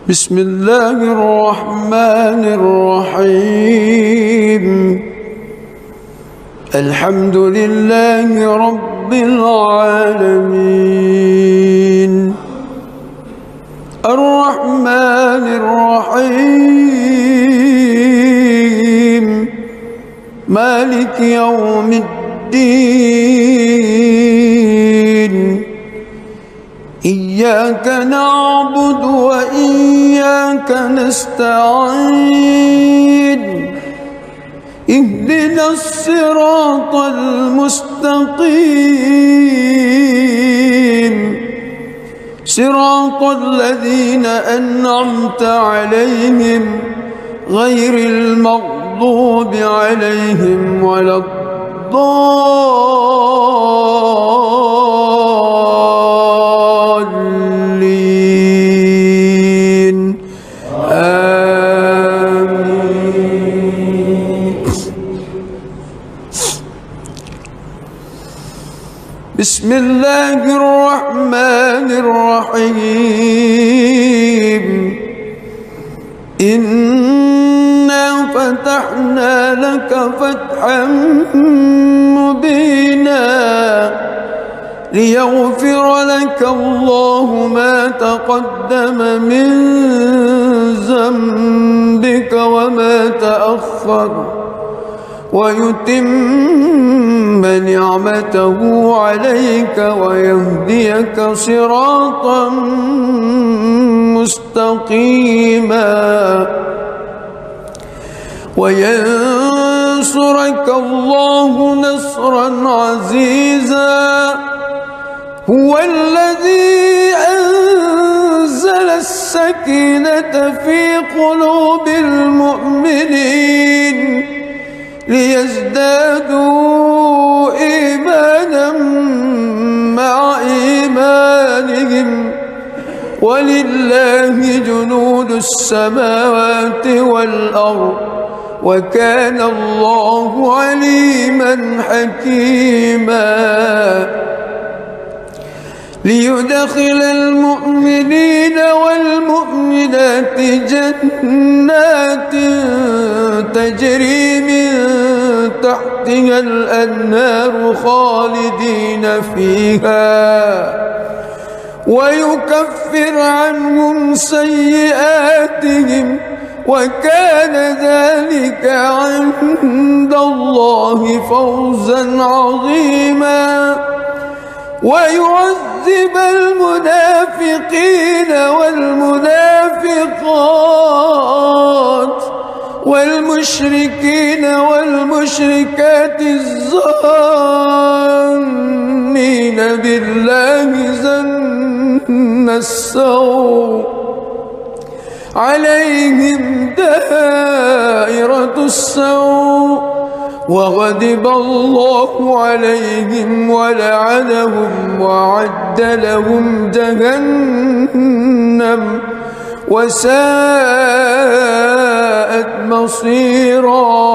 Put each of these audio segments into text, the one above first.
بسم الله الرحمن الرحيم. الحمد لله رب العالمين، الرحمن الرحيم، مالك يوم الدين. إياك نعبد وإياك نستعين. اهدنا الصراط المستقيم، صراط الذين أنعمت عليهم غير المغضوب عليهم ولا الضالين. آمين. بسم الله الرحمن الرحيم. إنا فتحنا لك فتحا مبينا ليغفر لك الله ما تقدم من ذنبك وما تأخر، ويتم نعمته عليك ويهديك صراطا مستقيما، وينصرك الله نصرا عزيزا. هو الذي أنزل السكينة في قلوب المؤمنين ليزدادوا إيمانا مع إيمانهم، ولله جنود السماوات والأرض، وكان الله عليما حكيما. ليدخل المؤمنين والمؤمنات جنات تجري من تحتها الأنهار خالدين فيها، ويكفر عنهم سيئاتهم، وكان ذلك عند الله فوزا عظيما. ويعذب المنافقين والمنافقات والمشركين والمشركات الظانين بالله ظن السوء عليهم دائرة السوء، وغضب الله عليهم ولعنهم وأعد لهم جهنم وساءت مصيرا.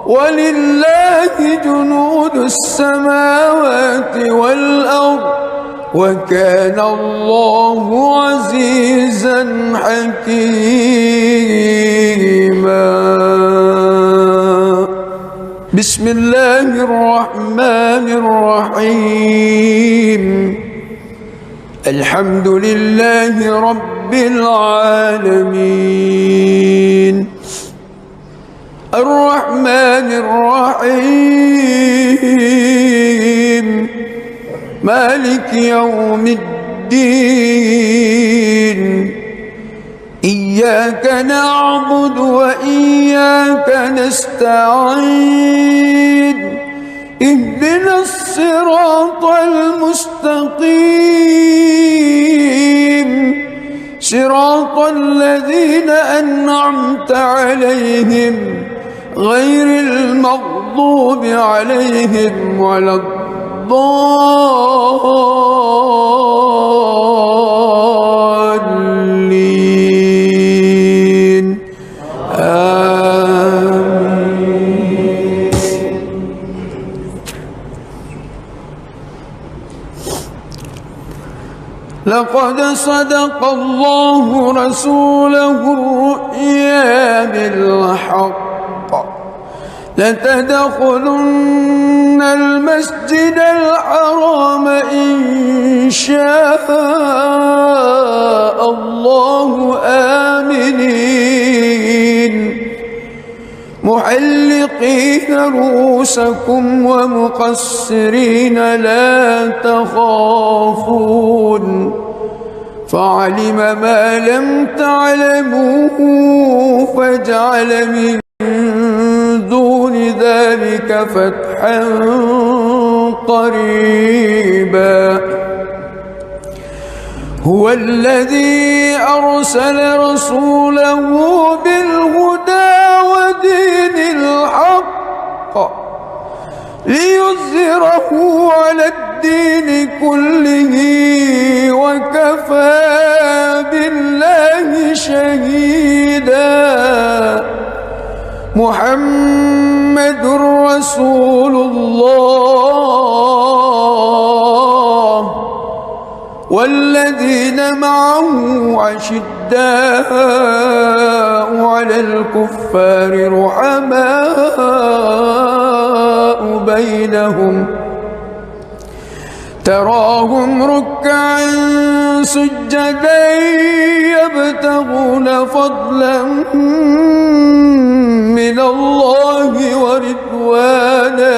ولله جنود السماوات والأرض، وكان الله عزيزا حكيما. بسم الله الرحمن الرحيم. الحمد لله رب العالمين، الرحمن الرحيم، مالك يوم الدين. إياك نعبد وإياك نستعين. اهدنا الصراط المستقيم، صراط الذين أنعمت عليهم غير المغضوب عليهم ولا الضالين. آمين. لقد صدق الله رسوله الرؤيا بالحق لتدخلن المسجد الحرام إن شاء الله آمنين محلقين رؤوسكم ومقصرين لا تخافون فعلم ما لم تعلموا فجعل من دون ذلك فتحا قريبا هو الذي أرسل رسوله بالهدى ودين الحق ليظهره على الدين كله وكفى بالله شهيدا محمد رسول الله والذين معه عشداء على الكفار رحماء بينهم تراهم ركعا سجدا يبتغون فضلا من الله ورضوانا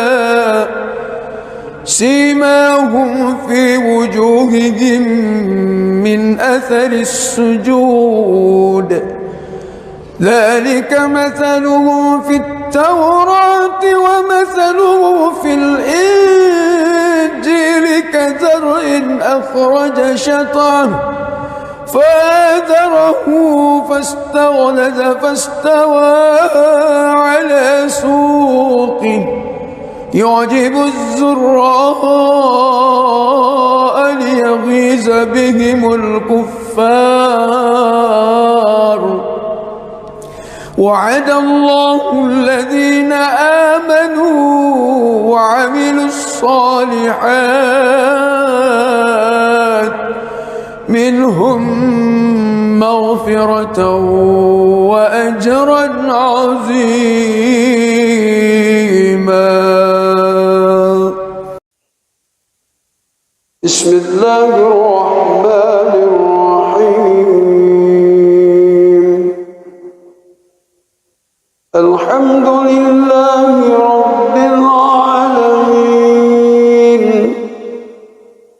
سيماهم في وجوههم من أثر السجود ذلك مثلهم في التوراة ومثلهم في الإنجيل كزرع أخرج شطأه فآزره فاستغلظ فاستوى على سوقه يعجب الزراء ليغيظ بهم الكفار وعد الله الذين آمنوا وعملوا الصالحات منهم مغفرة وأجرا عظيما. بسم الله الرحمن الرحيم الحمد لله رب العالمين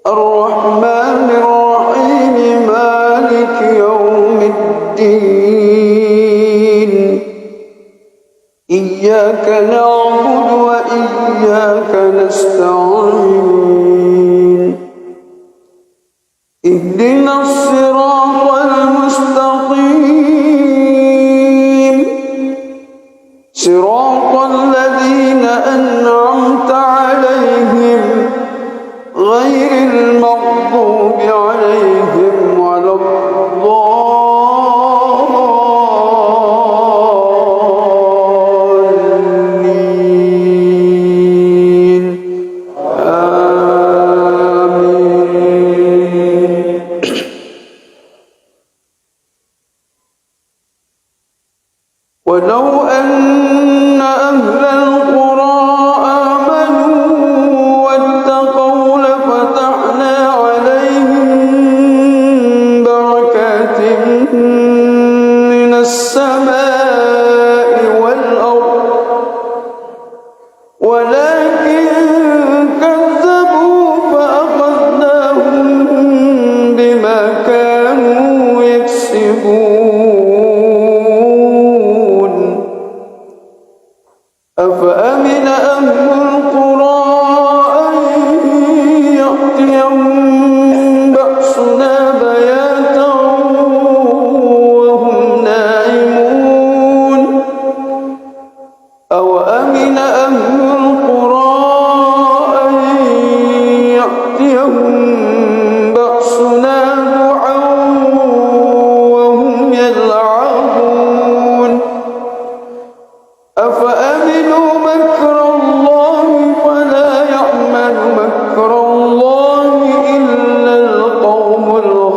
الرحمن الرحيم مالك يوم الدين إياك نعبد وإياك نستعين اهدنا الصراط المستقيم صراط الذين أنعمت عليهم غير المغضوب عليهم ولا الضالين آمين. ولو أن أهل القرى آمنوا واتقوا لفتحنا عليهم بركات من السماء والأرض ولكن كذبوا فأخذناهم بما كانوا يكسبون أفأمن أهل القرى أن يأتيهم بأسنا بياتا وهم نائمون أو أمن أهل القرى أن يأتيهم بأسنا ضحى وهم يلعبون أفأمنوا مكر الله فلا يأمن مكر الله إلا القوم الخاسرون.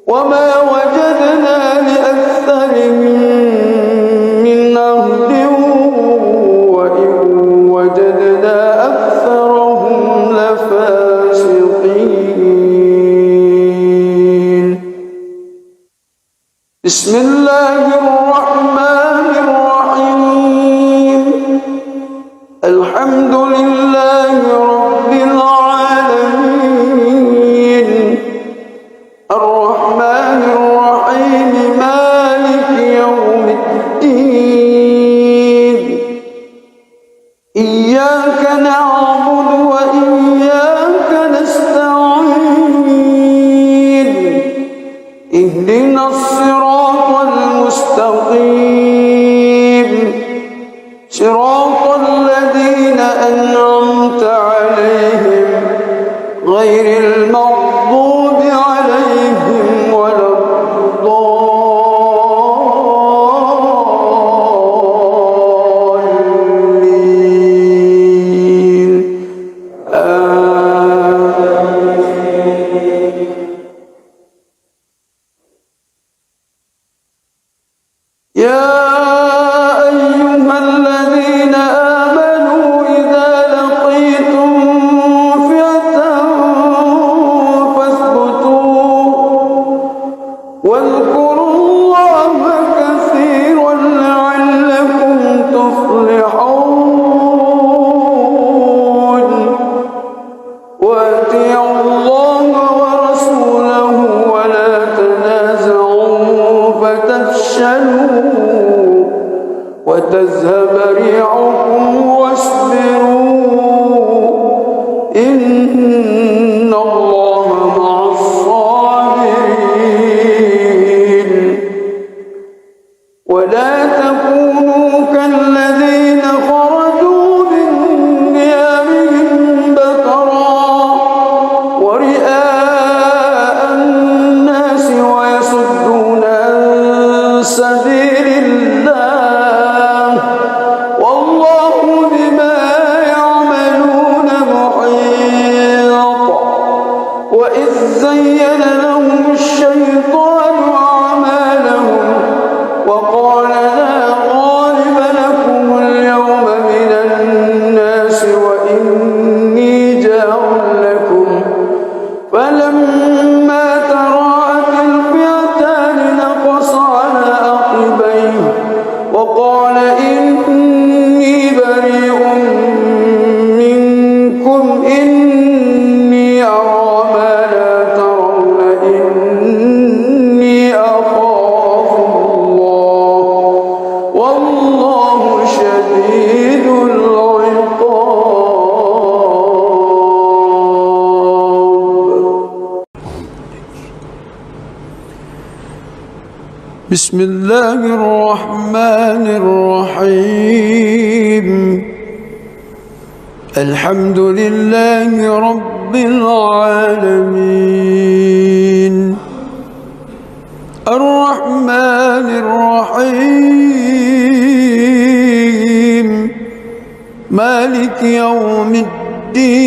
وما وجدنا لأكثرهم من عهد وإن وجدنا أكثرهم لفاسقين. بسم الله الرحمن الرحيم. الحمد لله رب العالمين الرحمن الرحيم مالك يوم الدين إياك نعبد وإياك نستعين اهدنا الصراط المستقيم صراط الذين أنعمت عليهم غير المغضوب عليهم ولا الضالين آمين. يا أيها الذين آمنوا إذا لقيتم فئة فاثبتوا واذكروا الله كثيرا لعلكم تفلحون. وأطيعوا الله ورسوله ولا تنازعوا فتفشلوا وتذهب ريحكم واصبروا إن الله مع الصابرين. ولا تكونوا كالذين خرجوا من ديارهم بطرا ورئاء الناس ويصدون عن سبيل الله والله بما يعملون محيط. وإذ زين لهم الشيطان أعمالهم وقال لا غالب لكم اليوم من الناس وإني جار لكم فلما تراءت الفئتان نقص على عقبيه وقال إني بريء منكم إني أرى ما لا ترون إني أخاف الله والله شديد العقاب. بسم الله الرحمن الرحيم. الحمد لله رب العالمين الرحمن الرحيم مالك يوم الدين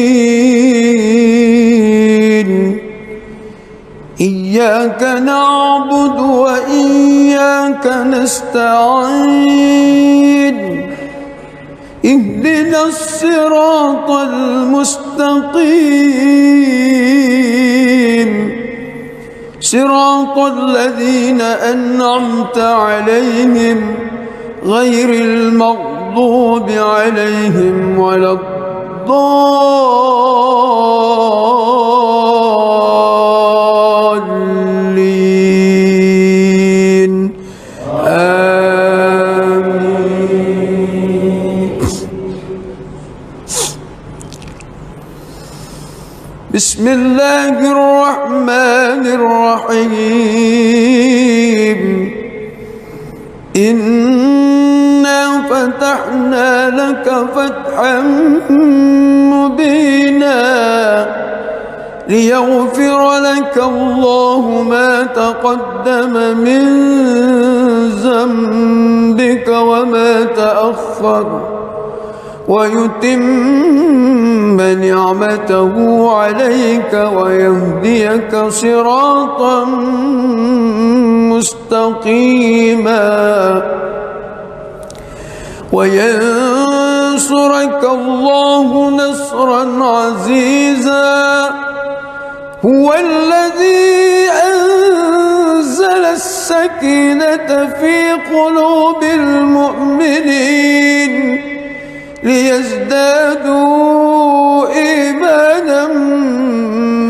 إياك نعبد وإياك نستعين اهدنا الصراط المستقيم صراط الذين أنعمت عليهم غير المغضوب عليهم ولا الضالين آمين. بسم الله الرحمن الرحيم. إنا فتحنا لك فتحا مبينا ليغفر لك الله ما تقدم من ذنبك وما تأخر ويتم نعمته عليك ويهديك صراطا مستقيما وينصرك الله نصرا عزيزا هو الذي أنزل السكينة في قلوب المؤمنين ليزدادوا إيمانا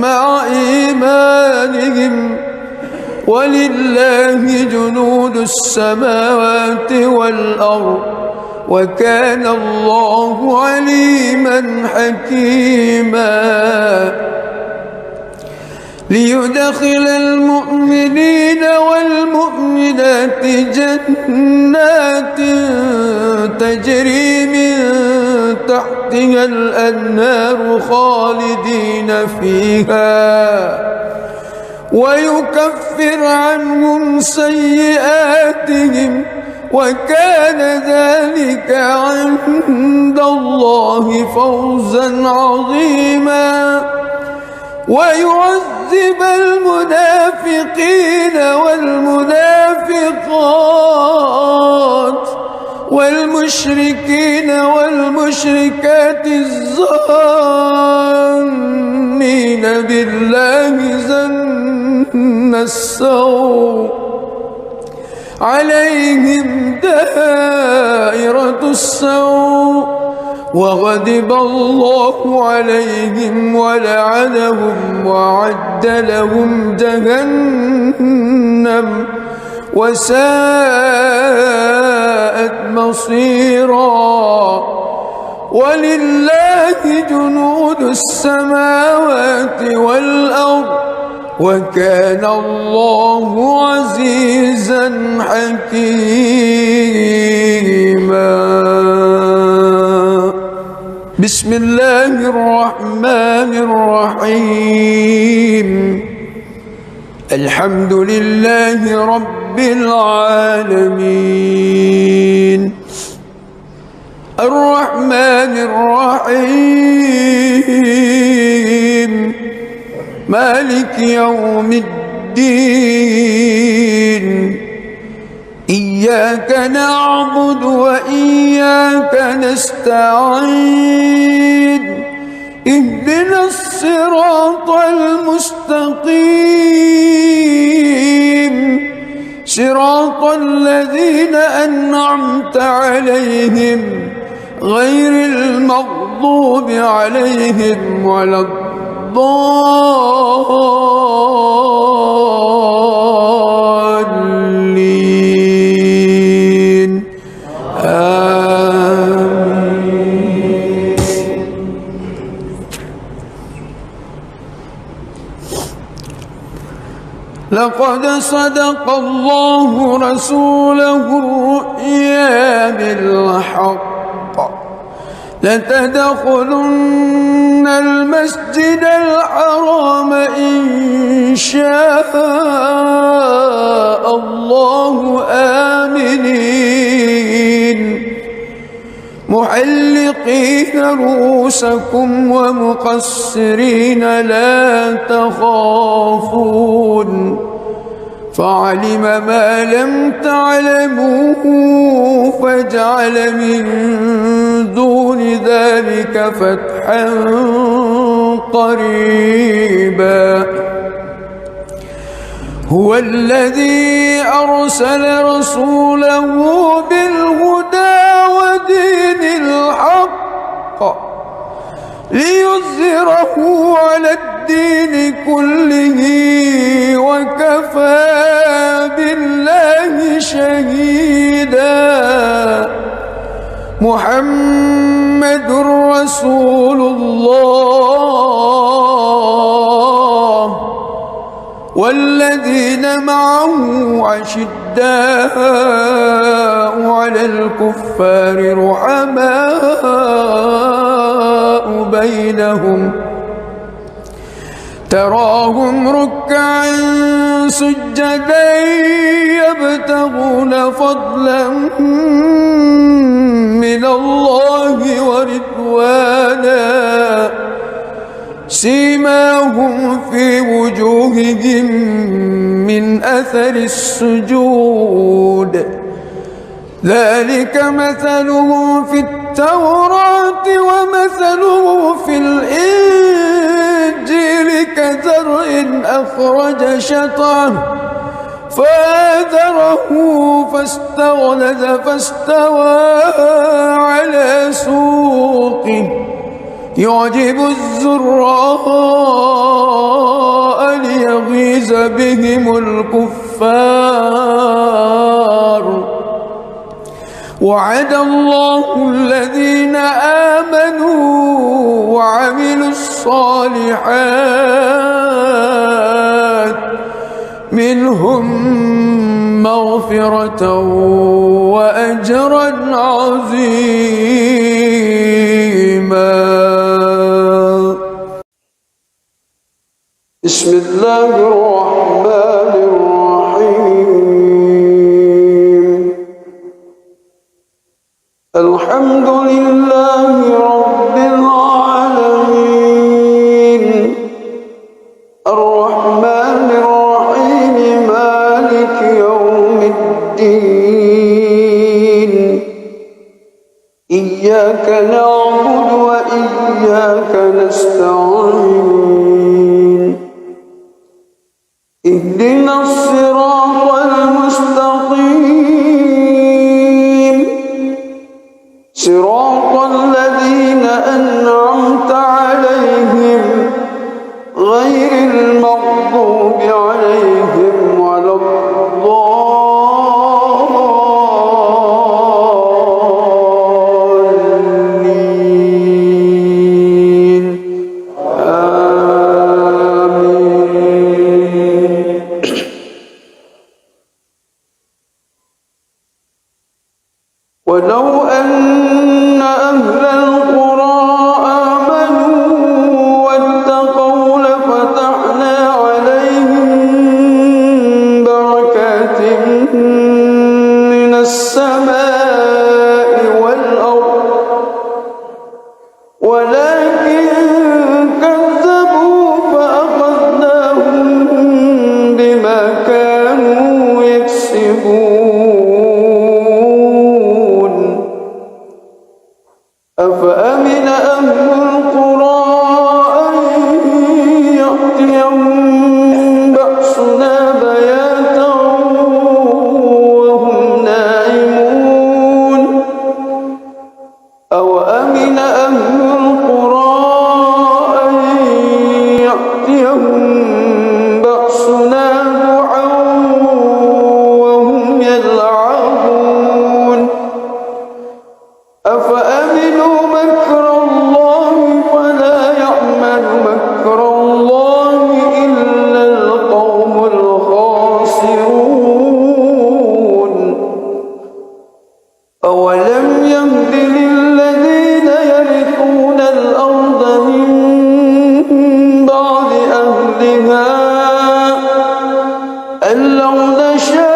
مع إيمانهم ولله جنود السماوات والأرض وكان الله عليما حكيما ليدخل المؤمنين والمؤمنات جنات تجري من تحتها الأنهار خالدين فيها ويكفر عنهم سيئاتهم وكان ذلك عند الله فوزا عظيما ويعذب المنافقين والمنافقات والمشركين والمشركات الظانين بالله ظن السوء عليهم دائرة السوء وغضب الله عليهم ولعنهم وأعد لهم جهنم وساءت مصيرا ولله جنود السماوات والأرض وكان الله عزيزا حكيما بسم الله الرحمن الرحيم الحمد لله رب العالمين الرحمن الرحيم مالك يوم الدين إياك نعبد وإياك نستعين اهدنا الصراط المستقيم صراط الذين أنعمت عليهم غير المغضوب عليهم ولا الضالين آمين. لقد صدق الله رسوله الرؤيا بالحق لتدخلن المسجد الحرام إن شاء الله آمنين محلقين رؤوسكم ومقصرين لا تخافون فعلم ما لم تعلموا فجعل من دون ذلك فتحا قريبا هو الذي أرسل رسوله بالهدى ودين الحق ليظهره على الدين كله وكفى بالله شهيدا محمد رسول الله والذين معه أشداء على الكفار رحماء بينهم تراهم ركعا سجدا يبتغون فضلا من الله ورضوانا سيماهم في وجوههم من أثر السجود ذلك مثلهم في التوراة ومثلهم في الإنجيل كزرع أخرج شطأه فآزره فاستغلظ فاستوى على سوقه يعجب الزراء ليغيظ بهم الكفار وعد الله الذين آمنوا وعملوا الصالحات منهم مغفرة وأجرا عظيما. بسم الله الرحمن الرحيم. الحمد لله رب العالمين الرحمن الرحيم مالك يوم الدين إياك نعبد وإياك نستعين اهدنا الصراط المستقيم صراط الذين أنعمت عليهم غير المغضوب عليهم ولا الضالين آمين. ولو أن أهل القرى آمنوا واتقوا لفتحنا عليهم بركات من السماء والأرض ولكن كذبوا فأخذناهم بما كانوا يكسبون. أفأمن أهل القرى أن يأتيهم بأسنا بياتا وهم نائمون أوأمن أهل القرى أن يأتيهم بأسنا ضحى وهم يلعبون أفأمنوا مكر الله فلا يأمن مكر الله إلا القوم الخاسرون. أولم يهد للذين يرثون الأرض من بعد أهلها أن لو نشاء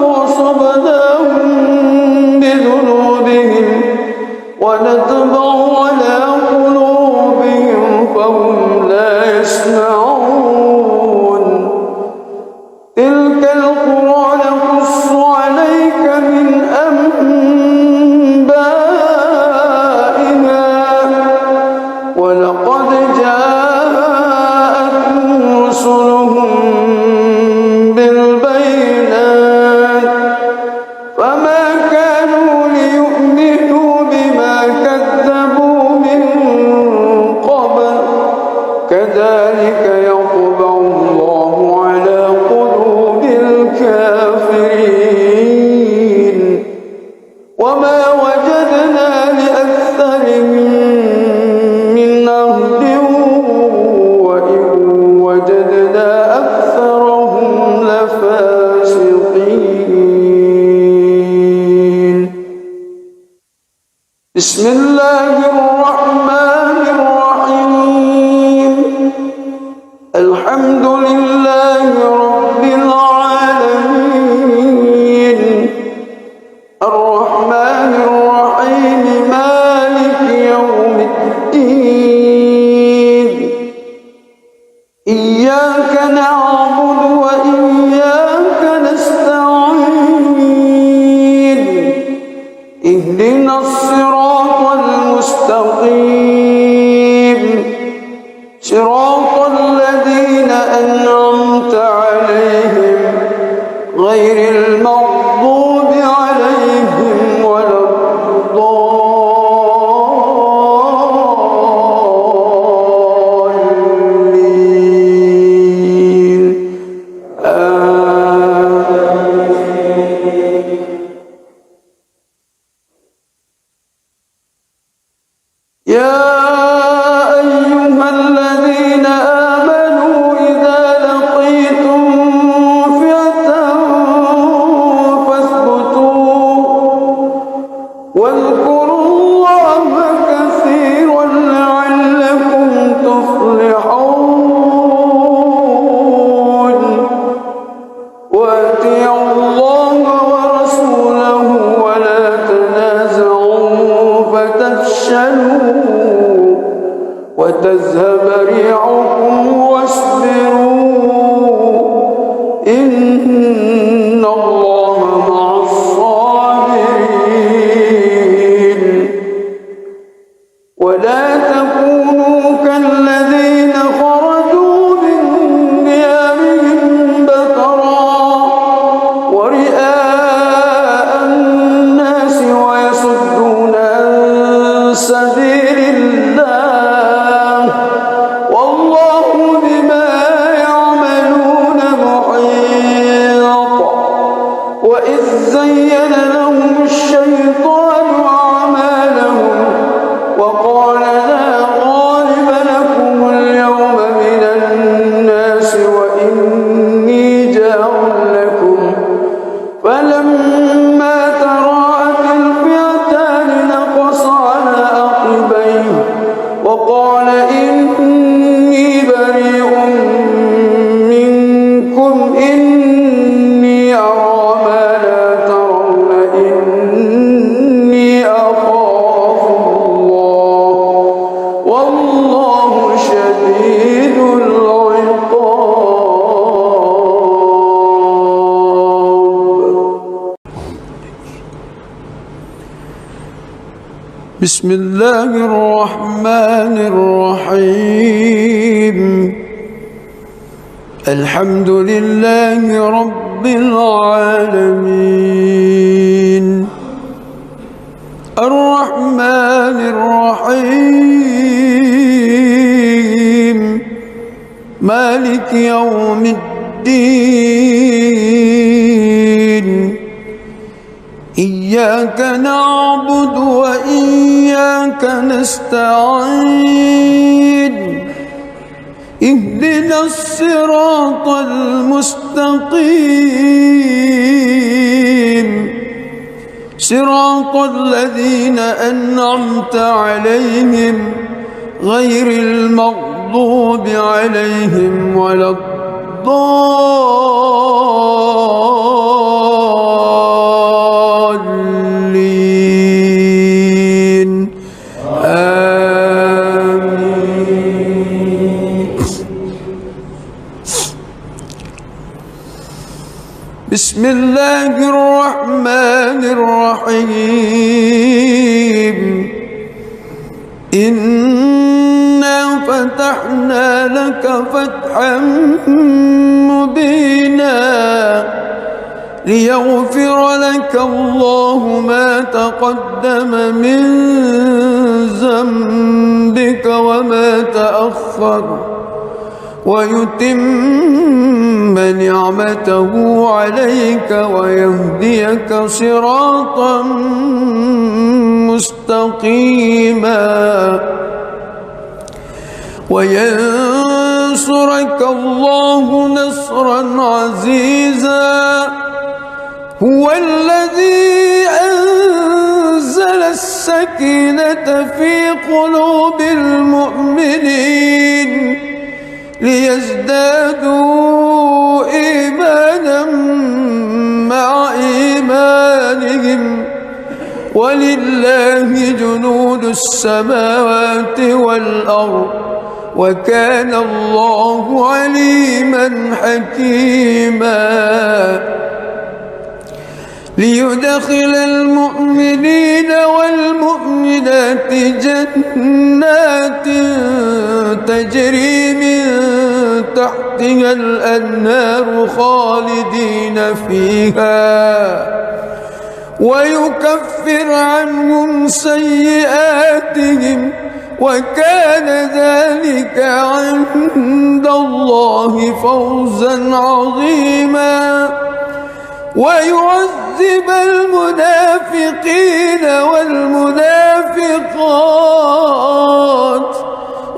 وصبناهم بذنوبهم ونطبع على قلوبهم فهم لا يسمعون. تلك القرى نقص عليك من أنبائها ولقد جاءتهم رسلهم بالبينات فما كانوا ليؤمنوا بما كذبوا من قبل كذلك يطبع الله على قلوب الكافرين وما وجدنا لأكثرهم من عهد وإن وجدنا أكثرهم لفاسقين. بسم الله الرحمن الرحيم. الحمد لله رب العالمين إياك نعبد وإياك نستعين اهدنا الصراط المستقيم صراط الذين أنعمت عليهم غير المغضوب عليهم ولا الضالين يا أيها الذين آمنوا إذا لقيتم فئة فاثبتوا واذكروا الله كثيرا لعلكم تفلحون وأطيعوا الله ورسوله ولا تنازعوا فتفشلوا وتذهب ريحكم واصبروا إن الله مع الصابرين ولا تكونوا كالذين خرجوا من ديارهم بطرا ورئاء الناس ويصدون عن سبيل الله والله بما يعملون محيط وإذ زين لهم الشيطان أعمالهم وقال لا غالب لكم اليوم من الناس وإني جار لكم فلما تراءت الفئتان نقص على عقبيه وقال إني بريء منكم إني أرى ما لا ترون إني أخاف الله والله شديد العقاب. بسم الله الرحمن الرحيم الحمد لله رب العالمين الرحمن الرحيم مالك يوم الدين إياك نعبد وإياك نستعين اهدنا الصراط المستقيم صراط الذين أنعمت عليهم غير المغضوب عليهم ولا الضالين آمين. بسم الله الرحمن الرحيم إنا فتحنا لك فتحا مبينا ليغفر لك الله ما تقدم من ذنبك وما تأخر ويتم نعمته عليك ويهديك صراطا مستقيما وينصرك الله نصرا عزيزا هو الذي أنزل السكينة في قلوب المؤمنين ليزدادوا إيمانا مع إيمانهم ولله جنود السماوات والأرض وكان الله عليما حكيما ليدخل المؤمنين والمؤمنات جنات تجري من تحتها الأنهار خالدين فيها ويكفر عنهم سيئاتهم وكان ذلك عند الله فوزا عظيما ويعذب المنافقين والمنافقات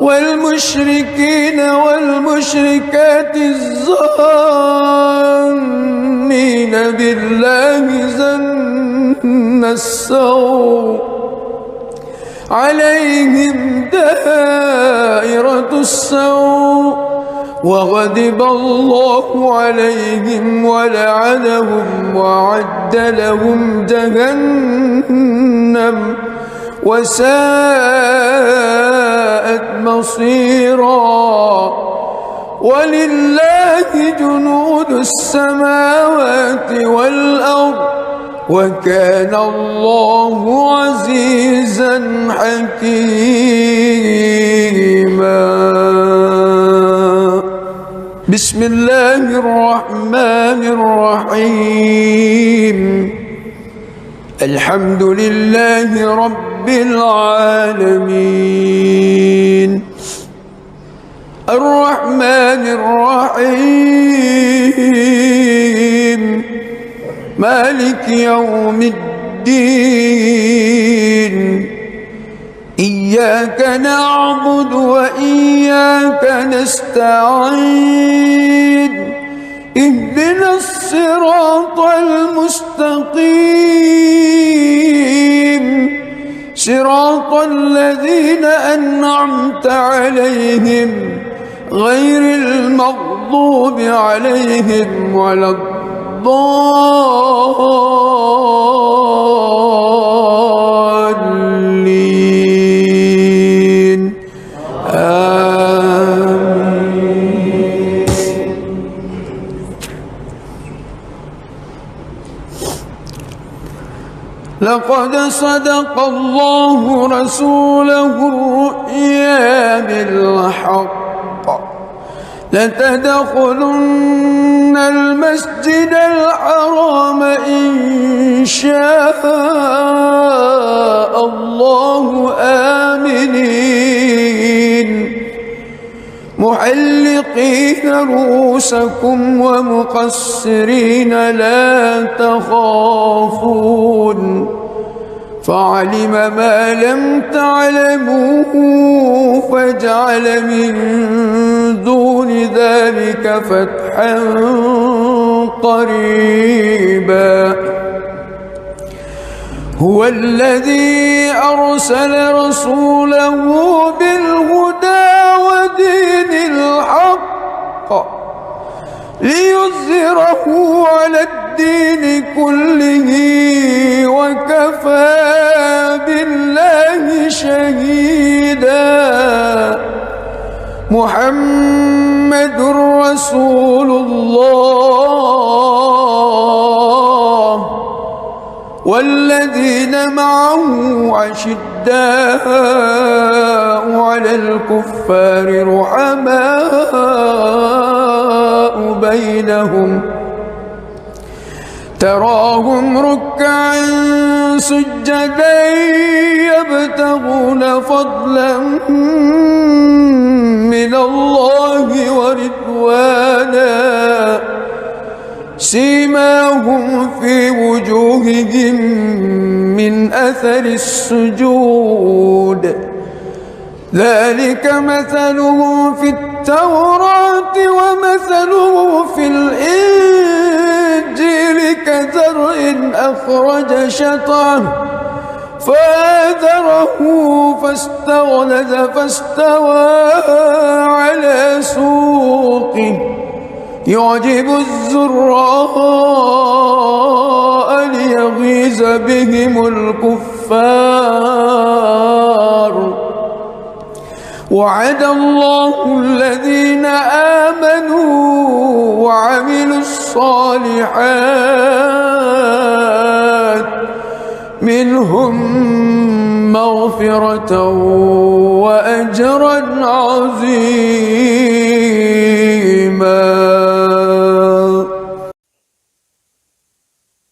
والمشركين والمشركات الظانين بالله ظن السوء عليهم دائرة السوء وغضب الله عليهم ولعنهم وأعد لهم جهنم وساءت مصيرا ولله جنود السماوات والأرض وكان الله عزيزا حكيما. بسم الله الرحمن الرحيم. الحمد لله رب العالمين الرحمن الرحيم مالك يوم الدين إياك نعبد وإياك نستعين اهدنا الصراط المستقيم صراط الذين أنعمت عليهم غير المغضوب عليهم ولا الضالين آمين. لقد صدق الله رسوله الرؤيا بالحق لتدخلن المسجد الحرام إن شاء الله آمنين محلقين رؤوسكم ومقصرين لا تخافون فعلم ما لم تعلموا فجعل من دون ذلك فتحا قريبا. هو الذي أرسل رسوله بالهدى ودين الحق ليظهره على الدين كله وكفى بالله شهيدا. محمد رسول الله والذين معه أشداء على الكفار رحماء بينهم تراهم ركعا سجدا يبتغون فضلا من الله ورضوانا سيماهم في وجوههم من أثر السجود ذلك مثله في التوراة ومثله في الإنجيل كزرع أخرج شطأه فآزره فاستغلظ فاستوى على سوقه يعجب الزراء ليغيظ بهم الكفار وعد الله الذين آمنوا وعملوا الصالحات منهم مغفرة وأجرا عظيما.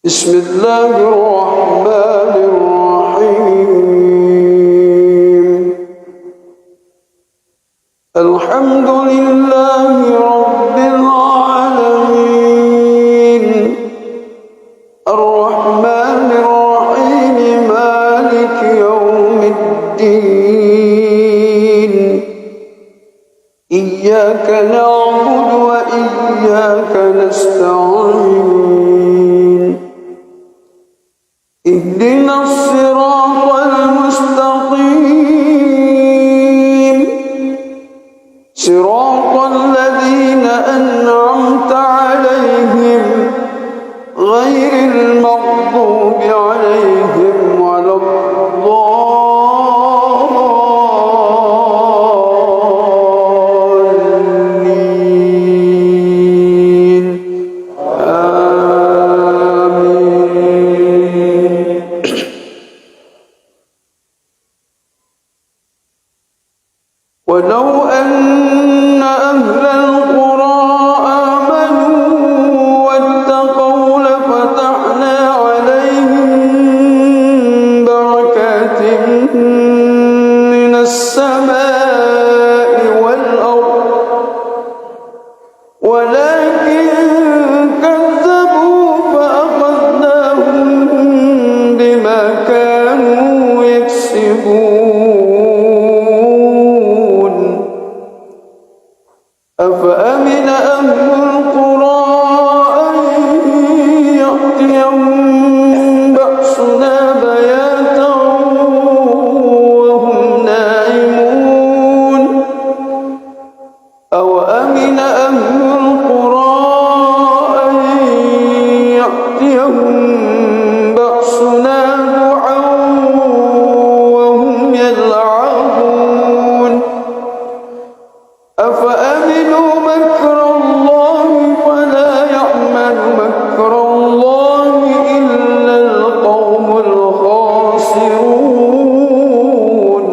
بسم الله الرحمن الرحيم. الحمد لله رب العالمين الرحمن الرحيم مالك يوم الدين إياك نعبد وإياك نستعين اهدنا الصراط المستقيم صراط الذين أنعمت عليهم غير المغضوب عليهم ولا الضالين آمين. ولو أن أهل القرى آمنوا واتقوا لفتحنا عليهم بركات من السماء والأرض ولكن كذبوا فأخذناهم بما كانوا يكسبون. أفأمن أهل القرى أن يأتيهم بأسنا بياتا وهم نائمون أوأمن أهل القرى أن يأتيهم بأسنا ضحى وهم يلعبون أفأمنوا مكر الله فلا يأمن مكر الله إلا القوم الخاسرون.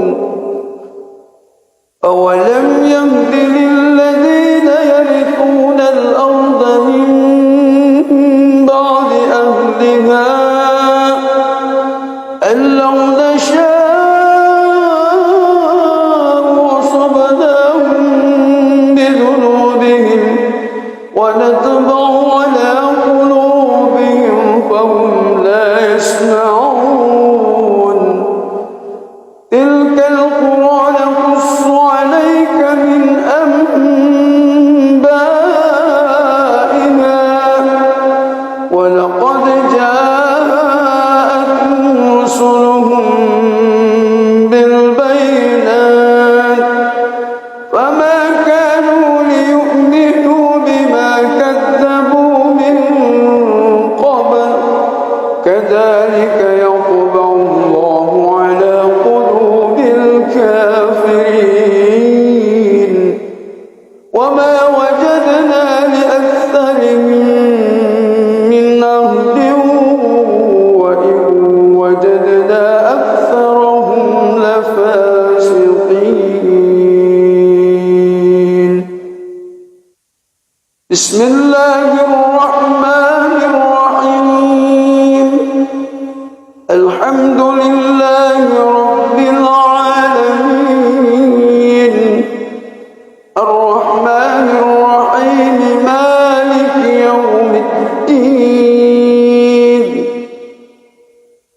أولم يهد للذين يرثون الأرض من بعد أهلها أن لو نشاء أصبناهم بذنوبهم ونطبع على قلوبهم فهم لا يسمعون. تلك القرى نقص عليك من أنبائها ولقد جاءتهم رسلهم بالبينات فما كانوا ليؤمنوا بما كذبوا من قبل كذلك يطبع الله على قلوب الكافرين وما وجدنا لأكثرهم من عهد وإن وجدنا أكثرهم لفاسقين. بسم الله الرحمن الرحيم. الحمد لله رب العالمين الرحمن الرحيم مالك يوم الدين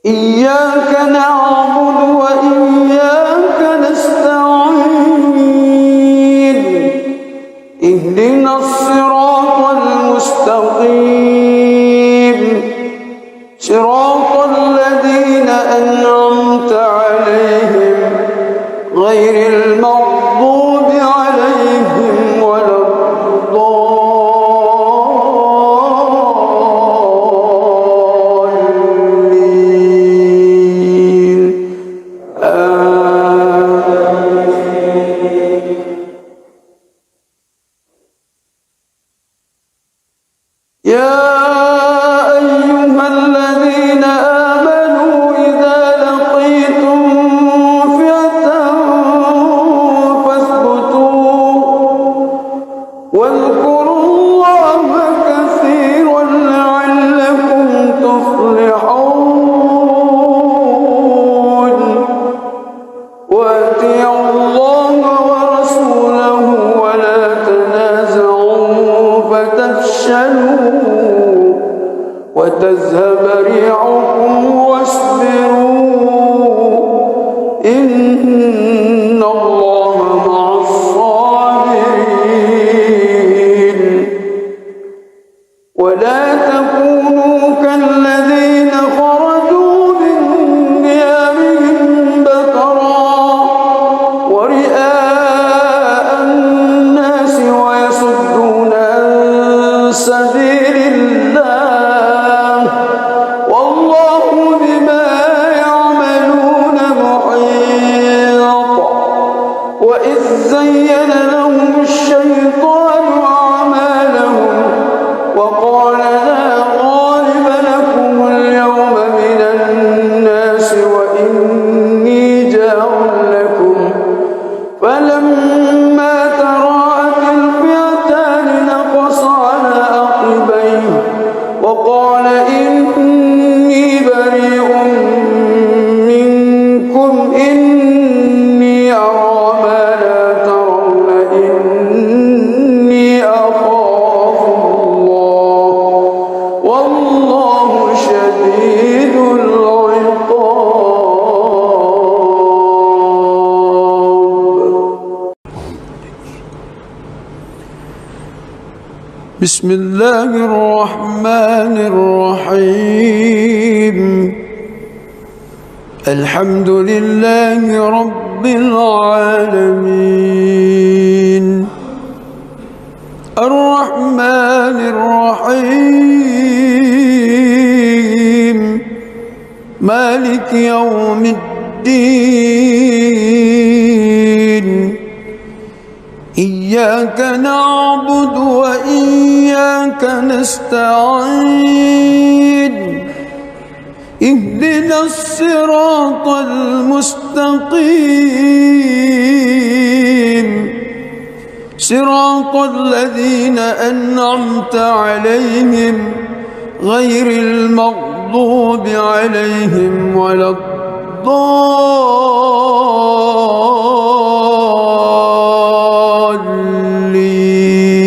إياك نعبد وإياك نستعين اهدنا الصراط المستقيم يا أيها الذين آمنوا إذا لقيتم فئة فاثبتوا واذكروا الله كثيرا لعلكم تفلحون وأطيعوا الله ورسوله ولا تنازعوا فتفشلوا وتذهب ريحكم واصبروا إن الله مع الصابرين ولا تكونوا كالذين خرجوا من ديارهم بطرا ورئاء الناس ويصدون عن سبيل الله والله بما يعملون محيط وإذ زين لهم الشيطان أعمالهم وقال لا غالب لكم اليوم من الناس وإني جار لكم فلما تراءت الفئتان نقص على عقبيه وقال إني بريء منكم إني أرى ما لا ترون إني أخاف الله والله شديد العقاب. بسم الله الرحمن الرحيم الحمد لله رب العالمين الرحمن الرحيم مالك يوم الدين إياك نعبد وإياك نستعين اهدنا الصراط المستقيم صراط الذين أنعمت عليهم غير المغضوب عليهم ولا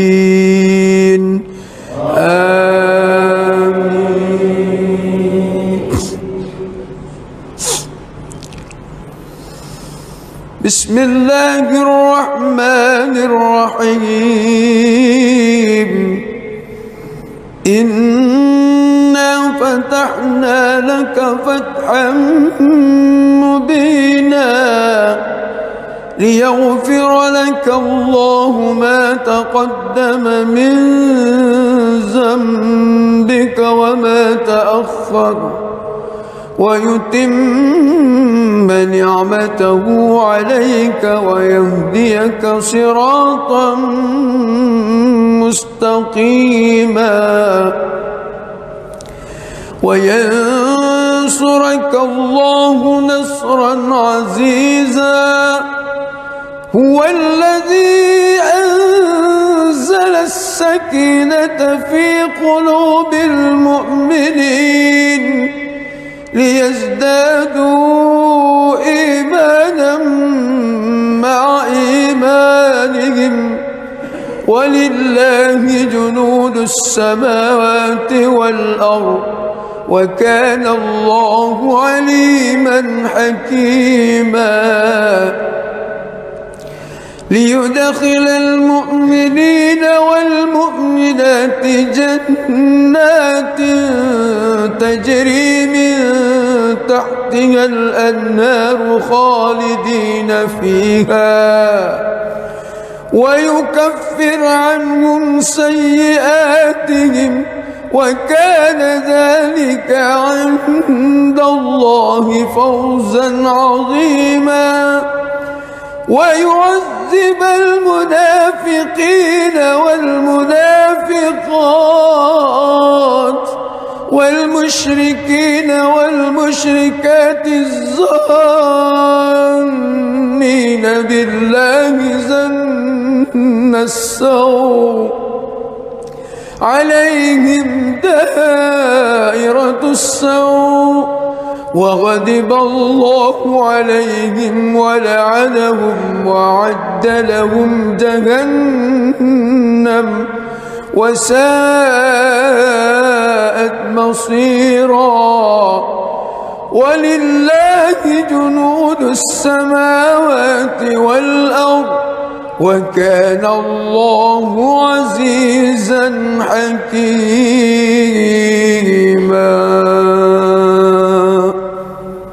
الضالين آمين. بسم الله الرحمن الرحيم إنا فتحنا لك فتحا مبينا ليغفر لك الله ما تقدم من ذنبك وما تأخر ويتم نعمته عليك ويهديك صراطا مستقيما وينصرك الله نصرا عزيزا هو الذي أنزل السكينة في قلوب المؤمنين ليزدادوا إيمانا مع إيمانهم ولله جنود السماوات والأرض وكان الله عليما حكيما ليدخل المؤمنين والمؤمنات جنات تجري من تحتها الأنهار خالدين فيها ويكفر عنهم سيئاتهم وكان ذلك عند الله فوزا عظيما ويعذب المنافقين والمنافقات والمشركين والمشركات الظانين بالله ظن السوء عليهم دائرة السوء وغضب الله عليهم ولعنهم وأعد لهم جهنم وساءت مصيرا ولله جنود السماوات والأرض وكان الله عزيزا حكيما.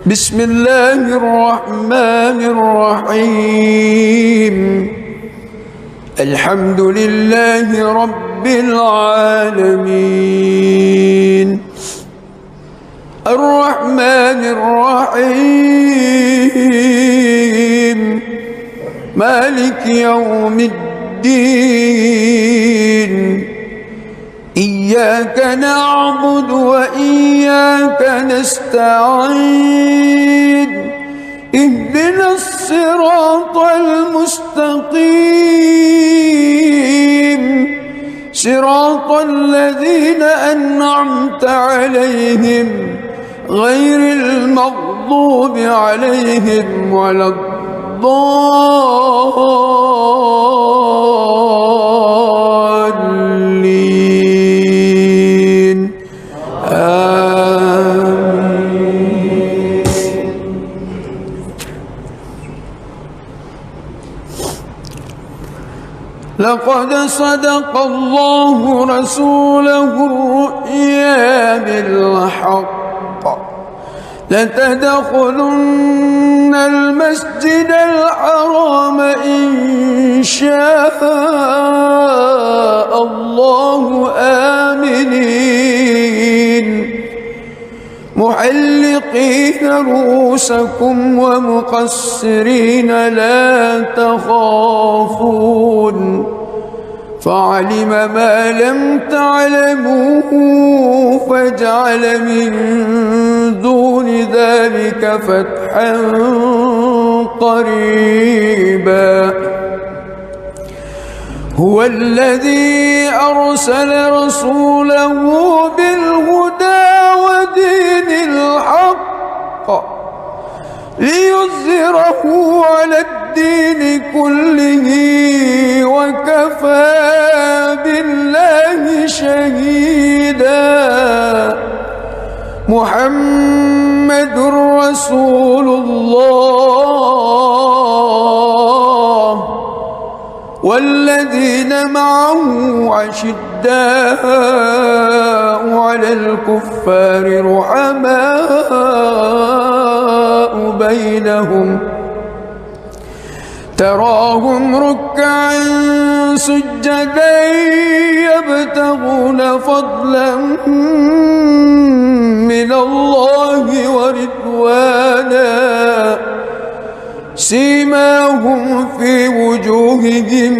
بسم الله الرحمن الرحيم. الحمد لله رب العالمين الرحمن الرحيم مالك يوم الدين إياك نعبد وإياك نستعين اهدنا الصراط المستقيم صراط الذين أنعمت عليهم غير المغضوب عليهم ولا الضالين آمين. لقد صدق الله رسوله الرؤيا بالحق لتدخلن المسجد الحرام إن شاء الله آمنين محلقين رؤوسكم ومقصرين لا تخافون فعلم ما لم تعلموا فجعل من دون ذلك فتحا قريبا. هو الذي أرسل رسوله بالهدى ودين الحق ليظهره على الدين كله وكفى بالله شهيدا. محمد رسول الله والذين معه أشداء على الكفار رحماء بينهم تراهم ركعا سجدا يبتغون فضلا من الله ورضوانا سيماهم في وجوههم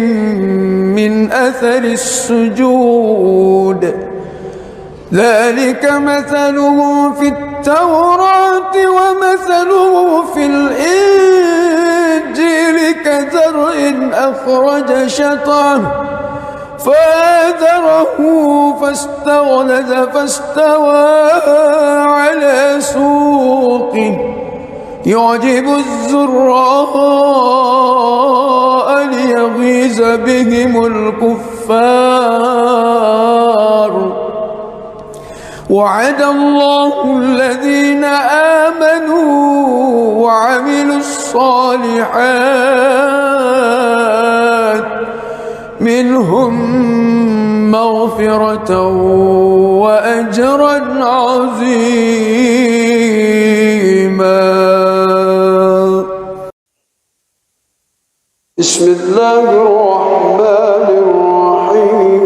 من أثر السجود ذلك مثلهم في التوراة ومثله في الإنجيل كزرع أخرج شطأه فآزره فاستغلظ فاستوى على سوقه يعجب الزراء ليغيظ بهم الكفار. وعد الله الذين آمنوا وعملوا الصالحات منهم مغفرة وأجرا عظيما. بسم الله الرحمن الرحيم.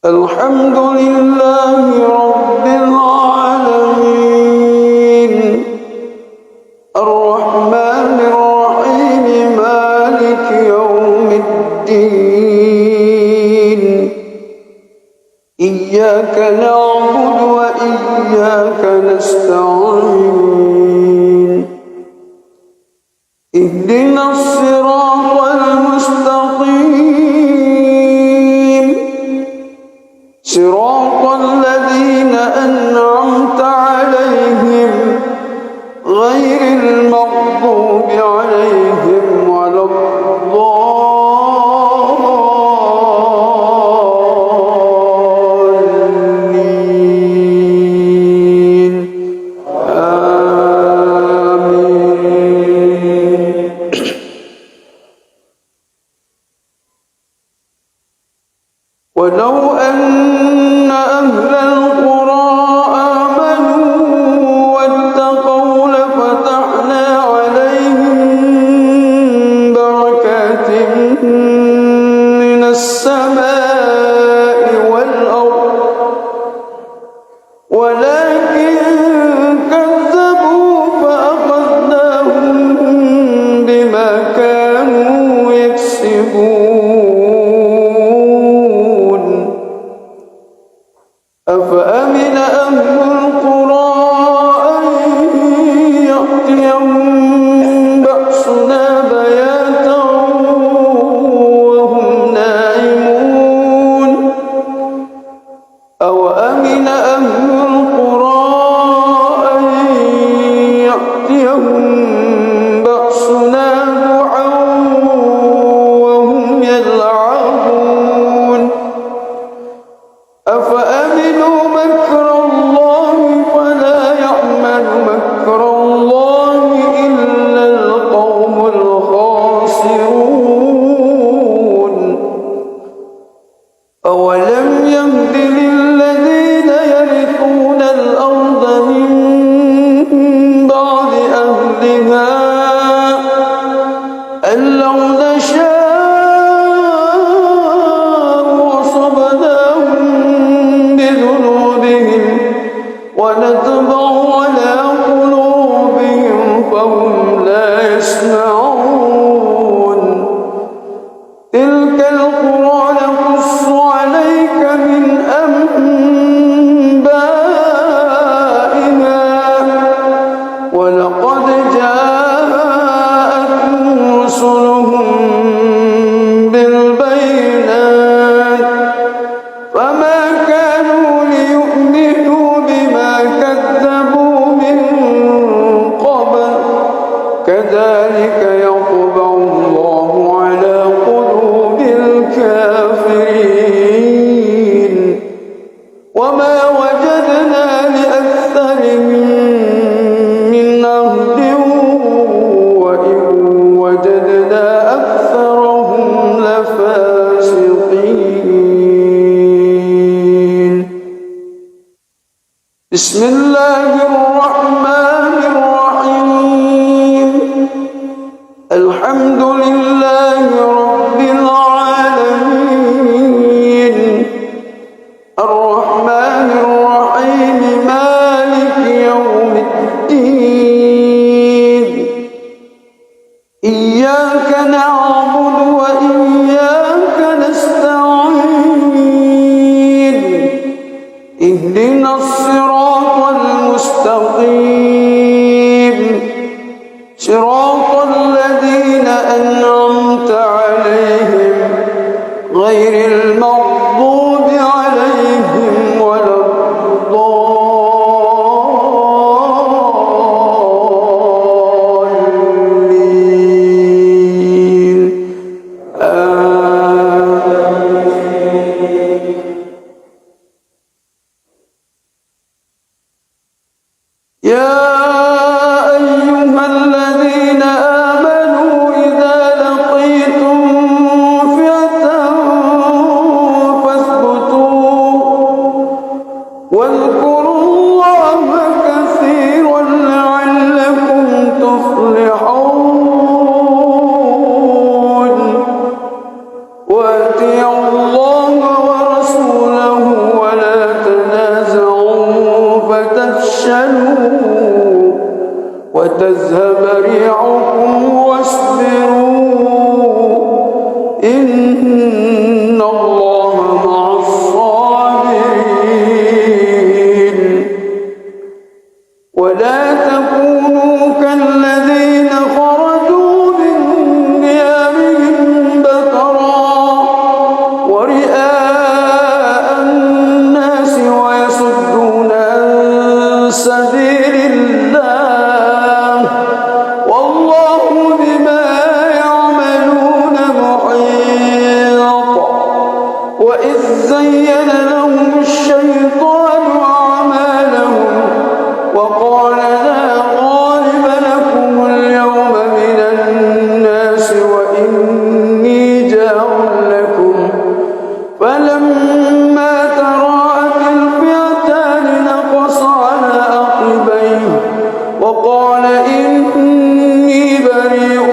الحمد لله رب العالمين الرحمن الرحيم مالك يوم الدين إياك نعبد وإياك نستعين اهدنا الصراط المستقيم صراط الذين أنعمت عليهم غير المغضوب عليهم ولا الضالين آمين. ولو أن أهل القرى آمنوا واتقوا لفتحنا عليهم بركات من السماء والأرض ولكن كذبوا فأخذناهم بما كانوا يكسبون أفأمن أهل القرى أن يأتيهم بأسنا بياتا وهم نائمون أوأمن أهل القرى أن يأتيهم بأسنا ضحى وهم يلعبون أفأمنوا مكر الله فلا يأمن مكر الله إلا القوم الخاسرون أولم يهد للذين يرثون الأرض من بعد أهلها أن لو نشاء وصبناهم بذنوبهم ونطبع على قلوبهم فهم لا يسمعون تلك القرى نقص عليك من أنبائها ولقد جاءتهم رسلهم بالبينات فما كانوا ليؤمنوا بما كذبوا من قبل كذلك يطبع الله على قلوب الكافرين وما وجدنا لأكثرهم من عهد وإن وجدنا أكثرهم لفاسقين. بسم الله الرحمن الرحيم الحمد لله رب العالمين الرحمن الرحيم مالك يوم الدين إياك نعبد وإياك نستعين اهدنا الصراط المستقيم صراط الذين أنعمت عليهم غير المغضوب عليهم ولا الضالين آمين. يا أيها الذين آمنوا إذا لقيتم فئة فاثبتوا واذكروا الله كثيرا لعلكم تفلحون وأطيعوا الله ورسوله ولا تنازعوا فتفشلوا وتذهب ريحكم واصبروا إن الله مع الصابرين. وإذ زين لهم الشيطان أعمالهم وقال لا غالب لكم اليوم من الناس وإني جار لكم فلما تراءت الفئتان نقص على عقبيه وقال إني بريء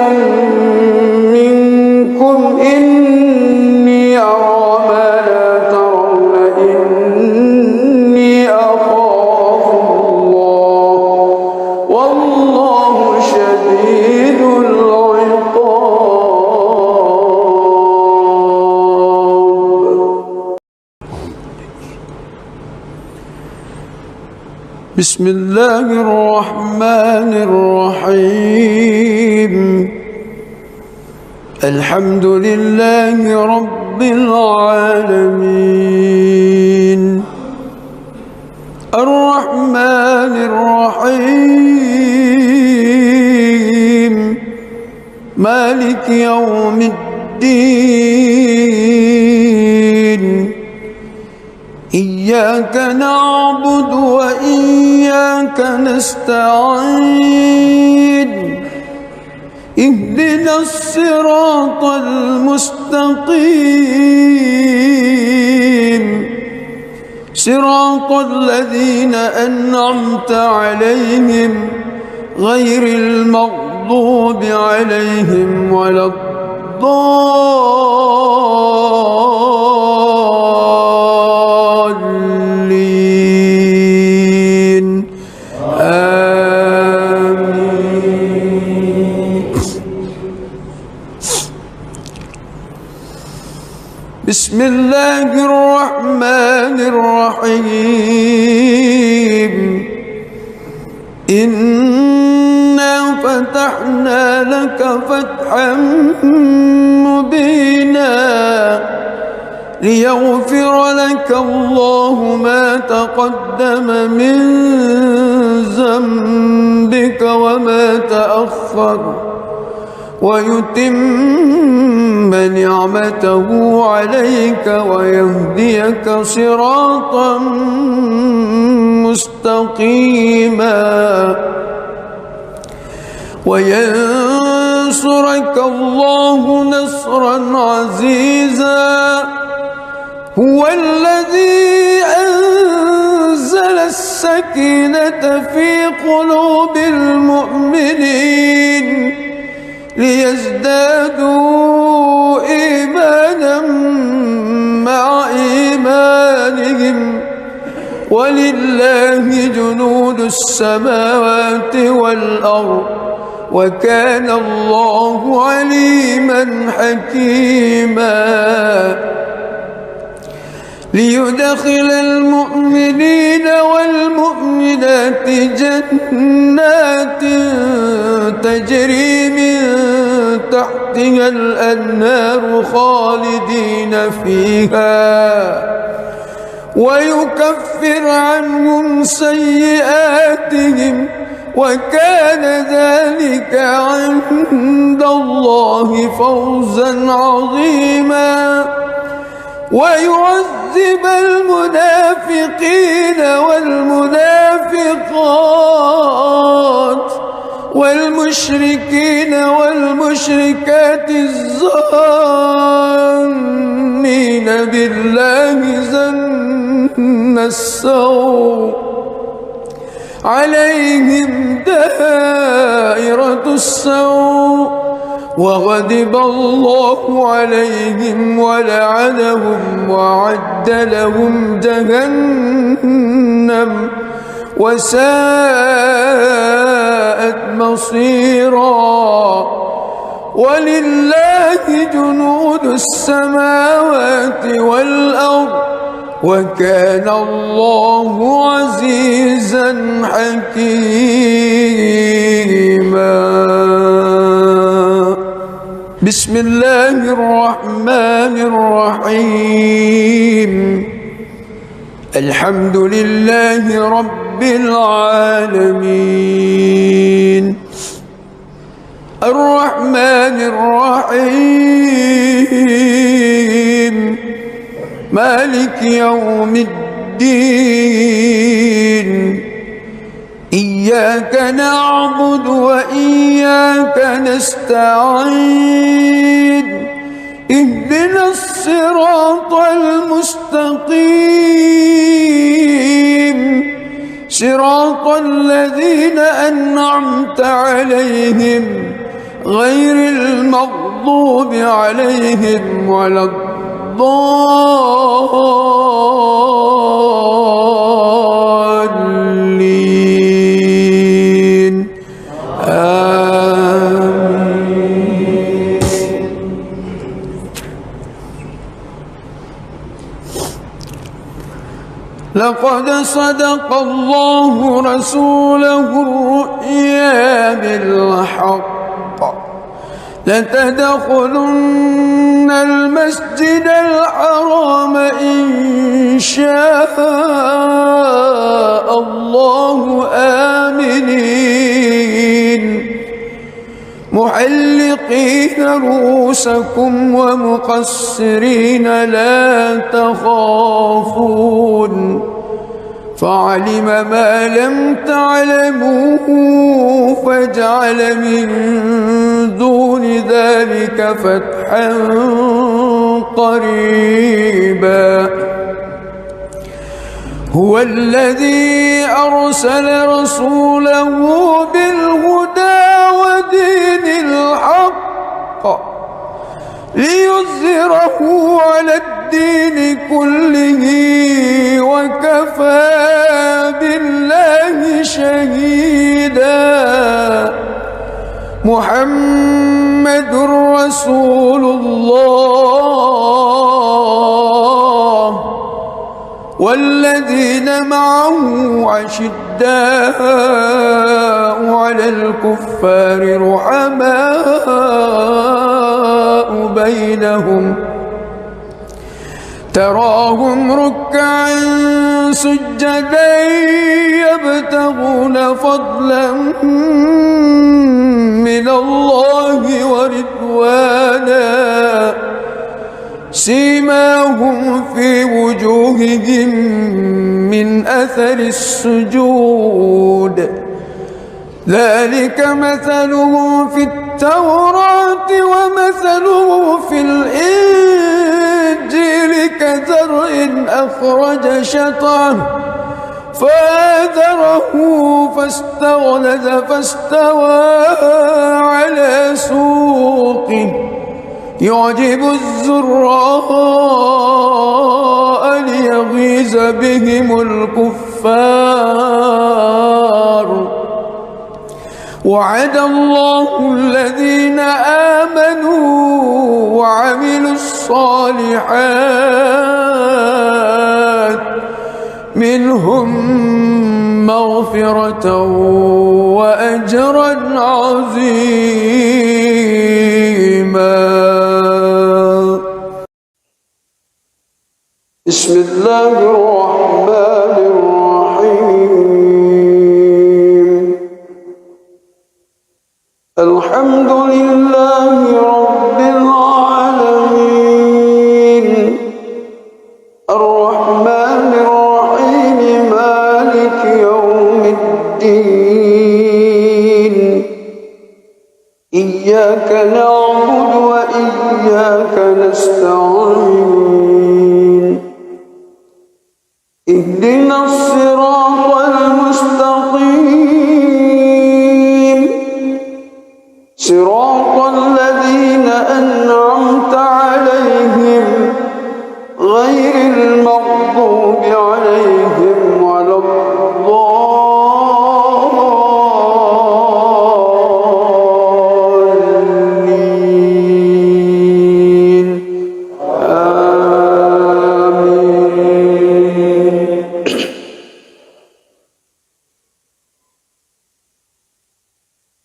منكم إني أرى ما لا ترون إني أخاف الله والله شديد العقاب. بسم الله الرحمن الرحيم. الحمد لله رب العالمين الرحمن الرحيم مالك يوم الدين إياك نعبد وإياك نستعين اهدنا الصراط المستقيم صراط الذين أنعمت عليهم غير المغضوب عليهم ولا الضالين آمين. بسم الله الرحمن الرحيم. إنا فتحنا لك فتحا مبينا ليغفر لك الله ما تقدم من ذنبك وما تأخر ويتم نعمته عليك ويهديك صراطا مستقيما وينصرك الله نصرا عزيزا. هو الذي أنزل السكينة في قلوب المؤمنين ليزدادوا إيمانا مع إيمانهم ولله جنود السماوات والأرض وكان الله عليما حكيما. ليدخل المؤمنين والمؤمنات جنات تجري من تحتها الأنهار خالدين فيها ويكفر عنهم سيئاتهم وكان ذلك عند الله فوزا عظيما. ويعذب المنافقين والمنافقات والمشركين والمشركات الظانين بالله ظن السوء عليهم دائرة السوء وغضب الله عليهم ولعنهم وأعد لهم جهنم وساءت مصيرا. ولله جنود السماوات والأرض وكان الله عزيزا حكيما. بسم الله الرحمن الرحيم. الحمد لله رب العالمين الرحمن الرحيم مالك يوم الدين إياك نعبد وإياك نستعين اهدنا الصراط المستقيم صراط الذين أنعمت عليهم غير المغضوب عليهم ولا الضالين آمين. لقد صدق الله رسوله الرؤيا بالحق لتدخلن المسجد الحرام إن شاء الله آمنين محلقين رؤوسكم ومقصرين لا تخافون فعلم ما لم تعلموا فجعل من دون ذلك فتحا قريبا هو الذي أرسل رسوله بالهدى ودين الحق ليظهره على الدين كله وكفى بالله شهيدا محمد رسول الله والذين معه عشداء على الكفار رحماء بينهم تراهم ركعا سجدا يبتغون فضلا من الله ورضوانا سيماهم في وجوههم من أثر السجود ذلك مثله في التوراة ومثله في الإنجيل كزرع أخرج شطأه فآزره فاستغلظ فاستوى على سوقه يعجب الزراء ليغيظ بهم الكفار وعد الله الذين آمنوا وعملوا الصالحات منهم مغفرة وأجرا عظيما. بسم الله الرحمن الرحيم الحمد لله رب العالمين الرحمن الرحيم مالك يوم الدين إياك نعبد وإياك نستعين اهدنا الصراط المستقيم صراط الذين أنعمت عليهم غير المغضوب عليهم ولا الضالين آمين.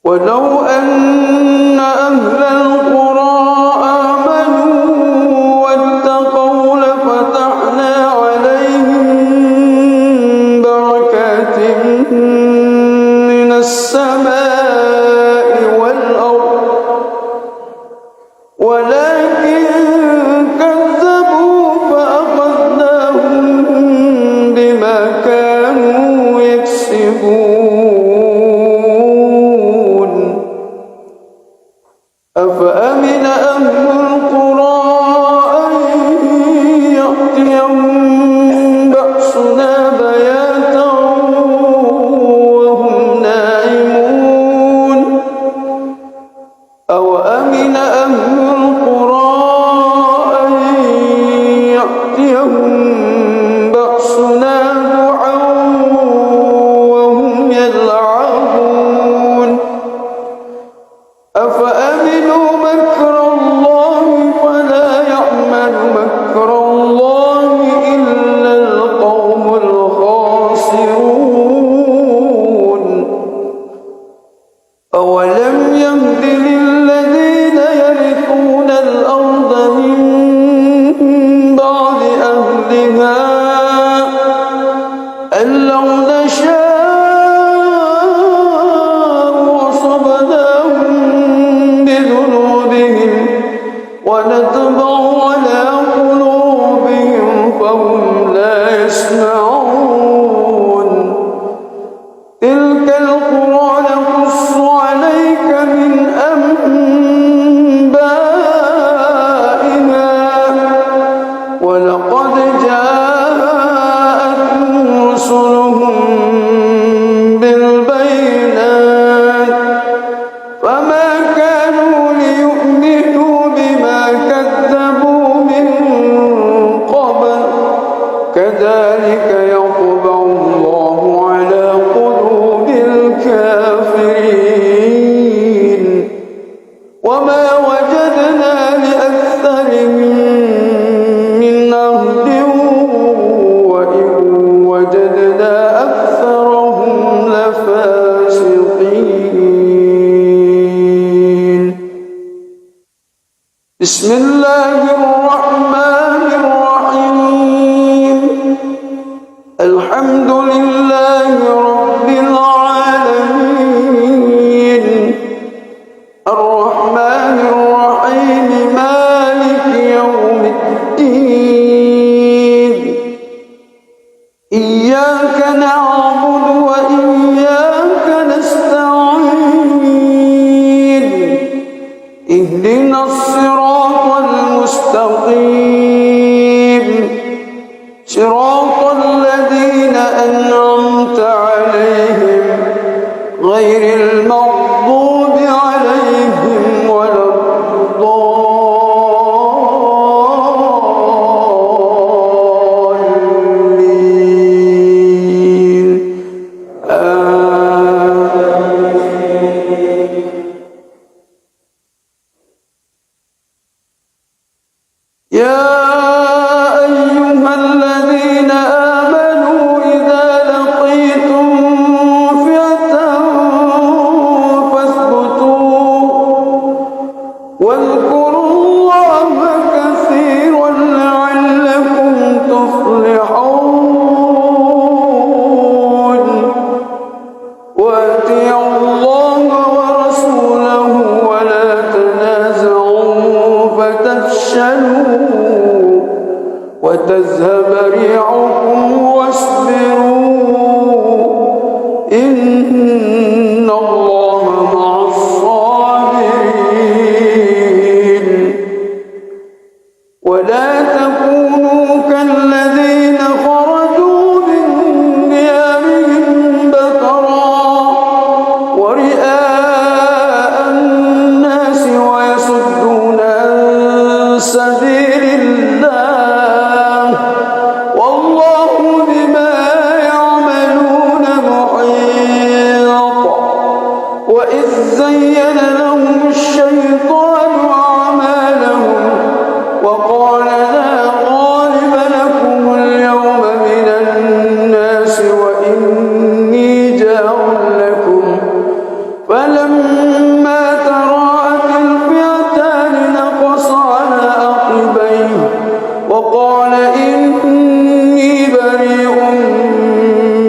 ولو أن أهل القرى آمنوا واتقوا لفتحنا عليهم بركات من السماء والأرض ولكن كذبوا بسم الله الرحمن الرحيم الحمد لله رب العالمين الرحمن الرحيم مالك يوم الدين إياك نعبد وإياك نستعين اهدنا الصراط المستقيم صراط الذين أنعمت عليهم غير المغضوب عليهم ولا الضالين يا أيها الذين آمنوا إذا لقيتم فئة فاثبتوا واذكروا الله كثيرا لعلكم تفلحون وأطيعوا الله ورسوله ولا تنازعوا فتفشلوا وتذهب ريحكم واصبروا إن الله مع الصابرين ولا تكونوا كالذين خرجوا من ديارهم بطرا ورئاء الناس ويصدون عن سبيل الله والله بما يعملون محيط وإذ زين لهم الشيطان أعمالهم وقال لا غالب لكم اليوم من الناس وإني جار لكم فلما تراءت الفئتان نقص على عقبيه وقال إني بريء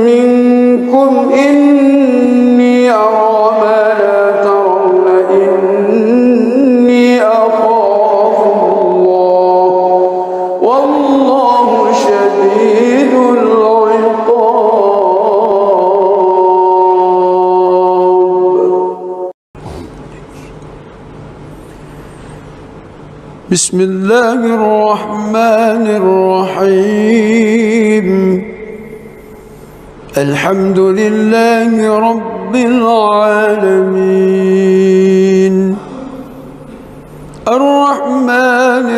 منكم إني أرى ما لا ترون إني أخاف الله والله شديد العقاب. بسم الله الرحمن الرحيم الحمد لله رب العالمين الرحمن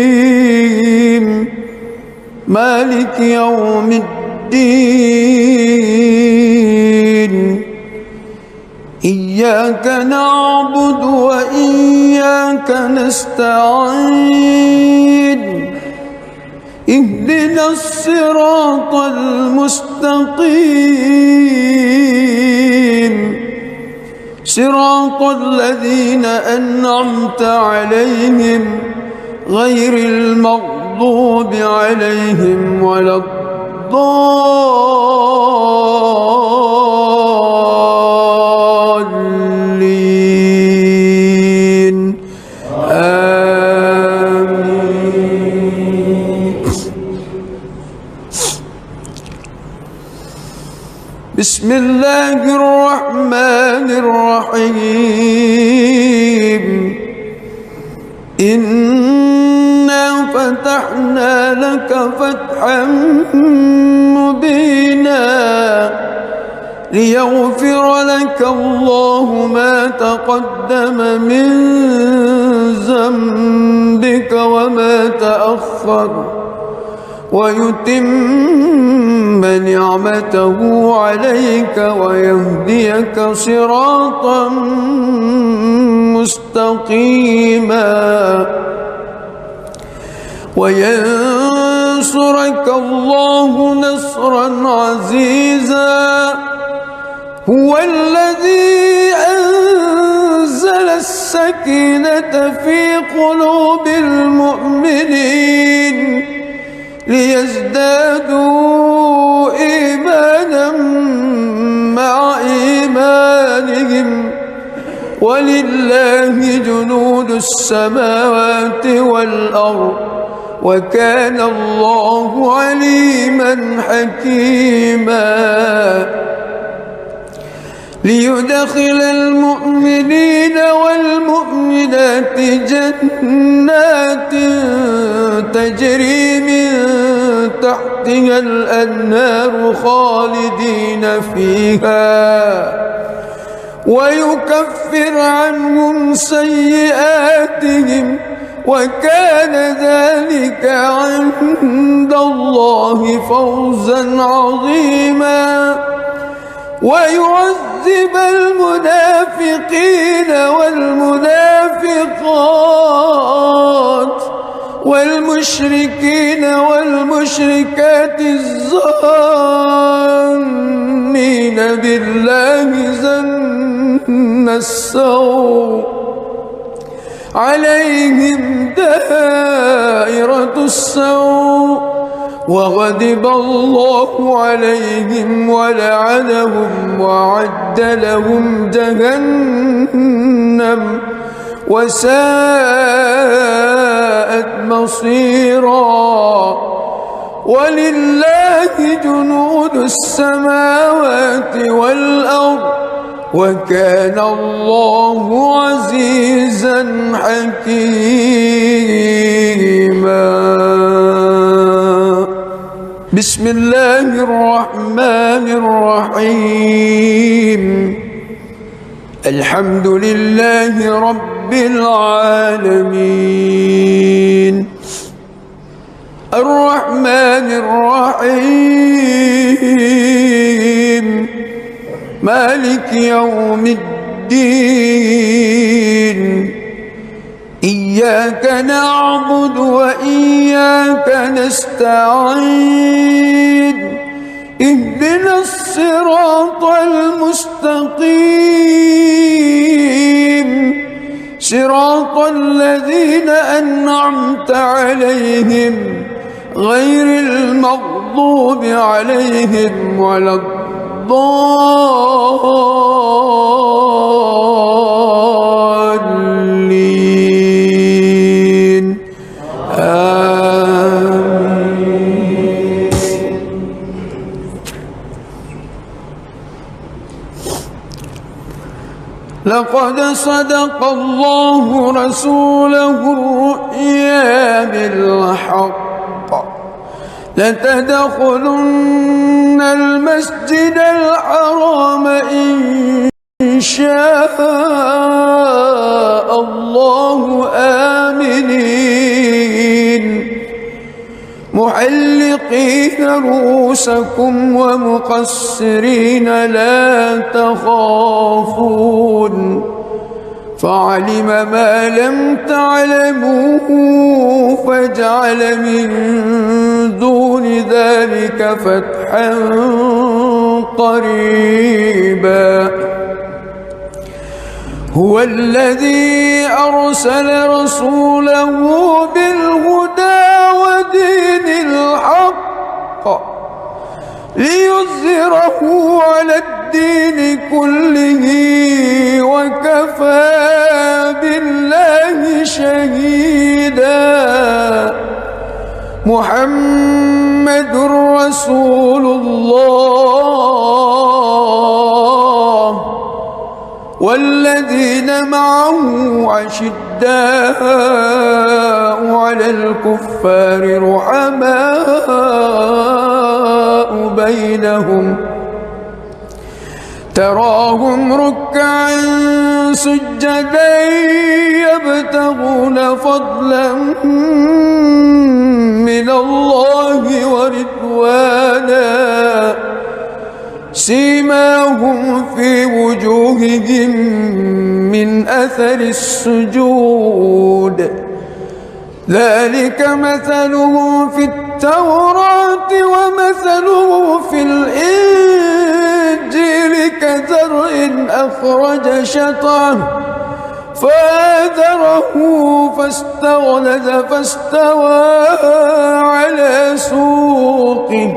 الرحيم مالك يوم الدين إياك نعبد وإياك نستعين اهدنا الصراط المستقيم صراط الذين أنعمت عليهم غير المغضوب عليهم ولا الضالين آمين. بسم الله الرحمن الرحيم إنا فتحنا لك فتحا مبينا ليغفر لك الله ما تقدم من ذنبك وما تأخر ويتم نعمته عليك ويهديك صراطا مستقيما وينصرك الله نصرا عزيزا هو الذي أنزل السكينة في قلوب المؤمنين ليزدادوا إيمانا مع إيمانهم ولله جنود السماوات والأرض وكان الله عليما حكيما ليدخل المؤمنين والمؤمنات جنات تجري من تحتها الأنهار خالدين فيها ويكفر عنهم سيئاتهم وكان ذلك عند الله فوزا عظيما ويعذب المنافقين والمنافقات والمشركين والمشركات الظانين بالله ظن السوء عليهم دائرة السوء وغضب الله عليهم ولعنهم وأعد لهم جهنم وساءت مصيرا ولله جنود السماوات والأرض وكان الله عزيزا حكيما بسم الله الرحمن الرحيم الحمد لله رب العالمين الرحمن الرحيم مالك يوم الدين إياك نعبد وإياك نستعين اهدنا الصراط المستقيم صراط الذين أنعمت عليهم غير المغضوب عليهم ولا الضالين آمين. لقد صدق الله رسوله الرؤيا بالحق لتدخلن المسجد الحرام إن شاء الله آمنين محلقين رؤوسكم ومقصرين لا تخافون فعلم ما لم تعلموا فجعل من دون ذلك فتحا قريبا هو الذي أرسل رسوله بالهدى ودين الحق ليظهره على الدين كله وكفى بالله شهيدا محمد رسول الله والذين معه أشداء على الكفار رحماء بينهم تراهم ركعا سجدا يبتغون فضلا من الله ورضوانا سيماهم في وجوههم من أثر السجود ذلك مثله في التوراة ومثله في الإنجيل كزرع أخرج شطأه فآزره فاستغلظ فاستوى على سوقه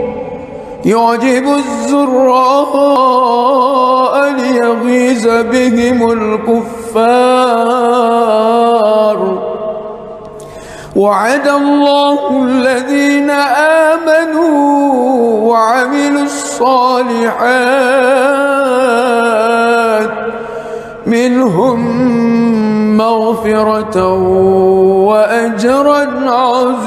يعجب الزراء ليغيظ بهم الكفار. وعد الله الذين آمنوا وعملوا الصالحات منهم مغفرة وأجرا عظيما.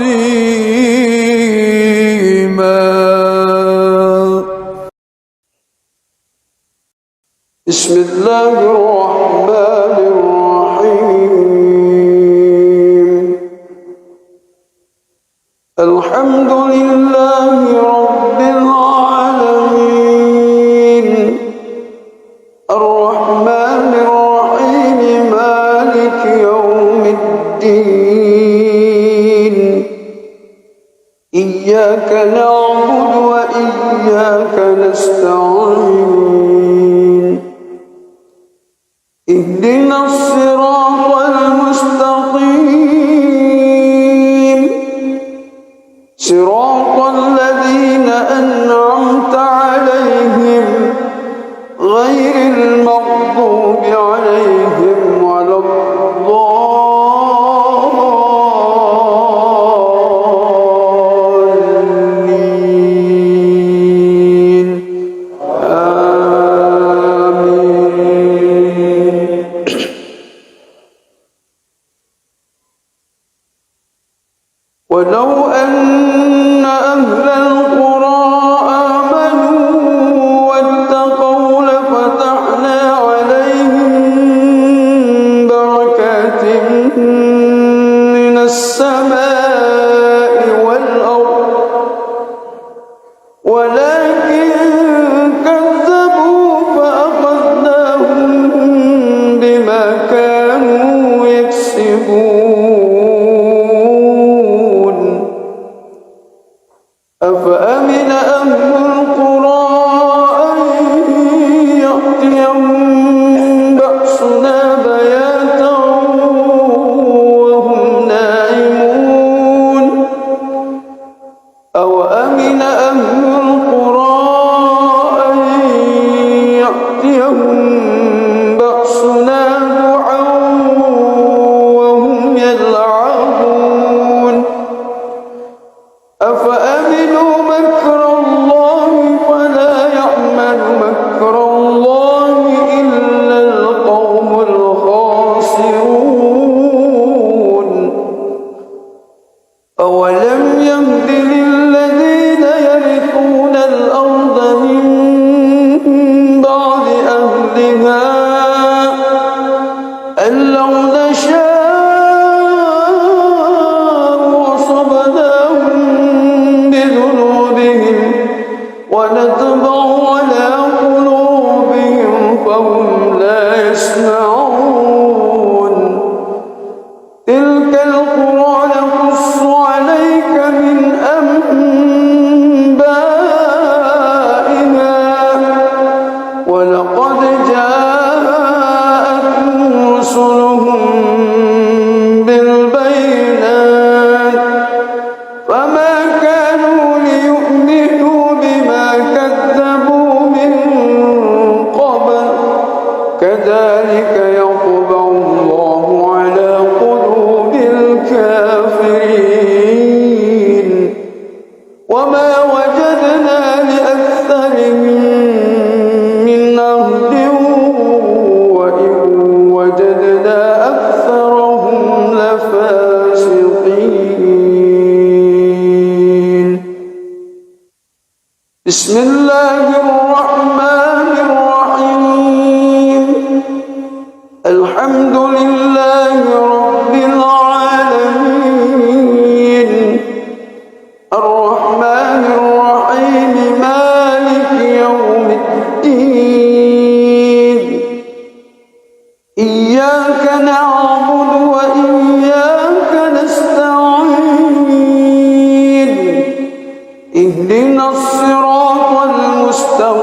بسم الله الرحمن الرحيم. الحمد لله رب العالمين الرحمن الرحيم مالك يوم الدين. إياك نعبد وإياك نستعين. اهدنا الصراط المستقيم صراط الذين أنعمت عليهم غير المغضوب عليهم ولا الضالين. آمين. ولو أن أهل القرى آمنوا واتقوا لفتحنا عليهم بركات من السماء والأرض ولكن كذبوا فأخذناهم بما كانوا يكسبون. أفأمن أهل القرى أن يأتيهم بأسنا بياتا وهم نائمون. أوأمن أهل القرى أن يأتيهم بأسنا ضحى وهم يلعبون. أفأمنوا مكر الله فلا يأمن مكر الله إلا القوم الخاسرون. أولم يهد للذين يرثون الأرض من بعد أهلها أن لو نشاء أصبناهم بذنوبهم ونطبع على قلوبهم فهم لا يسمعون. تلك القرى نقص عليك من أنبائها ولقد جاءتهم رسلهم بالبينات فما كانوا ليؤمنوا بما كذبوا من قبل. كذلك يطبع الله على قلوب الكافرين. وما وجدنا لأكثرهم من عهد وإن وجدنا أكثرهم لفاسقين. بسم الله الرحمن الرحيم. الحمد لله رب العالمين الرحمن الرحيم مالك يوم الدين. إياك نعبد وإياك نستعين. اهدنا الصراط المستقيم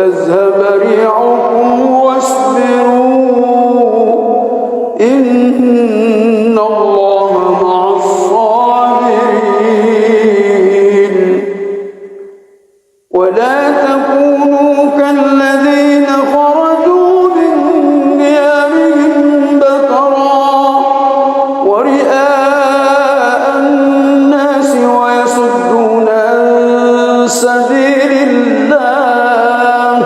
وتذهب ريحكم واصبروا إن الله مع الصابرين ولا تكونوا كالذين خرجوا من ديارهم بطرا ورئاء الناس ويصدون عن سبيل الله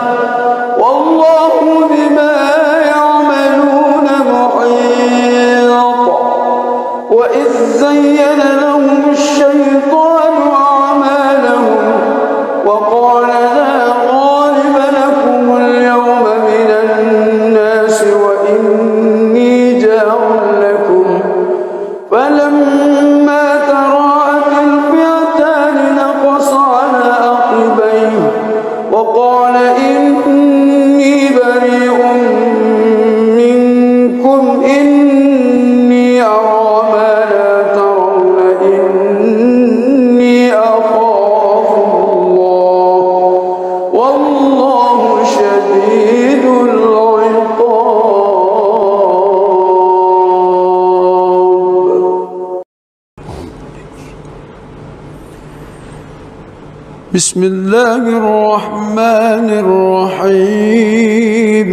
والله بما يعملون محيط وإذ زين لهم الشيطان أعمالهم وقال لا غالب لكم اليوم من الناس وإني جار لكم فلما تراءت الفئتان نقص على عقبيه وقال إني بريء منكم إني أرى ما لا ترون إني أخاف الله والله شديد العقاب. بسم الله الرحمن الرحيم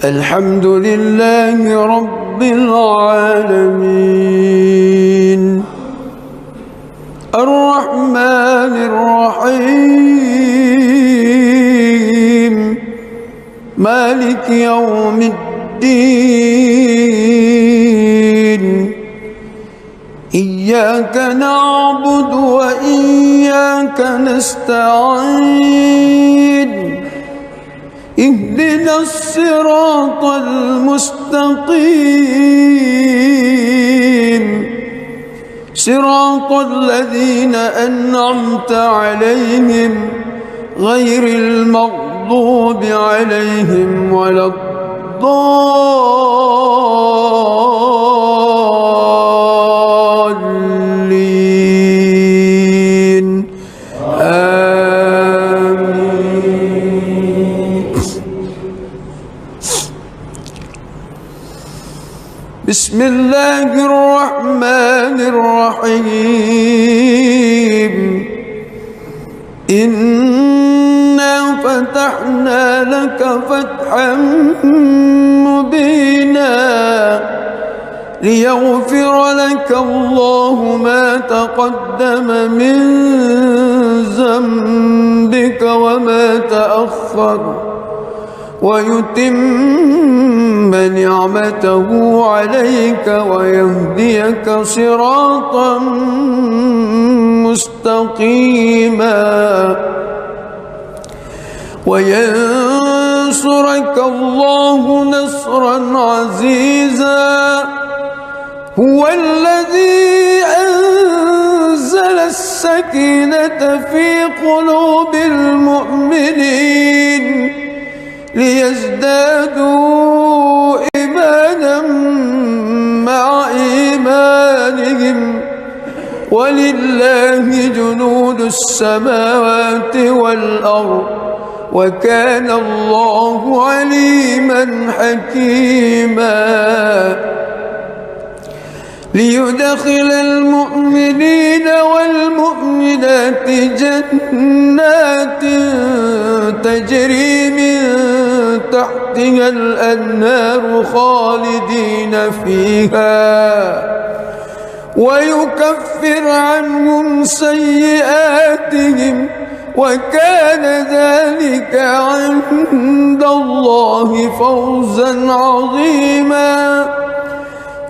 الحمد لله رب العالمين الرحمن الرحيم مالك يوم الدين إياك نعبد وإياك نستعين اهدنا الصراط المستقيم صراط الذين أنعمت عليهم غير المغضوب عليهم ولا الضالين آمين. بسم الله الرحمن الرحيم إنا فتحنا لك فتحا مبينا ليغفر لك الله ما تقدم من ذنبك وما تأخر ويتم نعمته عليك ويهديك صراطا مستقيما وينصرك الله نصرا عزيزا هو الذي أنزل السكينة في قلوب المؤمنين ليزدادوا إيمانا مع إيمانهم ولله جنود السماوات والأرض وكان الله عليما حكيما ليدخل المؤمنين والمؤمنات جنات تجري من تحتها الأنهار خالدين فيها ويكفر عنهم سيئاتهم وكان ذلك عند الله فوزا عظيما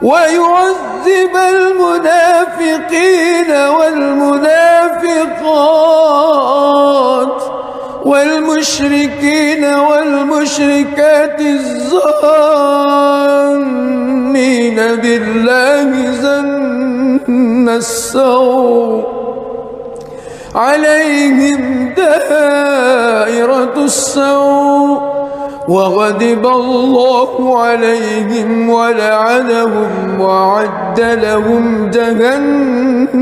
ويعذب المنافقين والمنافقات والمشركين والمشركات الظانين بالله ظن السوء عليهم دائرة السوء وغضب الله عليهم ولعنهم وأعد لهم جهنم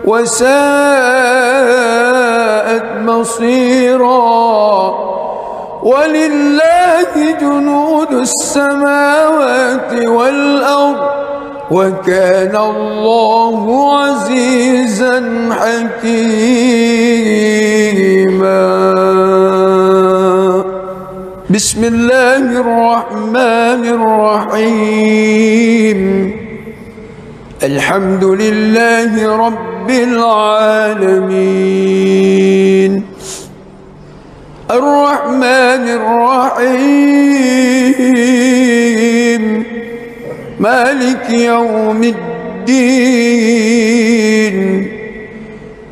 وساءت مصيرا. ولله جنود السماوات والأرض وكان الله عزيزا حكيما. بسم الله الرحمن الرحيم. الحمد لله رب العالمين الرحمن الرحيم مالك يوم الدين.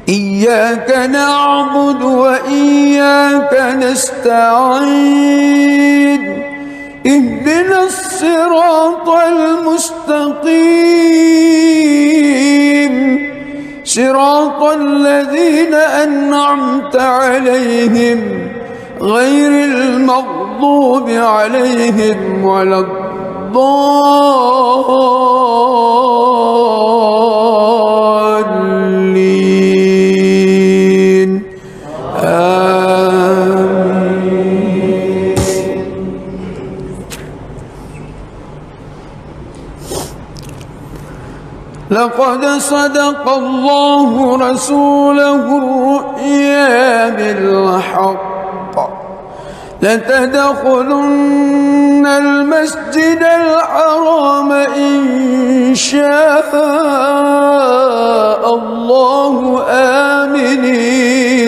إياك نعبد وإياك نستعين. اهدنا الصراط المستقيم صراط الذين أنعمت عليهم غير المغضوب عليهم ولا الضالين. آمين. لقد صدق الله رسوله الرؤيا بالحق لتدخلن المسجد الحرام إن شاء الله آمنين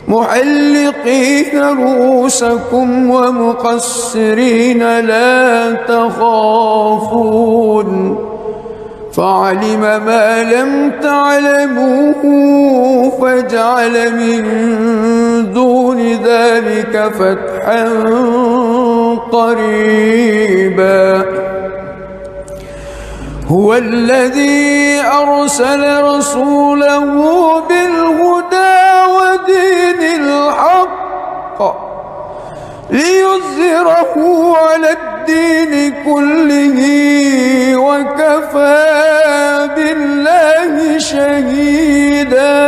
محلقين رؤوسكم ومقصرين لا تخافون فعلم ما لم تعلموا فجعل من دون ذلك فتحا قريبا. هو الذي أرسل رسوله بالهدى ودين الحق ليظهره على الدين كله وكفى بالله شهيدا.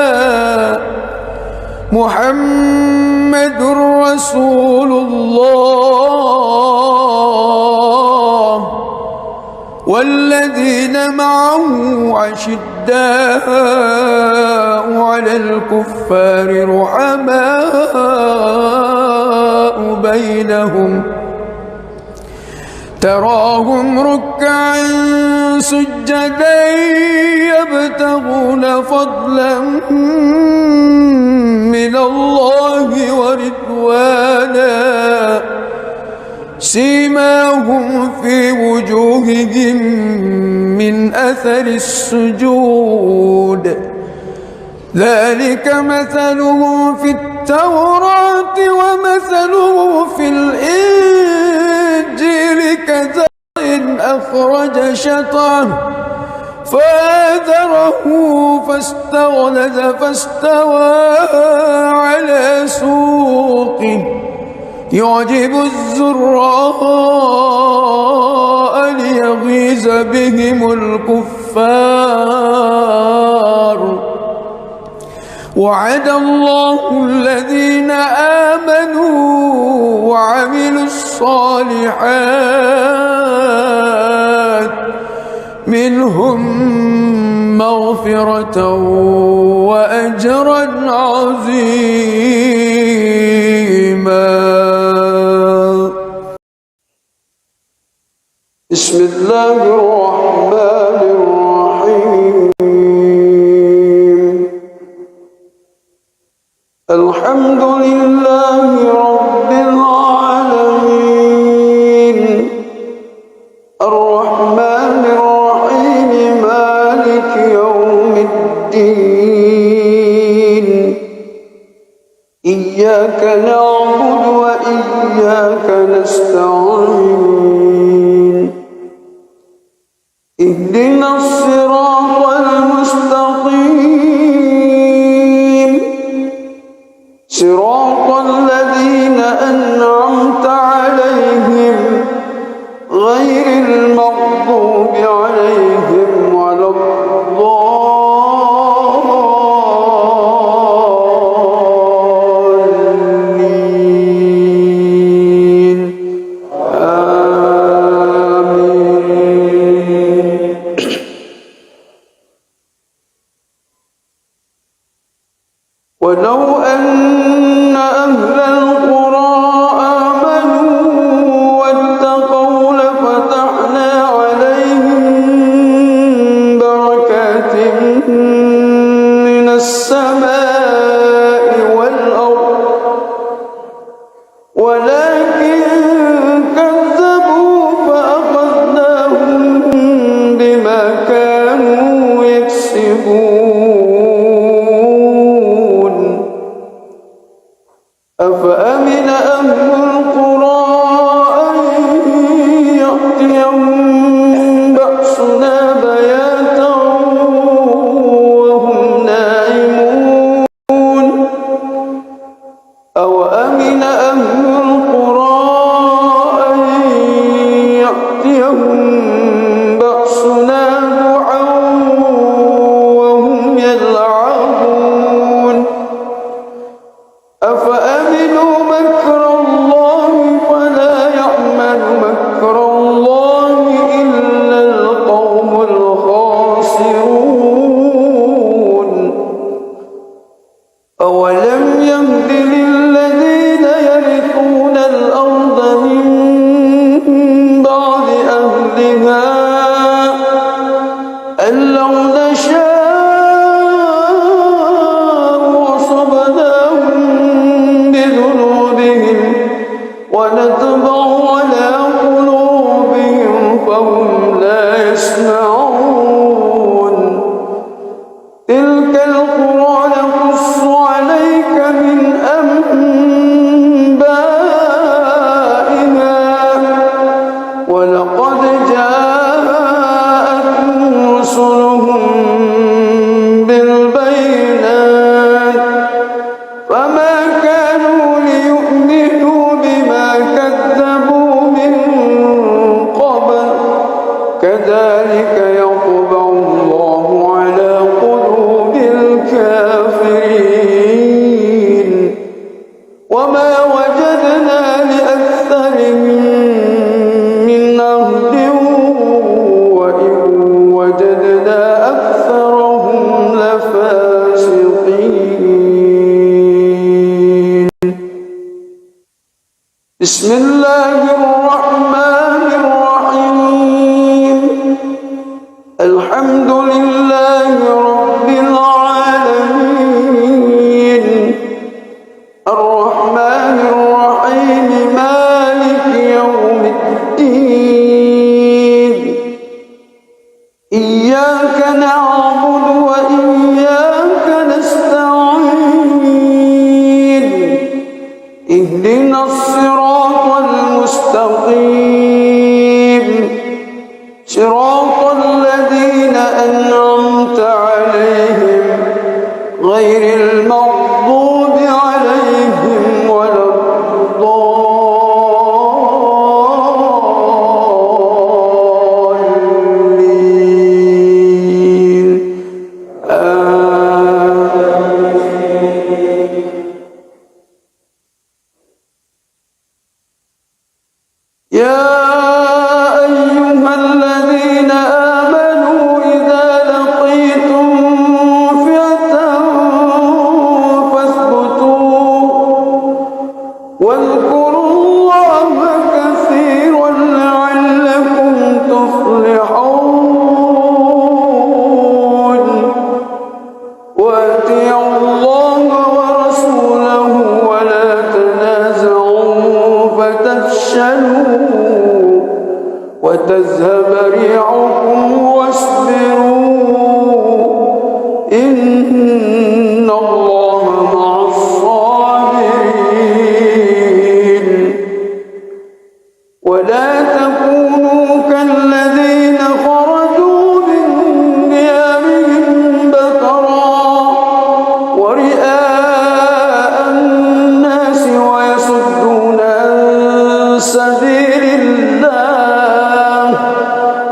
محمد رسول الله والذين معه أشداء على الكفار رحماء بينهم تراهم ركعا سجدا يبتغون فضلا من الله ورضوانا سيماهم في وجوههم من أثر السجود ذلك مثلهم في التوراة ومثلهم في الإنجيل كزرع أخرج شطأه فآزره فاستغلظ فاستوى على سوقه يعجب الزراء ليغيظ بهم الكفار. وعد الله الذين آمنوا وعملوا الصالحات منهم مغفرة وأجرا عظيما. بسم الله الرحمن الرحيم. الحمد لله رب العالمين الرحمن الرحيم مالك يوم الدين. إياك نعبد وإياك نستعين. اهدنا الصراط المستقيم صراط الذين أنعمت عليهم غير المغضوب عليهم ولا الضالين. قبلها أن لو نشاء أصبناهم بذنوبهم ونطبع على قلوبهم فهم لا يسمعون تلك القرى نقص عليك من أنبائها ولقد جاءتهم رسلهم بالبينات فما كانوا ليؤمنوا بما كذبوا من قبل كذلك يطبع الله على قلوب الكافرين وما وجدنا لأكثرهم من عهد وإن وجدنا أكثرهم لفاسقين بسم الله الرحمن الرحيم الحمد لله رب العالمين الرحمن الرحيم مالك يوم الدين إياك نعبد وإياك نستعين اهدنا الصراط المستقيم صراط الذين أنعمت عليهم غير المغضوب عليهم ولا الضالين يا أيها الذين آمنوا إذا لقيتم فئة فاثبتوا واذكروا الله كثيرا لعلكم تفلحون وأطيعوا الله ورسوله ولا تنازعوا فتفشلوا وتذهب ريحكم واصبروا إن الله مع الصابرين ولا تكونوا كالذين خرجوا من ديارهم بطرا ورئاء الناس ويصدون عن سبيل الله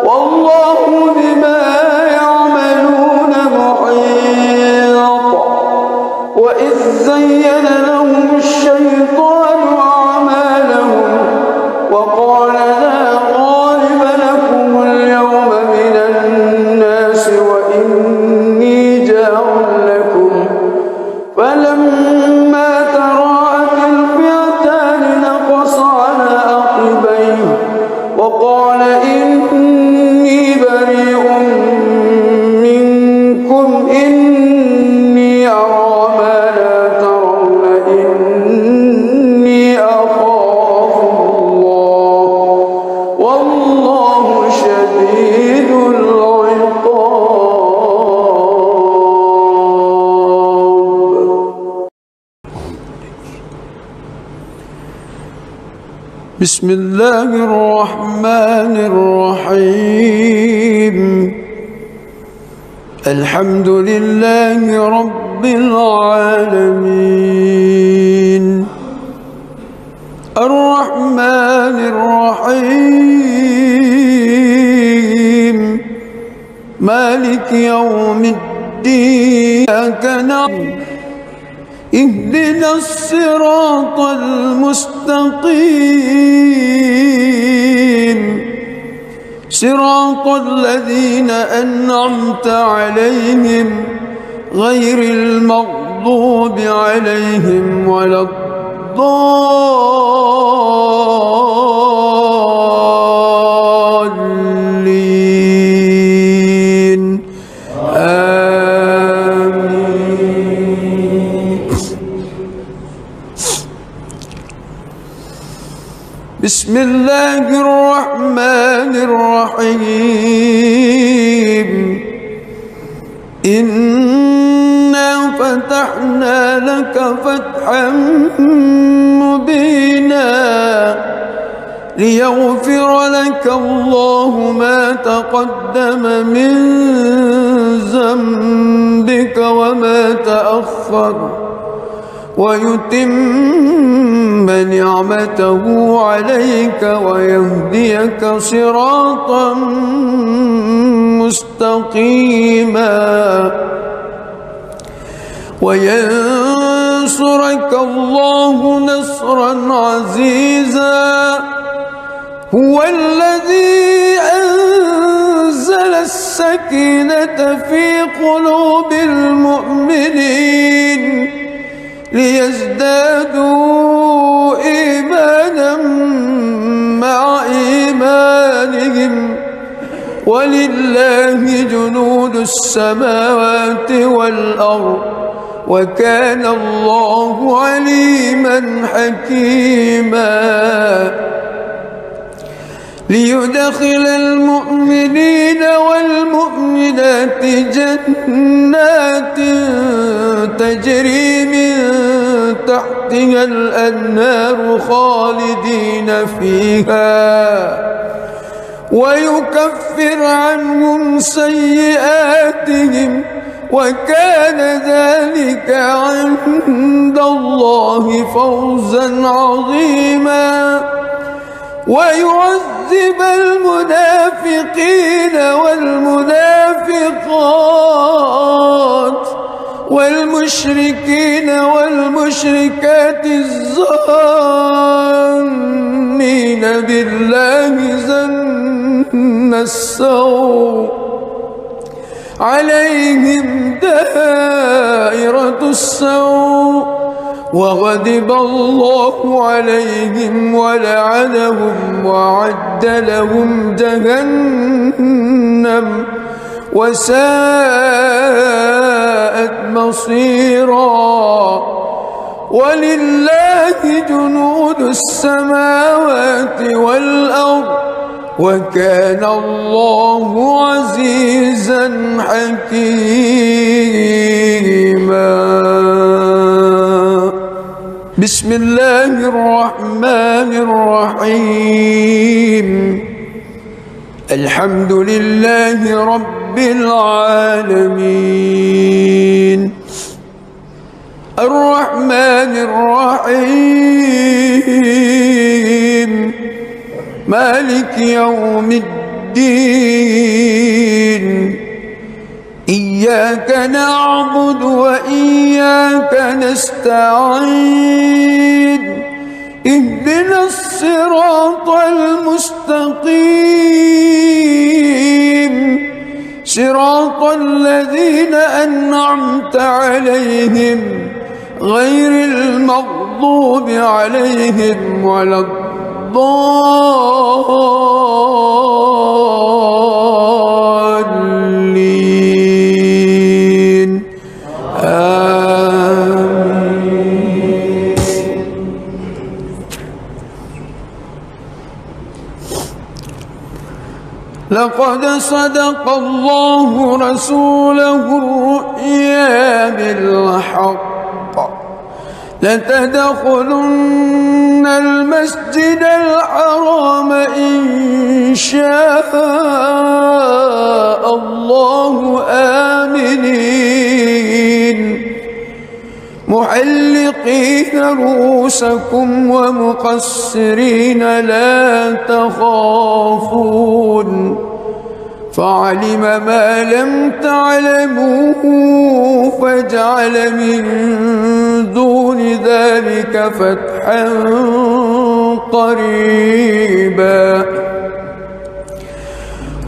والله بما يعملون محيط وإذ زين لهم الشيطان أعمالهم وقال لا غالب لكم اليوم من الناس وإني جار لكم فلما تراءت الفئتان نقص على عقبيه وقال إني بريء منكم إني أرى ما لا ترون إني أخاف الله والله شديد العقاب بسم الله الرحمن الرحيم الحمد لله رب العالمين الرحمن الرحيم مالك يوم الدين إياك نعبد اهدنا الصراط المستقيم صراط الذين أنعمت عليهم غير المغضوب عليهم ولا الضالين المصلين آمين. بسم الله الرحمن الرحيم. إنا فتحنا لك فتحا مبينا ليغفر لك الله ما تقدم من ذنبك وما تأخر ويتم نعمته عليك ويهديك صراطا مستقيما وينصرك الله نصرا عزيزا. هو الذي أنزل السكينة في قلوب المؤمنين ليزدادوا إيمانا مع إيمانهم ولله جنود السماوات والأرض وكان الله عليما حكيما. ليدخل المؤمنين والمؤمنات جنات تجري من تحتها الأنهار خالدين فيها ويكفر عنهم سيئاتهم وكان ذلك عند الله فوزا عظيما. ويعذب المنافقين والمنافقات والمشركين والمشركات الظانين بالله ظن السوء عليهم دائرة السوء وغضب الله عليهم ولعنهم وأعد لهم جهنم وساءت مصيرا. ولله جنود السماوات والأرض وكان الله عزيزا حكيما. بسم الله الرحمن الرحيم. الحمد لله رب العالمين الرحمن الرحيم مالك يوم الدين. إياك نعبد وإياك نستعين. اهدنا الصراط المستقيم صراط الذين أنعمت عليهم غير المغضوب عليهم ولا الضالين آمين. لقد صدق الله رسوله الرؤيا بالحق لتدخلن المسجد الحرام إن شاء الله آمنين محلقين رؤوسكم ومقصرين لا تخافون فعلم ما لم تعلموا فجعل من دون ذلك فتحا قريبا.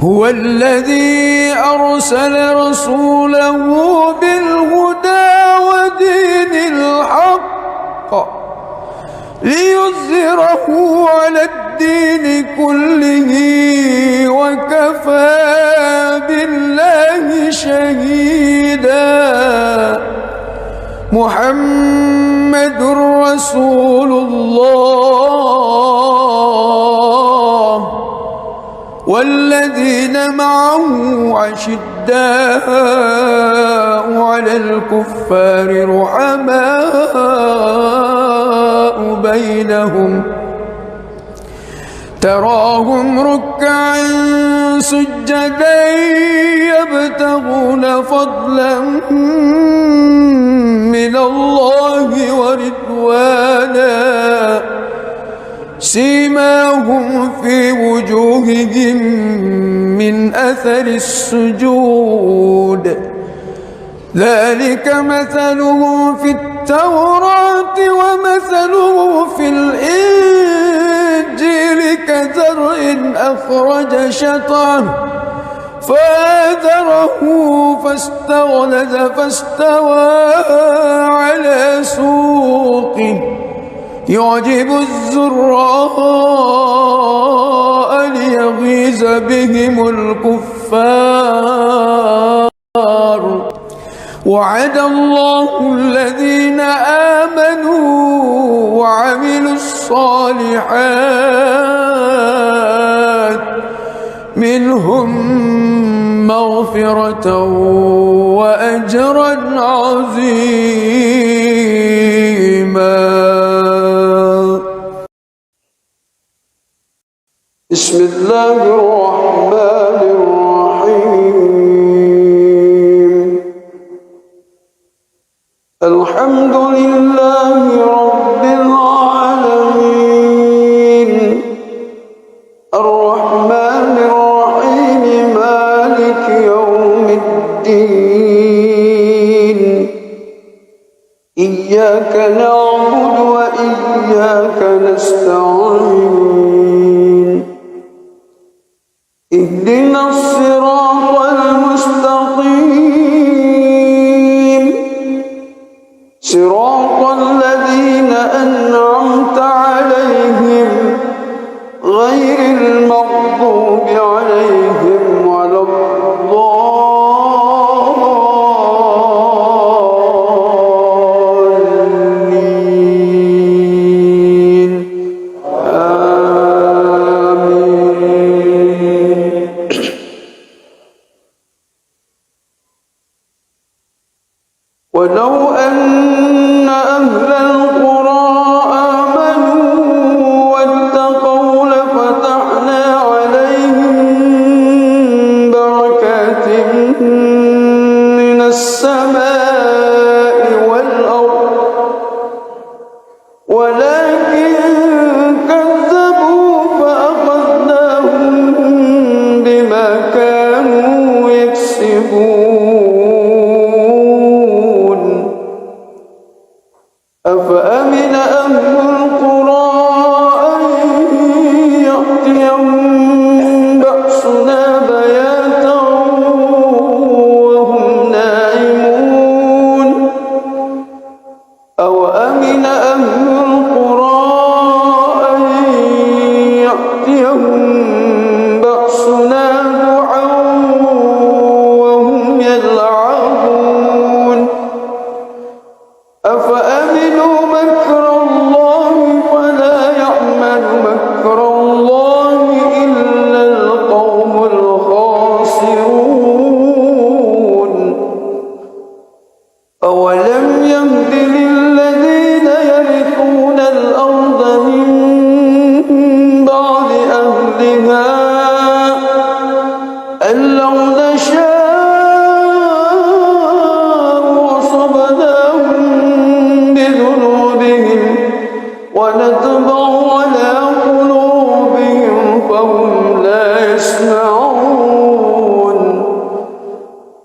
هو الذي أرسل رسوله بالهدى ودين الحق ليظهره على الدين كله وكفى بالله شهيدا. محمد رسول الله والذين معه أشداء على الكفار رحماء بينهم تراهم ركعا سجدا يبتغون فضلا من الله ورضوانا سيماهم في وجوههم من أثر السجود ذلك مثلهم في التوراة ومثله في الإنجيل كزرع أخرج شطأه فآزره فاستغلظ فاستوى على سوقه يعجب الزراء ليغيظ بهم الكفار. وعد الله الذين آمنوا وعملوا الصالحات منهم مغفرة وأجرا عظيما. بسم الله الرحمن الرحيم. الحمد لله رب العالمين الرحمن الرحيم مالك يوم الدين إياك نعبد وإياك نستعين اهدنا الصراط المستقيم صراط الذين أنعمت عليهم غير المغضوب عليهم ولا الضالين آمين. ولو أن أهل القرى آمنوا واتقوا لفتحنا عليهم بركات من السماء والأرض ولكن كذبوا فأخذناهم بما كانوا يكسبون. أفأمن أهل القرى أن يأتيهم بأسنا بياتا وهم نائمون أوأمن أهل القرى أن يأتيهم بأسنا ضحى وهم يلعبون أفأمنوا مكر الله فلا يأمن مكر الله إلا القوم الخاسرون. أولم يهد للذين يرثون الأرض من بعد أهلها أن لو نشاء أصبناهم بذنوبهم ونطبع على قلوبهم فهم لا يسمعون.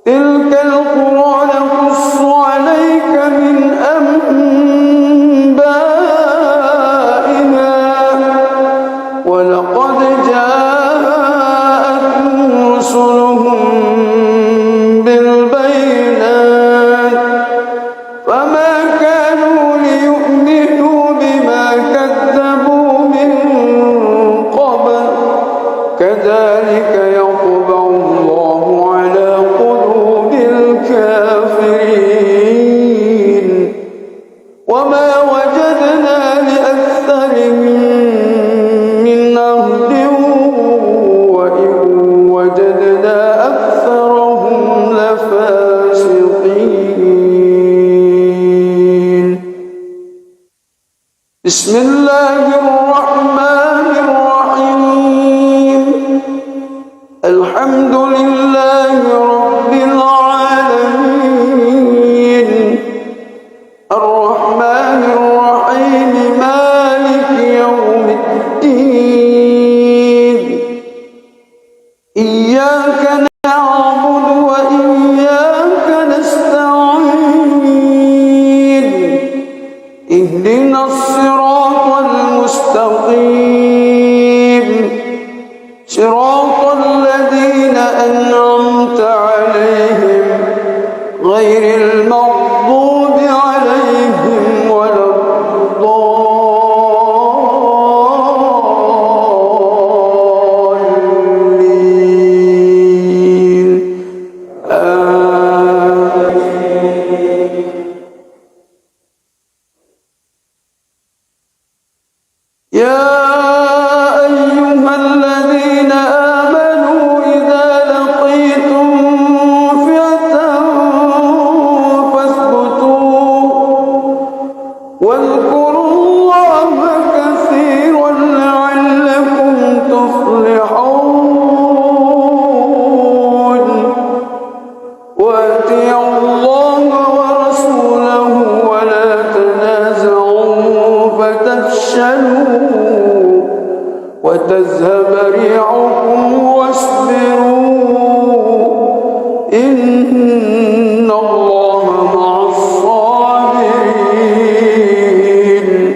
تلك القرى نقص عليك من أنبائها ولقد جاءتهم رسلهم بالبينات فما كانوا ليؤمنوا بما كذبوا بسم الله الرحمن الرحيم الحمد لله رب العالمين الرحمن الرحيم مالك يوم الدين إياك نعبد وإياك نستعين اهدنا الصراط المستقيم صراط الذين أنعمت عليهم غير المغضوب عليهم ولا الضالين يا أيها الذين آمنوا إذا لقيتم فئة فاثبتوا واذكروا الله كثيرا لعلكم تفلحون وأطيعوا الله ورسوله ولا تنازعوا فتفشلوا وتذهب ريحكم واصبروا إن الله مع الصابرين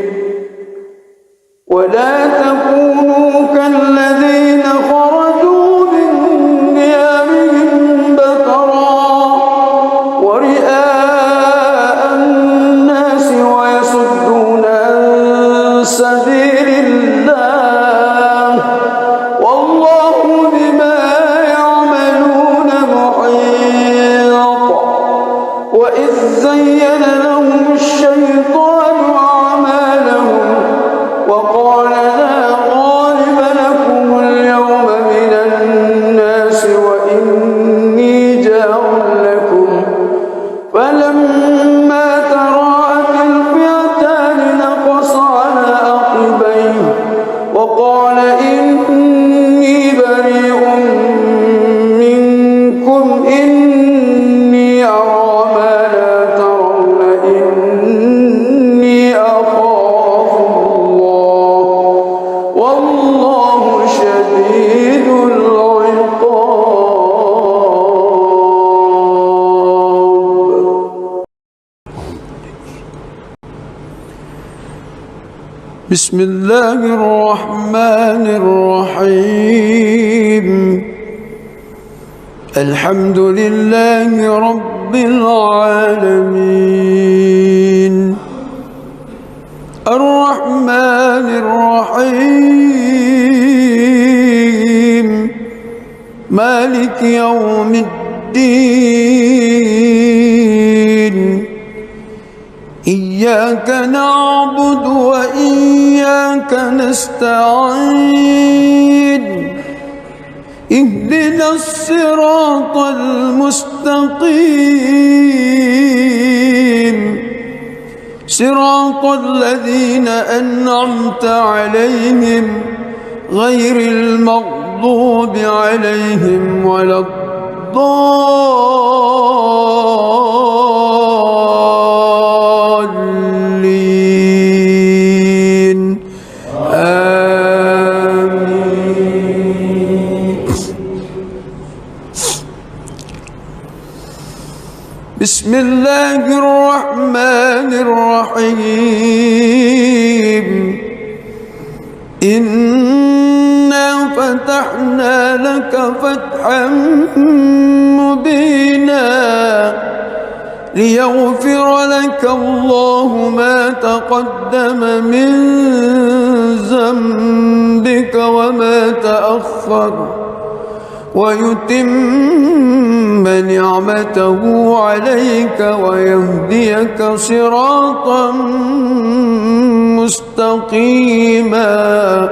ولا تكونوا كالذين خرجوا من ديارهم بطرا ورئاء الناس ويصدون عن سبيل الله والله بما يعملون محيط وإذ زين لهم الشيطان أعمالهم وقال لا غالب لكم اليوم من الناس وإني جار لكم فلما تراءت الفئتان نقص على عقبيه وقال إني بريء منكم إني أرى ما لا ترون إني أخاف الله والله شديد العقاب. بسم الله الرحمن الرحيم الحمد لله رب العالمين الرحمن الرحيم مالك يوم الدين إياك نعبد وإياك نستعين اهدنا الصراط المستقيم صراط الذين أنعمت عليهم غير المغضوب عليهم ولا الضالين آمين. بسم الله الرحمن الرحيم إنا فتحنا لك فتحا مبينا ليغفر لك الله ما تقدم من ذنبك وما تأخر ويتم نعمته عليك ويهديك صراطا مستقيما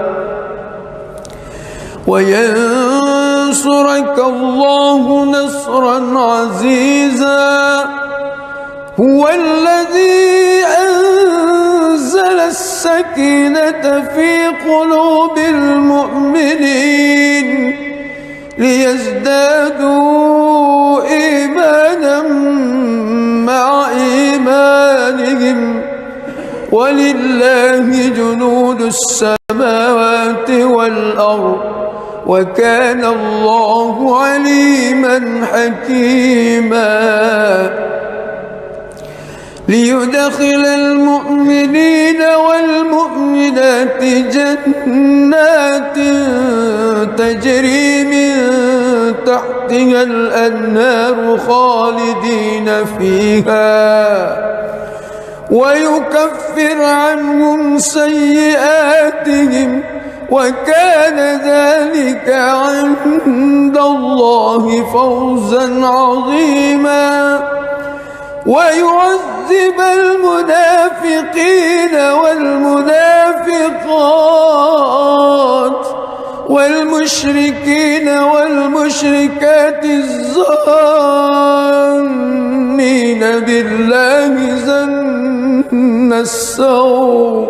وينصرك الله نصرا عزيزا هو الذي أنزل السكينة في قلوب المؤمنين ليزدادوا إيمانا مع إيمانهم ولله جنود السماوات والأرض وكان الله عليما حكيما ليدخل المؤمنين والمؤمنات جنات تجري من تحتها الأنهار خالدين فيها ويكفر عنهم سيئاتهم وكان ذلك عند الله فوزا عظيما ويعذب المنافقين والمنافقات والمشركين والمشركات الظانين بالله ظن السوء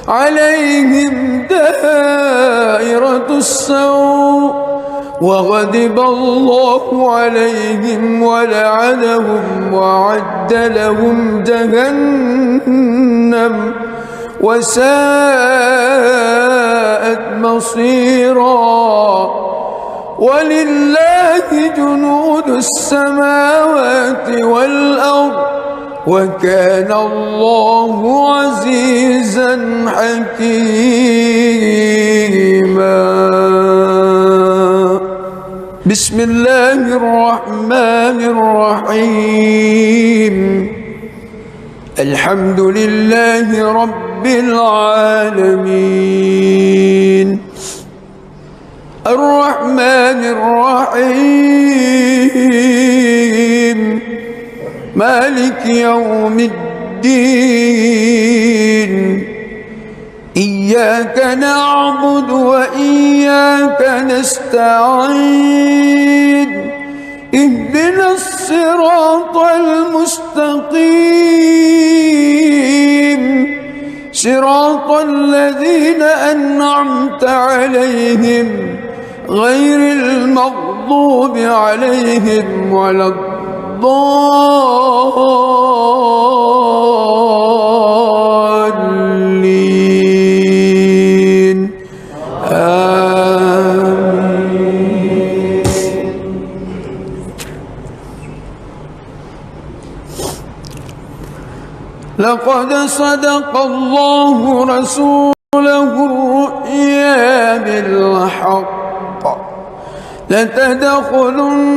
عليهم دائرة السوء وغضب الله عليهم ولعنهم وأعد لهم جهنم وساءت مصيرا ولله جنود السماوات والأرض وكان الله عزيزا حكيما بسم الله الرحمن الرحيم الحمد لله رب العالمين الرحمن الرحيم مالك يوم الدين إياك نعبد وإياك نستعين اهدنا الصراط المستقيم صراط الذين أنعمت عليهم غير المغضوب عليهم ولا الضالين آمين. لقد صدق الله رسوله الرؤيا بالحق لتدخلن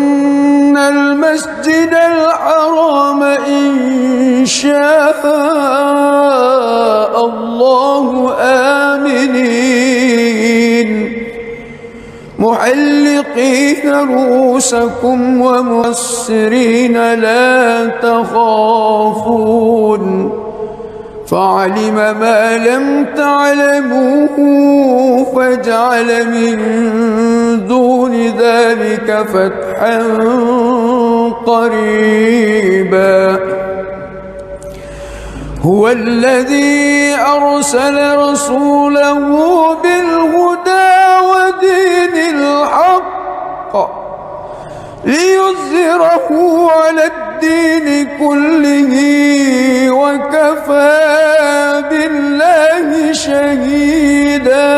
المسجد الحرام إن شاء الله آمنين محلقين رؤوسكم ومقصرين لا تخافون فعلم ما لم تعلموا فجعل من دون ذلك فتحا قريبا هو الذي أرسل رسوله بالهدى ودين الحق ليظهره على الدين كله وكفى بالله شهيدا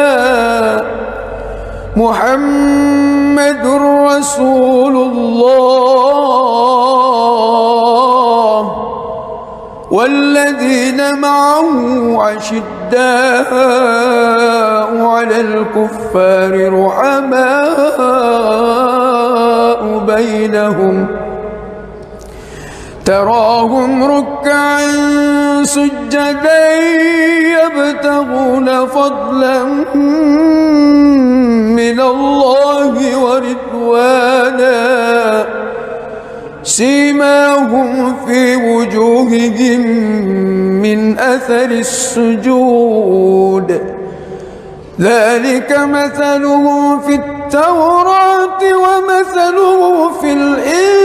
محمد رسول الله والذين معه عشداء على الكفار رحماء بينهم تراهم ركعا سجدا يبتغون فضلا من الله ورضوانا سيماهم في وجوههم من أثر السجود ذلك مثله في التوراة ومثله في الإنجيل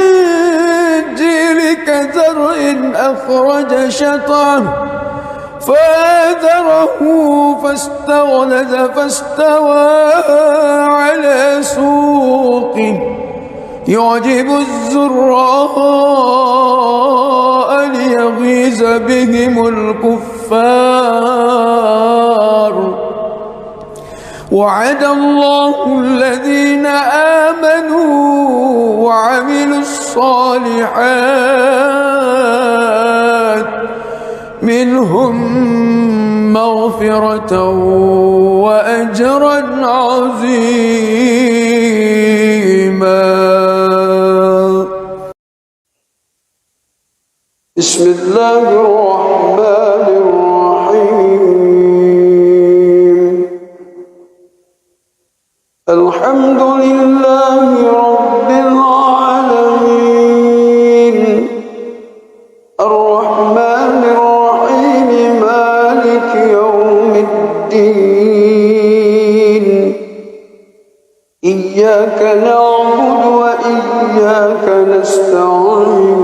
كزرع أخرج شطأه فآزره فاستغلظ فاستوى على سوقه يعجب الزراء ليغيظ بهم الكفار. وعد الله الذين آمنوا وعملوا الصالحات منهم مغفرة وأجرا عظيما. بسم الله الرحمن الرحيم. الحمد لله رب العالمين الرحمن الرحيم مالك يوم الدين. إياك نعبد وإياك نستعين.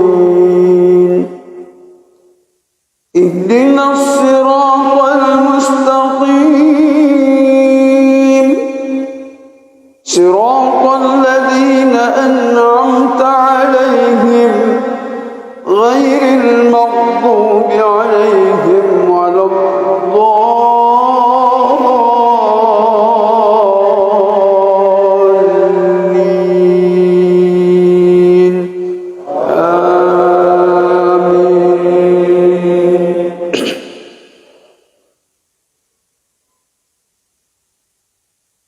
اهدنا الصراط المستقيم صراط الذين أنعمت عليهم غير المغضوب عليهم ولا الضالين. آمين.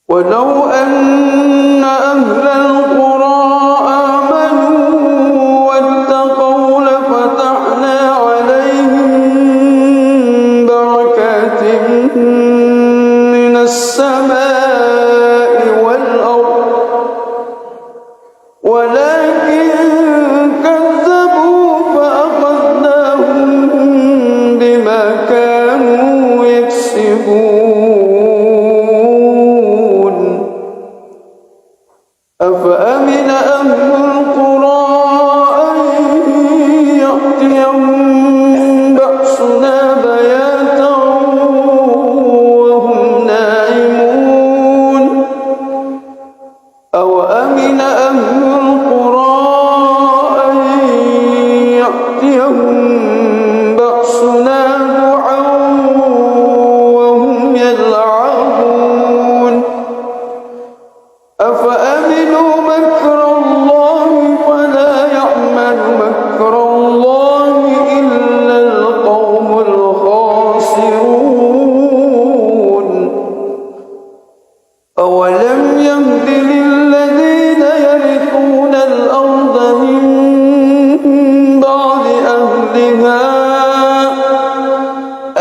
ولو أن أهل القرى آمنوا واتقوا لفتحنا عليهم بركات من السماء والأرض ولكن كذبوا فأخذناهم بما كانوا يكسبون. أفأمن أهل القرى أن يأتيهم بأسنا بياتا وهم نائمون. أوأمن أهل القرى أن يأتيهم بأسنا ضحى وهم يلعبون. أفأمنوا مكر الله فلا يأمن مكر الله إلا القوم الخاسرون. أولم يهد للذين يرثون الأرض من بعد أهلها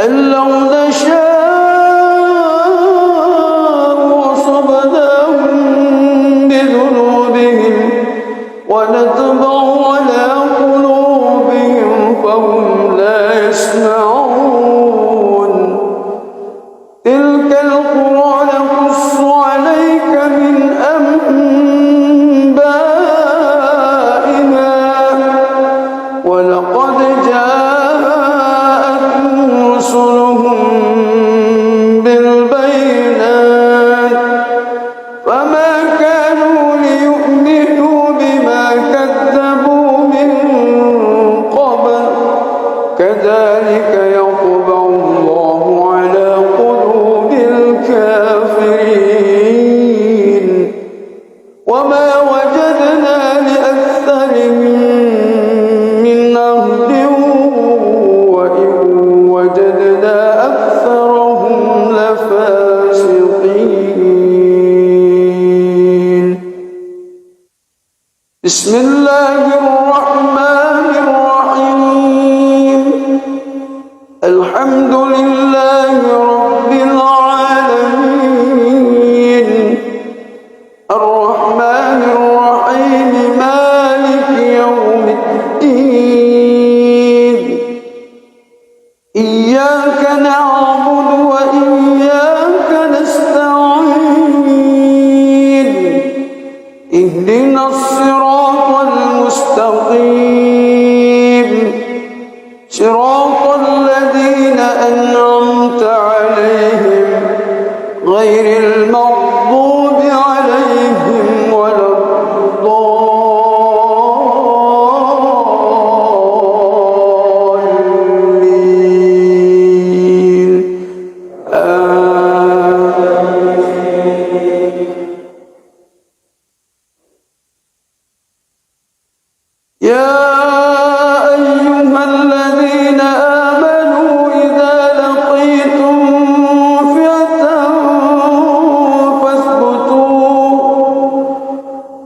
أن لو نشاء أصبناهم بذنوبهم ونطبع على قلوبهم فهم لا يسمعون. تلك القرى نقص عليك من أنبائها ولقد جاءتهم رسلهم بالبينات فما كانوا ليؤمنوا بما كذبوا من قبل كذلك يطبع الله على قلوب الكافرين. وما وجدنا لأكثرهم من عهد وإن وجدنا أكثرهم لفاسقين. بسم الله الرحمن الرحيم. الحمد لله رب العالمين الرحمن الرحيم مالك يوم الدين. إياك نعبد وإياك نستعين. اهدنا الصراط المستقيم صراط الذين أنعمت يا أيها الذين آمنوا إذا لقيتم فئة فاثبتوا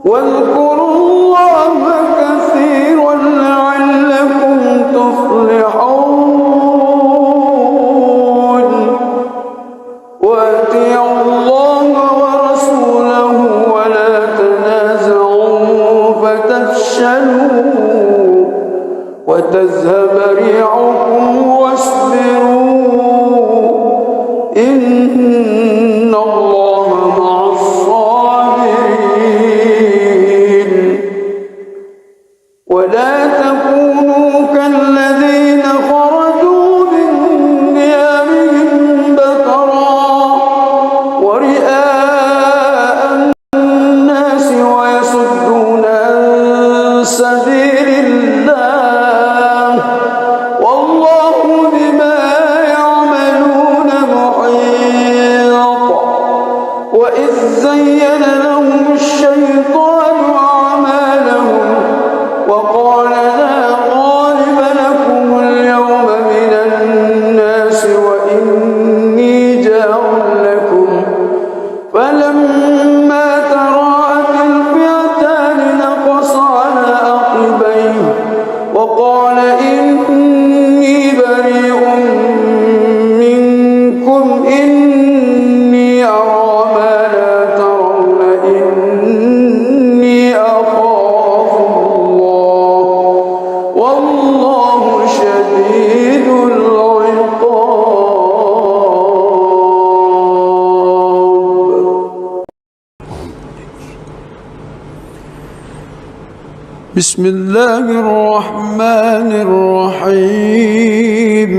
واذكروا الله كثيرا لعلكم تفلحون وأطيعوا الله ورسوله ولا تنازعوا فتفشلوا وتذهب ريحكم واصبروا إن الله مع الصابرين ولا تكونوا كالذين خرجوا من ديارهم بطرا ورئاء الناس ويصدون عن سبيل الله والله بما يعملون محيط وإذ زين لهم الشيطان أعمالهم وقال لا غالب لكم اليوم من الناس وإني جار لكم فلما تراءت الفئتان نقص على عقبيه وقال إني بريء منكم إني أرى ما لا ترون إني أخاف الله والله شديد العقاب. بسم الله الرحمن الرحيم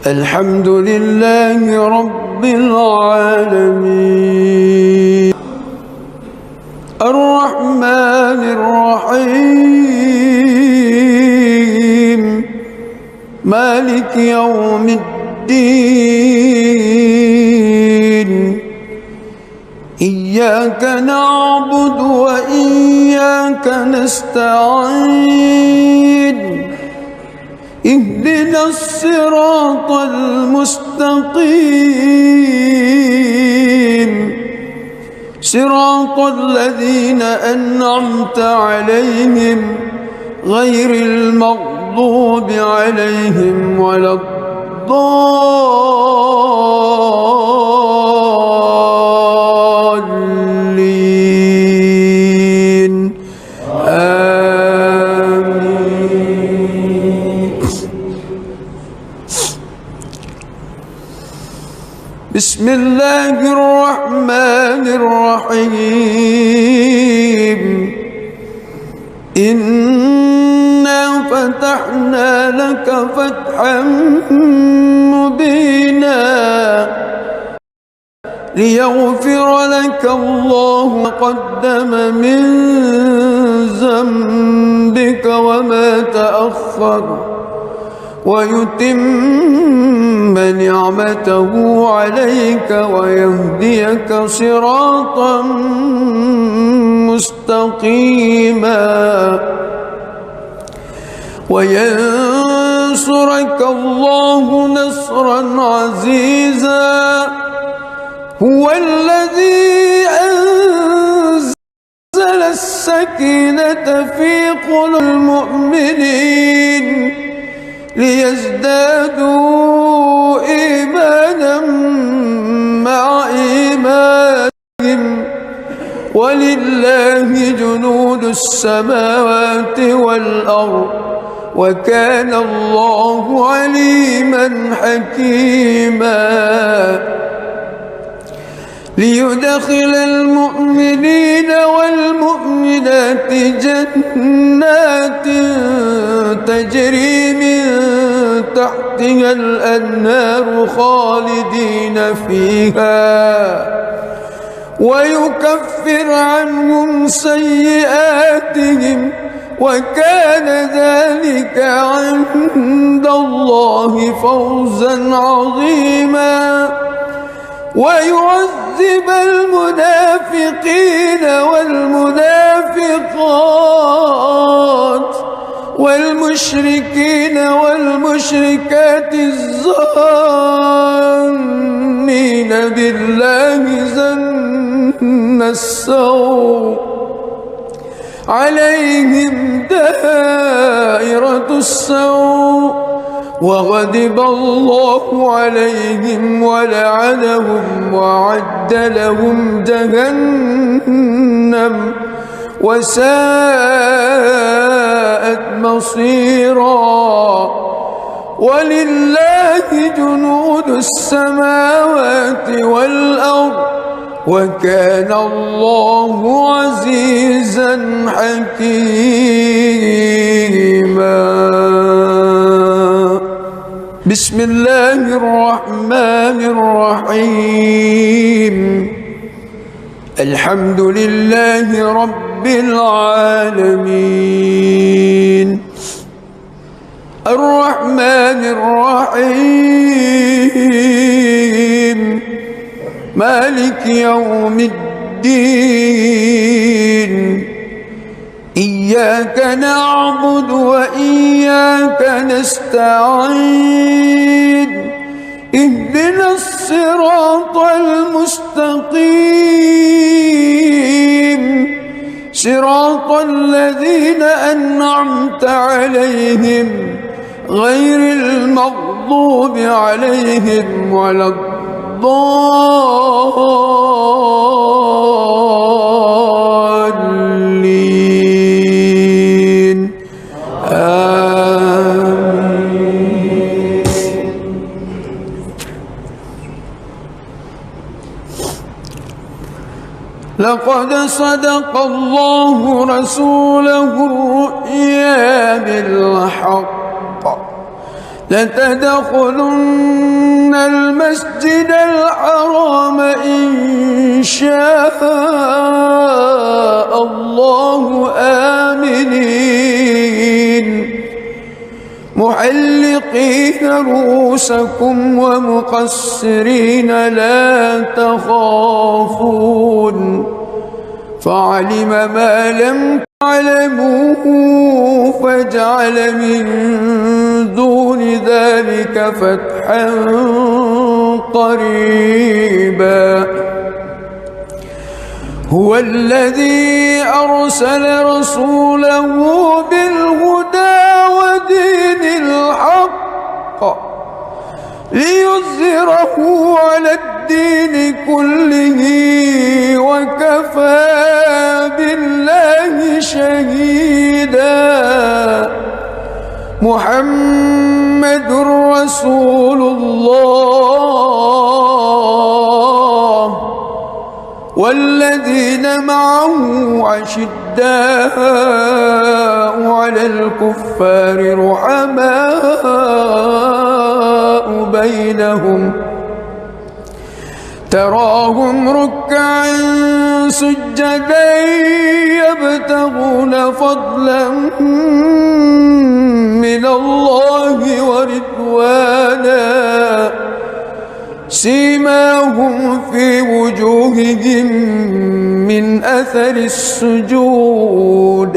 الحمد لله رب العالمين الرحمن الرحيم مالك يوم الدين إياك نعبد وإياك نستعين اهدنا الصراط المستقيم صراط الذين أنعمت عليهم غير المغضوب عليهم ولا الضالين آمين. بسم الله الرحمن الرحيم إنا فتحنا لك فتحا مبينا ليغفر لك الله ما قدم من ذنبك وما تأخر ويتم نعمته عليك ويهديك صراطا مستقيما وينصرك الله نصرا عزيزا هو الذي أنزل السكينة في قلوب المؤمنين ليزدادوا إيمانا مع إيمانهم ولله جنود السماوات والأرض وكان الله عليما حكيما ليدخل المؤمنين والمؤمنات جنات تجري من تحتها الأنهار خالدين فيها ويكفر عنهم سيئاتهم وكان ذلك عند الله فوزا عظيما ويعذب المنافقين والمنافقات المشركين والمشركات الظانين بالله ظن السوء عليهم دائرة السوء وغضب الله عليهم ولعنهم وأعد لهم جهنم وساءت مصيرا ولله جنود السماوات والأرض وكان الله عزيزا حكيما. بسم الله الرحمن الرحيم. الحمد لله رب العالمين الرحمن الرحيم مالك يوم الدين إياك نعبد وإياك نستعين اهدنا الصراط المستقيم صراط الذين أنعمت عليهم غير المغضوب عليهم ولا الضالين آمين. لقد صدق الله رسوله الرؤيا بالحق لتدخلن المسجد الحرام إن شاء الله آمنين محلقين رؤوسكم ومقصرين لا تخافون فعلم ما لم تعلموا فجعل من دون ذلك فتحا قريبا. هو الذي أرسل رسوله بالهدى ودين الحق ليظهره على الدين كله وكفى بالله شهيدا. محمد رسول الله والذين معه أشداء على الكفار رحماء بينهم تراهم ركعا سجدا يبتغون فضلا من الله ورضوانا سيماهم في وجوههم من أثر السجود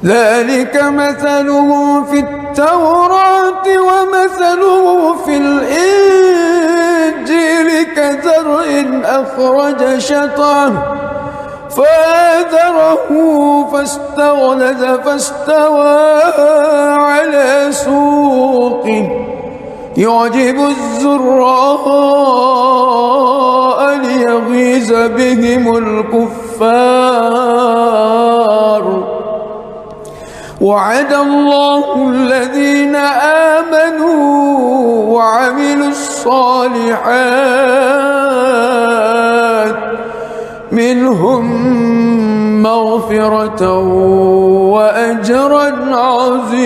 ذلك مثله في التوراة ومثله في الإنجيل كزرع أخرج شطأه فآزره فاستغلظ فاستوى على سوقه يعجب الزراء ليغيظ بهم الكفار. وعد الله الذين آمنوا وعملوا الصالحات منهم مغفرة وأجرا عظيما.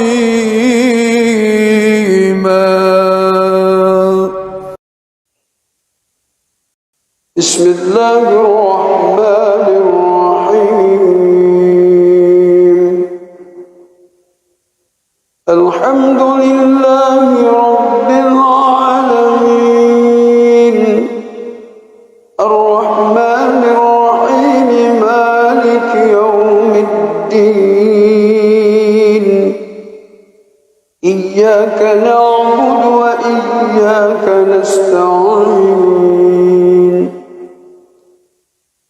بسم الله الرحمن الرحيم. الحمد لله رب العالمين الرحمن الرحيم مالك يوم الدين إياك نعبد وإياك نستعين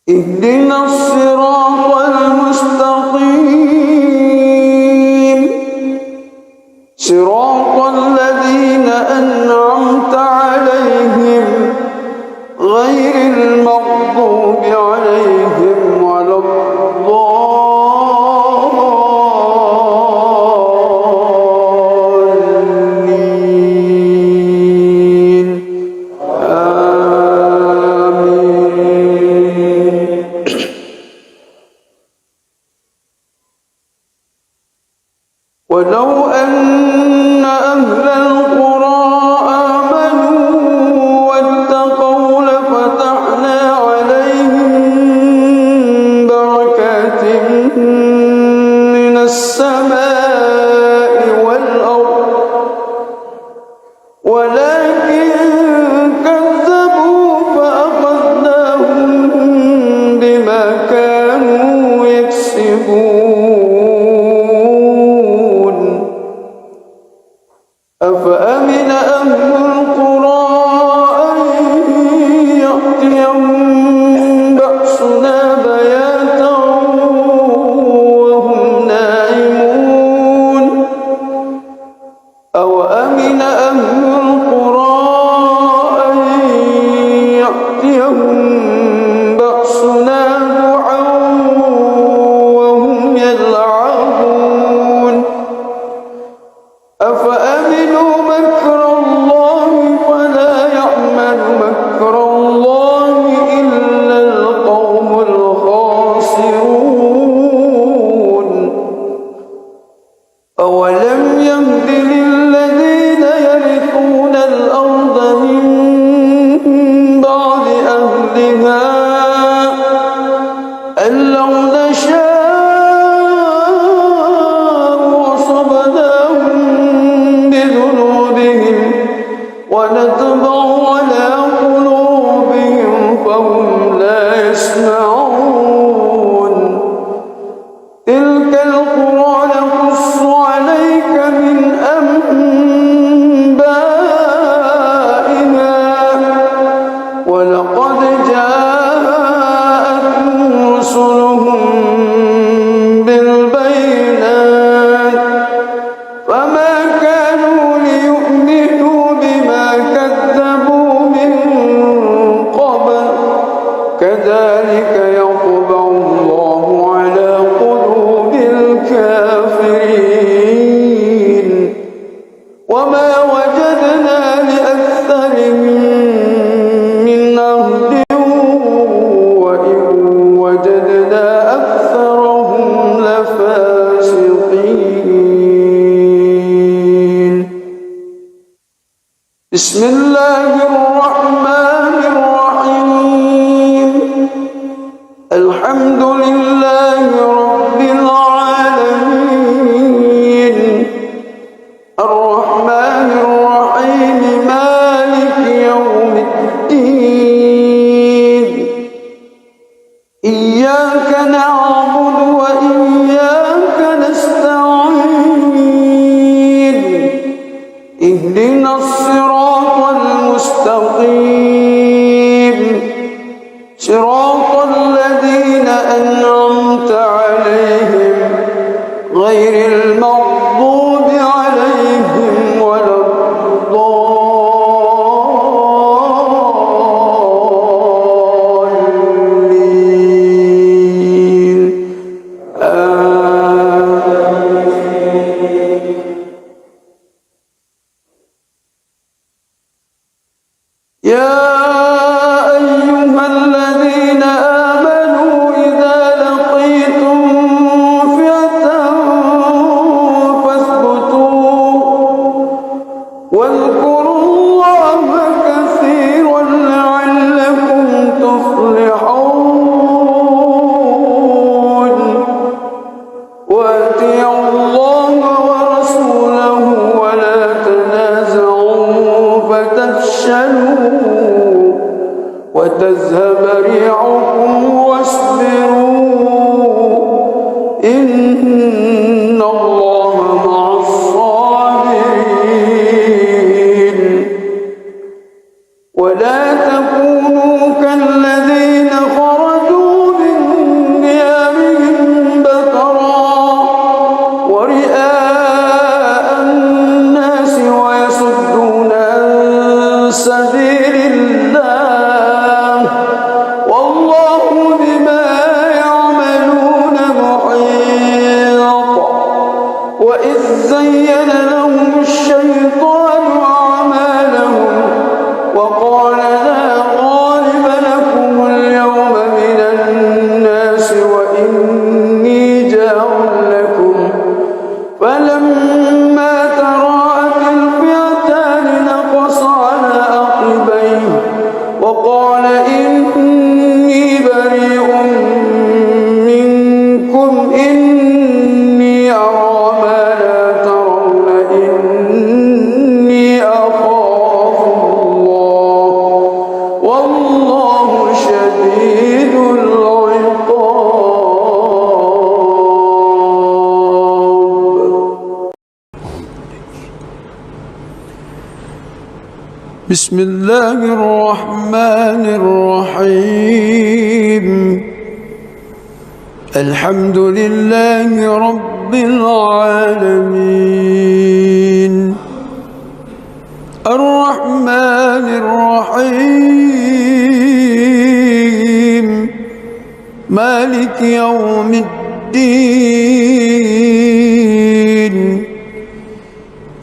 اهدنا الصراط المستقيم صراط الذين أنعمت عليهم غير المغضوب عليهم ولا الضالين آمين. ولو أن أهل القرى آمنوا واتقوا لفتحنا عليهم بركات من السماء والأرض ولكن كذبوا فأخذناهم بما كانوا يكسبون أفأمن أهل القرى أن يأتيهم بأسنا بياتا وهم نائمون أوأمن أهل القرى أن يأتيهم بأسنا ضحى وهم يلعبون أفأمنوا مكر الله فلا يأمن مكر الله إلا القوم الخاسرون أولم يهد للذين يرثون الأرض من بعد أهلها أن لو نشاء وصبناهم بذنوبهم ونطبع على قلوبهم فهم لا يسمعون تلك القرى نقص عليك من أنبائها ولقد جاءتهم رسلهم بالبينات فما كانوا ليؤمنوا بما كذبوا من قبل كذلك يطبع الله على قلوب الكافرين وما وجدنا لأكثرهم من عهد وإن وجدنا أكثرهم لفاسقين. بسم الله الرحمن الرحيم الحمد لله رب العالمين الرحمن الرحيم مالك يوم الدين إياك نعبد وإياك نستعين اهدنا الصراط المستقيم صراط الذين أنعمت عليهم غير المغضوب عليهم ولا الضالين آمين. يا أيها الذين آمنوا إذا لقيتم فئة فاثبتوا واذكروا الله كثيرا لعلكم تفلحون وأطيعوا الله ورسوله ولا تنازعوا فتفشلوا وتذهب ريحكم واصبروا إن الله مع الصابرين. زين لهم الشيطان أعمالهم وقال لا غالب لكم اليوم من الناس وإني جار لكم فلما تراءت الفئتان نقص على عقبيه وقال إني بريء منكم إني أرى ما لا ترون إني أخاف الله والله شديد العقاب. بسم الله الرحمن الرحيم. الحمد لله رب العالمين الرحمن الرحيم مالك يوم الدين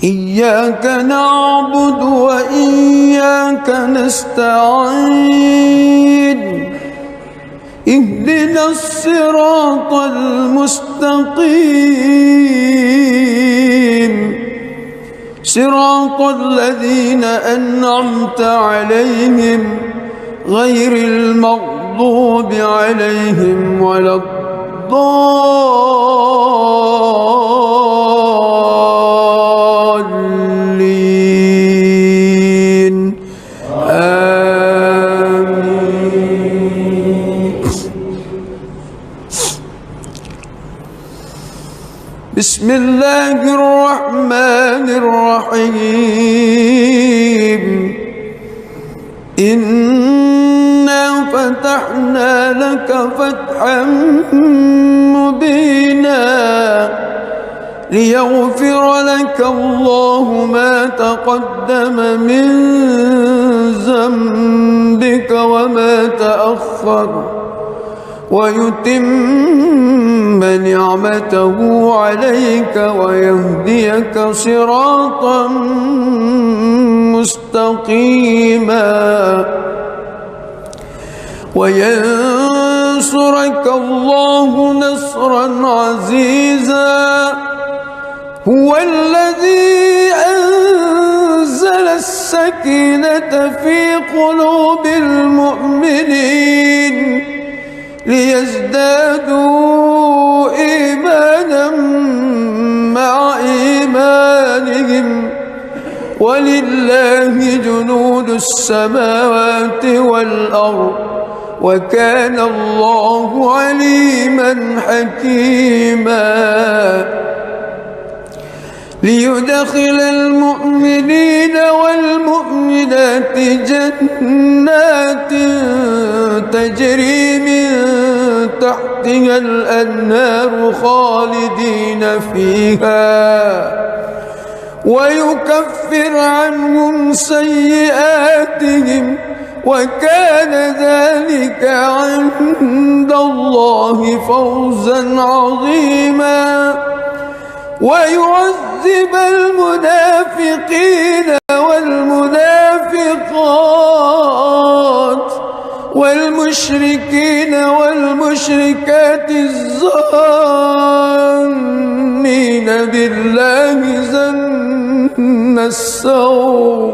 إياك نعبد وإياك نستعين اهدنا الصراط المستقيم صراط الذين أنعمت عليهم غير المغضوب عليهم ولا الضالين آمين. بسم الله الرحمن الرحيم. إنا فتحنا لك فتحا مبينا ليغفر لك الله ما تقدم من ذنبك وما تأخر ويتم نعمته عليك ويهديك صراطا مستقيما وينصرك الله نصرا عزيزا. هو الذي أنزل السكينة في قلوب المؤمنين ليزدادوا إيمانا مع إيمانهم ولله جنود السماوات والأرض وكان الله عليما حكيما. ليدخل المؤمنين والمؤمنات جنات تجري من تحتها الأنهار خالدين فيها ويكفر عنهم سيئاتهم وكان ذلك عند الله فوزا عظيما. ويعذب المنافقين والمنافقات والمشركين والمشركات الظانين بالله ظن السوء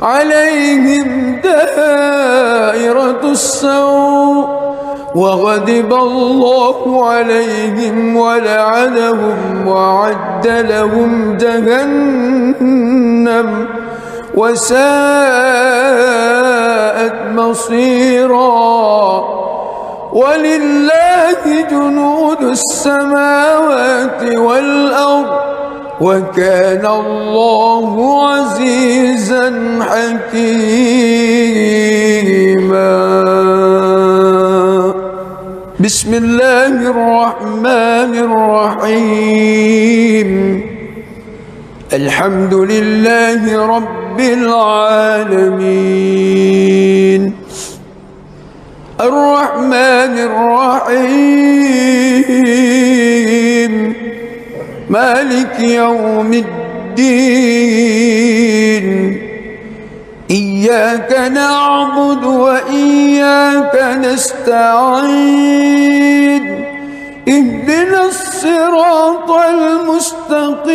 عليهم دائرة السوء وغضب الله عليهم ولعنهم وأعد لهم جهنم وساءت مصيرا. ولله جنود السماوات والأرض وكان الله عزيزا حكيما. بسم الله الرحمن الرحيم. الحمد لله رب العالمين الرحمن الرحيم مالك يوم الدين إياك نعبد وإياك نستعين اهدنا الصراط المستقيم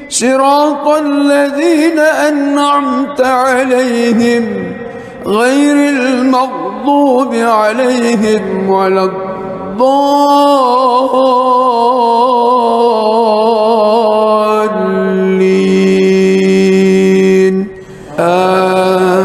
صراط الذين أنعمت عليهم غير المغضوب عليهم ولا الضالين آمين.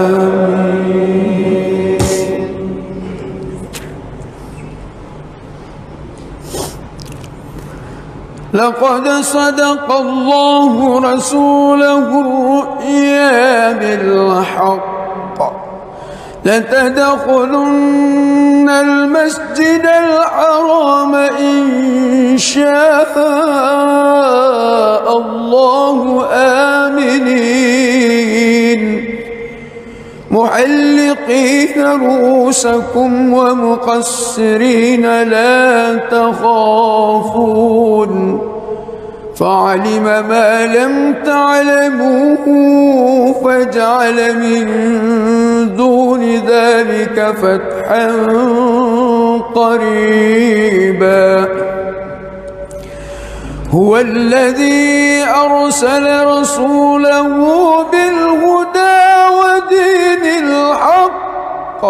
لقد صدق الله رسوله الرؤيا بالحق لتدخلن المسجد الحرام إن شاء الله آمنين محلقين رؤوسكم ومقصرين لا تخافون فعلم ما لم تعلموا فجعل من دون ذلك فتحا قريبا هو الذي أرسل رسوله بالهدى ودين الحق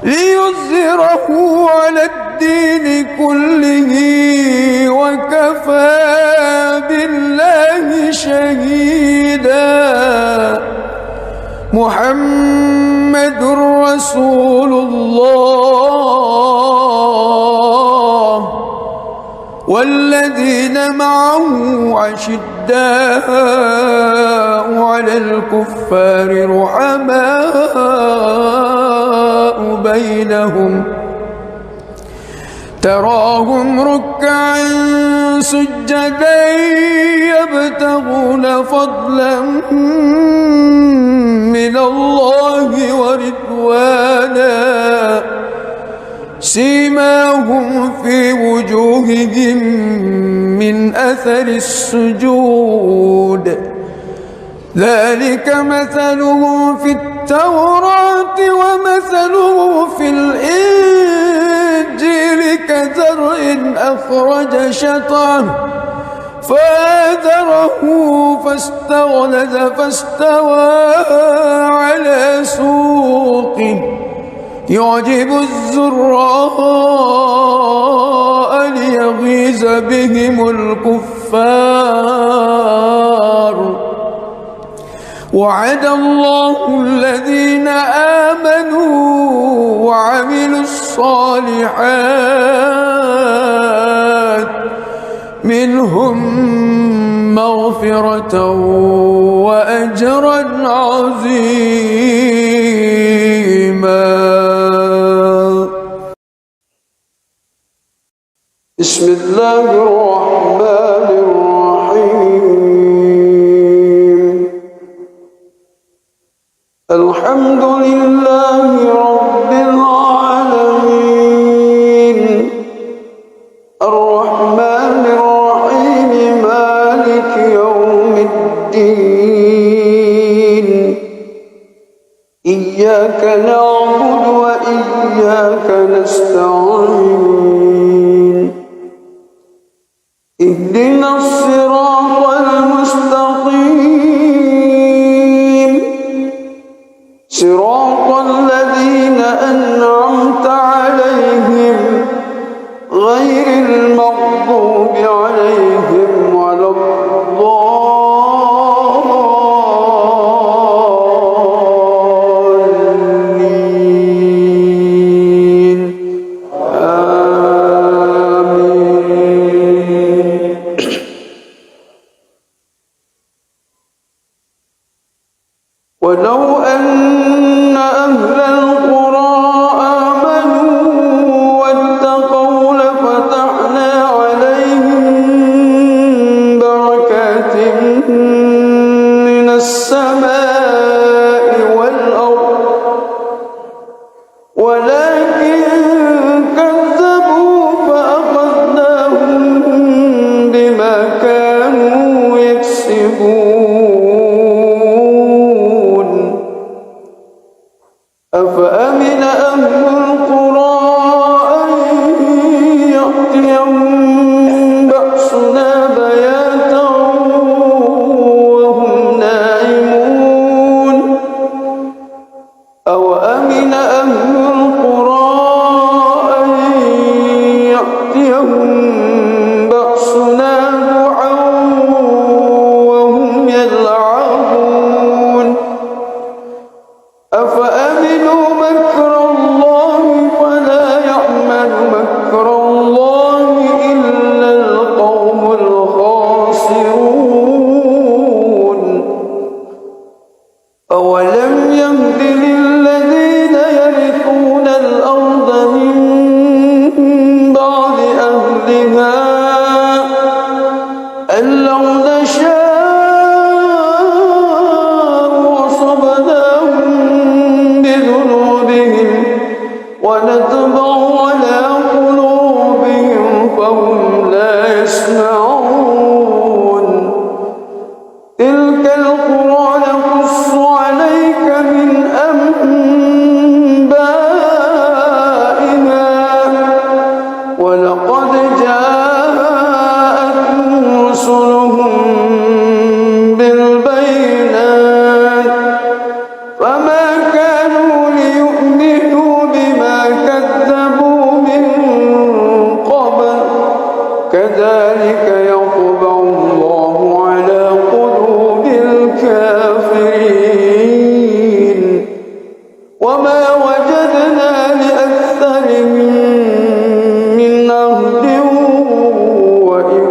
ليظهره على الدين كله وكفى بالله شهيدا محمد رسول الله والذين معه أشداء على الكفار رحماء بينهم تراهم ركعا سجدا يبتغون فضلا من الله ورضوانا سيماهم في وجوههم من أثر السجود ذلك مثلهم في التوراة ومثله في الإنجيل كزرع أخرج شطأه فآزره فاستغلظ فاستوى على سوقه يعجب الزراء ليغيظ بهم الكفار وعد الله الذين آمنوا وعملوا الصالحات منهم مغفرة وأجرا عظيما. بسم الله الرحمن الرحيم الحمد لله رب العالمين الرحمن الرحيم مالك يوم الدين إياك نعبد وإياك نستعين اهدنا الصراط المستقيم صراط الذين أنعمت عليهم غير المغضوب عليهم ولا الضالين آمين. ونطبع على قلوبهم فهم لا يسمعون تلك القرى نقص عليك من أنبائها ولقد جاءتهم رسلهم بالبينات فما كانوا ليؤمنوا بما كذبوا من قبل كذلك يطبع الله على قلوب الكافرين وما وجدنا لأكثرهم من عهد وإن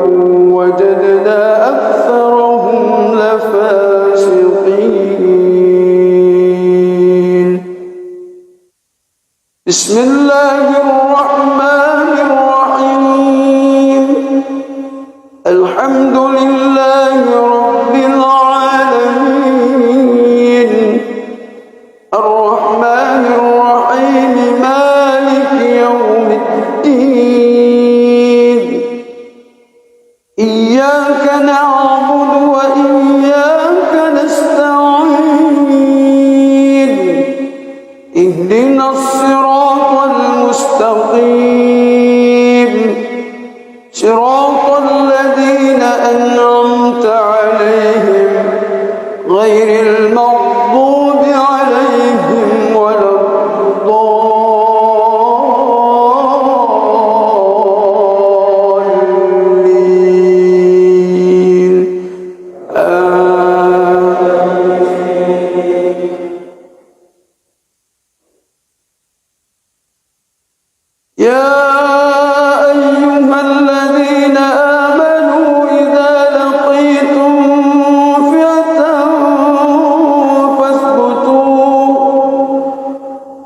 وجدنا أكثرهم لفاسقين بسم الله الرحمن الرحيم الحمد لله رب العالمين الرحمن الرحيم مالك يوم الدين إياك نعبد وإياك نستعين اهدنا الصراط المستقيم صراط الذين أنعمت عليهم غير المغضوب عليهم ولا الضالين يا أيها الذين آمنوا إذا لقيتم فئة فاثبتوا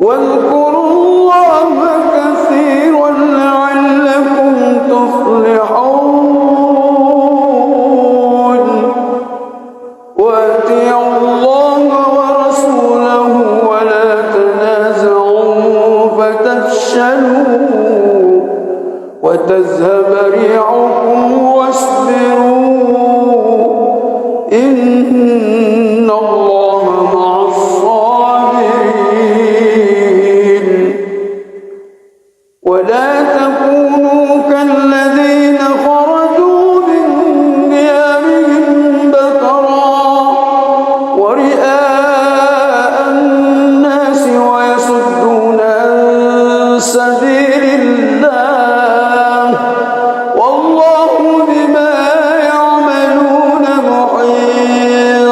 واذكروا الله كثيرا لعلكم تفلحون وأطيعوا الله ورسوله ولا تنازعوا فتفشلوا وتذهب ريحكم واصبروا إن الله مع الصابرين ولا تكونوا كالذين خرجوا من ديارهم بطرا ورئاء الناس ويصدون عن سبيل الله والله بما يعملون محيط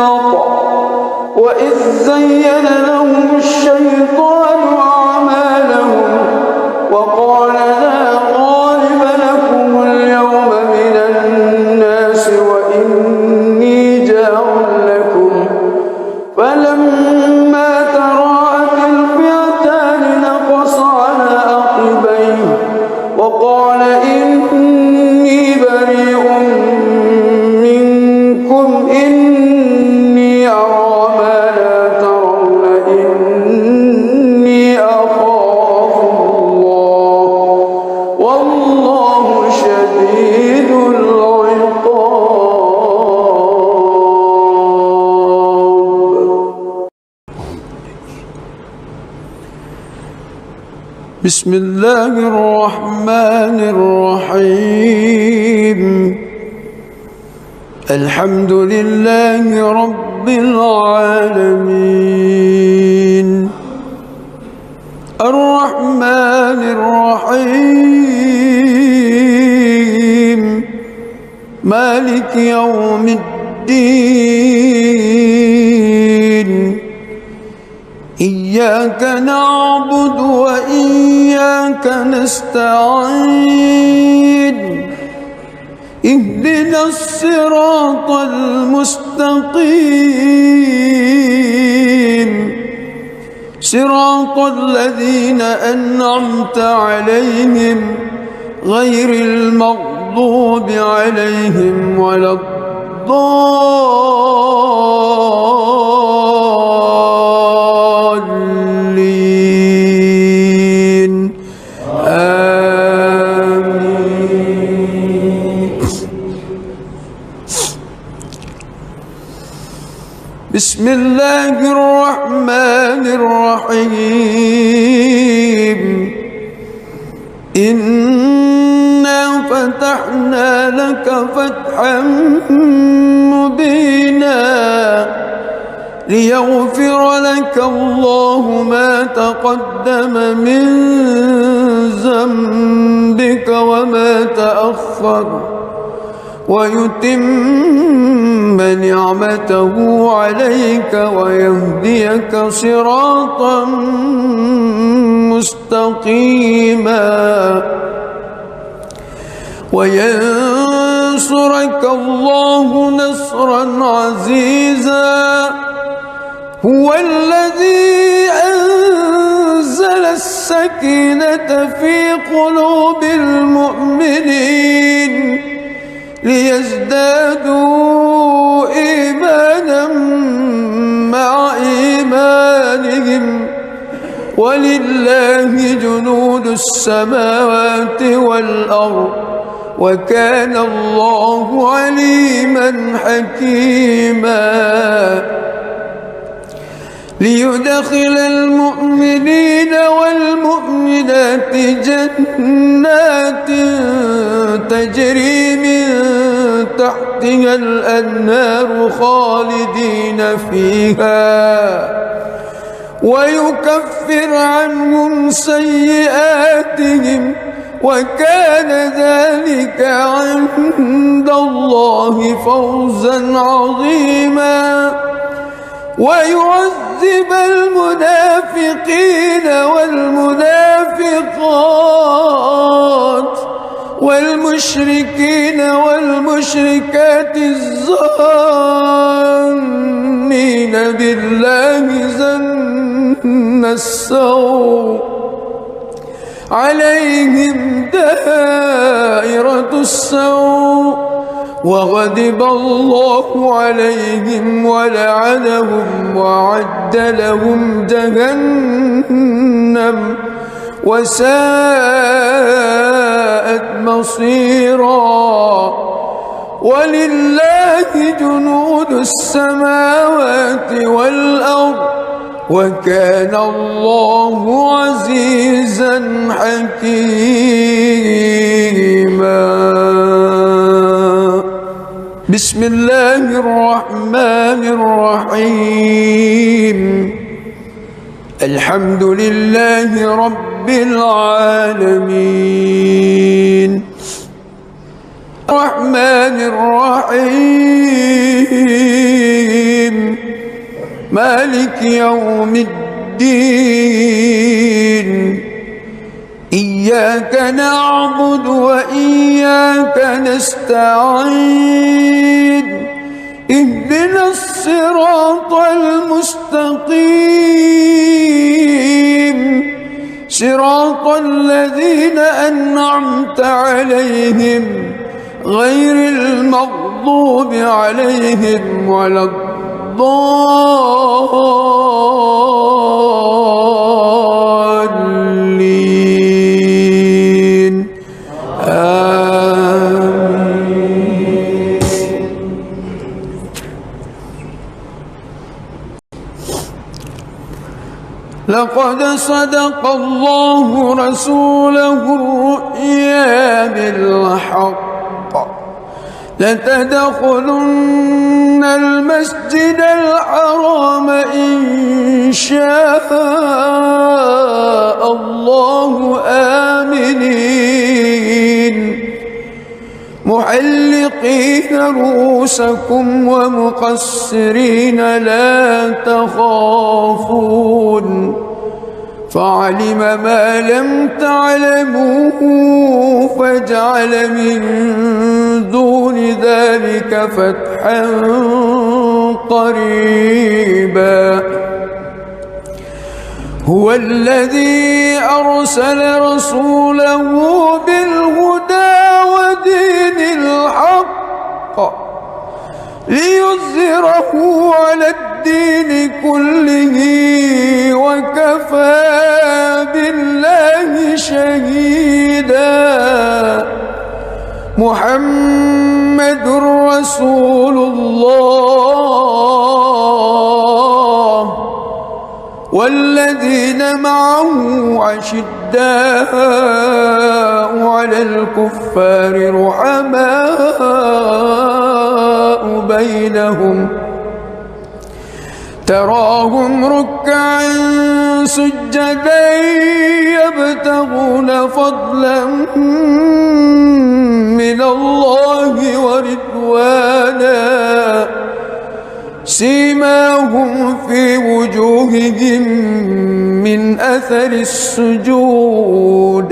وإذ زين لهم الشيطان أعمالهم وقال لا غالب لكم اليوم من الناس وإني جار لكم فلما تراءت الفئتان نقص على عقبيه وقال إني بريء منكم إني أرى ما لا ترون إني أخاف الله والله شديد العقاب بسم الله الرحمن الرحيم الحمد لله رب العالمين الرحمن الرحيم مالك يوم الدين إياك نعبد وإياك نستعين اهدنا الصراط المستقيم صراط الذين أنعمت عليهم غير المغضوب عليهم ولا الضالين آمين. بسم الله الرحمن الرحيم. إنا فتحنا لك فتحا مبينا ليغفر لك الله ما تقدم من ذنبك وما تأخر ويتم نعمته عليك ويهديك صراطا مستقيما وينصرك الله نصرا عزيزا. هو الذي أنزل السكينة في قلوب المؤمنين ليزدادوا إيمانا مع إيمانهم ولله جنود السماوات والأرض وكان الله عليما حكيما. ليدخل المؤمنين والمؤمنات جنات تجري من تحتها الأنهار خالدين فيها ويكفر عنهم سيئاتهم وكان ذلك عند الله فوزا عظيما. ويعذب المنافقين والمنافقات والمشركين والمشركات الظانين بالله ظن السوء عليهم دائرة السوء وغضب الله عليهم ولعنهم وأعد لهم جهنم وساءت مصيرا. ولله جنود السماوات والأرض وكان الله عزيزا حكيما. بسم الله الرحمن الرحيم. الحمد لله رب العالمين الرحمن الرحيم مالك يوم الدين. إياك نعبد وإياك نستعين. اهدنا الصراط المستقيم صراط الذين أنعمت عليهم غير المغضوب عليهم ولا الضالين. آمين. لقد صدق الله رسوله الرؤيا بالحق لتدخلن المسجد الحرام إن شاء الله آمنين محلقين رؤوسكم ومقصرين لا تخافون فعلم ما لم تعلموا فجعل من دون ذلك فتحا قريبا. هو الذي أرسل رسوله بالهدى ودين الحق ليظهره على الدين كله وكفى بالله شهيدا. محمد رسول الله والذين معه أشداء على الكفار رحماء بينهم تراهم ركعا سجدا يبتغون فضلا من الله ورضوانا سيماهم في وجوههم من أثر السجود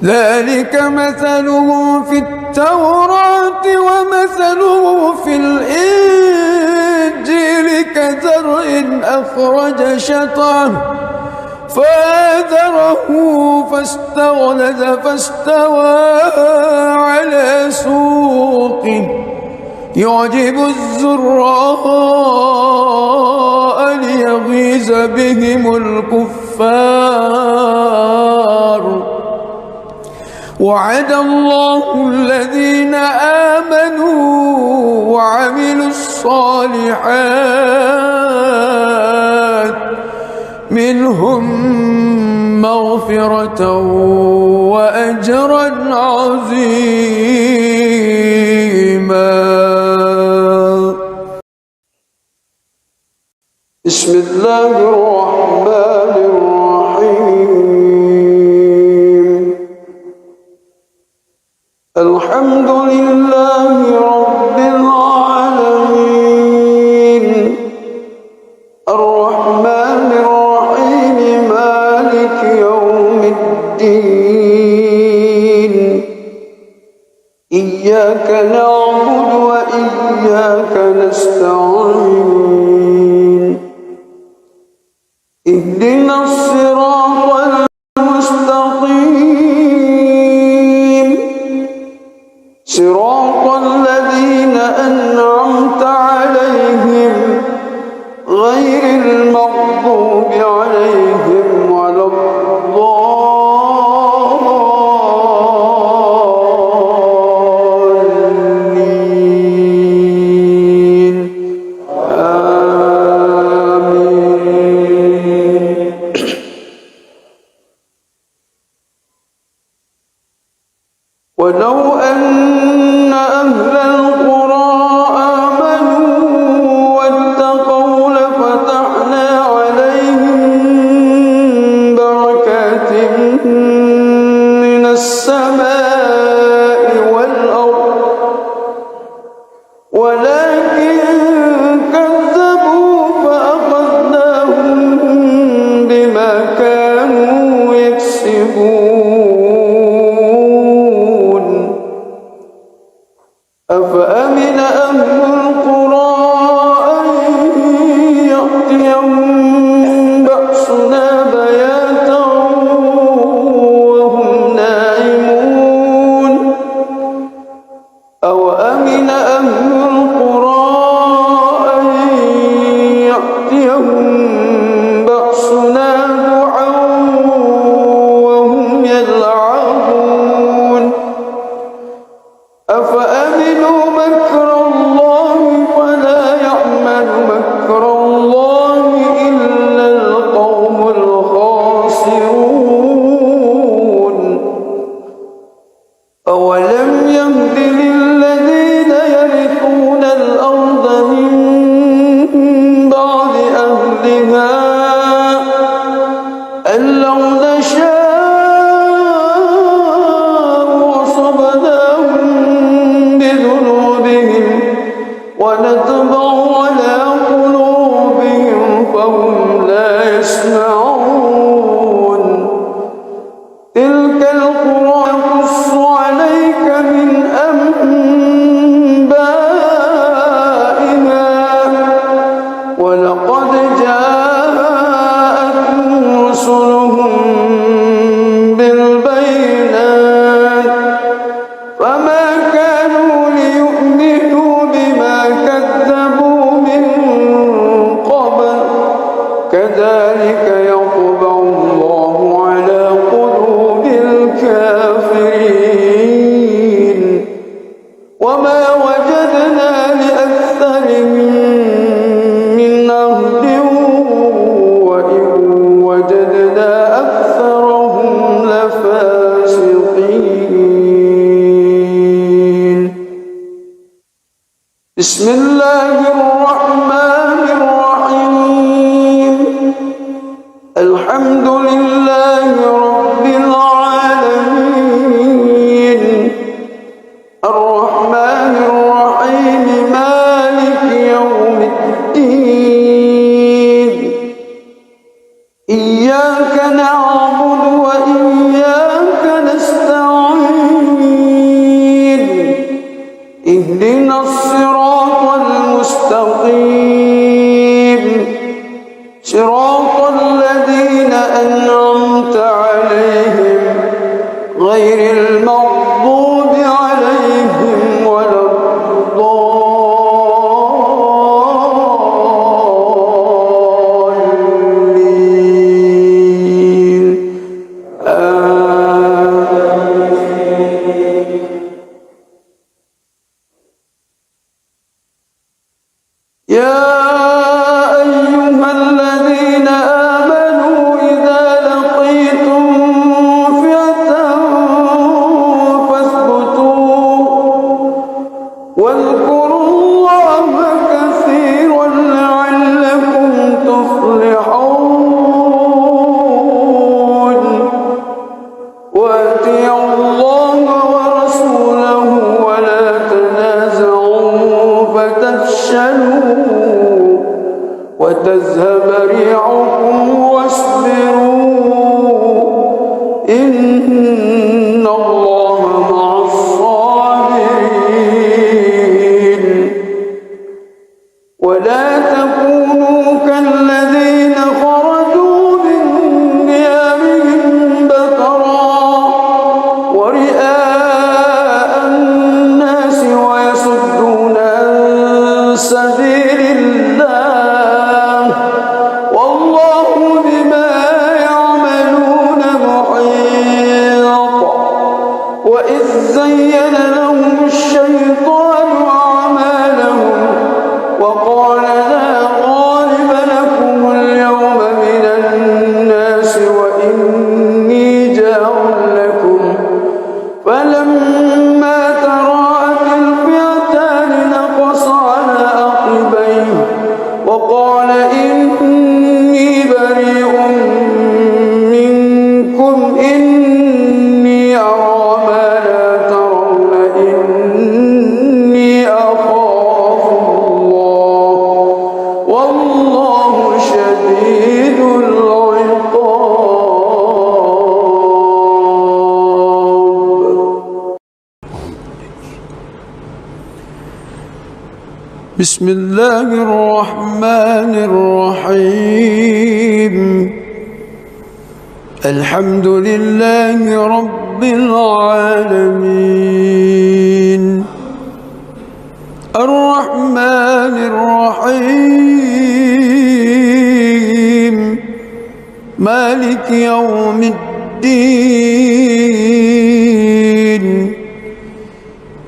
ذلك مثلهم في التوراة ومثله في الإنجيل كزرع أخرج شطأه فآزره فاستغلظ فاستوى على سوقه يعجب الزراء ليغيظ بهم الكفار. وعد الله الذين آمنوا وعملوا الصالحات منهم مغفرة وأجرا عظيما. بسم الله الرحمن الرحيم. الحمد لله رب العالمين الرحمن الرحيم مالك يوم الدين إياك نعبد وإياك نستعين اهدنا الصراط المستقيم صراط الذين أنعمت عليهم غير المغضوب عليهم ولا الضالين آمين. ولو أن أهل القرى آمنوا واتقوا لفتحنا عليهم بركات من السماء والأرض ولكن كذبوا فأخذناهم بما كانوا يكسبون. أفأمن أهل القرى أن يأتيهم بأسنا بياتا وهم نائمون أوأمن أهل القرى أن يأتيهم بأسنا ضحى وهم يلعبون أفأمنوا مكر الله فلا يأمن مكر الله إلا القوم الخاسرون. أولم يهد للذين يرثون الأرض من بعد أهلها أن لو نشاء وصبناهم بذنوبهم ونطبع على قلوبهم فهم لا يسمعون. تلك القرى نقص عليك من أنبائها ولقد جاءتهم رسلهم بالبينات فما كانوا ليؤمنوا بما بسم الله الرحمن الرحيم الحمد لله رب العالمين الرحمن الرحيم مالك يوم الدين إياك نعبد وإياك نستعين اهدنا الصراط المستقيم صراط الذين أنعمت عليهم غير المغضوب عليهم ولا الضالين يا أيها الذين آمنوا إذا لقيتم فئة فاثبتوا واذكروا الله كثيرا لعلكم تفلحون وأطيعوا الله ورسوله ولا تنازعوا فتفشلوا وتذهب ريحكم واصبروا إن الله مع الصابرين ولا تكونوا كالذين خرجوا من ديارهم بطرا ورئاء الناس ويصدون عن سبيل الله والله بما يعملون محيط وإذ زين لهم الشيطان أعمالهم وقال لا غالب لكم اليوم من الناس وإني جار لكم فلما تراءت الفئتان نقص على عقبيه وقال إني بريء منكم إني أرى ما لا ترون إني أخاف الله والله شديد العقاب. بسم الله الرحمن الرحيم الحمد لله رب العالمين الرحمن الرحيم مالك يوم الدين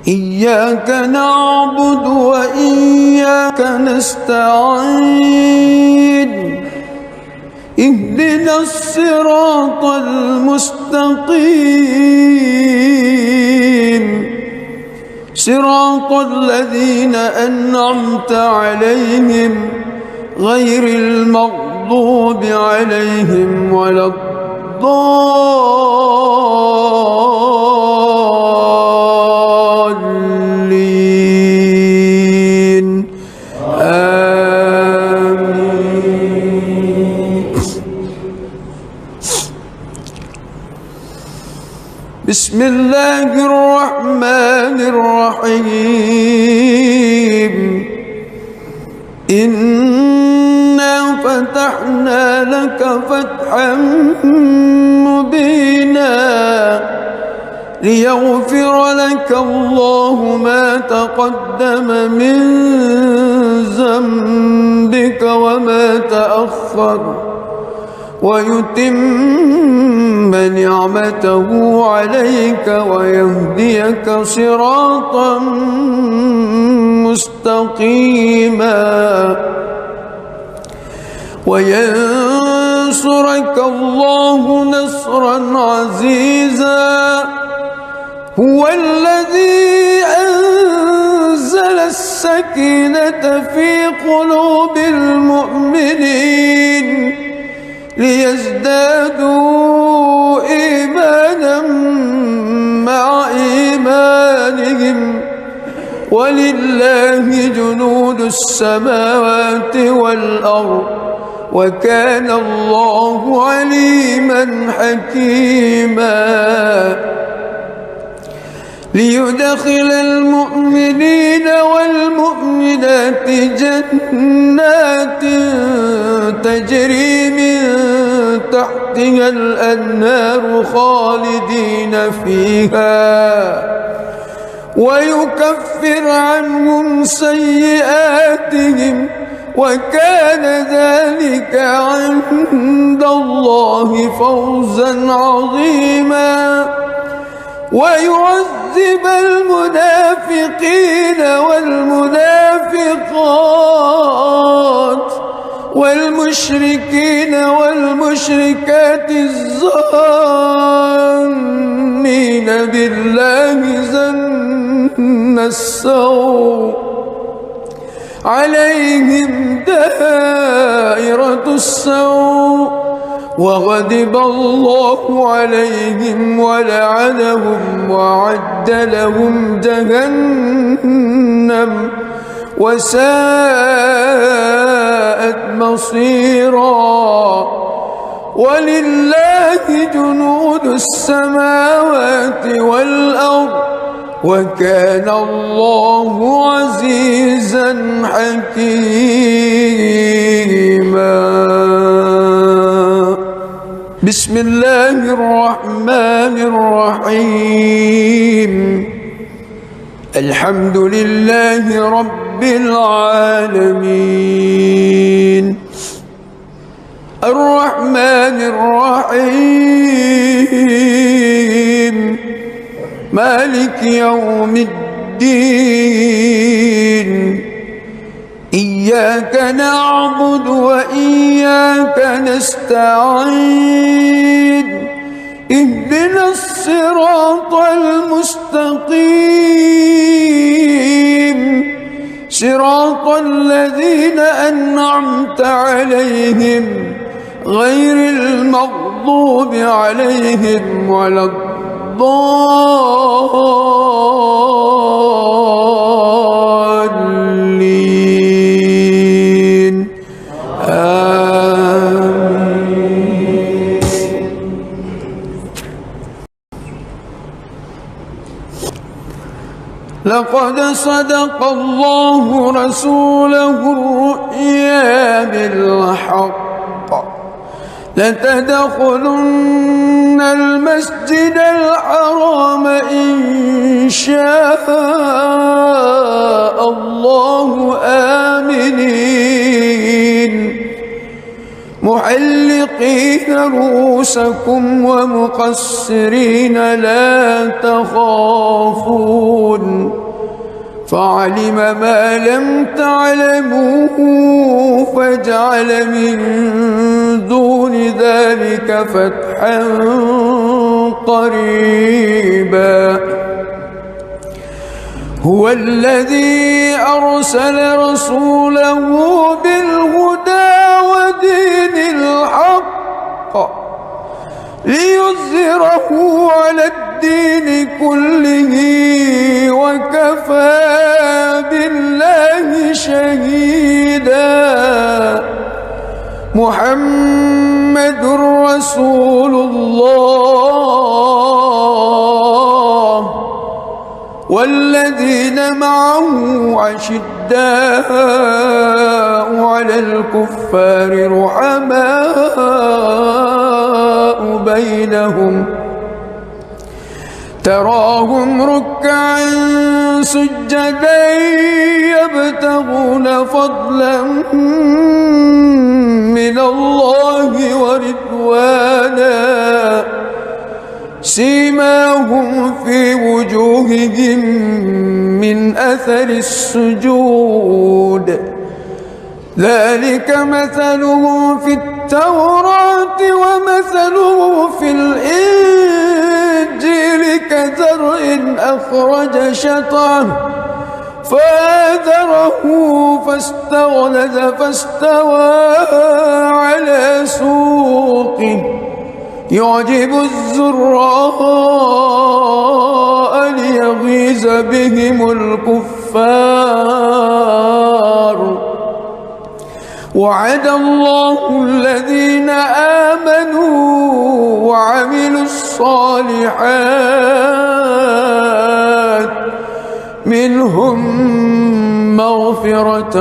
إياك نعبد وإياك نستعين اهدنا الصراط المستقيم صراط الذين أنعمت عليهم غير المغضوب عليهم ولا الضالين آمين. بسم الله الرحمن الرحيم إنا فتحنا لك فتحا مبينا ليغفر لك الله ما تقدم من ذنبك وما تأخر ويتم نعمته عليك ويهديك صراطا مستقيما وينصرك الله نصرا عزيزا هو الذي أنزل السكينة في قلوب المؤمنين ليزدادوا إيمانا مع إيمانهم ولله جنود السماوات والأرض وكان الله عليما حكيما ليدخل المؤمنين والمؤمنات جنات تجري من تحتها الأنهار خالدين فيها ويكفر عنهم سيئاتهم وكان ذلك عند الله فوزا عظيما ويعذب المنافقين والمنافقات والمشركين والمشركات الظانين بالله ظن السوء عليهم دائرة السوء وغضب الله عليهم ولعنهم وأعد لهم جهنم وساءت مصيرا ولله جنود السماوات والأرض وكان الله عزيزا حكيما بسم الله الرحمن الرحيم الحمد لله رب العالمين الرحمن الرحيم مالك يوم الدين إياك نعبد وإياك نستعين اهدنا الصراط المستقيم صراط الذين أنعمت عليهم غير المغضوب عليهم ولا الضالين آمين. لقد صدق الله رسوله الرؤيا بالحق لتدخلن المسجد الحرام إن شاء الله آمنين محلقين رؤوسكم ومقصرين لا تخافون فعلم ما لم تعلموا فجعل من دون ذلك فتحا قريبا هو الذي أرسل رسوله بالهدى ودين الحق ليظهره على الدين كله وكفى بالله شهيدا محمد رسول الله والذين معه أشداء على الكفار رحماء بينهم تراهم ركعا سجدا يبتغون فضلا من الله ورضوانا سيماهم في وجوههم من أثر السجود ذلك مثلهم في التوراة ومثلهم في الإنجيل كزرع أخرج شطأه فآزره فاستغلظ فاستوى على سوقه يعجب الزراء ليغيظ بهم الكفار. وعد الله الذين آمنوا وعملوا الصالحات منهم مغفرة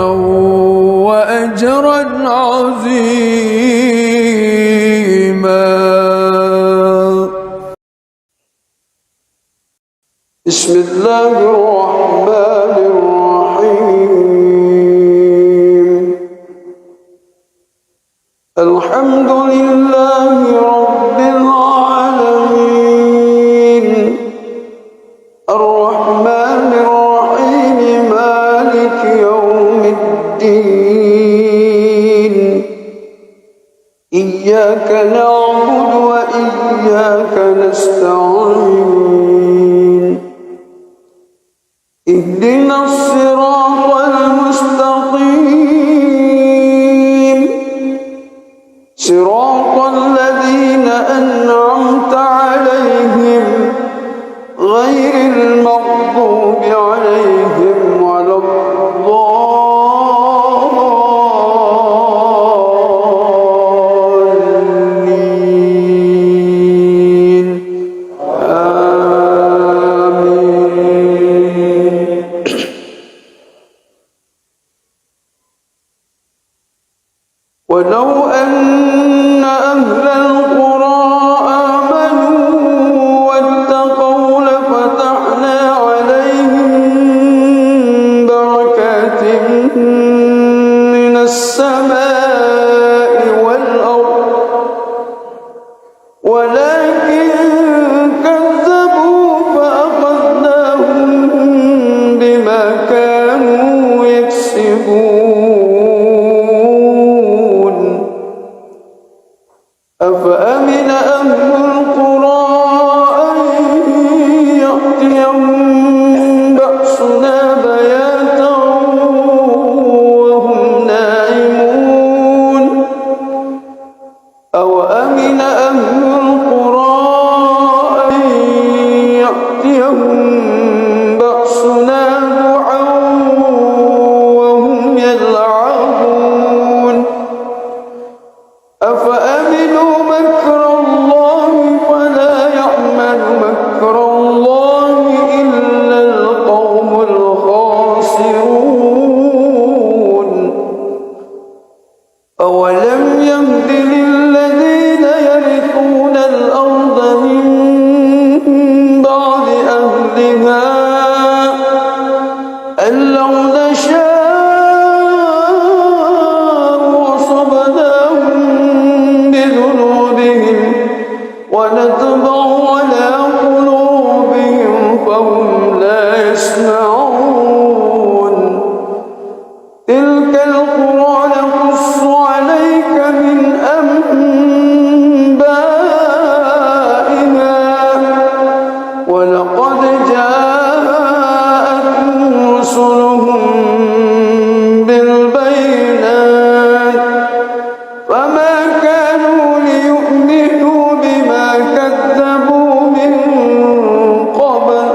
وأجرا عظيما. بسم الله الرحمن الرحيم. الحمد لله رب العالمين الرحمن الرحيم مالك يوم الدين. إياك نعبد وإياك نستعين. اهدنا الصراط المستقيم صراط الذين أنعمت عليهم غير المغضوب عليهم ولا الضالين. آمين. ولو أن أهل القرى آمنوا واتقوا لفتحنا عليهم بركات من السماء والأرض ولكن كذبوا فأخذناهم بما كانوا يكسبون. أفأمن أهل القرى أن يأتيهم بأسنا بياتا وهم نائمون. أوأمن أهل القرى أن يأتيهم بأسنا ضحى وهم يلعبون. أفأمنوا مكر الله فلا يأمن مكر الله إلا القوم الخاسرون. أولم يهد للذين يرثون الأرض من بعد أهلها أن لو نشاء أصبناهم بذنوبهم ونطبع على قلوبهم فهم لا يسمعون. تلك القرى نقص عليك من أنبائها ولقد جاءتهم رسلهم بالبينات فما كانوا ليؤمنوا بما كذبوا من قبل.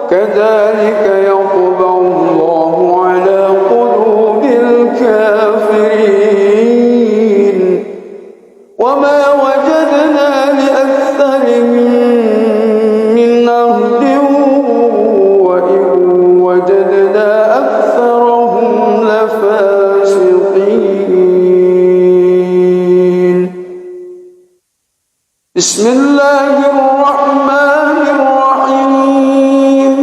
كذلك يطبع الله على قلوب الكافرين. وما وجدنا لأكثرهم من عهد وإن وجدنا أكثرهم لفاسقين. بسم الله الرحمن الرحيم.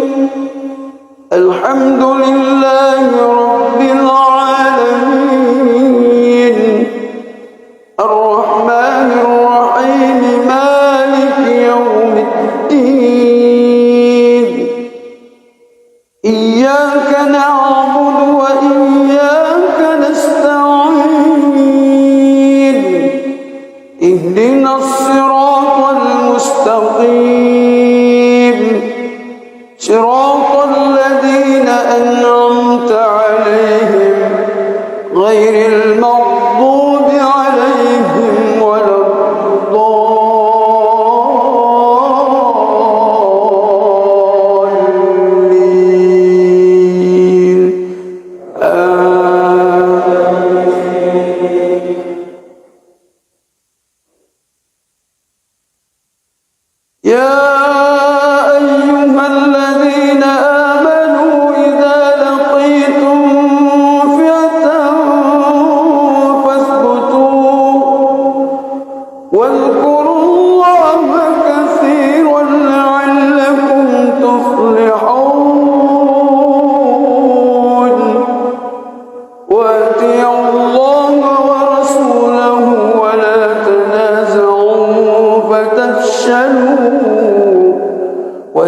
الحمد لله رب العالمين الرحمن الرحيم مالك يوم الدين. إياك نعبد وإياك نستعين. اهدنا الصراط المستقيم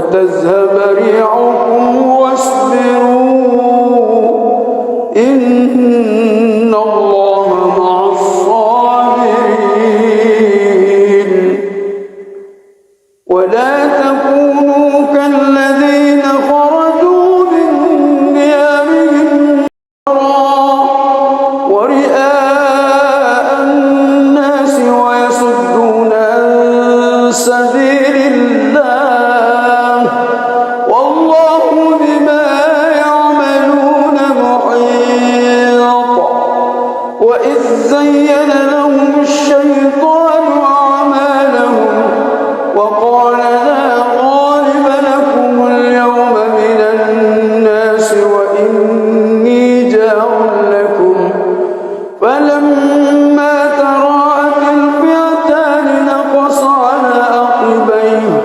وتذهب ريحكم واصبروا إن الله مع الصابرين ولا تكونوا كالذين خرجوا من ديارهم ورئاء الناس ويصدون عن سبيل الله والله بما يعملون محيط وإذ زين لهم الشيطان أعمالهم وقال لا غالب لكم اليوم من الناس وإني جار لكم فلما تراءت الفئتان نقص على عقبيه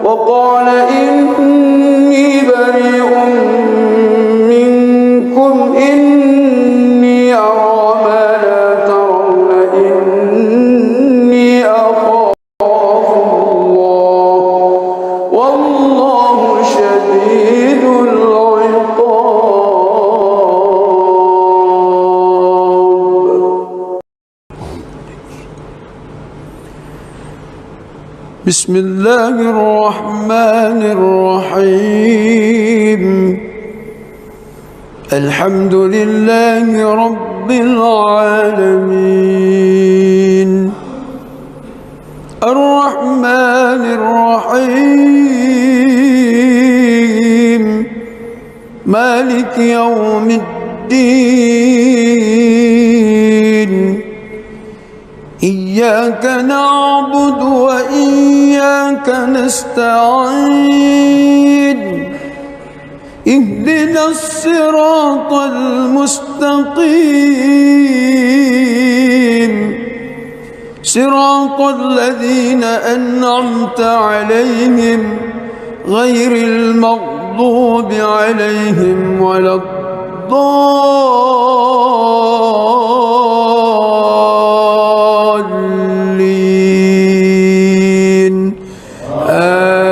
وقال إني بريء منكم إني أرى ما لا ترون إني أخاف الله والله شديد العقاب. بسم الله الرحمن الرحيم الحمد لله رب العالمين الرحمن الرحيم مالك يوم الدين إياك نعبد وإياك نستعين اهدنا الصراط المستقيم صراط الذين أنعمت عليهم غير المغضوب عليهم ولا الضالين آمين.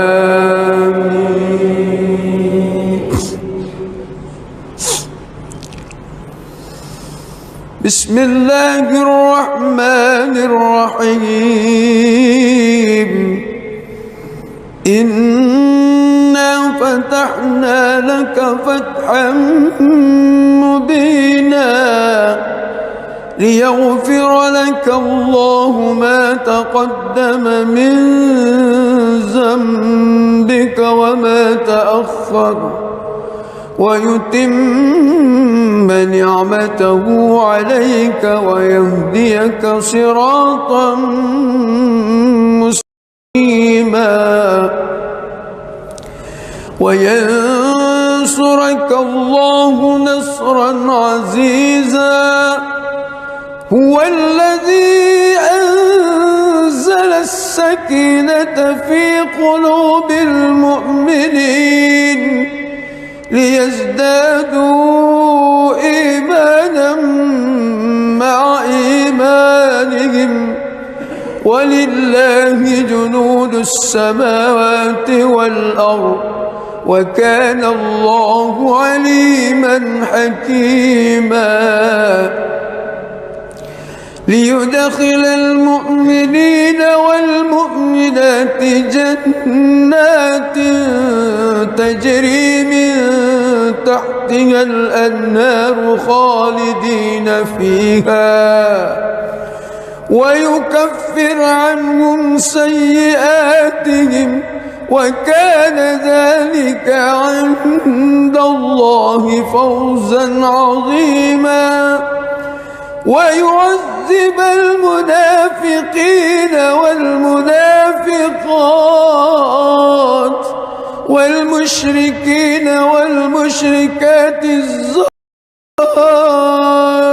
بسم الله الرحمن الرحيم إنا فتحنا لك فتحا مبينا ليغفر لك الله ما تقدم من ذنبك وما تأخر ويتم نعمته عليك ويهديك صراطا مستقيما وينصرك الله نصرا عزيزا هو الذي أنزل السكينة في قلوب المؤمنين ليزدادوا إيمانا مع إيمانهم ولله جنود السماوات والأرض وكان الله عليما حكيما ليدخل المؤمنين والمؤمنات جنات تجري من تحتها الأنهار خالدين فيها ويكفر عنهم سيئاتهم وكان ذلك عند الله فوزا عظيما ويعذب المنافقين والمنافقات والمشركين والمشركات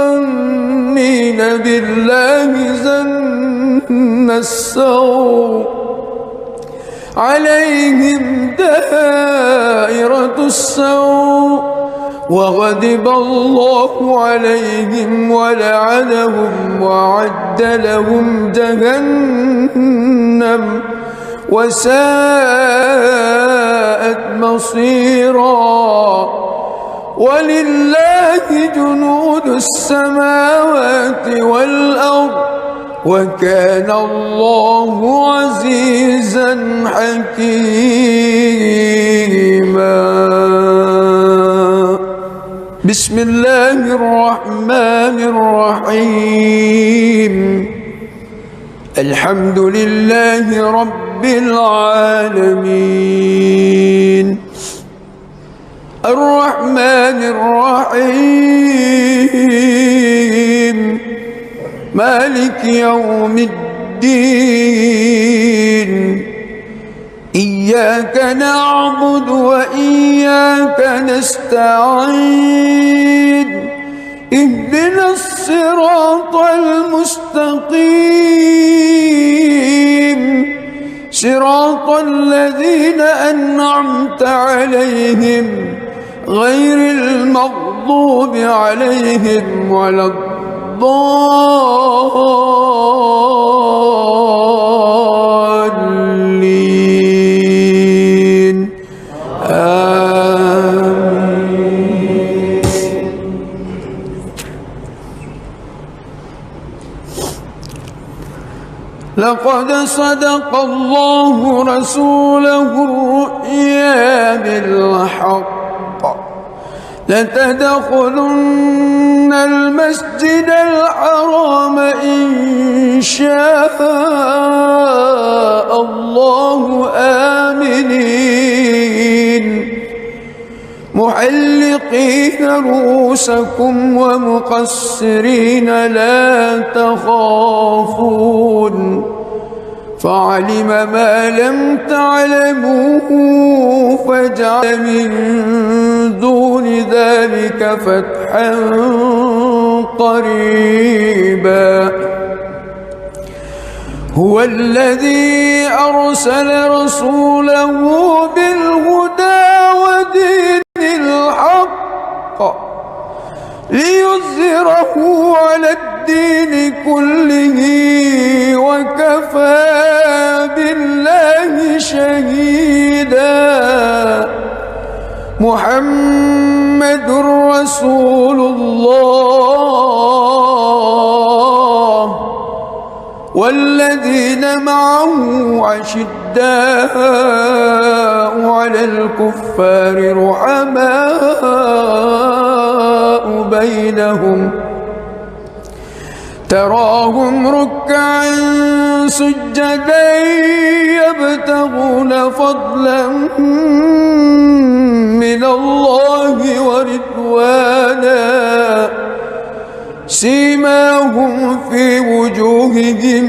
الظانين بالله ظن السوء عليهم دائرة السوء وغضب الله عليهم ولعنهم وأعد لهم جهنم وساءت مصيرا ولله جنود السماوات والأرض وكان الله عزيزا حكيما. بسم الله الرحمن الرحيم. الحمد لله رب العالمين الرحمن الرحيم مالك يوم الدين إياك نعبد وإياك نستعين اهدنا الصراط المستقيم صراط الذين أنعمت عليهم غير المغضوب عليهم ولا الضالين آمين. لقد صدق الله رسوله الرؤيا بالحق لتدخلن المسجد الحرام إن شاء الله آمنين محلقين رؤوسكم ومقصرين لا تخافون فعلم ما لم تعلموا فجعل من دون ذلك فتحا قريبا. هو الذي أرسل رسوله بالهدى ودين الحق ليظهره على الدين كله وكفى بالله شهيدا. محمد رسول الله والذين معه أشداء على الكفار رحماء بينهم تراهم ركعا سجدا يبتغون فضلا من الله ورضوانا سيماهم في وجوههم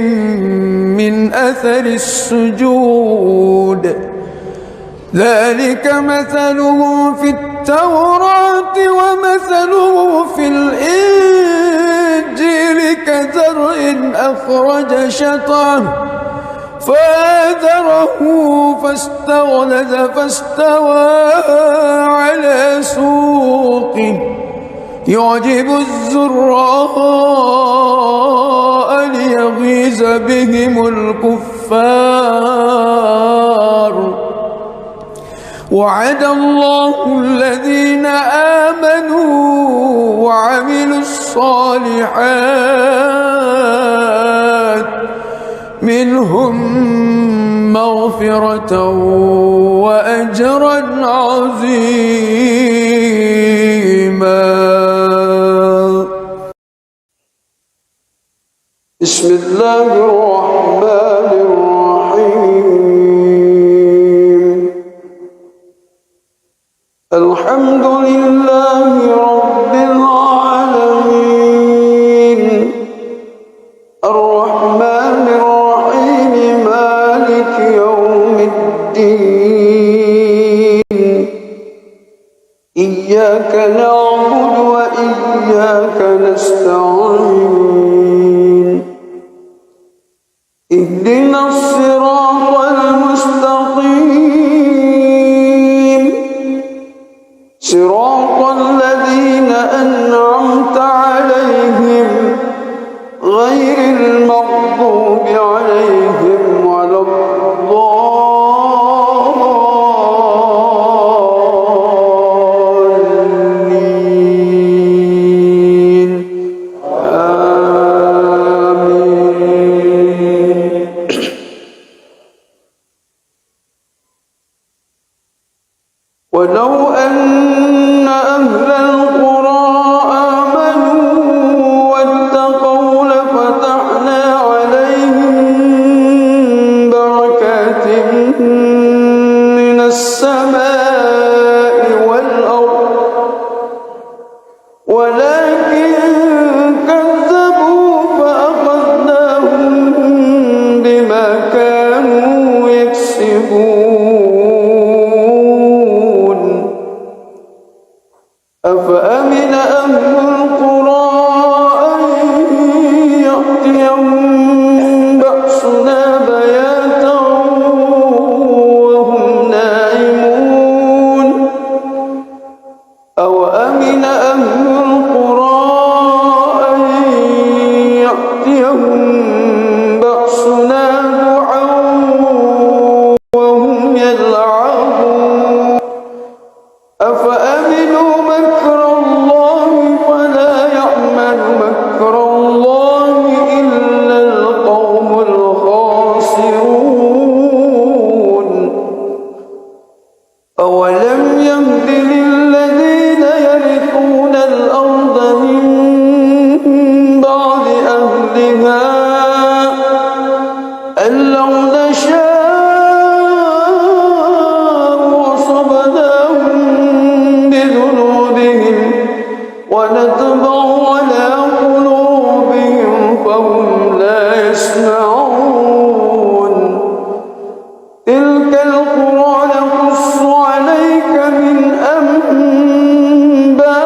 من أثر السجود ذلك مثلهم في التوراة ومثلهم في الإنجيل كزرع أخرج شطأه فآزره فاستغلظ فاستوى على سوقه يعجب الزراء ليغيظ بهم الكفار. وعد الله الذين آمنوا وعملوا الصالحات منهم مغفرة وأجرا عظيما. بسم الله الرحمن الرحيم. الحمد لله رب العالمين الرحمن الرحيم مالك يوم الدين إياك نعبد وإياك نستعين اهدنا الصراط المستقيم صراط الذين أنعمت عليهم غير المغضوب عليهم ولا الضالين ولو أن أهل القرى آمنوا واتقوا لفتحنا عليهم بركات من السماء والأرض ولكن كذبوا فأخذناهم بما كانوا يكسبون. أفأمن أهل القرى أن يأتيهم بأسنا بياتا وهم نائمون أوأمن أهل القرى أن يأتيهم بأسنا ضحى وهم يلعبون أفأمنوا مكر الله فلا يأمن مكر الله إلا القوم الخاسرون. أولم يهد للذين يرثون الأرض من بعد أهلها أن لو نشاء أصبناهم بذنوبهم ونطبع على قلوبهم فهم لا يسمعون. تلك القرى نقص عليك من أنبائها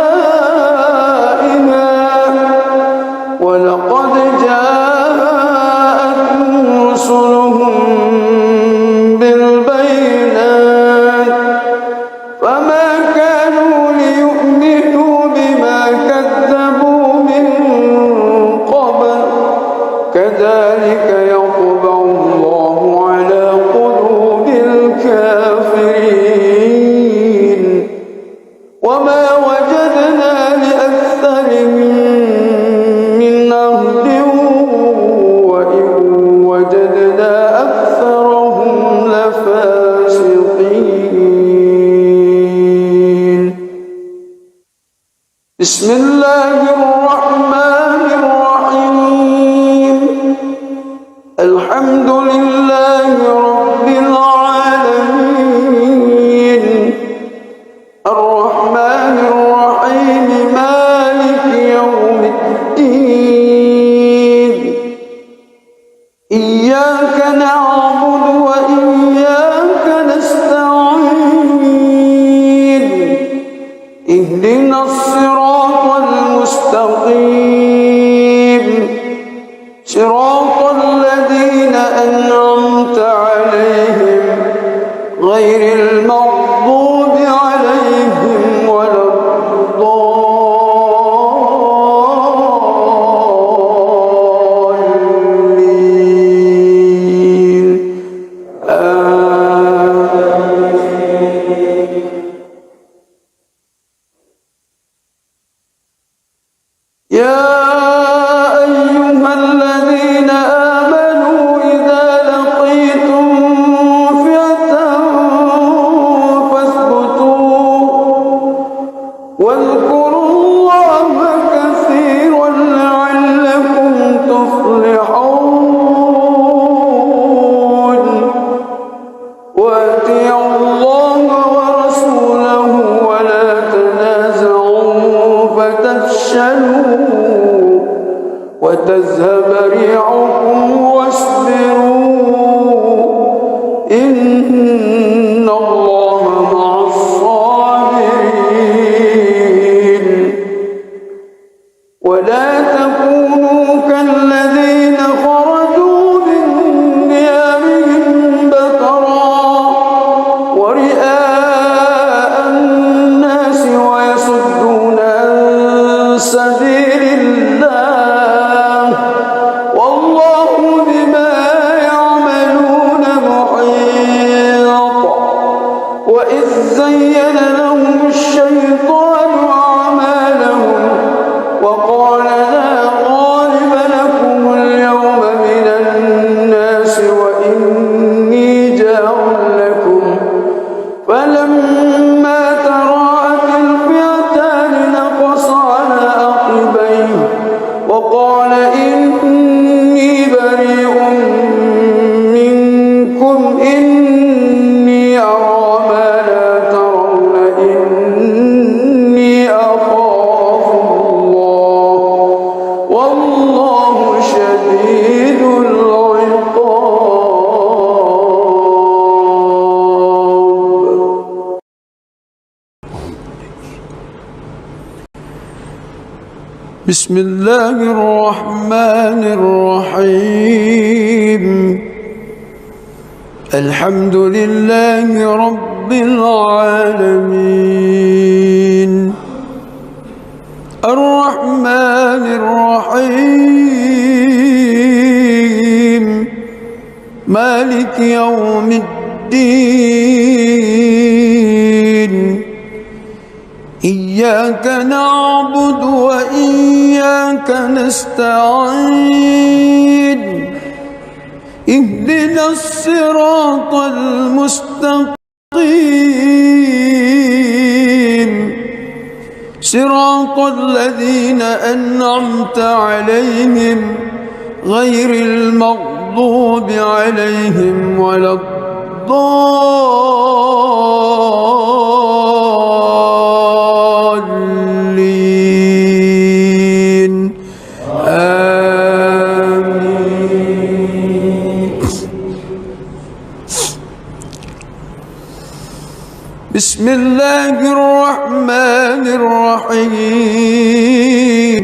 ولقد جاءتهم رسلهم بالبينات فما كانوا ليؤمنوا بما كذبوا من قبل كذلك يطبع الله على قلوب الكافرين وما وجدنا لأكثرهم من عهد وإن وجدنا أكثرهم لفاسقين. بسم الله الرحمن الرحيم. الحمد لله رب العالمين الرحمن الرحيم مالك يوم الدين إياك نعبد وإياك نستعين اهدنا الصراط المستقيم صراط الذين أنعمت عليهم غير المغضوب عليهم ولا الضالين يا أيها الذين آمنوا إذا لقيتم فئة فاثبتوا واذكروا الله كثيرا لعلكم تفلحون. وأطيعوا الله ورسوله ولا تنازعوا فتفشلوا وتذهب ريحكم واصبروا إن الله مع الصابرين. ولا تكونوا كالذين خرجوا من ديارهم بطرا ورئاء الناس ويصدون عن سبيل الله والله بما يعملون محيط. وإذ زين لهم الشيطان أعمالهم وقال لا غالب لكم اليوم من الناس وإني جار لكم فلما بسم الله الرحمن الرحيم الحمد لله رب العالمين الرحمن الرحيم مالك يوم الدين إياك نعبد وإياك نستعين اهدنا الصراط المستقيم صراط الذين أنعمت عليهم غير المغضوب عليهم ولا الضالين آمين. بسم الله الرحمن الرحيم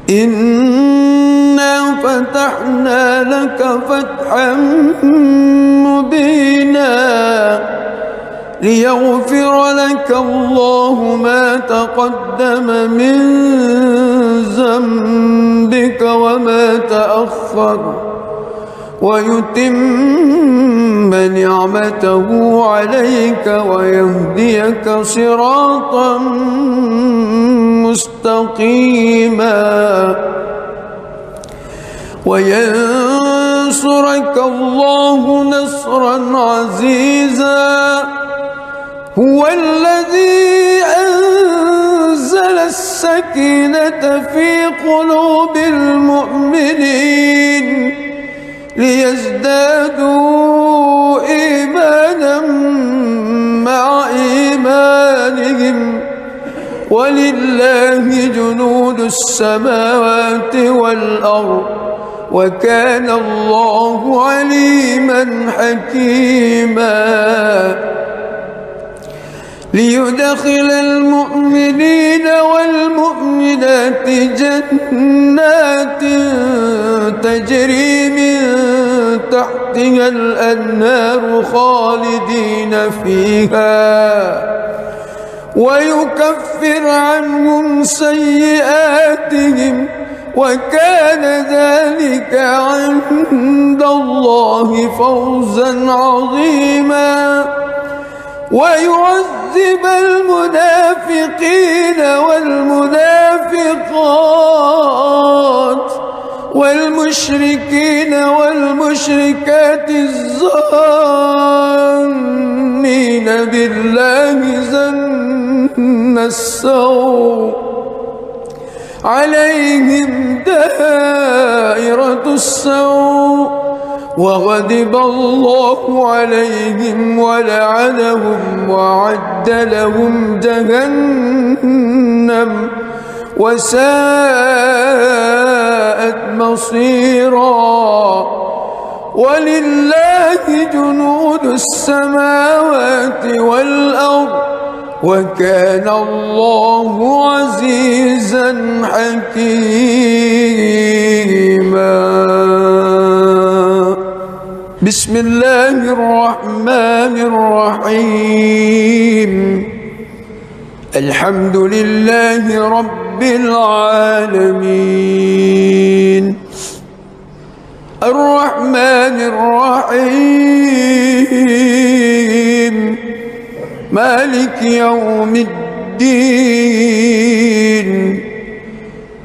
إنا فتحنا لك فتحا مبينا ليغفر لك الله ما تقدم من ذنبك وما تأخر ويتم نعمته عليك ويهديك صراطا مستقيما وينصرك الله نصرا عزيزا هو الذي أنزل السكينة في قلوب المؤمنين ليزدادوا إيمانا مع إيمانهم ولله جنود السماوات والأرض وكان الله عليما حكيما ليدخل المؤمنين والمؤمنات جنات تجري من تحتها الأنهار خالدين فيها ويكفر عنهم سيئاتهم وكان ذلك عند الله فوزا عظيما ويعذب المنافقين والمنافقات والمشركين والمشركات الظانين بالله ظن السوء عليهم دائرة السوء وغضب الله عليهم ولعنهم وأعد لهم جهنم وساءت مصيرا ولله جنود السماوات والأرض وكان الله عزيزا حكيما بسم الله الرحمن الرحيم الحمد لله رب العالمين الرحمن الرحيم مالك يوم الدين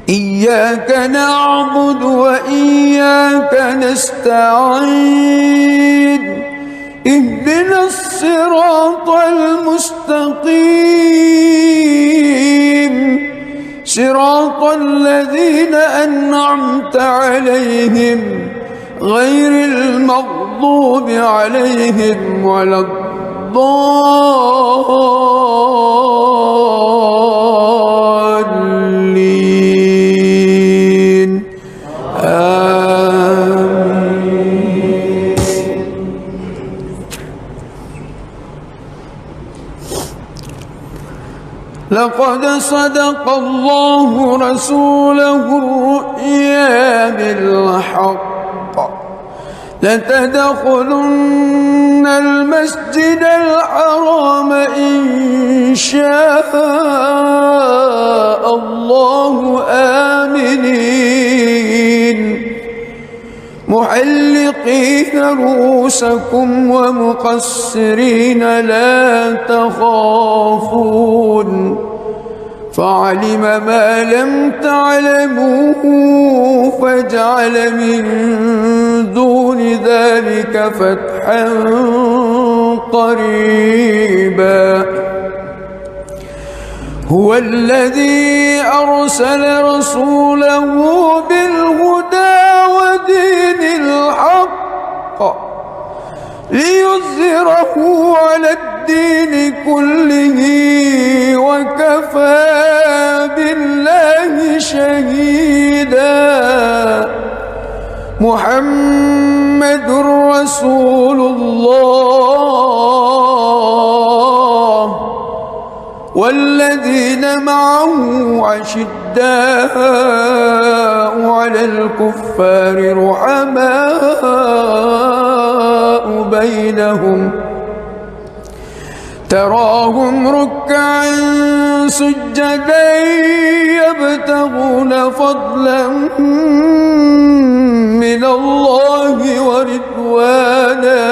إياك نعبد وإياك نستعين اهدنا الصراط المستقيم صراط الذين أنعمت عليهم غير المغضوب عليهم ولا الضالين آمين. لقد صدق الله رسوله الرؤيا بالحق لتدخلن المسجد الحرام إن شاء الله آمنين محلقين رؤوسكم ومقصرين لا تخافون فعلم ما لم تعلموا فجعل من دون ذلك فتحا قريبا هو الذي أرسل رسوله بالهدى ودين الحق ليظهره على الدين كله وكفى بالله شهيدا محمد رسول الله والذين معه عشداء على الكفار رحماء بينهم تراهم ركعا سجدا يبتغون فضلا من الله ورضوانا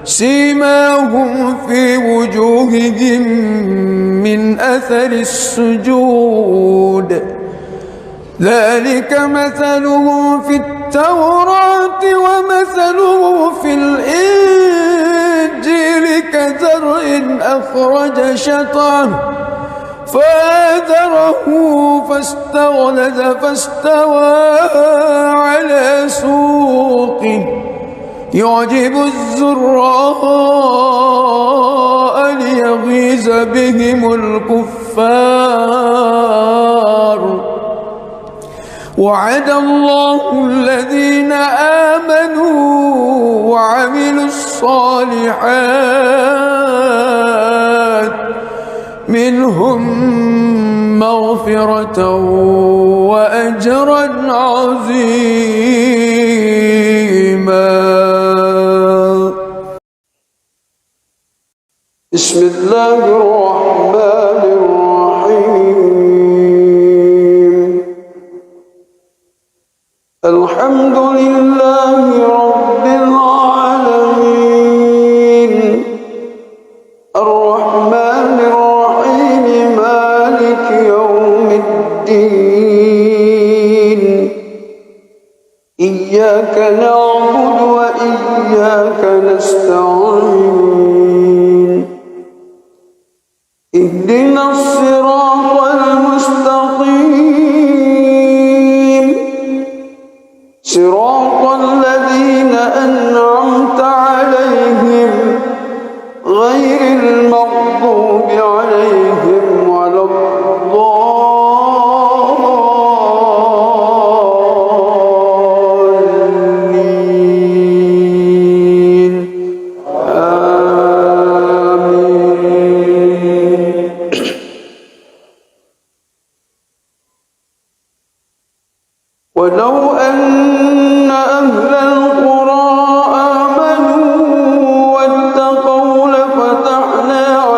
سيماهم في وجوههم من أثر السجود ذلك مثله في التوراة ومثله في الإنجيل كزرع أخرج شطأه فآزره فاستغلظ فاستوى على سوقه يعجب الزراء ليغيظ بهم الكفار وعد الله الذين آمنوا وعملوا الصالحات منهم مغفرة وأجرا عظيما. بسم الله الرحمن الرحيم الحمد لله رب العالمين الرحمن الرحيم مالك يوم الدين إياك نعبد وإياك نستعين اهدنا الصراط المستقيم صراط الذين أنعمت عليهم غير المغضوب عليهم ولا الضالين آمين. ولو أن أهل القرى آمنوا واتقوا لفتحنا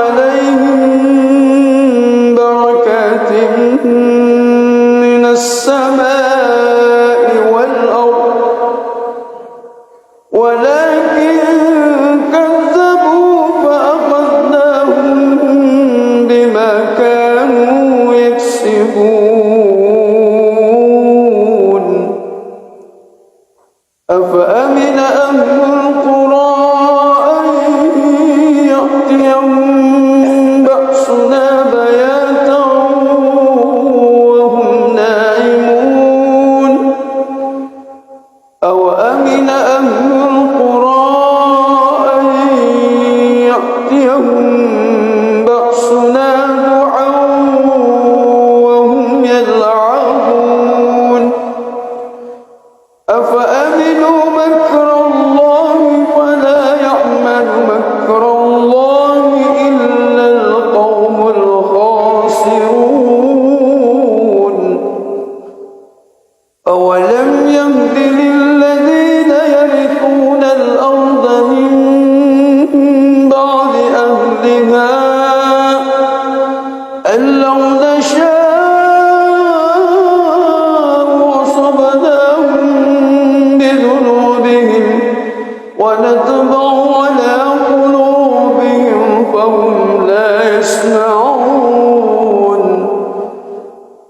وهم لا يسمعون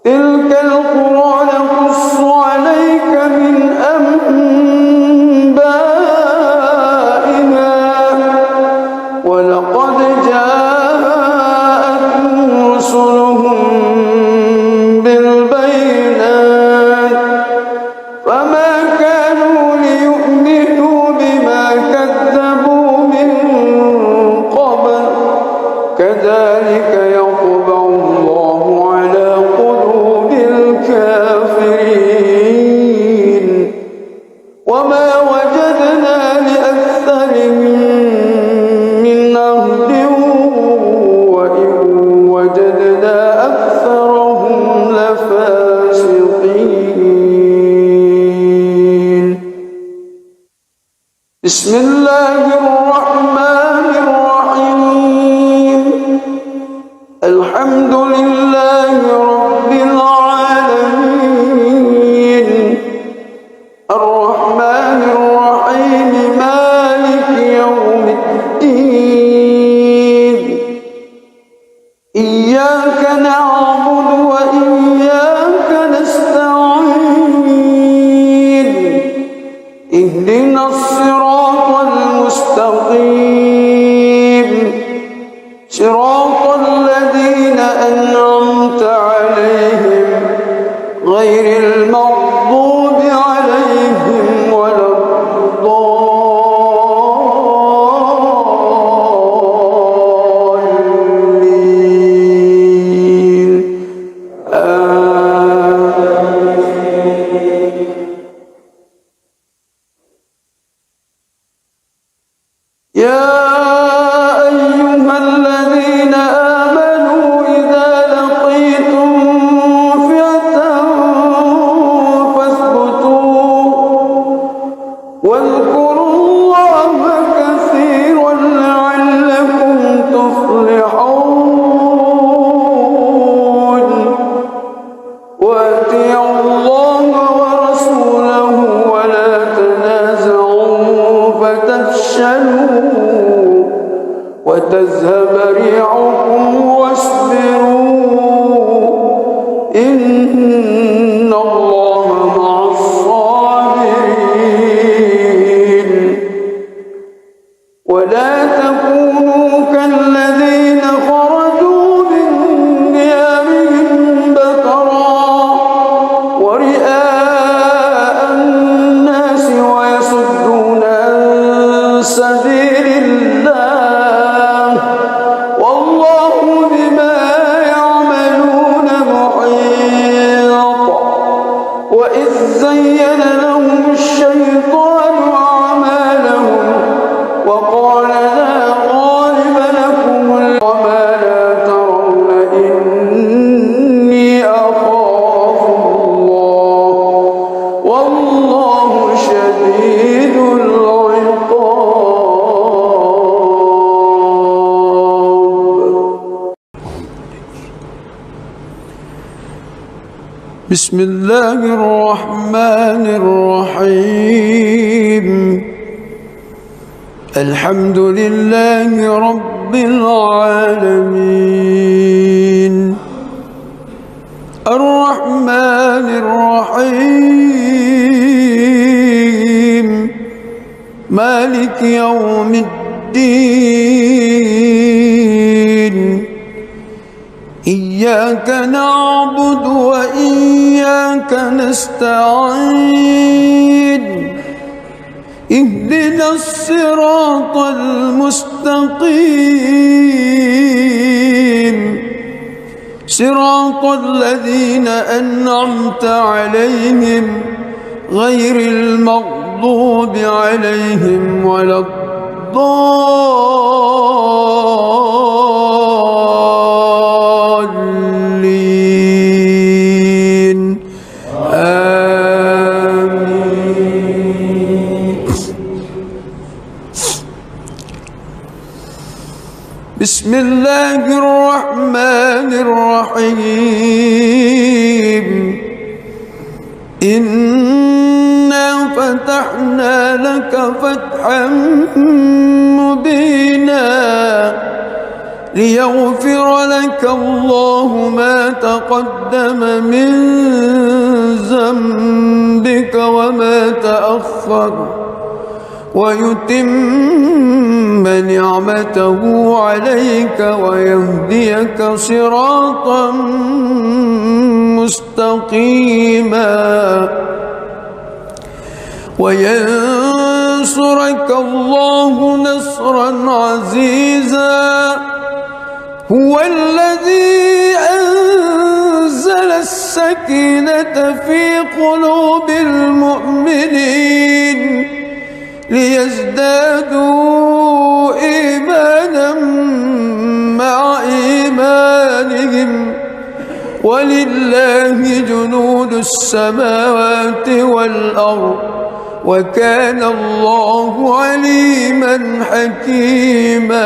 تلك القرى نقص عليك من أنبائها ولقد جاءتهم رسلهم بالبينات فما كانوا ليؤمنوا بما كذبوا من قبل كذلك يطبع الله على قلوب الكافرين وما وجدنا لأكثرهم من عهد وإن وجدنا أكثرهم لفاسقين بسم الله الرحمن الرحيم الحمد لله رب العالمين الرحمن الرحيم مالك يوم الدين إياك نعبد وإياك نستعين اهدنا الصراط المستقيم صراط الذين أنعمت عليهم غير المغضوب عليهم ولا الضالين يا أيها الذين آمنوا إذا لقيتم فئة فاثبتوا واذكروا الله كثيرا لعلكم تفلحون وأطيعوا الله ورسوله ولا تنازعوا فتفشلوا وتذهب ريحكم واصبروا إن الله مع الصابرين ولا تكونوا كالذين خرجوا من ديارهم بطرا ورئاء الناس ويصدون عن سبيل الله والله بما يعملون محيط وإذ زين لهم الشيطان أعمالهم وقال لا غالب لكم وما لا ترون إني أخاف الله والله شديد العقاب بسم الله الرحمن الرحيم الحمد لله رب العالمين الرحمن الرحيم مالك يوم الدين إياك نعبد وإياك نستعين اهدنا الصراط المستقيم صراط الذين أنعمت عليهم غير المغضوب عليهم ولا الضالين آمين بسم الله الرحمن الرحيم إنا فتحنا لك فتحا مبينا ليغفر لك الله ما تقدم من ذنبك وما تأخر ويتم نعمته عليك ويهديك صراطا مستقيما وينصرك الله نصرا عزيزا هو الذي أنزل السكينة في قلوب المؤمنين ليزدادوا إيمانا مع إيمانهم ولله جنود السماوات والأرض وكان الله عليما حكيما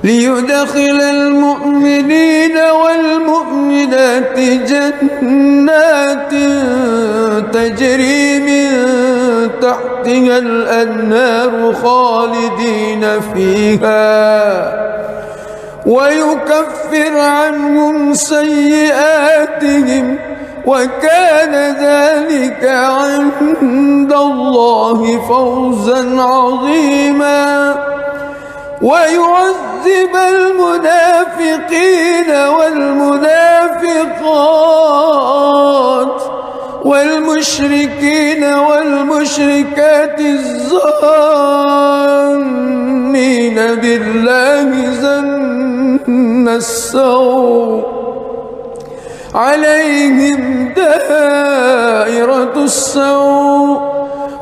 ليدخل المؤمنين والمؤمنات جنات تجري من تحتها الأنهار خالدين فيها ويكفر عنهم سيئاتهم وكان ذلك عند الله فوزا عظيما ويعذب المنافقين والمنافقات والمشركين والمشركات الظانين بالله ظن السوء عليهم دائرة السوء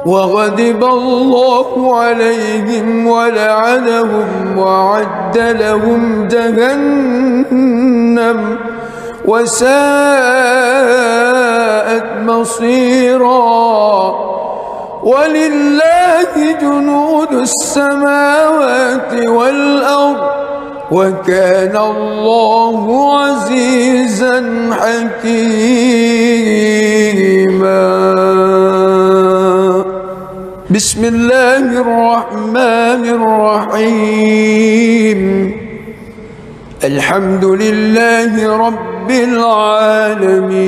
وغضب الله عليهم ولعنهم وأعد لهم جهنم وساءت مصيرا ولله جنود السماوات والأرض وكان الله عزيزا حكيما بسم الله الرحمن الرحيم الحمد لله رب العالمين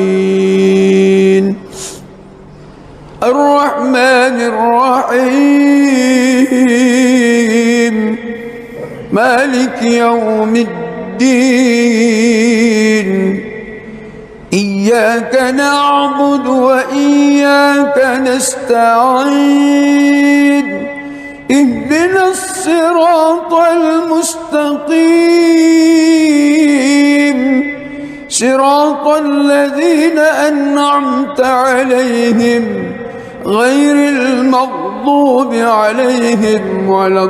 الرحمن الرحيم مالك يوم الدين إياك نعبد وإياك نستعين اهدنا الصراط المستقيم صراط الذين أنعمت عليهم غير المغضوب عليهم ولا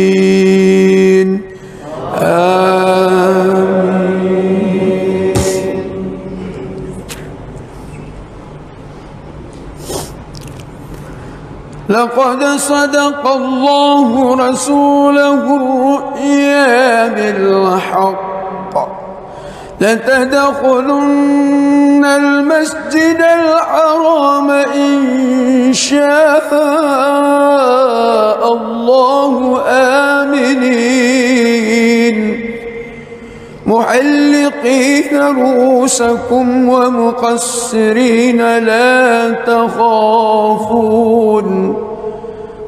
الضالين آمين. لقد صدق الله رسوله الرؤيا بالحق لتدخلن المسجد الحرام إن شاء الله آمنين محلقين رؤوسكم ومقصرين لا تخافون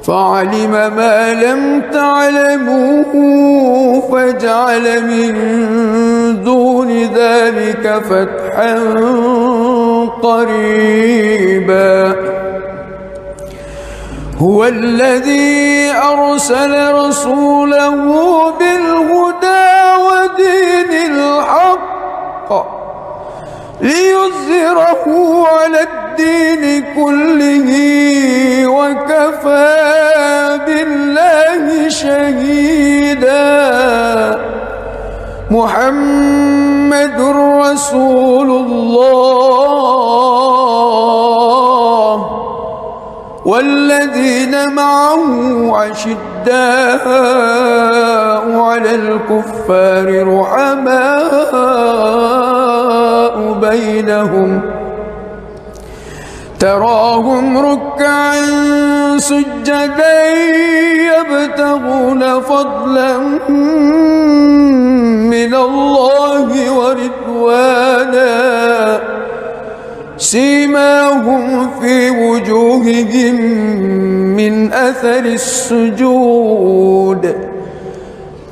فعلم ما لم تعلموا فجعل من دون ذلك فتحا قريبا هو الذي أرسل رسوله بالهدى ودين الحق ليظهره على الدين كله وكفى بالله شهيدا محمد رسول الله والذين معه أشداء على الكفار رحماء بينهم تراهم ركعا سجدا يبتغون فضلا من الله ورضوانا سيماهم في وجوههم من أثر السجود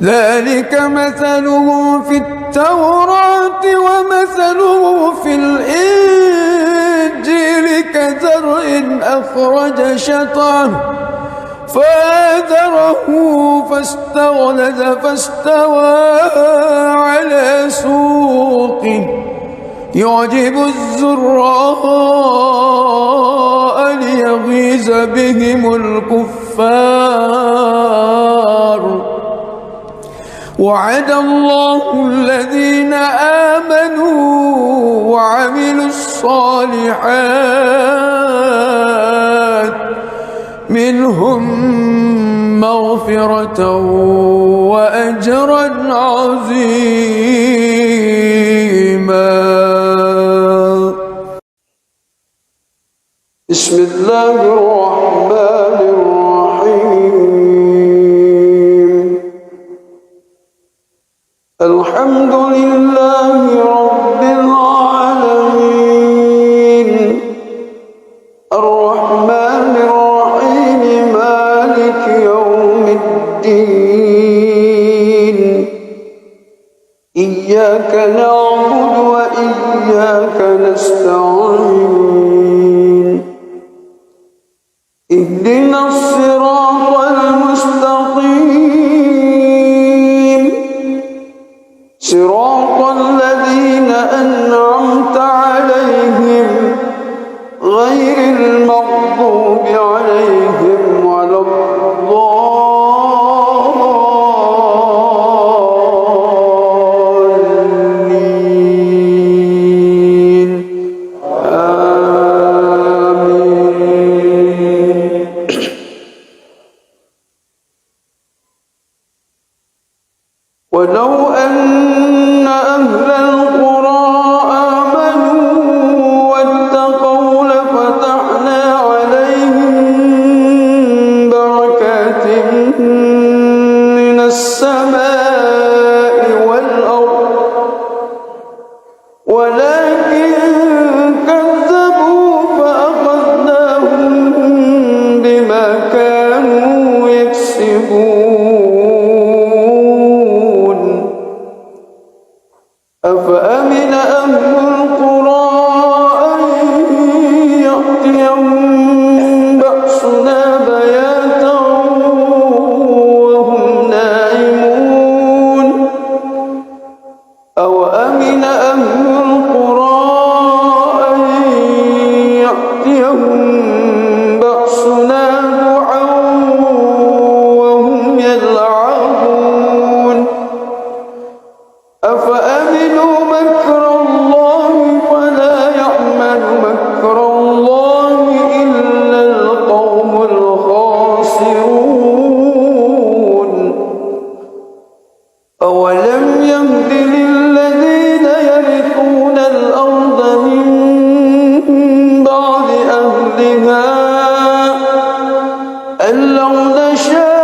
ذلك مثله في التوراة ومثله في الإنجيل كزرع أخرج شطأه فآزره فاستغلظ فاستوى على سوقه يعجب الزراء ليغيظ بهم الكفار وعد الله الذين آمنوا وعملوا الصالحات منهم مغفرة وأجرا عظيما. بسم الله الرحمن الرحيم. الحمد لله رب العالمين الرحمن الرحيم مالك يوم الدين إياك نعبد وإياك نستعين اهدنا الصراط المستقيم صراط الذين أنعمت عليهم غير المغضوب عليهم ولا الضالين آمين. ولو أن أهل القرى آمنوا واتقوا لفتحنا عليهم بركات من السماء والأرض ولكن كذبوا فأخذناهم بما كانوا يكسبون. أفأمن أهل القرى أن يأتيهم بأسنا بياتا وهم نائمون أوأمن أهل القرى أن يأتيهم بأسنا ضحى وهم يلعبون أفأمنوا مكر الله فلا يأمن مكر الله إلا القوم الخاسرون. أولم يهد للذين يرثون الأرض من بعد أهلها أن لو نشاء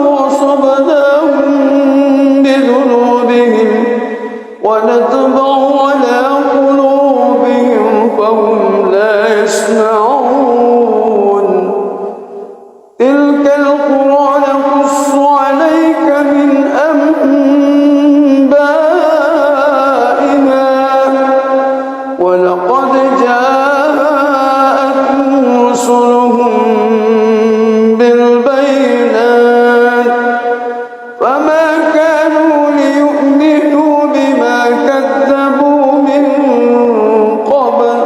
وصبناهم بذنوبهم ونطبع على قلوبهم فهم لا يسمعون. تلك القرى نقص عليك من أنبائها ولقد جاءتهم رسلهم بالبينات فما كانوا ليؤمنوا بما كذبوا من قبل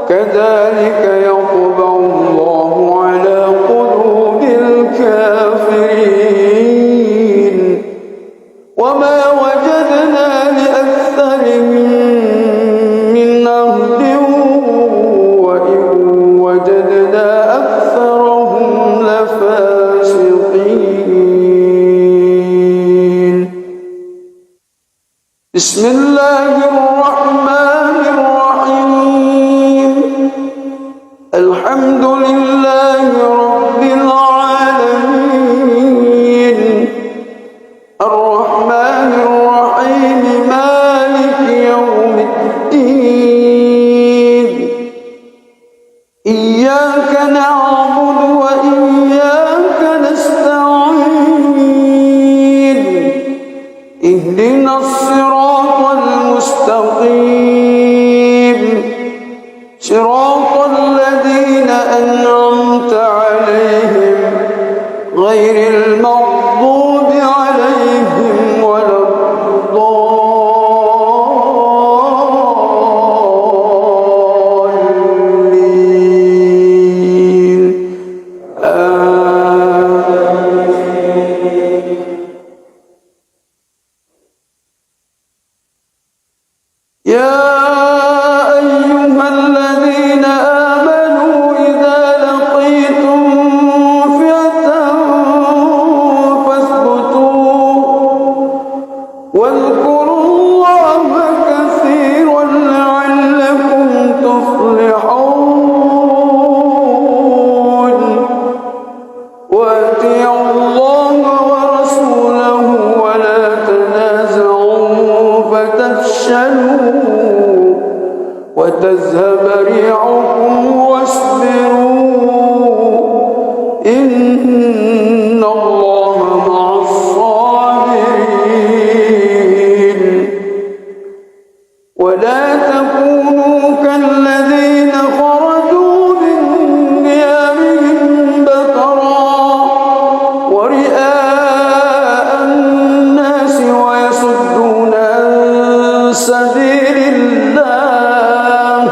كذلك يطبع الله على قلوب الكافرين وما وجدنا لأكثرهم من عهد وإن وجدنا أكثرهم لفاسقين. بسم الله الرحمن الرحيم. نعبد وإياك نستعين اهدنا الصراط المستقيم صراط الذين أنعمت عليهم غير المغضوب عليهم ولا الضالين آمين. يا أيها الذين آمنوا إذا لقيتم فئة فاثبتوا واذكروا الله كثيرا لعلكم تفلحون وأطيعوا الله ورسوله ولا تنازعوا فتفشلوا وتذهب ريحكم واصبروا إن الله مع الصابرين ولا تكونوا كالذين خرجوا من ديارهم بطرا ورئاء الناس ويصدون عن سبيل الله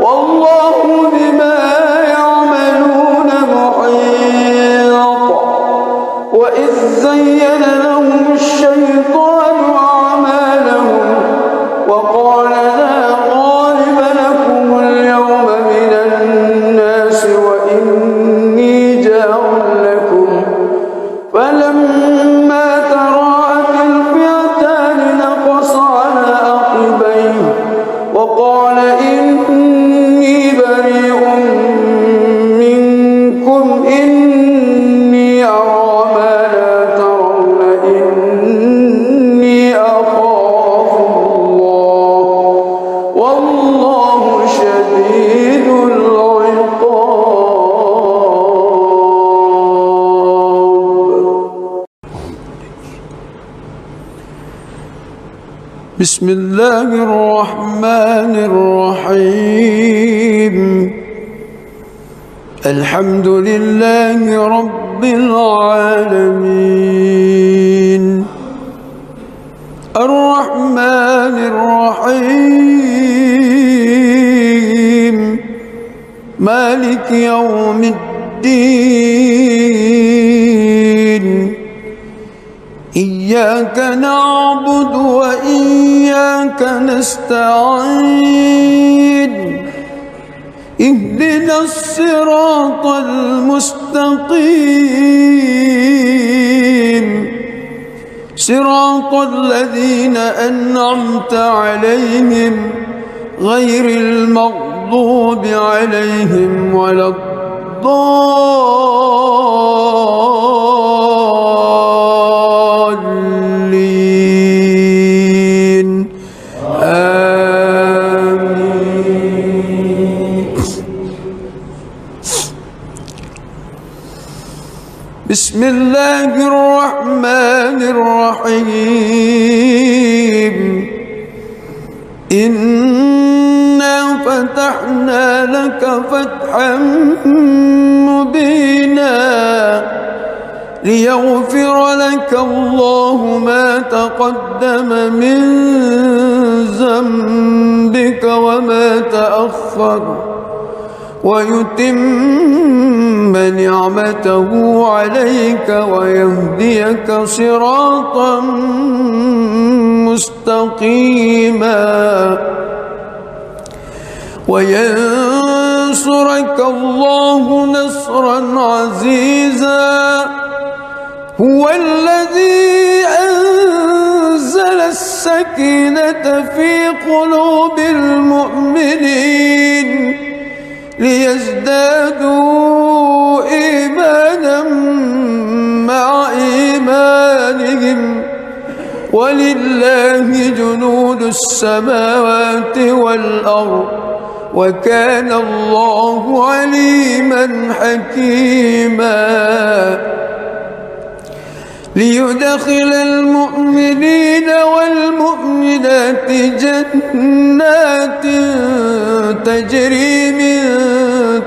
والله بما يعملون محيط وإذ زين لهم الشيطان أعمالهم وقال لا غالب لكم اليوم من الناس وإني جار لكم فلما تراءت الفئتان نقص على عقبيه وقال إني بريء منكم إني أرى ما لا ترون إني أخاف الله والله شديد العقاب. بسم الله الرحمن الرحيم الحمد لله رب العالمين الرحمن الرحيم مالك يوم الدين إياك نعبد وإياك نستعين اهدنا الصراط المستقيم صراط الذين أنعمت عليهم غير المغضوب عليهم ولا الضالين آمين. بسم الله الرحمن الرحيم إنا فتحنا لك فتحا مبينا ليغفر لك الله ما تقدم من ذنبك وما تأخر ويتم نعمته عليك ويهديك صراطا مستقيما وينصرك الله نصرا عزيزا هو الذي أنزل السكينة في قلوب المؤمنين ليزدادوا إيمانا مع إيمانهم ولله جنود السماوات والأرض وكان الله عليما حكيما ليدخل المؤمنين والمؤمنات جنات تجري من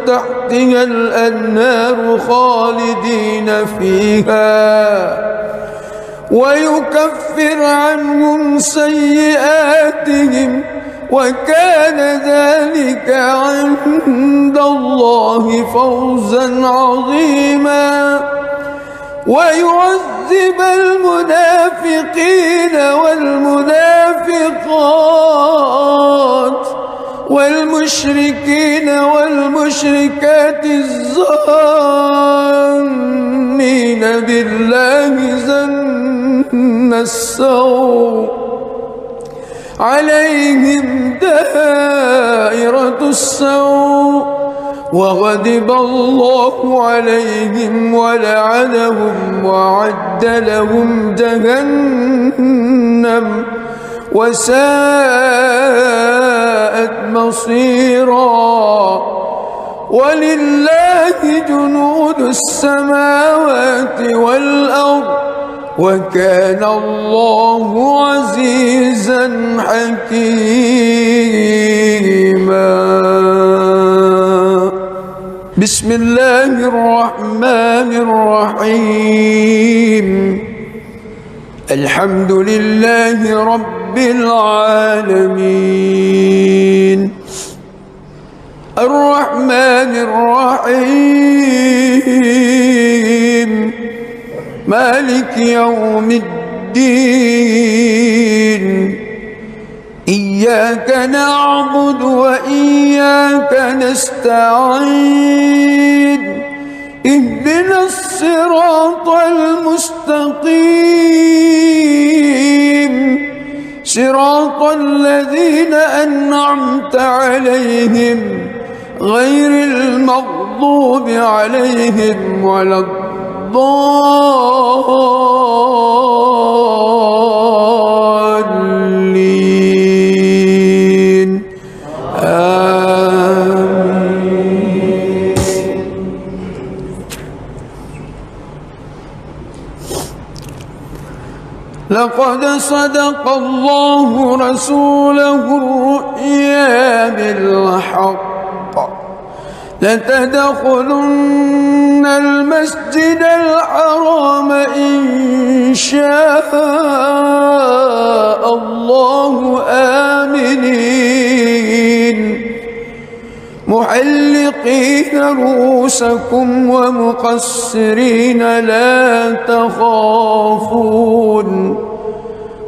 تحتها الأنهار خالدين فيها ويكفر عنهم سيئاتهم وكان ذلك عند الله فوزا عظيما ويعذب المنافقين والمنافقات والمشركين والمشركات الظانين بالله ظن السوء عليهم دائرة السوء وغضب الله عليهم ولعنهم وأعد لهم جهنم وساءت مصيرا ولله جنود السماوات والأرض وكان الله عزيزا حكيما بسم الله الرحمن الرحيم الحمد لله رب العالمين الرحمن الرحيم مالك يوم الدين إياك نعبد وإياك نستعين اهدنا الصراط المستقيم صراط الذين أنعمت عليهم غير المغضوب عليهم ولا الضالين آمين. لقد صدق الله رسوله الرؤيا بالحق لتدخلن المسجد الحرام إن شاء الله آمنين محلقين رؤوسكم ومقصرين لا تخافون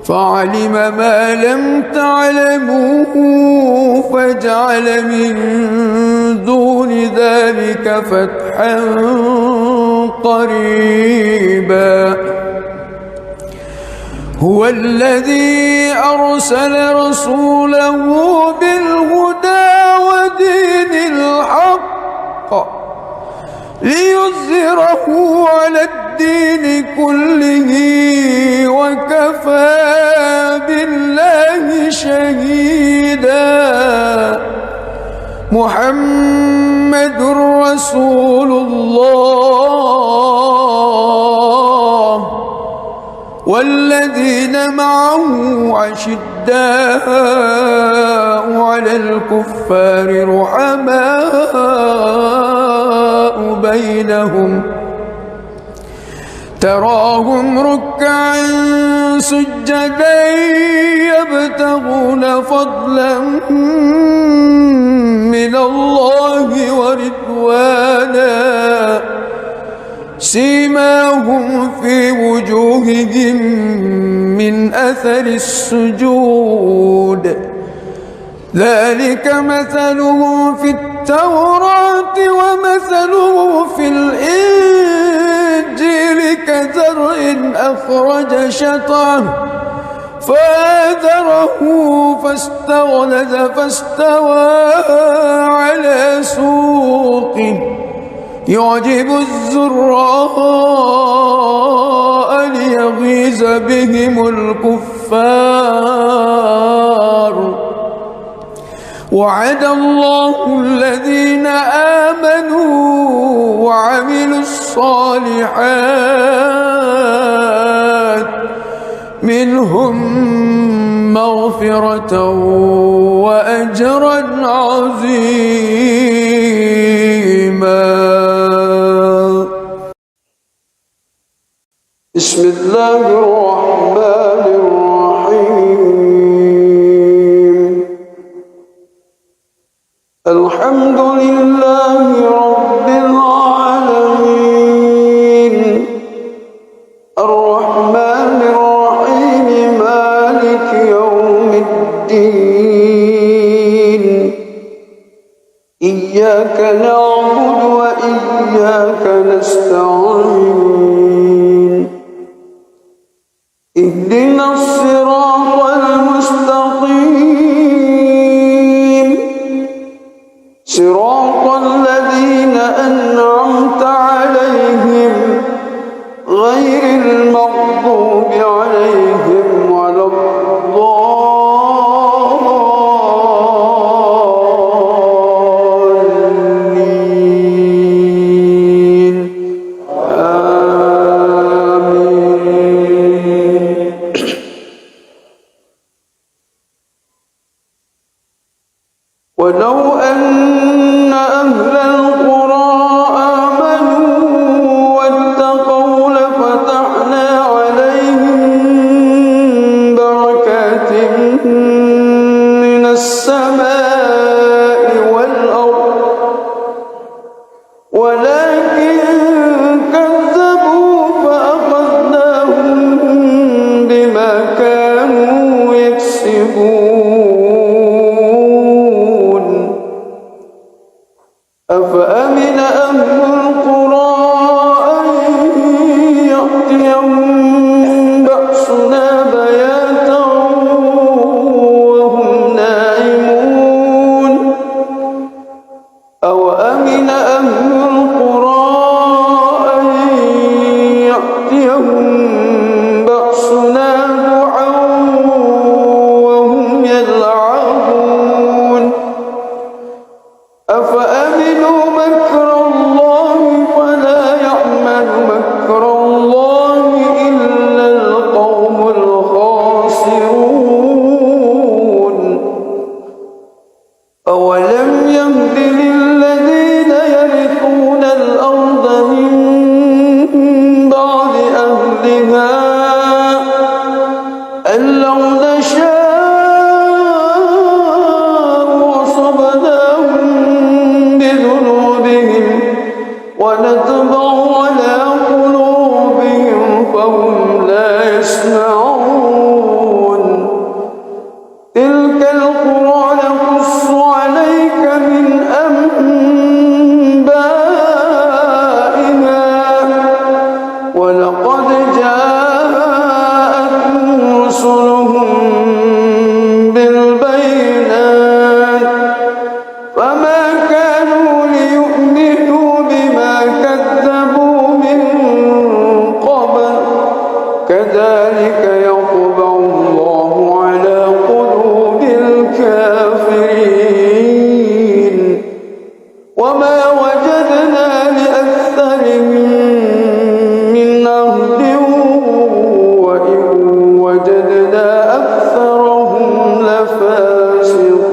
فعلم ما لم تعلموا فجعل من دون ذلك فتحا قريبا هو الذي أرسل رسوله بالهدى ودين الحق ليظهره على الدين كله وكفى بالله شهيدا محمد رسول الله والذين معه أشداء على الكفار رحماء بينهم تراهم ركعا سجدا يبتغون فضلا من الله ورضوانا سيماهم في وجوههم من أثر السجود ذلك مثله في التوراة ومثله في الإنجيل كزرع أخرج شطأه فآزره فاستغلظ فاستوى على سوقه يعجب الزراء ليغيظ بهم الكفار وعد الله الذين آمنوا وعملوا الصالحات منهم مغفرة وأجرا عظيما. بسم الله الرحمن الرحيم. الحمد لله رب العالمين الرحمن الرحيم مالك يوم الدين. إياك نعبد وإياك نستعين. اهدنا الصراط المستقيم صراط الذين أنعمت عليهم غير المغضوب عليهم ولا الضالين. آمين. ولو أن أهل القرى آمنوا واتقوا لفتحنا عليهم بركات من السماء والأرض ولكن كذبوا فأخذناهم بما كانوا يكسبون. أفأمن أهل القرى أن يأتيهم بأسنا بياتا وهم نائمون. أوأمن أهل القرى أن يأتيهم بأسنا ضحى وهم يلعبون. أفأمنوا مكر الله فلا يأمن مكر الله إلا القوم الخاسرون. أولم يهد للذين يرثون الأرض من بعد أهلها أن لو نشاء أصبناهم بذنوبهم ونطبع على قلوبهم فهم لا يسمعون. تلك القرى نقص عليك من أنبائها ولقد جاءتهم رسلهم بالبينات فما كانوا ليؤمنوا بما كذبوا من قبل. كذلك يطبع الله على قلوب الكافرين. وما وجدنا لأكثرهم من عهد وإن وجدنا أكثرهم لفاسقين.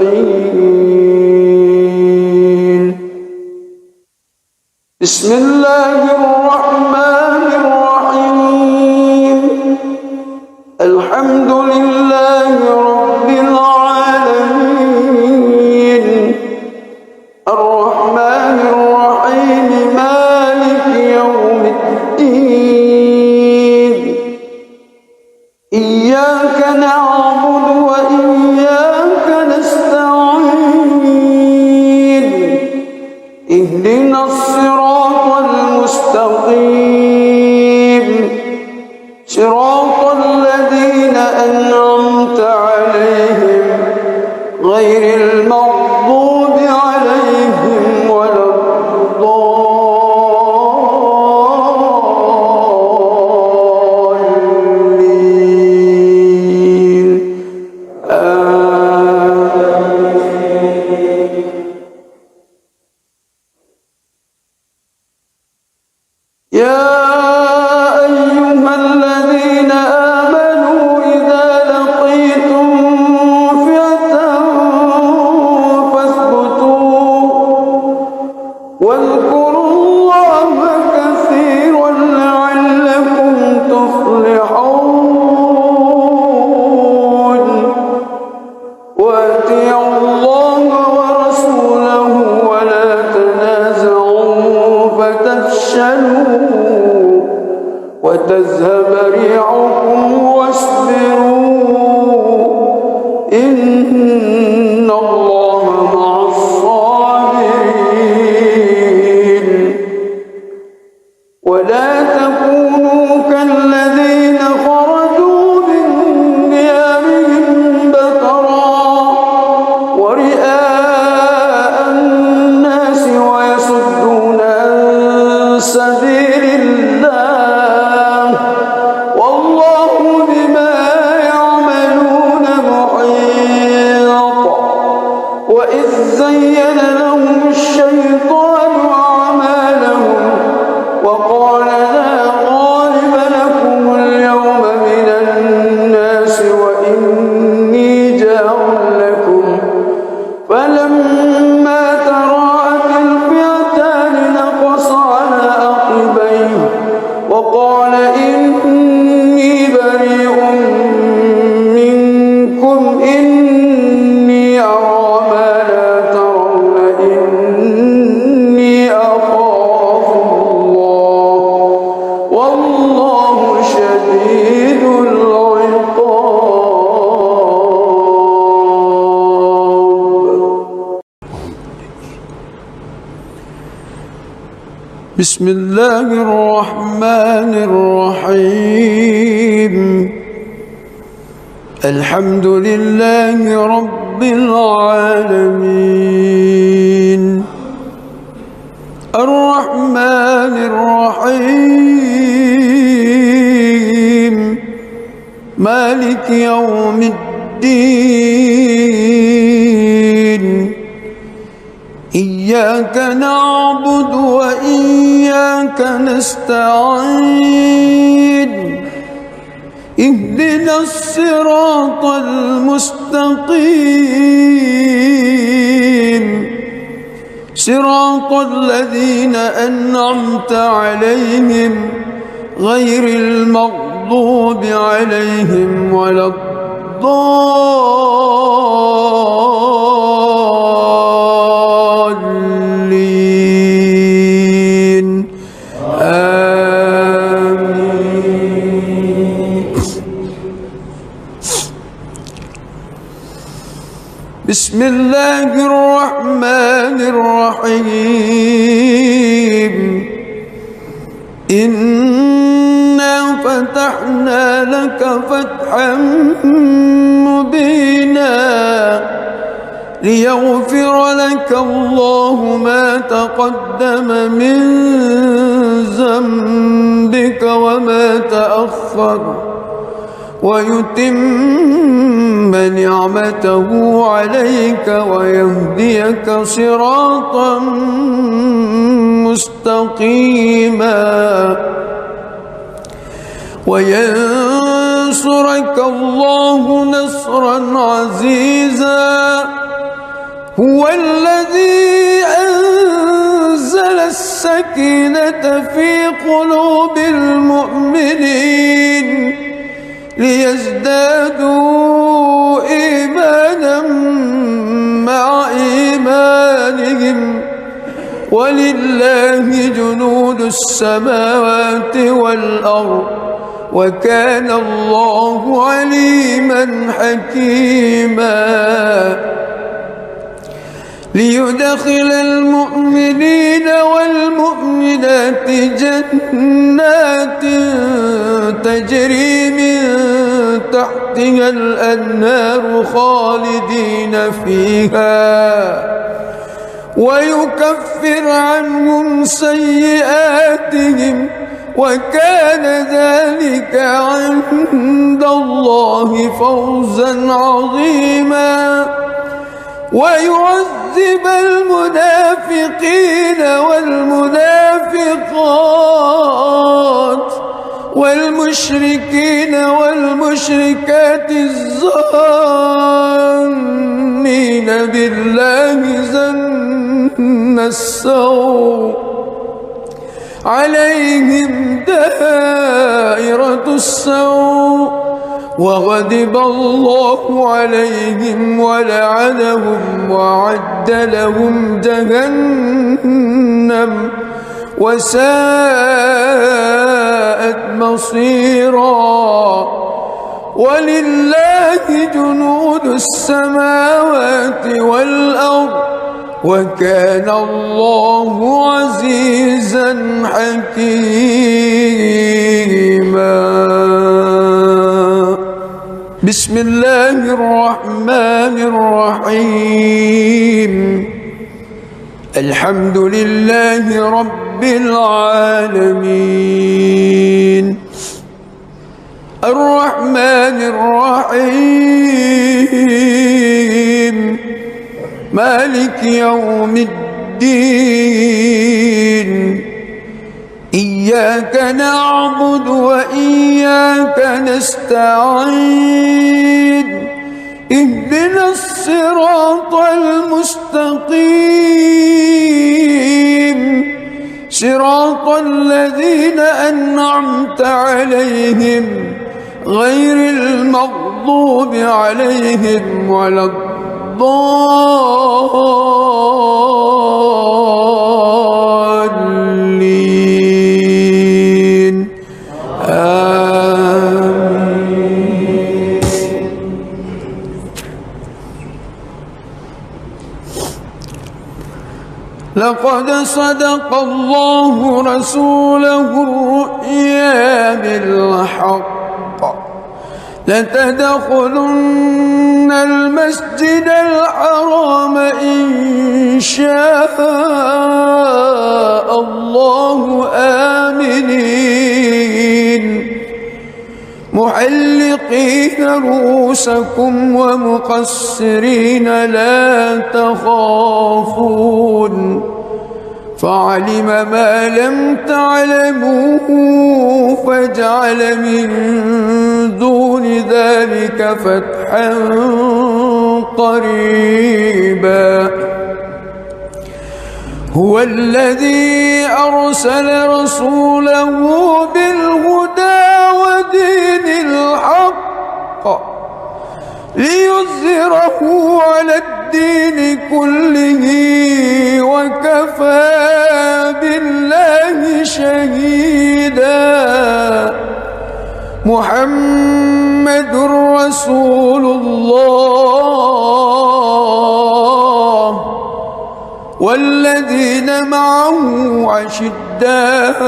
بسم الله الرحمن الرحيم. الحمد لله رب العالمين الرحمن الرحيم مالك يوم الدين. إياك نعبد وإياك نستعين. اهدنا الصراط المستقيم صراط الذين أنعمت عليهم غير المغضوب عليهم ولا الضالين. آمين. واذكروا الله كثيرا لعلكم تفلحون وأطيعوا الله ورسوله ولا تنازعوا فتفشلوا وتذهب ريحكم واصبروا إن الله مع الصابرين ولا تكونوا كالذين خرجوا من ديارهم بطرا ورئاء الناس ويصدون عن سبيل الله والله بما يعملون محيط وإذ زين لهم الشيطان أعمالهم وقال لا غالب لكم اليوم من الناس وإني جار لكم فلما تراءت الفئتان نقص على عقبيه وقال إني بريء منكم إني أرى ما لا ترون إني أخاف الله والله شديد العقاب. بسم الله الرحمن الرحيم الحمد لله رب العالمين الرحمن الرحيم مالك يوم الدين إياك نعبد وإياك نستعين اهدنا الصراط المستقيم صراط الذين أنعمت عليهم غير المغضوب عليهم ولا الضالين آمين. بسم الله الرحمن الرحيم إنا فتحنا لك فتحا مبينا ليغفر لك الله ما تقدم من ذنبك وما تأخر ويتم نعمته عليك ويهديك صراطا مستقيما وينصرك الله نصرا عزيزا هو الذي أنزل السكينة في قلوب المؤمنين ليزدادوا إيمانا مع إيمانهم ولله جنود السماوات والأرض وكان الله عليما حكيما ليدخل المؤمنين والمؤمنات جنات تجري من تحتها الأنهار خالدين فيها ويكفر عنهم سيئاتهم وكان ذلك عند الله فوزا عظيما ويعذب المنافقين والمنافقات والمشركين والمشركات الظانين بالله ظن السوء عليهم دائرة السوء وغضب الله عليهم ولعنهم وأعد لهم جهنم وساءت مصيرا ولله جنود السماوات والأرض وكان الله عزيزا حكيما. بسم الله الرحمن الرحيم. الحمد لله رب العالمين الرحمن الرحيم مالك يوم الدين إياك نعبد وإياك نستعين اهدنا الصراط المستقيم صراط الذين أنعمت عليهم غير المغضوب عليهم ولا الضالين آمين. لقد صدق الله رسوله الرؤيا بالحق لتدخلن المسجد الحرام إن شاء الله آمنين محلقين رؤوسكم ومقصرين لا تخافون فعلم ما لم تعلموا فجعل من دون ذلك فتحا قريبا. هو الذي أرسل رسوله بالهدى ودين الحق ليظهره على الدين كله وكفى بالله شهيدا. محمد رسول الله والذين معه أشداء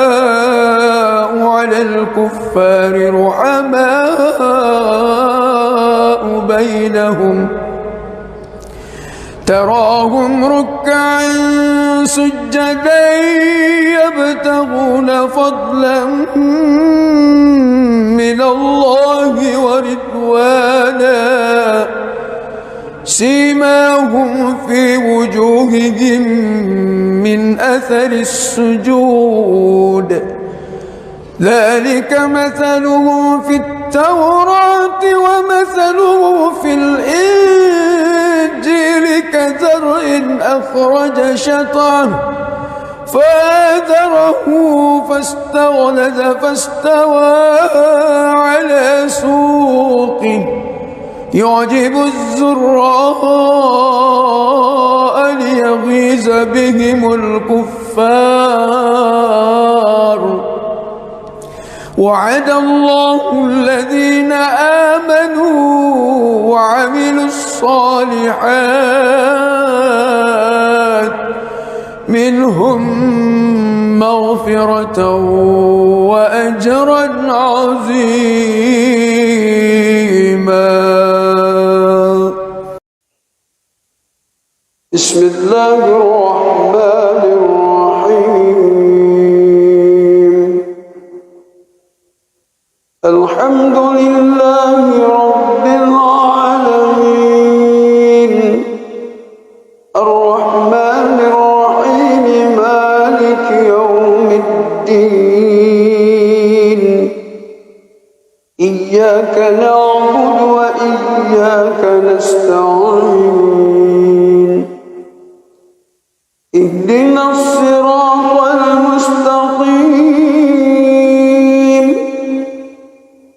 على الكفار رحماء بينهم تراهم ركعا سجدا يبتغون فضلا من الله ورضوانا سيماهم في وجوههم من أثر السجود ذلك مثلهم في التوراة ومثلهم في الإنجيل كزرع أخرج شطأه فآزره فاستغلظ فاستوى على سوقه يعجب الزراء ليغيظ بهم الكفار. وعد الله الذين آمنوا وعملوا الصالحات منهم مغفرة وأجرا عظيما. بسم الله الرحمن الرحيم. الحمد لله رب العالمين الرحمن الرحيم مالك يوم الدين إياك نعبد وإياك نستعين اهدنا الصراط المستقيم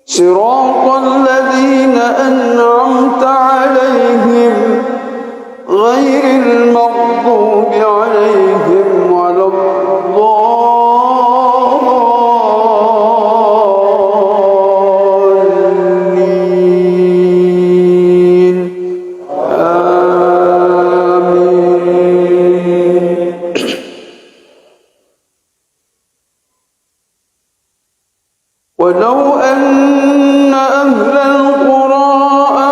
صراط الذين أنعمت عليهم غير المغضوب عليهم ولا الضالين آمين. ولو أن أهل القرى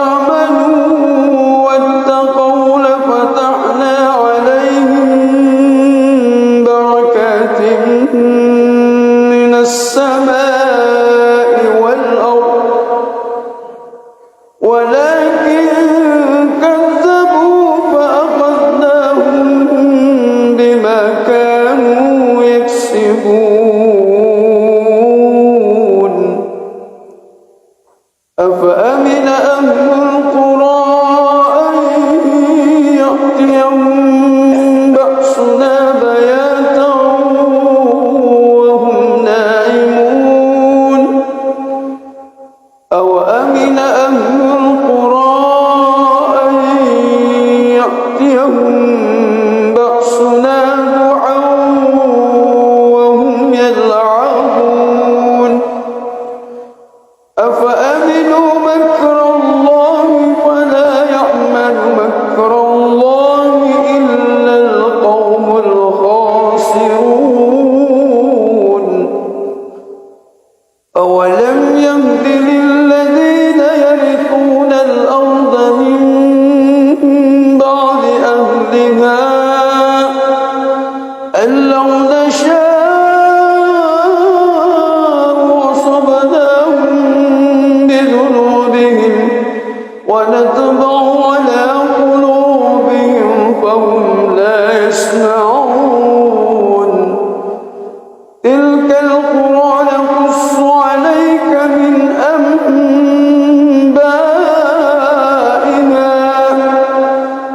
آمنوا واتقوا لفتحنا عليهم بركات من السماء والأرض ولكن كذبوا فأخذناهم بما كانوا يكسبون. أفأمن أهل القرى أن يأتيهم بأسنا بياتا وهم نائمون أوأمن أهل القرى أن يأتيهم بأسنا ضحى وهم يلعبون أفأمنوا مكر الله فلا يأمن مكر الله إلا القوم الخاسرون. أولم يهد للذين يرثون الأرض من بعد أهلها أن لو نشاء أصبناهم بذنوبهم ونطبع على قلوبهم فهم لا يسمعون. تلك القرى نقص عليك من أنبائها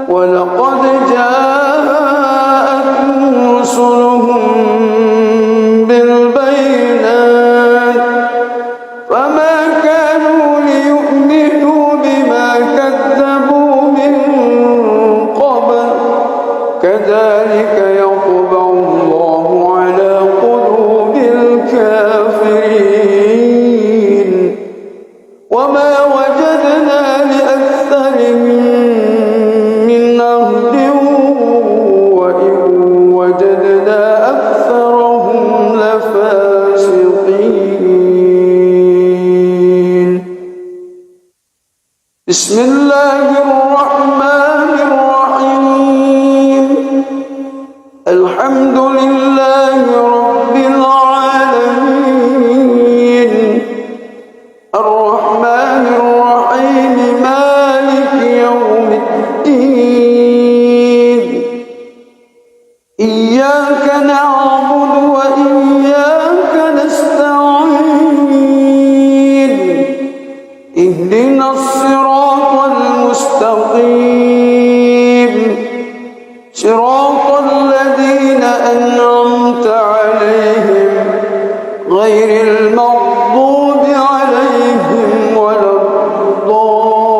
ولقد جاءتهم رسلهم بالبينات فما كانوا ليؤمنوا بما كذبوا من قبل كذلك يطبع الله على قلوب الكافرين وما وجدنا لأكثرهم من عهد وإن وجدنا أكثرهم لفاسقين. بسم الله الرحمن الرحيم الحمد لله رب العالمين الرحمن الرحيم مالك يوم الدين إياك نعبد وإياك نستعين اهدنا الصراط المستقيم صراط الذين أنعمت عليهم غير المغضوب عليهم ولا الضالين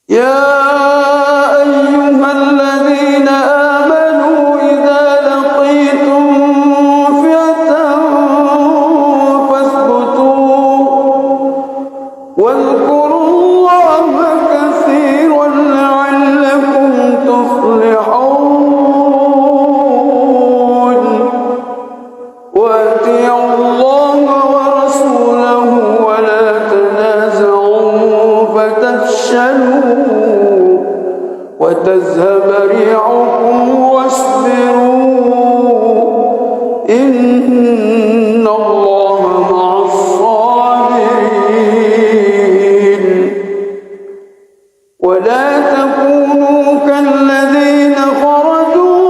يا أيها الذين آمنوا إذا لقيتم فئة فاثبتوا واذكروا الله كثيرا لعلكم تفلحون. وأطيعوا الله ورسوله ولا تنازعوا فتفشلوا وتذهب ريحكم واصبروا إن الله مع الصابرين. ولا تكونوا كالذين خرجوا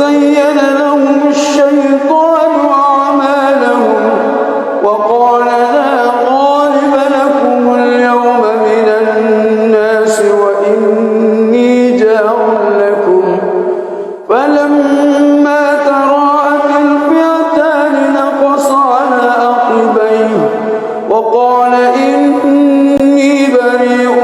وزين لهم الشيطان أعمالهم وقال لا غالب لكم اليوم من الناس وإني جار لكم فلما تراءت الفئتان نقص على عقبيه وقال إني بريء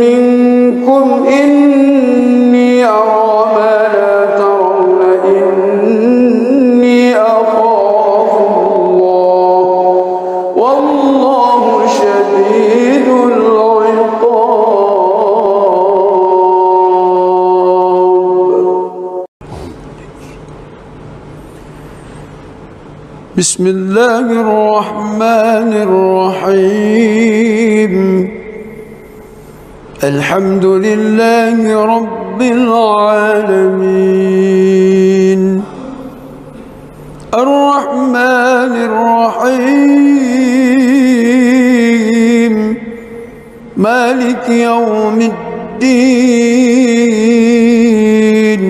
منكم إني أرى ما لا ترون إني أخاف الله والله شديد العقاب. بسم الله الرحمن الرحيم. الحمد لله رب العالمين الرحمن الرحيم مالك يوم الدين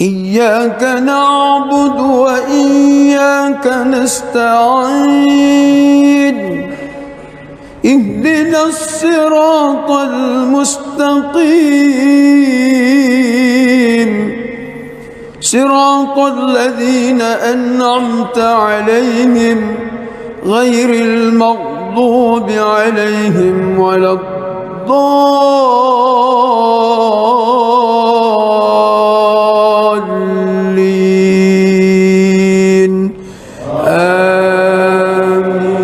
إياك نعبد وإياك نستعين اهدنا الصراط المستقيم صراط الذين أنعمت عليهم غير المغضوب عليهم ولا الضالين آمين.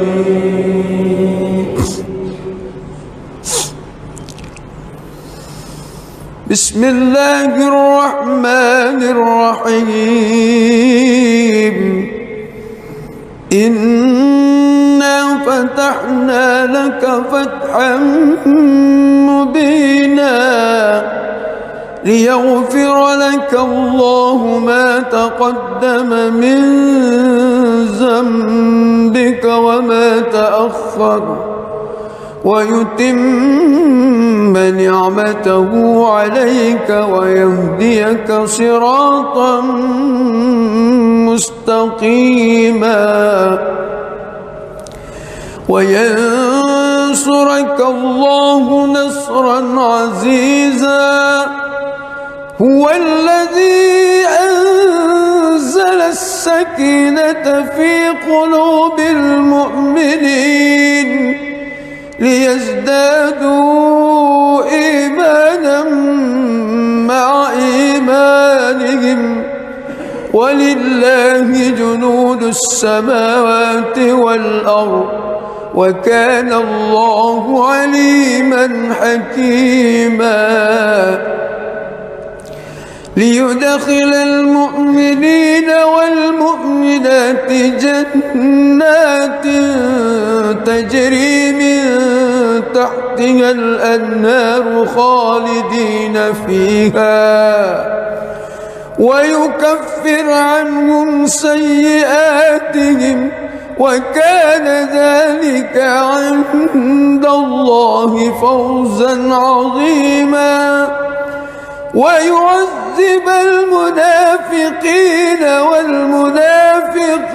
بسم الله الرحمن الرحيم. إنا فتحنا لك فتحا مبينا ليغفر لك الله ما تقدم من ذنبك وما تأخر ويتم نعمته عليك ويهديك صراطا مستقيما وينصرك الله نصرا عزيزا. هو الذي أنزل السكينة في قلوب المؤمنين ليزدادوا إيمانا مع إيمانهم ولله جنود السماوات والأرض وكان الله عليما حكيما. ليدخل المؤمنين والمؤمنات جنات تجري من تحتها الأنهار خالدين فيها ويكفر عنهم سيئاتهم وكان ذلك عند الله فوزا عظيما. ويعذب المنافقين والمنافقات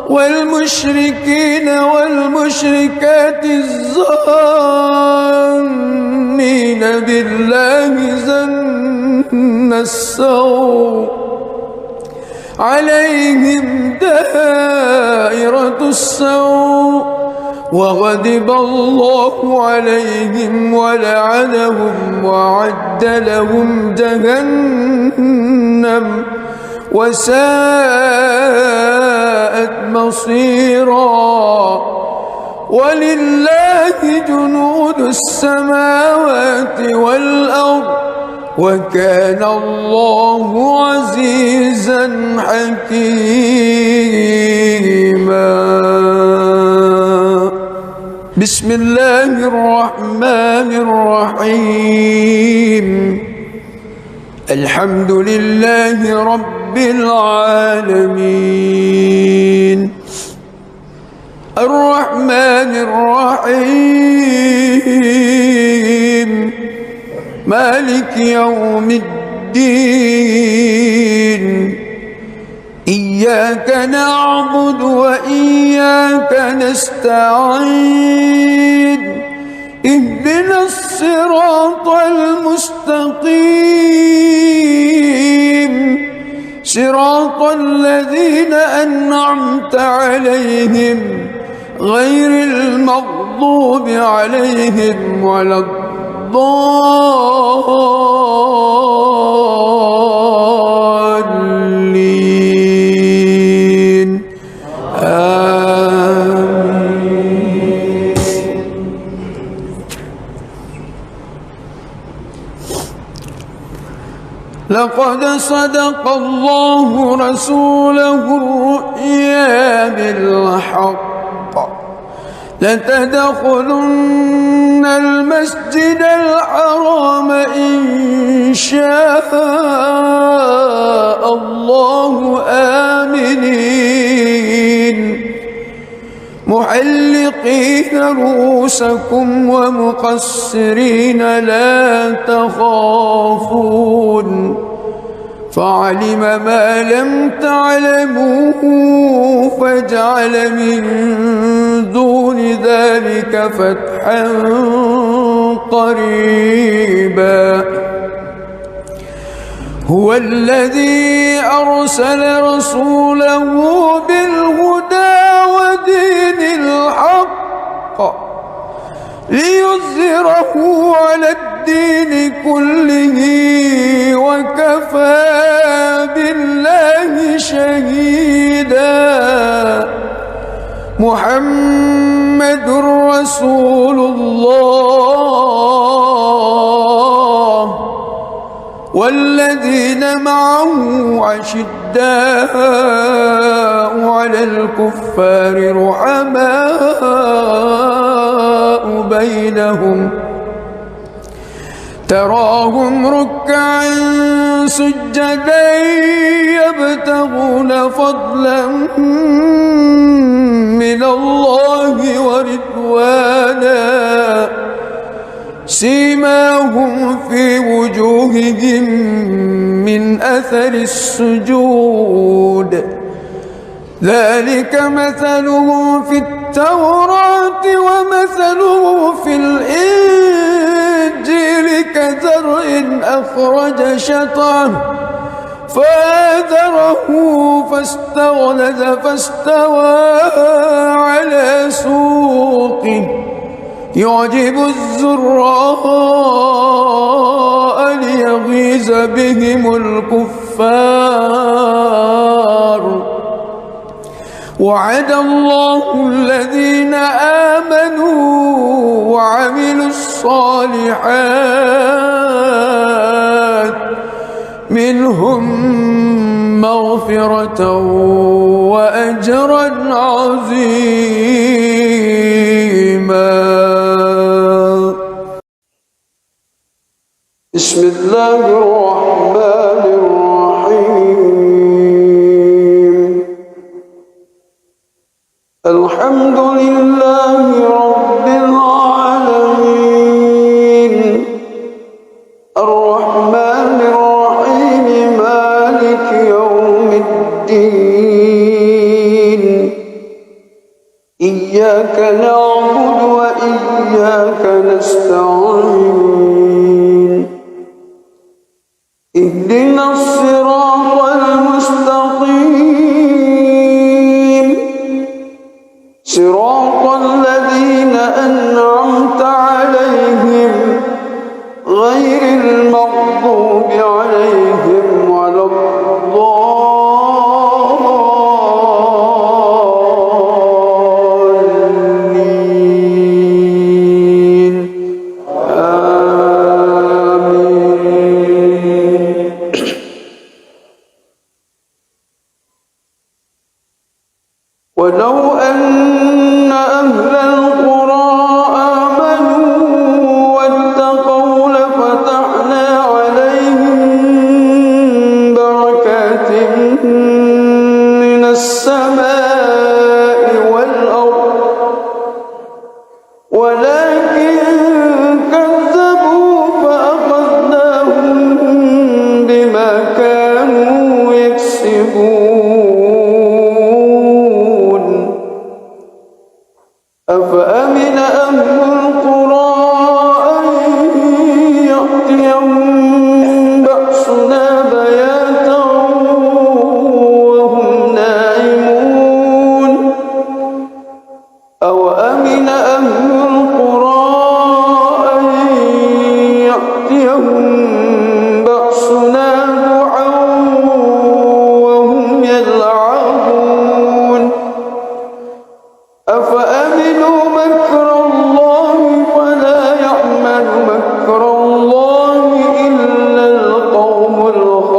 والمشركين والمشركات الظانين بالله ظن السوء عليهم دائرة السوء وغضب الله عليهم ولعنهم وأعد لهم جهنم وساءت مصيرا. ولله جنود السماوات والأرض وكان الله عزيزا حكيما. بسم الله الرحمن الرحيم. الحمد لله رب العالمين الرحمن الرحيم مالك يوم الدين إياك نعبد وإياك نستعين اهدنا الصراط المستقيم صراط الذين أنعمت عليهم غير المغضوب عليهم ولا الضالين آمين. لقد صدق الله رسوله الرؤيا بالحق لتدخلن المسجد الحرام إن شاء الله آمنين محلقين رؤوسكم ومقصرين لا تخافون فعلم ما لم تعلموا فجعل من دون ذلك فتحا قريبا هو الذي أرسل رسوله بالهدى ودين الحق ليظهره على الدين كله وكفى بالله شهيدا محمد رسول الله والذين معه أشداء على الكفار رحماء بينهم تراهم ركعا سجدا يبتغون فضلا من الله ورضوانا سيماهم في وجوههم من أثر السجود ذلك مثلهم في التوراة ومثله في الإنجيل كزرع أخرج شطأه فآزره فاستغلظ فاستوى على سوقه يعجب الزراء ليغيظ بهم الكفار وعد الله الذين آمنوا وعملوا الصالحات منهم مغفرة وأجرا عظيما. بسم الله الرحمن الرحيم الحمد لله رب العالمين الرحمن الرحيم مالك يوم الدين إياك نعبد وإياك نستعين اهدنا الصراط المستقيم صراط الذين أنعمت عليهم غير المغضوب عليهم ولا الضالين آمين. ولو أن أهل القرى آمنوا واتقوا لفتحنا عليهم أفأمن أهل القرى أن يأتيهم بأسنا بياتا وهم نائمون أوأمن أهل القرى أن يأتيهم بأسنا ضحى وهم يلعبون أفأمنوا مكر الله فلا يأمن مكر الله إلا القوم الخاسرون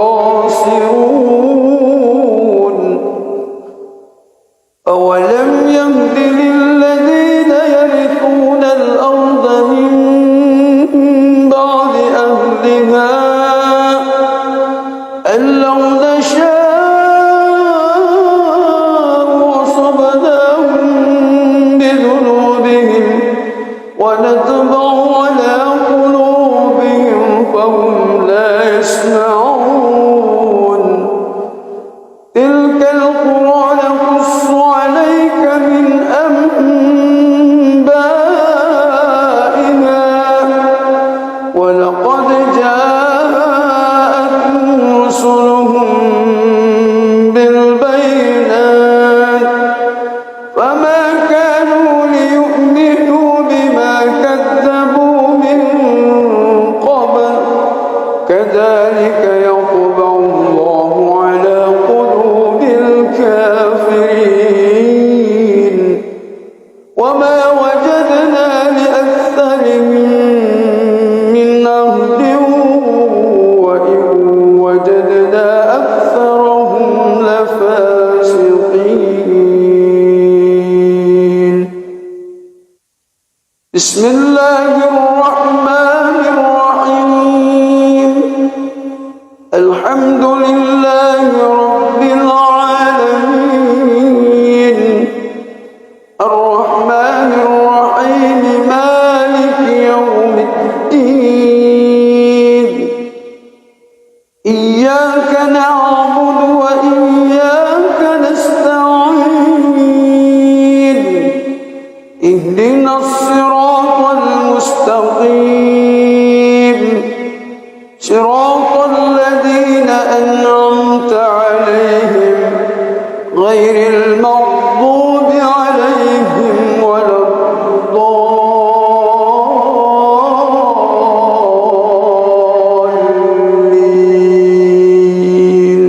أولم يهد للذين يرثون الأرض من بعد أهلها أن لو نشاء أصبناهم بذنوبهم ونطبع على قلوبهم فهم لا يسمعون تلك القرى نقص عليك من أنبائها ولقد جاءتهم رسلهم بالبينات فما كانوا ليؤمنوا بما كذبوا من قبل كذلك يطبع الله على قلوب الكافرين وما وجدنا لأكثرهم من عهد وإن وجدنا أكثرهم لفاسقين بسم الله الرحمن الرحيم الحمد لله رب العالمين الرحمن الرحيم مالك يوم الدين إياك نعبد وإياك نستعين اهدنا الصراط المستقيم صراط الذين أنعمت عليهم غير المغضوب عليهم ولا الضالين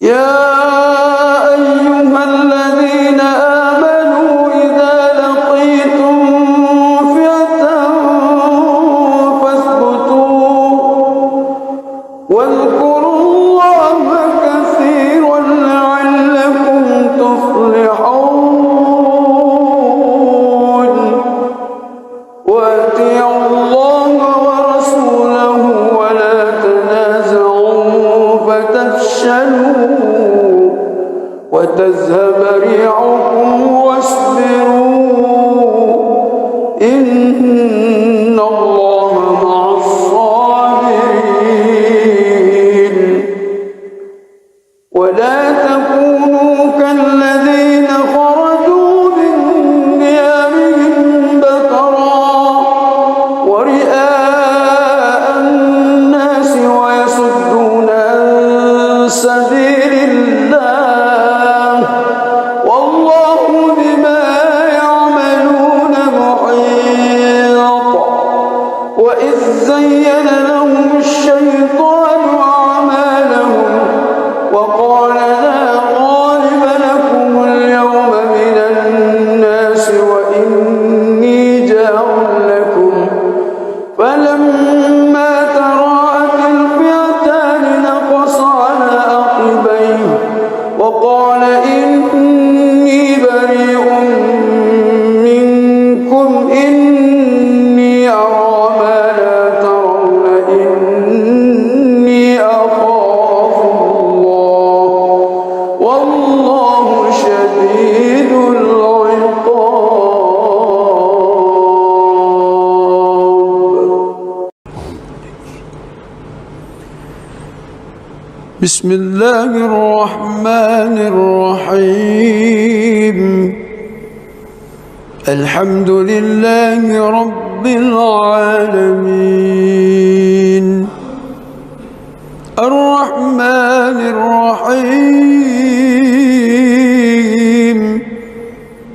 يا أيها الذين آمنوا إذا لقيتم فئة فاثبتوا واذكروا الله كثيرا لعلكم تفلحون وأطيعوا الله ورسوله ولا تنازعوا فتفشلوا وتذهب ريحكم واصبروا إن الله مع الصابرين ولا تكونوا كالذين خرجوا من ديارهم بطرا ورئاء الناس ويصدون عن سبيل الله والله بما يعملون محيط وإذ زين لهم الشيطان أعمالهم وقال لا غالب لكم اليوم من الناس وإني جار لكم فلما تراءت الفئتان نقص على عقبيه وقال إني بريء منكم إني أرى ما لا ترون إني أخاف الله والله شديد العقاب بسم الله الرحمن الرحيم الحمد لله رب العالمين الرحمن الرحيم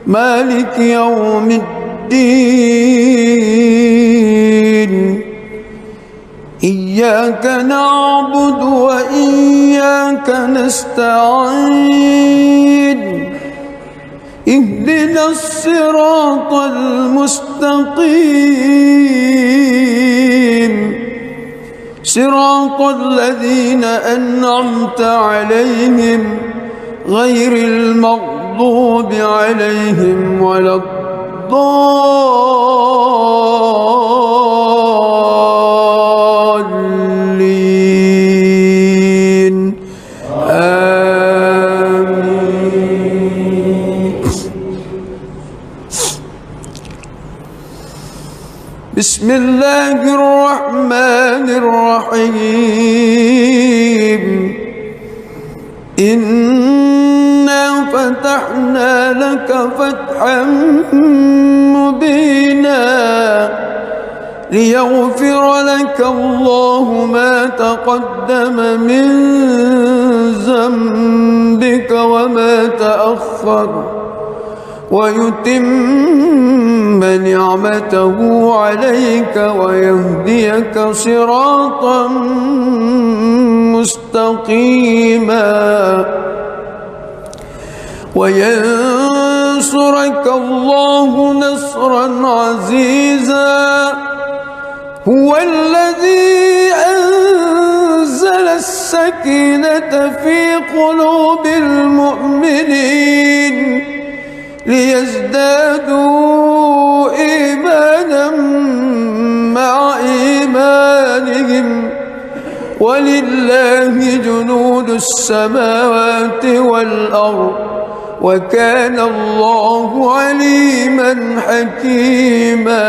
مالك يوم الدين إياك نعبد وإياك نستعين اهدنا الصراط المستقيم صراط الذين أنعمت عليهم غير المغضوب عليهم ولا الضالين آمين. بسم الله الرحمن الرحيم إنا فتحنا لك فتحا مبينا ليغفر لك الله ما تقدم من ذنبك وما تأخر ويتم نعمته عليك ويهديك صراطا مستقيما وينصرك الله نصرا عزيزا هو الذي أنزل السكينة في قلوب المؤمنين ليزدادوا إيمانا مع إيمانهم ولله جنود السماوات والأرض وكان الله عليما حكيما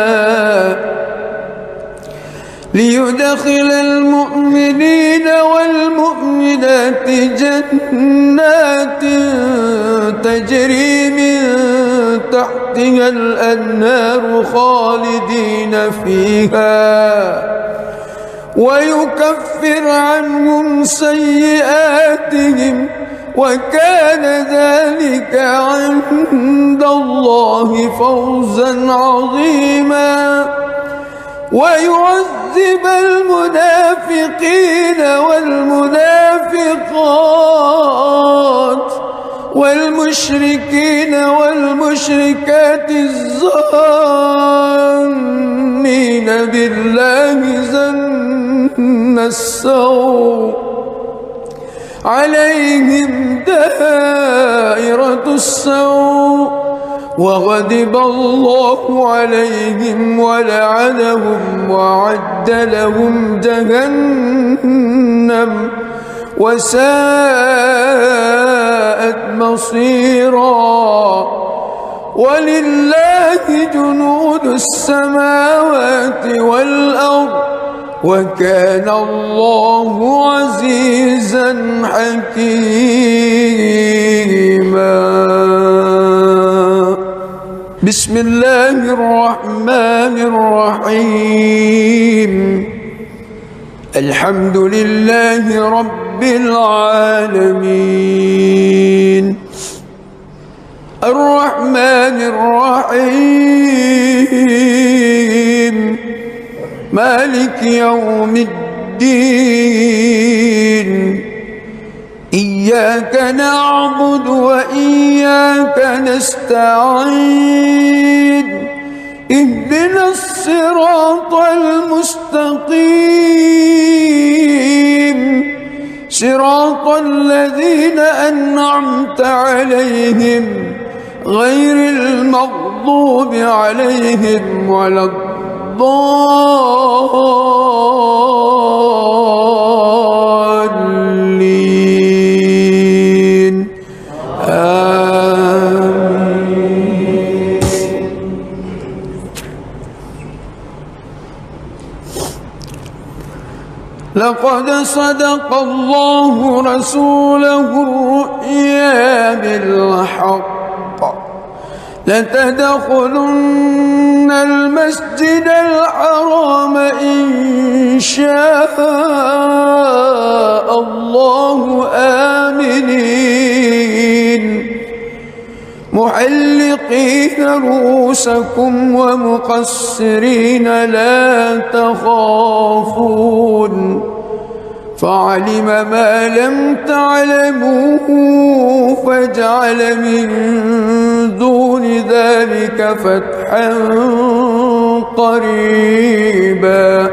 ليدخل المؤمنين والمؤمنات جنات تجري من تحتها الأنهار خالدين فيها ويكفر عنهم سيئاتهم وكان ذلك عند الله فوزا عظيما ويعذب المنافقين والمنافقات والمشركين والمشركات الظانين بالله ظن السوء عليهم دائرة السوء وغضب الله عليهم ولعنهم وأعد لهم جهنم وساءت مصيرا ولله جنود السماوات والأرض وكان الله عزيزا حكيما بسم الله الرحمن الرحيم الحمد لله رب العالمين الرحمن الرحيم مالك يوم الدين إياك نعبد وإياك نستعين اهدنا الصراط المستقيم صراط الذين أنعمت عليهم غير المغضوب عليهم ولا الضالين آمين. لقد صدق الله رسوله الرؤيا بالحق لتدخلن المسجد الحرام إن شاء الله آمنين محلقين رؤوسكم ومقصرين لا تخافون فعلم ما لم تعلموا فجعل من دون ذلك فتحا قريبا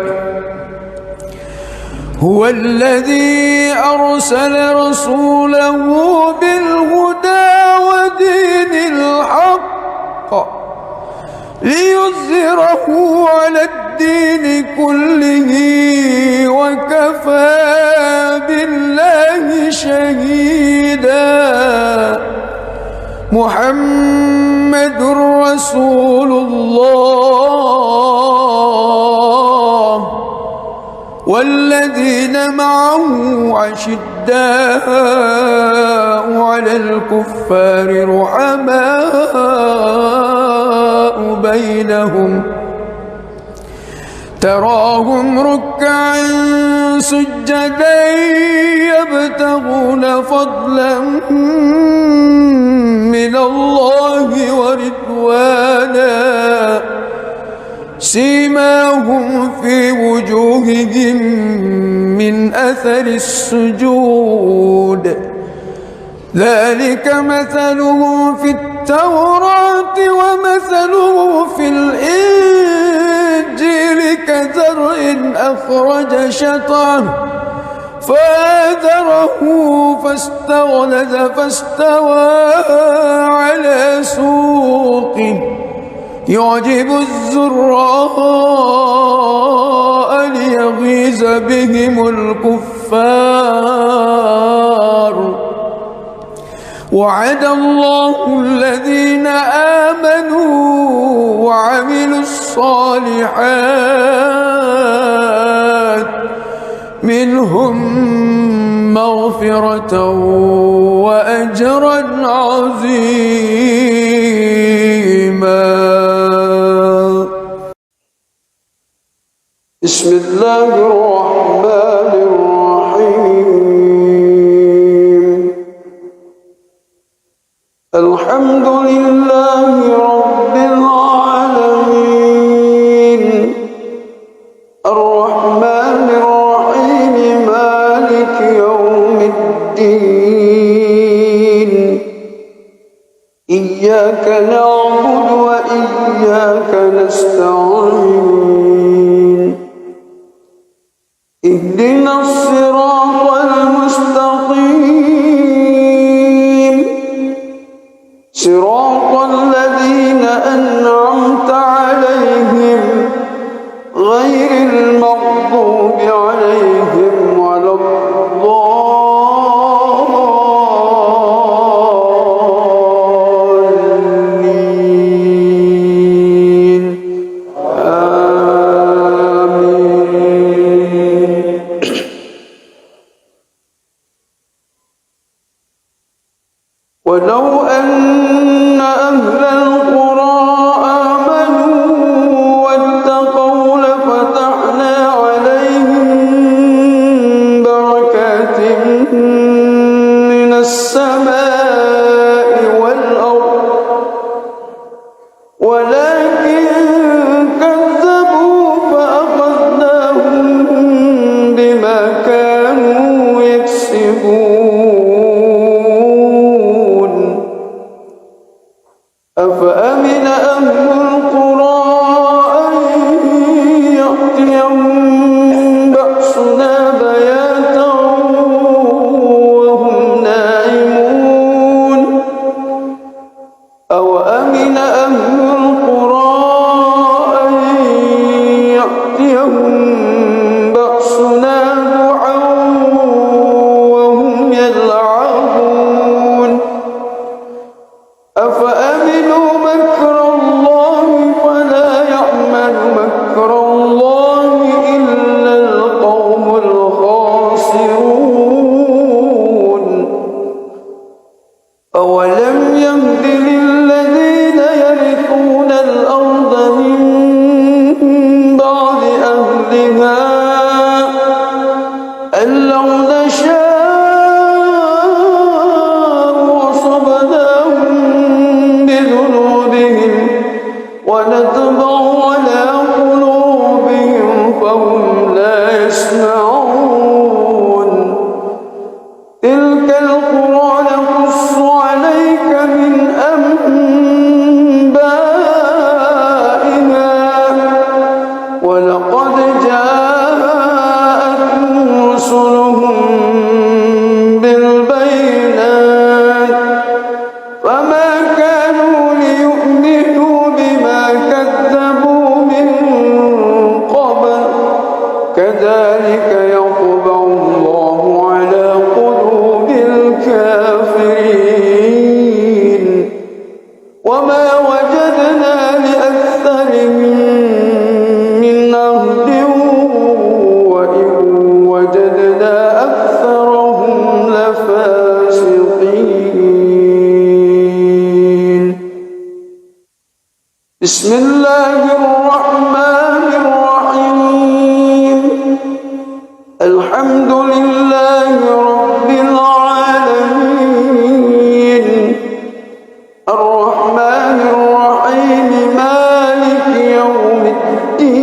هو الذي أرسل رسوله بالهدى ودين الحق ليظهره على الدين كله وكفى بالله شهيدا محمد رسول الله والذين معه أشداء على الكفار رحماء بينهم تراهم ركعا سجدا يبتغون فضلا من الله ورضوانا سيماهم في وجوههم من أثر السجود ذلك مثلهم في التوراة ومثلهم في الإنجيل كزرع أخرج شطأه فآزره فاستغلظ فاستوى على سوقه يعجب الزراء ليغيظ بهم الكفار وعد الله الذين آمنوا وعملوا الصالحات منهم مغفرة وأجرا عظيما. بسم الله الرحمن الرحيم الحمد لله رب العالمين الرحمن الرحيم مالك يوم الدين إياك نعبد وإياك نستعين اهدنا الصراط المستقيم صراط الذين أنعمت عليهم غير المغضوب عليهم ولا الضالين آمين. ولو أن أهل القرى آمنوا واتقوا لفتحنا عليهم بركات من السماء والأرض ولكن كذبوا فأخذناهم بما كانوا يكسبون لو نشاء أصبناهم بذنوبهم ونطبع على قلوبهم فهم لا يسمعون تلك القرى نقص عليك من أنبائها ولقد جاءتهم رسلهم بالبينات فما كانوا ليؤمنوا بما كذبوا من قبل كذلك يطبع الله على قلوب الكافرين وما وجدنا لأكثرهم من عهد وإن وجدنا أكثرهم لفاسقين بسم الله الرحمن الرحيم الحمد لله رب العالمين الرحمن الرحيم مالك يوم الدين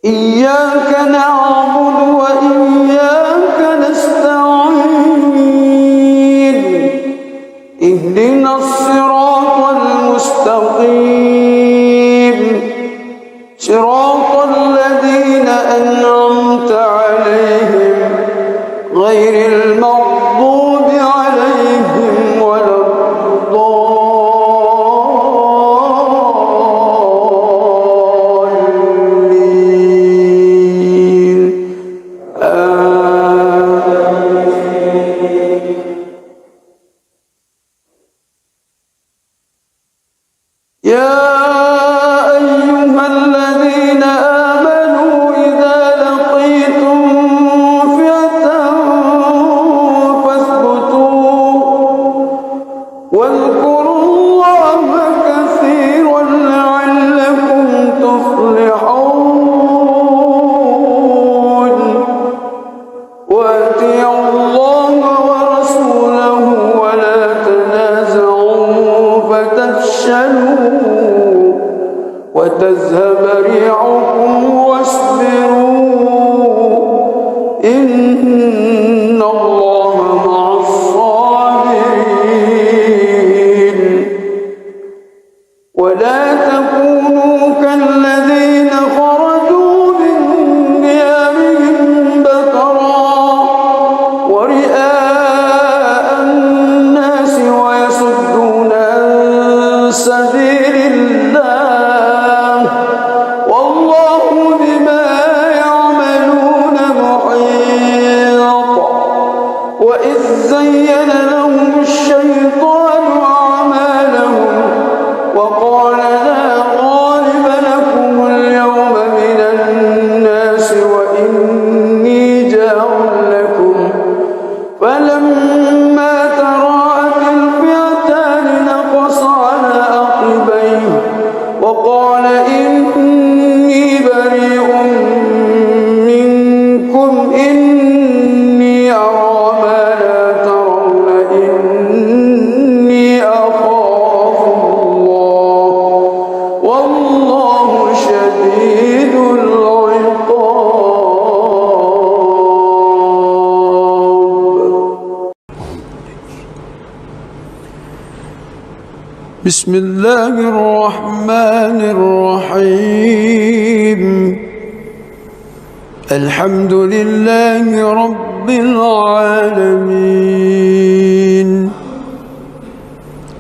إياك نعبد وإياك نستعين اهدنا الصراط المستقيم صراط الذين أنعمت عليهم غير المغضوب عليهم ولا الضالين يا أيها الذين آمنوا إذا لقيتم فئة فاثبتوا واذكروا الله كثيرا لعلكم تفلحون وأطيعوا الله ورسوله ولا تنازعوا فتفشلوا وتذهب ريحكم واصبروا إن الله مع الصابرين ولا تكونوا كالذين خرجوا من ديارهم بطرا ورئاء الناس ويصدون عن سبيل الله والله بما يعملون محيط وإذ زين لهم الشيطان أعمالهم وقال لا غالب لكم اليوم من الناس وإني جار لكم فلما تراءت الفئتان نقص على عقبيه وقال إني بريء منكم إني أرى ما لا ترون إني أخاف الله والله شديد العقاب بسم الله الرحمن الرحيم الحمد لله رب العالمين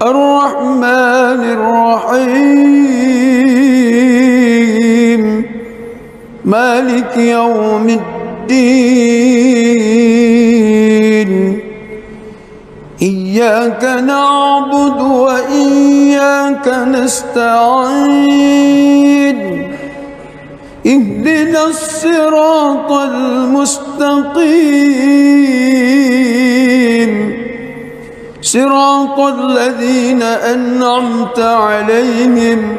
الرحمن الرحيم مالك يوم الدين إياك نعبد وإياك نستعين اهدنا الصراط المستقيم صراط الذين أنعمت عليهم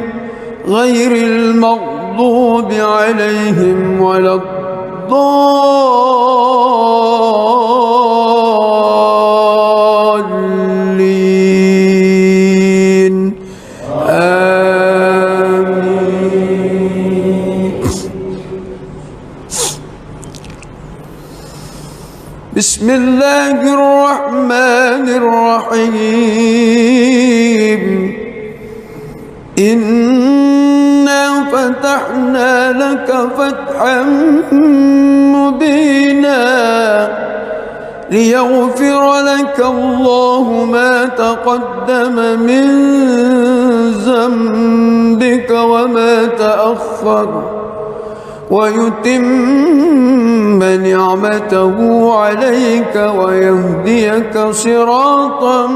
غير المغضوب عليهم ولا الضالين الضالين آمين. بسم الله الرحمن الرحيم. إنا فتحنا لك فتحا مبينا ليغفر لك الله ما تقدم من ذنبك وما تأخر ويتم نعمته عليك ويهديك صراطا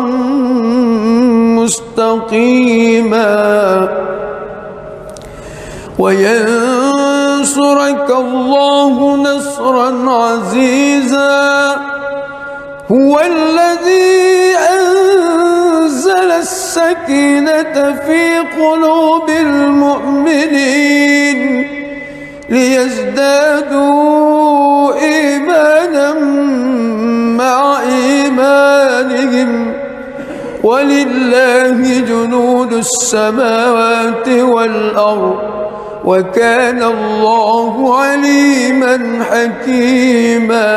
مستقيما وينصرك الله نصرا عزيزا. هو الذي أنزل السكينة في قلوب المؤمنين ليزدادوا إيمانا مع إيمانهم ولله جنود السماوات والأرض وكان الله عليما حكيما.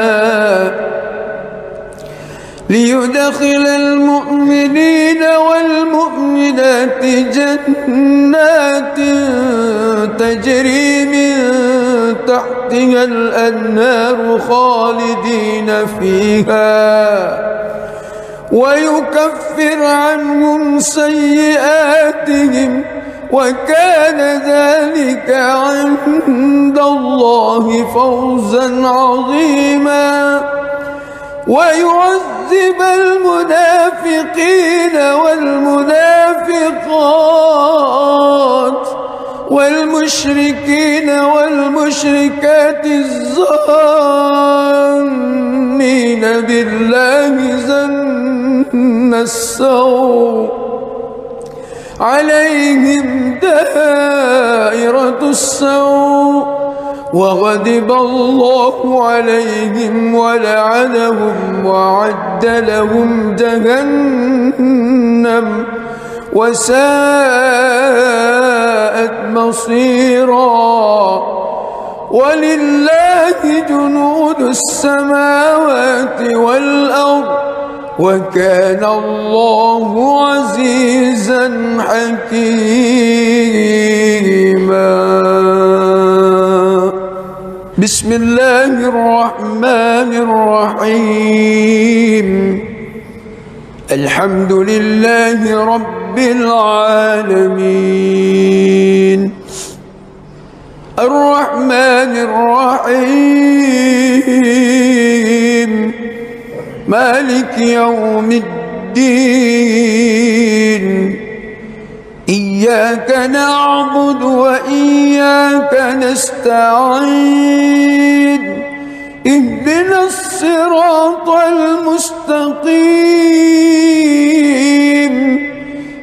ليدخل المؤمنين والمؤمنات جنات تجري من تحتها الأنهار خالدين فيها ويكفر عنهم سيئاتهم وكان ذلك عند الله فوزا عظيما. ويعذب المنافقين والمنافقات والمشركين والمشركات الظانين بالله ظن السوء عليهم دائرة السوء وغضب الله عليهم ولعنهم وأعد لهم جهنم وساءت مصيرا. ولله جنود السماوات والأرض وكان الله عزيزا حكيما. بسم الله الرحمن الرحيم. الحمد لله رب العالمين الرحمن الرحيم مالك يوم الدين. إياك نعبد وإياك نستعين. اهدنا الصراط المستقيم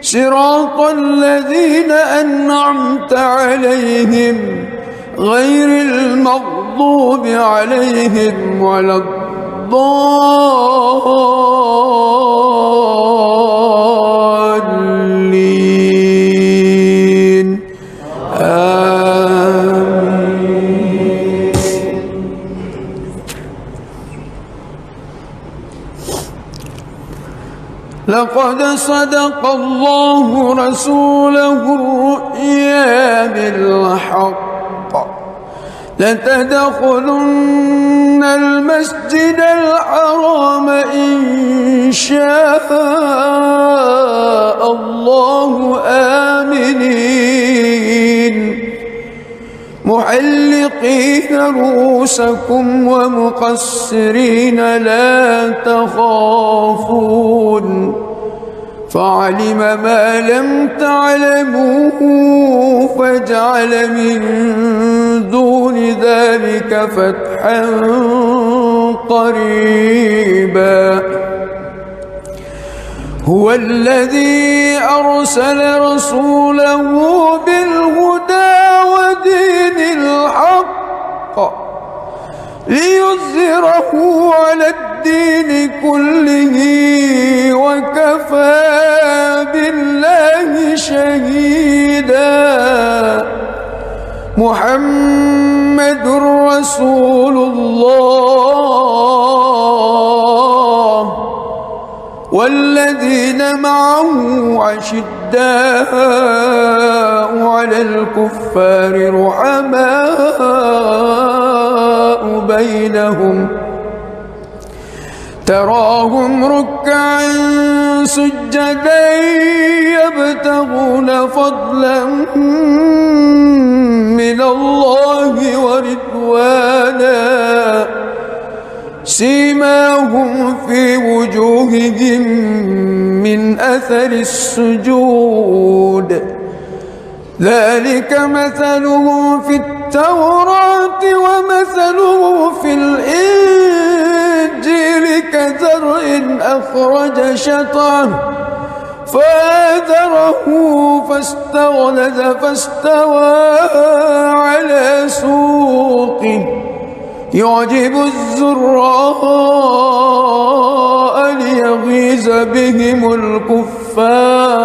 صراط الذين أنعمت عليهم غير المغضوب عليهم ولا الضالين آمين. لقد صدق الله رسوله الرؤيا بالحق لتدخلن المسجد الحرام إن شاء الله آمنين محلقين رؤوسكم ومقصرين لا تخافون فعلم ما لم تعلموا فجعل من دون ذلك فتحا قريبا. هو الذي أرسل رسوله بالهدى ودين الحق ليظهره على الدين كله وكفى بالله شهيدا. محمد رسول الله والذين معه عشداء على الكفار رحماء بينهم تراهم ركعا سجدا يبتغون فضلا من الله ورضوانا سيماهم في وجوههم من أثر السجود ذلك مثلهم في التوراة ومثله في الإنجيل كزرع أخرج شطأه فآزره فاستغلظ فاستوى على سوقه يعجب الزراء ليغيظ بهم الكفار.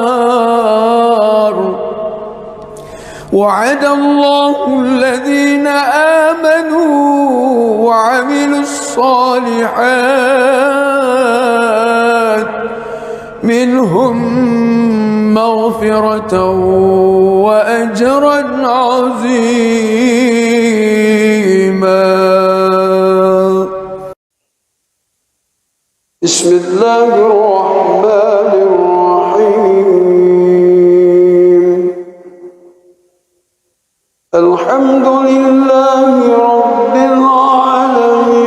وعد الله الذين آمنوا وعملوا الصالحات منهم مغفرة وأجرا عظيما. بسم الله الرحمن الرحيم. الحمد لله رب العالمين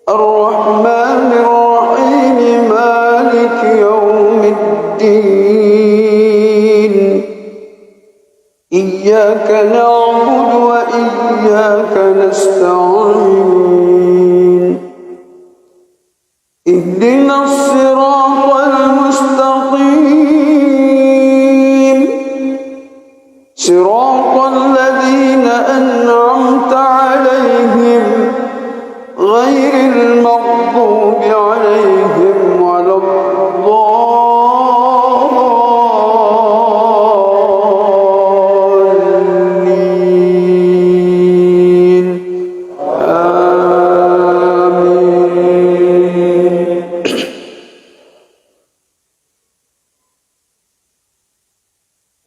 الرحمن الرحيم مالك يوم الدين إياك نعبد وإياك نستعين اهدنا الصراط المستقيم صراط الذين أنعمت عليهم غير المغضوب عليهم ولا الضالين آمين.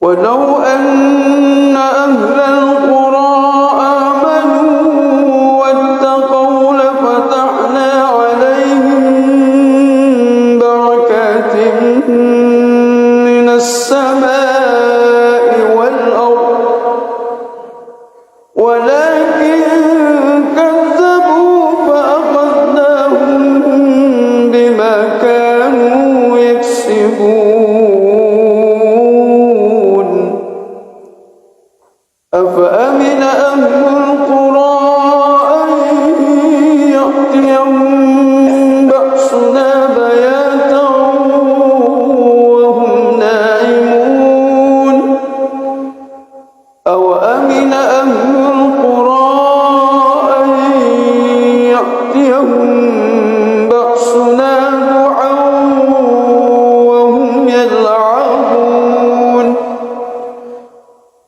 ولو أن أهل القرى آمنوا واتقوا لفتحنا عليهم بركات من السماء والأرض ولكن كذبوا فأخذناهم بما كانوا يكسبون. أفأمن أهل القرى أن يأتيهم بأسنا بياتا وهم نائمون أوأمن أهل القرى أن يأتيهم بأسنا ضحى وهم يلعبون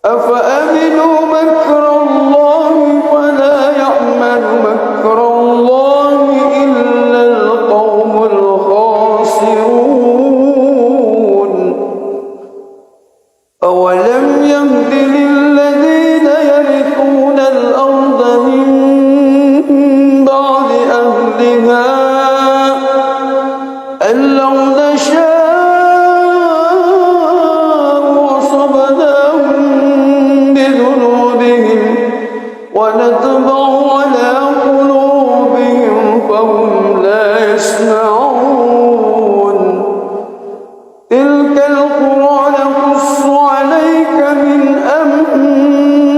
أفأمنوا مكر الله فلا يأمن مكر الله إلا القوم الخاسرون. أولم يهد للذين يرثون الأرض من بعد أهلها أن لو نشاء أصبناهم بذنوبهم ونطبع على قلوبهم فهم لا يسمعون. تلك القرى نقص عليك من أنبائها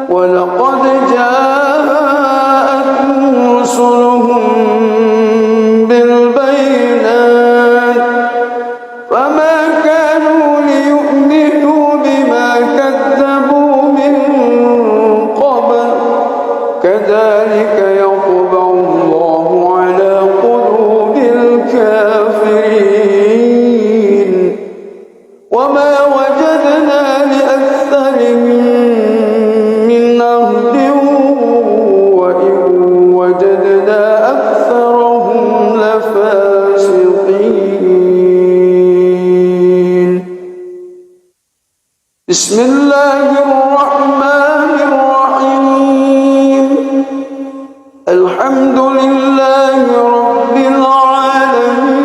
ولقد جاءتهم رسلهم بالبينات فما كانوا ليؤمنوا بما كذبوا بسم الله الرحمن الرحيم الحمد لله رب العالمين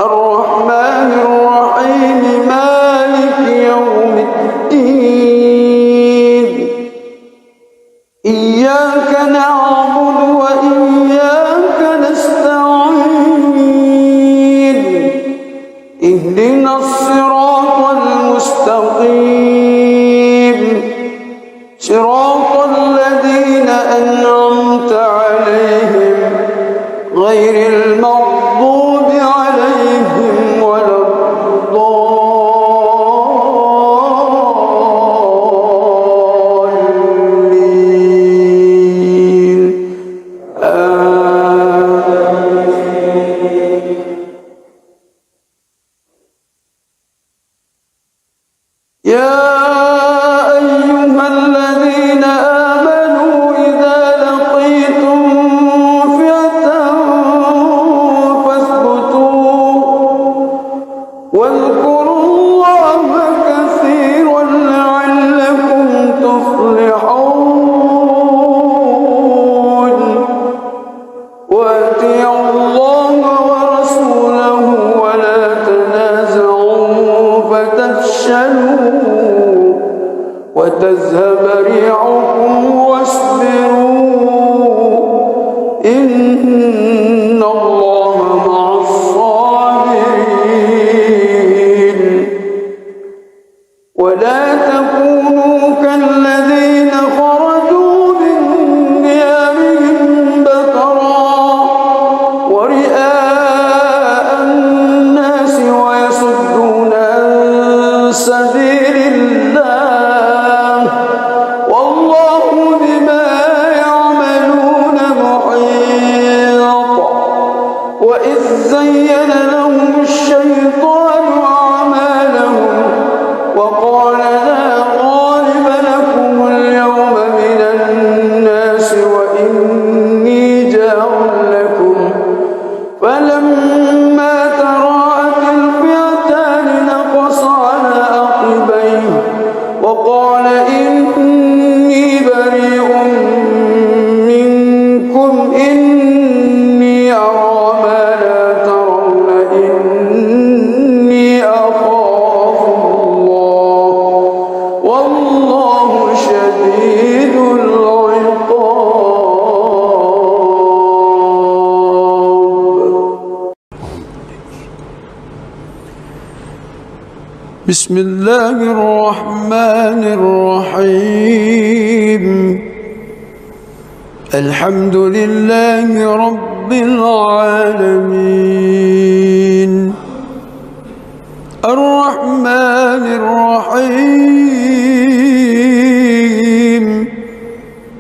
الرحمن الرحيم مالك يوم الدين إياك نعبد وإياك نستعين اهدنا الصراط المستقيم صراط الذين أنعمت عليهم غير المغضوب عليهم ولا الضالين يا أيها الذين آمنوا إذا لقيتم فئة فاثبتوا واذكروا الله كثيرا لعلكم تفلحون وأطيعوا الله ورسوله ولا تنازعوا فتفشلوا وتذهب ريحكم واصبروا إن الله مع الصابرين ولا تكونوا كالذين خرجوا من ديارهم بطرا ورئاء الناس ويصدون عن سبيل الله والله بما يعملون محيط وإذ زين لهم الشيطان أعمالهم وقال لا غالب لكم اليوم من الناس وإني جار لكم فلما تراءت الفئتان نقص على عقبيه وقال إني بريء منكم إني أرى ما لا ترون إني أخاف الله والله شديد العقاب. بسم الله الرحمن الرحيم الحمد لله رب العالمين الرحمن الرحيم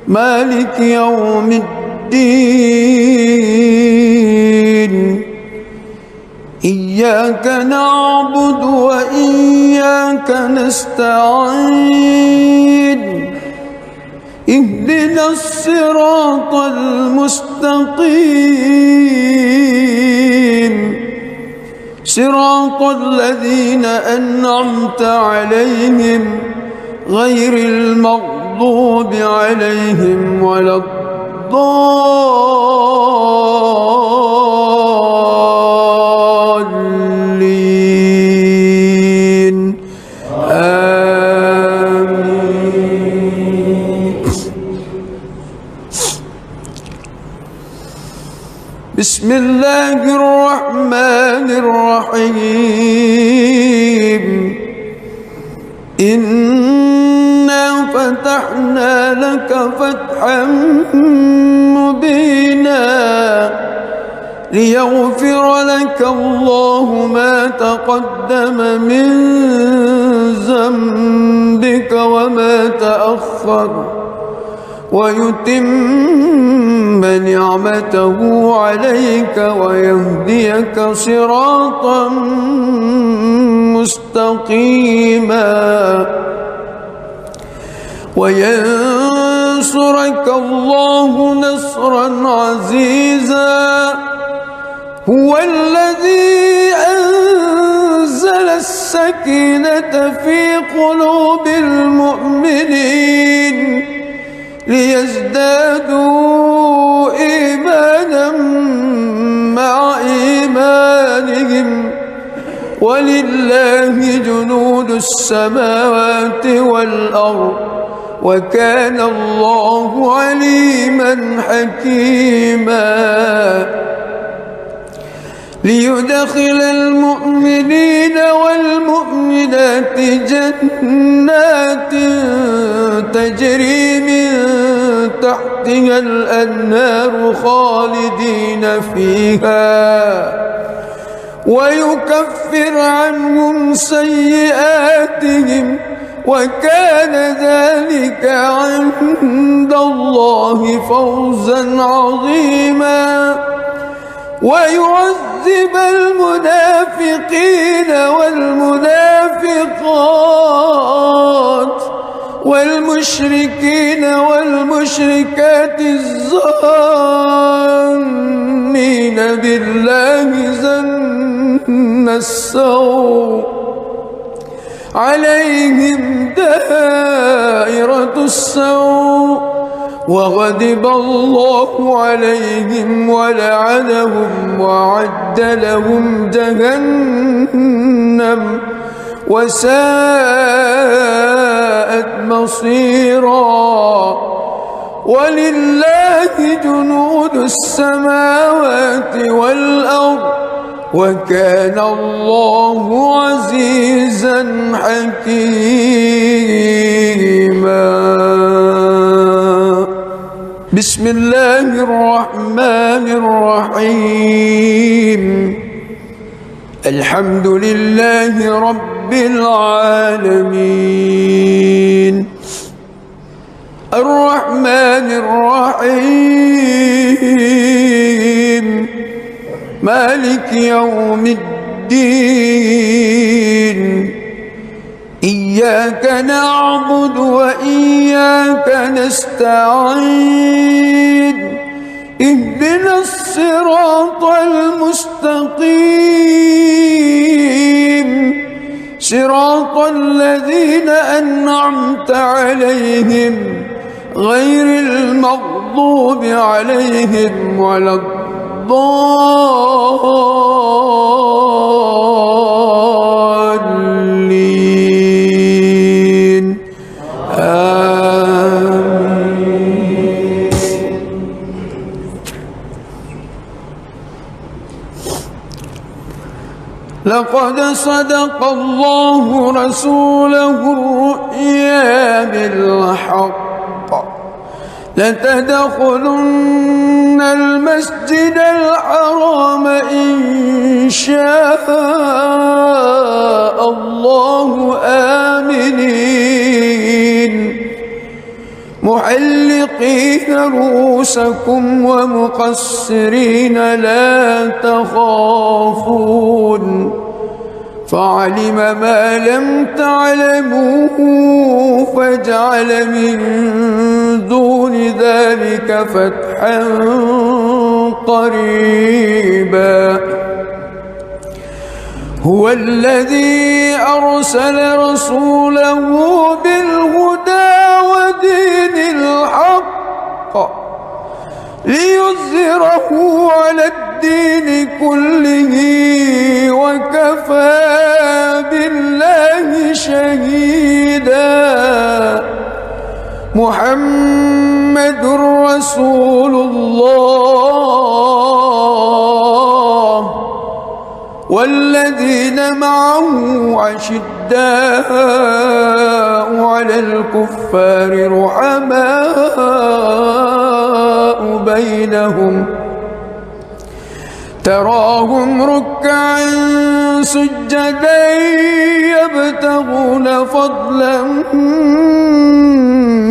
مالك يوم الدين إياك نعبد وإياك نستعين اهدنا الصراط المستقيم صراط الذين أنعمت عليهم غير المغضوب عليهم ولا الضالين آمين. بسم الله الرحمن الرحيم إنا فتحنا لك فتحا مبينا ليغفر لك الله ما تقدم من ذنبك وما تأخر ويتم نعمته عليك ويهديك صراطا مستقيما وينصرك الله نصرا عزيزا هو الذي أنزل السكينة في قلوب المؤمنين ليزدادوا إيمانا مع إيمانهم ولله جنود السماوات والأرض وكان الله عليما حكيما ليدخل المؤمنين والمؤمنات جنات تجري من تحتها الأنهار خالدين فيها ويكفر عنهم سيئاتهم وكان ذلك عند الله فوزا عظيما ويعذب المنافقين والمنافقات والمشركين والمشركات الظانين بالله ظن السوء عليهم دائرة السوء وغضب الله عليهم ولعنهم وأعد لهم جهنم وساءت مصيرا ولله جنود السماوات والأرض وكان الله عزيزا حكيما بسم الله الرحمن الرحيم الحمد لله رب العالمين الرحمن الرحيم مالك يوم الدين إياك نعبد وإياك نستعين اهدنا الصراط المستقيم صراط الذين أنعمت عليهم غير المغضوب عليهم ولا الضالين آمين. لقد صدق الله رسوله الرؤيا بالحق لتدخلن المسجد الحرام إن شاء الله آمنين محلقين رؤوسكم ومقصرين لا تخافون فعلم ما لم تعلموا فجعل من دون ذلك فتحا قريبا هو الذي أرسل رسوله بالهدى ودين الحق ليظهره على الدين كله وكفى بالله شهيدا محمد رسول الله والذين معه أشداء على الكفار رحماء بينهم تراهم ركعا سجدا يبتغون فضلا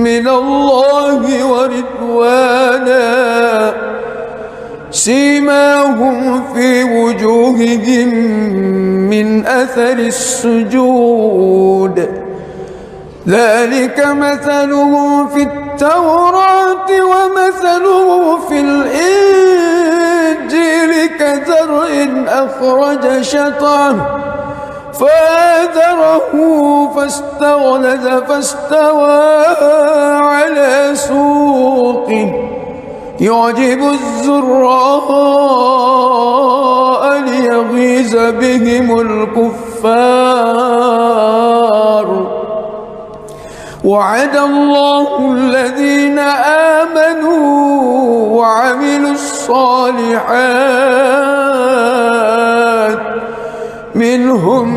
من الله ورضوانا سيماهم في وجوههم من أثر السجود ذلك مثله في التوراة ومثله في الإنجيل كزرع أخرج شطأه فآزره فاستغلظ فاستوى على سوقه يعجب الزراء ليغيظ بهم الكفار. وعد الله الذين آمنوا وعملوا الصالحات منهم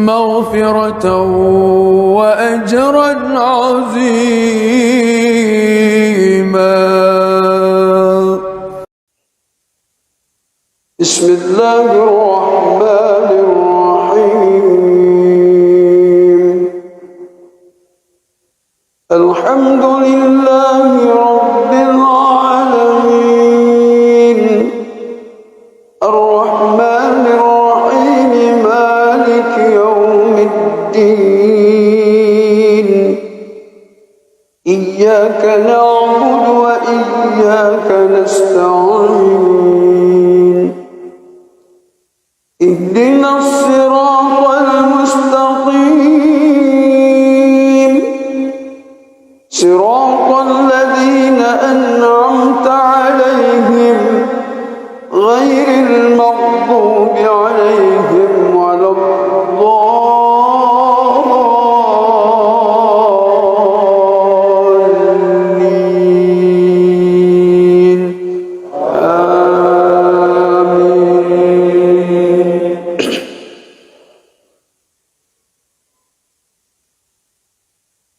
مغفرة وأجرا عظيما. بسم الله الرحمن الرحيم. الحمد لله رب العالمين الرحمن الرحيم مالك يوم الدين. إياك نعبد وإياك نستعين. اهدنا الصراط المستقيم صراط الذين أنعمت عليهم غير المغضوب عليهم ولا الضالين. آمين.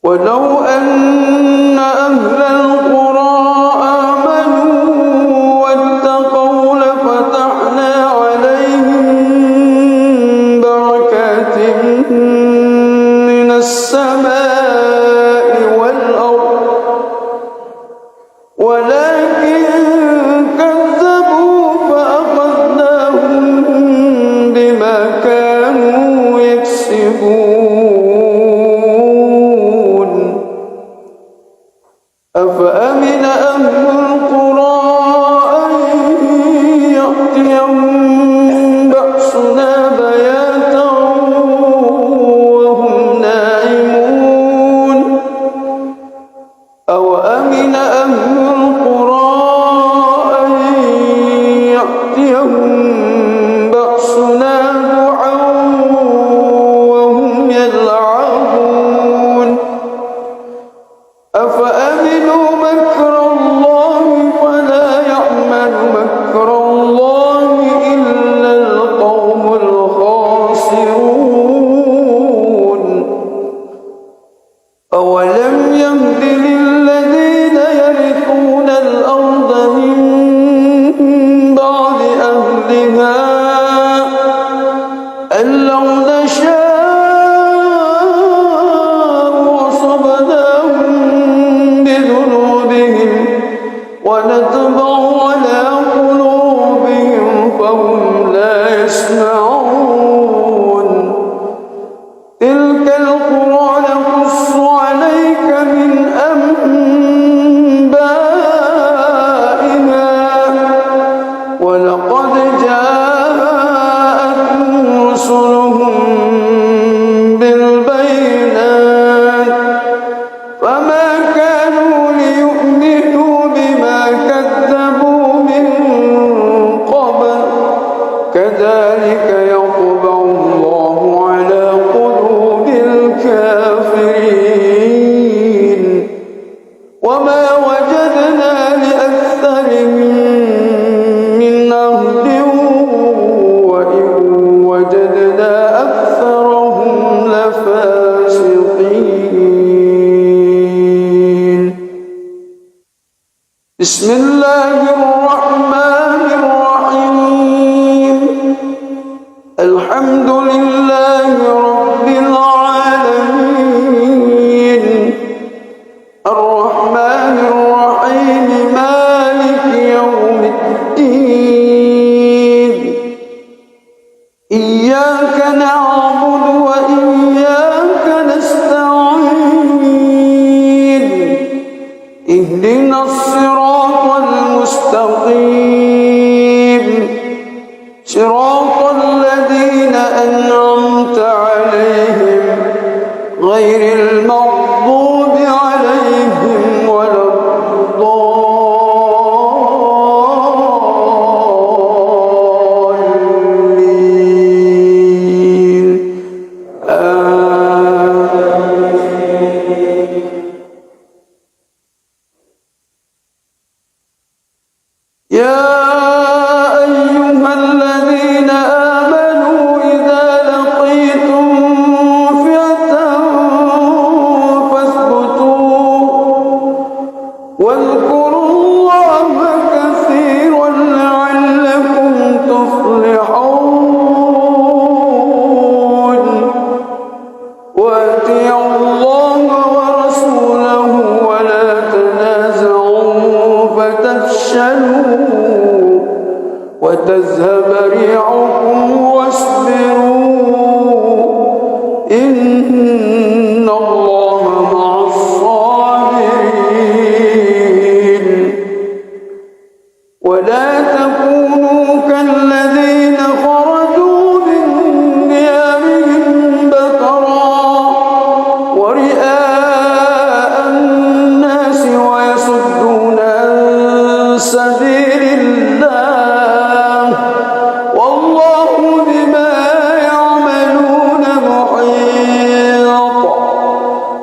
ولو أن أهل القرى آمنوا واتقوا لفتحنا عليهم بركات من السماء والأرض ولكن كذبوا فأخذناهم بما كانوا يكسبون. أفأمن أهل القرى أن يأتيهم بأسنا بياتا وهم نائمون. أوأمن أهل القرى أن يأتيهم بأسنا ضحى وهم يلعبون. أفأمنوا مكر الله فلا يأمن مكر الله إلا القوم الخاسرون. أولم يهد للذين يرثون الأرض من بعد أهلها أن لو نشاء وصبناهم بذنوبهم ونطبع على قلوبهم فهم لا يسمعون. تلك القرى نقص عليك من أنبائها ولقد جاءتهم رسلهم بالبينات فما كانوا ليؤمنوا بما كذبوا من قبل كذلك يطبع الله على قلوب الكافرين. وما وجدنا لأكثرهم من عهد وإن وجدنا أكثرهم لفاسقين. بسم الله الرحمن الرحيم. الحمد لله رب العالمين الرحمن الرحيم مالك يوم الدين. إياك نعبد وإياك نستعين. اهدنا الصراط المستقيم غير المغضوب عليهم ولا الضالين يا أيها الذين آمنوا إذا لقيتم فئة فاثبتوا واذكروا الله كثيرا لعلكم تفلحون وأطيعوا الله ورسوله ولا تنازعوا فتفشلوا وتذهب ريحكم واصبروا إن الله مع الصابرين ولا تكونوا كالذين خرجوا من ديارهم بطرا ورئاء الناس ويصدون عن سبيل الله والله بما يعملون محيط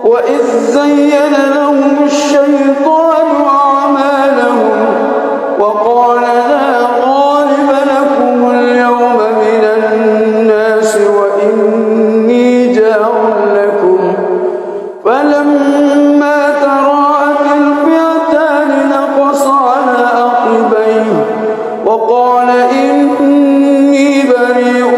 وإذ زين لهم الشيطان أعمالهم وقال لا غالب لكم اليوم من الناس وإني جار لكم فلما تراءت الفئتان نقص على عقبيه وقال إني بريء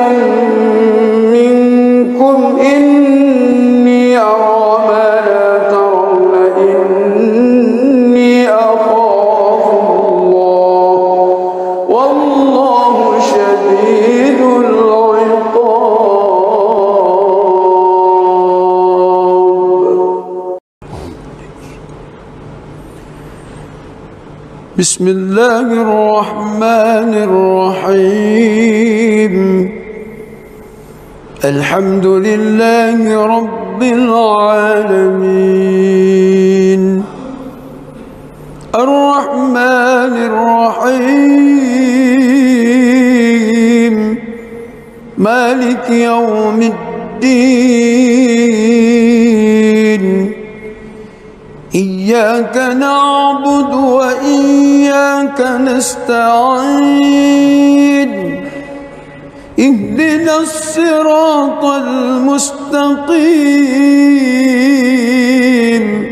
منكم إني أرى ما لا ترون إني أخاف الله والله شديد العقاب. بسم الله الرحمن الرحيم الحمد لله رب العالمين الرحمن الرحيم مالك يوم الدين إياك نعبد وإياك نستعين اهدنا الصراط المستقيم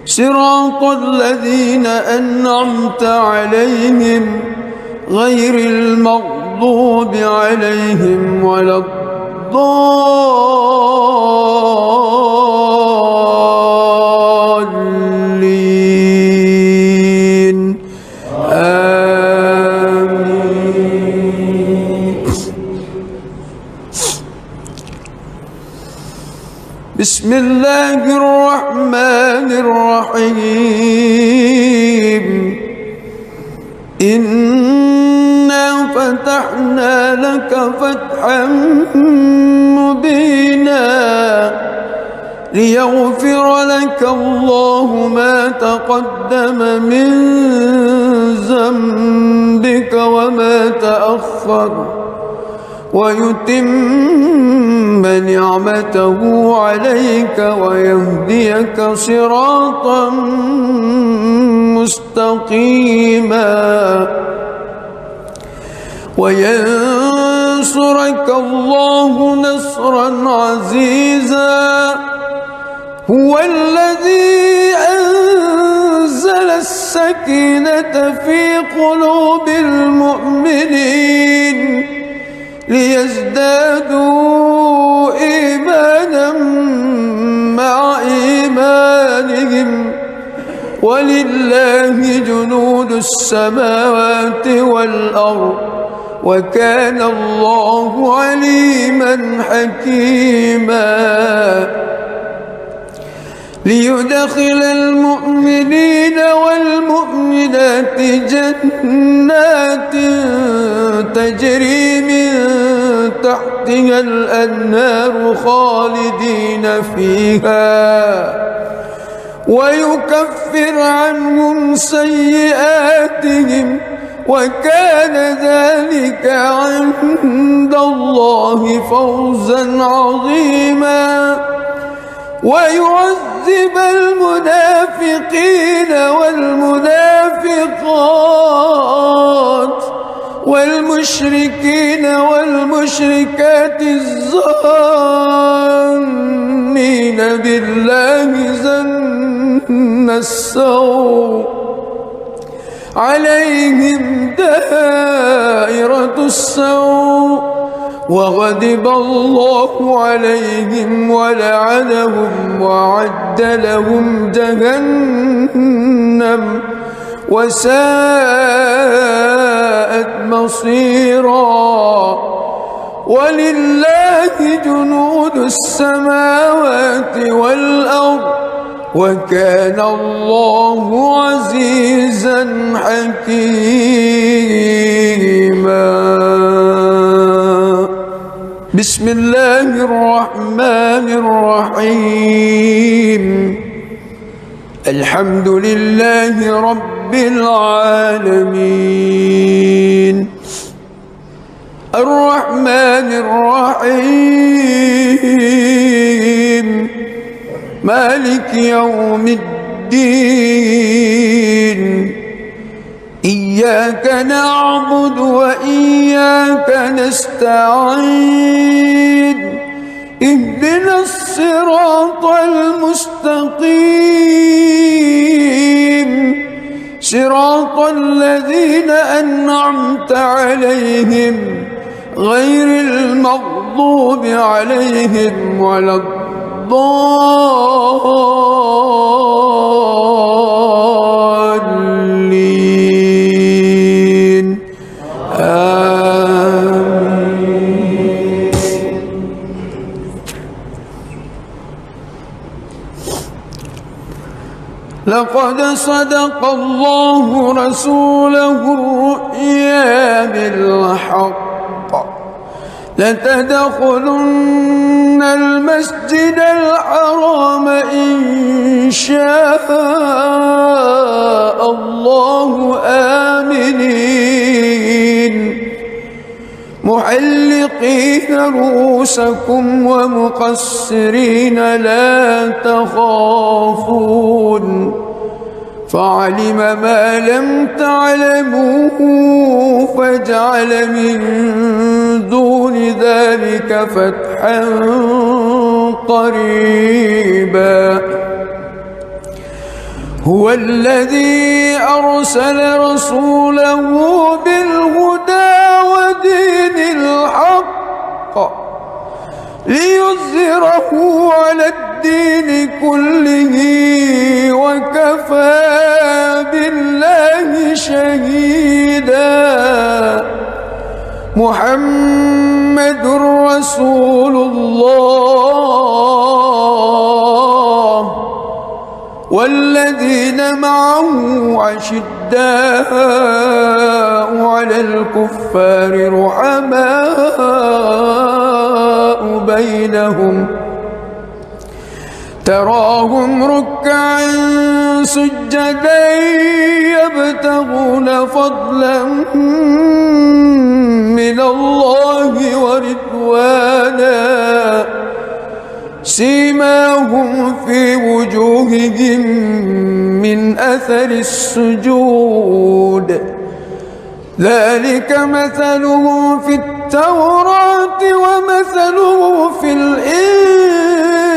صراط الذين أنعمت عليهم غير المغضوب عليهم ولا الضالين آمين. بسم الله الرحمن الرحيم إنا فتحنا لك فتحا مبينا ليغفر لك الله ما تقدم من ذنبك وما تأخر ويتم نعمته عليك ويهديك صراطا مستقيما وينصرك الله نصرا عزيزا هو الذي أنزل السكينة في قلوب المؤمنين ليزدادوا إيمانا مع إيمانهم ولله جنود السماوات والأرض وكان الله عليما حكيما ليدخل المؤمنين والمؤمنات جنات تجري من تحت تحتها الأنهار خالدين فيها ويكفر عنهم سيئاتهم وكان ذلك عند الله فوزا عظيما ويعذب المنافقين والمنافقات والمشركين والمشركات الظانين بالله ظن السوء عليهم دائرة السوء وغضب الله عليهم ولعنهم وأعد لهم جهنم وساءت مصيرا ولله جنود السماوات والأرض وكان الله عزيزا حكيما. بسم الله الرحمن الرحيم. الحمد لله رب العالمين الرحمن الرحيم مالك يوم الدين إياك نعبد وإياك نستعين اهدنا الصراط المستقيم صراط الذين أنعمت عليهم غير المغضوب عليهم ولا الضالين آمين. لقد صدق الله رسوله الرؤيا بالحق لتدخلن المسجد الحرام إن شاء الله آمنين محلقين رؤوسكم ومقصرين لا تخافون فعلم ما لم تعلموا فجعل من دون ذلك فتحا قريبا. هو الذي أرسل رسوله بالهدى ودين الحق ليظهره على الدين كله وكفى بالله شهيدا. محمد رسول الله والذين معه عشداء على الكفار رحماء بينهم تراهم ركعا سجدا يبتغون فضلا من الله ورضوانا سيماهم في وجوههم من أثر السجود ذلك مثله في التوراة ومثله في الإنجيل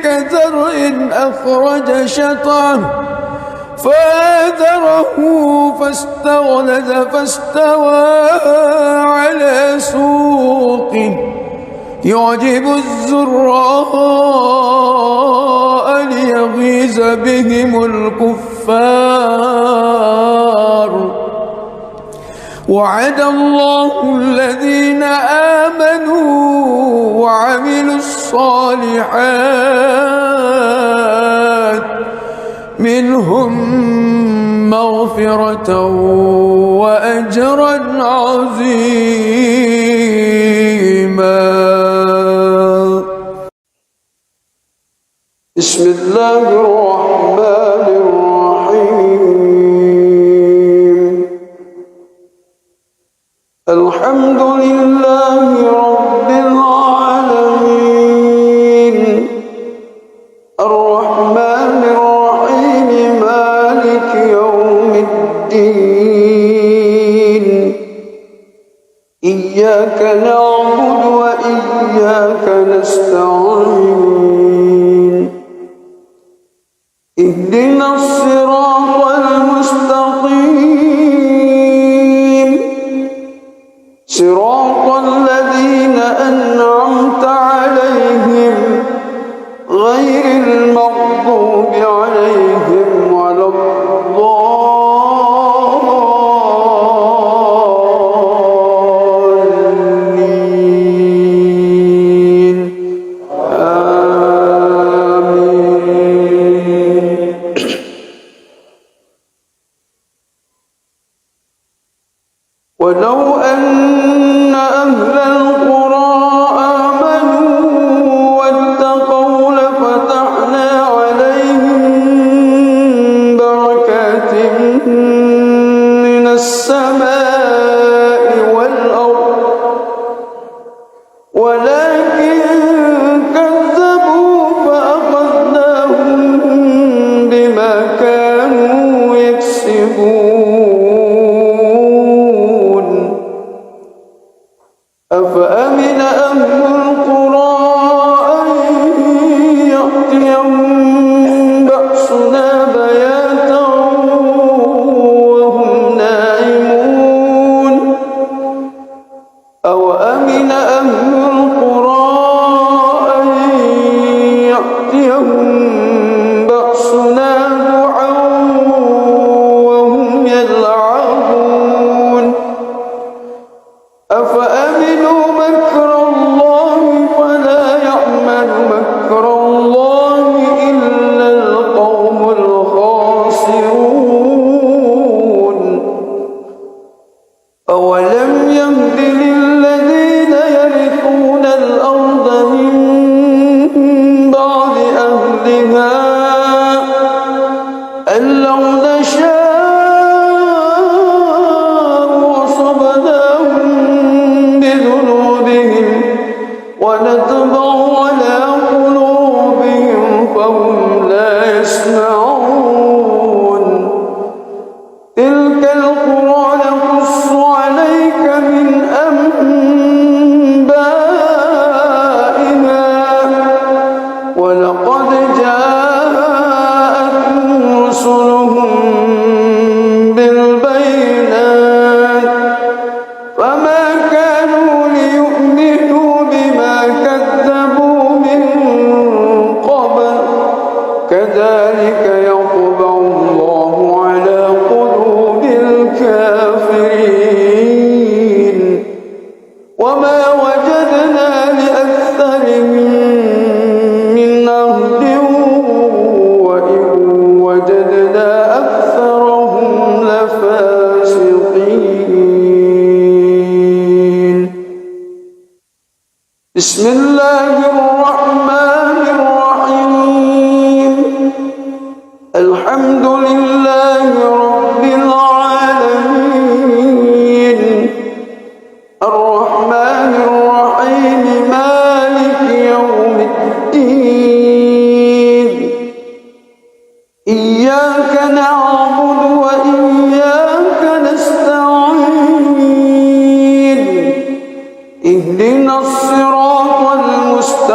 كزرع أخرج شطأه فآزره فاستغلظ فاستوى على سوقه يعجب الزراء ليغيظ بهم الكفار. وعد الله الذين آمنوا وعملوا الصالحات منهم مغفرة وأجرا عظيما. بسم الله الرحمن الرحيم الحمد لله رب العالمين الرحمن الرحيم مالك يوم الدين إياك نعبد وإياك نستعين اهدنا الصراط المستقيم صراط الذين أنعمت عليهم غير المغضوب عليهم ولا الضالين آمين. ولو أن أهل القرى آمنوا واتقوا لفتحنا عليهم بركات من السماء والأرض ولكن كذبوا فأخذناهم بما كانوا يكسبون أفأمن أهل القرى أن يأتيهم بأسنا بياتا وهم نائمون أوأمن أهل القرى أن يأتيهم بأسنا ضحى وهم يلعبون أفأمنوا مكر الله فلا يأمن مكر الله إلا القوم الخاسرون أولم يهد للذين يرثون الأرض من بعد أهلها أن لو نشاء أصبناهم بذنوبهم ونطبع على قلوبهم فهم لا يسمعون تلك القرى نقص عليك من أنبائها ولقد جاءتهم رسلهم بالبينات فما كانوا ليؤمنوا بما كذبوا من قبل كذلك يطبع الله على قلوب الكافرين وما وجدنا لأكثرهم من عهد وإن وجدنا أكثرهم لفاسقين بسم الله الرحمن الرحيم الحمد لله رب العالمين الرحمن الرحيم مالك يوم الدين إياك نعبد وإياك نستعين اهدنا الصراط المستقيم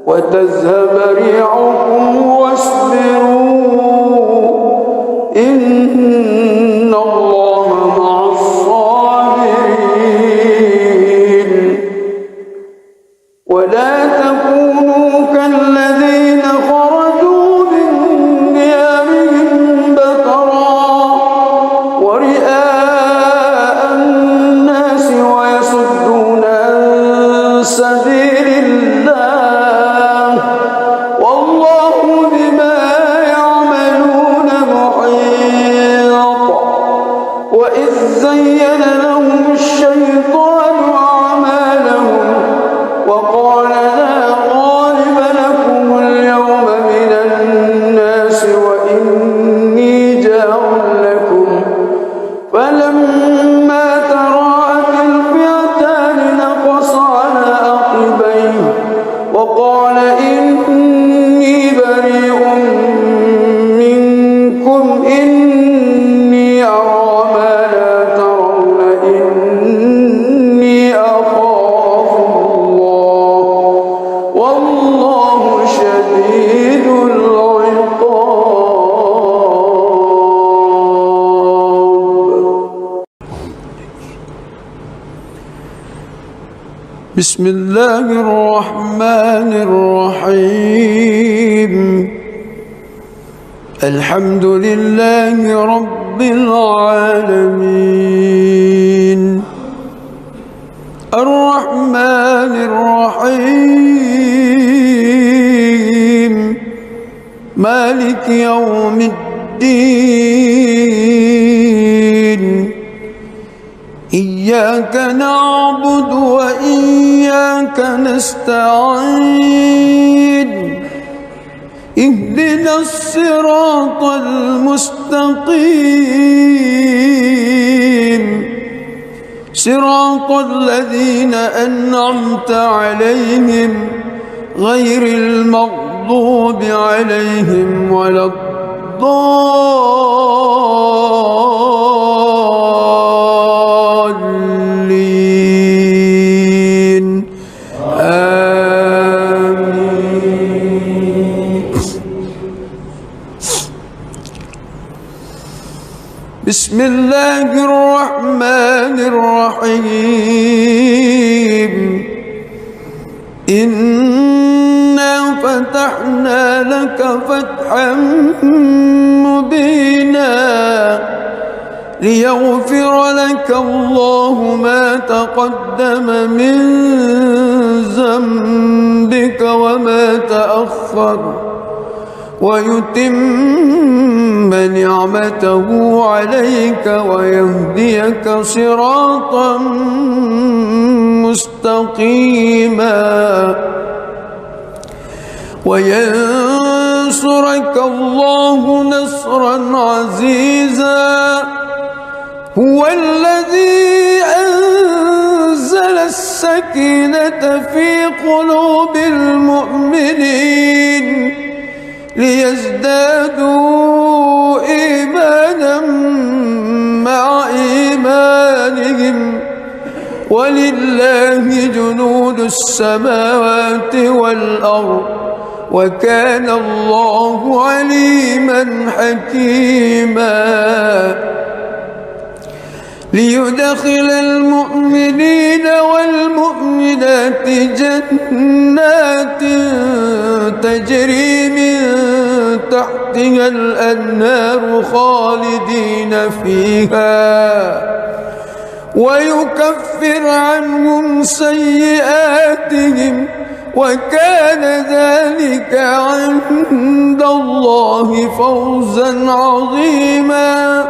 وتذهب ريحكم واصبروا إن الله مع الصابرين ولا تكونوا كالذين خرجوا من ديارهم بطرا ورئاء الناس ويصدون عن سبيل الله والله بما يعملون محيط وإذ زين لهم الشيطان أعمالهم وقال لا غالب لكم اليوم من الناس وإني جار لكم فلما تراءت الفئتان نقص على عقبيه وقال إني بريء منكم إني أرى ما لا ترون إني أخاف الله والله شديد العقاب. بسم الله الرحمن الرحيم الحمد لله رب العالمين الرحمن الرحيم مالك يوم الدين إياك نعبد وإياك نستعين اهدنا الصراط المستقيم صراط الذين أنعمت عليهم غير المغضوب عليهم ولا الضالين آمين. بسم الله الرحمن الرحيم إنا فتحنا لك فتحا مبينا ليغفر لك الله ما تقدم من ذنبك وما تأخر ويتم نعمته عليك ويهديك صراطا مستقيما وينصرك الله نصرا عزيزا هو الذي أنزل السكينة في قلوب المؤمنين ليزدادوا إيمانا مع إيمانهم ولله جنود السماوات والأرض وكان الله عليما حكيما ليدخل المؤمنين والمؤمنات جنات تجري من تحتها الأنهار خالدين فيها ويكفر عنهم سيئاتهم وكان ذلك عند الله فوزا عظيما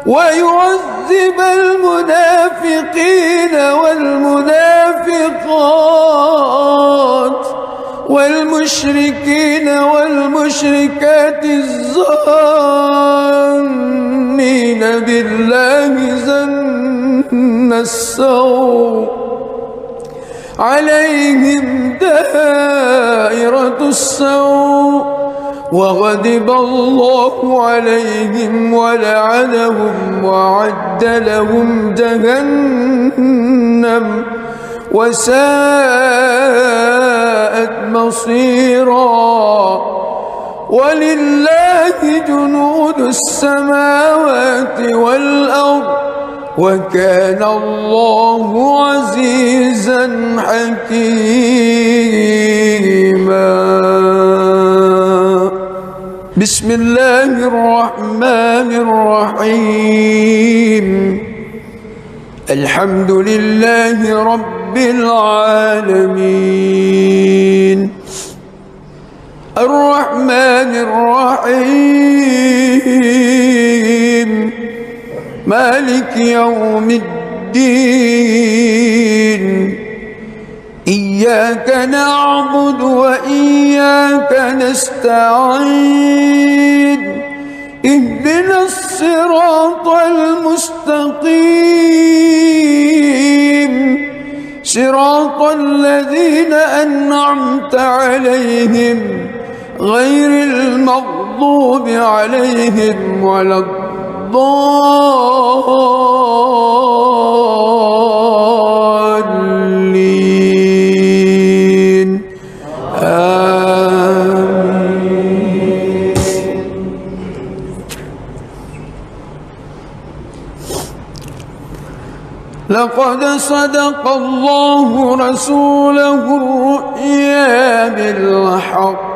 ويعذب المنافقين والمنافقات والمشركين والمشركات الظانين بالله ظن السوء عليهم دائرة السوء وغضب الله عليهم ولعنهم وأعد لهم جهنم وساءت مصيرا. ولله جنود السماوات والأرض وكان الله عزيزا حكيما. بسم الله الرحمن الرحيم. الحمد لله رب العالمين الرحمن الرحيم مالك يوم الدين. إياك نعبد وإياك نستعين. اهدنا الصراط المستقيم صراط الذين أنعمت عليهم غير المغضوب عليهم ولا الضالين. آمين. لقد صدق الله رسوله الرؤيا بالحق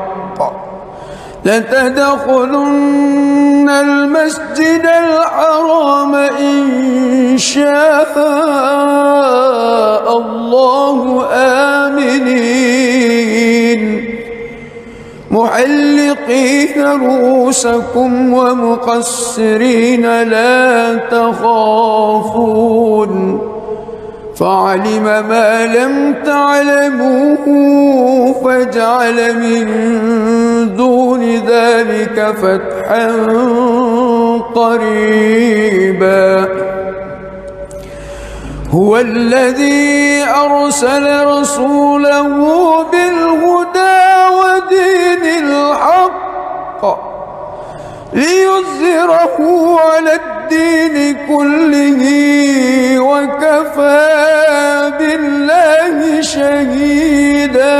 لتدخلن المسجد الحرام إن شاء الله آمنين محلقين رؤوسكم ومقصرين لا تخافون فعلم ما لم تعلموا فجعل من دون ذلك فتحا قريبا. هو الذي أرسل رسوله بالهدى ودين الحق ليظهره على الدين كله وكفى بالله شهيدا.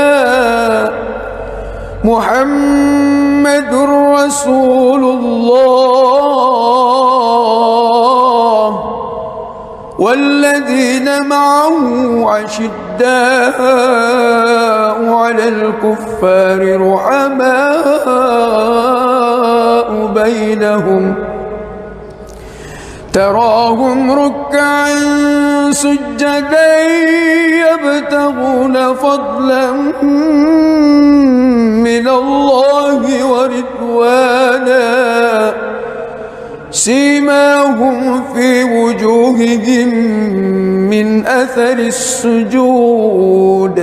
محمد رسول الله والذين معه عشداء على الكفار رحماء بينهم تراهم ركعا سجدا يبتغون فضلا من الله ورضوانا سيماهم في وجوههم من أثر السجود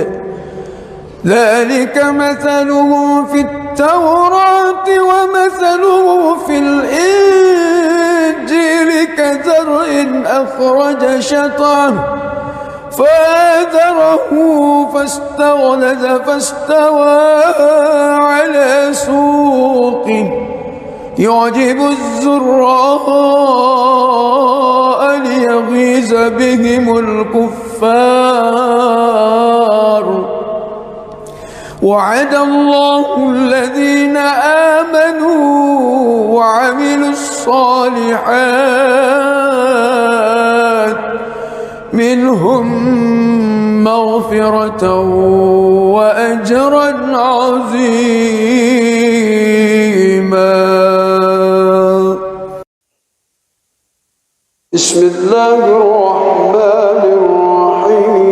ذلك مثلهم في التوراة ومثلهم في الإنجيل كزرع أخرج شطأه فآزره فاستغلظ فاستوى على سوقه يعجب الزراء ليغيظ بهم الكفار. وعد الله الذين آمنوا وعملوا الصالحات منهم مغفرة وأجرا عظيما. بسم الله الرحمن الرحيم.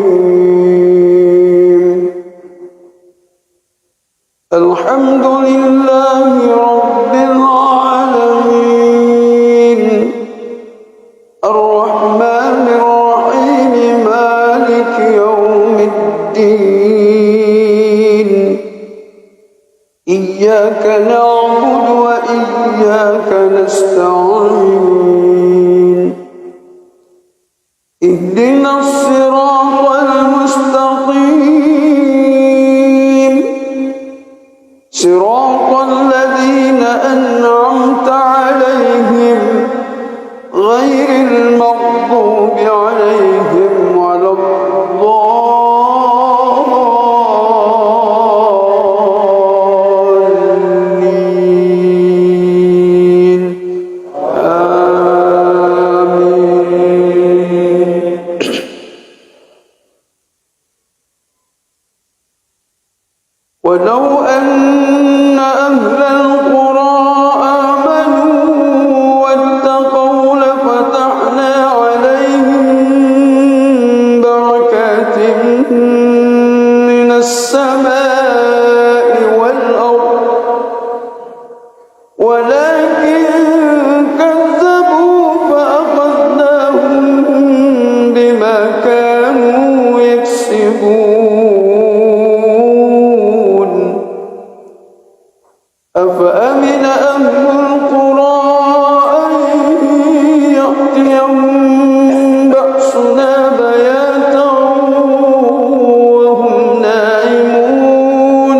الحمد لله رب العالمين الرحمن الرحيم مالك يوم الدين. إياك نعبد وإياك نستعين. اهدنا الصراط المستقيم صراط الذين أنعمت عليهم غير المغضوب عليهم ولا الضالين. ولو أن أهل القرى آمنوا واتقوا لفتحنا عليهم بركات من السماء والأرض ولكن كذبوا فأخذناهم بما كانوا يكسبون أفأمن أهل القرى أن يأتيهم بأسنا بياتا وهم نائمون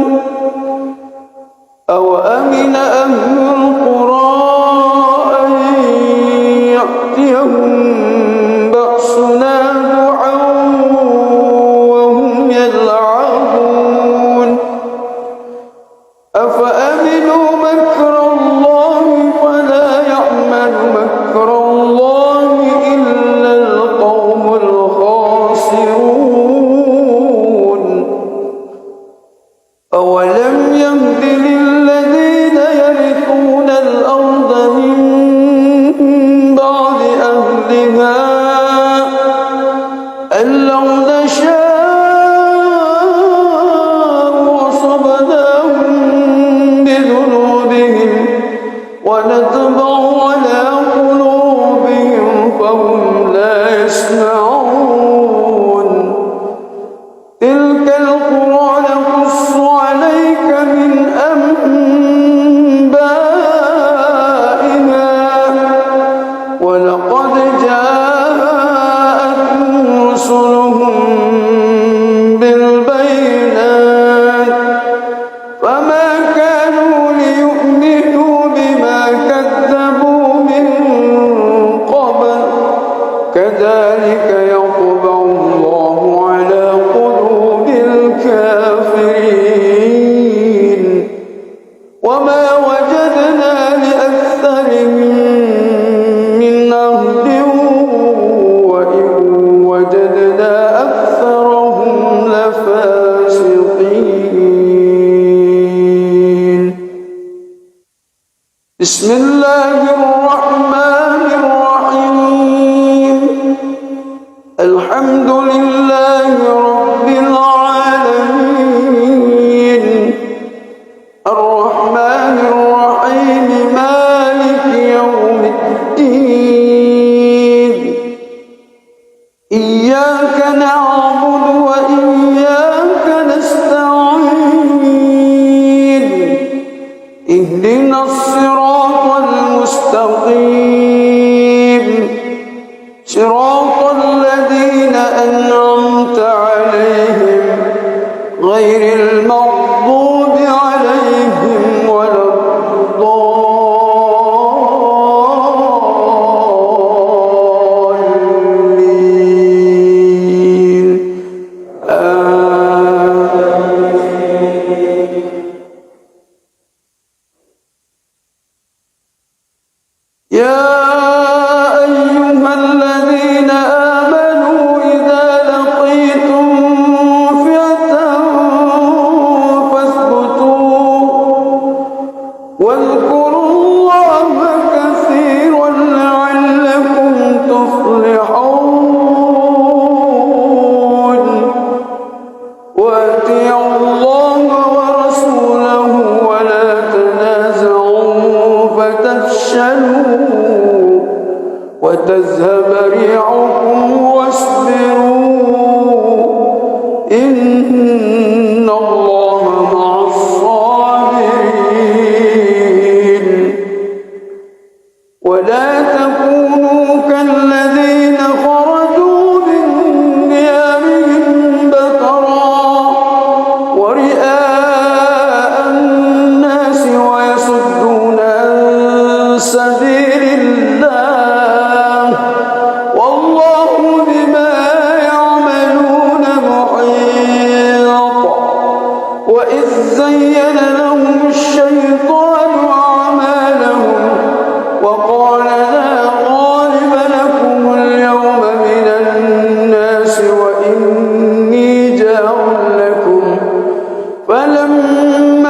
أوأمن أهل القرى أن يأتيهم بأسنا ضحى وهم يلعبون أفأمنوا مكر الله فلا يأمن مكر الله إلا القوم الخاسرون أولم يهد للذين يرثون الأرض من بعد أهلها أن لو نشاء أصبناهم بذنوبهم ونطبع على قلوبهم فهم لا يسمعون تلك القرى نقص عليك من أنبائها ولقد جاءتهم رسلهم بالبينات فما كانوا ليؤمنوا بما كذبوا من قبل كذلك يطبع الله على قلوب الكافرين وما وجدنا لأكثرهم من عهد وإن وجدنا أكثرهم لفاسقين بسم الله الرحمن الرحيم الحمد لله رب العالمين الرحمن الرحيم مالك يوم الدين إياك نعبد وإياك نستعين اهدنا الصراط المستقيم صراط الذين أنعمت عليهم غير المغضوب عليهم ولا الضالين يا أيها الذين آمنوا إذا لقيتم فئة فاثبتوا واذكروا الله كثيرا لعلكم تفلحون وأطيعوا الله ورسوله ولا تنازعوا فتفشلوا وتذهب ريحكم واصبروا إن الله مع الصابرين ولا تكونوا كالذين خرجوا من ديارهم بطرا ورئاء الناس ويصدون عن سبيل الله والله بما يعملون محيط وإذ زين لهم الشيطان أعمالهم وقال لا غالب لكم اليوم من الناس وإني جار لكم فلما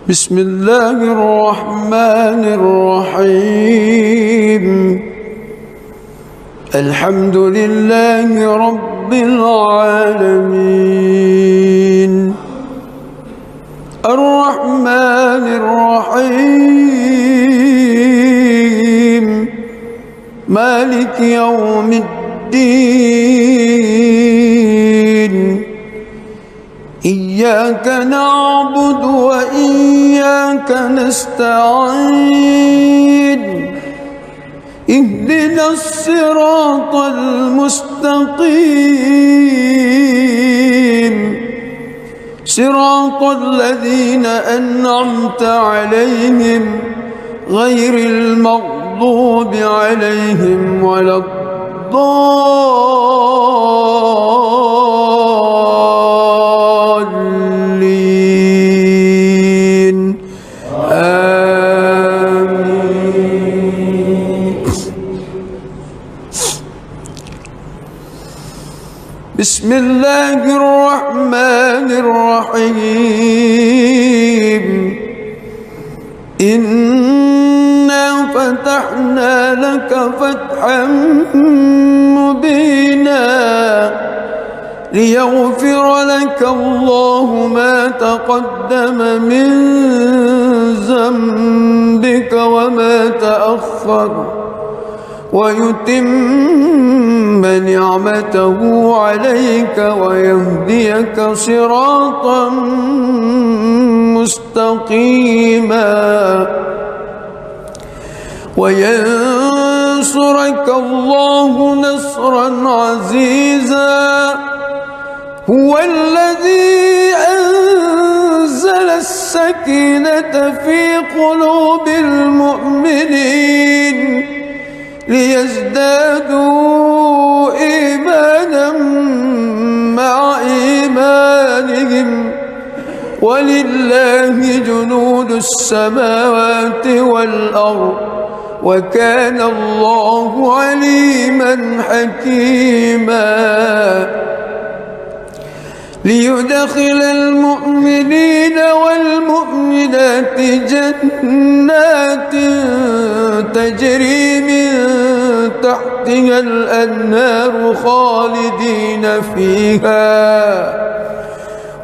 بسم الله الرحمن الرحيم الحمد لله رب العالمين الرحمن الرحيم مالك يوم الدين إياك نعبد وإياك نستعين اهدنا الصراط المستقيم صراط الذين أنعمت عليهم غير المغضوب عليهم ولا الضالين آمين. بسم الله الرحمن الرحيم إنا فتحنا لك فتحا مبينا ليغفر لك الله ما تقدم من ذنبك وما تأخر ويتم نعمته عليك ويهديك صراطا مستقيما وينصرك الله نصرا عزيزا هو الذي أنزل السكينة في قلوب المؤمنين ليزدادوا إيمانا مع إيمانهم ولله جنود السماوات والأرض وكان الله عليما حكيما ليدخل المؤمنين والمؤمنات جنات تجري من تحتها الأنهار خالدين فيها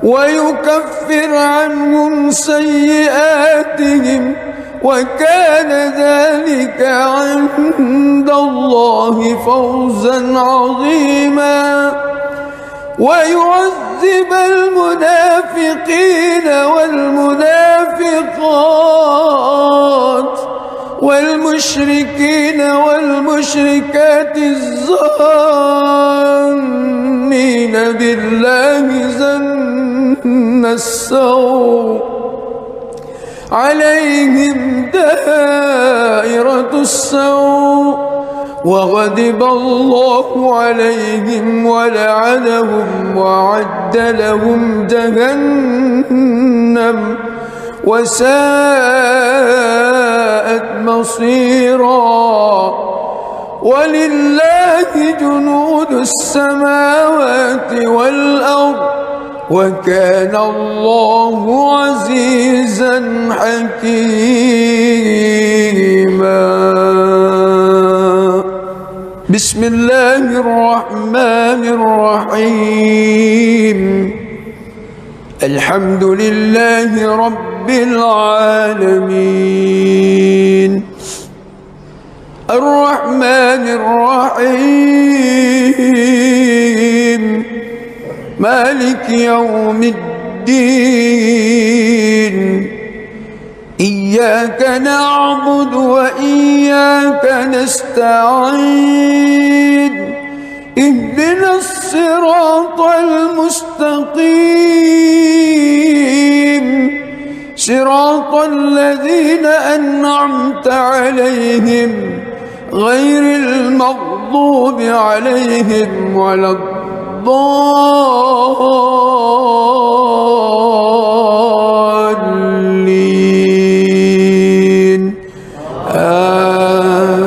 ويكفر عنهم سيئاتهم وكان ذلك عند الله فوزا عظيما ويعذب المنافقين والمنافقات والمشركين والمشركات الظانين بالله ظن السوء عليهم دائرة السوء وغضب الله عليهم ولعنهم وأعد لهم جهنم وساءت مصيرا ولله جنود السماوات والأرض وكان الله عزيزا حكيما بسم الله الرحمن الرحيم الحمد لله رب العالمين الرحمن الرحيم مالك يوم الدين إياك نعبد وإياك نستعين اهدنا الصراط المستقيم صراط الذين أنعمت عليهم غير المغضوب عليهم ولا الضالين آمين.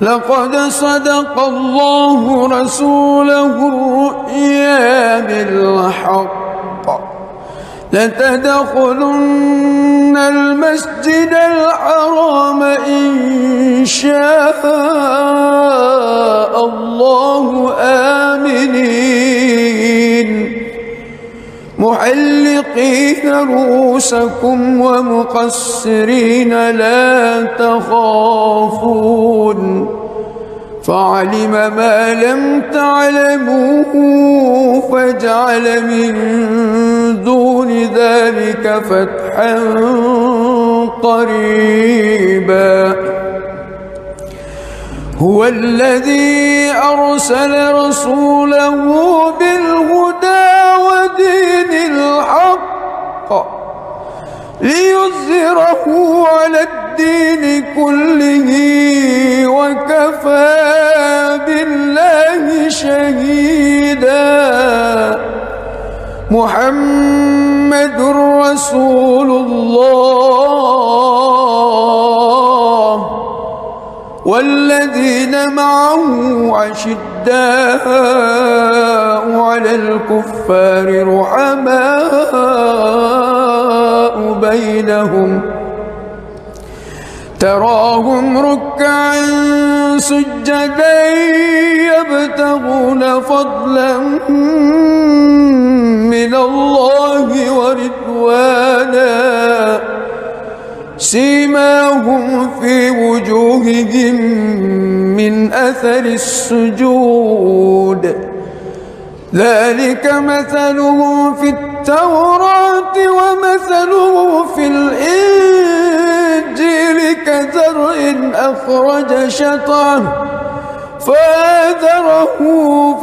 لقد صدق الله رسوله الرؤيا بالحق لتدخلن المسجد الحرام إن شاء الله آمنين محلقين رؤوسكم ومقصرين لا تخافون فعلم ما لم تعلموا فجعل من دون ذلك فتحا قريبا هو الذي أرسل رسوله بالهدى ودين الحق ليظهره على الدين كله وكفى بالله شهيدا محمد رسول الله والذين معه أشداء على الكفار رحماء بينهم تراهم ركعا سجدا يبتغون فضلا من الله ورضوانا سيماهم في وجوههم من أثر السجود ذلك مثلهم في التوراة ومثلهم في الإنجيل كزرع أخرج شطأه فآزره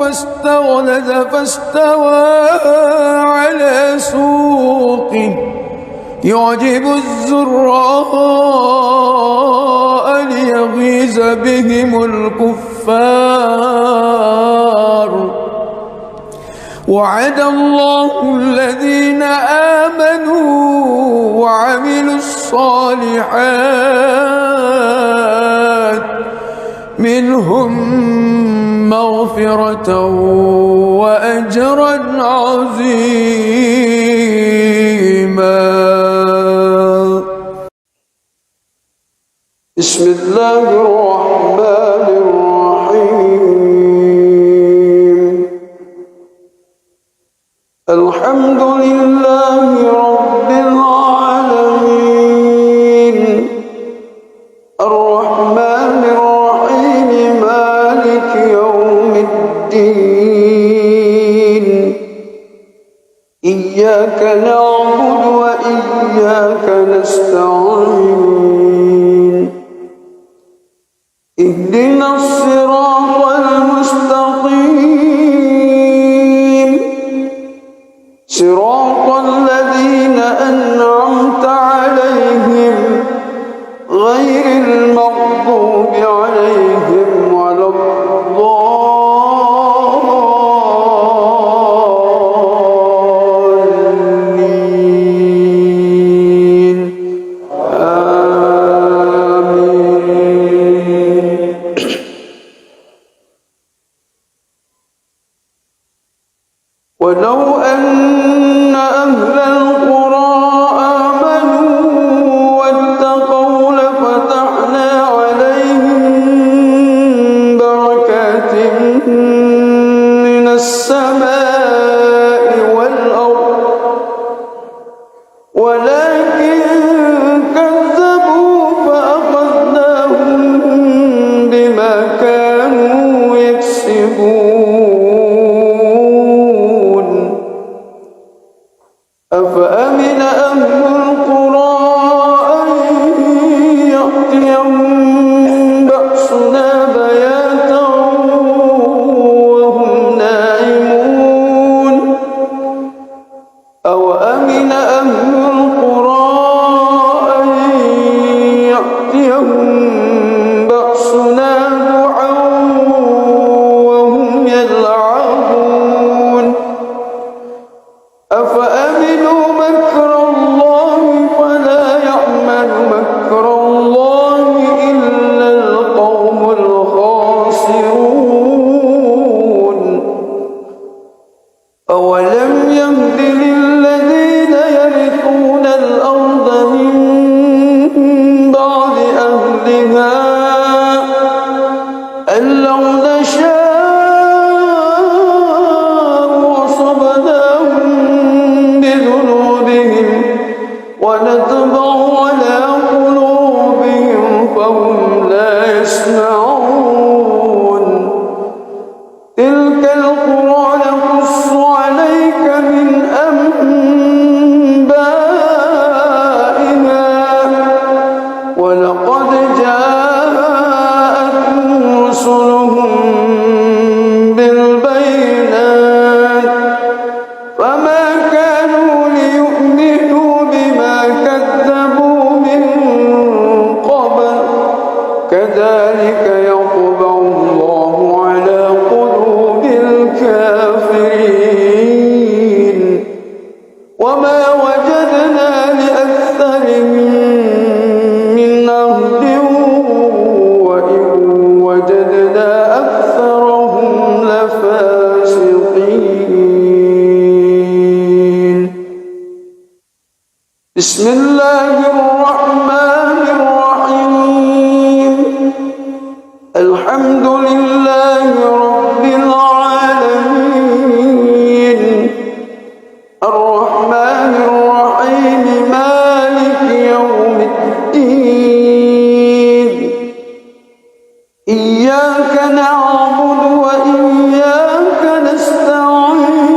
فاستغلظ فاستوى على سوقه يعجب الزراء ليغيظ بهم الكفار وعد الله الذين آمنوا وعملوا الصالحات منهم مغفرة وأجرا عظيما. بسم الله الرحمن الرحيم الحمد لله رب العالمين الرحمن الرحيم مالك يوم الدين إياك نعبد وإياك نستعين اهدنا الصراط المستقيم صراط الذين أنعمت عليهم غير المغضوب عليهم ولا الضالين آمين. ولو أن أهل القرى آمنوا واتقوا لفتحنا عليهم بركات من السماء والأرض ولكن كذبوا فأخذناهم بما كانوا يكسبون لو نشاء أصبناهم بذنوبهم ونطبع على قلوبهم فهم لا يسمعون تلك القرى نقص عليك من أنبائها ولقد جاءتهم رسلهم بالبينات فما كانوا ليؤمنوا بما كذبوا من قبل كذلك يطبع الله على قلوب الكافرين وما وجدنا لأكثرهم من عهد وإن وجدنا أكثرهم لفاسقين بسم الله الرحمن الرحيم الحمد لله رب العالمين الرحمن الرحيم مالك يوم الدين إياك نعبد وإياك نستعين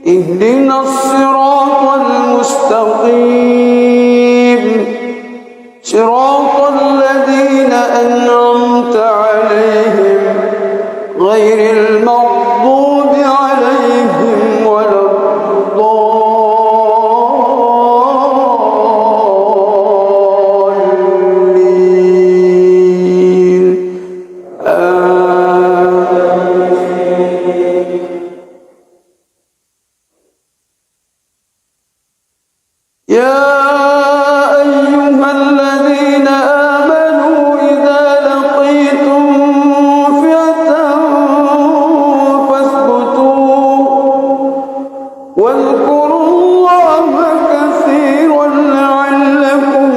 اهدنا الصراط المستقيم صراط الذين أنعمت عليهم غير المغضوب عليهم ولا الضالين يا أيها الذين آمنوا إذا لقيتم فئة فاثبتوا واذكروا الله كثيرا لعلكم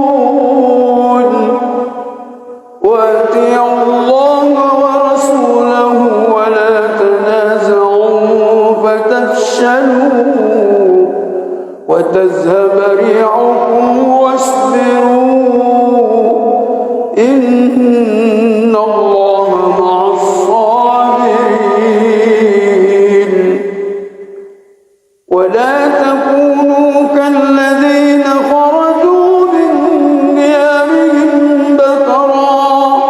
تفلحون وأطيعوا الله ورسوله ولا تنازعوا فتفشلوا وتذهب ريحكم واصبروا إن الله مع الصابرين ولا تكونوا كالذين خرجوا من ديارهم بطرا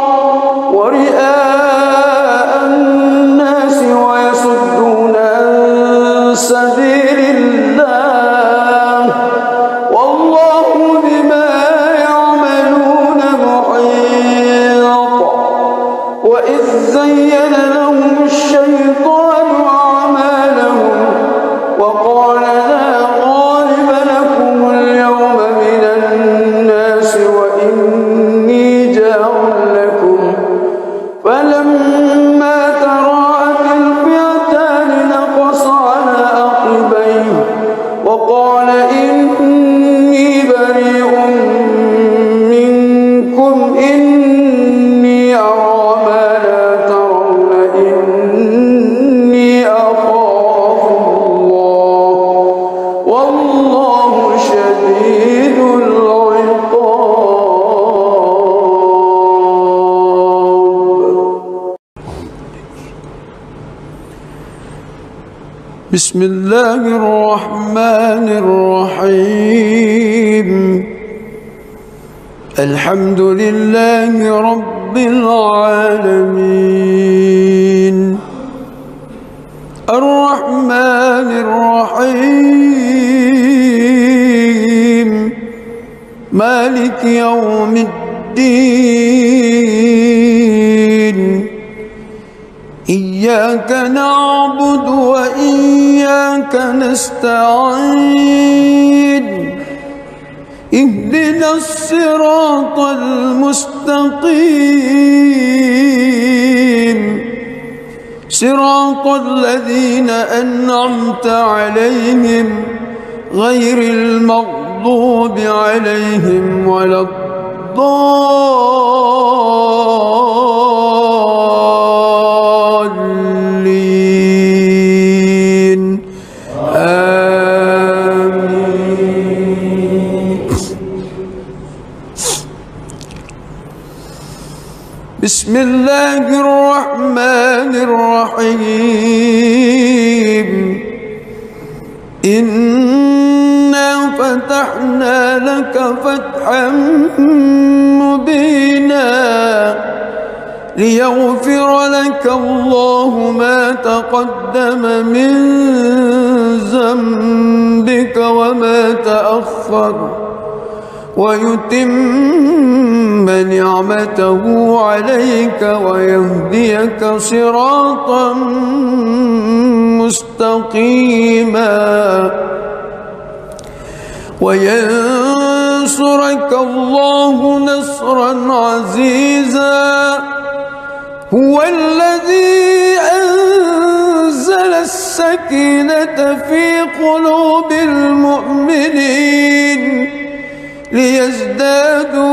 ورئاء الناس ويصدون عن سبيل الله والله بما يعملون محيط وإذ زين لهم الشيطان أعمالهم وقال لا غالب لكم اليوم من الناس وإني جار لكم فلما تراءت الفئتان نقص على عقبيه وقال إني بريء منكم إني أرى ما لا ترون إني أخاف الله والله شديد العقاب بسم الله الرحمن الرحيم الحمد لله رب العالمين الرحمن الرحيم مالك يوم الدين إياك نعبد وإياك نستعين اهدنا الصراط المستقيم صراط الذين أنعمت عليهم غير المغضوب عليهم ولا الضالين الضالين آمين. بسم الله الرحمن الرحيم. إنا فتحنا لك فتحا مبينا ليغفر لك الله ما تقدم من ذنبك وما تأخر ويتم نعمته عليك ويهديك صراطا مستقيما وينصرك الله نصرا عزيزا. هو الذي أنزل السكينة في قلوب المؤمنين ليزدادوا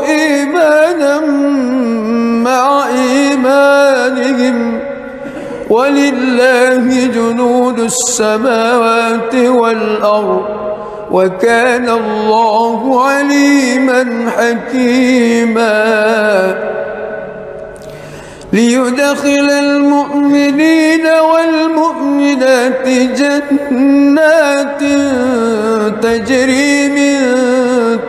إيمانا مع إيمانهم ولله جنود السماوات والأرض وكان الله عليما حكيما. ليدخل المؤمنين والمؤمنات جنات تجري من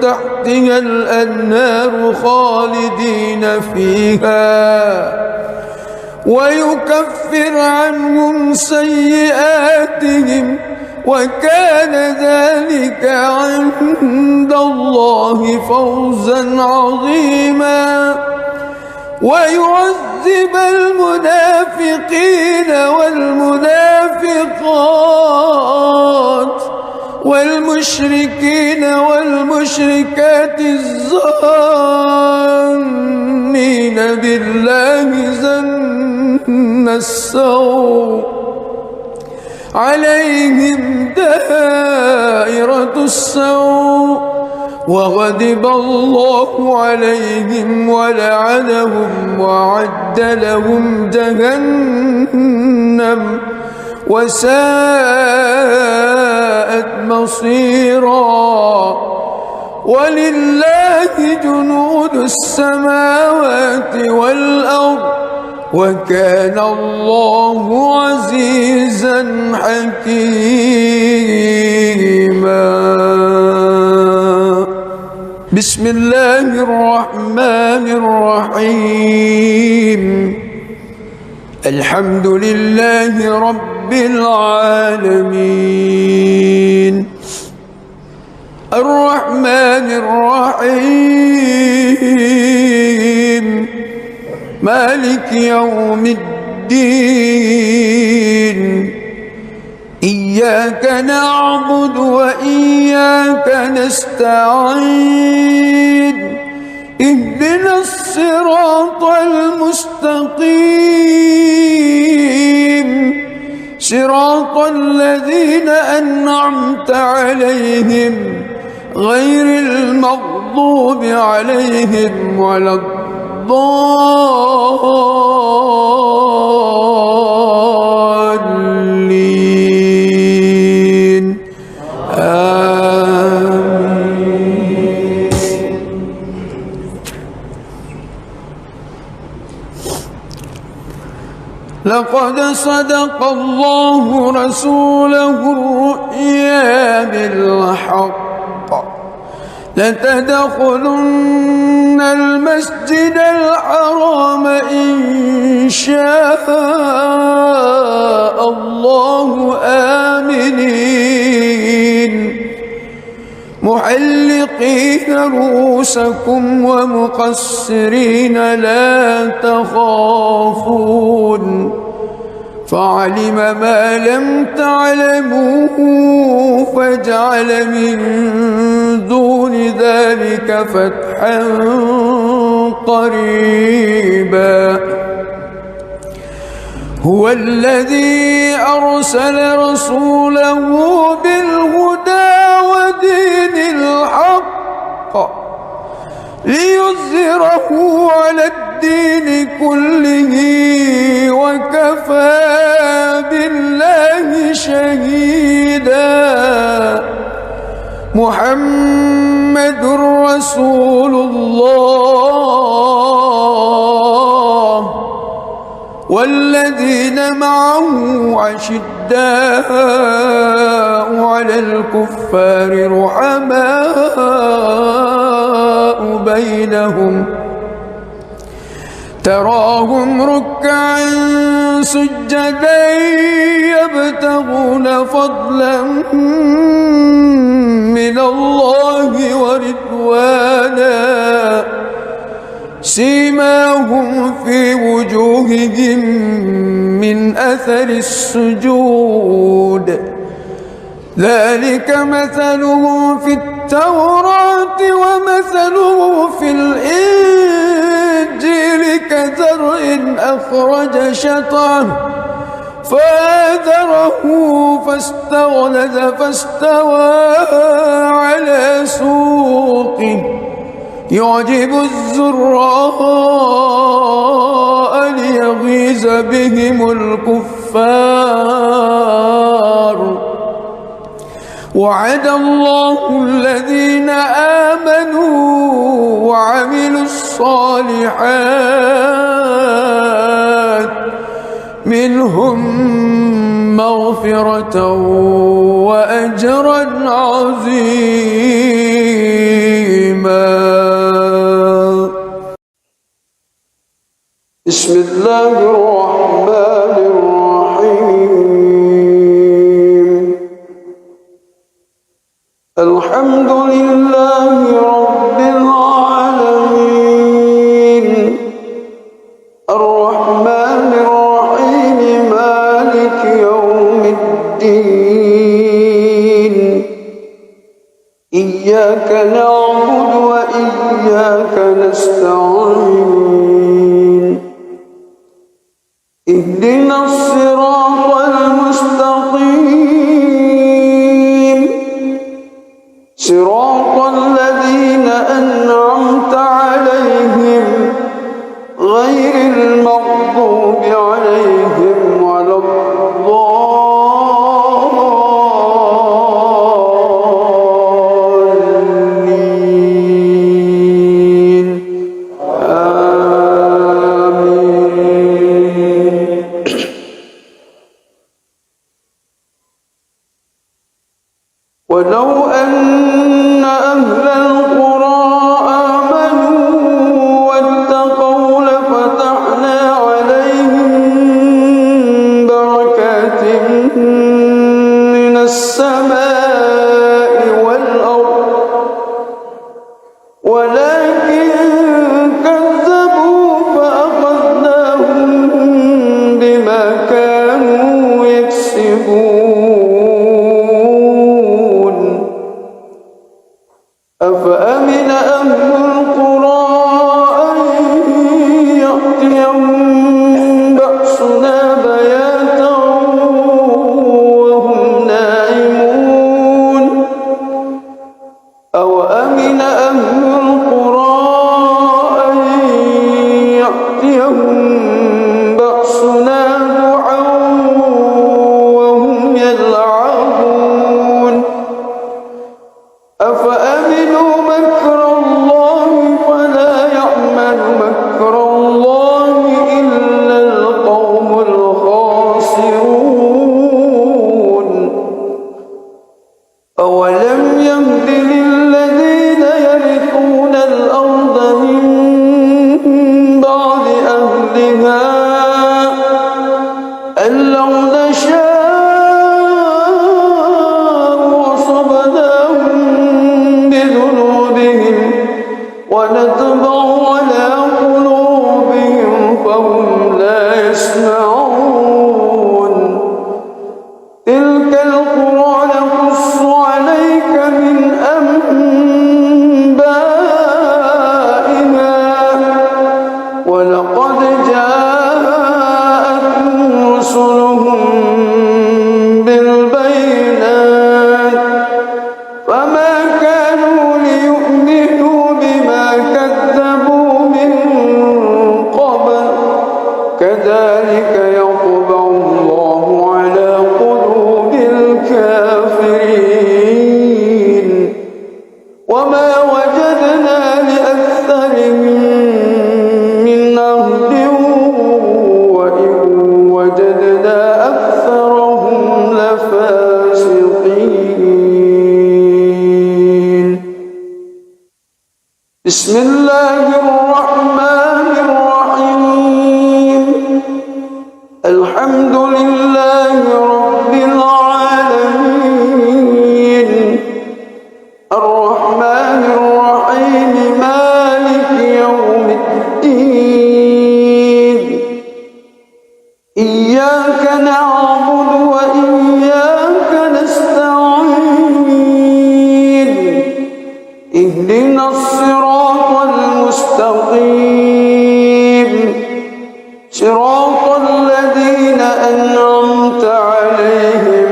تحتها الأنهار خالدين فيها ويكفر عنهم سيئاتهم وكان ذلك عند الله فوزا عظيما. ويعذب المنافقين والمنافقات والمشركين والمشركات الظانين بالله ظن السوء عليهم دائرة السوء وغضب الله عليهم ولعنهم وأعد لهم جهنم وساءت مصيرا. ولله جنود السماوات والأرض وكان الله عزيزا حكيما. بسم الله الرحمن الرحيم. الحمد لله رب العالمين الرحمن الرحيم مالك يوم الدين. إياك نعبد وإياك نستعين. اهدنا الصراط المستقيم صراط الذين أنعمت عليهم غير المغضوب عليهم ولا الضالين آمين. لقد صدق الله رسوله الرؤيا بالحق لتدخلن المسجد الحرام إن شاء الله آمنين محلقين رؤوسكم ومقصرين لا تخافون فعلم ما لم تعلموا فجعل من دون ذلك فتحا قريبا. هو الذي أرسل رسوله بالهدى ودين الحق ليظهره على الدين كله وكفى بالله شهيدا. محمد رسول الله والذين معه أشداء على الكفار رحماء بينهم تراهم ركعا سجدا يبتغون فضلا من الله ورضوانا سيماهم في وجوههم من أثر السجود ذلك مثلهم في التوراة ومثله في الإنجيل كزرع أخرج شطأه فآزره فاستغلظ فاستوى على سوقه يعجب الزراء ليغيظ بهم الكفار. وعد الله الذين آمنوا وعملوا الصالحات منهم مغفرة وأجرا عظيما. بسم الله الرحمن الرحيم. الحمد لله رب العالمين الرحمن الرحيم مالك يوم الدين إياك نعبد وإياك نستعين اهدنا الصراط المستقيم صراط الذين أنعمت عليهم غير المغضوب عليهم ولا الضالين آمين. ولو أن أهل القرى آمنوا واتقوا لفتحنا عليهم بركات من السماء والأرض ولكن كذبوا فأخذناهم بما كانوا يكسبون. أفأمن أهل القرى أن يأتيهم بأسنا بياتا وهم نائمون أوأمن أهل القرى أن يأتيهم بأسنا ضحى وهم يلعبون أفأمنوا مكر الله فلا يأمن مكر الله إلا القوم الخاسرون. أولم يهد للذين يرثون الأرض من بعد أهلها أن لو نشاء أصبناهم بذنوبهم ونطبع على قلوبهم فهم لا يسمعون. تلك القرى نقص عليك من أنبائها ولقد جاءتهم رسلهم بالبينات فما كانوا ليؤمنوا بما كانوا وجدنا لأكثرهم من عهد وإن وجدنا أكثرهم لفاسقين. بسم الله الرحمن الرحيم. الحمد لله رب العالمين الرحمن الرحيم مالك يوم الدين إياك نعبد وإياك نستعين اهدنا الصراط المستقيم صراط الذين أنعمت عليهم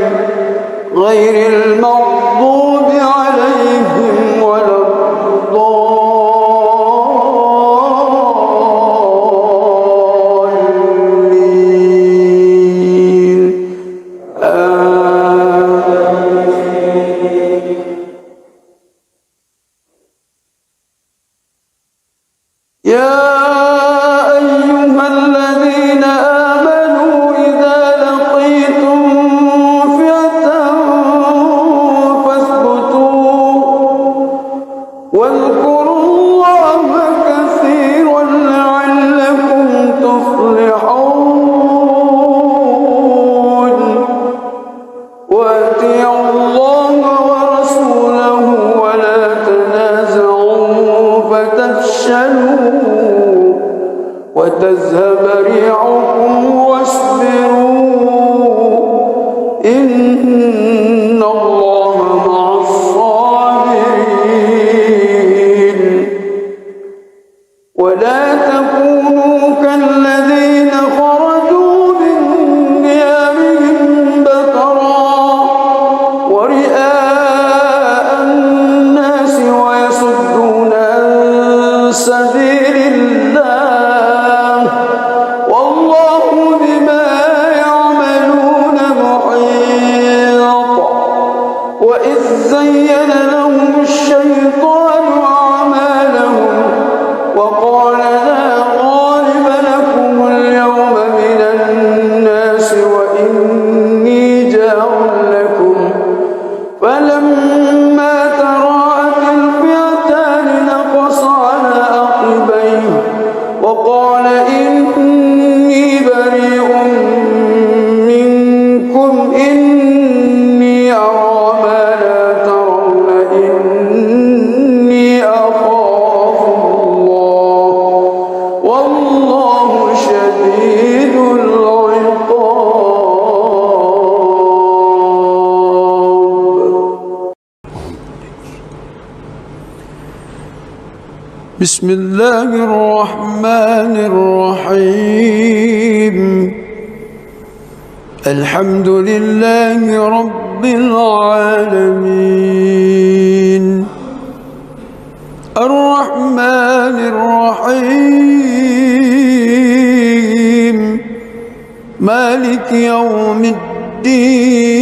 غير المغضوب عليهم ولا الضالين آمين. يا أيها الذين آمنوا إذا لقيتم فئة فاثبتوا واذكروا الله كثيرا لعلكم تفلحون. وأطيعوا الله ورسوله ولا تنازعوا فتفشلوا وتذهب ريحكم واصبروا إن الله مع الصابرين. ولا تكونوا كالذين خرجوا من ديارهم بطرا ورئاء الناس ويصدون عن سبيل الله والله بما يعملون محيط. وإذ زين لهم الشيطان أعمالهم وقال لا غالب لكم اليوم من الناس وإني جار لكم فلما تراءت الفئتان نقص على عقبيه وقال إني بريء منكم إني أرى ما لا ترون إني أخاف الله والله شديد العقاب. بسم الله الرحمن الرحيم. الحمد لله رب العالمين الرحمن الرحيم مالك يوم الدين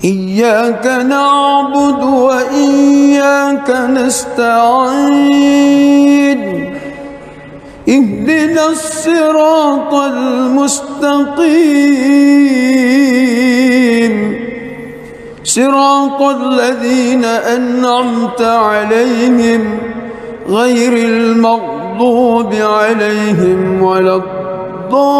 إياك نعبد وإياك نستعين اهدنا الصراط المستقيم صراط الذين أنعمت عليهم غير المغضوب عليهم ولا الضالين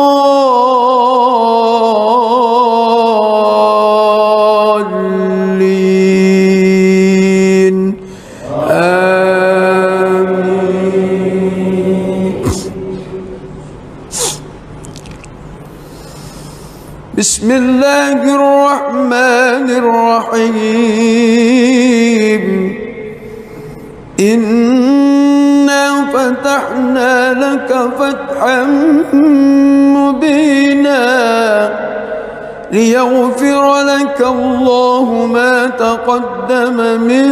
آمين. بسم الله الرحمن الرحيم. إنا فتحنا لك فتحا مبينا ليغفر لك الله ما تقدم من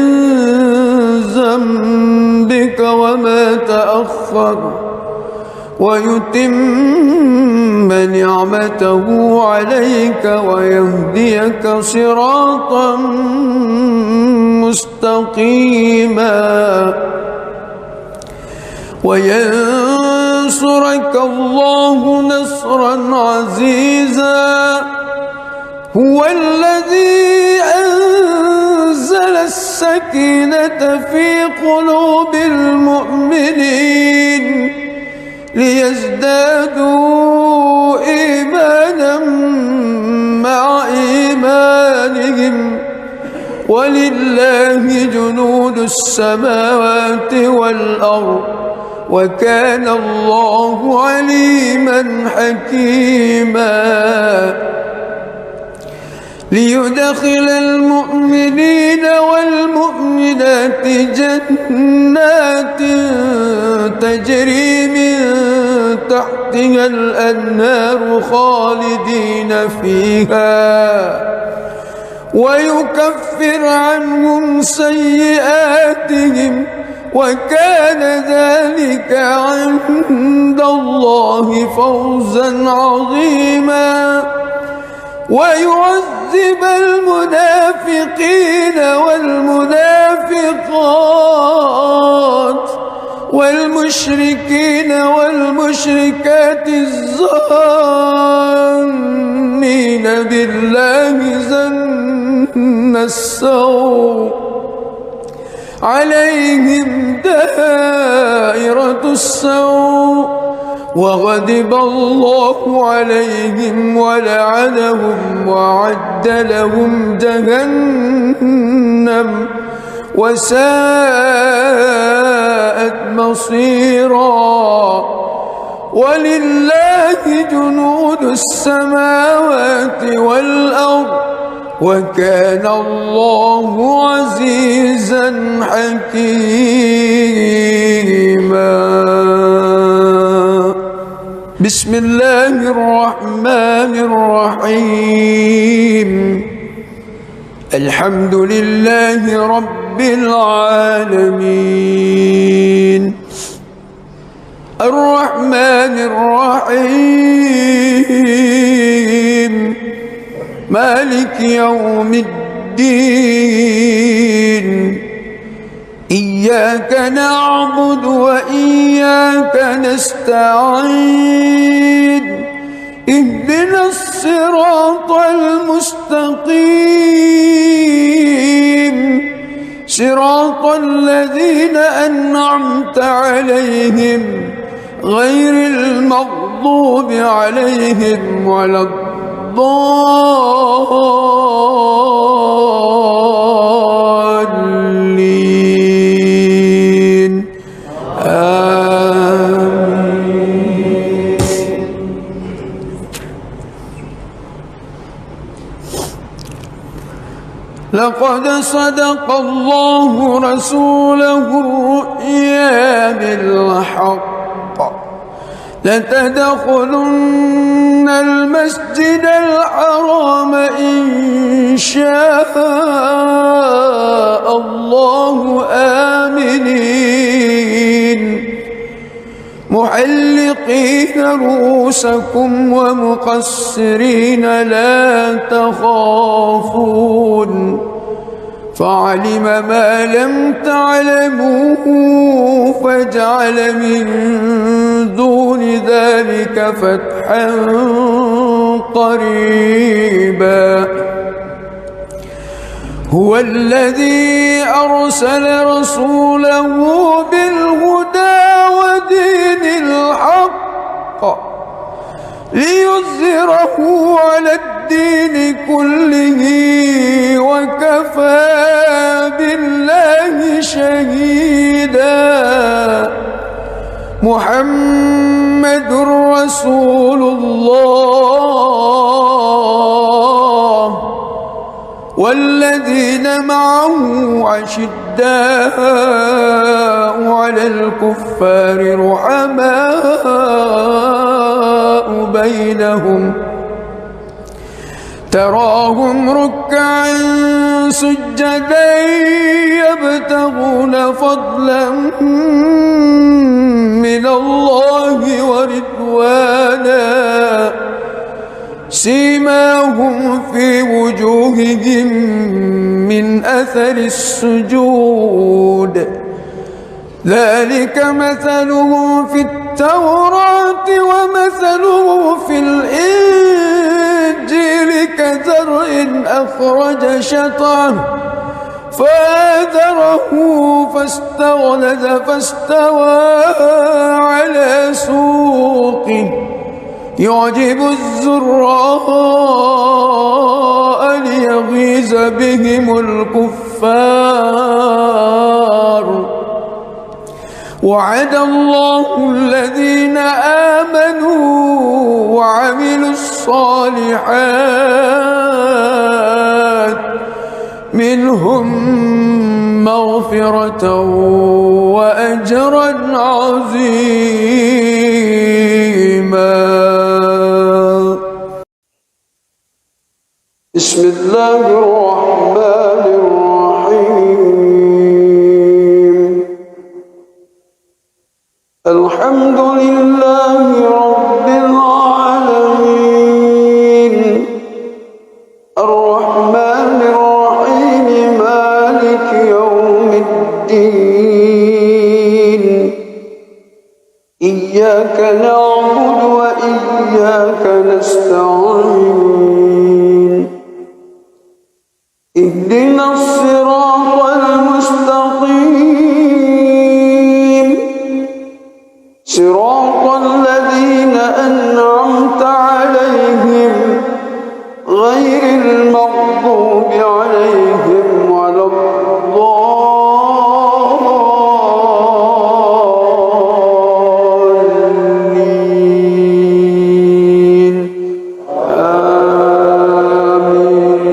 ذنبك وما تأخر ويتم نعمته عليك ويهديك صراطا مستقيما وينصرك الله نصرا عزيزا هو الذي أنزل السكينة في قلوب المؤمنين ليزدادوا إيمانا مع إيمانهم ولله جنود السماوات والأرض وكان الله عليما حكيما ليدخل المؤمنين والمؤمنات جنات تجري من تحتها الأنهار خالدين فيها ويكفر عنهم سيئاتهم وكان ذلك عند الله فوزا عظيما ويعذب المنافقين والمنافقات والمشركين والمشركات الظانين بالله ظن السوء عليهم دائرة السوء وغضب الله عليهم ولعنهم وأعد لهم جهنم وساءت مصيرا ولله جنود السماوات والأرض وكان الله عزيزا حكيما بسم الله الرحمن الرحيم الحمد لله رب العالمين الرحمن الرحيم مالك يوم الدين إياك نعبد وإياك نستعين اهدنا الصراط المستقيم صراط الذين أنعمت عليهم غير المغضوب عليهم ولا الضالين آمين. لقد صدق الله رسوله الرؤيا بالحق لتدخلن المسجد الحرام إن شاء الله آمنين محلقين رؤوسكم ومقصرين لا تخافون فعلم ما لم تعلموا فجعل من دون ذلك فتحا قريبا هو الذي أرسل رسوله بالهدى ودين الحق ليظهره على الدين كله وكفى بالله شهيدا محمد رسول الله والذين معه أشداء على الكفار رحماء بينهم تراهم ركعا سجدا يبتغون فضلا من الله ورضوانا سيماهم في وجوههم من أثر السجود ذلك مثله في التوراة ومثله في الإنجيل كزرع أخرج شطأه فآزره فاستغلظ فاستوى على سوقه يعجب الزراء ليغيظ بهم الكفار وعد الله الذين آمنوا وعملوا الصالحات منهم مغفرة وأجرا عظيما. بسم الله الرحمن الرحيم. الحمد لله رب العالمين الرحمن الرحيم مالك يوم الدين إياك نعبد وإياك نستعين اهدنا الصراط المستقيم صراط الذين أنعمت عليهم غير المغضوب عليهم ولا الضالين آمين.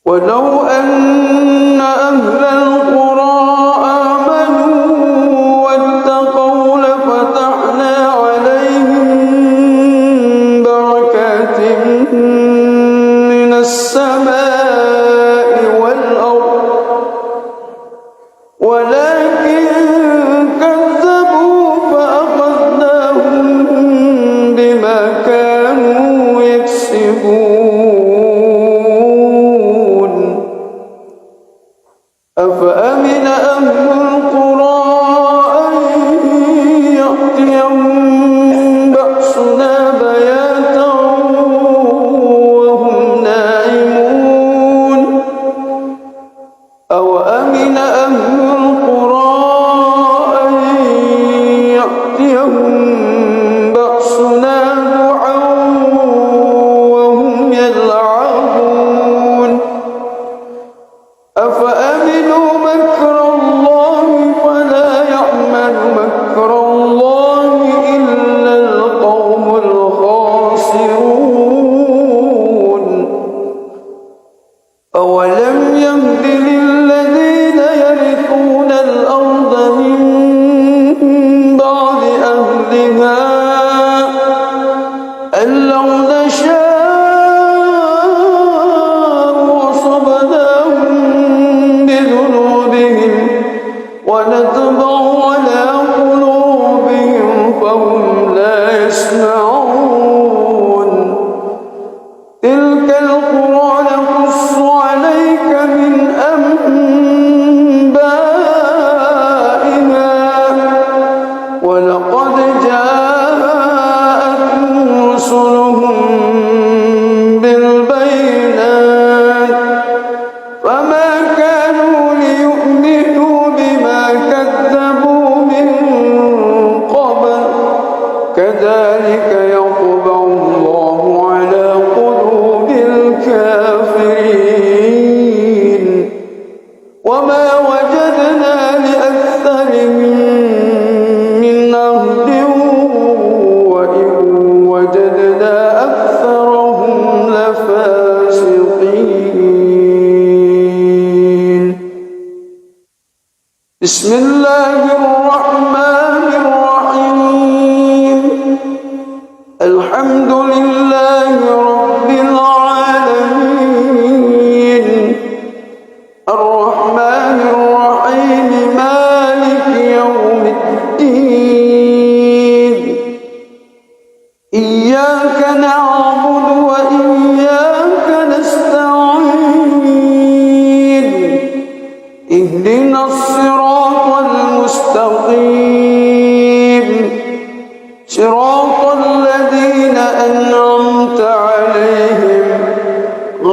ولو أن أهل القرى آمنوا واتقوا لفتحنا عليهم بركات من السماء والأرض ولكن كذبوا فأخذناهم بما كانوا يكسبون. أفأمن أهل القرى أن يأتيهم بأسنا بياتا وهم نائمون أوأمن أهل القرى أن يأتيهم بأسنا ضحى وهم يلعبون أفأمنوا مكر الله فلا يأمن مكر الله إلا القوم الخاسرون. أولم يهد للذين يرثون الأرض من بعد أهلها أن لو نشاء أصبناهم بذنوبهم ونطبع على قلوبهم فهم لا يسمعون. تلك القرى نقص عليك من أنبائها ولقد جاءتهم رسلهم بالبينات فما كانوا ليؤمنوا بما كذبوا من قبل كذلك يطبع الله على قلوب الكافرين وما وجدنا لأكثرهم من عهد وإن وجدنا أكثرهم لفاسقين. بسم الله الرحمن الرحيم. الحمد لله رب العالمين الرحمن الرحيم مالك يوم الدين إياك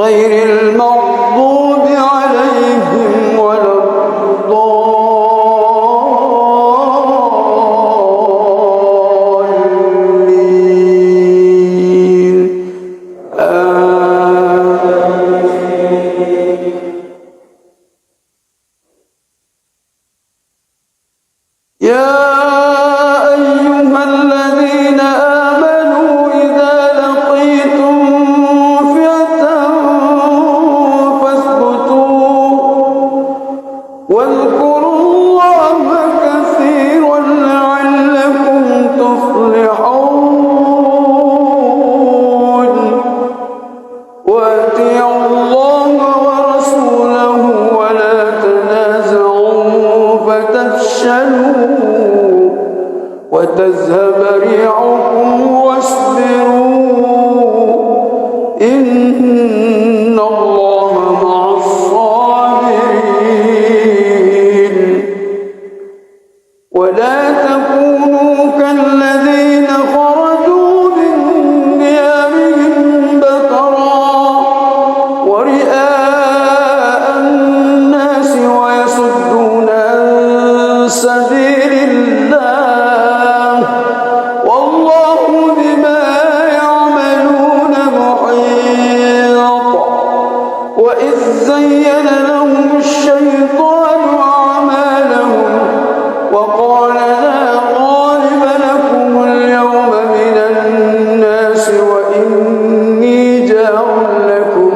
غير المغضوب عليهم ولا الضالين يا أيها الذين آمنوا إذا لقيتم فئة فاثبتوا واذكروا الله كثيرا لعلكم تفلحون وأطيعوا الله ورسوله ولا تنازعوا فتفشلوا وتذهب ريحكم واصبروا إن الله مع الصابرين ولا تكونوا كالذين خرجوا من ديارهم بطرا ورئاء الناس ويصدون عن سبيل الله والله بما يعملون محيط وإذ زين لهم الشيطان أعمالهم وقال لا غالب لكم اليوم من الناس وإني جار لكم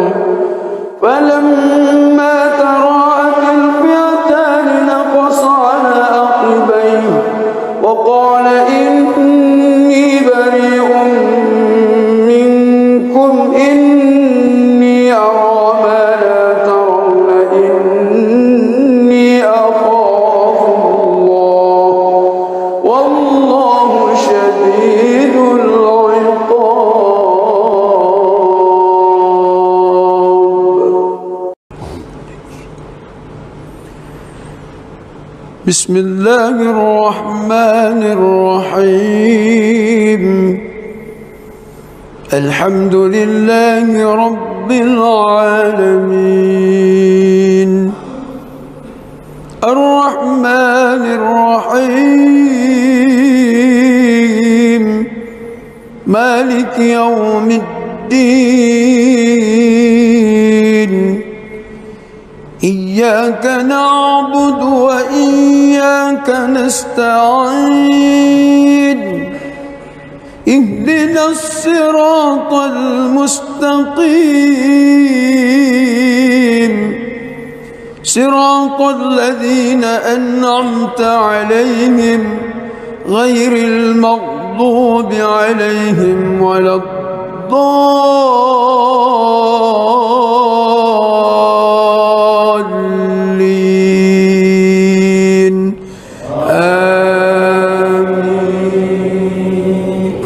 فلما تراءت الفئتان نقص على عقبيه وقال إني بريء منكم إني أرى ما لا ترون إني أخاف الله والله شديد العقاب. بسم الله الرحمن الرحيم الحمد لله رب العالمين الرحمن الرحيم مالك يوم الدين إياك نعبد وإياك نستعين اهدنا الصراط المستقيم صراط الذين أنعمت عليهم غير المغضوب عليهم ولا الضالين آمين.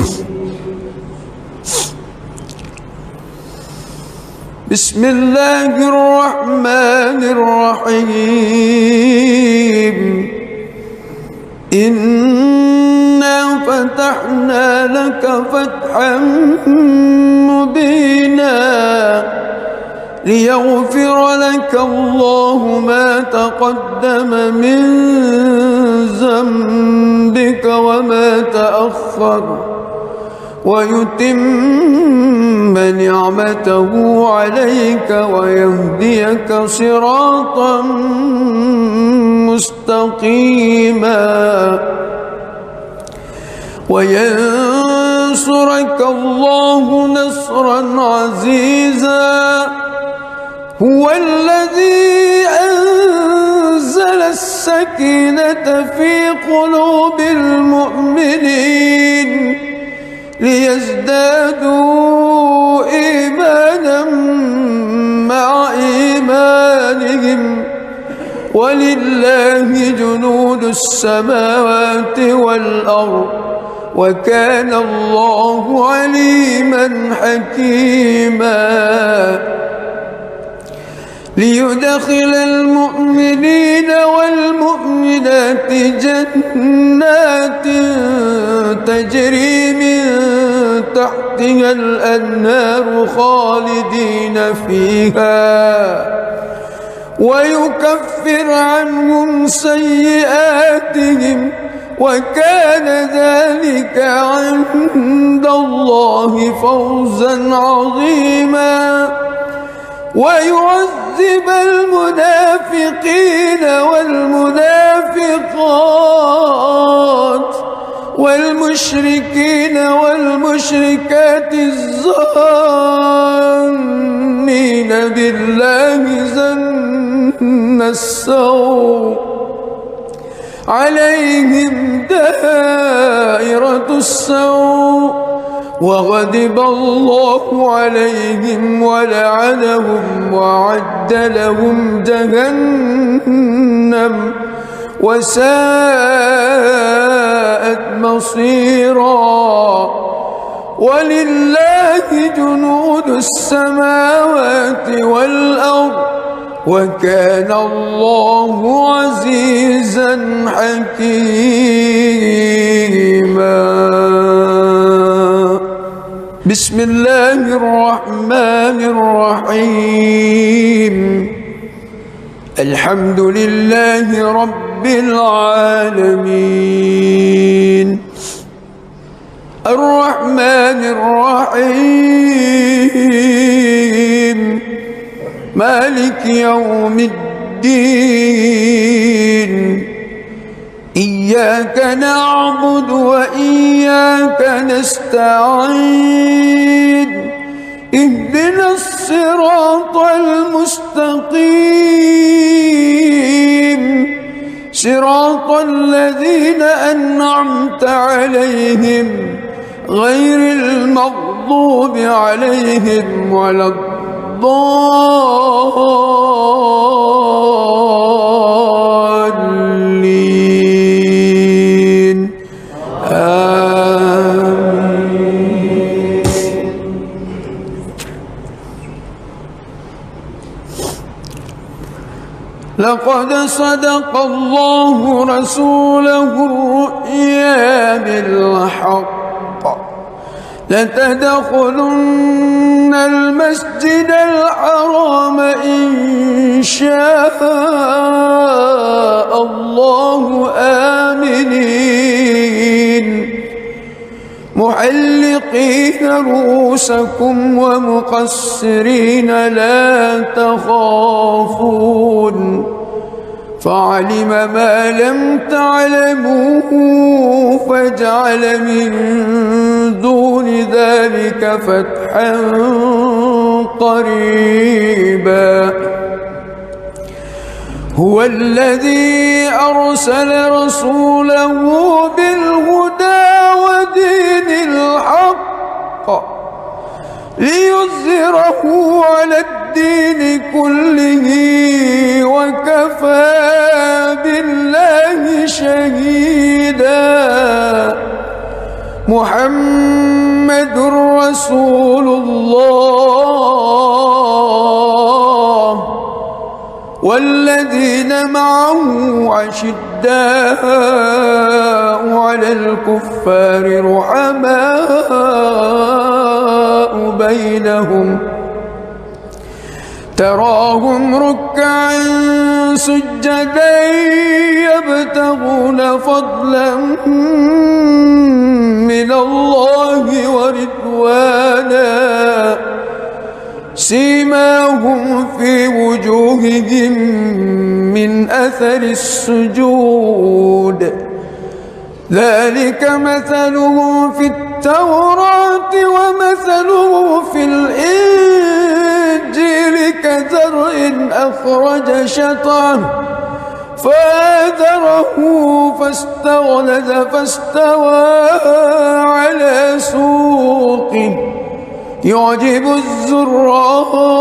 بسم الله الرحمن الرحيم إنا فتحنا لك فتحا مبينا ليغفر لك الله ما تقدم من ذنبك وما تأخر ويتم نعمته عليك ويهديك صراطا مستقيما وينصرك الله نصرا عزيزا هو الذي أنزل السكينة في قلوب المؤمنين ليزدادوا إيمانا مع إيمانهم ولله جنود السماوات والأرض وكان الله عليما حكيما ليدخل المؤمنين والمؤمنات جنات تجري من تحتها الأنهار خالدين فيها ويكفر عنهم سيئاتهم وكان ذلك عند الله فوزا عظيما ويعذب المنافقين والمنافقات والمشركين والمشركات الظانين بالله ظن السوء عليهم دائرة السوء وغضب الله عليهم ولعنهم وأعد لهم جهنم وساءت مصيرا ولله جنود السماوات والأرض وكان الله عزيزا حكيما. بسم الله الرحمن الرحيم. الحمد لله رب العالمين الرحمن الرحيم مالك يوم الدين إياك نعبد وإياك نستعين اهدنا الصراط المستقيم صراط الذين أنعمت عليهم غير المغضوب عليهم ولا الضالين آمين. لقد صدق الله رسوله الرؤيا بالحق لتدخلن المسجد الحرام إن شاء الله آمنين محلقين رؤوسكم ومقصرين لا تخافون فعلم ما لم تعلموا فجعل من دون ذلك فتحا قريبا. هو الذي أرسل رسوله بالهدى ودين الحق ليظهره على الدين كله وكفى بالله شهيدا. محمد رسول الله والذين معه أشداء على الكفار رحماء بينهم تراهم ركعا سجدا يبتغون فضلا من الله ورضوانا سيماهم في وجوههم من أثر السجود ذلك مثله في التوراة ومثله في الإنجيل كزرع أخرج شطأه فآزره فاستغلظ فاستوى على سوقه يعجب الزراء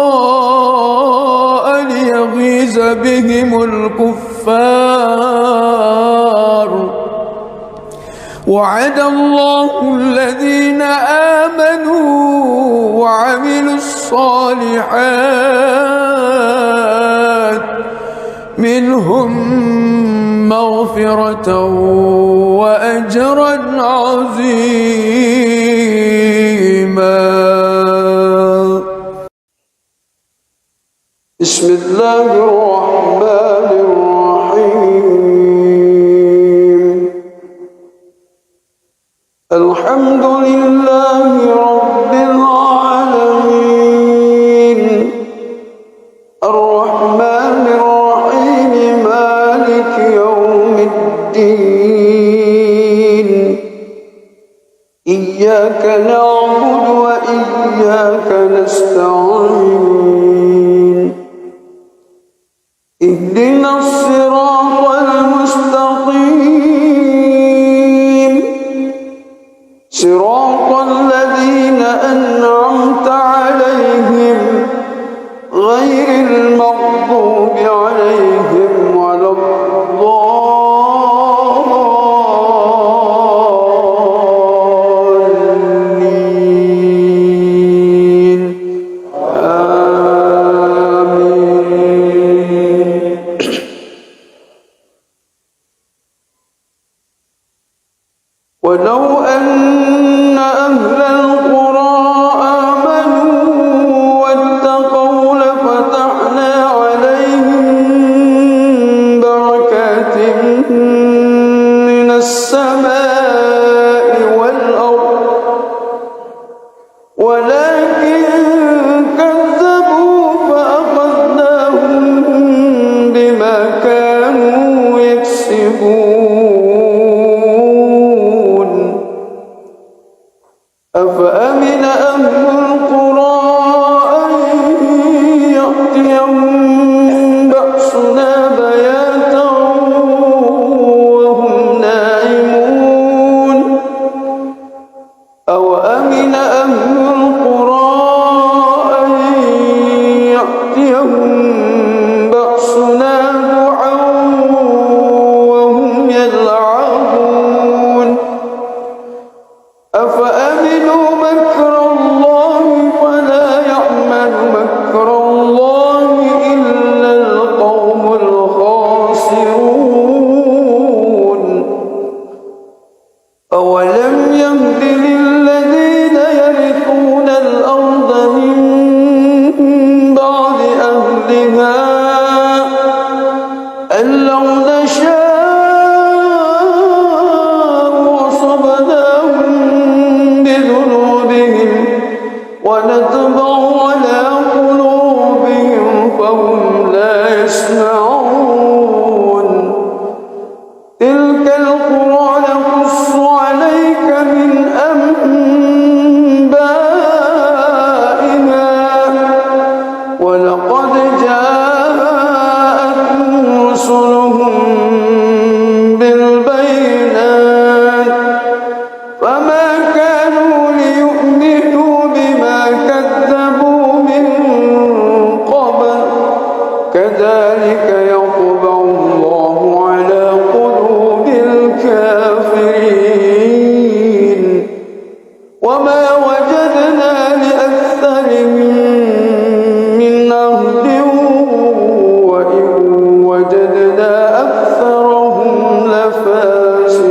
ليغيظ بهم الكفار. وعد الله الذين آمنوا وعملوا الصالحات منهم مغفرة وأجرا عظيما. بسم الله الرحمن الرحيم. الحمد لله رب العالمين، الرحمن الرحيم، مالك يوم الدين. إياك نعبد وإياك نستعين. اهدنا الصراط المستقيم، صراط الذين أنعمت عليهم غير المغضوب عليهم ولا الضالين. آمين. ولو أن أهل القرى آمنوا واتقوا لفتحنا عليهم بركات من السماء والأرض، ولكن كذبوا فأخذناهم بما كانوا يكسبون. أفأمن أهل القرى أن يأتيهم بأسنا بياتا وهم نائمون. أوأمن أهل القرى أن يأتيهم بأسنا ضحى وهم يلعبون. أفأمنوا مكر الله فلا يأمن مكر الله إلا القوم الخاسرون. أولم يهد للذين يرثون الأرض من بعد أهلها أن لو نشاء أصبناهم بذنوبهم ونطبع على قلوبهم فهم لا يسمعون. تلك القرى نقص عليك من أنبائها، ولقد جاءتهم رسلهم بالبينات فما كانوا ليؤمنوا بما كذبوا من قبل. كذلك يطبع الله على قلوب الكافرين. وما وجدنا لأكثرهم من عهد وإن وجدنا أكثرهم لفاسقين.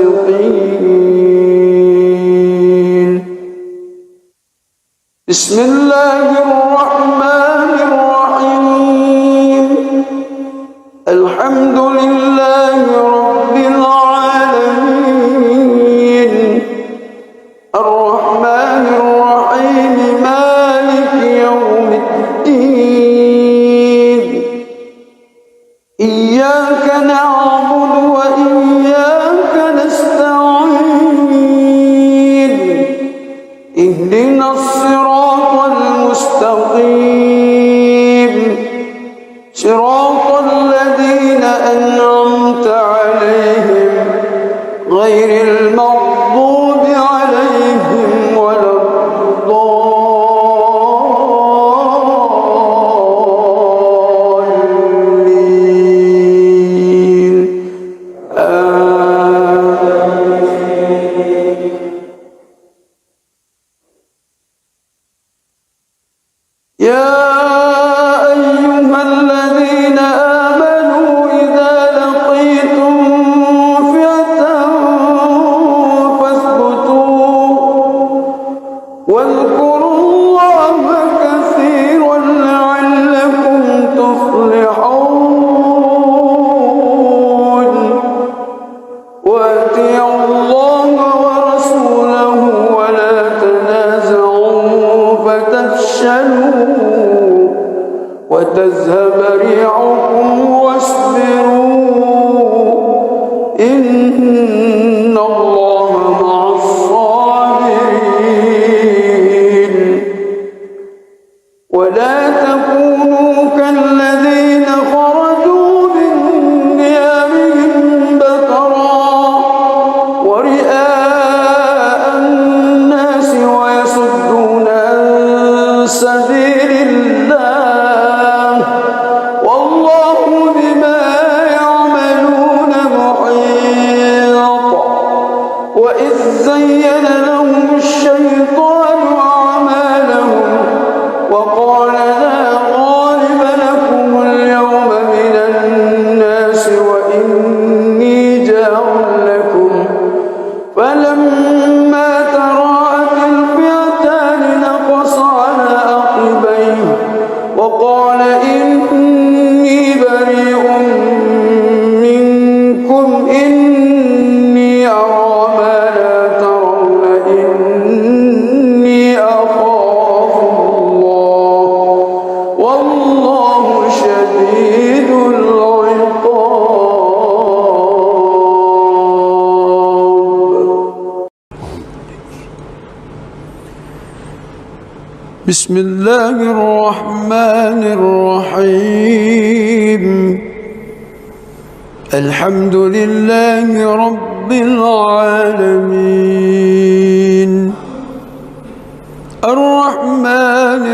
بسم الله الرحمن الرحيم. الحمد لله رب العالمين، الرحمن الرحيم، مالك يوم الدين. إياك نعبد وإياك نستعين. اهدنا الصراط المستقيم، صراط الذين أنعمت عليهم غير المغضوب عليهم ولا الضالين. يا أيها الذين آمنوا إذا تفشلوا وتذهب ريحكم واصبروا إن الله مع الصابرين ولا تكونوا كالذين خرجوا من ديارهم بطرا ورئاء الناس ويصدون عن سبيل الله والله بما يعملون محيط وإذ زين لهم الشيطان أعمالهم وقال لا غالب لكم اليوم من الناس وإني جار لكم فلما تراءت الفئتان نقص على عقبيه وقال إني بريء منكم إني أرى ما لا ترون إني أخاف الله والله شديد العقاب. بسم الله الرحمن الرحيم الحمد لله رب العالمين الرحمن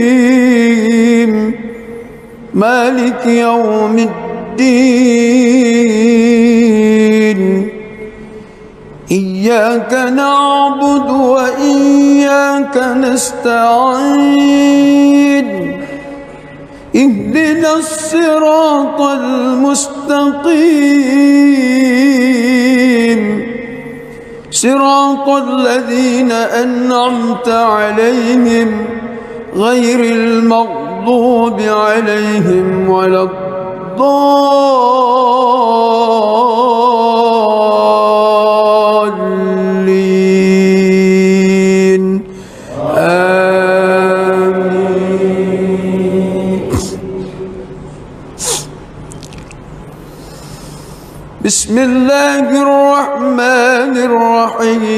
الرحيم مالك يوم الدين إياك نعبد وإياك نستعين اهدنا الصراط المستقيم صراط الذين أنعمت عليهم غير المغضوب عليهم ولا الضالين آمين. بسم الله الرحمن الرحيم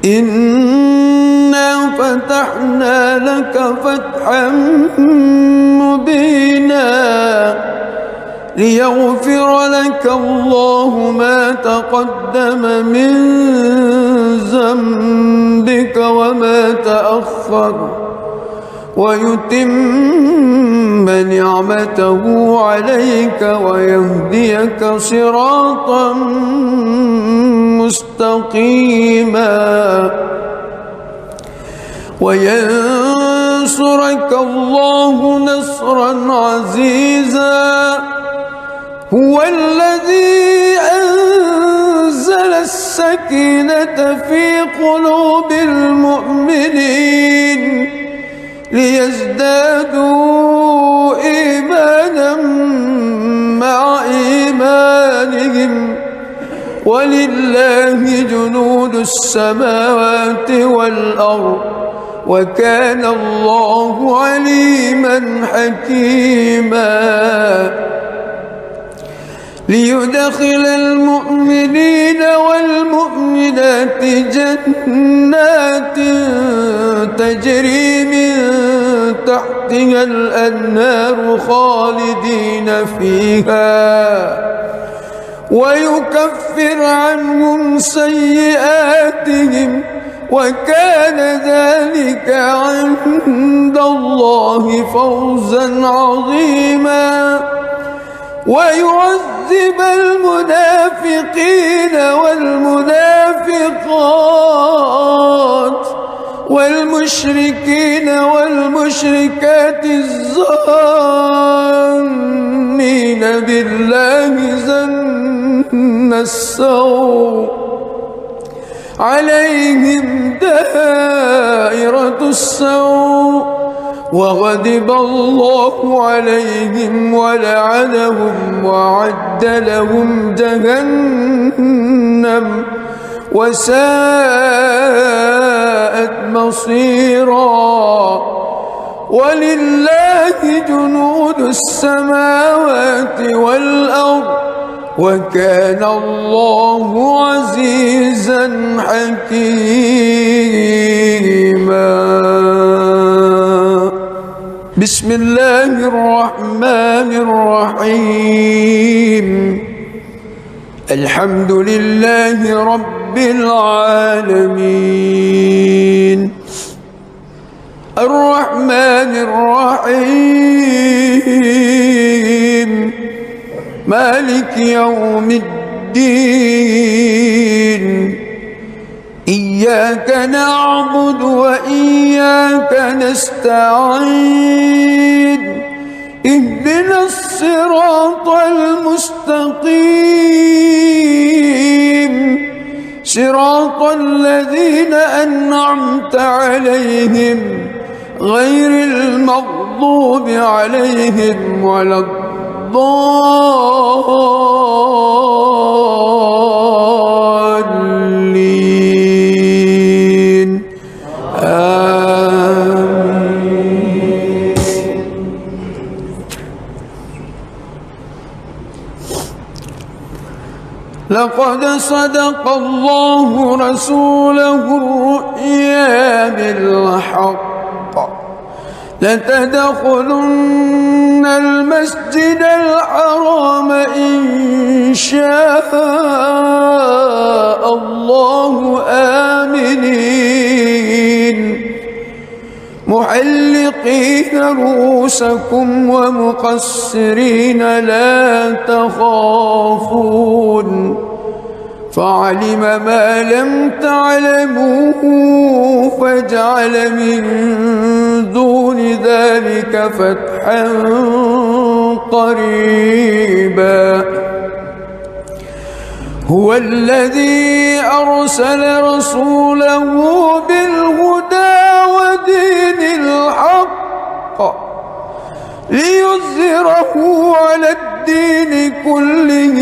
إنا فتحنا لك فتحا مبينا ليغفر لك الله ما تقدم من ذنبك وما تأخر ويتم نعمته عليك ويهديك صراطا مستقيما وينصرك الله نصرا عزيزا هو الذي أنزل السكينة في قلوب المؤمنين ليزدادوا إيمانا مع إيمانهم ولله جنود السماوات والأرض وكان الله عليما حكيما ليدخل المؤمنين والمؤمنات جنات تجري من تحتها الأنهار خالدين فيها ويكفر عنهم سيئاتهم وكان ذلك عند الله فوزا عظيما ويعذب المنافقين والمنافقات والمشركين والمشركات الظانين بالله ظن السوء عليهم دائرة السوء وغضب الله عليهم ولعنهم وأعد لهم جهنم وساءت مصيرا. ولله جنود السماوات والأرض وكان الله عزيزا حكيما. بسم الله الرحمن الرحيم. الحمد لله رب العالمين الرحمن الرحيم مالك يوم الدين. إياك نعبد وإياك نستعين. اهدنا الصراط المستقيم صراط الذين أنعمت عليهم غير المغضوب عليهم ولا الضالين. آمين. لقد صدق الله رسوله الرؤيا بالحق لتدخلن المسجد الحرام إن شاء الله آمنين محلقين رؤوسكم ومقصرين لا تخافون فعلم ما لم تعلموا فجعل من دون ذلك فتحا قريبا. هو الذي أرسل رسوله بالهدى ودين الحق ليظهره على الدين كله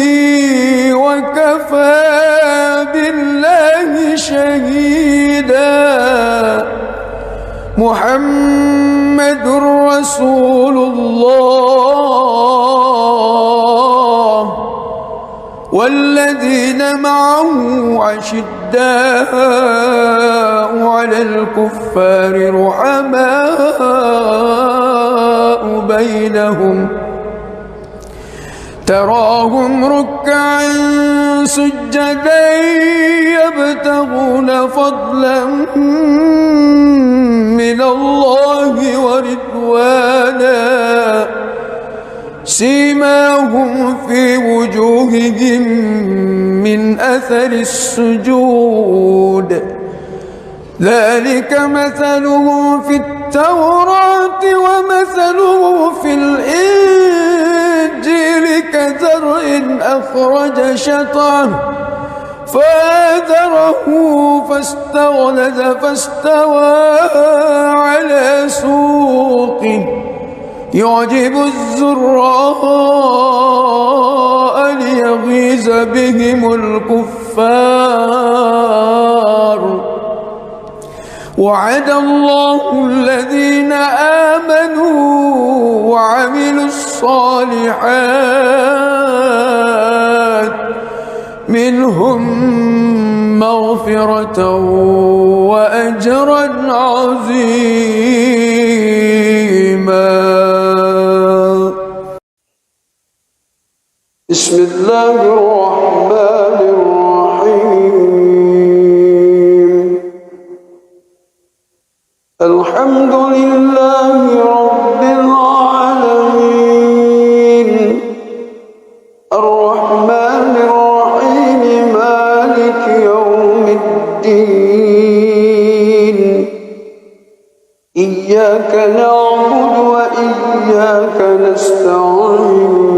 وكفى بالله شهيدا. محمد رسول الله والذين معه أشداء على الكفار رحماء بينهم تراهم ركعا سجدا يبتغون فضلا من الله ورضوانا سيماهم في وجوههم من أثر السجود ذلك مثلهم في التوراة ومثله في الإنجيل كزرع أخرج شطأه فآزره فاستغلظ فاستوى على سوقه يعجب الزراء ليغيظ بهم الكفار. وعد الله الذين آمنوا وعملوا الصالحات منهم مغفرة وأجرا عظيما. بسم الله الرحمن الرحيم. الحمد لله رب العالمين الرحمن الرحيم مالك يوم الدين. إياك نعبد وإياك نستعين.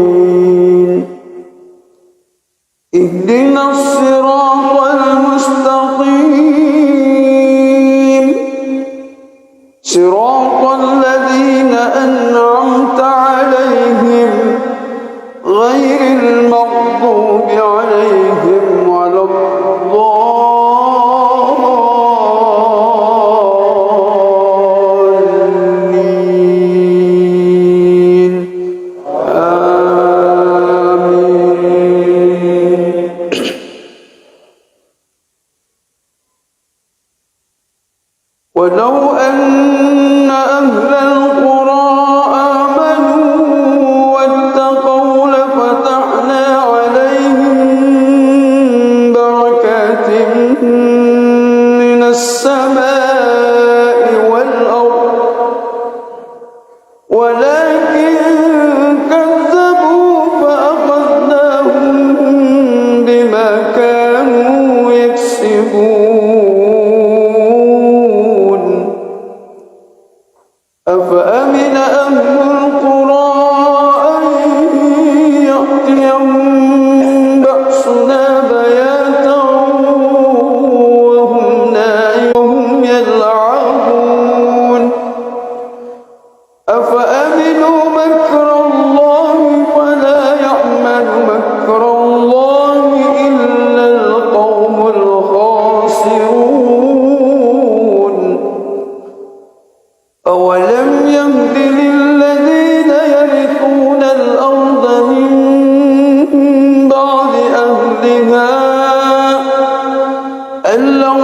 اهدنا الصراط المستقيم صراط الذين أنعمت عليهم غير المغضوب عليهم ولا الضالين. ولو أن أهل القرى آمنوا واتقوا لفتحنا عليهم بركات من السماء والأرض ولكن كذبوا فأخذناهم بما كانوا يكسبون أفأمن أهل القرى أن يأتيهم بأسنا بياتا وهم نائمون يلعبون أفأمنوا مكر الله فلا يأمن مكر الله إلا القوم الخاسرون أولم يهد للذين يرثون الأرض من بعد أهلها أن لو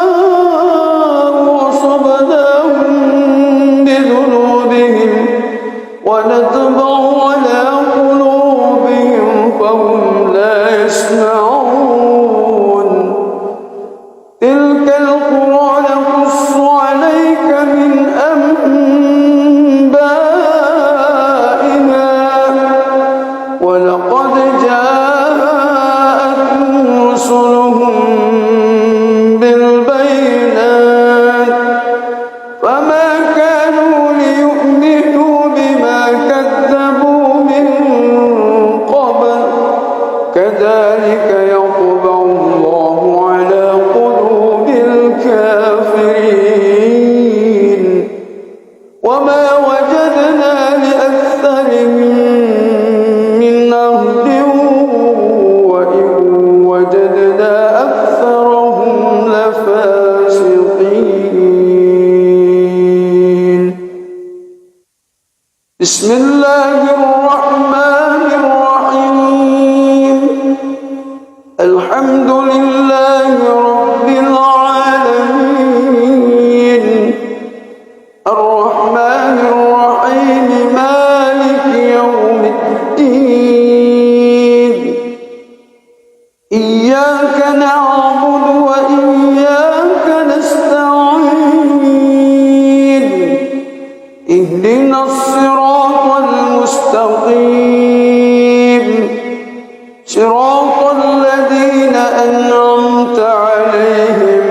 نشاء أصبناهم بذنوبهم ونطبع على قلوبهم فهم لا يسمعون تلك القرى نقص عليك من أنبائها ولقد جاءتهم رسلهم بالبينات فما كانوا ليؤمنوا بما كذبوا من قبل كذلك يطبع الله على قلوب الكافرين وما وجدنا لأكثرهم من عهد وإن وجدنا أكثرهم لفاسقين بسم الله الرحمن الرحيم الحمد لله رب العالمين الرحمن الرحيم مالك يوم الدين إياك نعبد وإياك نستعين اهدنا الصراط المستقيم صراط الذين أنعمت عليهم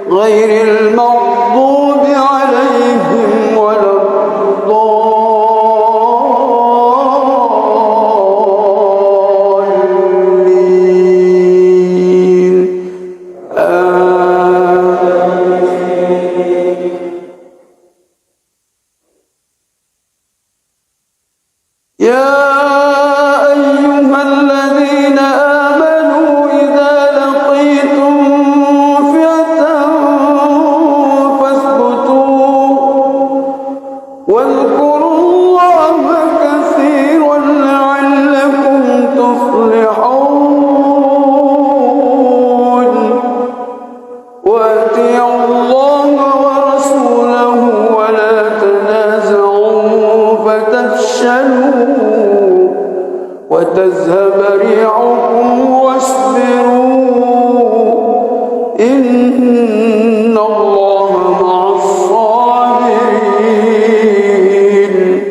غير المغضوب عليهم ولا الضالين يا أيها الذين آمنوا إذا لقيتم فئة فاثبتوا واذكروا الله كثيرا لعلكم تفلحون وأطيعوا الله ورسوله ولا تنازعوا فتفشلوا وتذهب ريحكم واصبروا إن الله مع الصابرين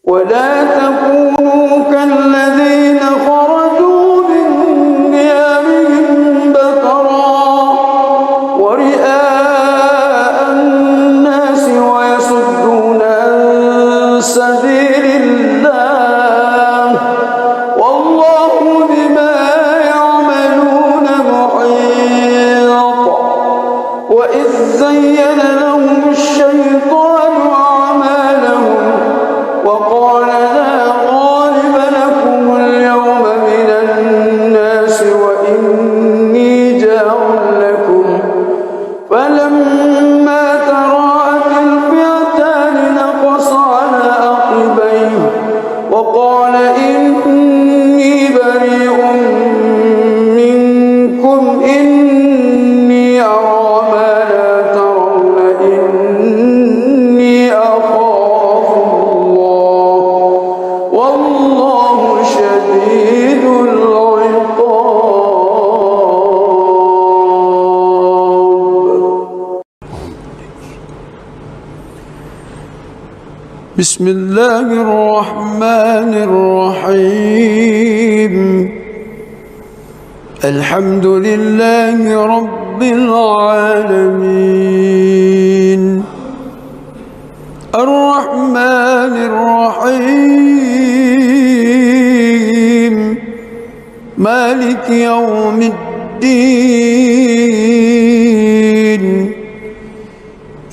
ولا تكونوا كالذين خرجوا من ديارهم بطرا ورئاء الناس ويصدون عن سبيل الله والله بما يعملون محيط وإذ زين لهم الشيطان أعمالهم وقال لا غالب لكم اليوم من الناس وإني جار لكم فلما تراءت الفئتان نقص على عقبيه وقال إني بريء منكم إني بسم الله الرحمن الرحيم الحمد لله رب العالمين الرحمن الرحيم مالك يوم الدين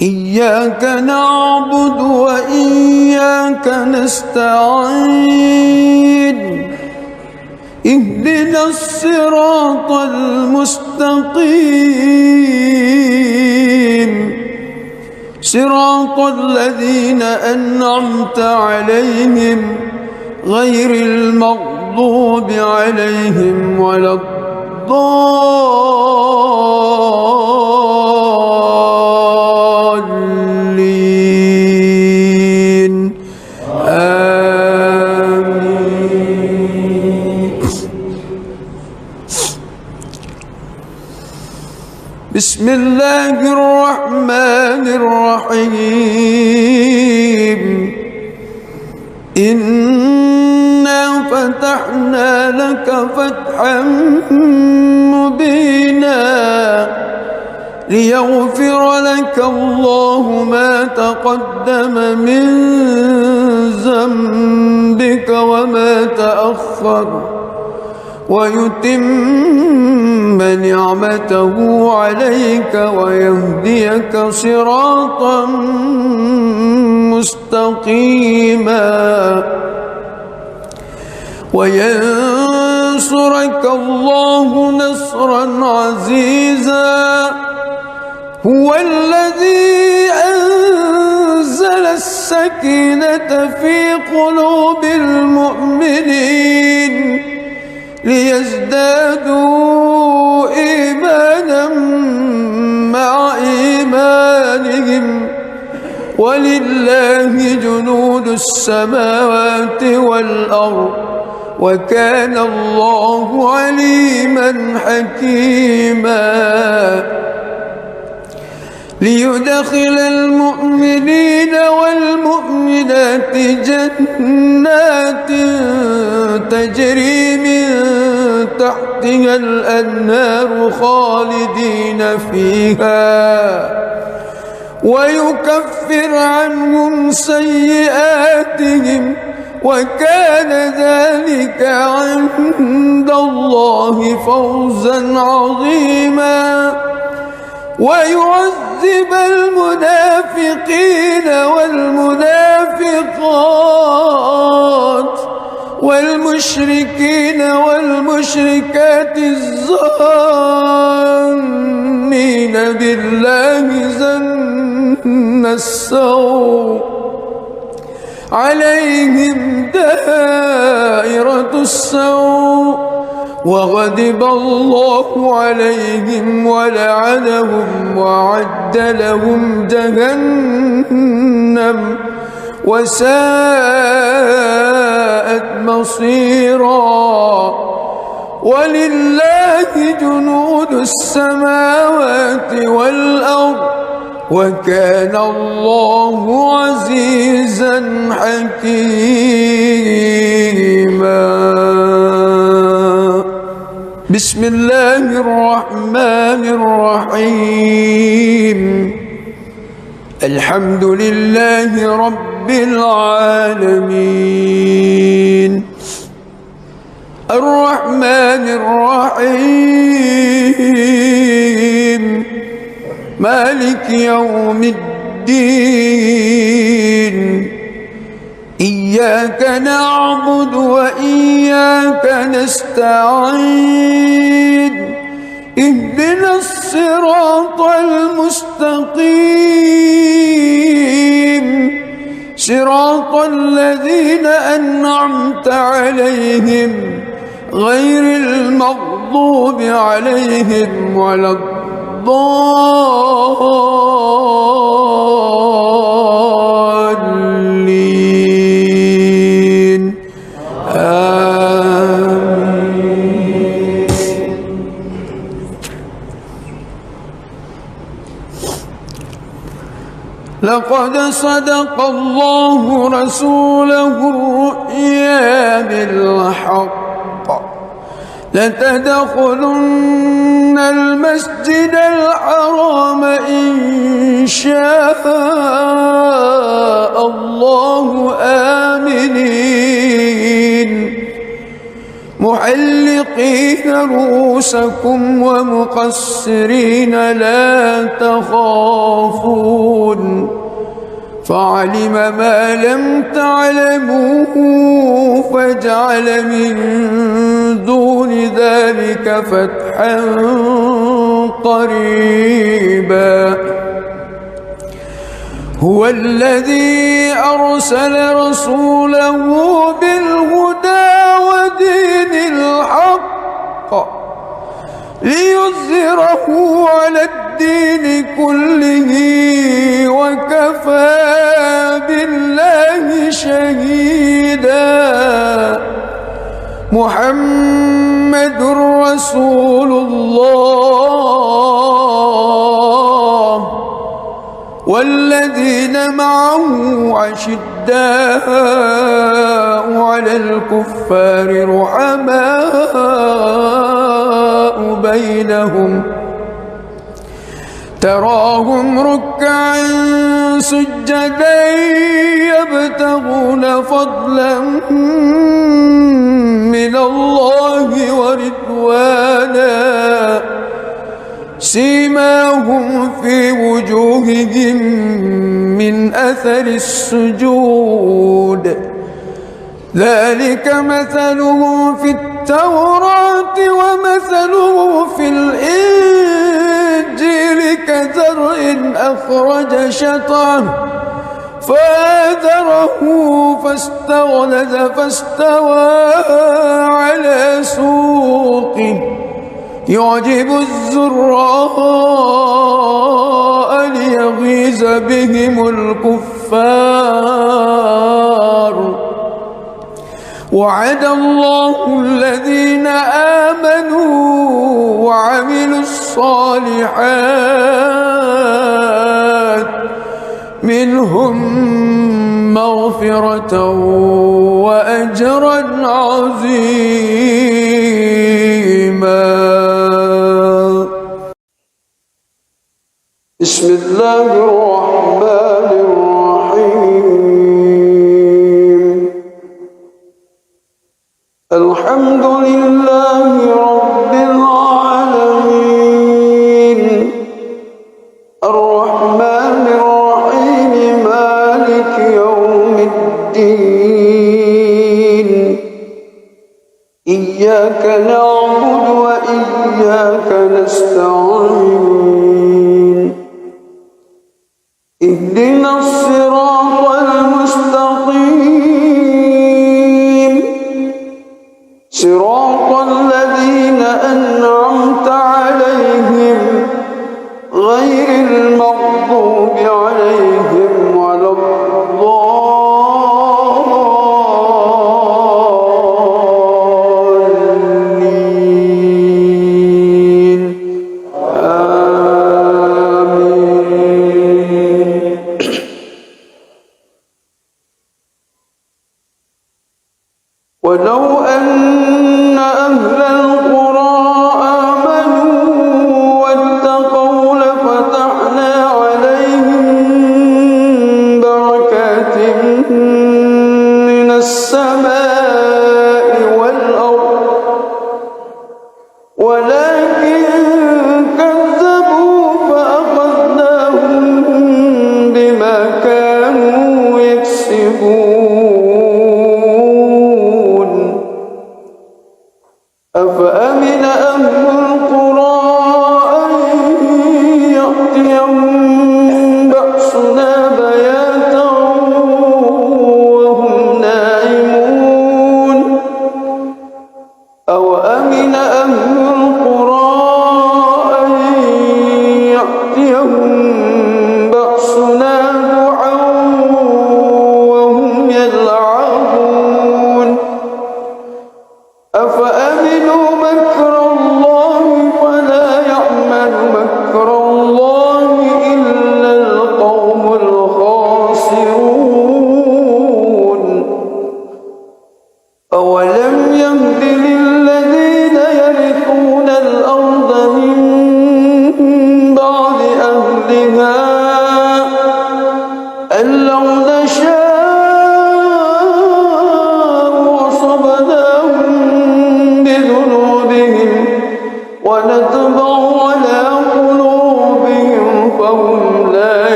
إياك نعبد وإياك نستعين اهدنا الصراط المستقيم صراط الذين أنعمت عليهم غير المغضوب عليهم ولا الضالين آمين. بسم الله الرحمن الرحيم إنا فتحنا لك فتحا مبينا ليغفر لك الله ما تقدم من ذنبك وما تأخر ويتم نعمته عليك ويهديك صراطا مستقيما وينصرك الله نصرا عزيزا هو الذي أنزل السكينة في قلوب المؤمنين ليزدادوا إيمانا مع إيمانهم ولله جنود السماوات والأرض وكان الله عليما حكيما ليدخل المؤمنين والمؤمنات جنات تجري من تحتها الأنهار خالدين فيها ويكفر عنهم سيئاتهم وكان ذلك عند الله فوزا عظيما ويعذب المنافقين والمنافقات والمشركين والمشركات الظانين بالله ظن السوء عليهم دائرة السوء وغضب الله عليهم ولعنهم وأعد لهم جهنم وساءت مصيرا ولله جنود السماوات والأرض وكان الله عزيزا حكيما بسم الله الرحمن الرحيم الحمد لله رب العالمين الرحمن الرحيم مالك يوم الدين إياك نعبد وإياك نستعين اهدنا الصراط المستقيم صراط الذين أنعمت عليهم غير المغضوب عليهم ولا الضالين آمين. لقد صدق الله رسوله الرؤيا بالحق لتدخلن المسجد الحرام إن شاء الله آمنين محلقين رؤوسكم ومقصرين لا تخافون فعلم ما لم تعلموا فجعل من دون ذلك فتحا قريبا هو الذي أرسل رسوله بالهدى ودين الحق ليظهره على الدين كله وكفى بالله شهيدا محمد رسول الله والذين معه أشداء على الكفار رحماء بينهم تراهم ركعا سجدا يبتغون فضلا من الله ورضوانا سيماهم في وجوههم من أثر السجود ذلك مثلهم في التوراة ومثلهم في الإنجيل كزرع أخرج شطأه فآزره فاستغلظ فاستوى على سوقه يعجب الزراء ليغيظ بهم الكفار وعد الله الذين آمنوا وعملوا الصالحات منهم مغفرة وأجرا عظيما. بسم الله الرحمن الرحيم الحمد لله رب العالمين الرحمن الرحيم مالك يوم الدين إياك نعبد وإياك نستعين اهدنا الصراط المستقيم صراط الذين أنعمت عليهم غير المغضوب عليهم ولا الضالين آمين. ولو أن أهل القرى آمنوا واتقوا لفتحنا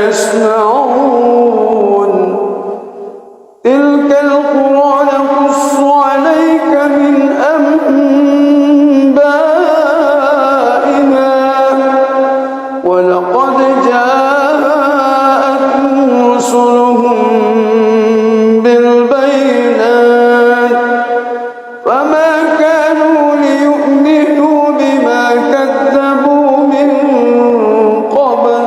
يسمعون تلك القرى نقص عليك من أنبائها ولقد جاءتهم رسلهم بالبينات فما كانوا ليؤمنوا بما كذبوا من قبل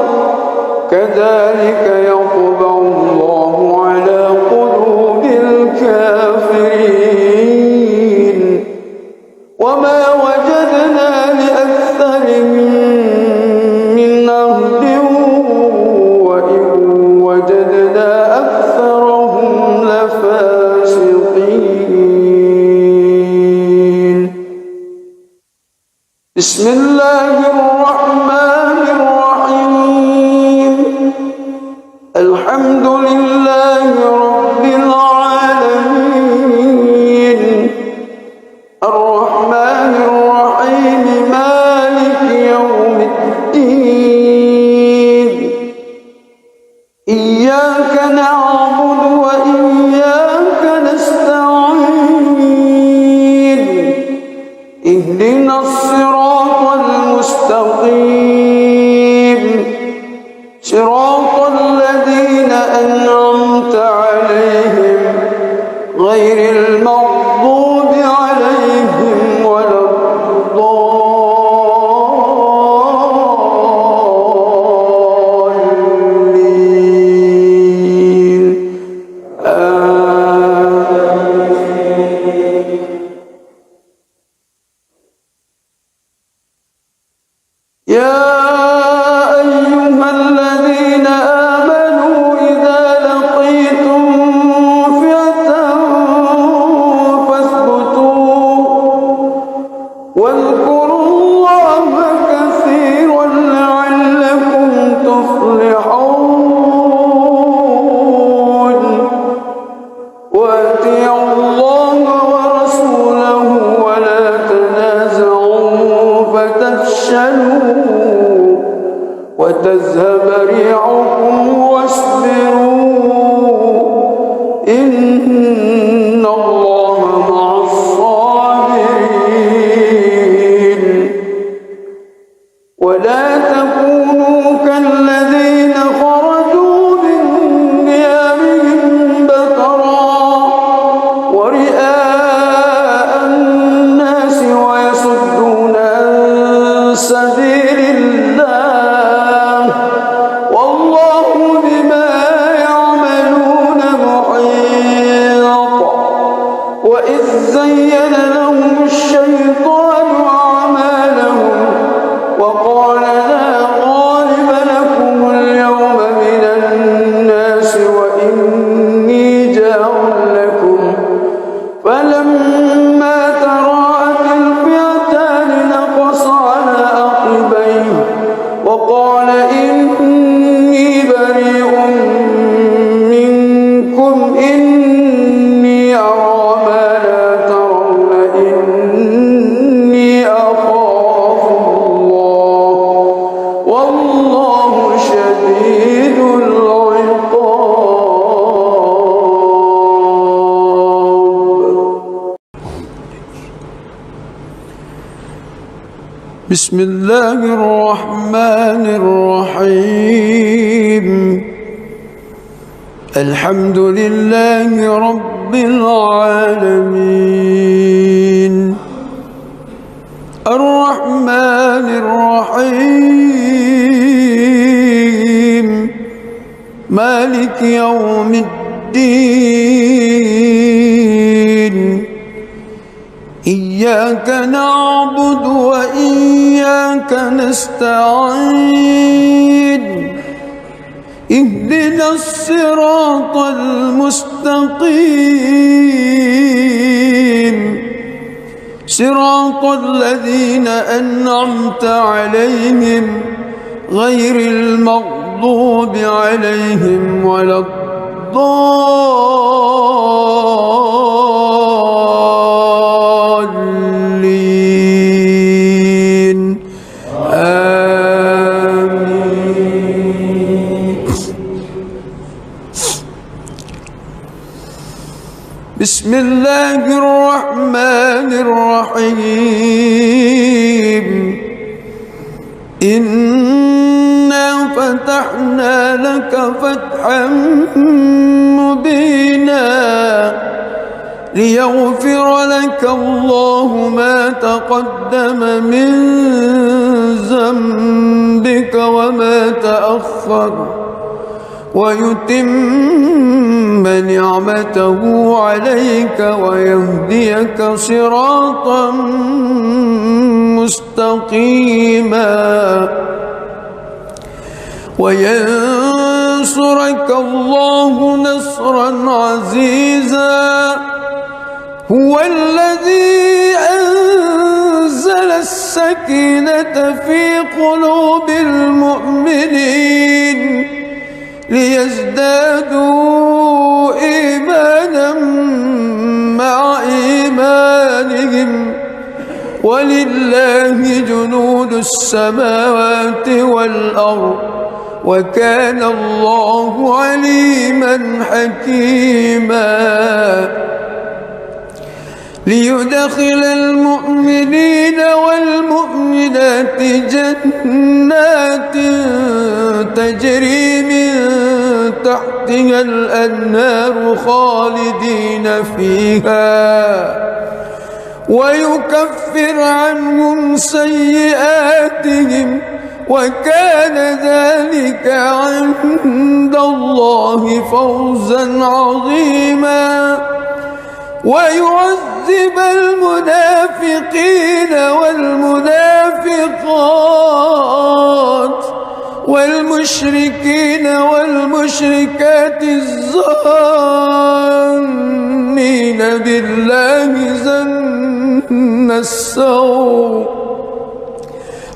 كذلك يطبع الله على قلوب الكافرين وما وجدنا لأكثرهم من عهد وإن وجدنا أكثرهم لفاسقين بسم الله الرحمن الرحيم الحمد لله رب العالمين الرحمن الرحيم مالك يوم الدين إياك نعبد وإياك نستعين اهدنا الصراط المستقيم صراط الذين أنعمت عليهم غير المغضوب عليهم ولا الضالين يا أيها الذين آمنوا إذا لقيتم فئة فاثبتوا واذكروا الله كثيرا لعلكم تفلحون وأطيعوا الله ورسوله ولا تنازعوا فتفشلوا وتذهب ريحكم واصبروا إن الله مع الصابرين ولا تكونوا كالذين خرجوا من ديارهم بطرا ورئاء الناس ويصدون عن سبيل الله والله بما يعملون محيط وإذ زين لهم الشيطان أعمالهم وقال لا غالب لكم اليوم من الناس وإني جار لكم فلما تراءت الفئتان نقص على عقبيه وقال إني بريء منكم إني أرى ما لا ترون إني أخاف الله والله شديد العقاب بسم الله الرحمن الرحيم الحمد لله رب العالمين الرحمن الرحيم مالك يوم الدين إياك نعبد وإياك نستعين اهدنا الصراط المستقيم صراط الذين أنعمت عليهم غير المغضوب عليهم ولا الضالين آمين بسم الله الرحمن الرحيم إنا فتحنا لك فتحا مبينا ليغفر لك الله ما تقدم من ذنبك وما تأخر ويتم نعمته عليك ويهديك صراطا مستقيما وينصرك الله نصرا عزيزا هو الذي أنزل السكينة في قلوب المؤمنين ليزدادوا إيمانا مع إيمانهم ولله جنود السماوات والأرض وكان الله عليما حكيما ليدخل المؤمنين والمؤمنات جنات تجري من تحتها الأنهار خالدين فيها ويكفر عنهم سيئاتهم وكان ذلك عند الله فوزا عظيما ويعذب المنافقين والمنافقات والمشركين والمشركات الظانين بالله ظن السوء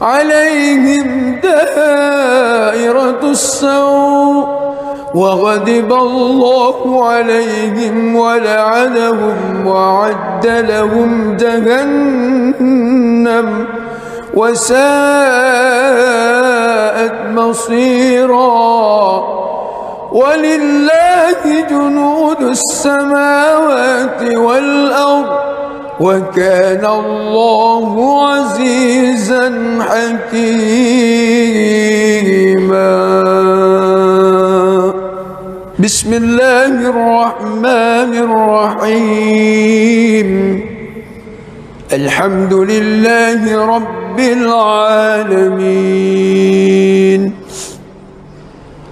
عليهم دائرة السوء وغضب الله عليهم ولعنهم وأعد لهم جهنم وساءت مصيرا ولله جنود السماوات والأرض وكان الله عزيزا حكيما بسم الله الرحمن الرحيم الحمد لله رب العالمين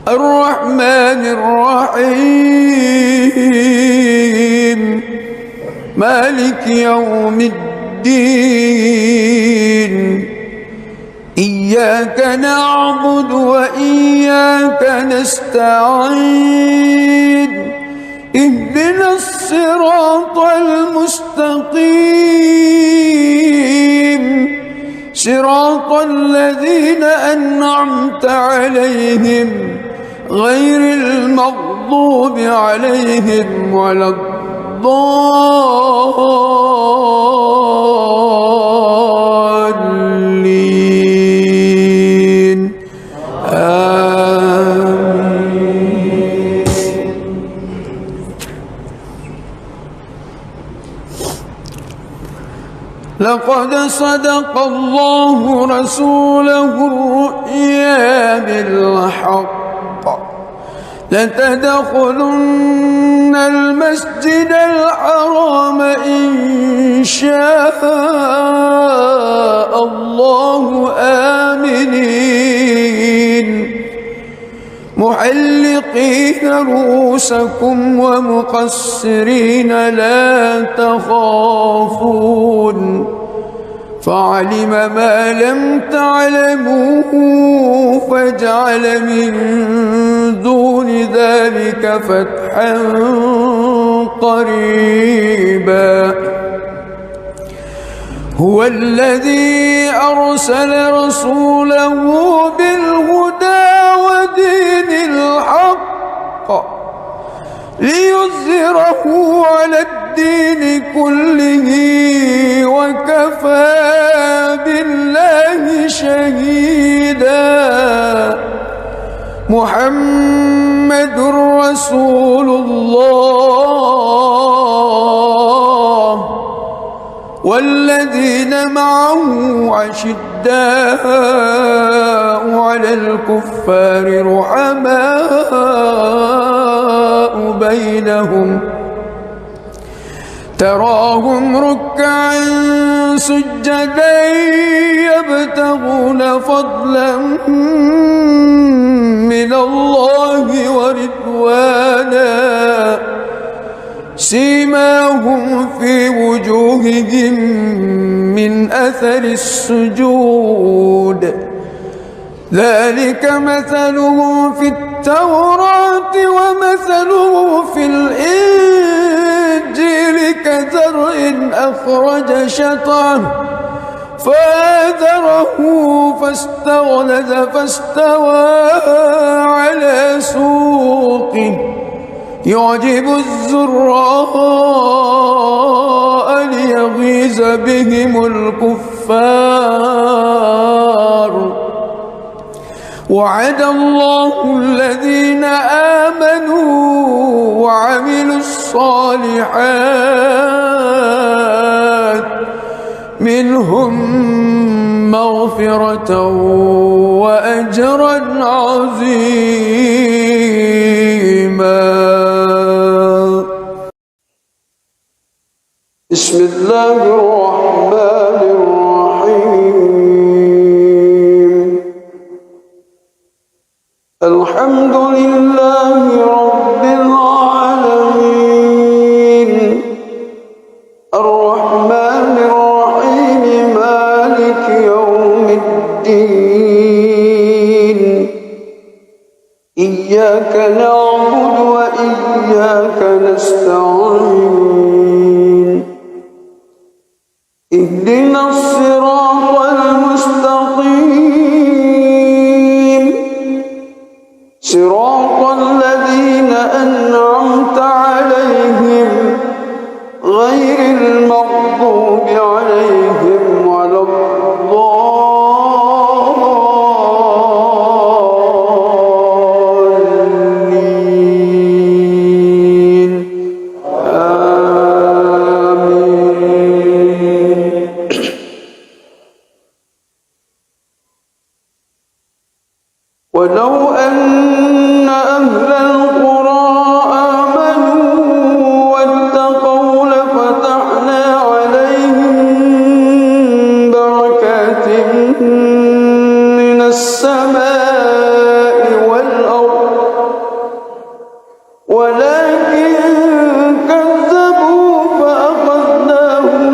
الرحمن الرحيم مالك يوم الدين إياك نعبد وإياك نستعين اهدنا الصراط المستقيم صراط الذين أنعمت عليهم غير المغضوب عليهم ولا الضالين آمين. لقد صدق الله رسوله الرؤيا بالحق لتدخلن المسجد الحرام إن شاء الله آمنين محلقين رؤوسكم ومقصرين لا تخافون فعلم ما لم تعلموا فجعل من دون ذلك فتحا قريبا هو الذي أرسل رسوله بالهدى ودين الحق ليظهره على الدين كله وكفى بالله شهيدا محمد رسول الله والذين معه أشداء على الكفار رحماء بينهم تراهم ركعا سجدا يبتغون فضلا من الله ورضوانا سيماهم في وجوههم من أثر السجود ذلك مثلهم في التوراة ومثله في الإنجيل كزرع أخرج شطأه فآزره فاستغلظ فاستوى على سوقه يعجب الزراء ليغيظ بهم الكفار وعد الله الذين آمنوا وعملوا الصالحات منهم مغفرة وأجرا عظيما. بسم الله الرحمن الرحيم. الحمد لله رب العالمين الرحمن الرحيم مالك يوم الدين إياك نعبد وإياك نستعين اهدنا الصراط المستقيم صراط الذين أنعمت عليهم غير المغضوب عليهم ولا الضالين آمين. ولو أن أهل القرى آمنوا واتقوا لفتحنا عليهم بركات من السماء والأرض ولكن كذبوا فأخذناهم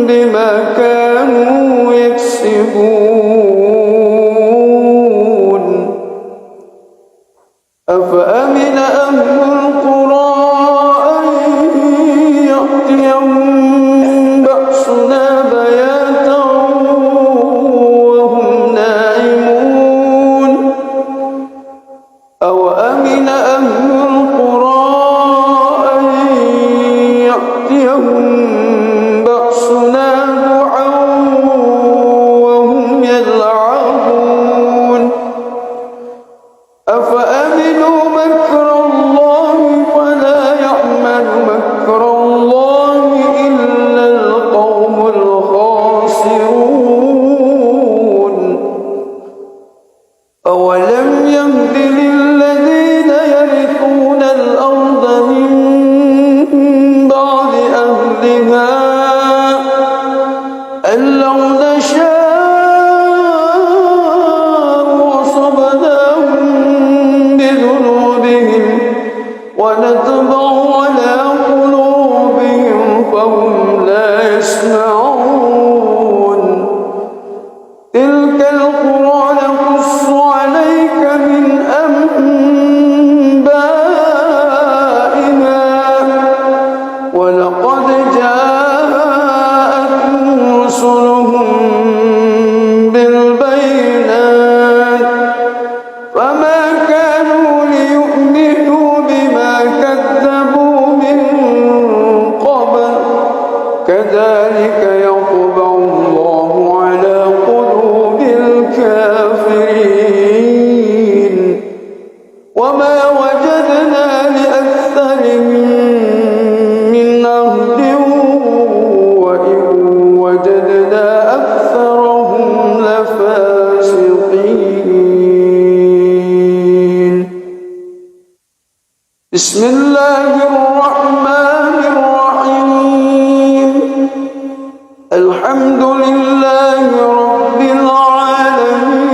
بما كانوا يكسبون. أفأمن أهل القرى أن يأتيهم بأسنا بياتا وهم نائمون أوأمن أهل القرى أن يأتيهم بأسنا ضحى وهم يلعبون أفأمنوا مكر الله فلا يأمن مكر الله إلا القوم الخاسرون. أولم يهد للذين يرثون الأرض من بعد أهلها أن لو نشاء أصبناهم بذنوبهم ونطبع على قلوبهم فهم لا يسمعون. تلك القرى نقص عليك بسم الله الرحمن الرحيم الحمد لله رب العالمين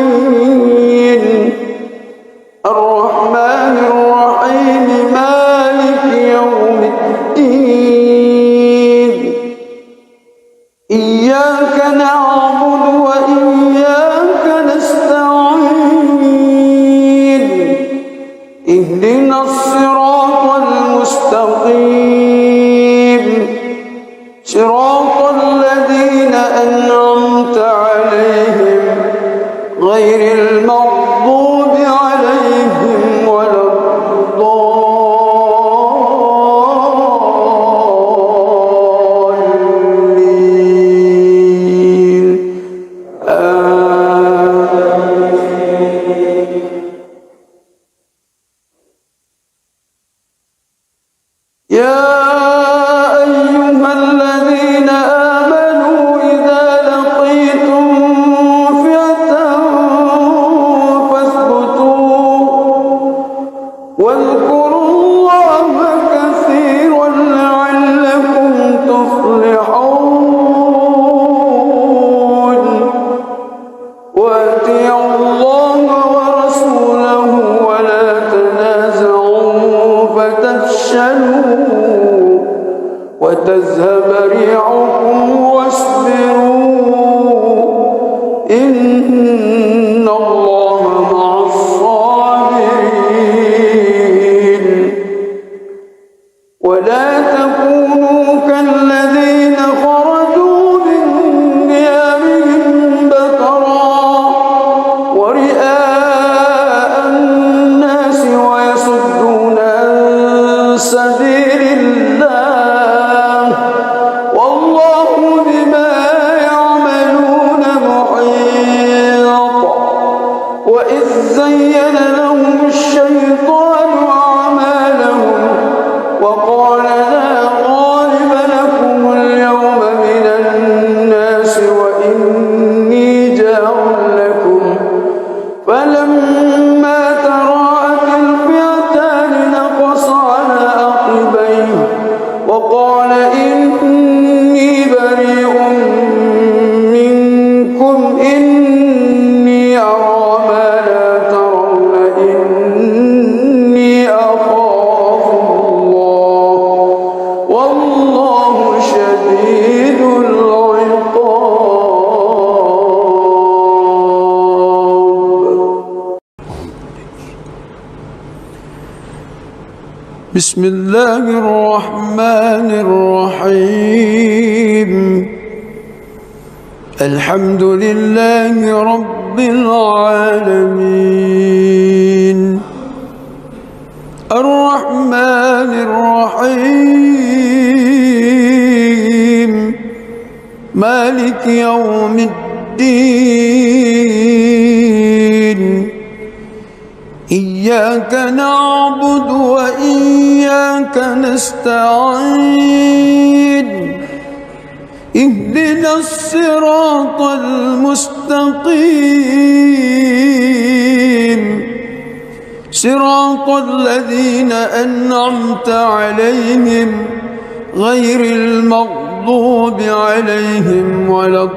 الرحمن الرحيم مالك يوم الدين إياك نعبد وإياك نستعين اهدنا الصراط المستقيم صراط الذين أنعمت عليهم غير المغضوب عليهم ولا الضالين يا أيها الذين آمنوا إذا لقيتم فئة فاثبتوا واذكروا الله كثيرا لعلكم تفلحون وأطيعوا الله ورسوله ولا تنازعوا فتفشلوا وتذهب ريحكم واصبروا إن الله مع الصابرين ولا تكونوا كالذين خرجوا من ديارهم بطرا ورئاء الناس ويصدون عن سبيل الله والله بما يعملون محيط وإذ زين لهم الشيطان أعمالهم وقال لا غالب لكم اليوم من الناس وإني جار لكم فلما تراءت الفئتان نقص على عقبيه وقال إني بريء منكم إني أرى ما لا ترون إني أخاف الله والله شديد العقاب بسم الله الرحمن الرحيم الحمد لله رب العالمين الرحمن الرحيم مالك يوم الدين إياك نعبد وإياك نستعين اهدنا الصراط المستقيم صراط الذين أنعمت عليهم غير المغضوب عليهم ولا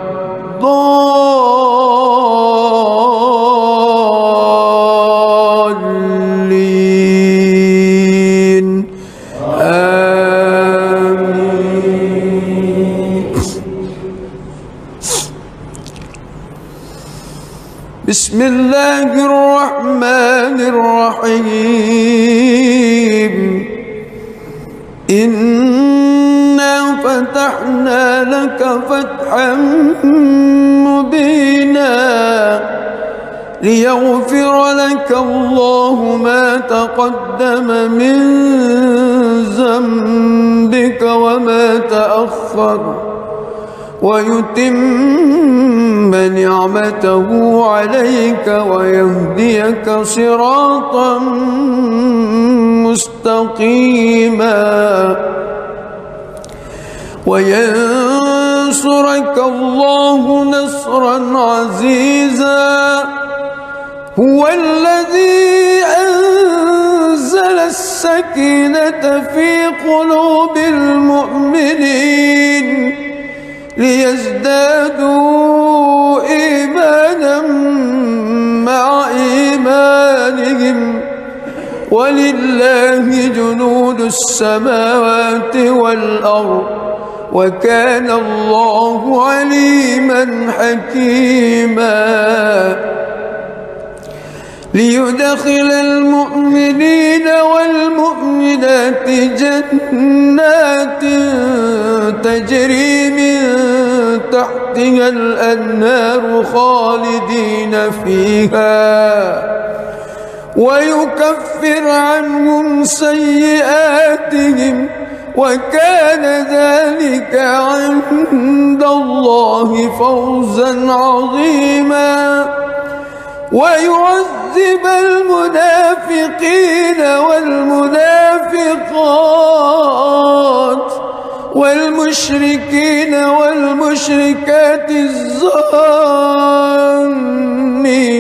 الضالين آمين بسم الله الرحمن الرحيم إنا فتحنا لك فتحا مبينا ليغفر لك الله ما تقدم من ذنبك وما تأخر ويتم نعمته عليك ويهديك صراطا مستقيما وينصرك الله نصرا عزيزا هو الذي أنزل السماء السكينة في قلوب المؤمنين ليزدادوا إيمانا مع إيمانهم ولله جنود السماوات والأرض وكان الله عليما حكيما ليدخل المؤمنين والمؤمنات جنات تجري من تحتها الأنهار خالدين فيها ويكفر عنهم سيئاتهم وكان ذلك عند الله فوزا عظيما ويعذب المنافقين والمنافقات والمشركين والمشركات الظانين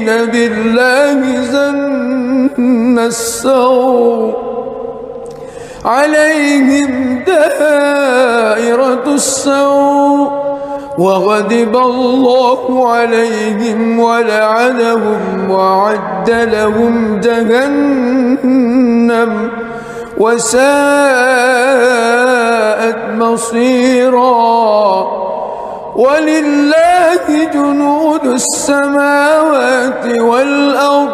بالله ظن السوء عليهم دائرة السوء وغضب الله عليهم ولعنهم وأعد لهم جهنم وساءت مصيرا ولله جنود السماوات والأرض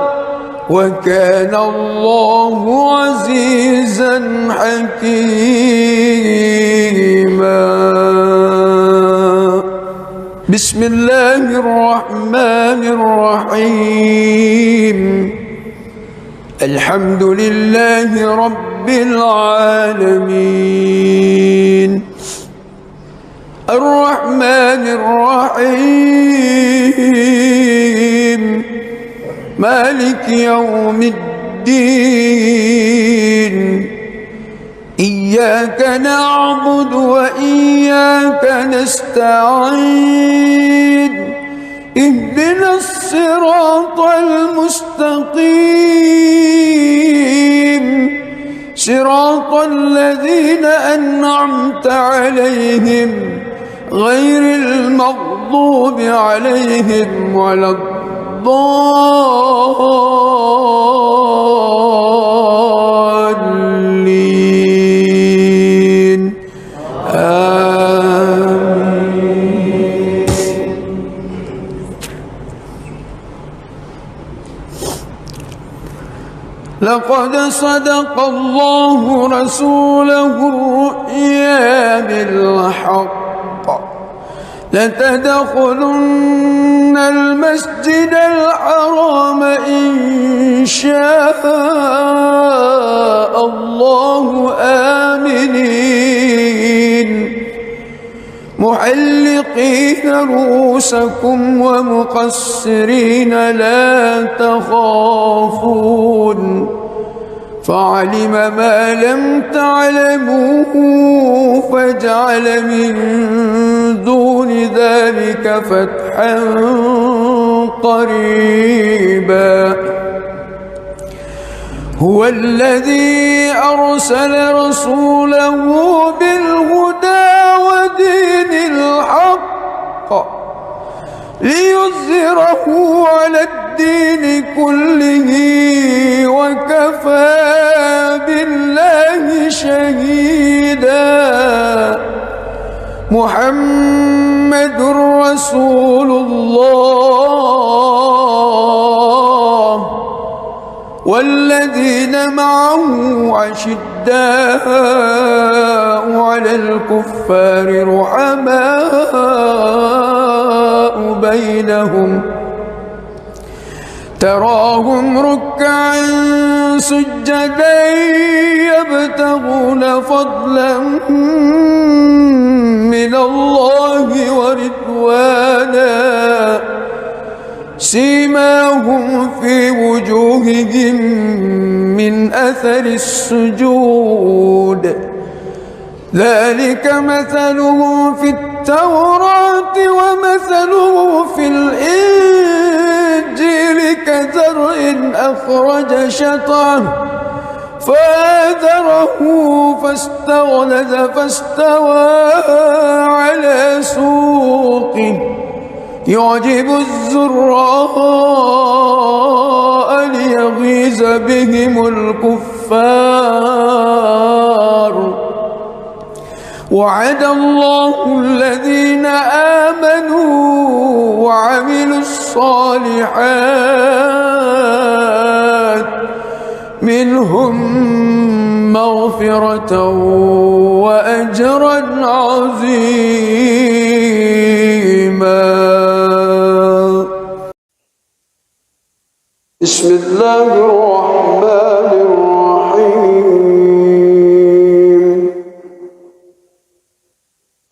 وكان الله عزيزا حكيما بسم الله الرحمن الرحيم الحمد لله رب العالمين الرحمن الرحيم مالك يوم الدين إياك نعبد وإياك نستعين اهدنا الصراط المستقيم صراط الذين أنعمت عليهم غير المغضوب عليهم ولا الضالين آمين. لقد صدق الله رسوله الرؤيا بالحق لتدخلن المسجد الحرام إن شاء الله آمنين محلقين رؤوسكم ومقصرين لا تخافون فعلم ما لم تعلموا فجعل من دون ذلك فتحا قريبا هو الذي أرسل رسوله بالهدى ودين الحق ليظهره على الدين كله وكفى بالله شهيدا محمد رسول الله والذين معه أشداء على الكفار رحماء بينهم تراهم ركعا سجدا يبتغون فضلا من الله ورضوانا سيماهم في وجوههم من أثر السجود ذلك مثلهم في التوراة ومثله في الإنجيل كزرع أخرج شطأه فآذره فاستغلظ فاستوى على سوقه يعجب الزراء ليغيظ بهم الكفار. وعد الله الذين آمنوا وعملوا الصالحات منهم مغفرة وأجرا عظيما. بسم الله الرحمن الرحيم.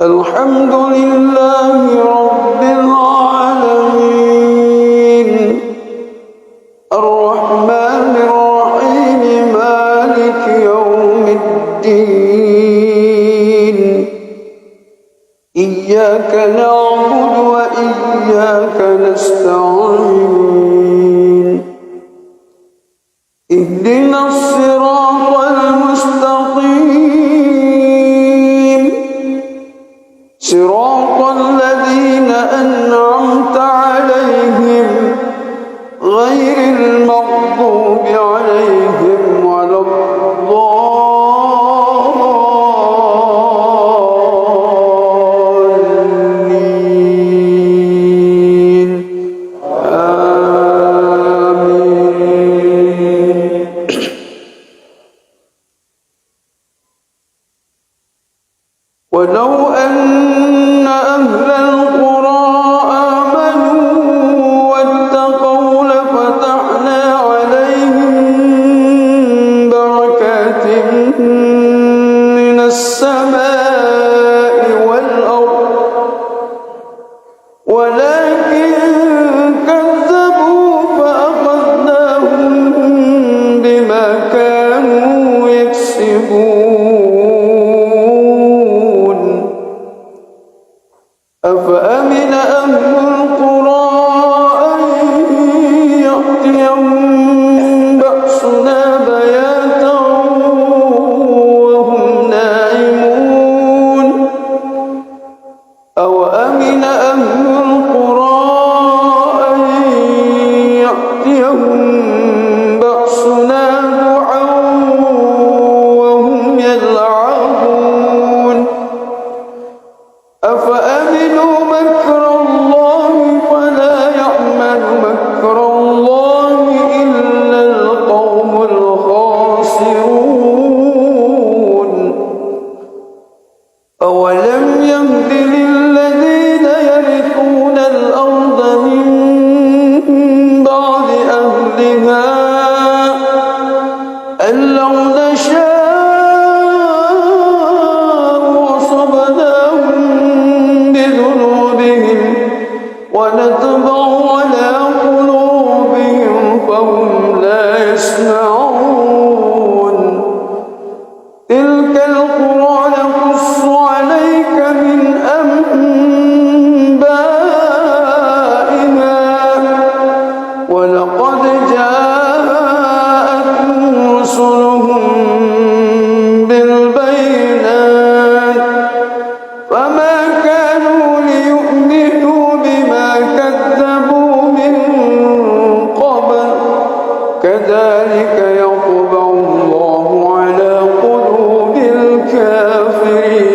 الحمد لله رب العالمين الرحمن الرحيم مالك يوم الدين. إياك نعبد وإياك نستعين. اهدنا الصراط المستقيم صراط الذين أنعمت عليهم غير المغضوب عليهم ولا الضالين. آمين. ولو أن أهل القرى آمنوا واتقوا لفتحنا عليهم بركات من السماء والأرض ولكن كذبوا فأخذناهم بما كانوا يكسبون. أفأمن أهل القرى أن يأتيهم بأسنا بياتا وهم نائمون. أوأمن أهل القرى أن يأتيهم بأسنا ضحى وهم يلعبون. أفأمنوا مكر الله فلا يأمن مكر الله إلا القوم الخاسرون. أولم يهد للذين يرثون الأرض من بعد أهلها أن لو نشاء وصبناهم بذنوبهم ونطبع على قلوبهم فهم لا يسمعون. تلك القرى نقص عليك من أنبائها ولقد جاءتهم رسلهم بالبينات فما كانوا ليؤمنوا بما كذبوا من قبل كذلك يطبع الله على قلوب الكافرين.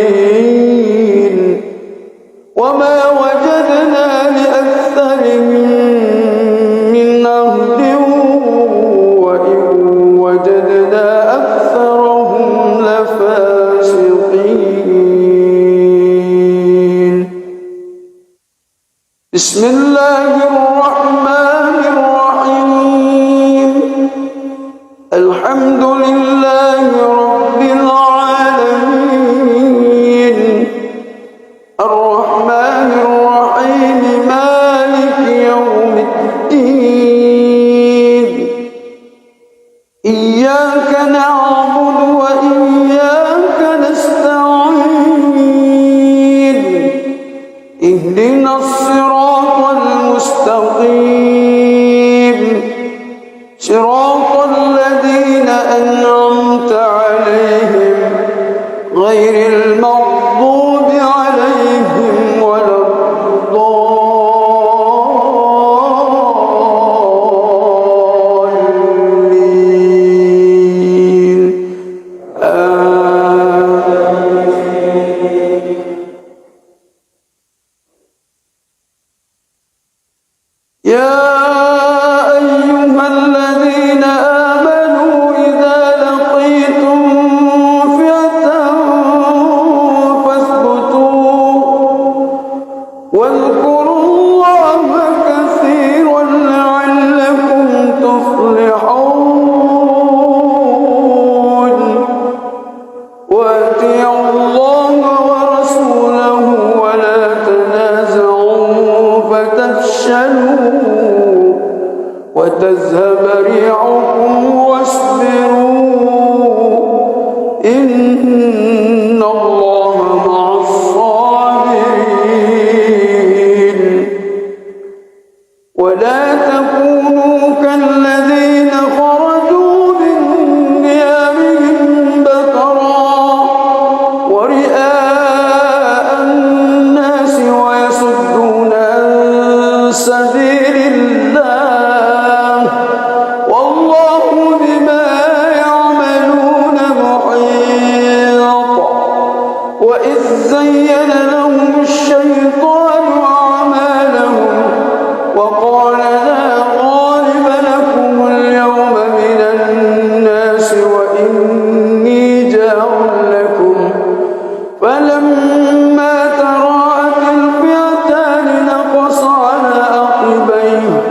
وما وجدنا لأكثرهم من عهد وإن وجدنا أكثرهم لفاسقين. بسم الله الرحمن الرحيم. الحمد لله رب العالمين الرحمن الرحيم مالك يوم الدين. إياك نعبد وإياك نستعين. اهدنا الصراط المستقيم صراط الذين أنعمت غير المغضوب عليهم ولا الضالين يا أيها الذين آمنوا إذا لقيتم فئة فاثبتوا واذكروا الله كثيرا لعلكم تفلحون وأطيعوا الله ورسوله ولا تنازعوا فتفشلوا وتذهب ريحكم واصبروا إن الله مع الصابرين ولا تكونوا كالذين خرجوا من ديارهم بطرا ورئاء الناس ويصدون عن سبيل الله والله بما يعملون محيط وإذ زين لهم الشيطان أعمالهم وقال لا غالب لكم اليوم من الناس وإني جار لكم فلما تراءت الفئتان نقص على عقبيه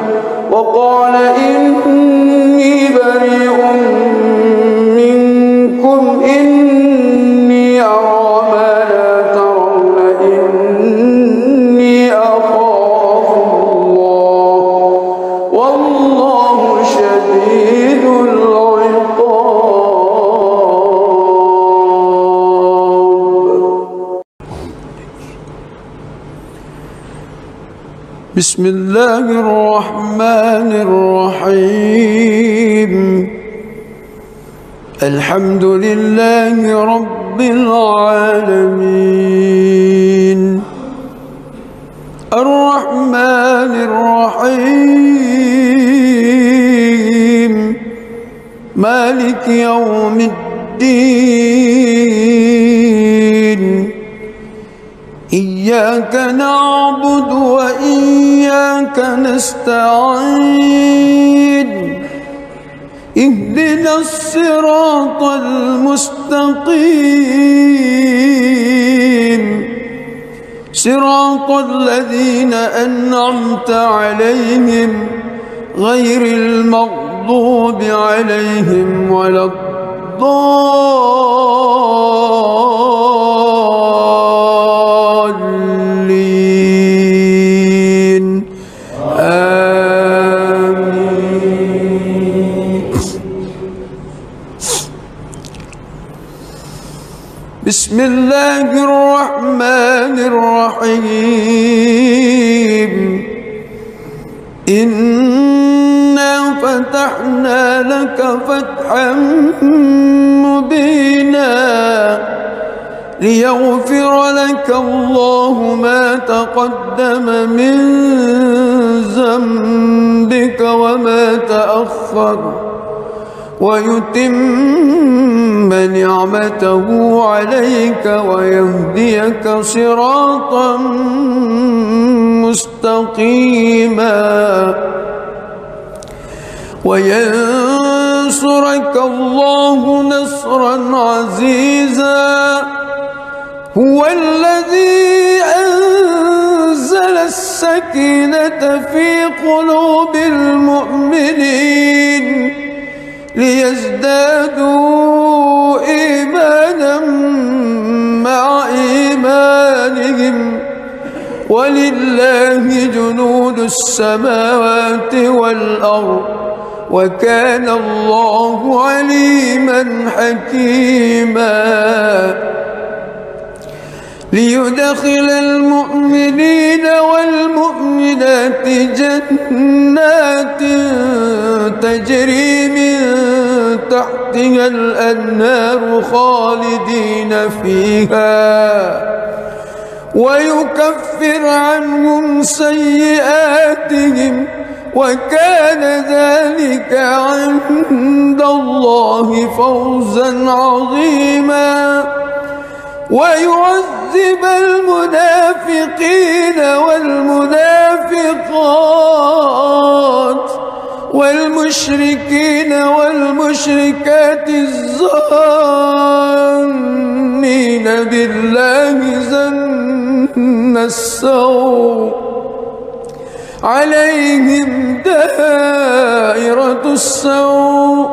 وقال إني بريء منكم إني أرى ما لا ترون إني أخاف الله والله شديد العقاب. بسم الله الرحمن الرحيم الحمد لله رب العالمين الرحمن الرحيم مالك يوم الدين إياك نعبد وإياك نستعين اهدنا الصراط المستقيم صراط الذين أنعمت عليهم غير المغضوب عليهم ولا الضالين آمين. بسم الله الرحمن الرحيم إنا فتحنا لك فتحا مبينا ليغفر لك الله ما تقدم من ذنبك وما تأخر ويتم نعمته عليك ويهديك صراطا مستقيما وينصرك الله نصرا عزيزا هو الذي أنزل السكينة في قلوب المؤمنين ليزدادوا إيمانا مع إيمانهم ولله جنود السماوات والأرض وكان الله عليما حكيما ليدخل المؤمنين والمؤمنات جنات تجري من تحت تحتها الأنهار خالدين فيها ويكفر عنهم سيئاتهم وكان ذلك عند الله فوزا عظيما ويعذب المنافقين والمنافقات والمشركين والمشركات الظانين بالله ظن السوء عليهم دائرة السوء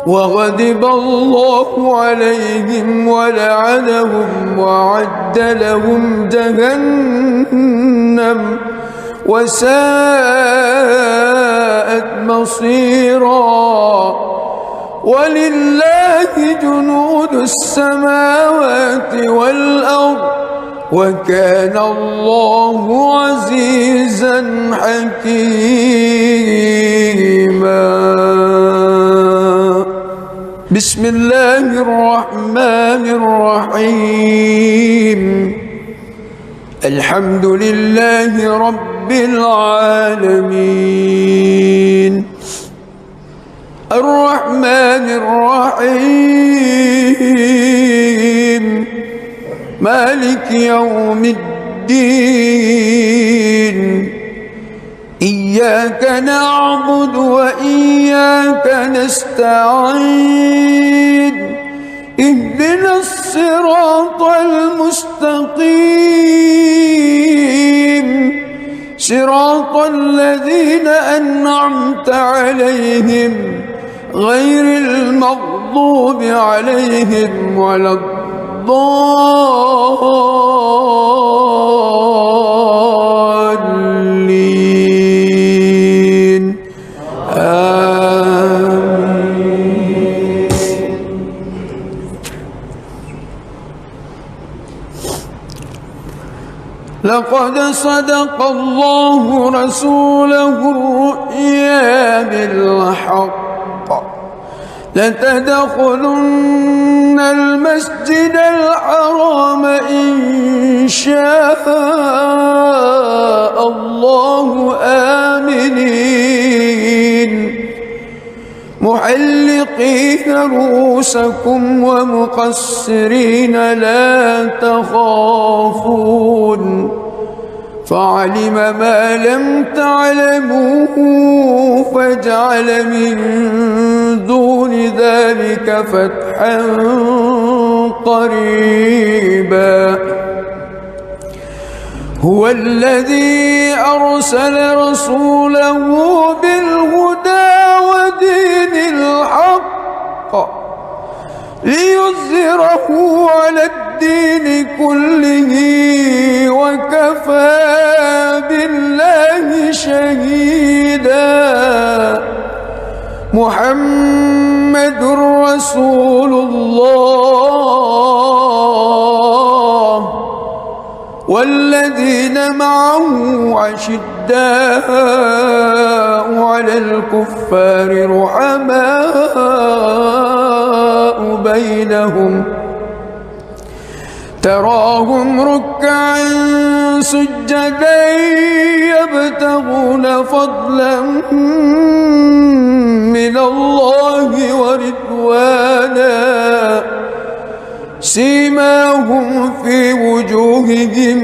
وغضب الله عليهم ولعنهم وأعد لهم جهنم وساءت مصيرا ولله جنود السماوات والأرض وكان الله عزيزا حكيما. بسم الله الرحمن الرحيم. الحمد لله رب العالمين الرحمن الرحيم مالك يوم الدين إياك نعبد وإياك نستعين اهدنا الصراط المستقيم صراط الذين أنعمت عليهم غير المغضوب عليهم ولا الضالين آمين. لقد صدق الله رسوله الرؤيا بالحق لتدخلن المسجد الحرام إن شاء الله آمنين محلقين رؤوسكم ومقصرين لا تخافون فعلم ما لم تعلموا فجعل من دون ذلك فتحا قريبا. هو الذي أرسل رسوله بالهدى ودين الحق ليظهره على الدين كله وكفى بالله شهيدا. محمد رسول الله والذين معه أشداء على الكفار رحماء بينهم تراهم ركعا سجدا يبتغون فضلا من الله ورضوانا سيماهم في وجوههم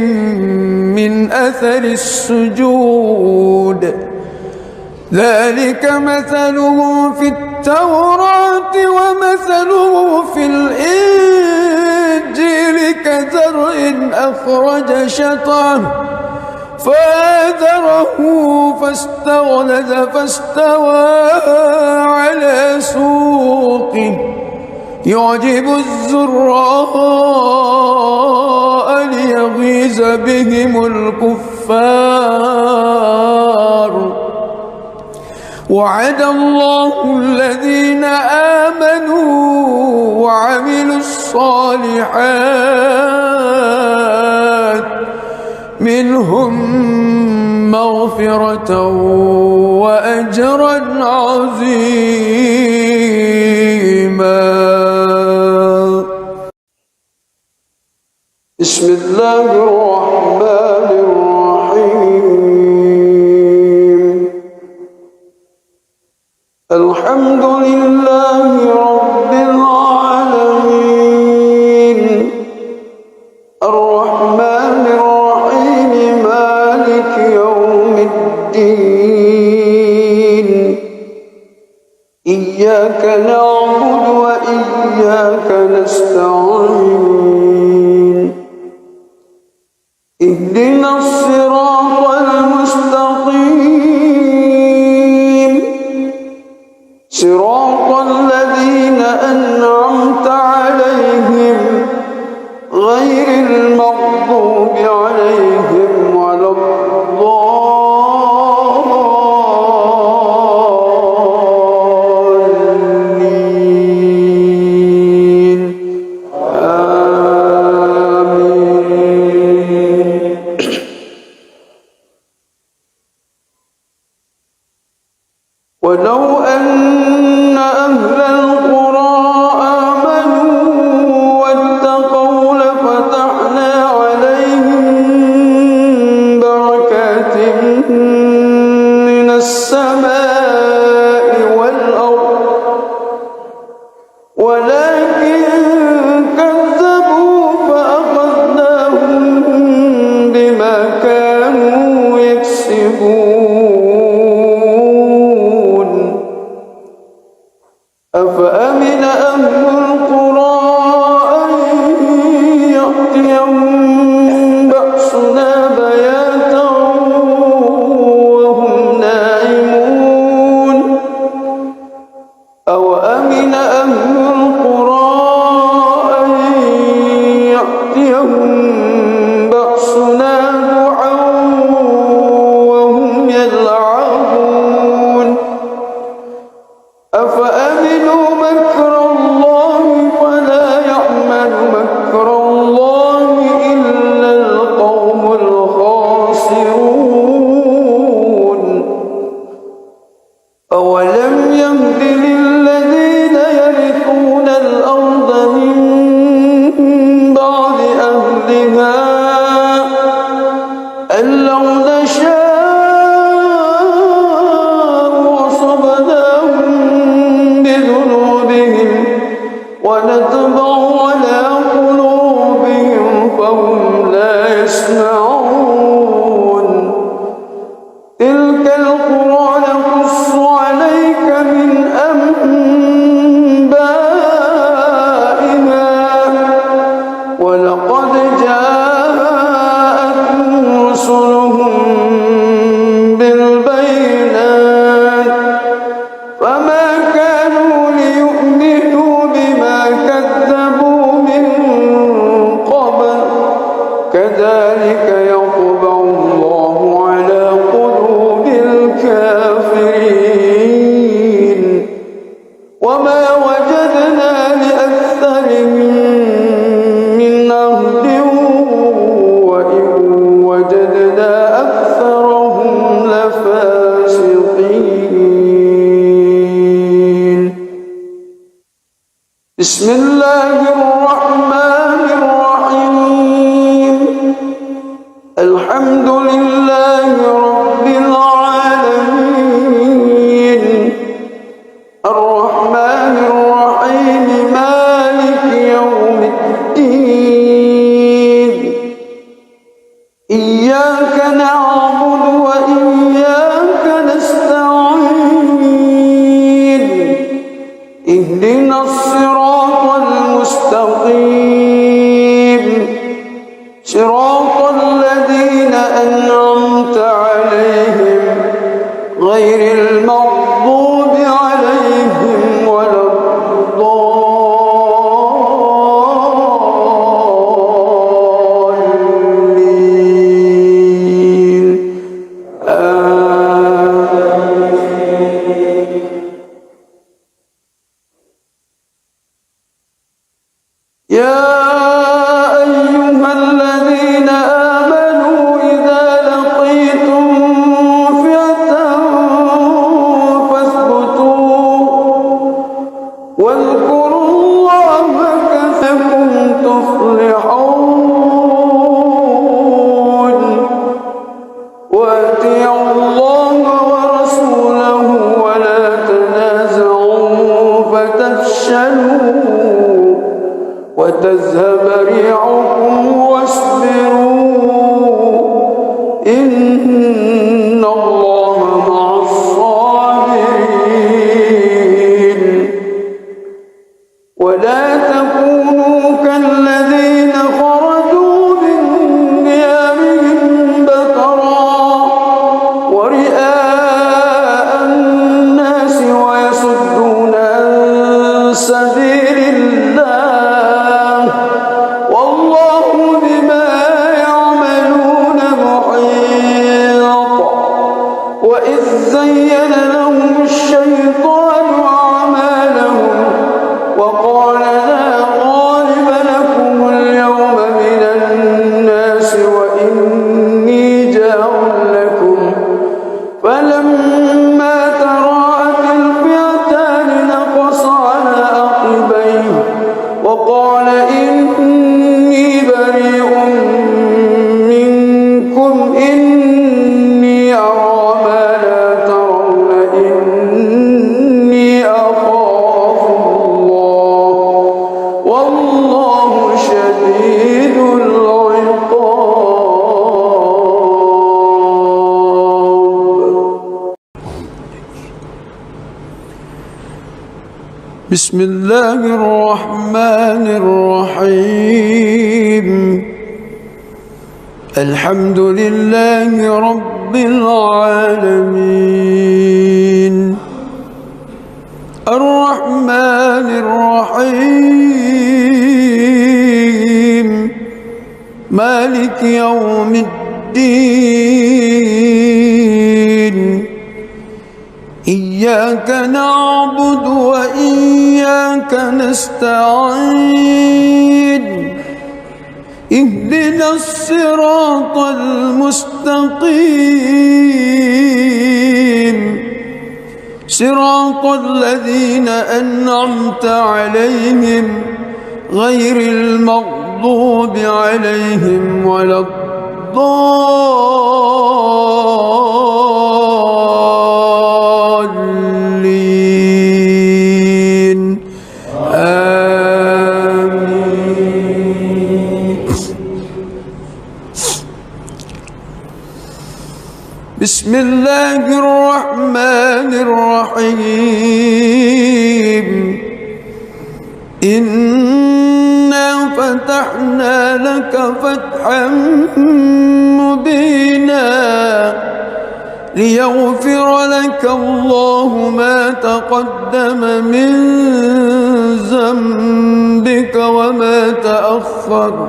من أثر السجود ذلك مثلهم في التوراة ومثله في الإنجيل كزرع أخرج شطأه فآزره فاستغلظ فاستوى على سوقه يعجب الزراء ليغيظ بهم الكفار. وعد الله الذين آمنوا وعملوا الصالحات منهم مغفرة وأجرا عظيما. بسم الله الرحمن الرحيم الحمد لله رب العالمين الرحمن الرحيم مالك يوم الدين إياك نعبد وإياك نستعين اهدنا الصراط المستقيم صراط الذين أنعمت عليهم غير المغضوب عليهم ولا الضالين آمين. ولو أن أهل القرى آمنوا واتقوا لفتحنا عليهم بركات من السماء والأرض ولكن كذبوا فأخذناهم بما كانوا يكسبون أفأمن أهل القرى أن يأتيهم بأسنا بياتا وهم نائمون أوأمن أهل القرى أن يأتيهم بأسنا ضحى وهم يلعبون أفأمنوا مكر الله فلا يأمن مكر الله إلا القوم الخاسرون أولم يهد للذين يرثون الأرض من بعد أهلها أن لو نشاء وصبناهم بذنوبهم ونطبع على قلوبهم فهم لا يسمعون تلك القرى نقص عليك من أنبائها ولقد جاءتهم رسلهم بالبينات فما كانوا ليؤمنوا بما كذبوا من قبل كذلك يطبع الله على قلوب الكافرين وما وجدنا لأكثرهم من عهد وإن وجدنا أكثرهم لفاسقين بسم الله الرحمن الرحيم الحمد لله رب العالمين الرحمن الرحيم مالك يوم الدين إياك نعبد وإياك نستعين اهدنا الصراط المستقيم صراط الذين أنعمت عليهم غير المغضوب عليهم ولا الضالين يا أيها الذين آمنوا إذا لقيتم فئة فاثبتوا واذكروا الله كثيرا تفلحون فتفشلوا وتذهب ريحكم واصبروا إن الله مع الصابرين ولا تكونوا كالذين خرجوا من ديارهم بطرا ورئاء الناس ويصدون عن سبيل الله والله بما يعملون محيط وإذ زين لهم الشيطان أعمالهم وقال لا غالب لكم اليوم من الناس وإني جار لكم فلما تراءت الفئتان نقص على عقبيه وقال إني بريء منكم إني أرى ما لا ترون إني أخاف الله والله شديد العقاب. بسم الله الرحمن الرحيم الحمد لله رب العالمين الرحمن الرحيم مالك يوم الدين إياك نعبد وإياك نستعين اهدنا الصراط المستقيم صراط الذين أنعمت عليهم غير المغضوب عليهم ولا الضالين آمين. بسم الله الرحمن الرحيم إنا فتحنا لك فتحا مبينا ليغفر لك الله ما تقدم من ذنبك وما تأخر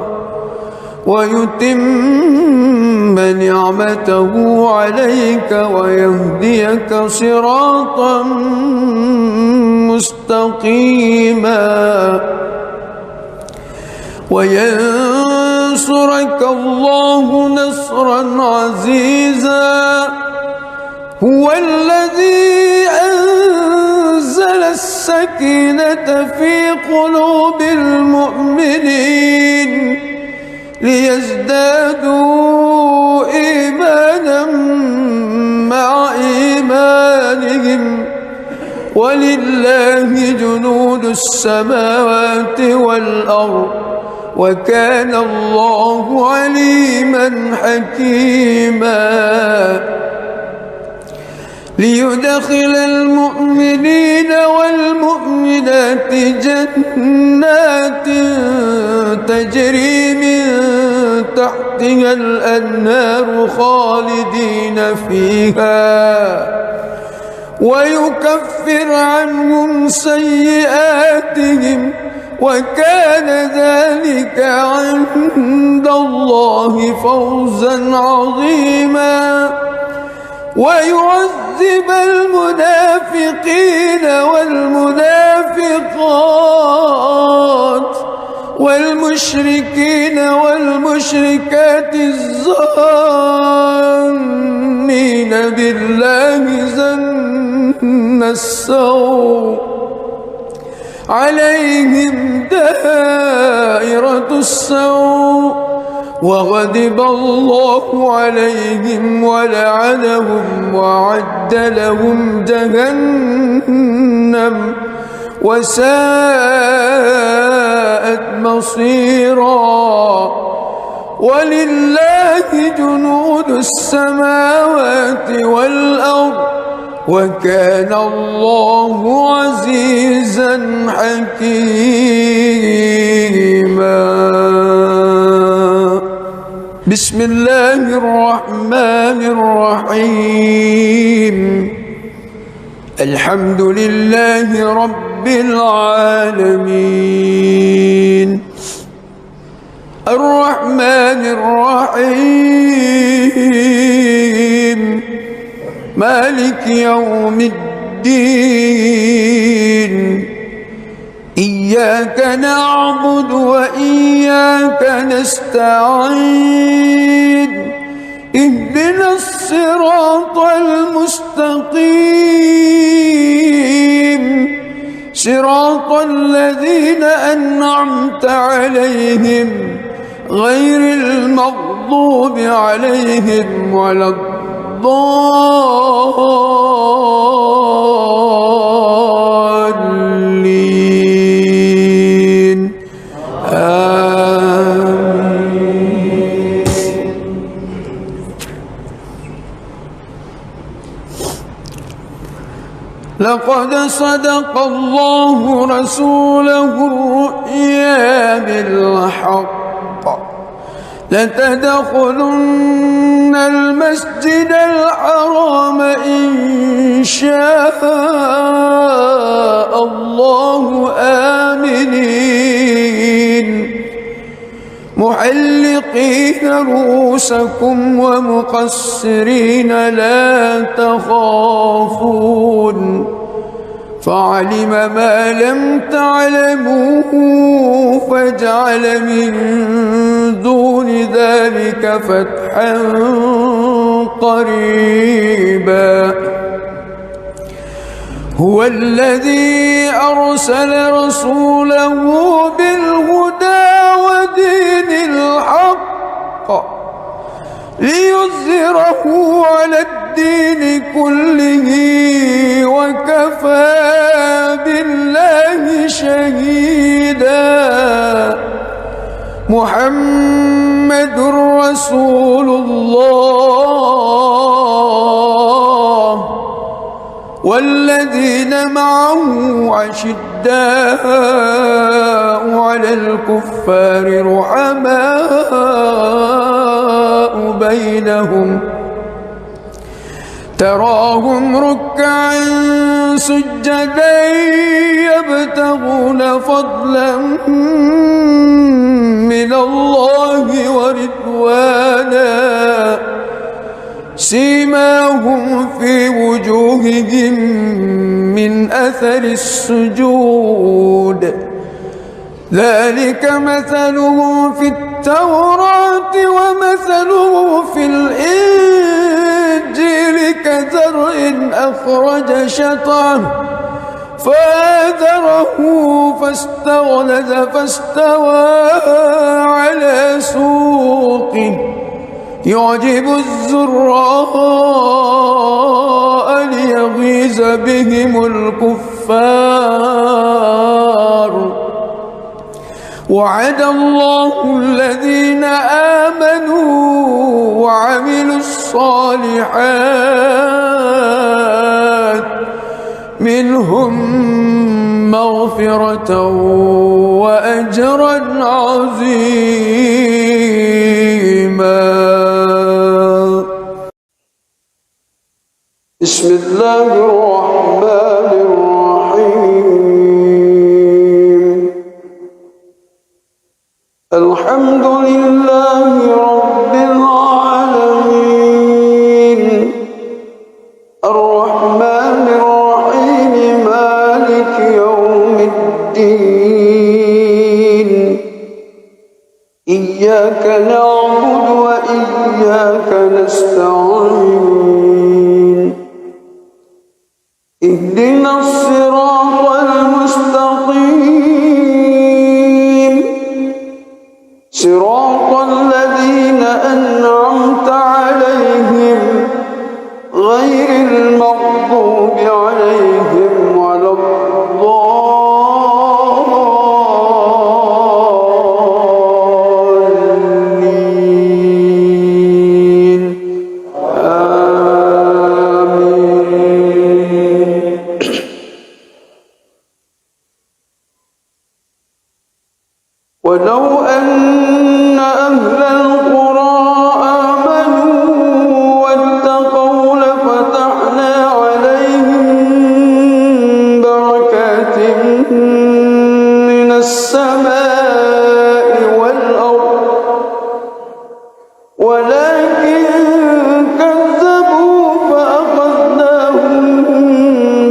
ويتم نعمته عليك ويهديك صراطا مستقيما وينصرك الله نصرا عزيزا هو الذي أنزل السكينة في قلوب المؤمنين ليزدادوا إيمانا مع إيمانهم ولله جنود السماوات والأرض وكان الله عليما حكيما ليدخل المؤمنين والمؤمنات جنات تجري من تحتها الأنهار خالدين فيها ويكفر عنهم سيئاتهم وكان ذلك عند الله فوزا عظيما ويعذب المنافقين والمنافقات والمشركين والمشركات الظانين بالله ظن السوء عليهم دائرة السوء وغضب الله عليهم ولعنهم وأعد لهم جهنم وساءت مصيرا. ولله جنود السماوات والأرض وكان الله عزيزا حكيما. بسم الله الرحمن الرحيم. الحمد لله رب العالمين الرحمن الرحيم مالك يوم الدين. إياك نعبد وإياك نستعين. اهدنا الصراط المستقيم صراط الذين أنعمت عليهم غير المغضوب عليهم ولا الضالين. آمين. لقد صدق الله رسوله الرؤيا بالحق لتدخلن المسجد الحرام إن شاء الله آمنين محلقين رؤوسكم ومقصرين لا تخافون فعلم ما لم تعلموا فجعل من دون ذلك فتحا قريبا. هو الذي أرسل رسوله بالهدى ودين الحق ليظهره على الدين كله وكفى بالله شهيدا. محمد رسول الله والذين معه أشداء على الكفار رحماء بينهم تراهم ركعا سجدا يبتغون فضلا من الله ورضوانا سيماهم في وجوههم من أثر السجود ذلك مثلهم في التوراة ومثلهم في الإنجيل كزرع أخرج شطأه فآزره فاستغلظ فاستوى على سوقه يعجب الزراء ليغيظ بهم الكفار. وعد الله الذين آمنوا وعملوا الصالحات منهم مغفرة وأجرا عظيما. بسم الله الرحمن الرحيم. الحمد لله رب العالمين الرحمن الرحيم مالك يوم الدين. إياك نعبد وإياك نستعين. اهدنا الصراط المستقيم صراط الذين أنعمت عليهم غير المغضوب عليهم ولا الضالين. ولو أن أهل القرى آمنوا واتقوا لفتحنا عليهم بركات من السماء والأرض ولكن كذبوا فأخذناهم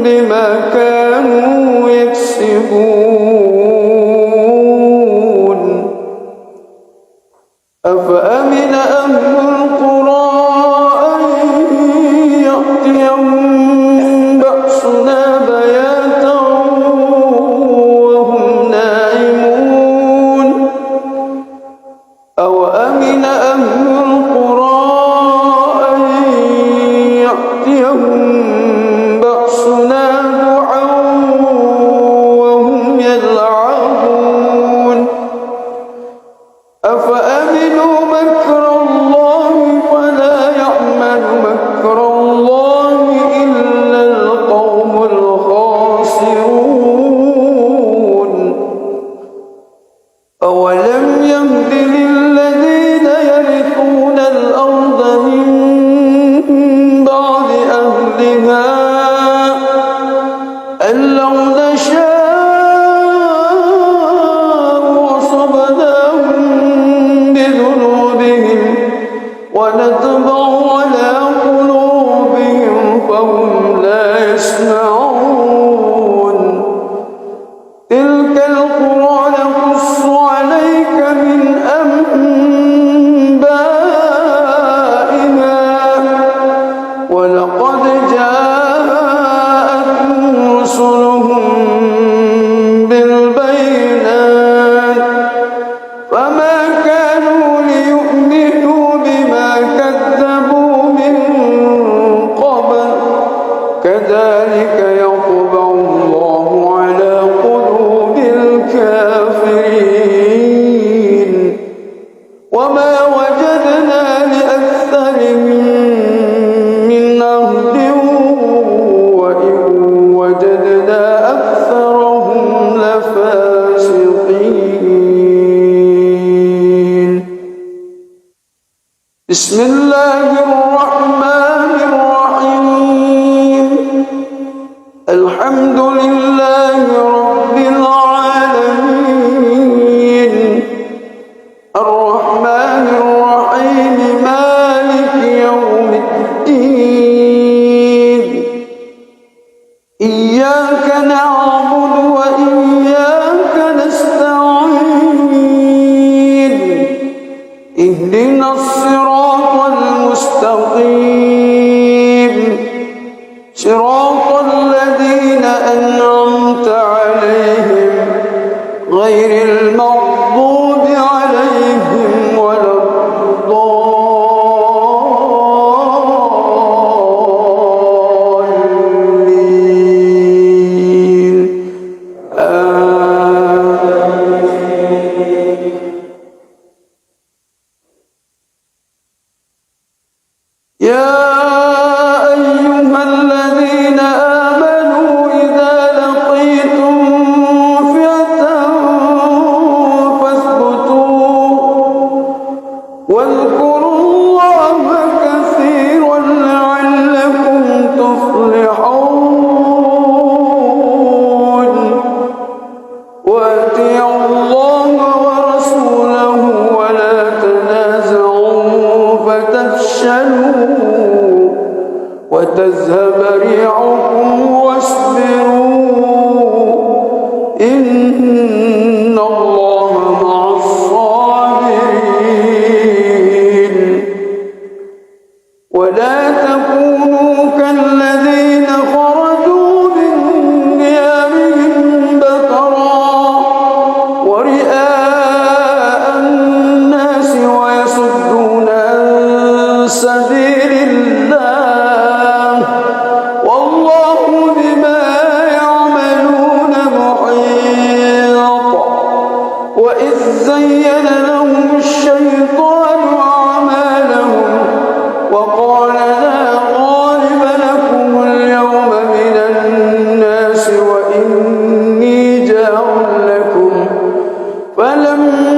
بما كانوا يكسبون أفأمن أهل القرى أن يأتيهم بأسنا بياتا وهم نائمون أوأمن أهل القرى أن يأتيهم بأسنا ضحى وهم يلعبون أفأمنوا مكر الله فلا يأمن مكر الله إلا القوم الخاسرون أولم يهد للذين يرثون الأرض من بعد أهلها أن لو نشاء وصبناهم بذنوبهم ونطبع على قلوبهم فهم لا يسمعون تلك القرى نقص عليك من أنبائها ولقد جاءتهم رسلهم بالبينات فما كانوا ليؤمنوا بما كذبوا من قبل كذلك يطبع الله على قلوب الكافرين وما وجدنا لأكثرهم من عهد وإن وجدنا أكثرهم لفاسقين بسم الله الرحمن الرحيم الحمد لله رب العالمين الرحمن الرحيم مالك يوم الدين إياك نعبد وإياك نستعين اهدنا الصراط المستقيم صراط الذين أنعمت عليهم غير المغضوب عليهم ولا الضالين يا أيها الذين آمنوا إذا لقيتم فئة فاثبتوا واذكروا الله كثيرا لعلكم تفلحون وأطيعوا الله ورسوله ولا تنازعوا فتفشلوا وتذهب ريحكم واصبروا إن الله مع الصابرين ولا تكونوا كالذين خرجوا من ديارهم بطرا ورئاء الناس ويصدون عن سبيل الله والله بما يعملون محيط وإذ زين لهم الشيطان أعمالهم وقال لا غالب لكم اليوم من الناس وإني جار لكم فلما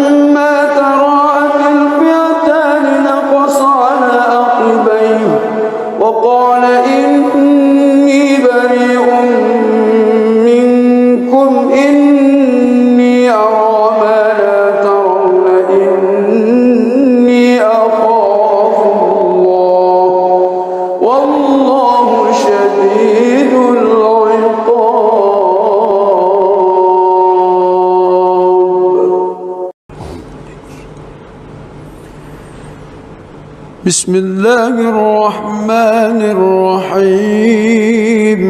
بسم الله الرحمن الرحيم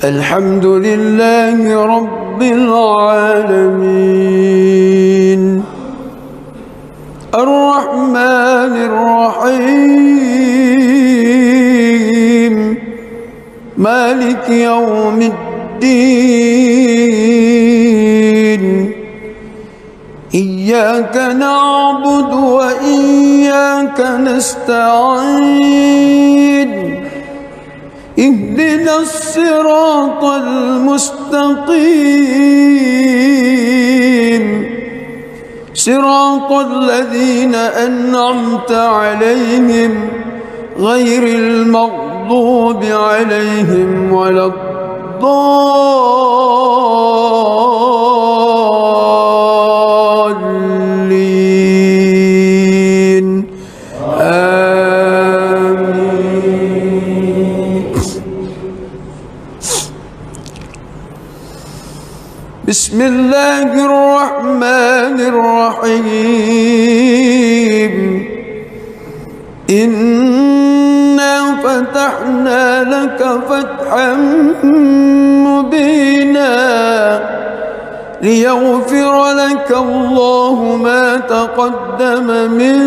الحمد لله رب العالمين الرحمن الرحيم مالك يوم الدين إياك نعبد وإياك نستعين اهدنا الصراط المستقيم صراط الذين أنعمت عليهم غير المغضوب عليهم ولا الضالين آمين. بسم الله الرحمن الرحيم إنا فتحنا لك فتحا مبينا ليغفر لك الله ما تقدم من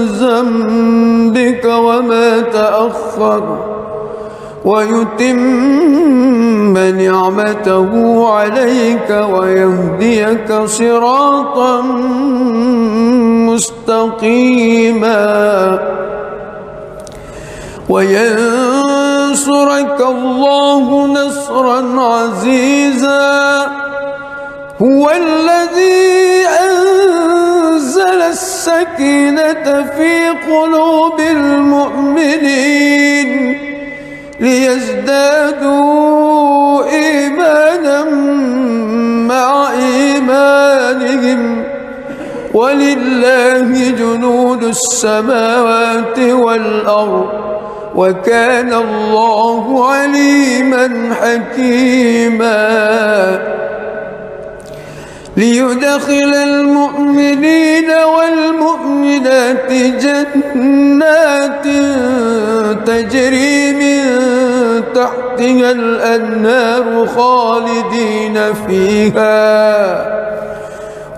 ذنبك وما تأخر ويتم نعمته عليك ويهديك صراطا مستقيما وينصرك الله نصرا عزيزا هو الذي أنزل السكينة في قلوب المؤمنين ليزدادوا إيمانا مع إيمانهم ولله جنود السماوات والأرض وكان الله عليما حكيما ليدخل المؤمنين والمؤمنات جنات تجري من تحتها الأنهار خالدين فيها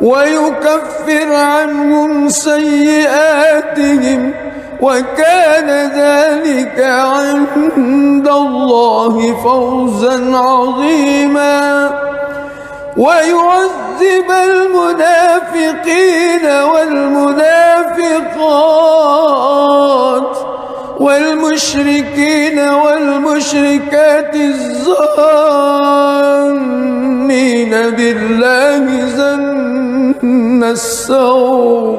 ويكفر عنهم سيئاتهم وكان ذلك عند الله فوزا عظيما ويعذب المنافقين والمنافقات والمشركين والمشركات الظانين بالله ظن السوء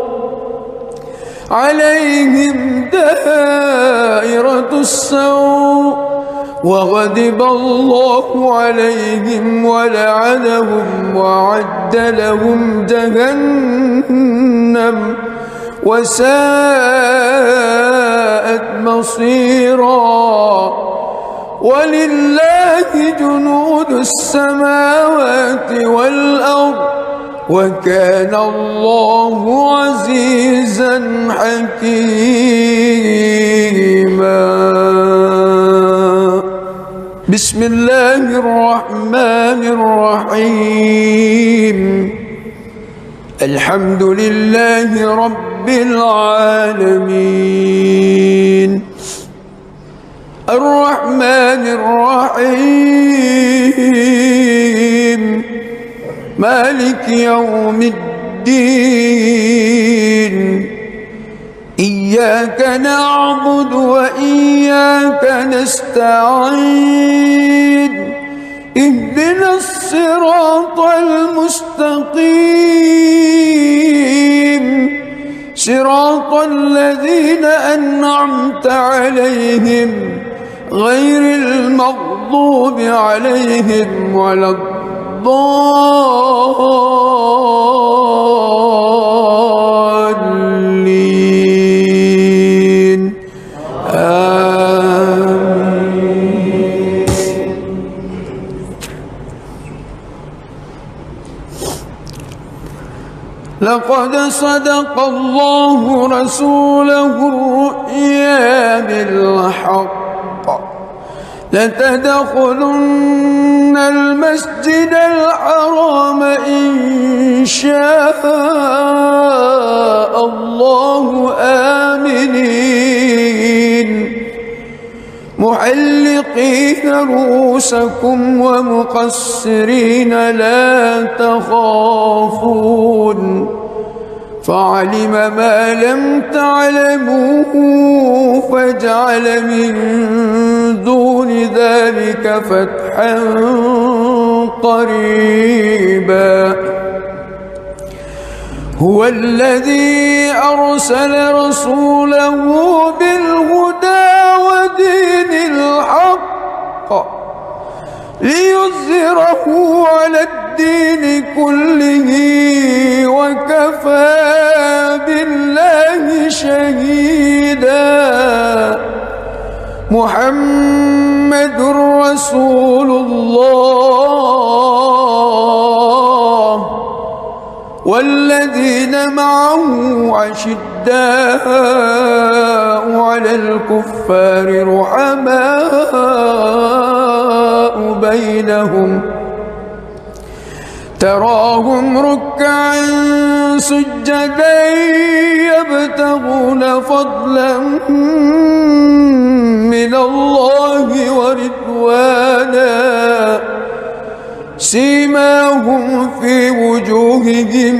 عليهم دائرة السوء وغضب الله عليهم ولعنهم وأعد لهم جهنم وساءت مصيرا ولله جنود السماوات والأرض وكان الله عزيزا حكيما بسم الله الرحمن الرحيم الحمد لله رب العالمين الرحمن الرحيم مالك يوم الدين إياك نعبد وإياك نستعين اهدنا الصراط المستقيم صراط الذين أنعمت عليهم غير المغضوب عليهم ولا الضالين آمين. لقد صدق الله رسوله الرؤيا بالحق لتدخلن المسجد الحرام إن شاء الله آمنين محلقين رؤوسكم ومقصرين لا تخافون فعلم ما لم تعلموا فجعل من دون ذلك فتحا قريبا هو الذي أرسل رسوله بالهدى ودين الحق ليظهره على الدين كله وكفى بالله شهيدا محمد رسول الله والذين معه أشداء على الكفار رحماء بينهم تراهم ركعا سجدا يبتغون فضلا من الله ورضوانا سيماهم في وجوههم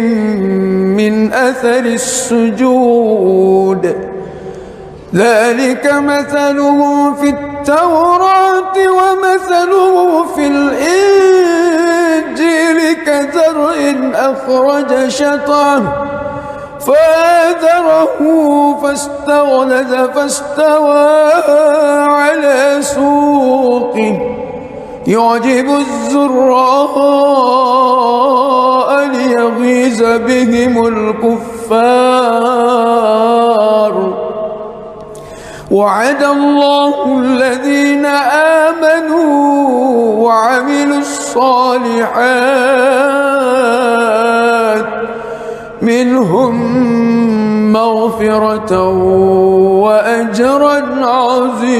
من أثر السجود ذلك مثلهم في التوراة ومثله في الإنجيل كزرع أخرج شطأه فآزره فاستغلظ فاستوى على سوقه يعجب الزراء ليغيظ بهم الكفار وعد الله الذين آمنوا وعملوا الصالحات منهم مغفرة وأجرا عظيما.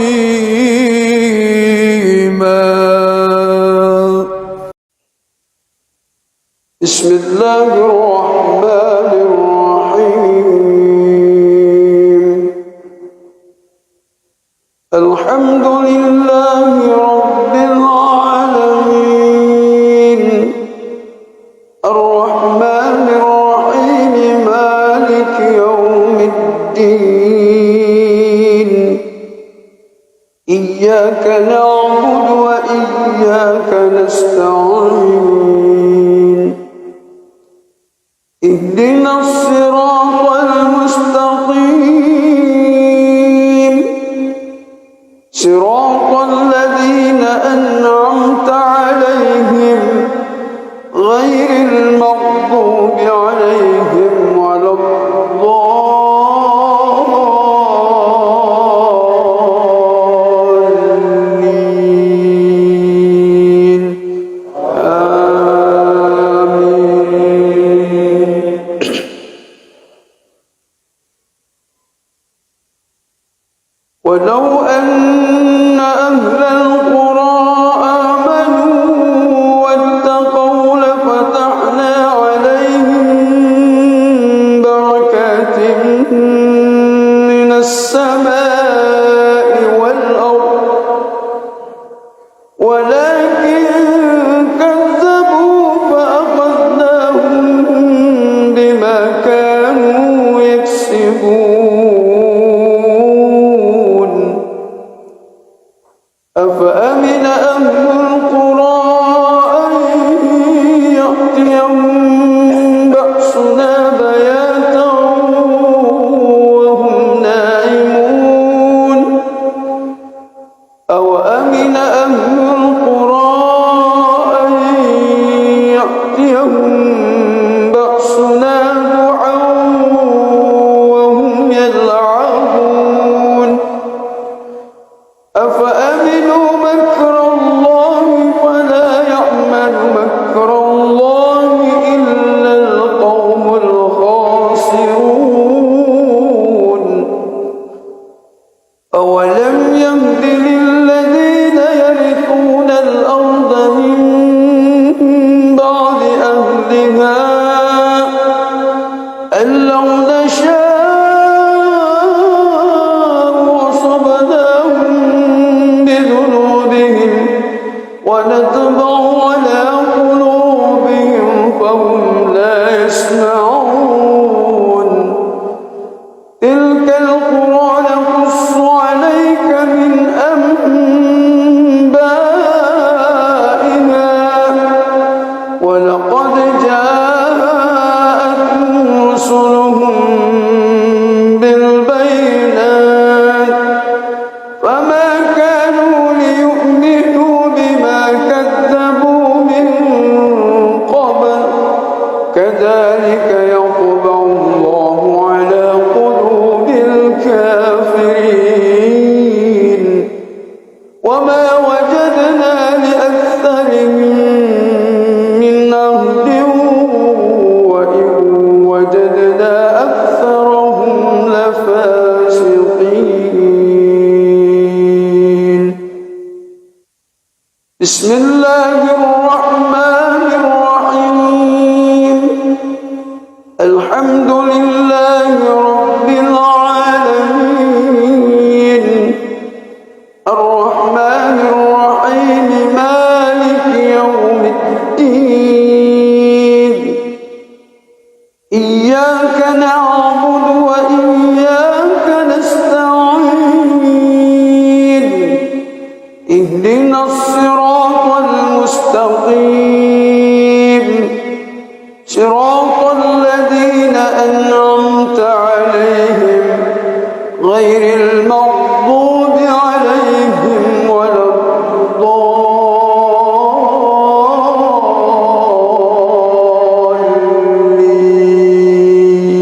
بسم الله الرحمن الرحيم الحمد لله رب العالمين الرحمن الرحيم مالك يوم الدين إياك نعبد وإياك نستعين اهدنا الصراط المستقيم صراط الذين أنعمت عليهم غير المغضوب عليهم ولا الضالين آمين. كذلك يطبع الله على قلوب الكافرين وما وجدنا لأكثرهم من عهد وإن وجدنا أكثرهم لفاسقين. بسم الله الرحمن الرحيم. الحمد لله رب العالمين الرحمن الرحيم مالك يوم الدين إياك نعبد وإياك نستعين اهدنا الصراط المستقيم صراط الذين أنعمت عليهم غير المغضوب عليهم ولا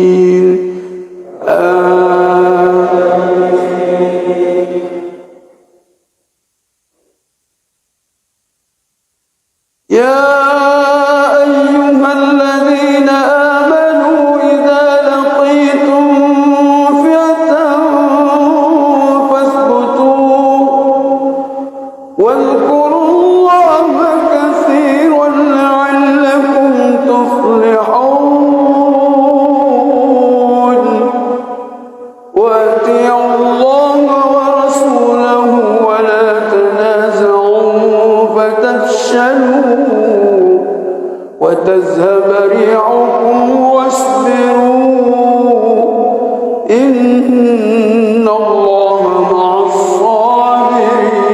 الضالين آمين. يا أيها الذين آمنوا إذا لقيتم فئة فاثبتوا واذكروا الله كثيرا لعلكم تفلحون وأطيعوا الله ورسوله ولا تنازعوا فتفشلوا وتذهب ريحكم واصبروا إن الله مع الصابرين.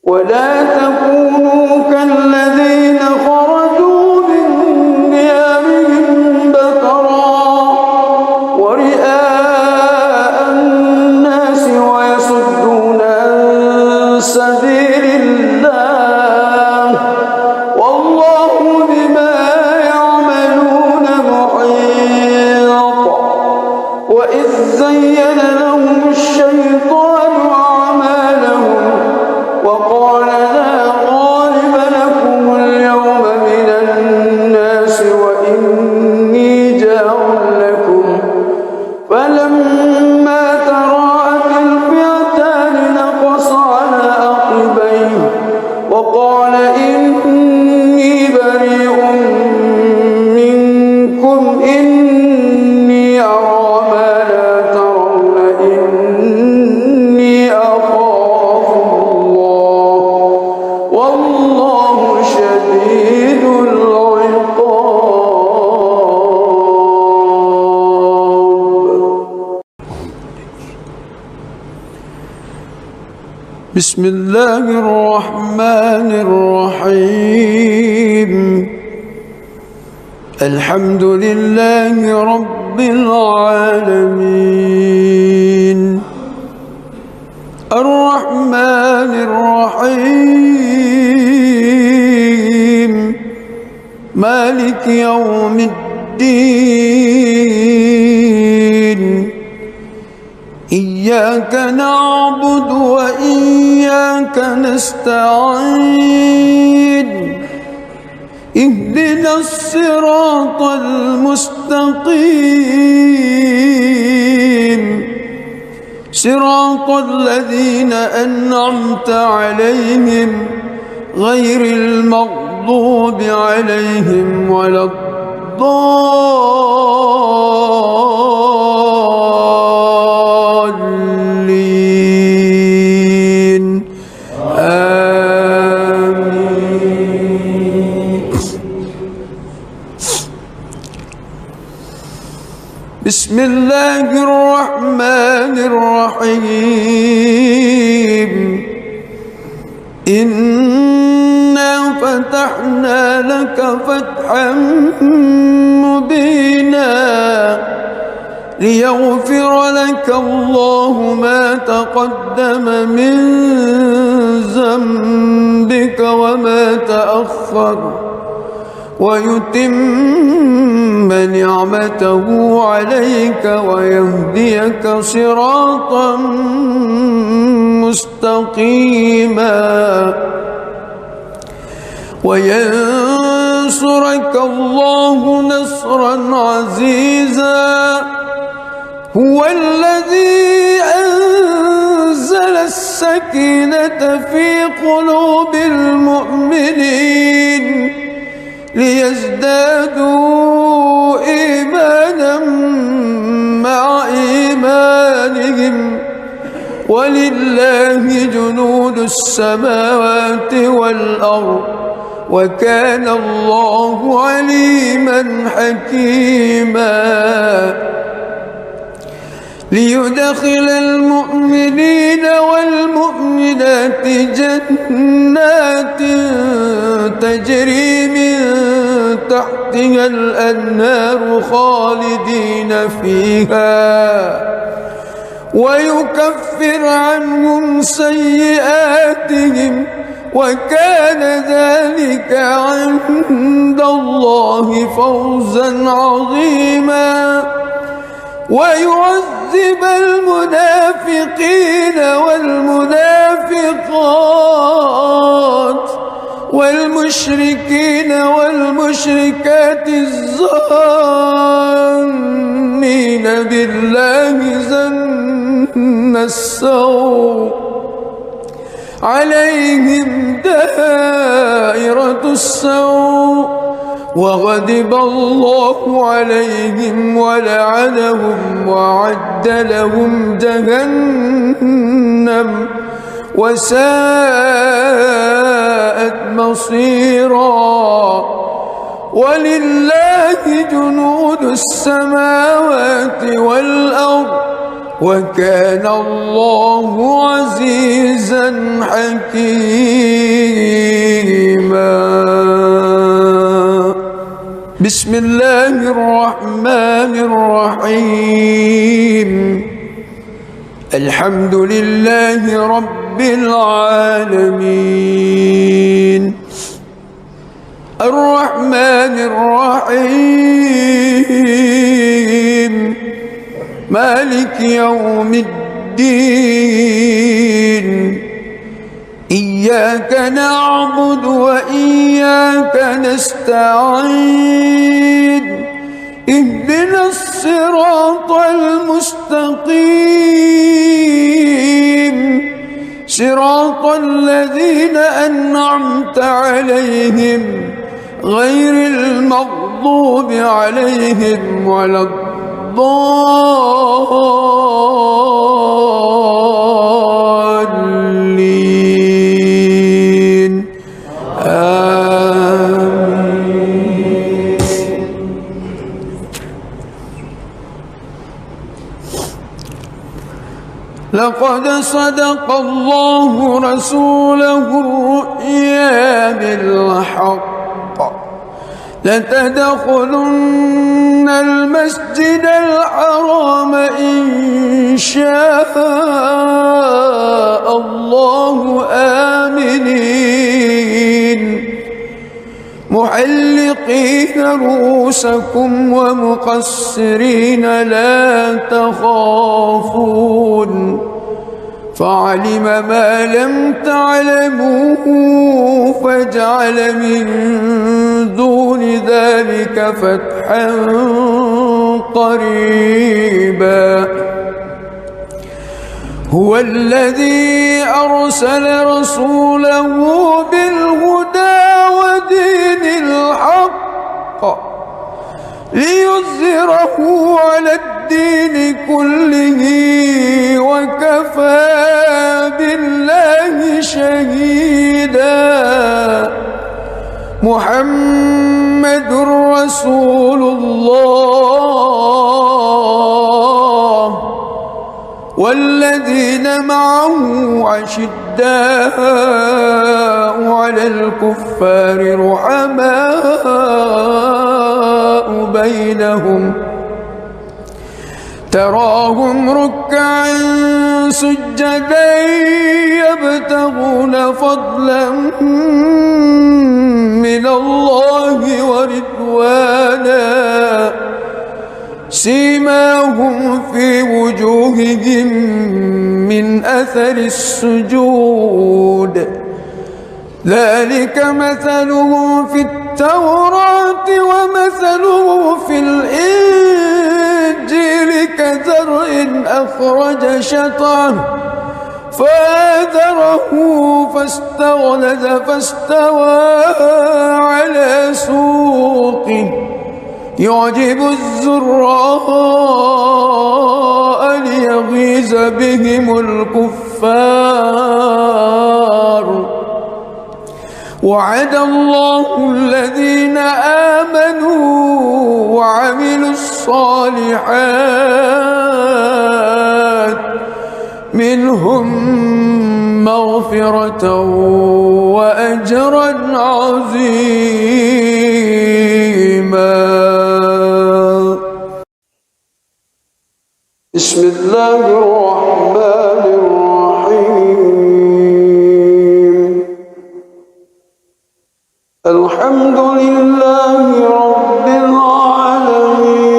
ولا تكونوا كالذين خرجوا من ديارهم بطرا ورئاء الناس ويصدون عن سبيل الله والله بما يعملون محيط. وإذ زين لهم الشيطان أعمالهم وقال لا غالب لكم اليوم من الناس وإني جار لكم فلما تراءت الفئتان نقص على عقبيه وقال إني بريء منكم إني أرى ما لا ترون إني أخاف الله والله شديد العقاب. بسم الله الرحمن الرحيم. الحمد لله رب العالمين الرحمن الرحيم مالك يوم الدين إياك نعبد وإياك نستعين اهدنا الصراط المستقيم صراط الذين أنعمت عليهم غير المغضوب عليهم ولا الضالين آمين. بسم الله الرحمن الرحيم. إنا فتحنا لك فتحا مبينا ليغفر لك الله ما تقدم من ذنبك وما تأخر ويتم نعمته عليك ويهديك صراطا مستقيما وينصرك الله نصرا عزيزا هو الذي أنزل السكينة في قلوب المؤمنين ليزدادوا إيمانا مع إيمانهم ولله جنود السماوات والأرض وكان الله عليما حكيما ليدخل المؤمنين والمؤمنات جنات تجري من تحتها الأنهار خالدين فيها ويكفر عنهم سيئاتهم وكان ذلك عند الله فوزا عظيما ويعذب المنافقين والمنافقات والمشركين والمشركات الظانين بالله ظن السوء عليهم دائرة السوء وغضب الله عليهم ولعنهم وأعد لهم جهنم وساءت مصيرا ولله جنود السماوات والأرض وكان الله عزيزا حكيما بسم الله الرحمن الرحيم الحمد لله رب العالمين الرحمن الرحيم مالك يوم الدين إياك نعبد وإياك نستعين اهدنا الصراط المستقيم صراط الذين أنعمت عليهم غير المغضوب عليهم ولا الضالين آمين. لقد صدق الله رسوله الرؤيا بالحق لتدخلن المسجد الحرام إن شاء الله آمنين محلقين رؤوسكم ومقصرين لا تخافون فعلم ما لم تعلموا فجعل من دون ذلك فتحا قريبا هو الذي أرسل رسوله بالهدى ودين الحق ليظهره على الدين كله وكفى بالله شهيدا محمد رسول الله والذين معه أشداء على الكفار رحماء بينهم تراهم ركعا سجدا يبتغون فضلا من الله ورضوانا سيماهم في وجوههم من أثر السجود ذلك مثله في التوراة ومثله في الإنجيل كزرع أخرج شطأه فآزره فاستغلظ فاستوى على سوقه يعجب الزراء ليغيظ بهم الكفار وعد الله الذين آمنوا وعملوا الصالحات منهم مغفرة وأجرا عظيما. بسم الله الرحمن الرحيم. الحمد لله رب العالمين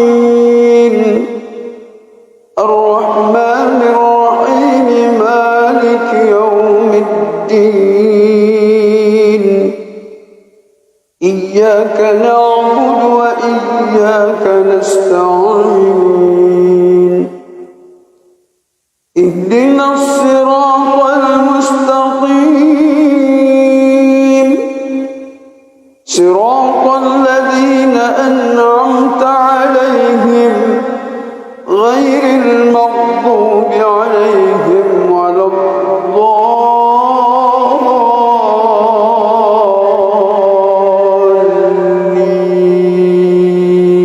الرحمن الرحيم مالك يوم الدين إياك نعبد وإياك نستعين اهدنا الصراط المستقيم صراط الذين أنعمت عليهم غير المغضوب عليهم ولا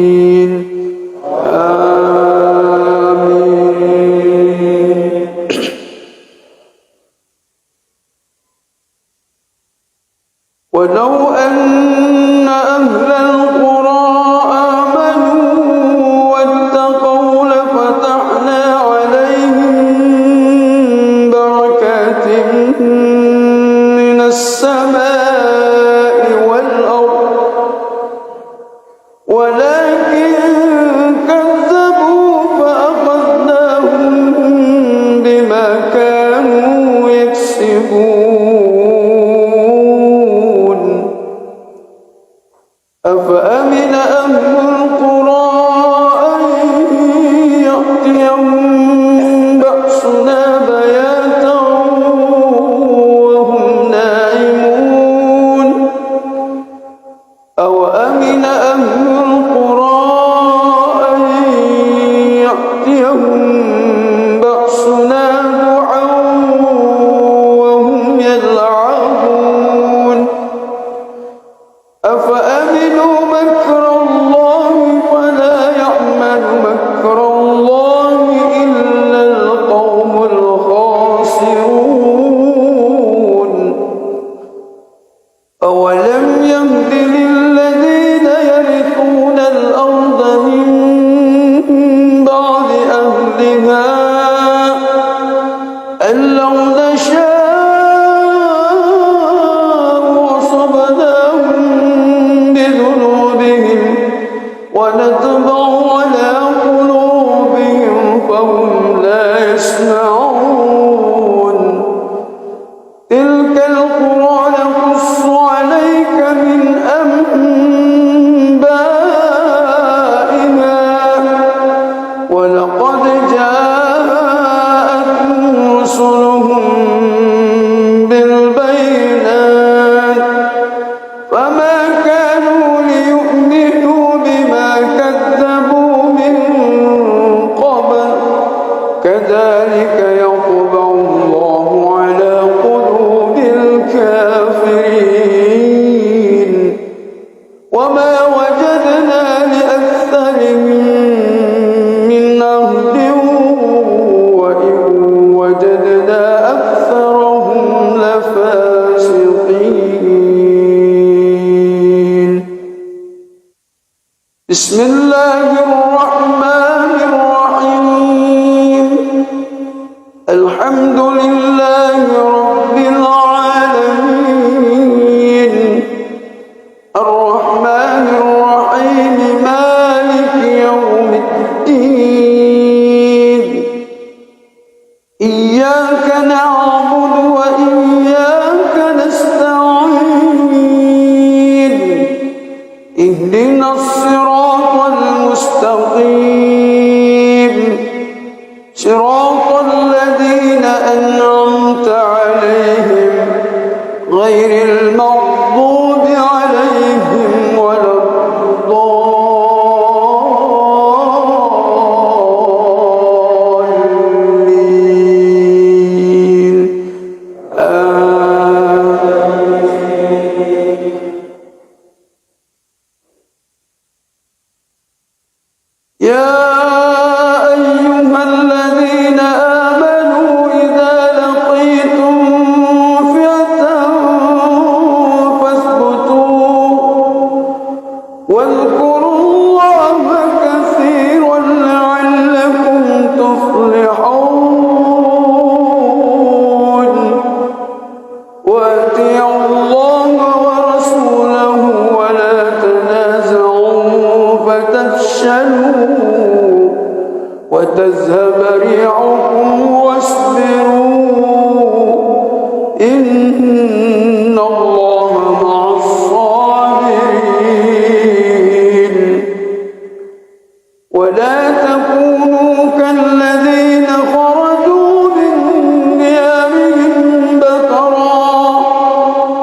الضالين آمين. ولو أن أهل القرى آمنوا واتقوا لفتحنا عليهم بركات من السماء والأرض ولكن كذبوا فأخذناهم بما كانوا يكسبون. أفأمن أهل القرى أن يأتيهم بأسنا بياتا وهم نائمون أوأمن أهل القرى أن يأتيهم بأسنا ضحى وهم يلعبون أفأمنوا مكر الله فلا يأمن مكر الله إلا القوم الخاسرون. أولم يهد للذين يرثون الأرض من بعد أهلها أن لو نشاء أصبناهم بذنوبهم ونطبع على قلوبهم فهم لا يسمعون. تلك القرى نقص عليك من أنبائها ولقد جاءتهم رسلهم بالبينات فما كانوا ليؤمنوا بما كذبوا من قبل كذلك يطبع الله على قلوب الكافرين وما وجدنا لأكثرهم من عهد وإن وجدنا أكثرهم لفاسقين. بسم الله الرحمن الرحيم. المغضوب عليهم ولا الضالين يا أيها الذين آمنوا إذا لقيتم فئة فاثبتوا واذكروا الله كثيرا لعلكم تفلحون وأطيعوا الله ورسوله ولا تنازعوا فتفشلوا وتذهب ريحكم واصبروا إن الله مع الصابرين ولا تكونوا كالذين خرجوا من ديارهم بطرا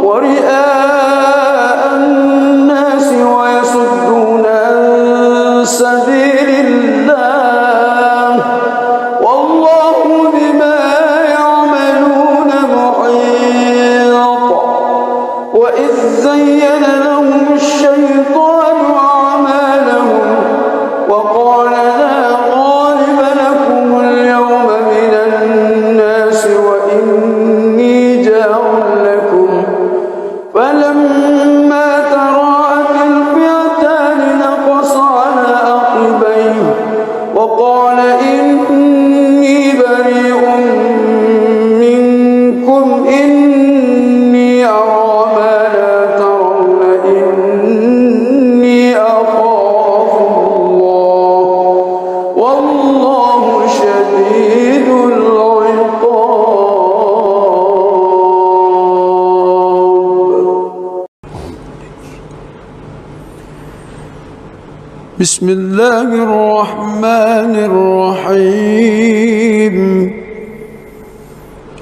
ورئاء الناس ويصدون عن سبيل الله والله بما يعملون محيط وإذ زين لهم الشيطان أعمالهم وقال لا غالب لكم اليوم من الناس وإني جار لكم فلما تراءت الفئتان نقص على عقبيه وقال إني بريء منكم إني أرى ما لا ترون إني أخاف الله والله شديد العقاب. بسم الله الرحمن الرحيم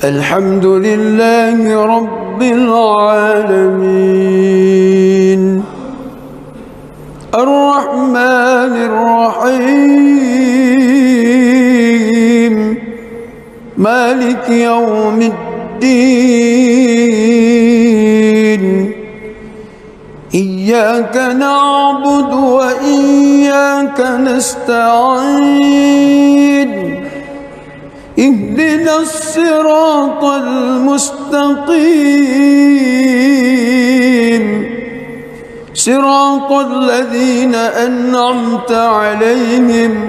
الحمد لله رب العالمين الرحمن الرحيم مالك يوم الدين إياك نعبد وإياك نستعين اهدنا الصراط المستقيم صراط الذين أنعمت عليهم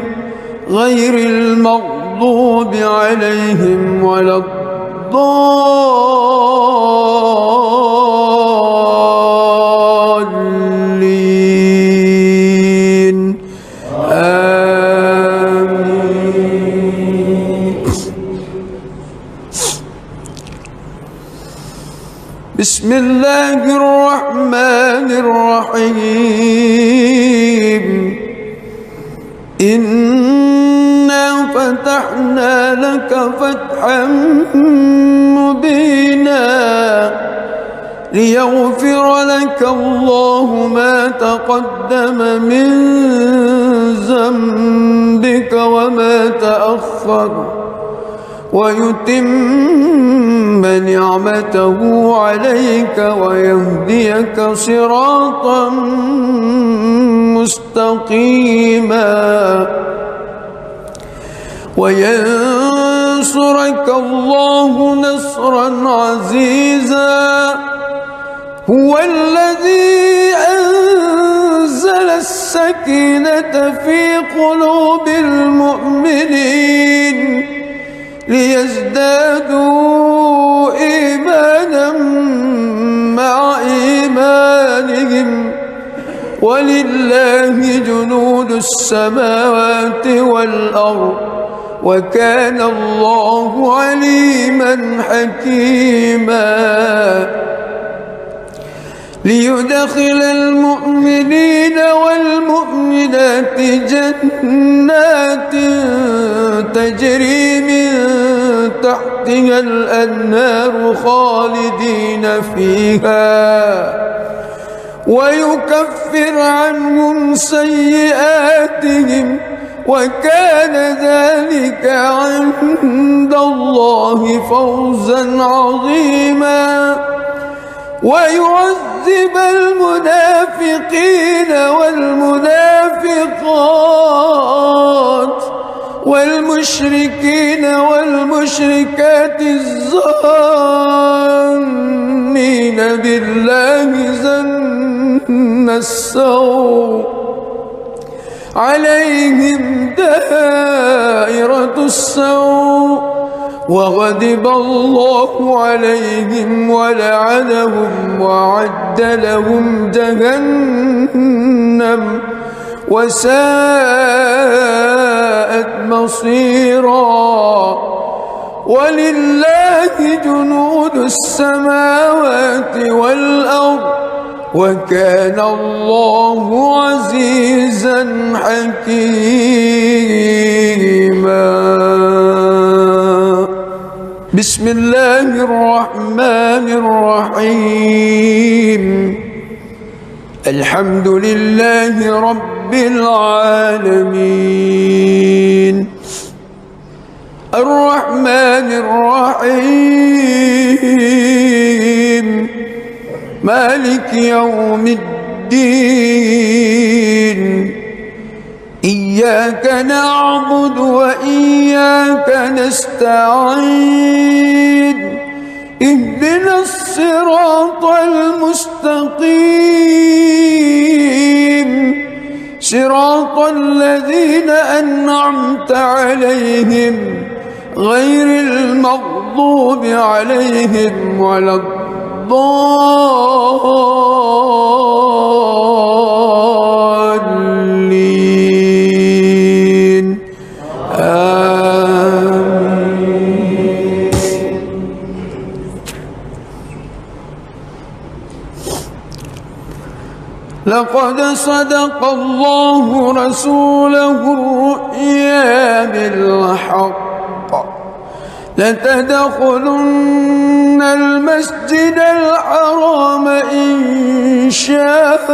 غير المغضوب عليهم ولا الضالين آمين. بسم الله الرحمن الرحيم إنا فتحنا لك فتحا مبينا ليغفر لك الله ما تقدم من ذنبك وما تأخر ويتم نعمته عليك ويهديك صراطا مستقيما وينصرك الله نصرا عزيزا هو الذي أنزل السكينة في قلوب المؤمنين ليزدادوا إيمانا مع إيمانهم ولله جنود السماوات والأرض وكان الله عليما حكيما ليدخل المؤمنين والمؤمنات جنات تجري من تحتها الأنهار خالدين فيها ويكفر عنهم سيئاتهم وكان ذلك عند الله فوزا عظيما ويعذب المنافقين والمنافقات والمشركين والمشركات الظانين بالله ظن السوء عليهم دائرة السوء وغضب الله عليهم ولعنهم وأعد لهم جهنم وساءت مصيرا ولله جنود السماوات والأرض وكان الله عزيزا حكيما. بسم الله الرحمن الرحيم. الحمد لله رب العالمين الرحمن الرحيم مالك يوم الدين إياك نعبد وإياك نستعين اهدنا الصراط المستقيم صراط الذين أنعمت عليهم غير المغضوب عليهم ولا الضالين آمين. لقد صدق الله رسوله الرؤيا بالحق لتدخلن المسجد الحرام إن شاء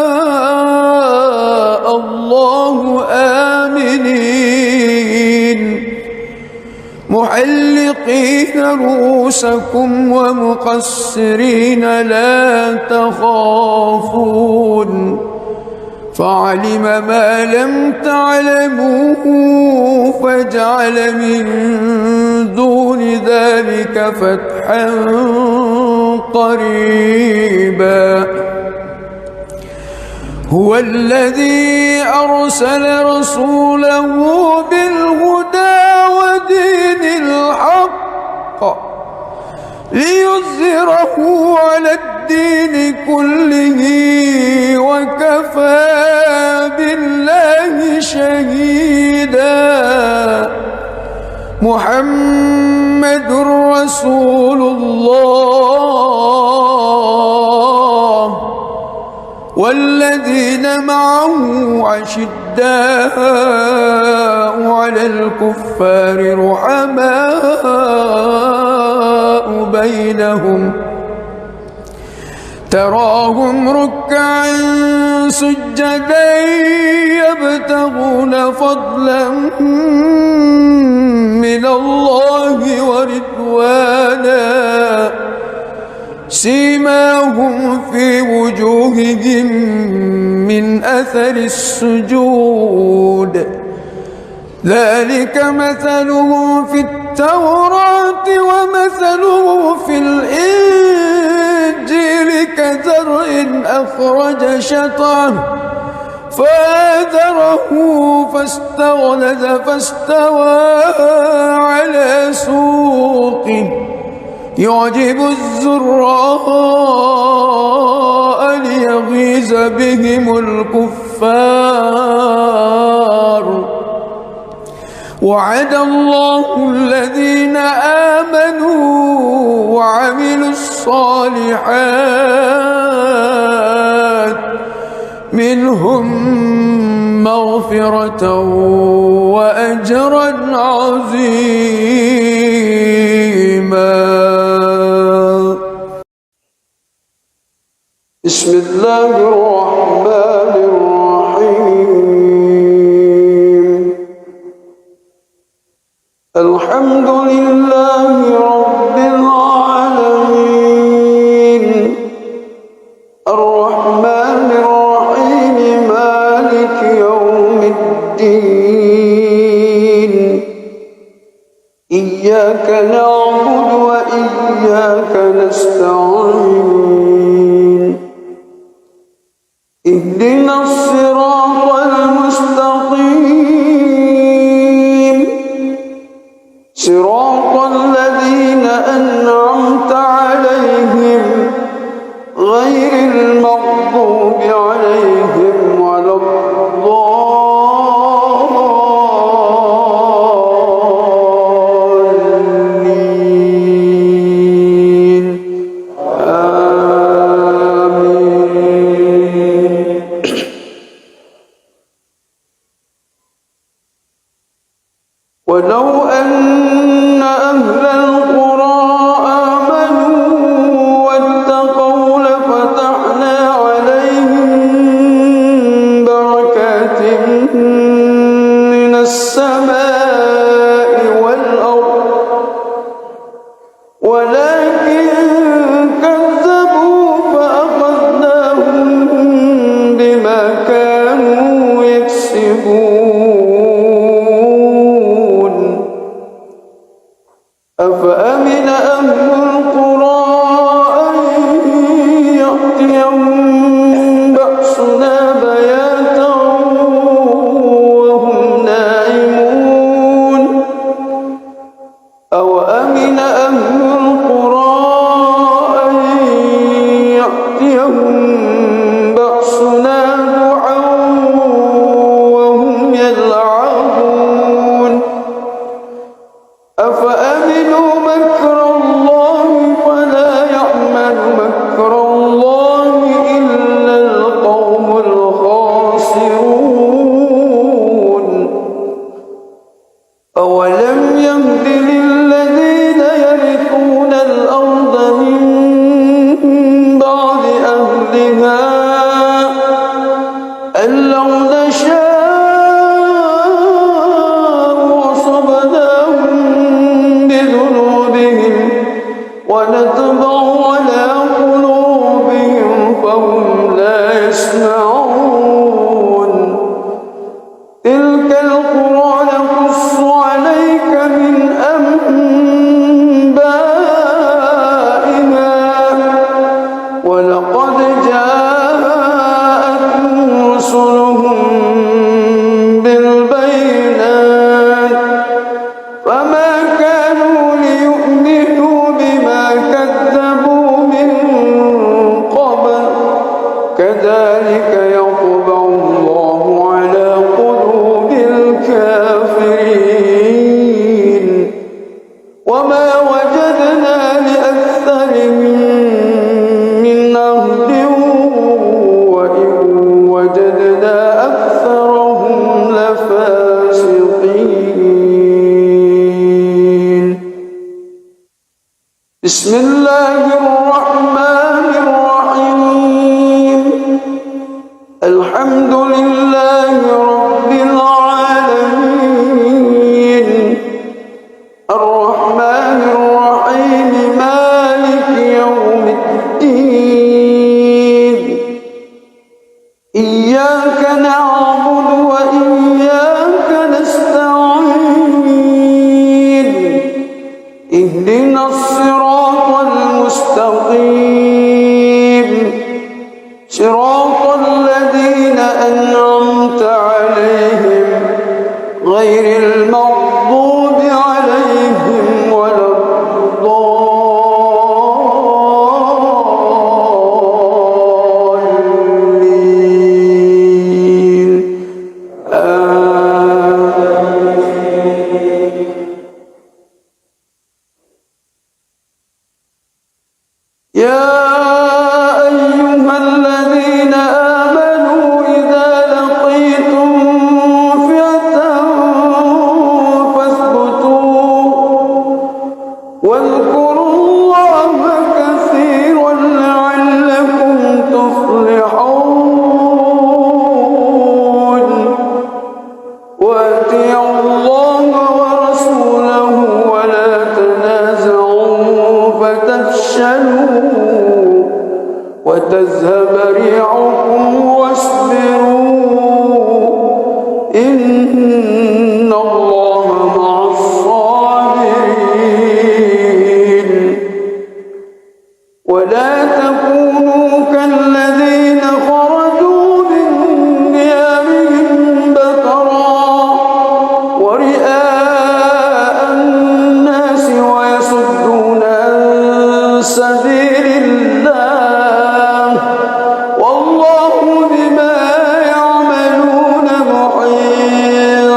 الله آمنين محلقين رؤوسكم ومقصرين لا تخافون فعلم ما لم تعلموا فجعل من دون ذلك فتحا قريبا. هو الذي أرسل رسوله بالهدى ودين الحق ليظهره على الدين كله وكفى بالله شهيدا. محمد رسول الله والذين معه أشداء على الكفار رحماء بينهم تراهم ركعا سجدا يبتغون فضلا من الله ورضوانا سيماهم في وجوههم من أثر السجود ذلك مثله في التوراة ومثله في الإنجيل كزرع أخرج شطأه فآزره فاستغلظ فاستوى على سوقه يعجب الزراء ليغيظ بهم الكفار. وعد الله الذين آمنوا وعملوا الصالحات منهم مغفرة وأجرا عظيما. بسم الله الرحمن الرحيم الحمد لله رب العالمين الرحمن الرحيم مالك يوم الدين إياك نعبد وإياك نستعين اهدنا الصراط المستقيم صراط الذين أنعمت عليهم غير المغضوب عليهم ولا الضالين آمين. ولو أن أهل القرى آمنوا واتقوا لفتحنا عليهم بركات من السماء والأرض ولكن كذبوا فأخذناهم بما كانوا يكسبون أفأمن أهل القرى أن يأتيهم بأسنا بياتا وهم نائمون أوأمن أهل القرى أن يأتيهم بأسنا ضحى وهم يلعبون أفأمنوا مكر الله فلا يأمن مكر الله إلا القوم الخاسرون أولم يهد للذين يرثون الأرض من بعد أهلها أن لو نشاء أصبناهم بذنوبهم ونطبع على قلوبهم فهم لا يسمعون تلك القرى نقص عليك من أنبائها ولقد جاءتهم رسلهم بالبينات فما كانوا ليؤمنوا بما كذبوا من قبل كذلك يطبع الله على قلوب الكافرين وما وجدنا لأكثرهم من عهد وإن وجدنا أكثرهم لفاسقين بسم الله الرحمن الرحيم الحمد لله رب العالمين الرحمن الرحيم مالك يوم الدين إياك نعبد وإياك نستعين اهدنا الصراط المستقيم صراط الذين أنعمت عليهم غير المغضوب عليهم ولا الضالين يا أيها الذين وتذهب ريحكم واصبروا إن الله مع الصابرين ولا تكونوا كالذين خرجوا من ديارهم بطرا ورئاء الناس ويصدون عن سبيل الله والله بما يعملون محيط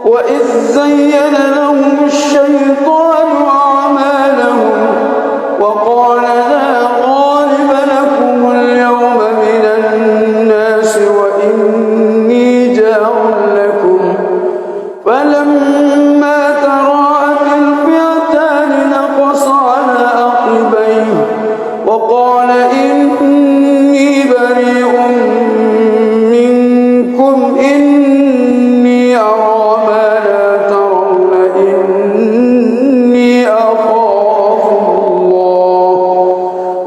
وإذ زين لهم الشيطان أعمالهم وقال لا غالب لكم اليوم من الناس وإني جار لكم فلما تراءت الفئتان نقص على عقبيه وقال إني بريء منكم إني أرى ما لا ترون إني أخاف الله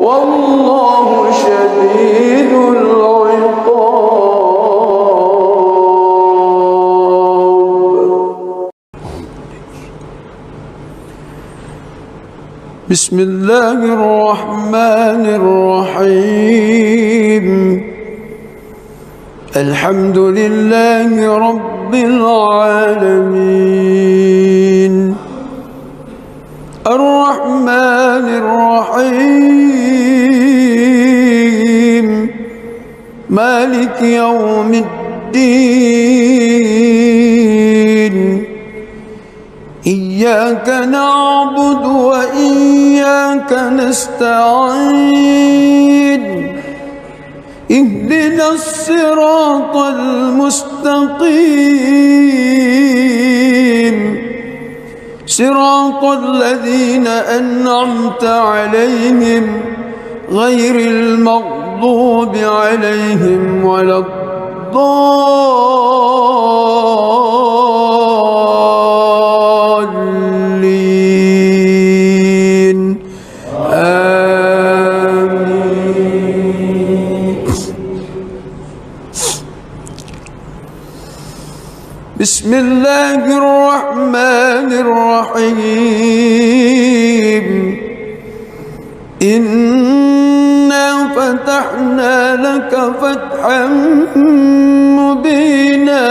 والله شديد العقاب. بسم الله الرحمن الرحيم الحمد لله رب العالمين الرحمن الرحيم مالك يوم الدين إياك نعبد وإياك نستعين اهدنا الصراط المستقيم صراط الذين أنعمت عليهم غير المغضوب عليهم ولا الضالين آمين. بسم الله الرحمن الرحيم إنا فتحنا لك فتحا مبينا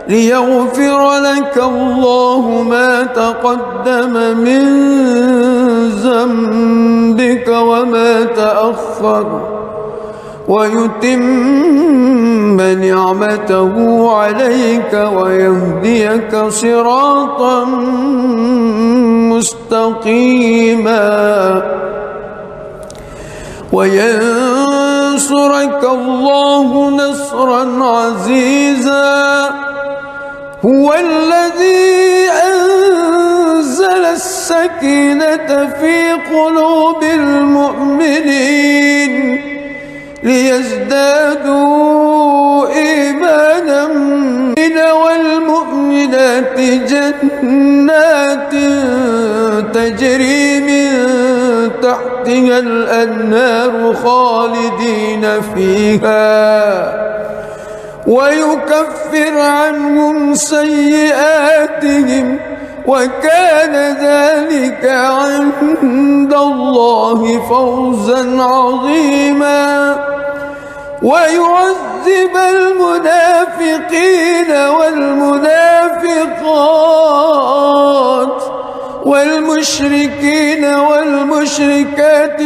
ليغفر لك الله ما تقدم من ذنبك وما تأخر ويتم نعمته عليك ويهديك صراطا مستقيما وينصرك الله نصرا عزيزا هو الذي أنزل السكينة في قلوب المؤمنين ليزدادوا إيمانا والمؤمنات جنات تجري من تحتها الأنهار خالدين فيها ويكفر عنهم سيئاتهم وكان ذلك عند الله فوزا عظيما ويعذب المنافقين والمنافقات والمشركين والمشركات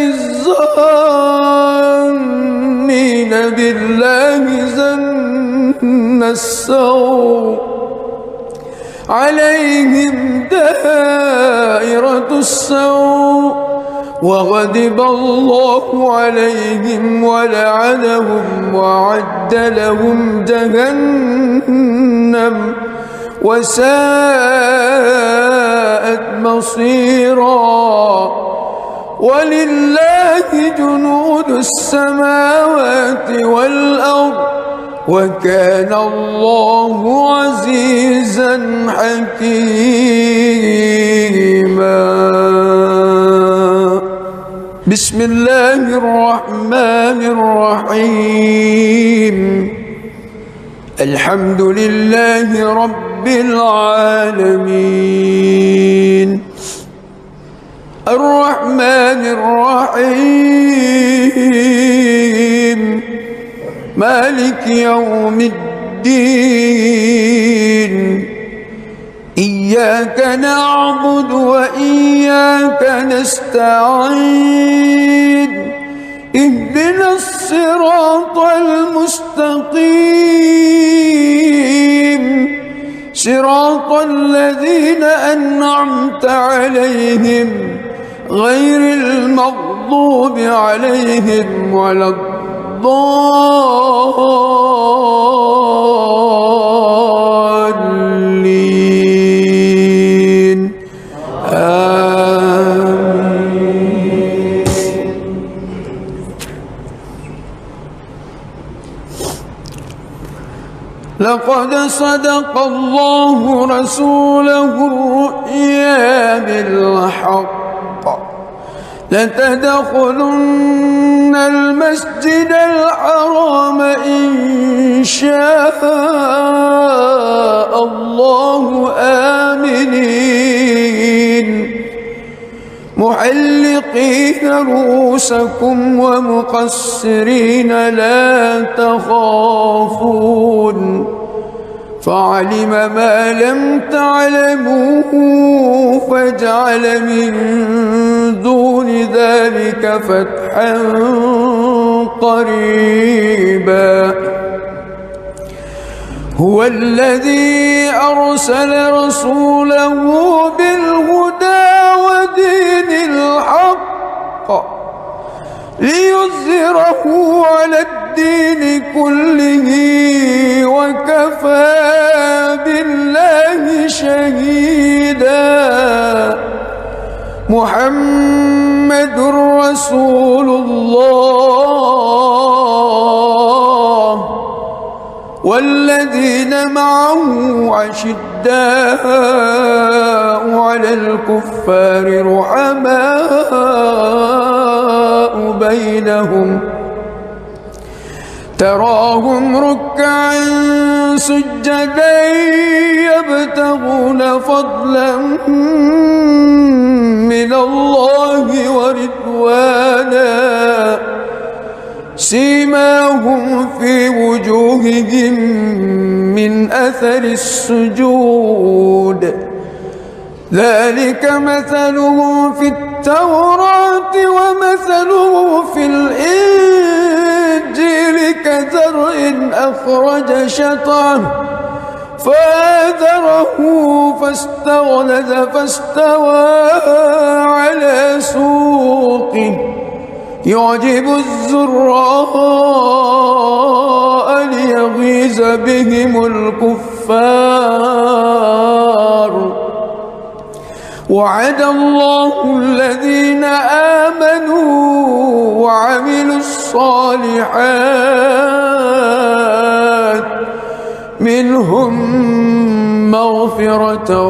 الظانين بالله ظن السوء عليهم دائرة السوء وغضب الله عليهم ولعنهم وأعد لهم جهنم وساءت مصيرا ولله جنود السماوات والأرض وكان الله عزيزا حكيما بسم الله الرحمن الرحيم الحمد لله رب العالمين الرحمن الرحيم مالك يوم الدين إياك نعبد وإياك نستعين اهدنا الصراط المستقيم صراط الذين أنعمت عليهم غير المغضوب عليهم ولا الضالين آمين. لقد صدق الله رسوله الرؤيا بالحق لتدخلن المسجد الحرام إن شاء الله آمنين محلقين رؤوسكم ومقصرين لا تخافون فعلم ما لم تعلموا فجعل من دون ذلك فتحا قريبا هو الذي أرسل رسوله بالهدى ودين الحق ليظهره على الدين كله وكفى بالله شهيدا محمد رسول الله والذين معه عشداء على الكفار رحماء بينهم تراهم ركعا سجدا يبتغون فضلا من الله ورضوانا سيماهم في وجوههم من أثر السجود ذلك مثلهم في التوراة ومثله في الإنجيل كزرع أخرج شطأه فآزره فاستغلظ فاستوى على سوقه يعجب الزراء ليغيظ بهم الكفار وعد الله الذين آمنوا وعملوا الصالحات منهم مغفرة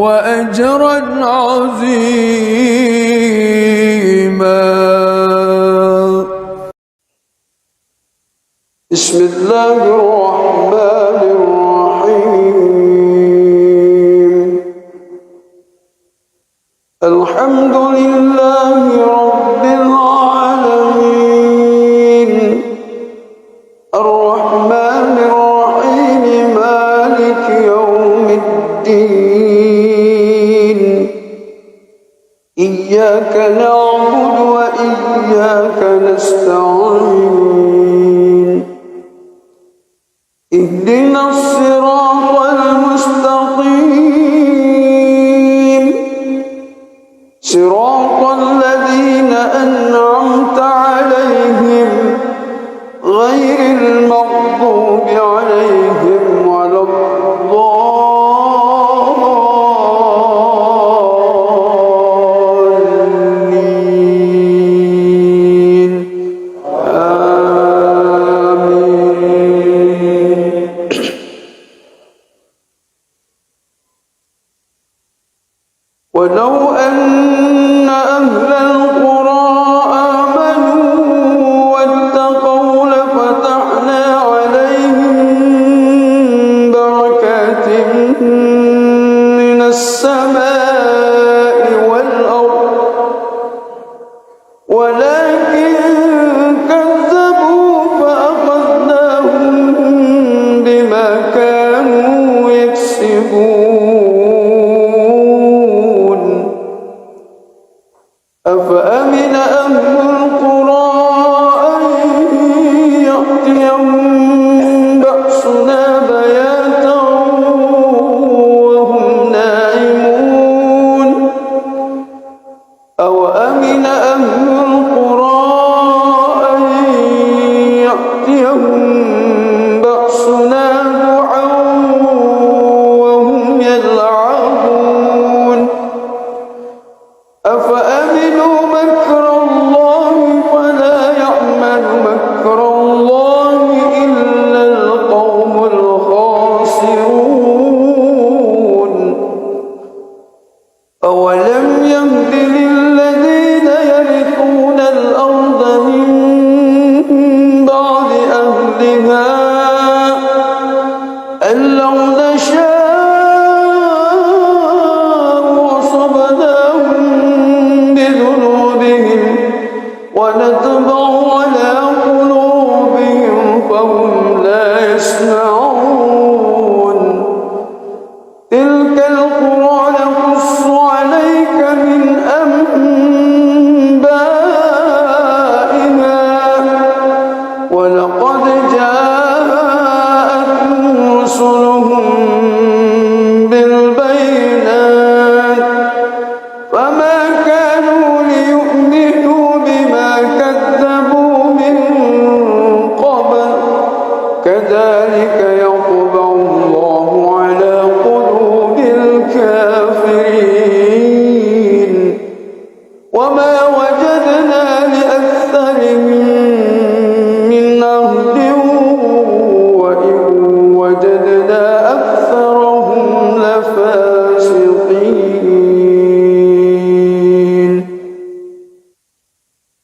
وأجرا عظيما. بسم الله الرحمن الرحيم الحمد لله رب العالمين الرحمن الرحيم مالك يوم الدين إياك نعبد وإياك نستعين اهدنا الصراط المستقيم صراط الذين أنعمت عليهم غير المغضوب عليهم ولا الضالين آمين.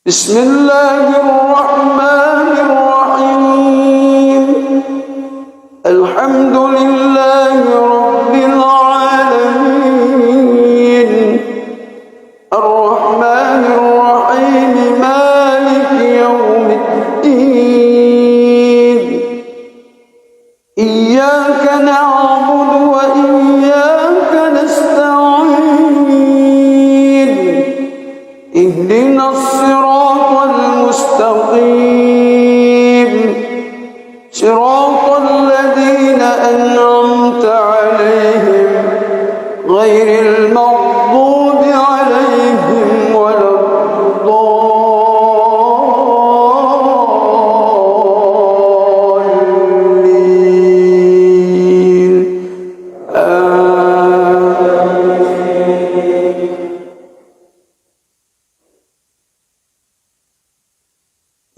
بسم الله الرحمن الرحيم الحمد لله رب العالمين الرحمن الرحيم مالك يوم الدين إياك نعبد وإياك نستعين اهدنا الصراط المستقيم صراط الذين أنعمت عليهم غير المغضوب عليهم ولا الضالين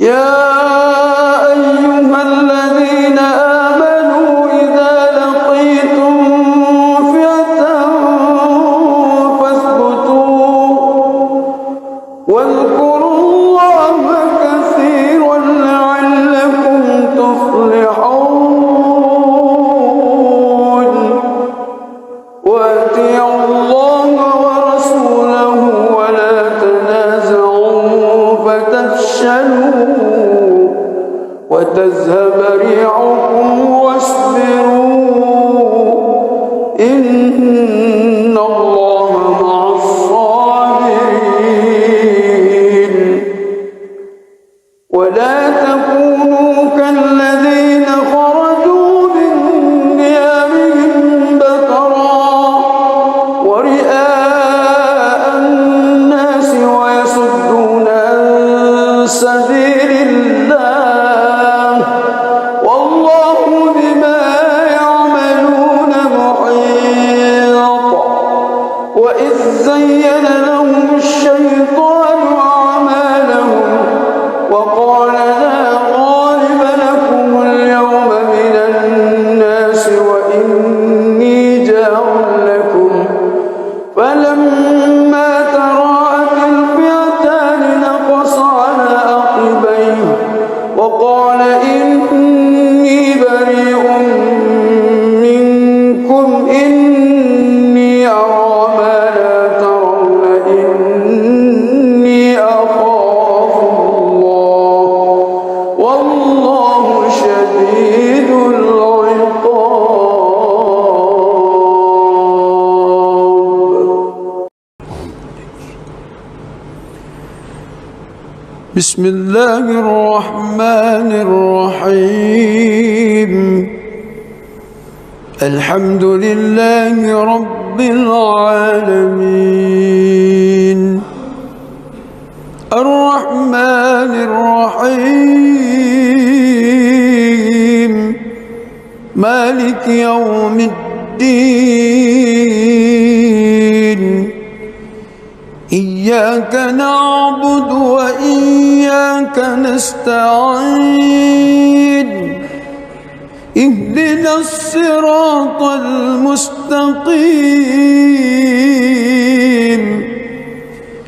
يا أيها الذين آمنوا إذا لقيتم فئة فاثبتوا واذكروا الله كثيرا لعلكم تفلحون وأطيعوا الله ورسوله ولا تنازعوا فتفشلوا وتذهب ريحكم واصبروا إن الله مع الصابرين ولا تكونوا كالذين خرجوا من ديارهم بطرا ورئاء الناس ويصدون عن سبيل الله والله بما يعملون محيط وإذ زين لهم الشيطان أعمالهم وقال لا غالب لكم اليوم من الناس وإني جار لكم فلما تراءت الفئتان نقص على عقبيه وقال إني بريء منكم إني أرى ما لا ترون إني أخاف الله والله شديد العقاب. بسم الله الرحمن الرحيم الحمد لله رب العالمين الرحمن الرحيم مالك يوم الدين إياك نعبد وإياك نستعين اهدنا الصراط المستقيم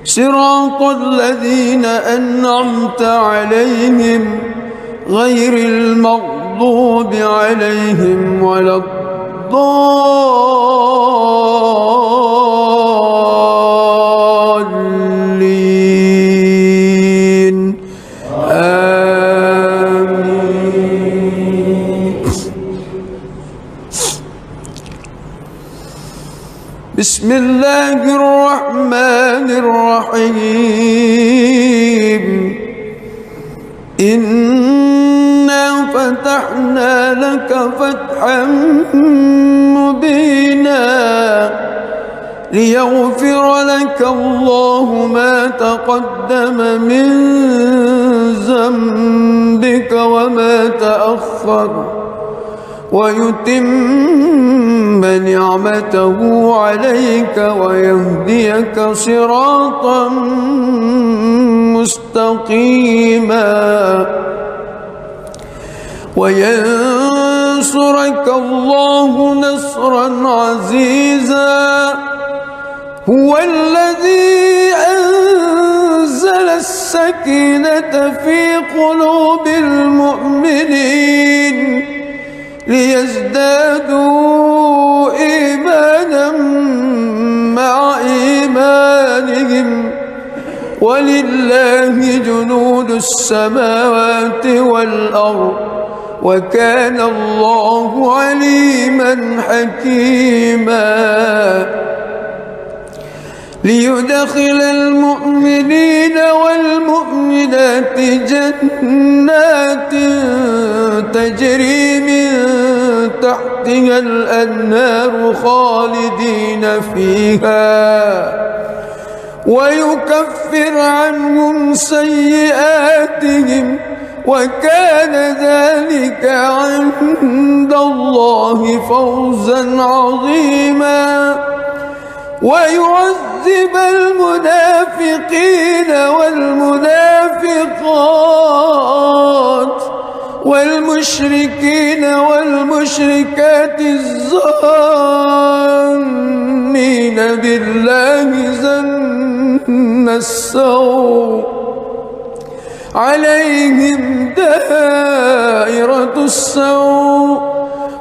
صراط الذين أنعمت عليهم غير المغضوب عليهم ولا الضالين آمين. بسم الله الرحمن الرحيم إنا فتحنا لك فتحا مبينا ليغفر لك الله ما تقدم من ذنبك وما تأخر ويتم نعمته عليك ويهديك صراطا مستقيما وينصرك الله نصرا عزيزا هو الذي أنزل السكينة في قلوب المؤمنين ليزدادوا إيمانا مع إيمانهم ولله جنود السماوات والأرض وكان الله عليما حكيما ليدخل المؤمنين والمؤمنات جنات تجري من تحتها الأنهار خالدين فيها ويكفر عنهم سيئاتهم وكان ذلك عند الله فوزا عظيما ويعذب المنافقين والمنافقات والمشركين والمشركات الظانين بالله ظن السوء عليهم دائرة السوء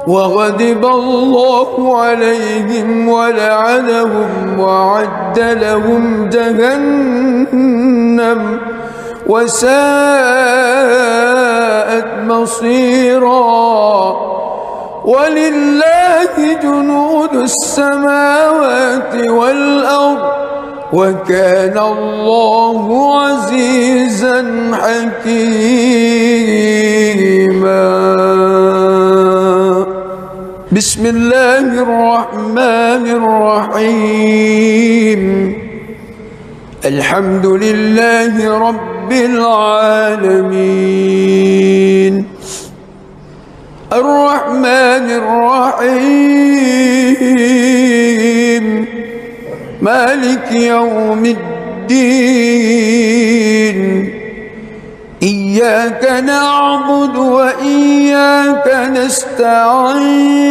وغضب الله عليهم ولعنهم وأعد لهم جهنم وساءت مصيرا ولله جنود السماوات والأرض وكان الله عزيزا حكيما بسم الله الرحمن الرحيم الحمد لله رب العالمين الرحمن الرحيم مالك يوم الدين إياك نعبد وإياك نستعين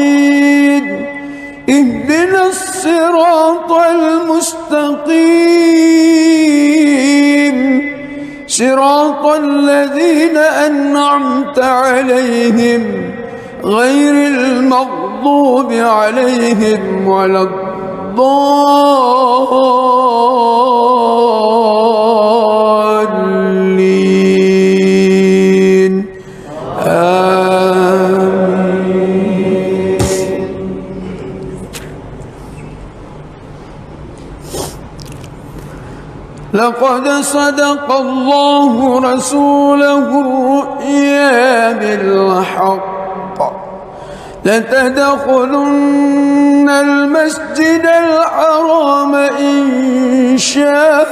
اهدنا الصراط المستقيم صراط الذين أنعمت عليهم غير المغضوب عليهم ولا الضالين آمين. لقد صدق الله رسوله الرؤيا بالحق لتدخلن المسجد الحرام إن شاء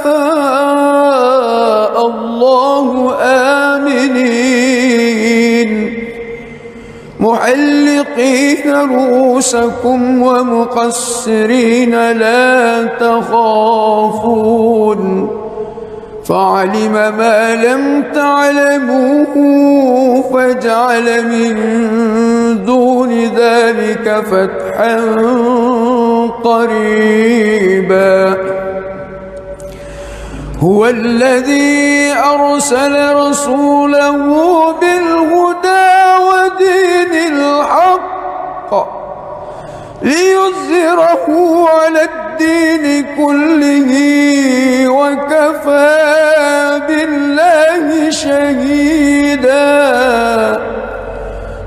الله آمنين محلقين رؤوسكم ومقصرين لا تخافون فعلم ما لم تعلموا فجعل من دون ذلك فتحا قريبا هو الذي أرسل رسوله بالهدى ودين الحق ليظهره على الدين كله وكفى بالله شهيدا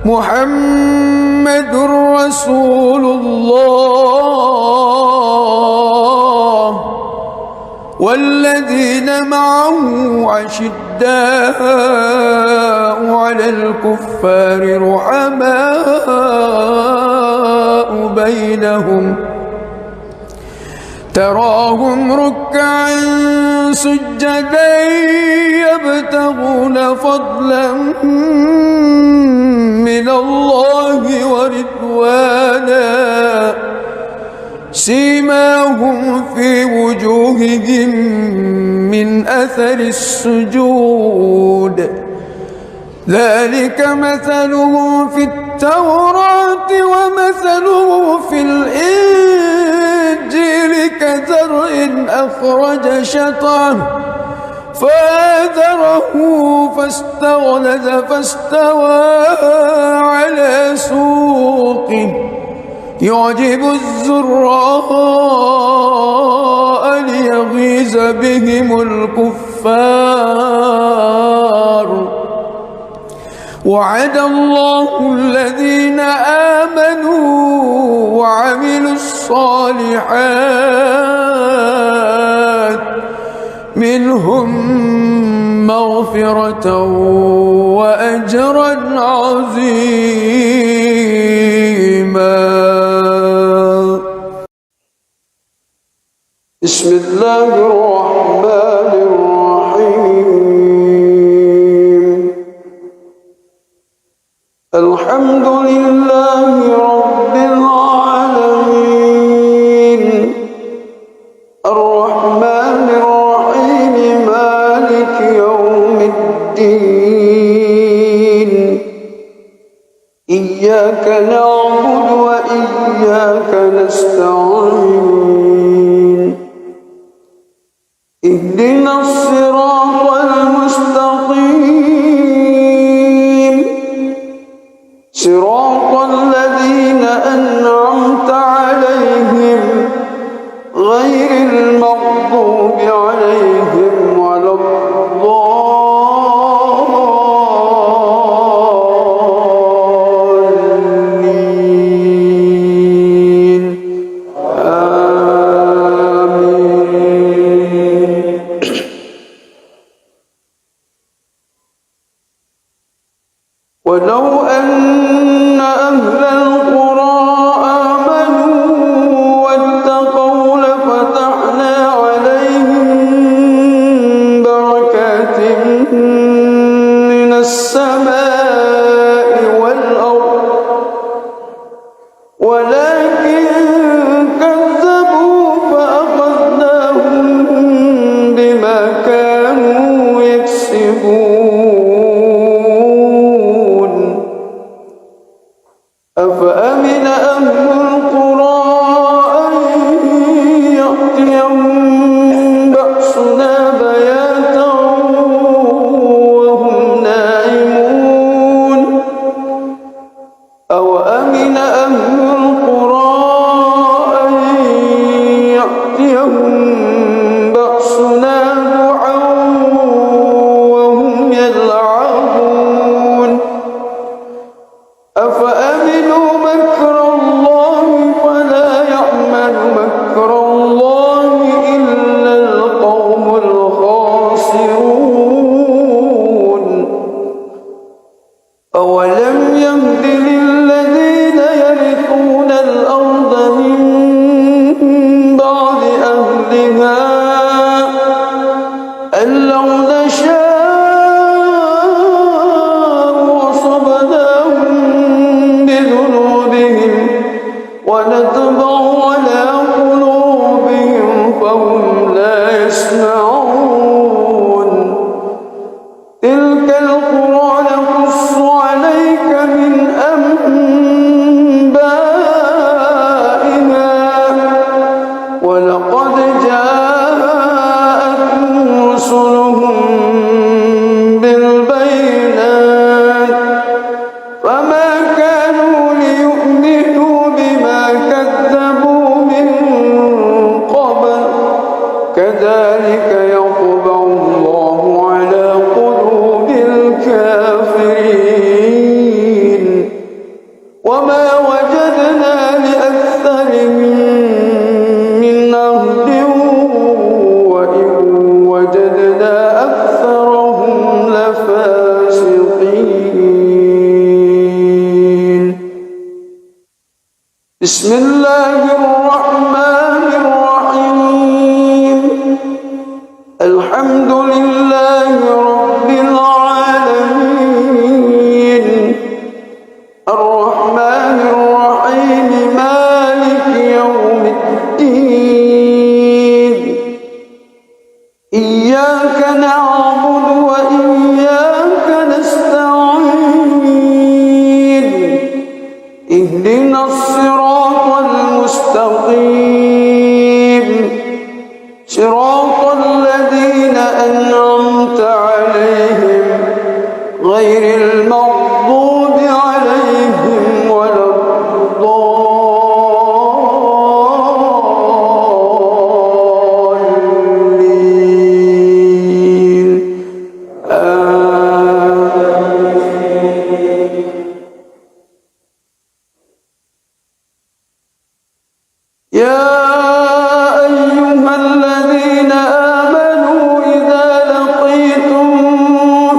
محمد رسول الله والذين معه عشداء على الكفار رحماء بينهم تراهم ركعا سجدا يبتغون فضلا من الله ورضوانا سيماهم في وجوههم من أثر السجود ذلك مثلهم في التوراة ومثله في الإنجيل كزرع أخرج شطأه فآزره فاستغلظ فاستوى على سوقه يعجب الزراء ليغيظ بهم الكفار وعد الله الذين آمنوا وعملوا الصالحات منهم مغفرة وأجرا عظيما. بسم الله الرحمن الرحيم. الحمد لله رب العالمين الرحمن الرحيم مالك يوم الدين إياك نعبد وإياك نستعين اهدنا الصراط المستقيم صراط الذين أنعمت عليهم غير المغضوب عليهم ولا الضالين آمين. ولو أن أهل القرى آمنوا واتقوا لفتحنا عليهم بركات من السماء والأرض ولكن كذبوا فأخذناهم بما كانوا يكسبون. أفأمن أهل القرى أن يأتيهم بأسنا بياتا وهم نائمون أوأمن أهل القرى أن يأتيهم بأسنا ضحى وهم يلعبون أفأمنوا مكر الله فلا يأمن مكر الله إلا القوم الخاسرون. أولم يهد للذين يرثون الأرض من بعد أهلها أن لو نشاء وصبناهم بذنوبهم ونطبع على قلوبهم فهم لا يسمعون. تلك القرى نقص عليك من أنبائها ولقد جاءتهم رسلهم بالبينات فما كانوا ليؤمنوا بما كذبوا من قبل كذلك يطبع الله على قلوب الكافرين وما وجدنا لأكثرهم من عهد وإن وجدنا أكثرهم لفاسقين. بسم الله الرحمن الرحيم. الحمد لله رب العالمين الرحمن الرحيم مالك يوم الدين إياك نعبد وإياك نستعين اهدنا الصراط المستقيم غير المغضوب عليهم ولا الضالين يا أيها الذين آمنوا إذا لقيتم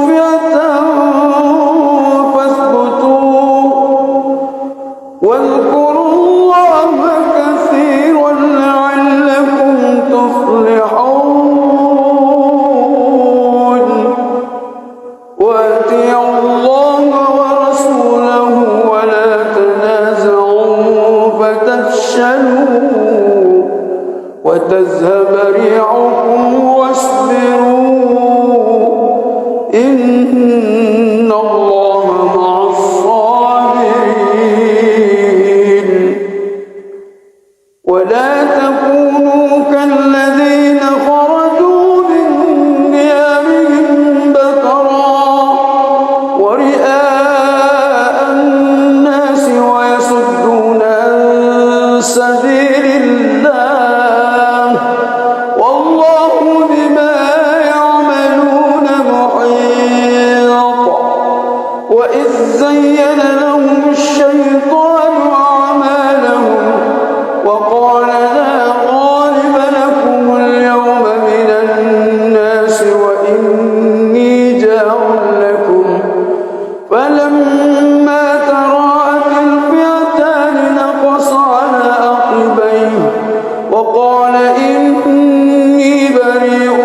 فئة فاثبتوا واذكروا الله كثيرا لعلكم تفلحون وأطيعوا الله ورسوله ولا تنازعوا فتفشلوا وتذهب ريحكم واصبروا إن الله مع الصابرين ولا تكونوا كالذين خرجوا من ديارهم بطرا ورئاء الناس ويصدون عن سبيل الله والله بما يعملون محيط وإذ زين لهم الشيطان أعمالهم وقال لا غالب لكم اليوم من الناس وإني جار لكم فلما تراءت الفئتان نقص على عقبيه وقال إني بريء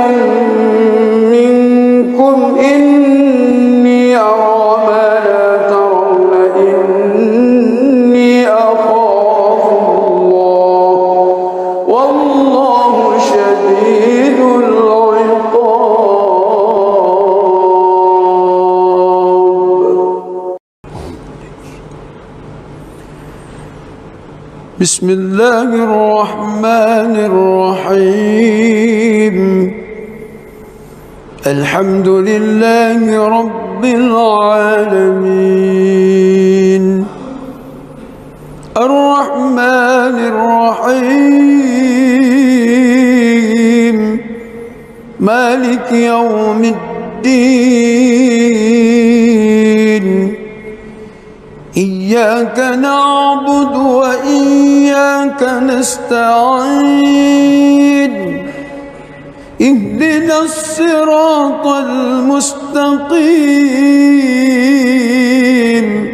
منكم إني أرى ما لا ترون إني أخاف الله والله شديد العقاب. بسم الله الرحمن الرحيم الحمد لله رب العالمين الرحمن الرحيم مالك يوم الدين إياك نعبد وإياك نستعين اهدنا الصراط المستقيم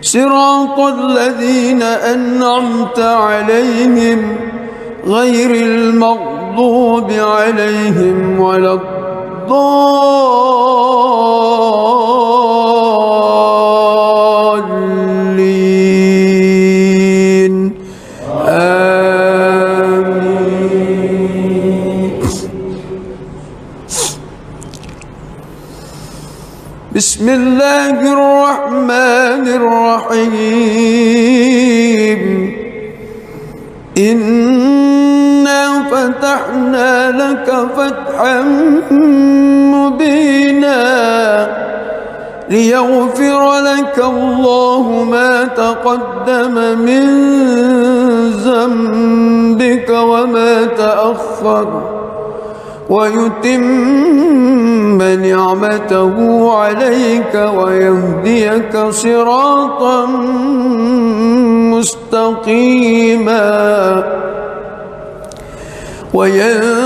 صراط الذين أنعمت عليهم غير المغضوب عليهم ولا الضالين آمين. بسم الله الرحمن الرحيم إنا فتحنا لك فتحا مبينا ليغفر لك الله ما تقدم من ذنبك وما تأخر ويتم نعمته عليك ويهديك صراطا مستقيما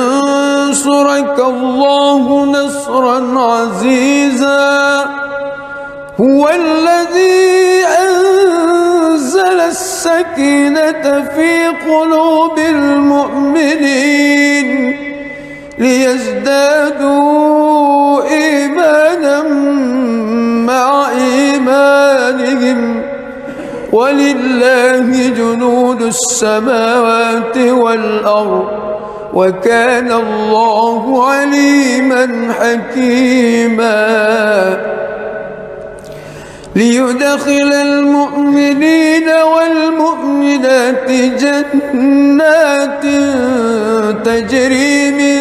وينصرك الله نصرا عزيزا هو الذي أنزل السكينة في قلوب المؤمنين ليزدادوا إيمانا مع إيمانهم ولله جنود السماوات والأرض وكان الله عليما حكيما ليدخل المؤمنين والمؤمنات جنات تجري من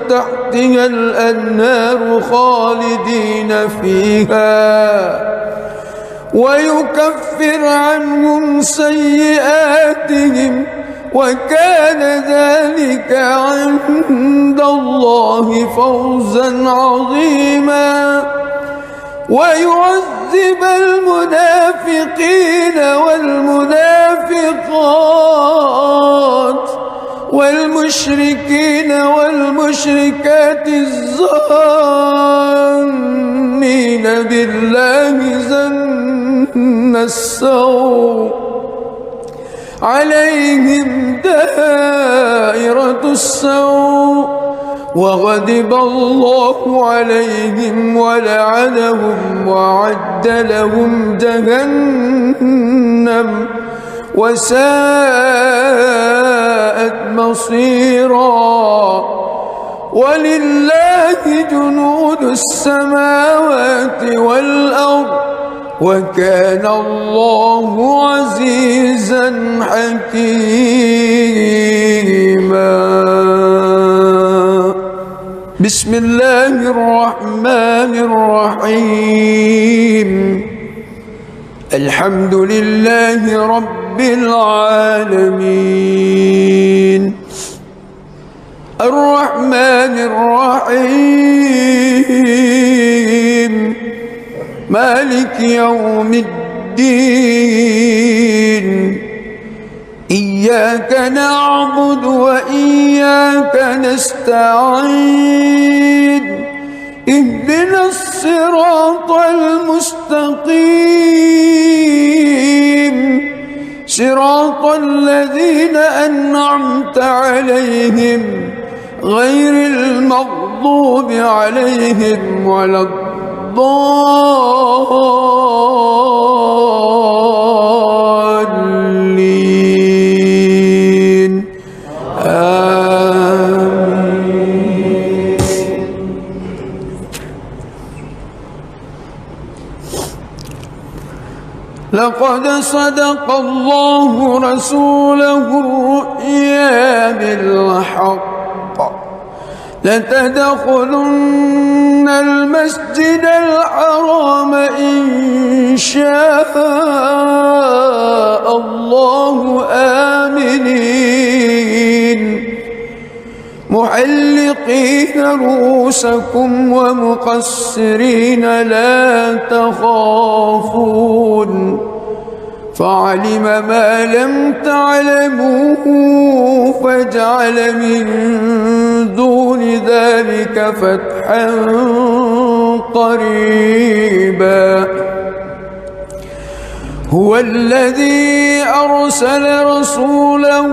تحتها الأنهار خالدين فيها ويكفر عنهم سيئاتهم وكان ذلك عند الله فوزا عظيما ويعذب المنافقين والمنافقات والمشركين والمشركات الظانين بالله ظن السوء عليهم دائرة السوء وغضب الله عليهم ولعنهم وأعد لهم جهنم وساءت مصيرا ولله جنود السماوات والأرض وكان الله عزيزا حكيما. بسم الله الرحمن الرحيم. الحمد لله رب العالمين الرحمن الرحيم مالك يوم الدين إياك نعبد وإياك نستعين اهدنا الصراط المستقيم صراط الذين أنعمت عليهم غير المغضوب عليهم ولا الضالين آمين. لقد صدق الله رسوله الرؤيا بالحق لتدخلن المسجد الحرام إن شاء الله آمنين محلقين رؤوسكم ومقصرين لا تخافون فعلم ما لم تعلموا فجعل من دون ذلك فتحا قريبا. هو الذي أرسل رسوله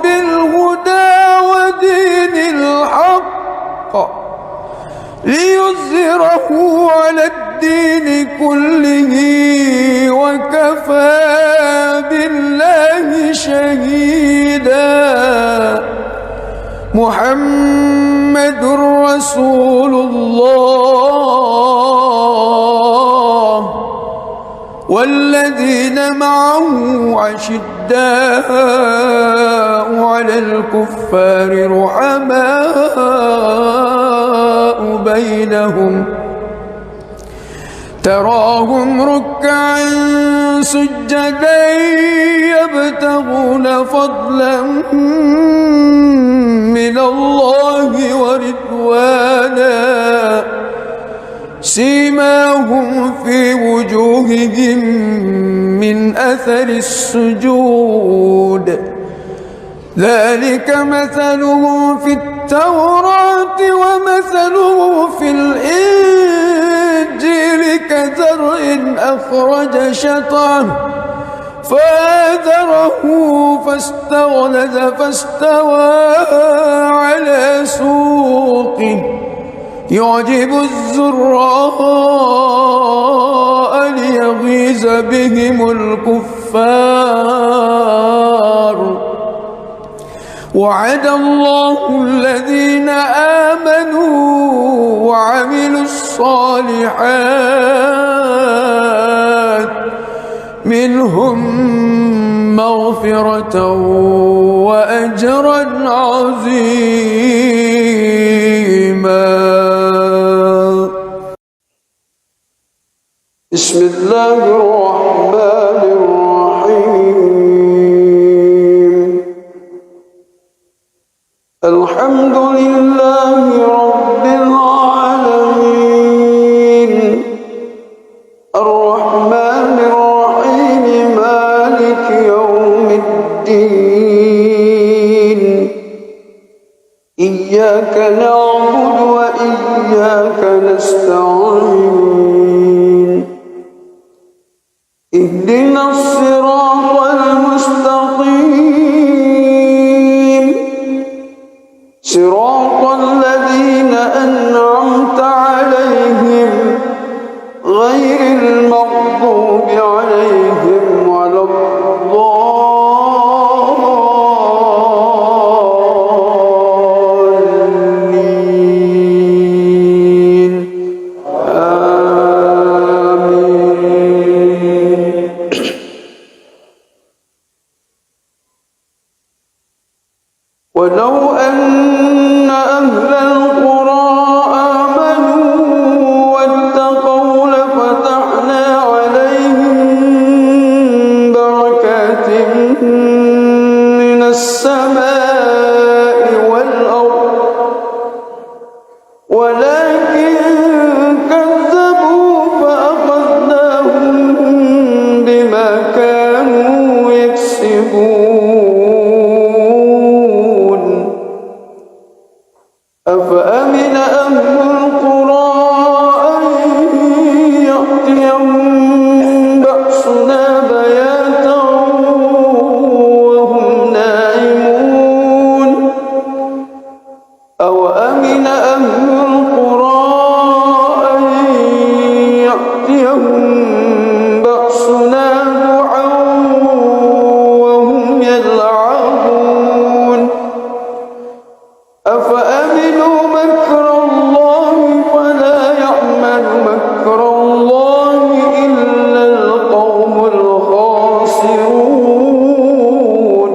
بالهدى ودين الحق ليظهره على الدين كله وكفى بالله شهيدا. محمد رسول الله والذين معه عشداء على الكفار رحماء بينهم تراهم ركعا سجدا يبتغون فضلا من الله ورضوانا سيماهم في وجوههم من أثر السجود ذلك مثلهم في التوراة ومثله في الإنجيل كزرع أخرج شطأه فآزره فاستغلظ فاستوى على سوقه يعجب الزراء ليغيظ بهم الكفار. وعد الله الذين آمنوا وعملوا الصالحات منهم مغفرة وأجرا عظيما. بسم الله الرحمن الرحيم الحمد لله رب العالمين الرحمن الرحيم مالك يوم الدين إياك نعبد وإياك نستعين اهدنا الصراط المستقيم صراط الذين أنعمت عليهم غير المغضوب عليهم ولا الضالين آمين. ولو أن أهل القرى آمنوا واتقوا لفتحنا عليهم بركات من السماء والأرض ولكن كذبوا فأخذناهم بما كانوا يكسبون أفأمن أهل القرى أن يأتيهم بأسنا بياتا وهم نائمون أوأمن أهل القرى أن يأتيهم بأسنا ضحى وهم يلعبون أفأمنوا مكر الله فلا يأمن مكر الله إلا القوم الخاسرون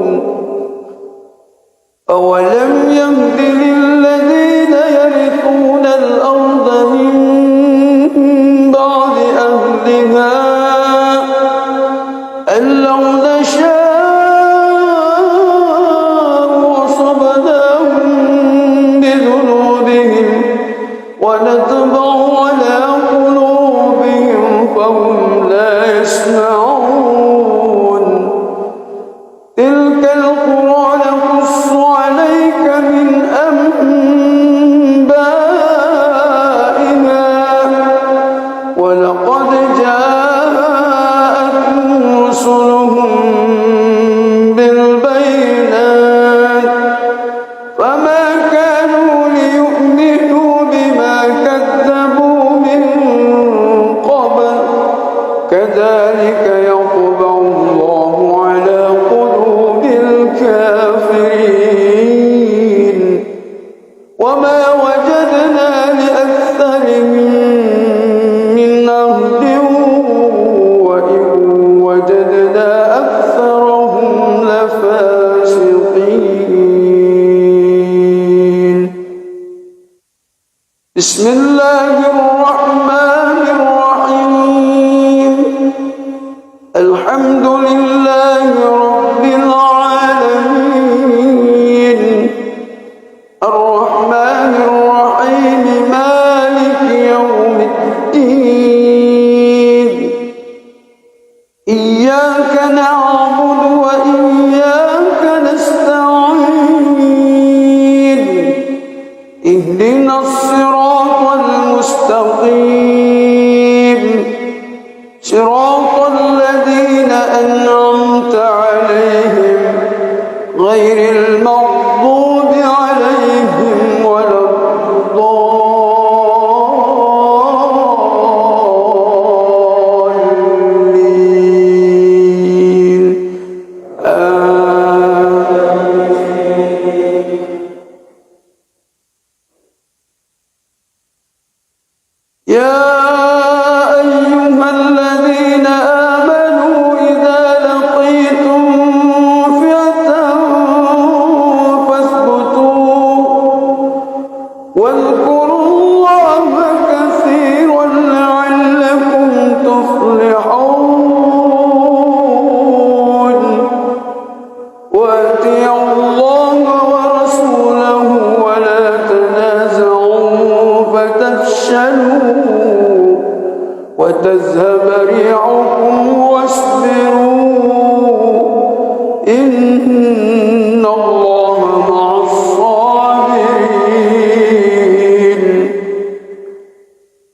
أولم يهد للذين يرثون الأرض من بعد أهلها أن لو نشاء أصبناهم بذنوبهم ونطبع على قلوبهم فهم لا يسمعون تلك القرى نقص عليك من أنبائها ولقد جاءتهم رسلهم بالبينات فما كانوا ليؤمنوا بما كذبوا من قبل كذلك يطبع الله على قلوب الكافرين وما وجدنا لأكثرهم من عهد وإن وجدنا أكثرهم لفاسقين بسم الله الرحمن الرحيم الحمد لله رب العالمين الرحمن الرحيم مالك يوم الدين إياك نعبد وإياك نستعين اهدنا الصراط المستقيم صراط الذين أنعمت عليهم غير المغضوب عليهم ولا الضالين يا أيها الذين آمنوا إذا لقيتم تفلحون وأطيعوا الله ورسوله ولا تنازعوا فتفشلوا وتذهب ريحكم واصبروا إن الله مع الصابرين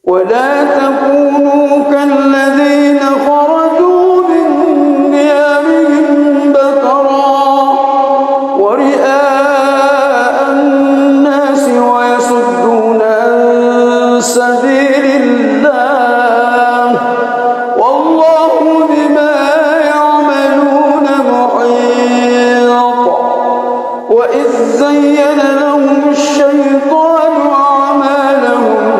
ولا تكونوا كالذين خرجوا من ديارهم بطرا ورئاء الناس ويصدون عن سبيل الله والله بما يعملون محيط وإذ زين لهم الشيطان أعمالهم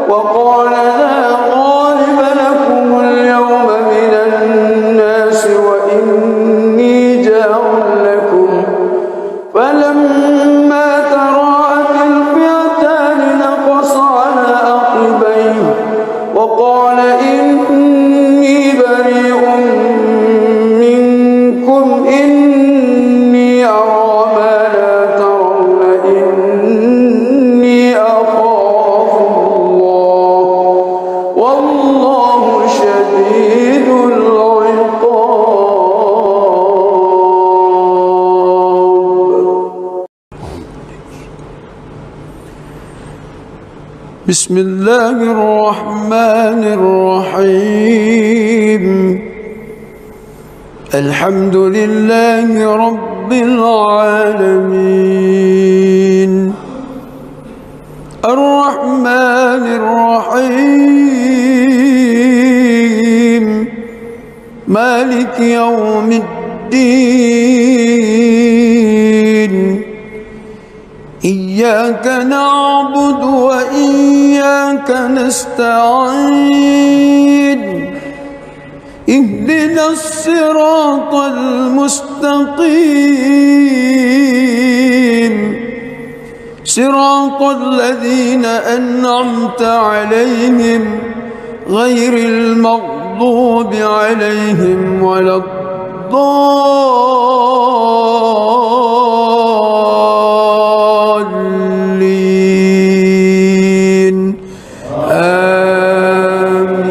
وقال لا غالب لكم اليوم من الناس وإني جار لكم فلما تراءت الفئتان نقص على عقبيه وقال إني بريء منكم إني أرى ما لا ترون إني أخاف الله والله شديد العقاب. بسم الله الرحمن الرحيم الحمد لله رب العالمين الرحمن الرحيم مالك يوم الدين إياك نعبد وإياك نستعين اهدنا الصراط المستقيم صراط الذين أنعمت عليهم غير المغضوب عليهم ولا الضالين آمين.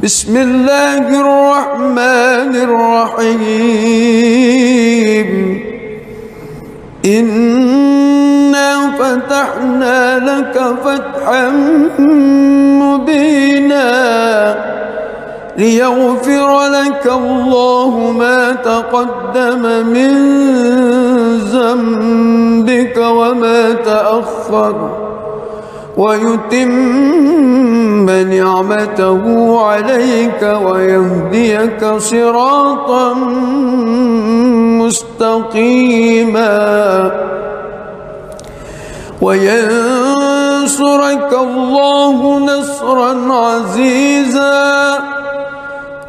بسم الله الرحمن الرحيم إنا فتحنا لك فتحا مبينا ليغفر لك الله ما تقدم من ذنبك وما تأخر ويتم نعمته عليك ويهديك صراطا مستقيما وينصرك الله نصرا عزيزا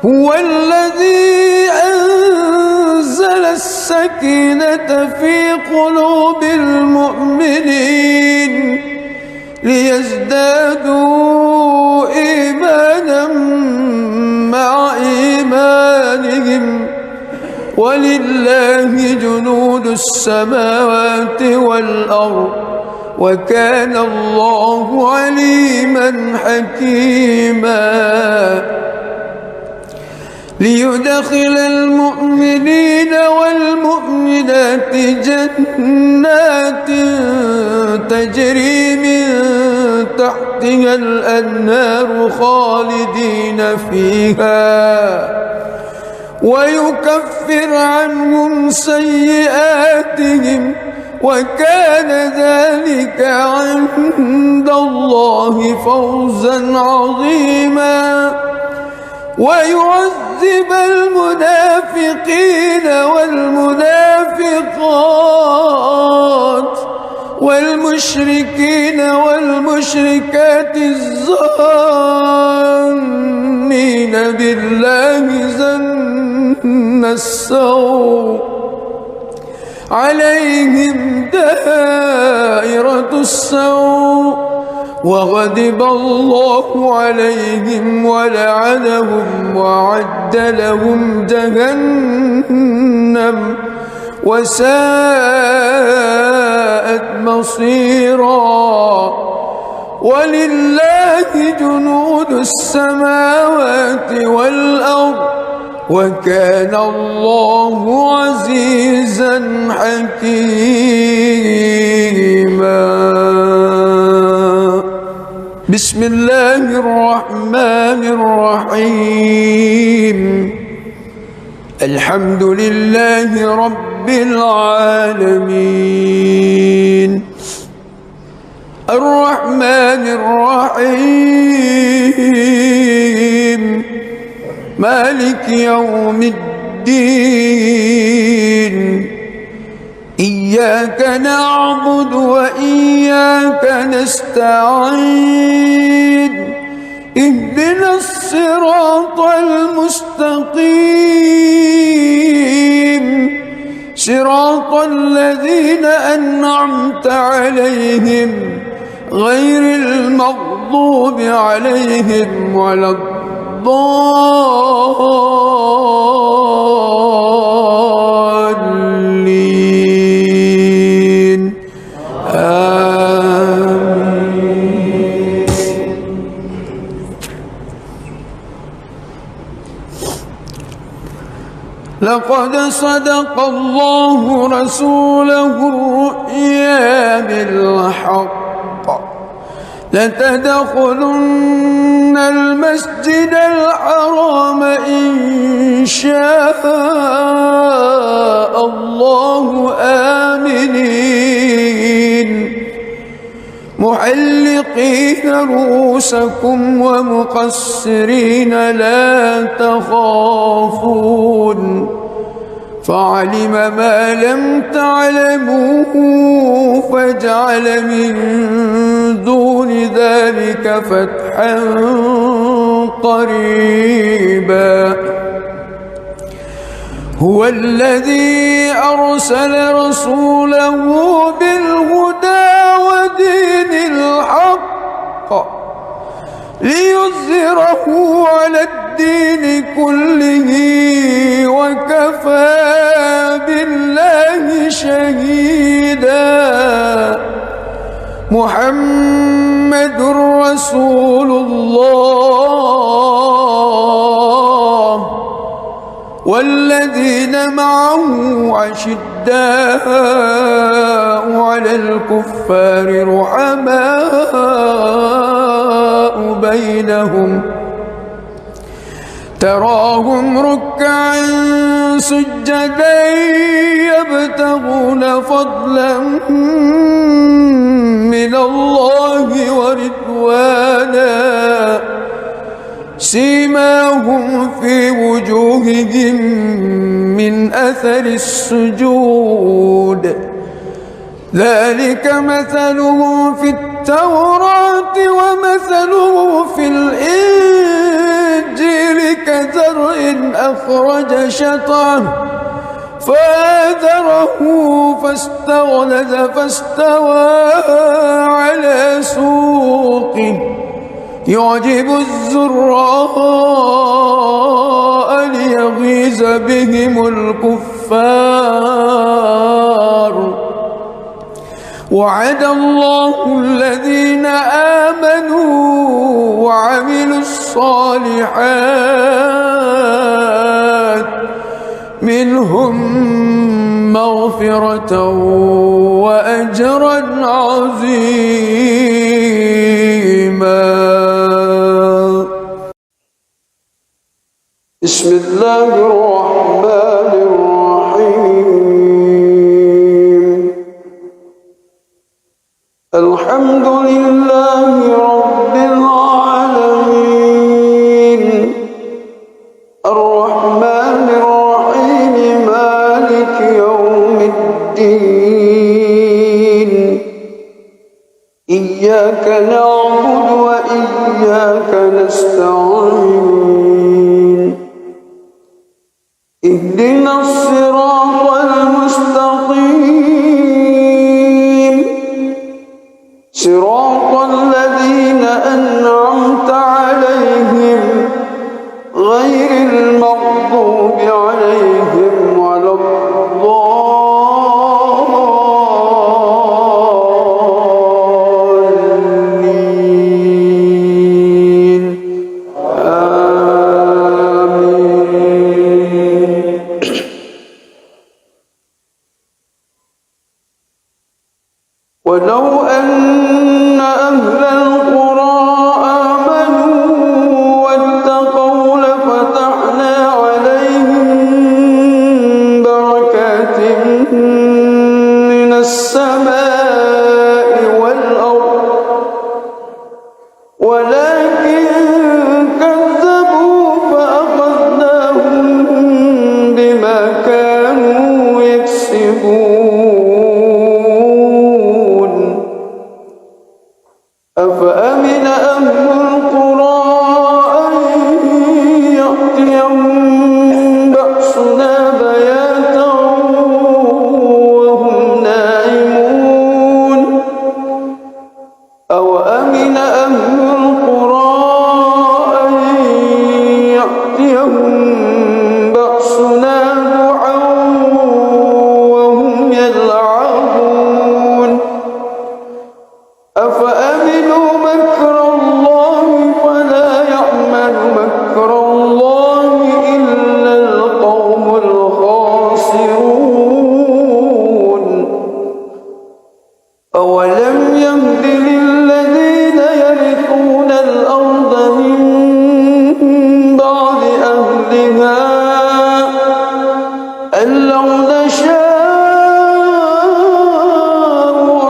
هو الذي أنزل السكينة في قلوب المؤمنين ليزدادوا إيمانا مع إيمانهم ولله جنود السماوات والأرض وكان الله عليما حكيما ليدخل المؤمنين والمؤمنات جنات تجري من تحتها الأنهار خالدين فيها ويكفر عنهم سيئاتهم وكان ذلك عند الله فوزا عظيما ويعذب المنافقين والمنافقات والمشركين والمشركات الظانين بالله ظن السوء عليهم دائرة السوء وغضب الله عليهم ولعنهم وأعد لهم جهنم وساءت مصيرا. ولله جنود السماوات والأرض وكان الله عزيزا حكيما. بسم الله الرحمن الرحيم. الحمد لله رب العالمين الرحمن الرحيم مالك يوم الدين. إياك نعبد وإياك نستعين. اهدنا الصراط المستقيم صراط الذين أنعمت عليهم غير المغضوب عليهم ولا الضالين. آمين. لقد صدق الله رسوله الرؤيا بالحق لتدخلن المسجد الحرام إن شاء الله آمنين محلقين رؤوسكم ومقصرين لا تخافون فعلم ما لم تعلموا فجعل من دون ذلك فتحا قريبا. هو الذي أرسل رسوله بالهدى ودين الحق ليظهره على الدين كله وكفى بالله شهيدا. محمد رسول الله والذين معه أشداء على الكفار رحماء بينهم تراهم ركعا سجدا يبتغون فضلا من الله ورضوانا سيماهم في وجوههم من أثر السجود ذلك مثلهم في التوراة ومثله في الإنجيل كزرع أخرج شطأه فآزره فاستغلظ فاستوى على سوقه يعجب الزراء ليغيظ بهم الكفار. وعد الله الذين آمنوا وعملوا الصالحات منهم مغفرة وأجرا عظيما. بسم الله الرحمن الرحيم. الحمد لله رب العالمين الرحمن الرحيم مالك يوم الدين. إياك نعبد وإياك نستعين. اهدنا الصراط المستقيم صراط الذين أنعمت عليهم غير المغضوب عليهم ولا الضالين آمين. ولو أن أهل القرى آمنوا واتقوا لفتحنا عليهم بركات من السماء والأرض ولكن كذبوا فأخذناهم بما كانوا يكسبون. أفأمن أهل القرى أن يأتيهم بأسنا بياتا وهم نائمون أوأمن أهل القرى أن يأتيهم بأسنا ضحى وهم يلعبون أفأمنوا مكر الله فلا يأمن مكر الله إلا القوم الخاسرون. أولم يهد للذين يرثون الأرض من بعد أهلها أن لو نشاء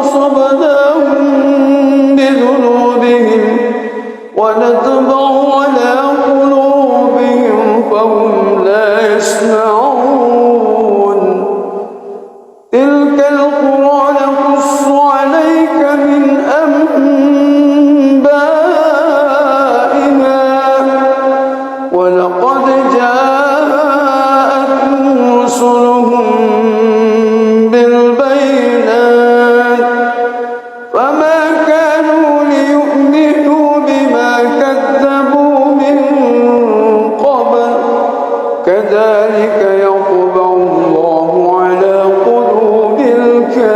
أصبناهم بذنوبهم ونطبع على قلوبهم فهم لا يسمعون. تلك القرى نقص عليك من أنبائها ولقد جاءتهم رسلهم بالبينات فما كانوا ليؤمنوا بما كذبوا من قبل كذلك يطبع الله على قلوب الكافرين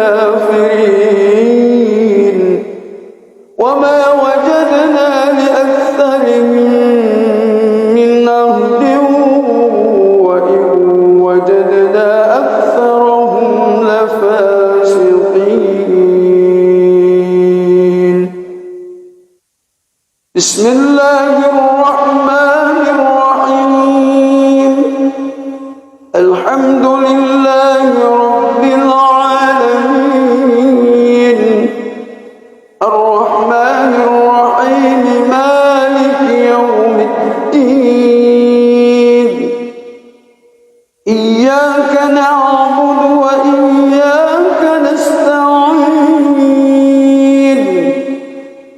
وما وجدنا لأكثرهم من عهد وإن وجدنا أكثرهم لفاسقين. بسم الله الرحمن الرحيم. الحمد لله رب العالمين الرحمن الرحيم مالك يوم الدين إياك نعبد وإياك نستعين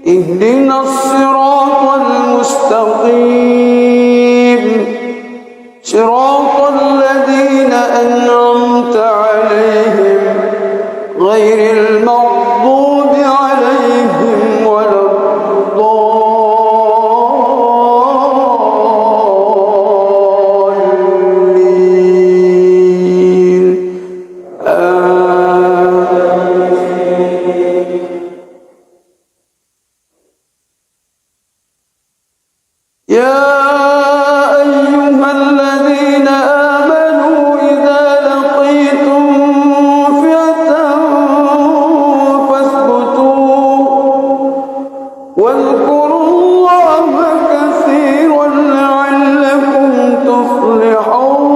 اهدنا الصراط المستقيم صراط الذين أنعمت عليهم غير المغضوب عليهم ولا الضالين يا أيها الذين آمنوا إذا لقيتم فئة فاثبتوا واذكروا الله كثيرا لعلكم تفلحون.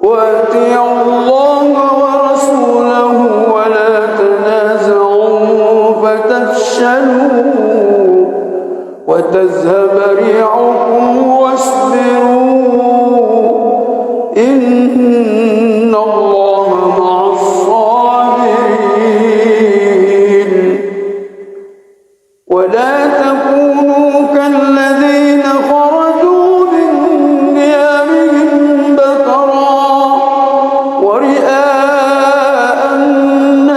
وأطيعوا الله ورسوله ولا تنازعوا فتفشلوا وتذهب ريحكم واصبروا إن الله مع الصابرين. ولا تكونوا كالذين خرجوا من ديارهم بطرا ورئاء الناس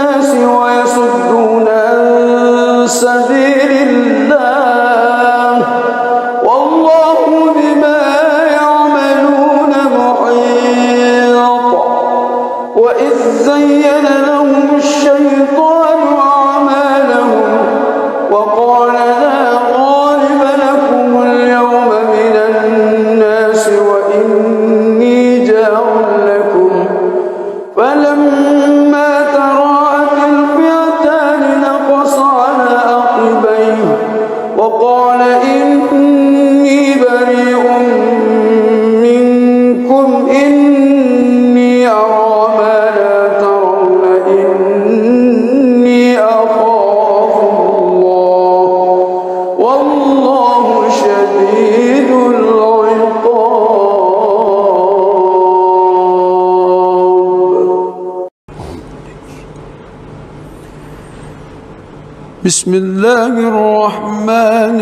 بسم الله الرحمن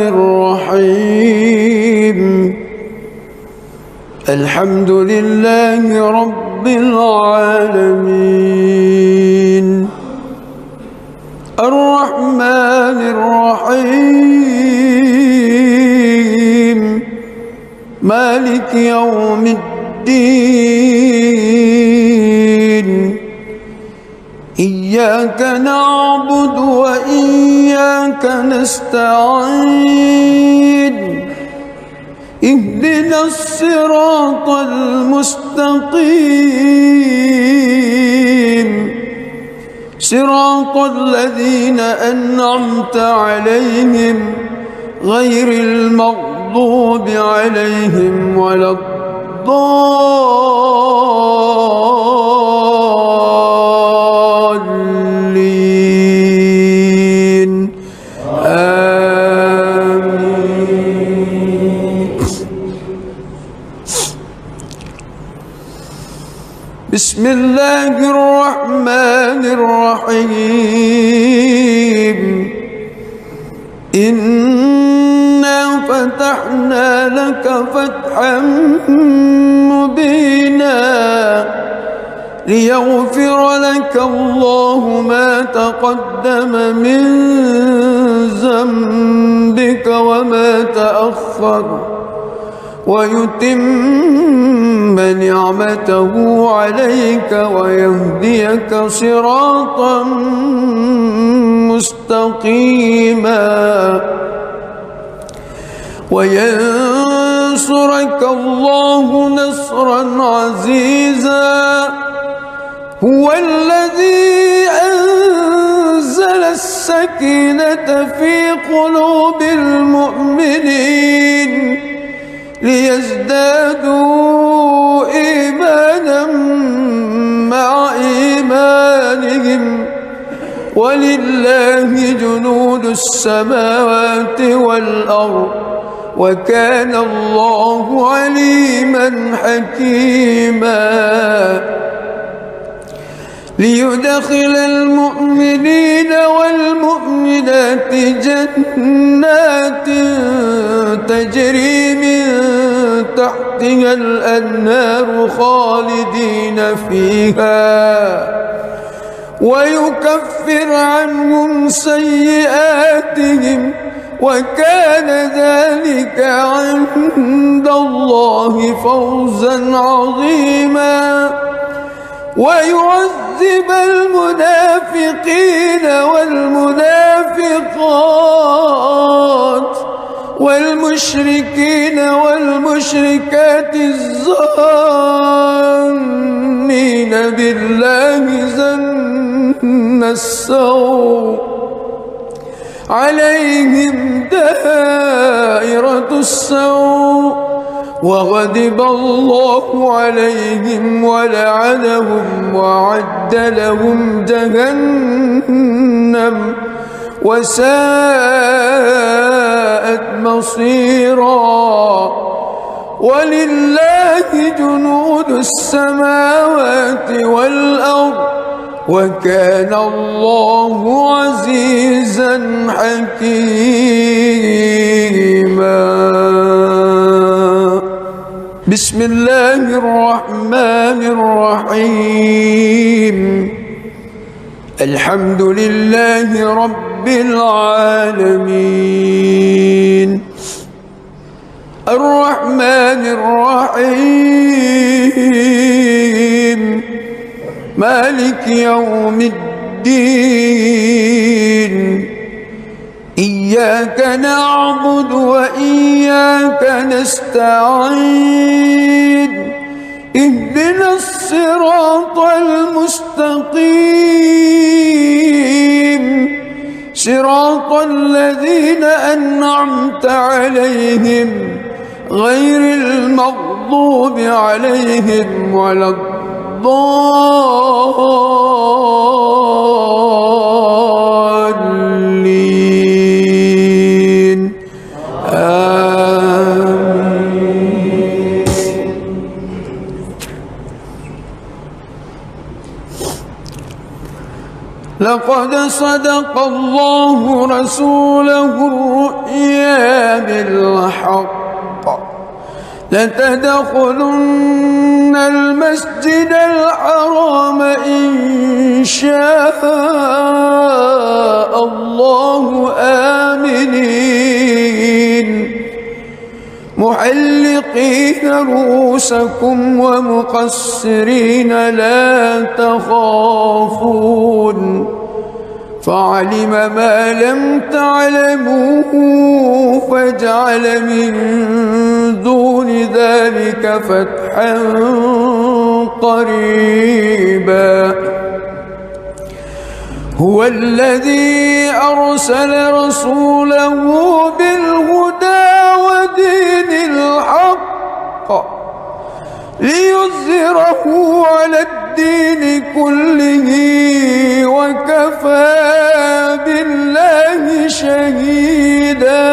الرحيم الحمد لله رب العالمين الرحمن الرحيم مالك يوم الدين إياك نعبد وإياك نستعين اهدنا الصراط المستقيم صراط الذين أنعمت عليهم غير المغضوب عليهم ولا الضالين آمين. بسم الله الرحمن الرحيم إنا فتحنا لك فتحا مبينا ليغفر لك الله ما تقدم من ذنبك وما تأخر ويتم نعمته عليك ويهديك صراطا مستقيما وينصرك الله نصرا عزيزا هو الذي أنزل السكينة في قلوب المؤمنين ليزدادوا إيمانا مع إيمانهم ولله جنود السماوات والأرض وكان الله عليما حكيما ليدخل المؤمنين والمؤمنات جنات تجري من تحتها الأنهار خالدين فيها ويكفر عنهم سيئاتهم وكان ذلك عند الله فوزا عظيما ويعذب المنافقين والمنافقات والمشركين والمشركات الظانين بالله ظن السوء عليهم دائرة السوء وغضب الله عليهم ولعنهم وأعد لهم جهنم وساءت مصيرا ولله جنود السماوات والأرض وكان الله عزيزا حكيما بسم الله الرحمن الرحيم الحمد لله رب العالمين الرحمن الرحيم مالك يوم الدين إياك نعبد وإياك نستعين اهدنا الصراط المستقيم صراط الذين أنعمت عليهم غير المغضوب عليهم ولا الضالين آمين. لقد صدق الله رسوله الرؤيا بالحق لتدخلن المسجد الحرام إن شاء الله آمنين محلقين رؤوسكم ومقصرين لا تخافون فعلم ما لم تعلموا فجعل من دون ذلك فتحا قريبا هو الذي أرسل رسوله بالهدى ودين الحق ليظهره على الدين كله وكفى بالله شهيدا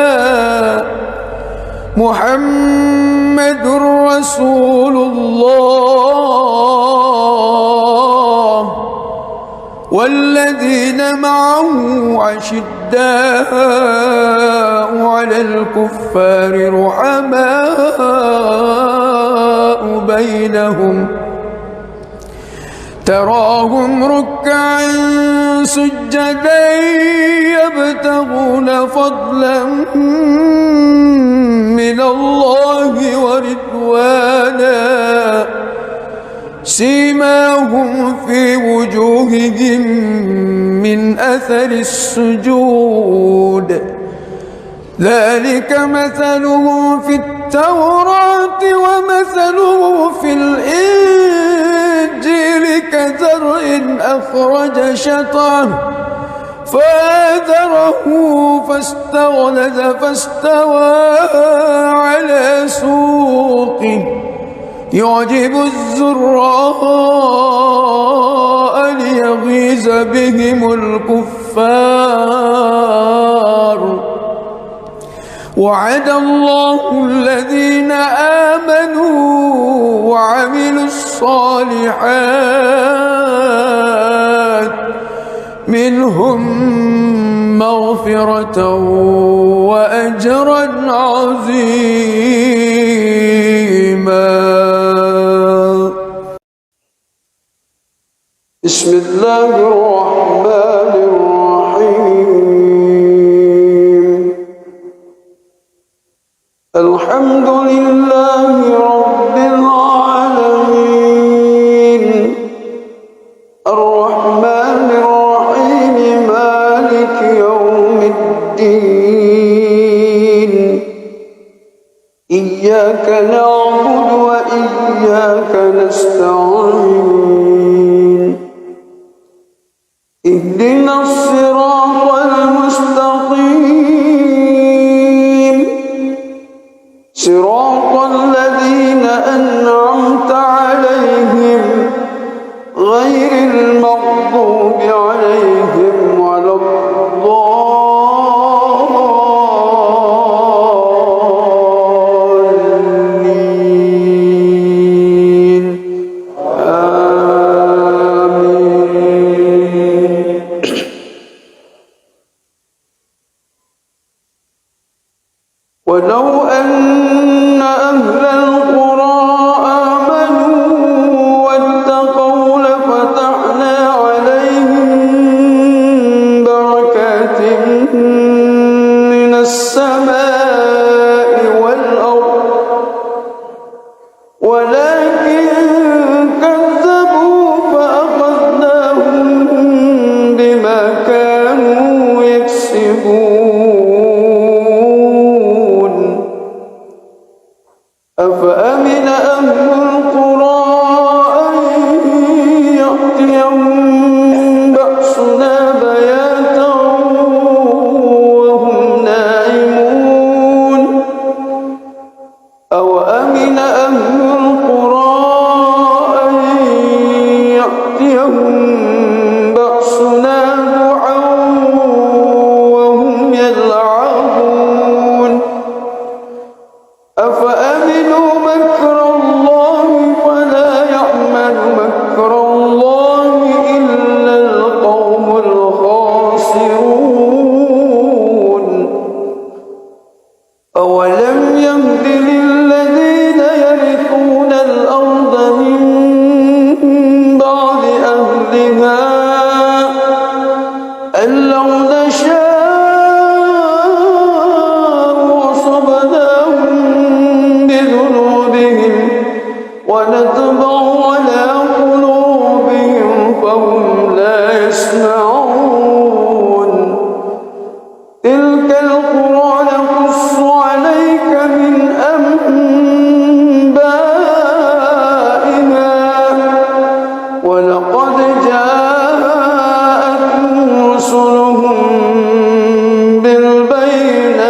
محمد رسول الله والذين معه أشداء على الكفار رحماء بينهم تراهم ركعا سجدا يبتغون فضلا من الله ورضوانا سيماهم في وجوههم من أثر السجود ذلك مثلهم في التوراة ومثلهم في الإنجيل كزرع أخرج شطأه فآزره فاستغلظ فاستوى على سوقه يعجب الزراء ليغيظ بهم الكفار وعد الله الذين آمنوا وعملوا الصالحات منهم مغفرة وأجرا عظيما. بسم الله الرحمن الرحيم الحمد لله رب العالمين الرحمن الرحيم مالك يوم الدين إياك نعبد وإياك نستعين اهدنا الصراط المستقيم صراط الذين أنعمت عليهم غير المغضوب عليهم ولا الضالين آمين. ولو أن أهل القرى آمنوا واتقوا لفتحنا عليهم بركات من السماء والأرض ولكن كذبوا فأخذناهم بما كانوا يكسبون بل لو نشاء أصبناهم بذنوبهم ونطبع على قلوبهم فهم لا يسمعون تلك القرى نقص عليك من أنبائها ولقد جاءتهم رسلهم بالبينات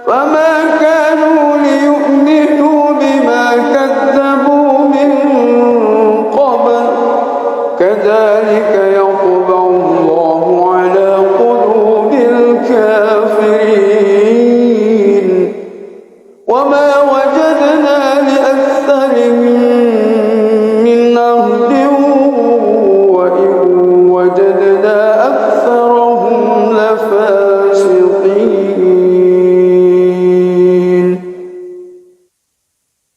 فما كانوا ليؤمنوا بما كذبوا من قبل كذلك يطبع الله على قلوب الكافرين وما وجدنا لأكثرهم من عهد وإن وجدنا أكثرهم لفاسقين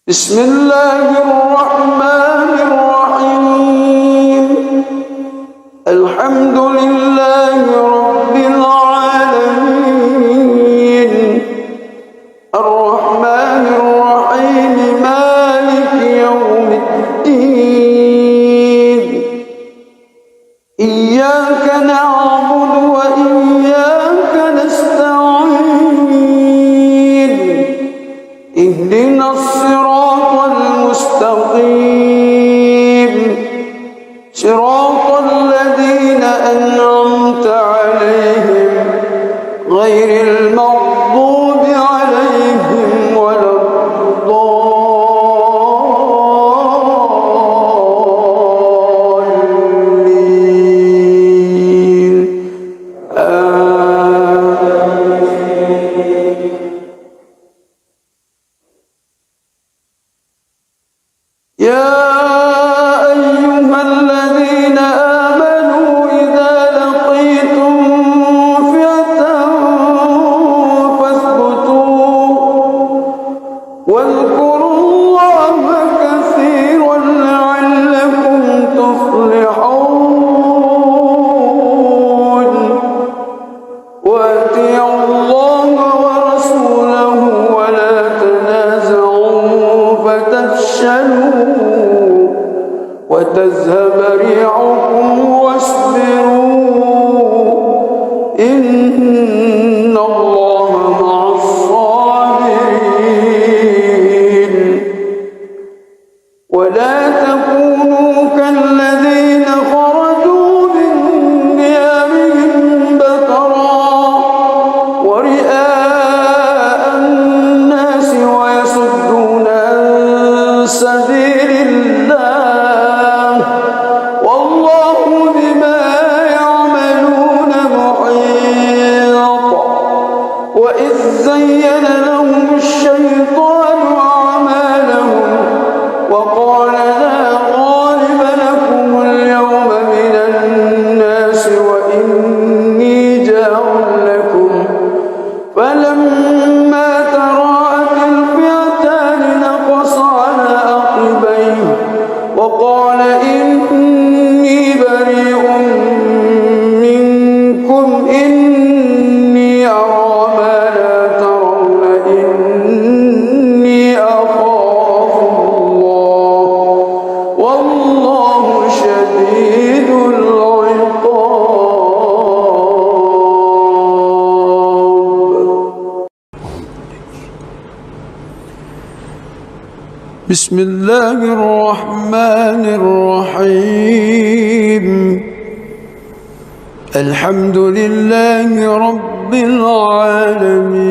بسم الله الرحمن الرحيم الحمد لله رب العالمين الرحمن الرحيم مالك يوم الدين إياك نعبد وإياك نستعين اهدنا الصراط المستقيم صراط الذين أنعمت عليهم غير المغضوب عليهم ولا الضالين يا أيها الذين آمنوا إذا لقيتم فئة فاثبتوا واذكروا الله كثيرا لعلكم تفلحون وأطيعوا الله ورسوله ولا تنازعوا فتفشلوا وتذهب ريحكم واصبروا إن الله مع الصابرين ولا تكونوا كالذين خرجوا من ديارهم بطرا ورئاء الناس ويصدون عن سبيل الله والله بما يعملون محيط وإذ زين لهم الشيطان أعمالهم وقال لا غالب لكم اليوم من الناس وإني جار لكم فلما تراءت الفئتان نقص على عقبيه وقال إني بريء منكم إني أرى ما لا ترون إني أخاف الله والله شديد العقاب بسم الله الرحمن الرحيم الحمد لله رب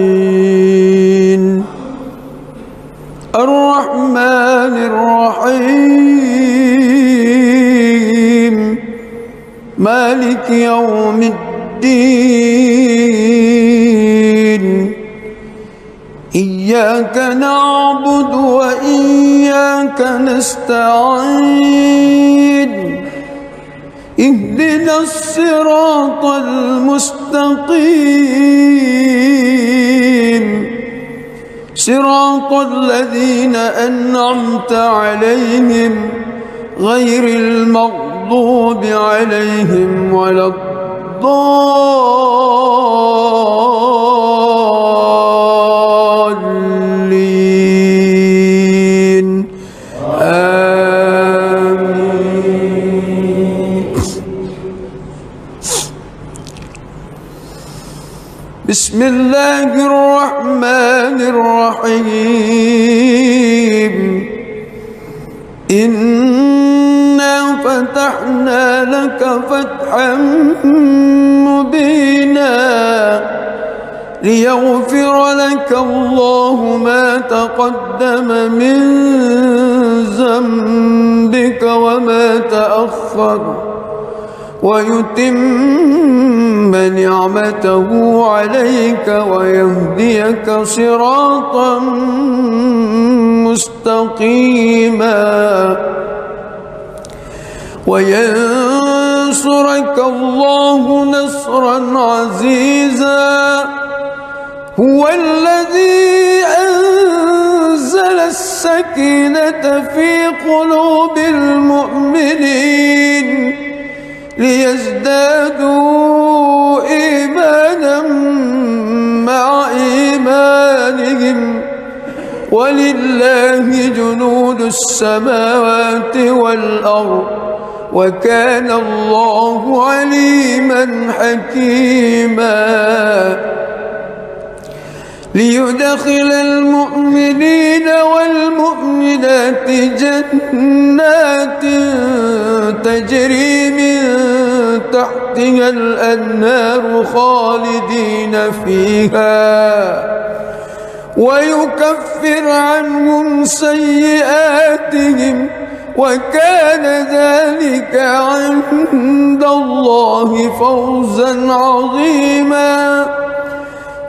العالمين الرحمن الرحيم مالك يوم الدين إياك نعبد وإياك نستعين اهدنا الصراط المستقيم صراط الذين أنعمت عليهم غير المغضوب المغضوب عليهم ولا الضالين آمين. بسم الله الرحمن الرحيم. إنا فتحنا لك فتحا مبينا ليغفر لك الله ما تقدم من ذنبك وما تأخر ويتم نعمته عليك ويهديك صراطا مستقيما وينصرك الله نصرا عزيزا. هو الذي أنزل السكينة في قلوب المؤمنين ليزدادوا إيمانا مع إيمانهم ولله جنود السماوات والأرض وكان الله عليما حكيما. ليدخل المؤمنين والمؤمنات جنات تجري من تحتها الأنهار خالدين فيها ويكفر عنهم سيئاتهم وكان ذلك عند الله فوزا عظيما.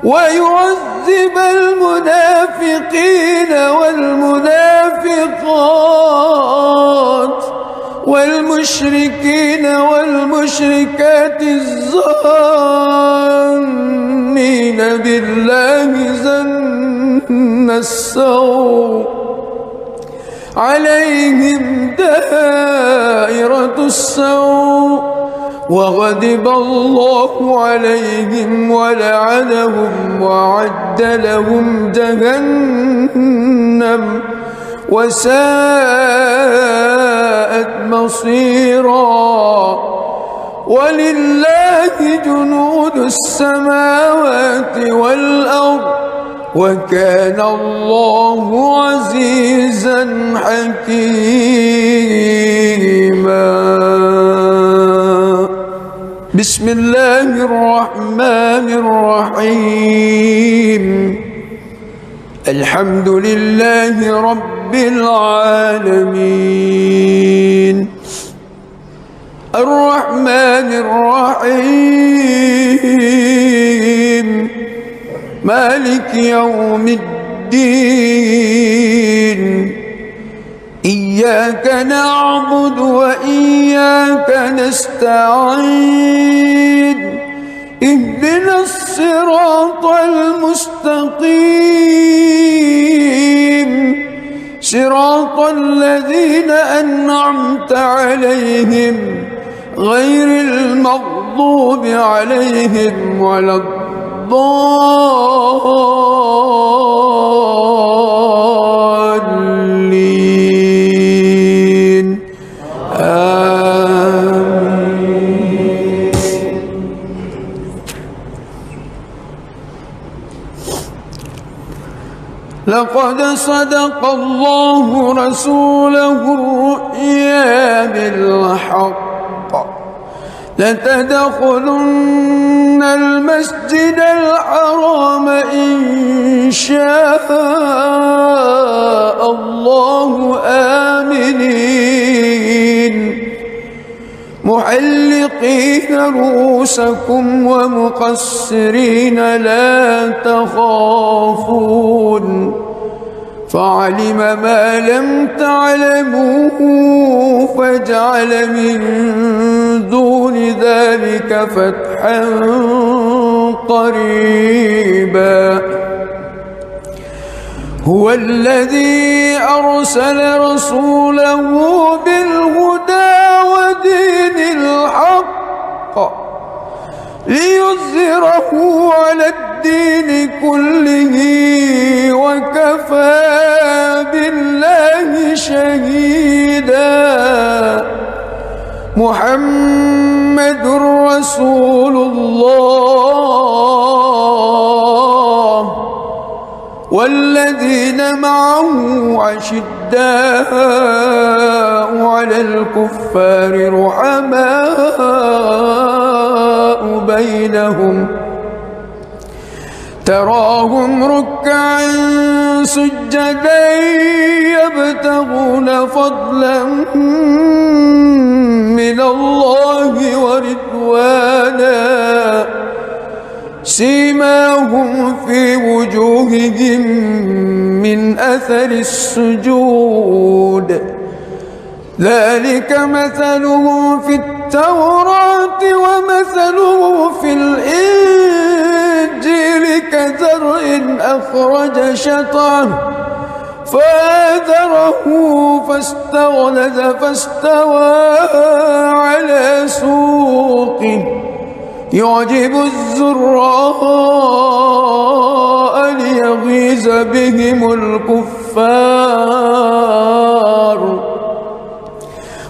ويعذب المنافقين والمنافقات والمشركين والمشركات الظانين بالله ظن السوء عليهم دائرة السوء وغضب الله عليهم ولعنهم وأعد لهم جهنم وساءت مصيرا. ولله جنود السماوات والأرض وكان الله عزيزا حكيما. بسم الله الرحمن الرحيم. الحمد لله رب العالمين الرحمن الرحيم مالك يوم الدين. إياك نعبد وإياك نستعين. اهدنا الصراط المستقيم صراط الذين أنعمت عليهم غير المغضوب عليهم ولا الضالين آمين. لقد صدق الله رسوله الرؤيا بالحق لتدخلن المسجد الحرام إن شاء الله آمنين محلقين رؤوسكم ومقصرين لا تخافون فعلم ما لم تعلموا فجعل من دون ذلك فتحا قريبا. هو الذي أرسل رسوله بالهدى ودين ودين الحق ليظهره على الدين كله وكفى بالله شهيدا. محمد رسول الله والذين معه أشداء على الكفار رحماء بينهم تراهم ركعا سجدا يبتغون فضلا من الله ورضوانا سيماهم في وجوههم من أثر السجود ذلك مثلهم في التوراة ومثله في الإنجيل كزرع أخرج شطأه فآزره فاستغلظ فاستوى على سوقه يعجب الزراء ليغيظ بهم الكفار.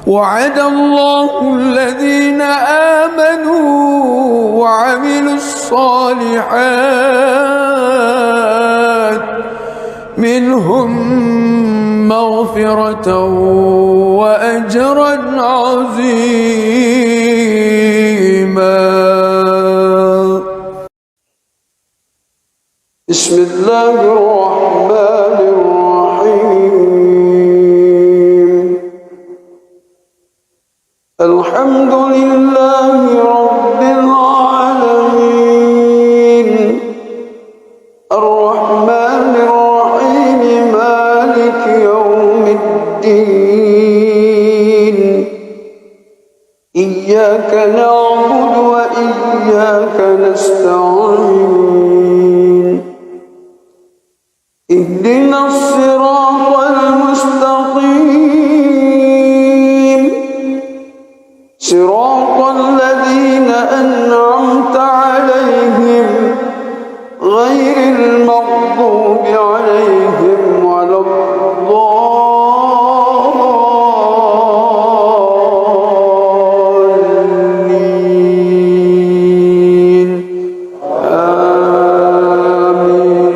وعد الله الذين آمنوا وعملوا الصالحات منهم مغفرة وأجرا عظيما. بسم الله الرحمن الرحيم. الحمد لله رب العالمين الرحمن الرحيم مالك يوم الدين إياك نعبد وإياك نستعين اهدنا الصراط المستقيم صراط الذين أنعمت عليهم غير المغضوب عليهم ولا الضالين آمين.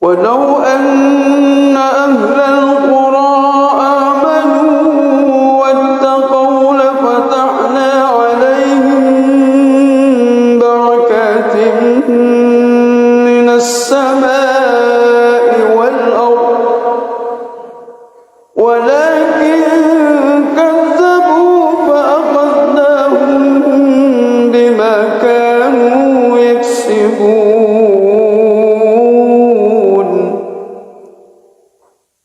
ولو أن أهل القرى آمنوا واتقوا لفتحنا عليهم بركات من السماء والأرض ولكن كذبوا فأخذناهم بما كانوا يكسبون.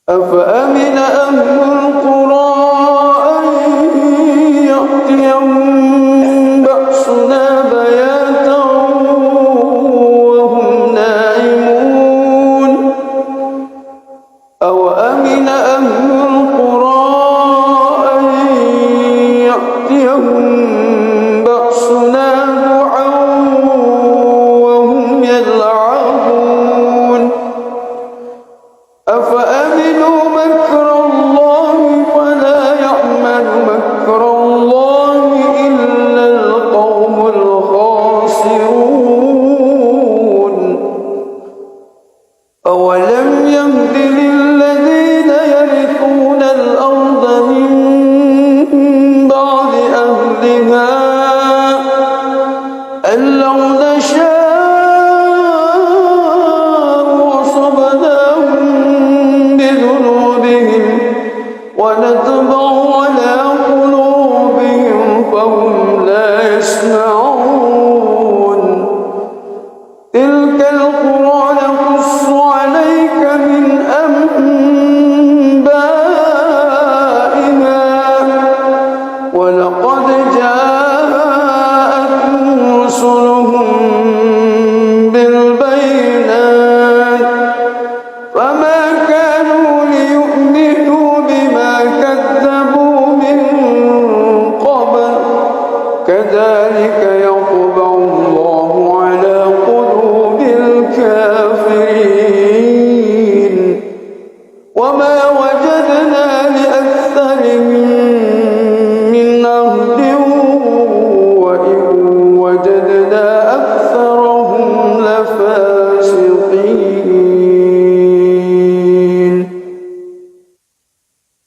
أفأمن أهل القرى أن يأتيهم بأسنا بياتا وهم نائمون أوأمن أهل القرى أن يأتيهم بأسنا ضحى وهم يلعبون. أفأمنوا مكر الله كذلك يطبع الله على قلوب الكافرين وما وجدنا لأكثرهم من عهد وإن وجدنا أكثرهم لفاسقين.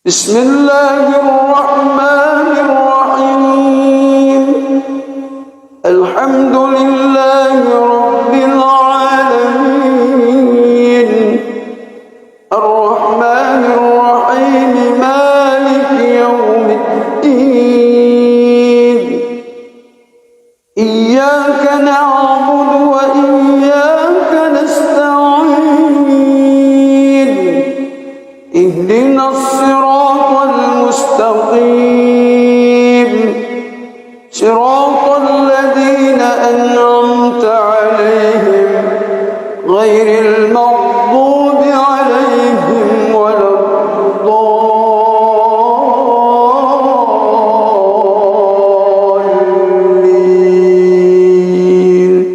بسم الله الرحمن الرحيم. الحمد لله رب العالمين الرحمن الرحيم مالك يوم الدين إياك نعبد وإياك نستعين اهدنا الصراط المستقيم صراط الذين أنعمت عليهم غير المغضوب عليهم ولا الضالين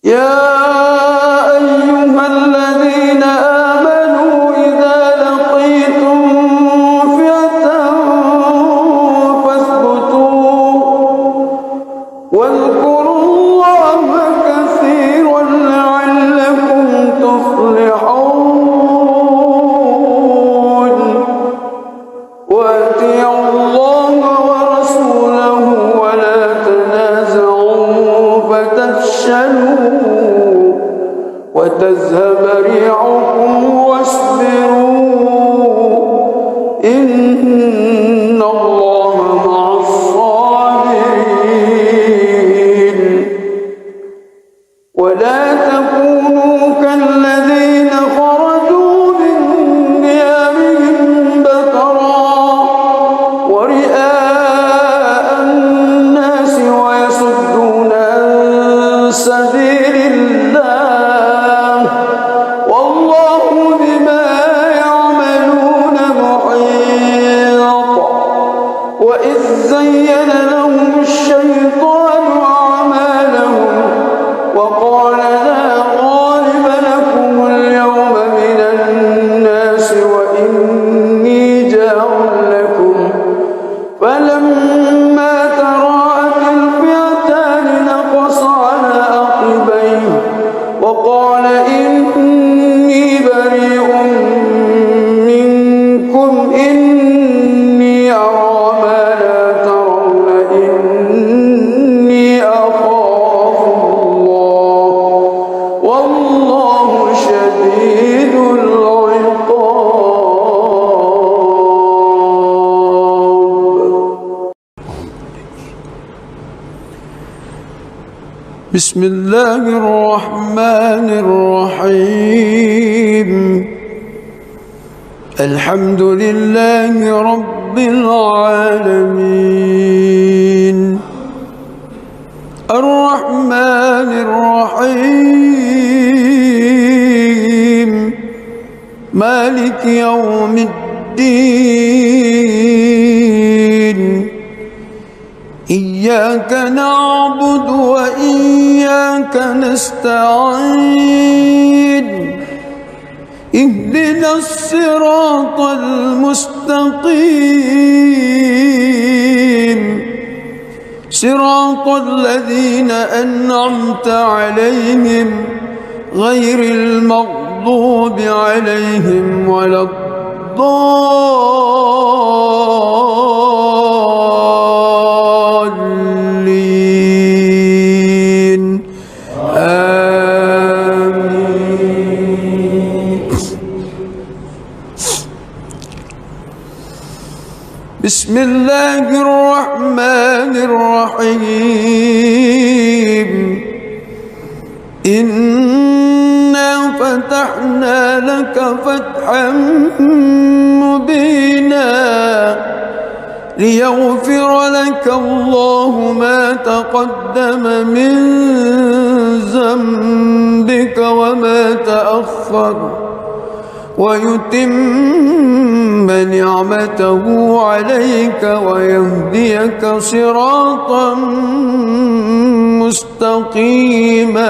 يا أيها الذين آمنوا إذا لقيتم فئة فاثبتوا واذكروا الله كثيرا لعلكم تفلحون وأطيعوا الله ورسوله ولا تنازعوا فتفشلوا وتذهب ريحكم واصبروا إن الله مع الصابرين ولا تكونوا كالذين خرجوا من ديارهم بطرا ورئاء الناس ويصدون عن سبيل الله والله بما يعملون محيط وإذ زين لهم الشيطان أعمالهم وقال لا غالب لكم اليوم من الناس وإني جار لكم فلما تراءت الفئتان نقص على عقبيه وقال إني بريء منكم إني أرى ما لا ترون إني أخاف الله والله شديد العقاب. بسم الله الرحمن الرحيم الحمد لله رب العالمين الرحمن الرحيم مالك يوم الدين إياك نعبد وإياك نستعين اهدنا الصراط المستقيم صراط الذين أنعمت عليهم غير المغضوب عليهم ولا الضالين آمين. بسم الله الرحمن الرحيم إنا فتحنا لك فتحا مبينا ليغفر لك الله ما تقدم من ذنبك وما تأخر ويتم نعمته عليك ويهديك صراطا مستقيما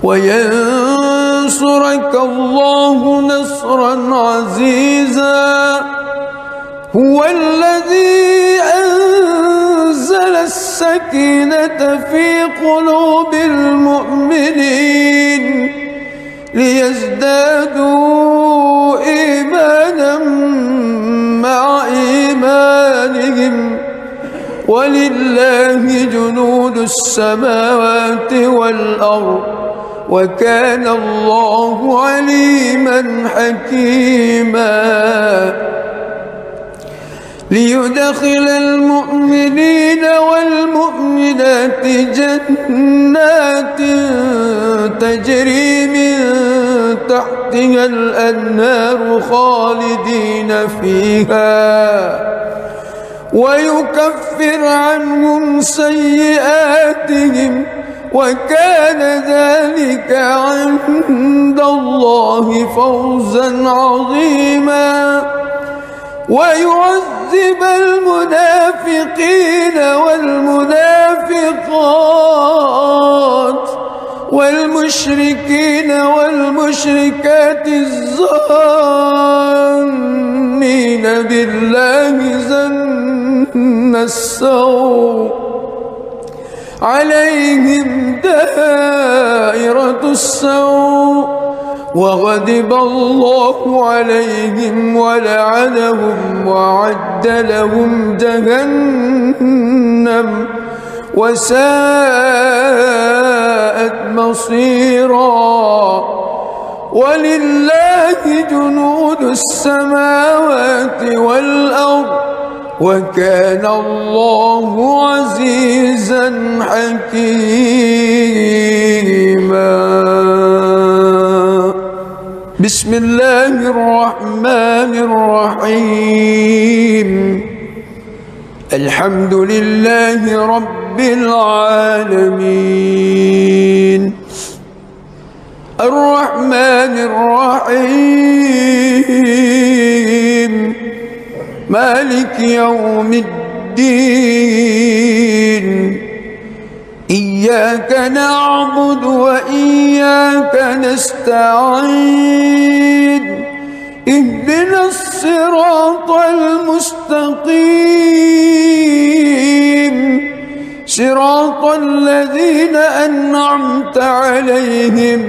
وينصرك الله نصرا عزيزا هو الذي أنزل السكينة في قلوب المؤمنين ليزدادوا إيمانا مع إيمانهم ولله جنود السماوات والأرض وكان الله عليما حكيما ليدخل المؤمنين والمؤمنات جنات تجري من تحتها الأنهار خالدين فيها ويكفر عنهم سيئاتهم وكان ذلك عند الله فوزا عظيما ويعذب المنافقين والمنافقات والمشركين والمشركات الظانين بالله ظن السوء عليهم دائرة السوء وغضب الله عليهم ولعنهم وأعد لهم جهنم وساءت مصيرا ولله جنود السماوات والأرض وكان الله عزيزا حكيما بسم الله الرحمن الرحيم الحمد لله رب العالمين الرحمن الرحيم مالك يوم الدين إياك نعبد وإياك نستعين اهدنا الصراط المستقيم صراط الذين أنعمت عليهم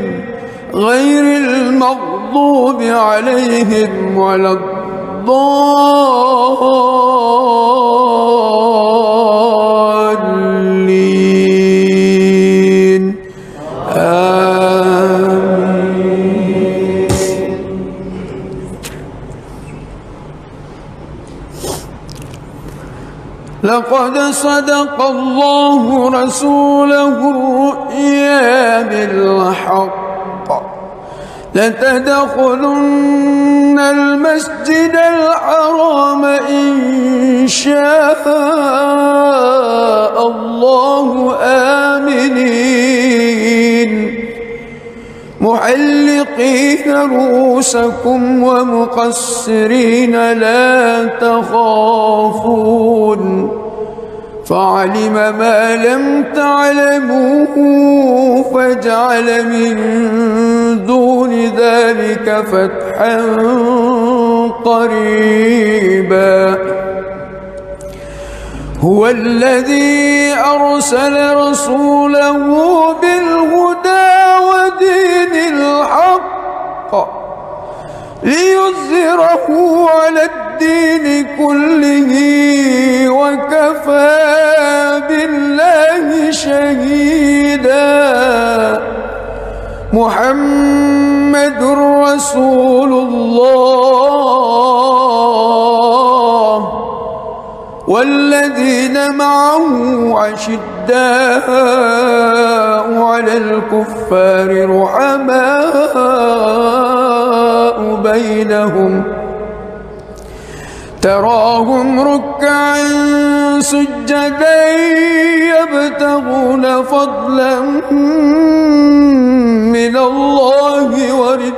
غير المغضوب عليهم ولا الضالين آمين لقد صدق الله رسوله الرؤيا بالحق لتدخلن المسجد الحرام إن شاء الله آمنين محلقين رؤوسكم ومقصرين لا تخافون فعلم ما لم تعلموا فجعل من دون ذلك فتحا قريبا هو الذي أرسل رسوله بالهدى ودين الحق ليظهره على الدين كله وكفى بالله شهيدا محمد رسول الله والذين معه عشداء على الكفار رحماء بينهم تراهم ركعا سجدا يبتغون فضلا من الله ورضوانه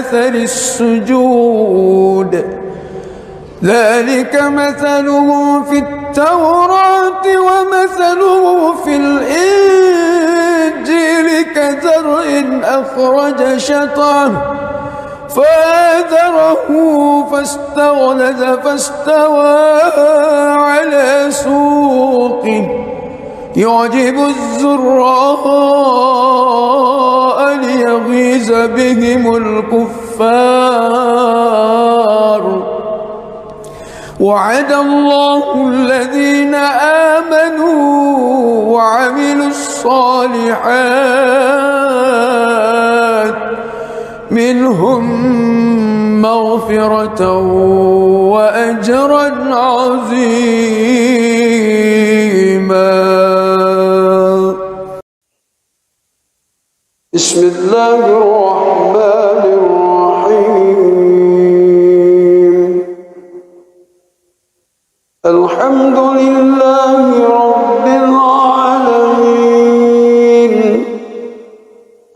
أثر السجود. ذلك مثله في التوراة ومثله في الإنجيل كزرع أخرج شطأه فآزره فاستغلظ فاستوى على سوقه يعجب الزراء ليغيظ بهم الكفار. وعد الله الذين آمنوا وعملوا الصالحات منهم مغفرة وأجرا عظيما. بسم الله الرحمن الرحيم. الحمد لله رب العالمين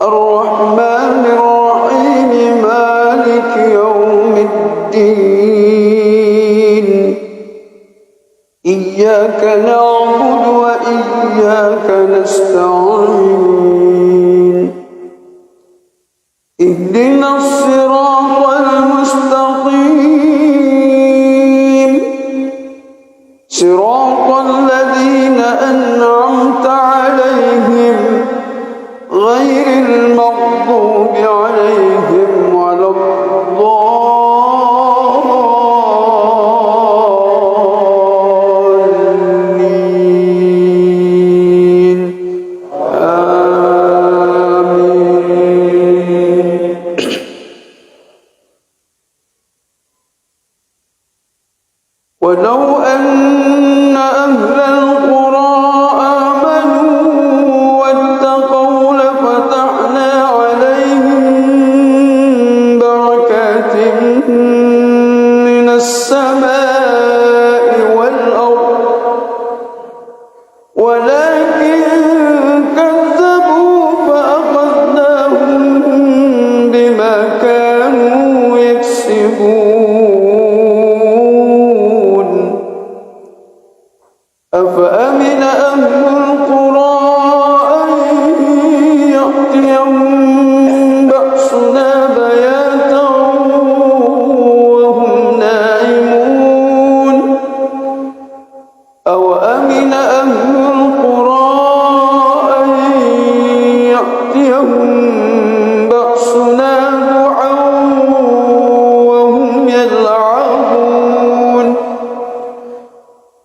الرحمن الرحيم مالك يوم الدين. إياك نعبد وإياك نستعين. اهدنا الصراط المستقيم صراط الذين أنعمت عليهم غير المغضوب عليهم ولا الضالين. آمين. ولو أن أهل القرى آمنوا واتقوا لفتحنا عليهم بركات من السماء والأرض ولكن كذبوا فأخذناهم بما كانوا يكسبون. أفأمن أهل القرى أن يأتيهم بأسنا بياتا وهم نائمون. أوأمن أهل القرى أن يأتيهم بأسنا ضحى وهم يلعبون.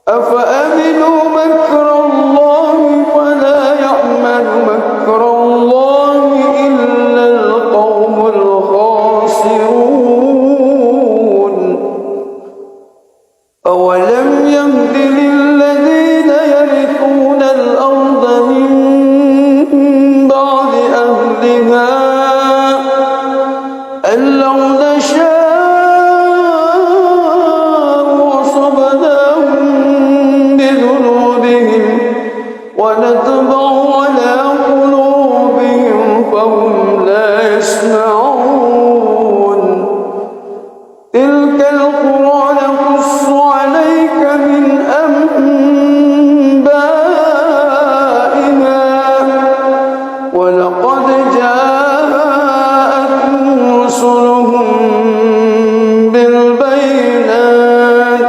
أفأمنوا مكر الله فلا يأمن مكر الله إلا القوم الخاسرون. أولم يهد للذين يرثون الأرض من بعد أهلها أن لو نشاء أصبناهم بذنوبهم ونطبع على قلوبهم فهم لا يسمعون. تلك القرى نقص عليك من أنبائها ولقد جاءتهم رسلهم بالبينات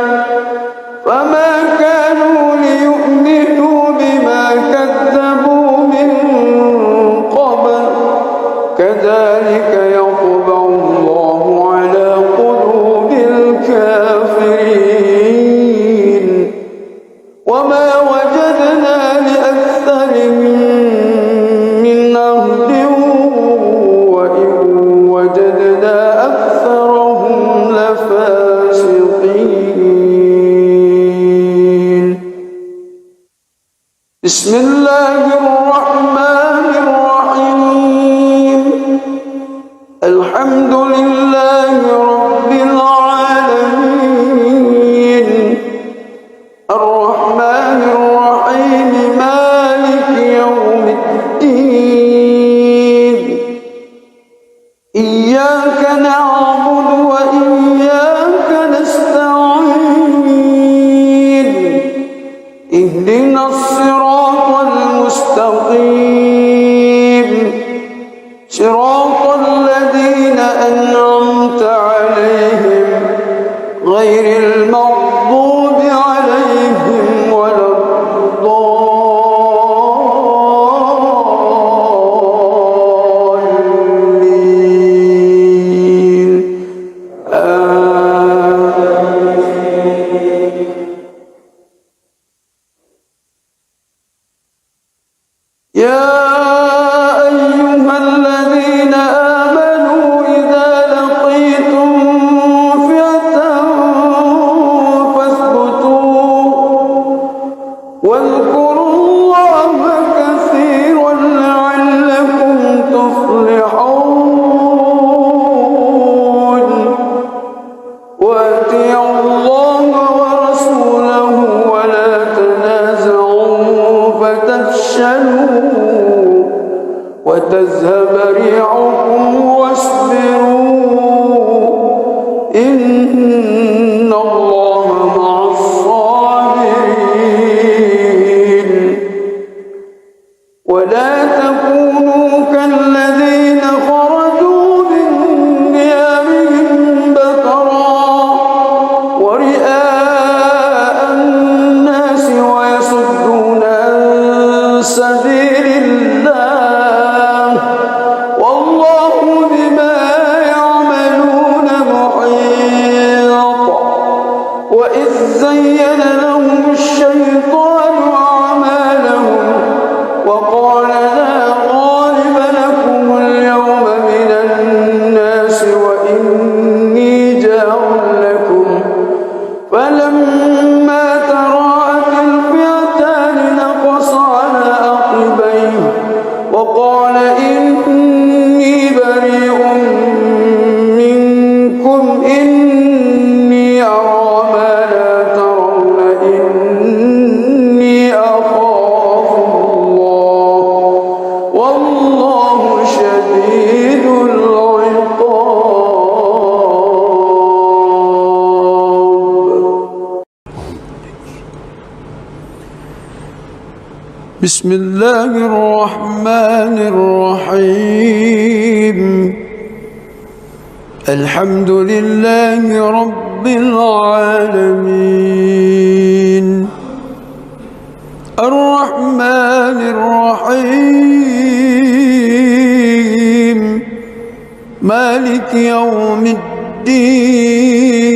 فما كانوا ليؤمنوا بما كذبوا من قبل كذلك يطبع الله على قلوب الكافرين. وما وجدنا لأكثرهم من عهد وإن وجدنا أكثرهم لفاسقين. بسم الله الرحمن الرحيم. الحمد لله رب العالمين الرحمن الرحيم مالك يوم الدين. إياك نعبد إني جار لكم فلما تراءت الفئتان نقص على عقبيه وقال إني بريء منكم إني أرى ما لا ترون إني أخاف الله والله شديد العقاب. بسم الله الرحمن الرحيم. الحمد لله رب العالمين الرحمن الرحيم مالك يوم الدين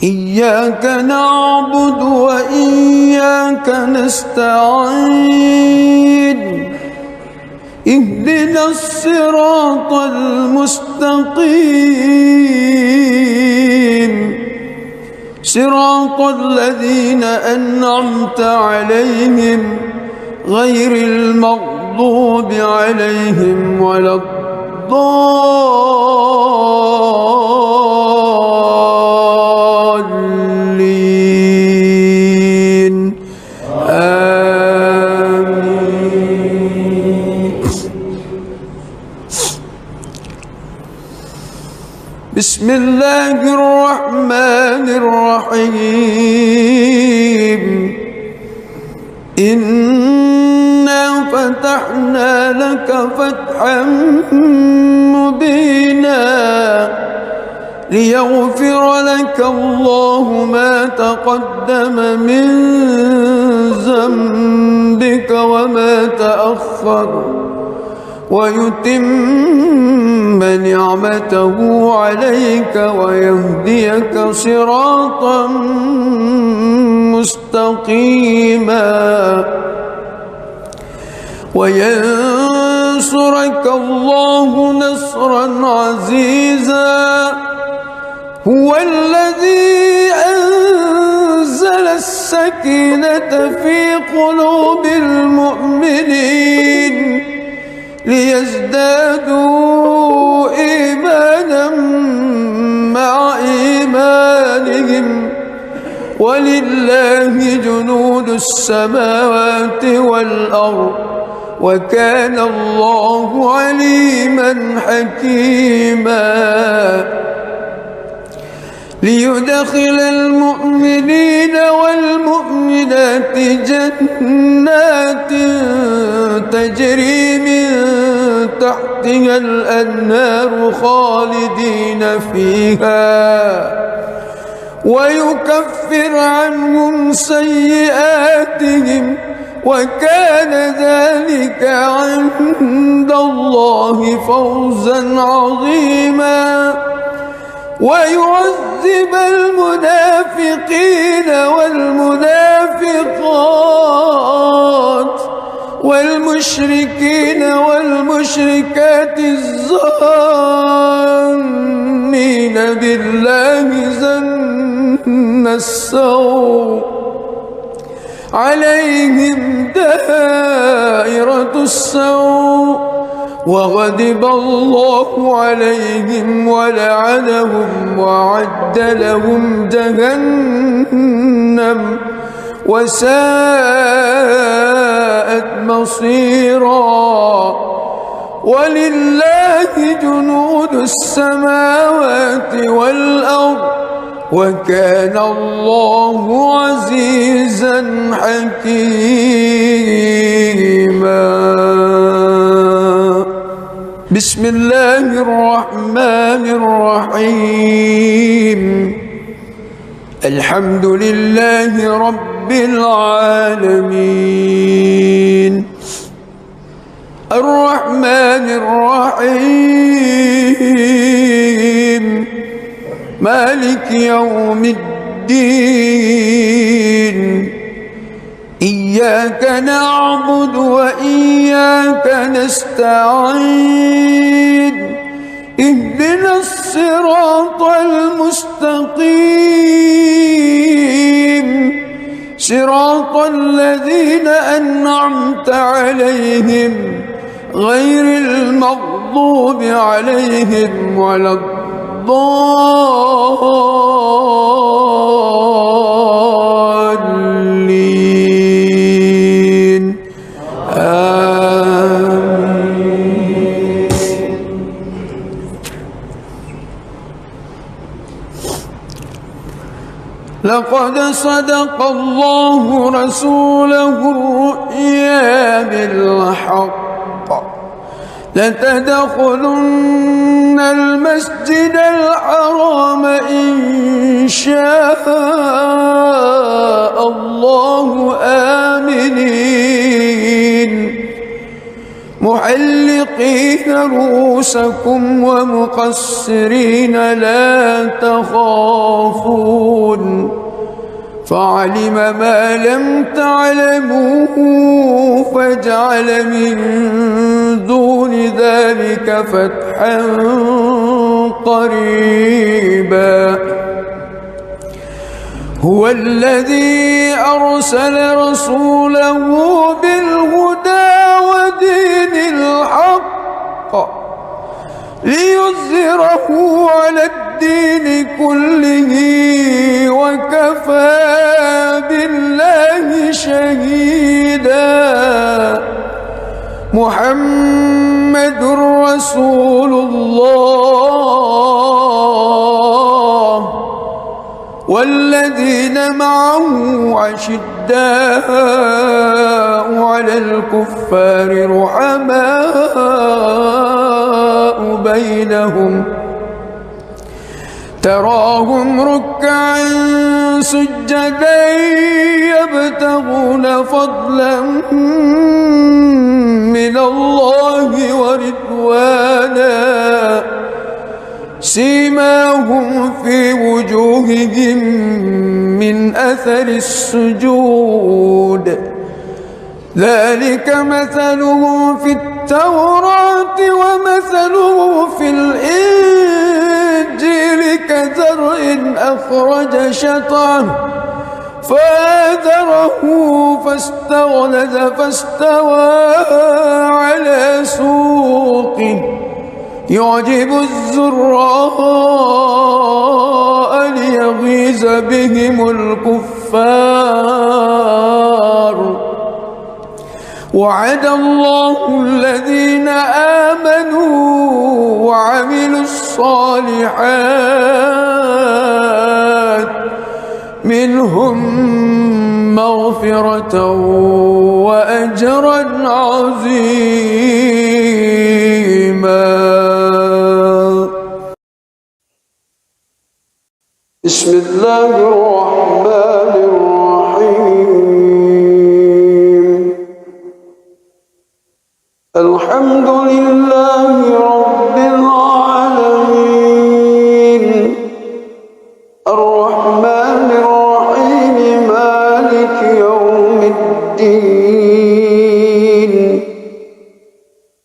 إياك نعبد وإياك نستعين اهدنا الصراط المستقيم صراط الذين أنعمت عليهم غير المغضوب عليهم ولا الضالين آمين. بسم الله الرحمن الرحيم. إنا فتحنا لك فتحا مبينا ليغفر لك الله ما تقدم من ذنبك وما تأخر ويتم نعمته عليك ويهديك صراطا مستقيما وينصرك الله نصرا عزيزا. هو الذي أنزل السكينة في قلوب المؤمنين ليزدادوا إيمانا مع إيمانهم ولله جنود السماوات والأرض وكان الله عليما حكيما. ليدخل المؤمنين والمؤمنات جنات تجري من تحتها الأنهار خالدين فيها ويكفر عنهم سيئاتهم وكان ذلك عند الله فوزا عظيما. ويعذب المنافقين والمنافقات والمشركين والمشركات الظانين بالله ظن السوء عليهم دائرة السوء وغضب الله عليهم ولعنهم وأعد لهم جهنم وساءت مصيرا. ولله جنود السماوات والأرض وكان الله عزيزا حكيما. بسم الله الرحمن الرحيم. الحمد لله رب العالمين الرحمن الرحيم مالك يوم الدين إياك نعبد وإياك نستعين اهدنا الصراط المستقيم صراط الذين أنعمت عليهم غير المغضوب عليهم ولا الضالين آمين. لقد صدق الله رسوله الرؤيا بالحق لتدخلن المسجد الحرام إن شاء الله آمنين محلقين رؤوسكم ومقصرين لا تخافون فعلم ما لم تعلموا فجعل من دون ذلك فتحا قريبا هو الذي أرسل رسوله بالهدى ودين الحق ليظهره على الدين كله وكفى بالله شهيدا محمد رسول الله والذين معه أشداء على الكفار رحماء بينهم تراهم ركعا سجدا يبتغون فضلا من الله ورضوانا سيماهم في وجوههم من أثر السجود ذلك مثلهم في التوراة ومثلهم في الإنجيل كزرع أخرج شطأه فآزره فاستغلظ فاستوى على سوقه يعجب الزراء ليغيظ بهم الكفار وعد الله الذين آمنوا وعملوا الصالحات منهم مغفرة وأجرا عظيما. بسم الله الرحمن الرحيم الحمد لله رب العالمين الرحمن الرحيم مالك يوم الدين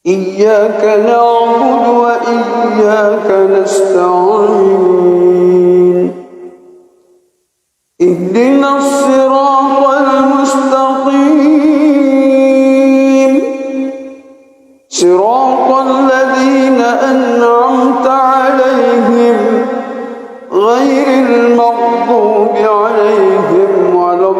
إياك نعبد وإياك نستعين اهدنا الصراط المستقيم صراط الذين أنعمت عليهم غير المغضوب عليهم ولا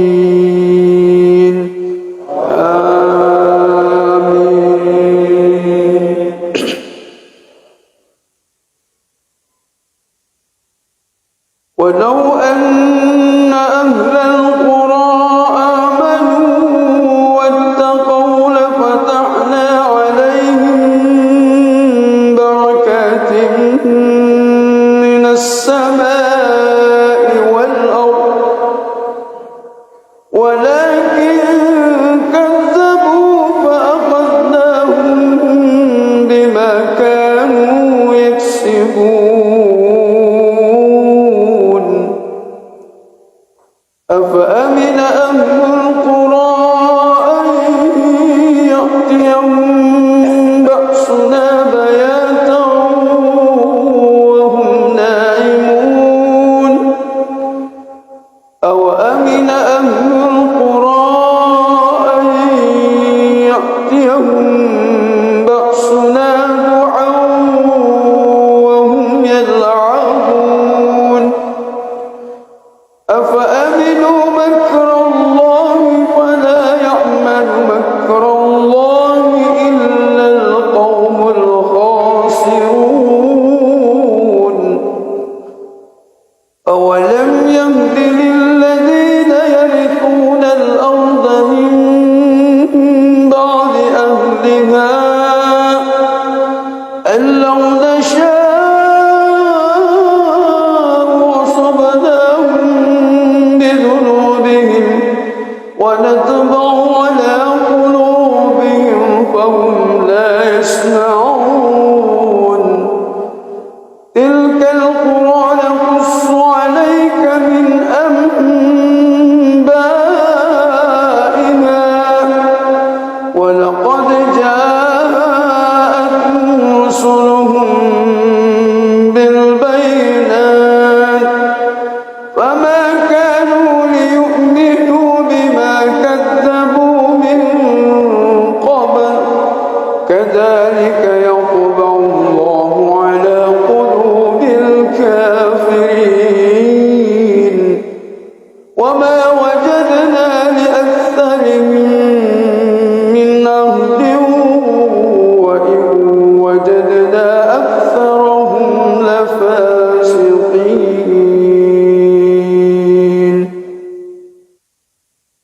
الضالين آمين. ونطبع على قلوبهم فهم لا يسمعون تلك القرى نقص عليك من أنبائها ولقد جاءتهم رسلهم بالبينات فما كانوا ليؤمنوا بما كذبوا من قبل كذلك يطبع الله على قلوب الكافرين وما وجدنا لأكثرهم من عهد وإن وجدنا أكثرهم لفاسقين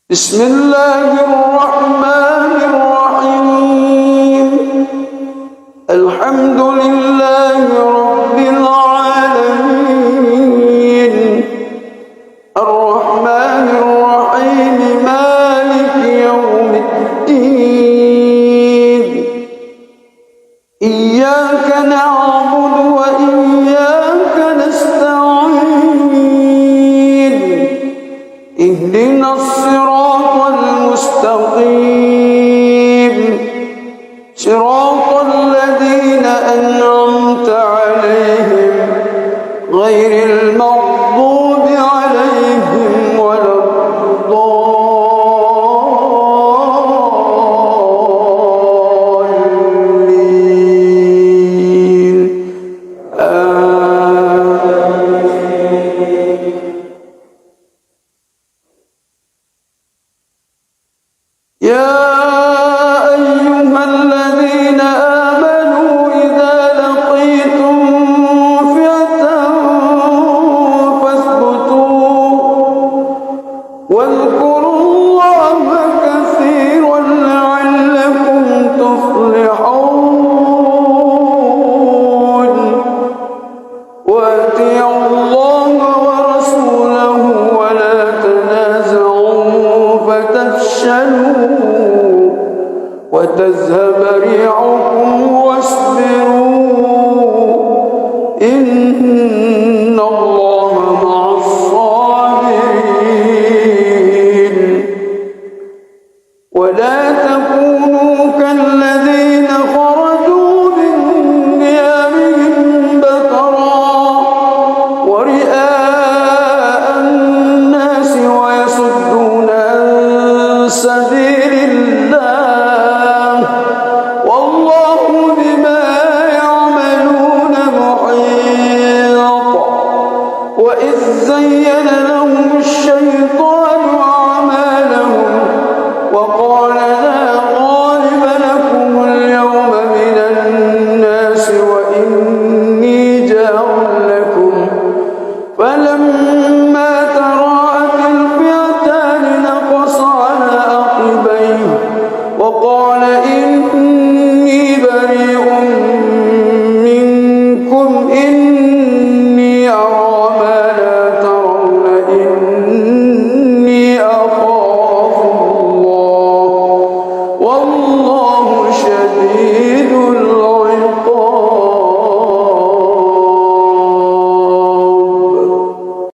بسم الله الرحمن الرحيم الحمد لله رب العالمين الرحمن الرحيم مالك يوم الدين إياك نعبد وإياك نستعين اهدنا الصراط المستقيم صراط الذين أنعمت عليهم غير المغضوب عليهم ولا الضالين يا أيها الذين آمنوا إذا لقيتم فئة فاثبتوا واذكروا الله كثيرا لعلكم تفلحون وأطيعوا الله ورسوله ولا تنازعوا فتفشلوا وتذهب ريحكم واصبروا إن الله مع الصابرين ولا تكونوا كالذين خرجوا من ديارهم بطرا ورئاء الناس ويصدون عن سبيل الله والله بما يعملون محيط وإذ زين لهم الشيطان أعمالهم وقال لا غالب لكم اليوم من الناس وإني جار لكم فلما تراءت الفئتان نقص على عقبيه وقال إني بريء منكم إني أرى ما لا ترون إني أخاف الله والله شديد العقاب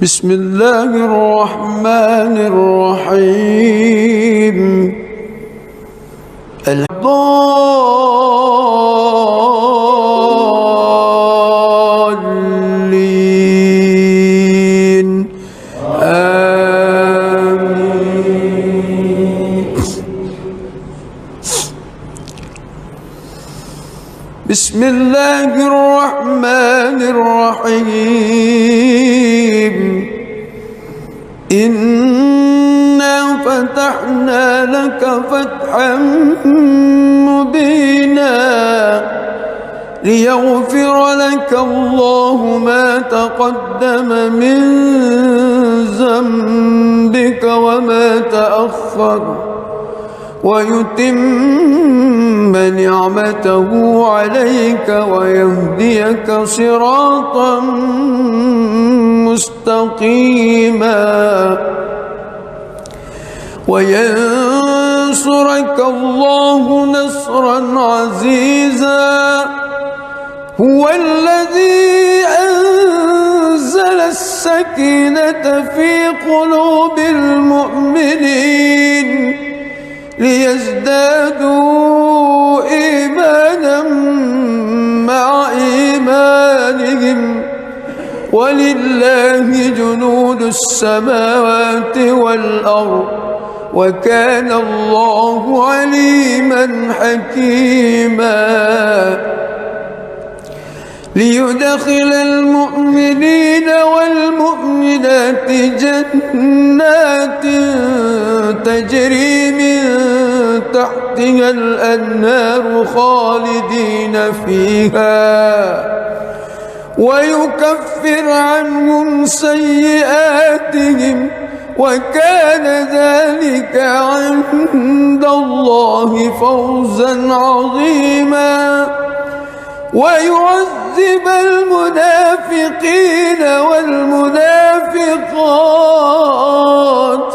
بسم الله الرحمن الرحيم الضالين آمين بسم الله الرحمن الرحيم إنا فتحنا لك فتحا مبينا ليغفر لك الله ما تقدم من ذنبك وما تأخر ويتم نعمته عليك ويهديك صراطا مستقيما وينصرك الله نصرا عزيزا هو الذي أنزل السكينة في قلوب المؤمنين ليزدادوا إيمانا مع إيمانهم ولله جنود السماوات والأرض وكان الله عليما حكيما ليدخل المؤمنين والمؤمنات جنات تجري من تحتها الأنهار خالدين فيها ويكفر عنهم سيئاتهم وكان ذلك عند الله فوزا عظيما ويعذب المنافقين والمنافقات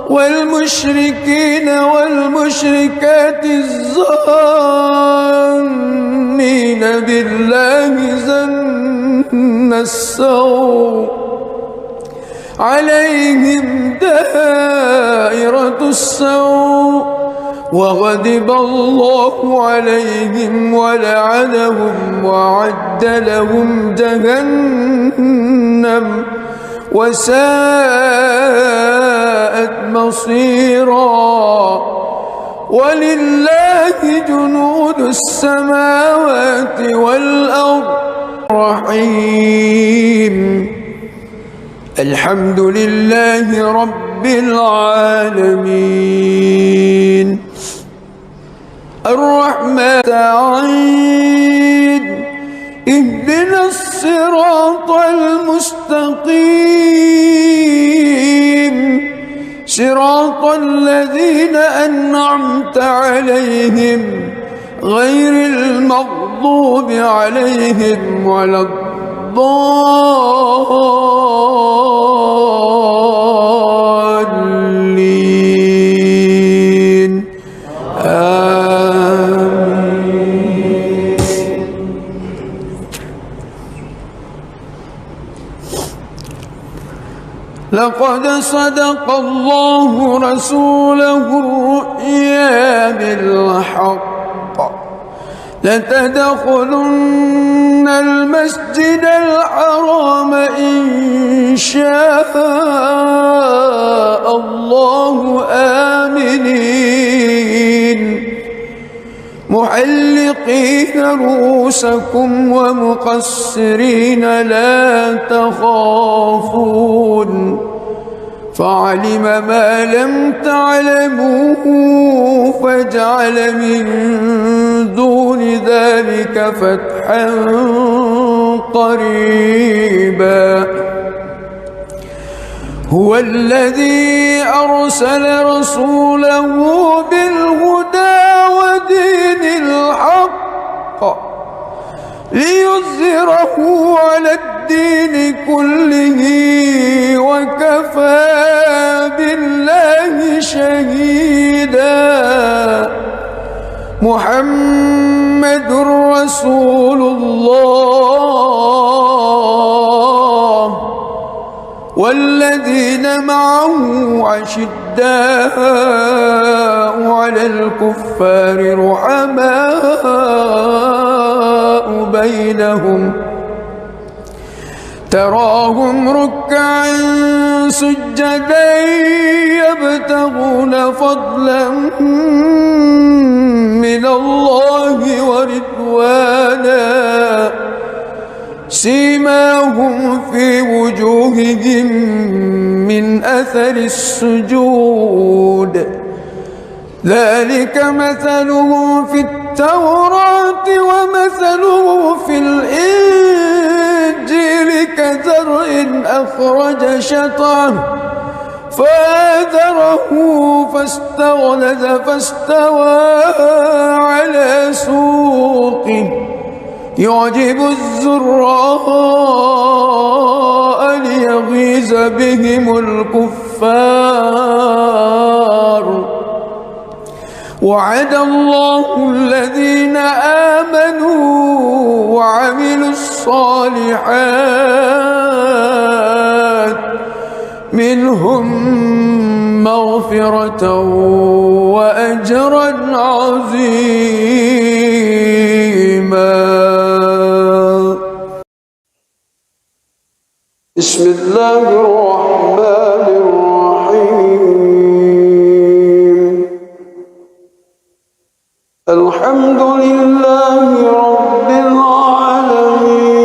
والمشركين والمشركات الظانين بالله ظن السوء عليهم دائرة السوء وغضب الله عليهم ولعنهم وأعد لهم جهنم وساءت مصيرا ولله جنود السماوات والأرض رحيم الحمد لله رب العالمين الرحمن سعيد اهدنا الصراط المستقيم صراط الذين أنعمت عليهم غير المغضوب عليهم ولا الضالين آمين. لقد صدق الله رسوله الرؤيا بالحق لتدخلن المسجد الحرام إن شاء الله آمنين محلقين رؤوسكم ومقصرين لا تخافون فعلم ما لم تعلموا فجعل من دون ذلك فتحا قريبا هو الذي أرسل رسوله بالهدى ودين الحق ليظهره على الدين كله وكفى بالله شهيدا محمد رسول الله والذين معه عشداء على الكفار رحماء بينهم تراهم ركعا سجدا يبتغون فضلا من الله ورضوانا سيماهم في وجوههم من أثر السجود ذلك مثله في التوراة ومثله في الإنجيل كزرع أخرج شطأه فآزره فاستغلظ فاستوى على سوقه يعجب الزراء ليغيظ ليغيظ بهم الكفار. وعد الله الذين آمنوا وعملوا الصالحات منهم مغفرة وأجرا عظيما. بسم الله الرحمن الرحيم. الحمد لله رب العالمين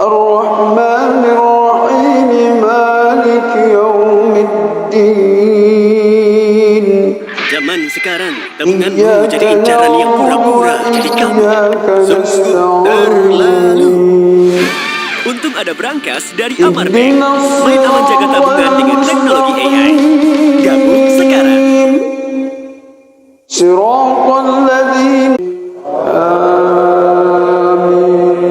الرحمن الرحيم مالك يوم الدين. Zaman sekarang temukanmu jadi jalan yang pura-pura jadi kamu. Sungguh terlalu. Untung ada Brankas dari Amarbank. Main aman jaga tabungan dengan teknologi AI. Gabung sekarang. صراط الذين آمين.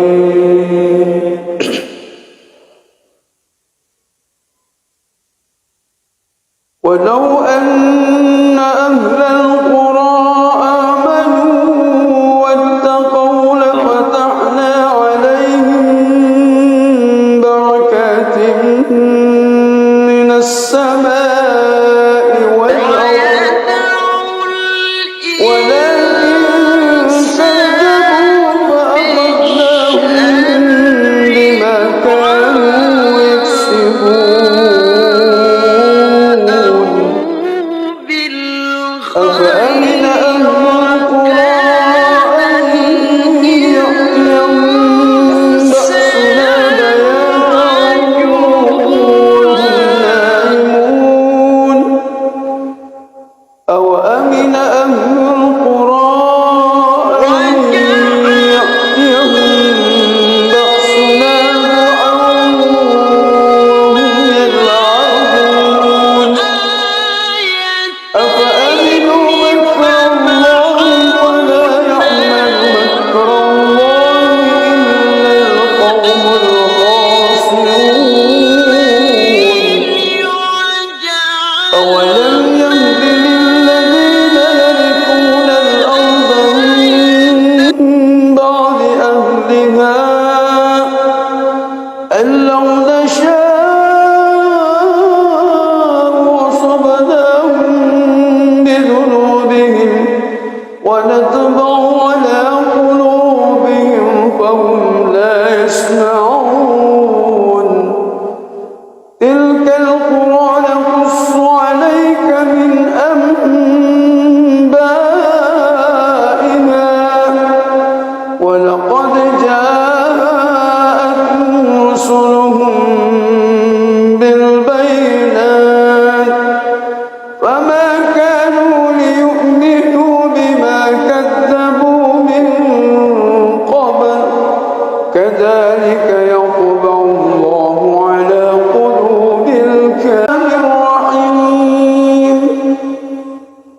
ولو أن أهل القرى آمنوا واتقوا لفتحنا عليهم بركات من السماء والأرض ولكن كذبوا فأخذناهم بما كانوا يكسبون. أفأمن أهل القرى أن يأتيهم بأسنا بياتا وهم نائمون. أوأمن أهل القرى أن يأتيهم بأسنا ضحى وهم يلعبون. أفأمنوا مكر الله فلا يأمن مكر الله إلا القوم الخاسرون. أولم يهد للذين يرثون الأرض من بعد أهلها أن لو نشاء أصبناهم بذنوبهم ونطبع على قلوبهم فهم لا يسمعون. تلك القرى نقص عليك من أنبائها ولقد جاءتهم رسلهم بالبينات فما كانوا ليؤمنوا بما كذبوا من قبل كذلك يطبع الله على قلوب الكافرين.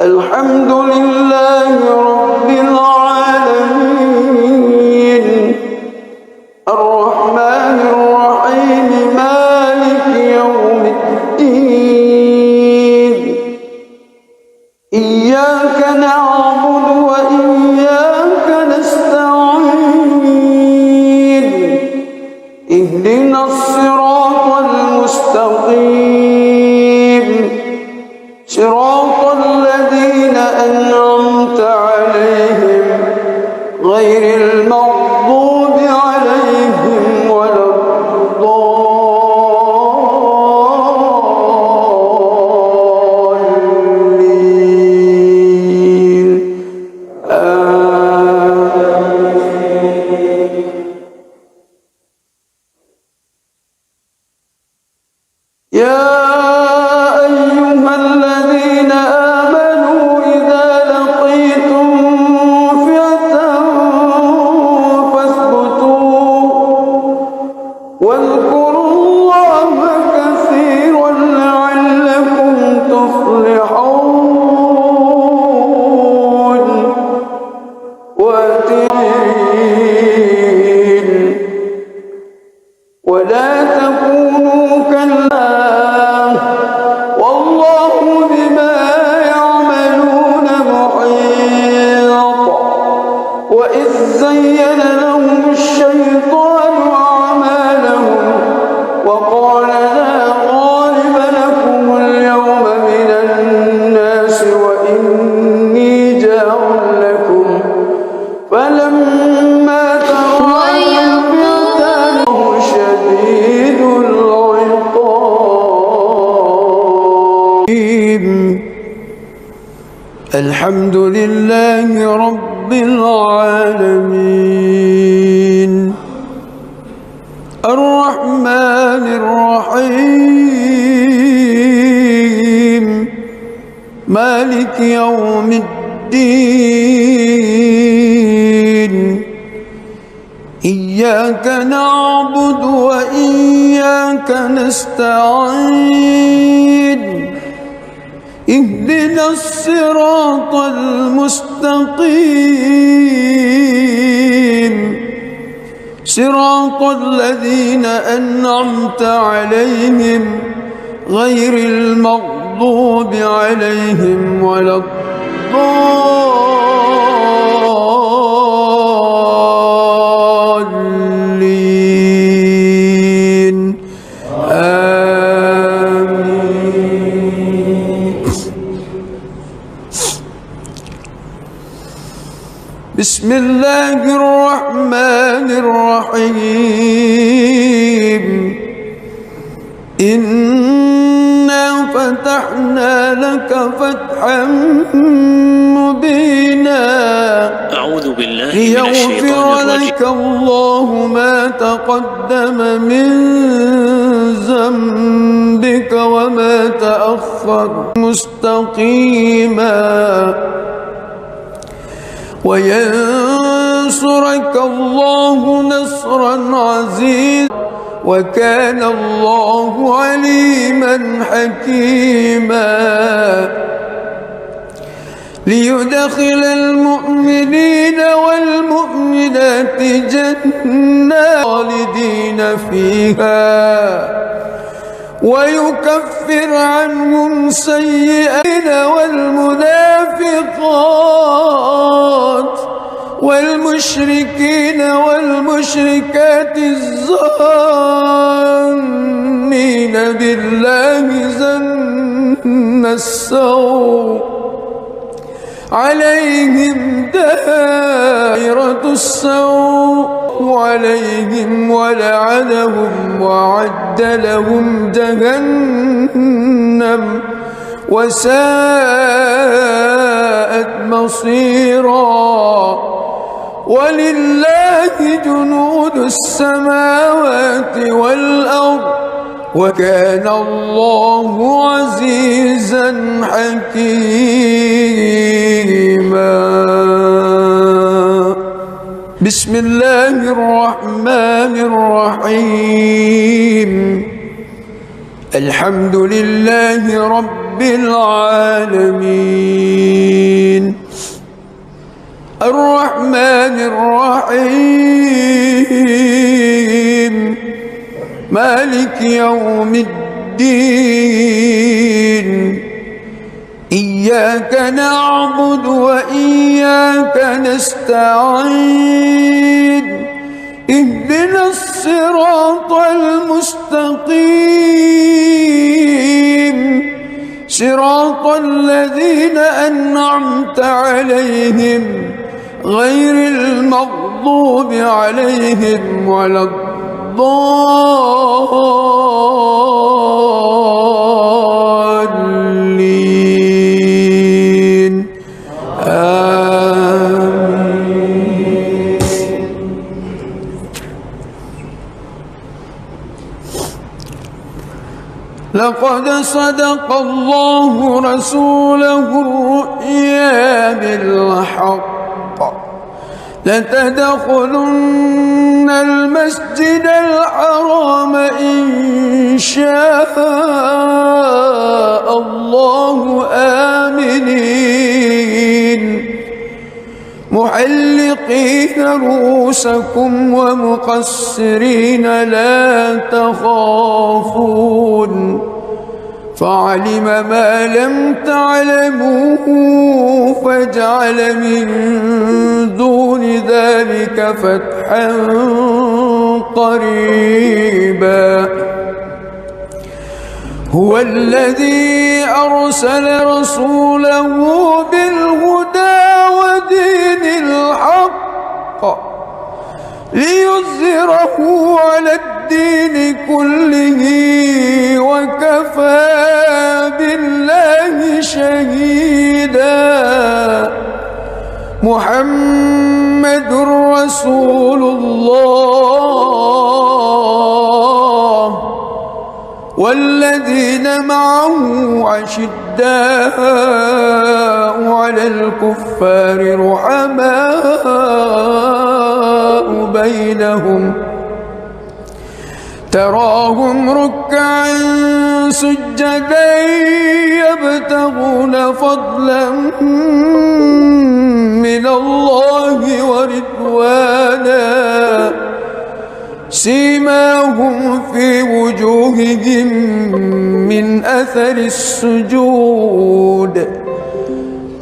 الحمد لله رب العالمين الرحمن الرحيم مالك يوم الدين. إياك نعبد وإياك نستعين. اهدنا الصراط المستقيم صراط الذين أنعمت عليهم غير المغضوب عليهم ولا الضالين. يا أيها الذين آمنوا إذا لقيتم فئة فاثبتوا واذكروا الله كثيرا لعلكم تفلحون. ولا تكونوا كلا والله بما يعملون محيط وإذ زين لهم الشيطان أعمالهم وقال لا غالب لكم اليوم من الناس وإني جار لكم فلما تراءوا الفئتان شديد العقاب. الحمد لله رب العالمين الرحمن الرحيم مالك يوم الدين إياك نعبد وإياك نستعين اهدنا الصراط المستقيم صراط الذين أنعمت عليهم غير المغضوب عليهم ولا الضالين آمين. بسم الله الرحمن الرحيم إنا فتحنا لك فتحا مبينا أعوذ بالله من ليغفر الشيطان لك الرجيم. الله ما تقدم من ذنبك وما تأخر مستقيما وينصرك الله نصرا عزيزا وكان الله عليما حكيما ليدخل المؤمنين والمؤمنات جنات خالدين فيها ويكفر عنهم سيئات والمنافقات والمشركين والمشركات الظانين بالله ظن السوء عليهم دائرة السوء عليهم ولعنهم وأعد لهم جهنم وساءت مصيرا ولله جنود السماوات والأرض وكان الله عزيزا حكيما. بسم الله الرحمن الرحيم الحمد لله رب العالمين الرحمن الرحيم مالك يوم الدين إياك نعبد وإياك نستعين اهدنا الصراط المستقيم صراط الذين أنعمت عليهم غير المغضوب عليهم ولا الضالين آمين. لقد صدق الله رسوله الرؤيا بالحق لتدخلن المسجد الحرام إن شاء الله آمنين محلقين محلقين رؤوسكم ومقصرين لا تخافون فعلم ما لم تعلموا فجعل من دون ذلك فتحا قريبا هو الذي أرسل رسوله بالهدى ودين الحق ليظهره على الدين كله وكفى بالله شهيدا محمد رسول الله والذين معه أشداء على الكفار رحماء بينهم تراهم ركعا سجدا يبتغون فضلا من الله ورضوانا سيماهم في وجوههم من أثر السجود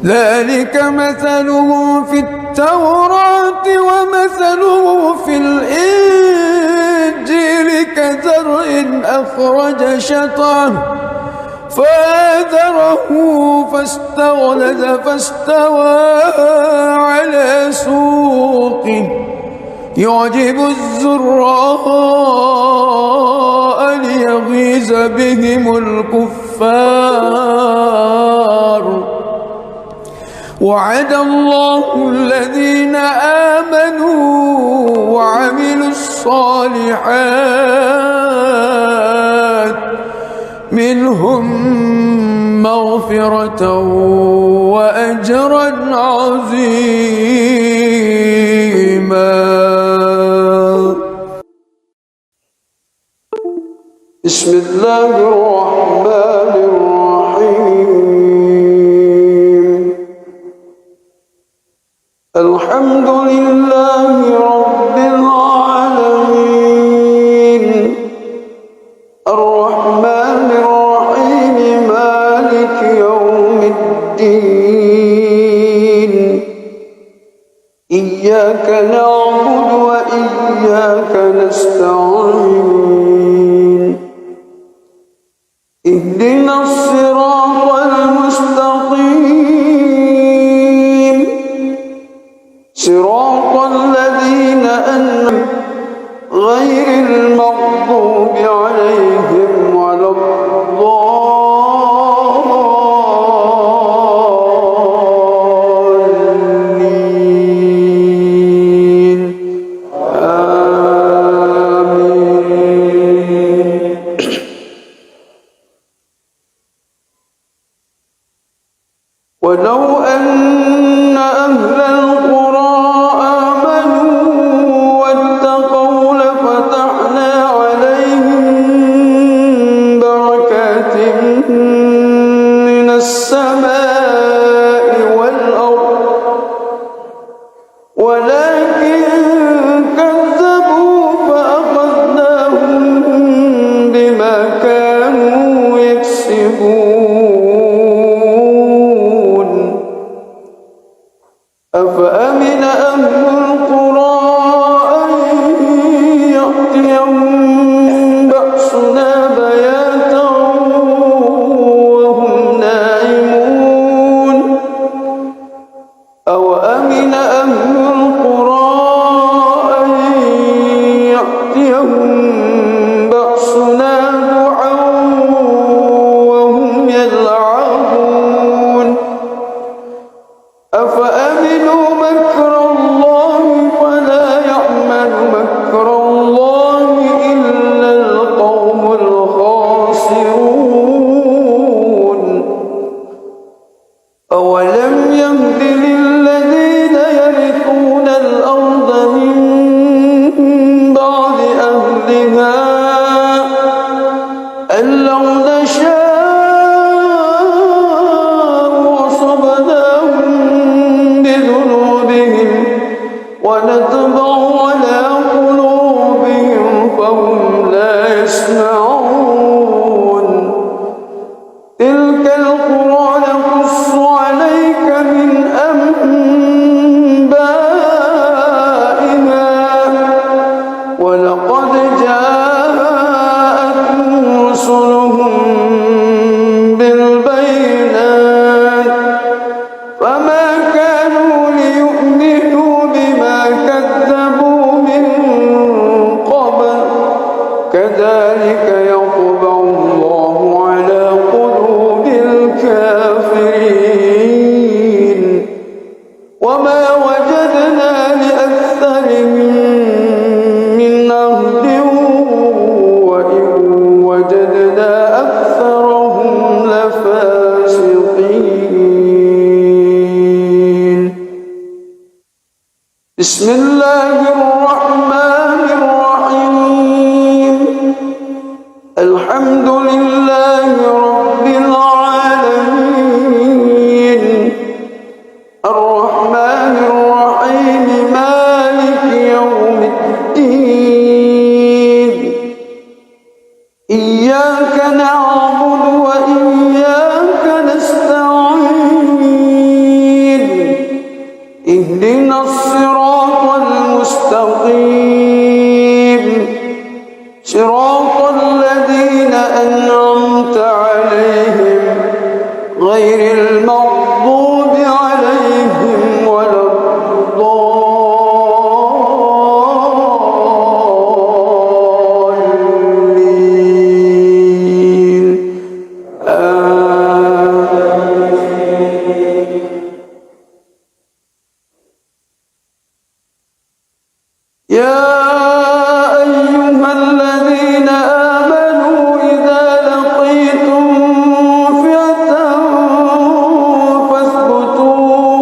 ذلك مثلهم في التوراة ومثله في الإنجيل كزرع أخرج شطأه فآزره فاستغلظ فاستوى على سوقه يعجب الزراء ليغيظ بهم الكفار وعد الله الذين آمنوا وعملوا الصالحات منهم مغفرة وأجرا عظيما. بسم الله الرحمن الرحيم الحمد لله رب العالمين الرحمن الرحيم مالك يوم الدين إياك نعبد وإياك نستعين اهدنا الصراط المستقيم صراط الذين أنعمت غير المغضوب عليهم ولا الضالين آمين. ولو أن أهل القرى آمنوا واتقوا لفتحنا عليهم بركات من السماء والأرض ولكن كذبوا فأخذناهم بما كانوا يكسبون أفأمن أهل القرى أن يأتيهم بأسنا بياتا وهم نائمون أوأمن أهل القرى أن يأتيهم بأسنا ضحى وهم يلعبون أفأمنوا مكر الله فلا يأمن مكر الله إلا القوم الخاسرون أولم يهد للذين يرثون الأرض من بعد أهلها أن لو نشاء وصبناهم بذنوبهم بسم الله الرحمن الرحيم الحمد لله رب العالمين الرحمن الرحيم مالك يوم الدين إياك نعبد وإياك نستعين اهدنا الصراط المستقيم صراط الذين أنعمت عليهم غير المغضوب عليهم ولا الضالين يا أيها الذين آمنوا إذا لقيتم فئة فاثبتوا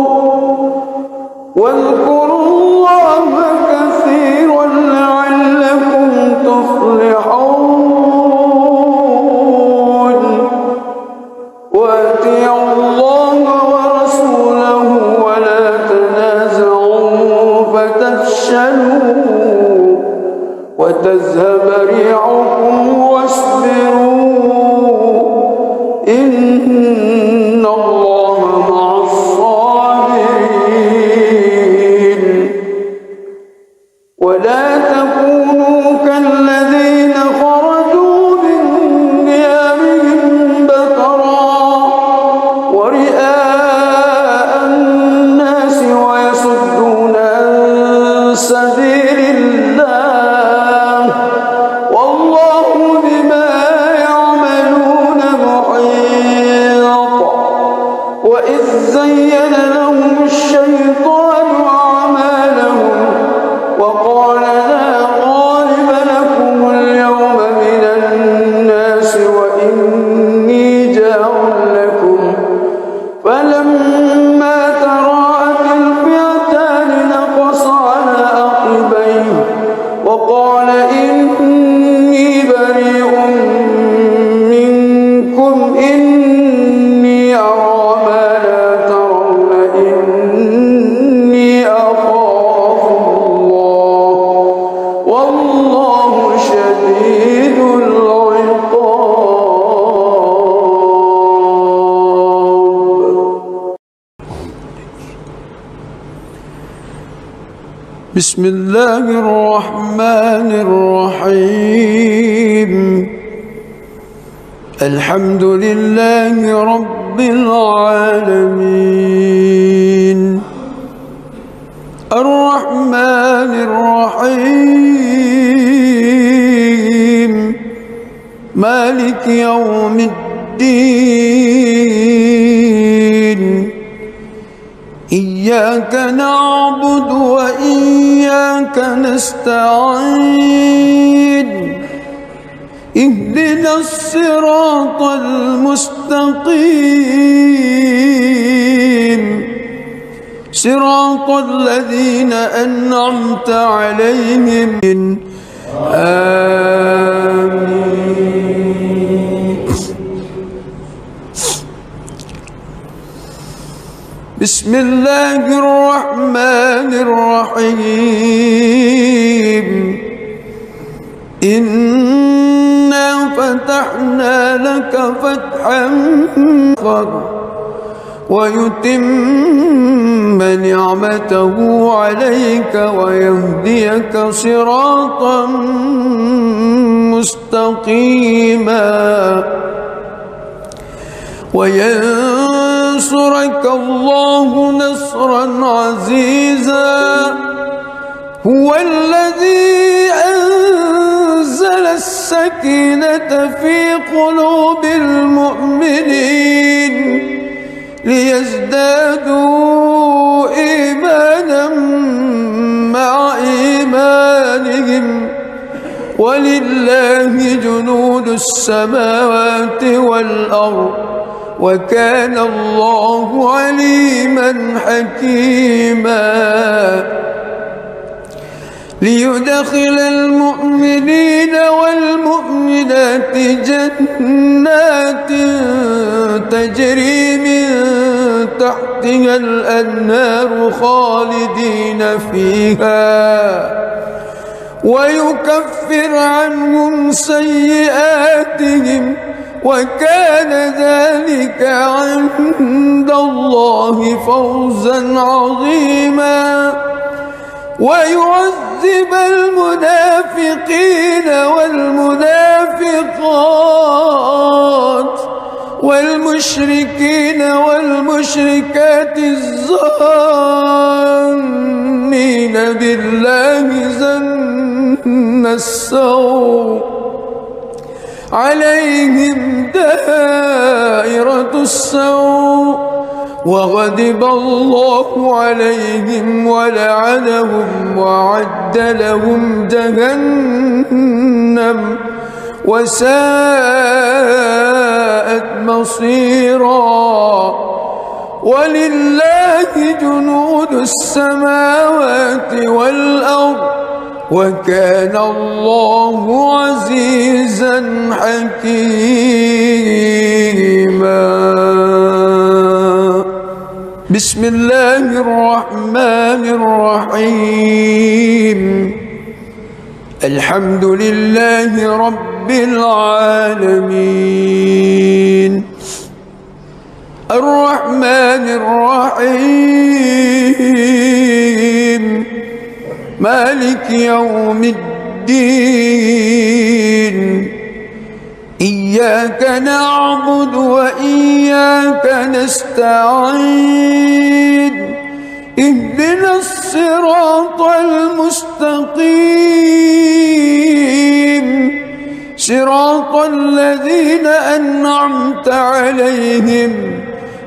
واذكروا الله كثيرا لعلكم تفلحون وأطيعوا الله ورسوله ولا تنازعوا فتفشلوا وتذهب ريحكم واصبروا إن الله مع الصابرين ولا تكونوا كالذين خرجوا من ديارهم بطرا ورئاء الناس ويصدون عن سبيل الله والله بما يعملون محيط وإذ زين لهم الشيطان أعمالهم وقال لا غالب لكم اليوم من الناس وإني جار لكم فلما تراءت الفئتان نقص على عقبيه وقال إني بريء منكم إني أرى ما لا ترون إني أخاف الله والله شديد العقاب بسم الله الرحمن الرحيم الحمد لله رب العالمين الرحمن الرحيم مالك يوم الدين إياك نعبد وإياك نستعين اهدنا الصراط المستقيم صراط الذين أنعمت عليهم آمين بسم الله الرحمن الرحيم إنا فتحنا لك فتحا ويتم نعمته عليك ويهديك صراطا مستقيما وينصرك الله نصرا عزيزا هو الذي أنزل السكينة في قلوب المؤمنين ليزدادوا إيمانا مع إيمانهم ولله جنود السماوات والأرض وكان الله عليما حكيما ليدخل المؤمنين والمؤمنات جنات تجري من تحتها الأنهار خالدين فيها ويكفر عنهم سيئاتهم وكان ذلك عند الله فوزا عظيما ويعذب المنافقين والمنافقات والمشركين والمشركات الظانين بالله ظن السوء عليهم دائرة السوء وغضب الله عليهم ولعنهم وأعد لهم جهنم وساءت مصيرا ولله جنود السماوات والأرض وكان الله عزيزا حكيما. بسم الله الرحمن الرحيم. الحمد لله رب العالمين الرحمن الرحيم مالك يوم الدين إياك نعبد وإياك نستعين اهدنا الصراط المستقيم صراط الذين أنعمت عليهم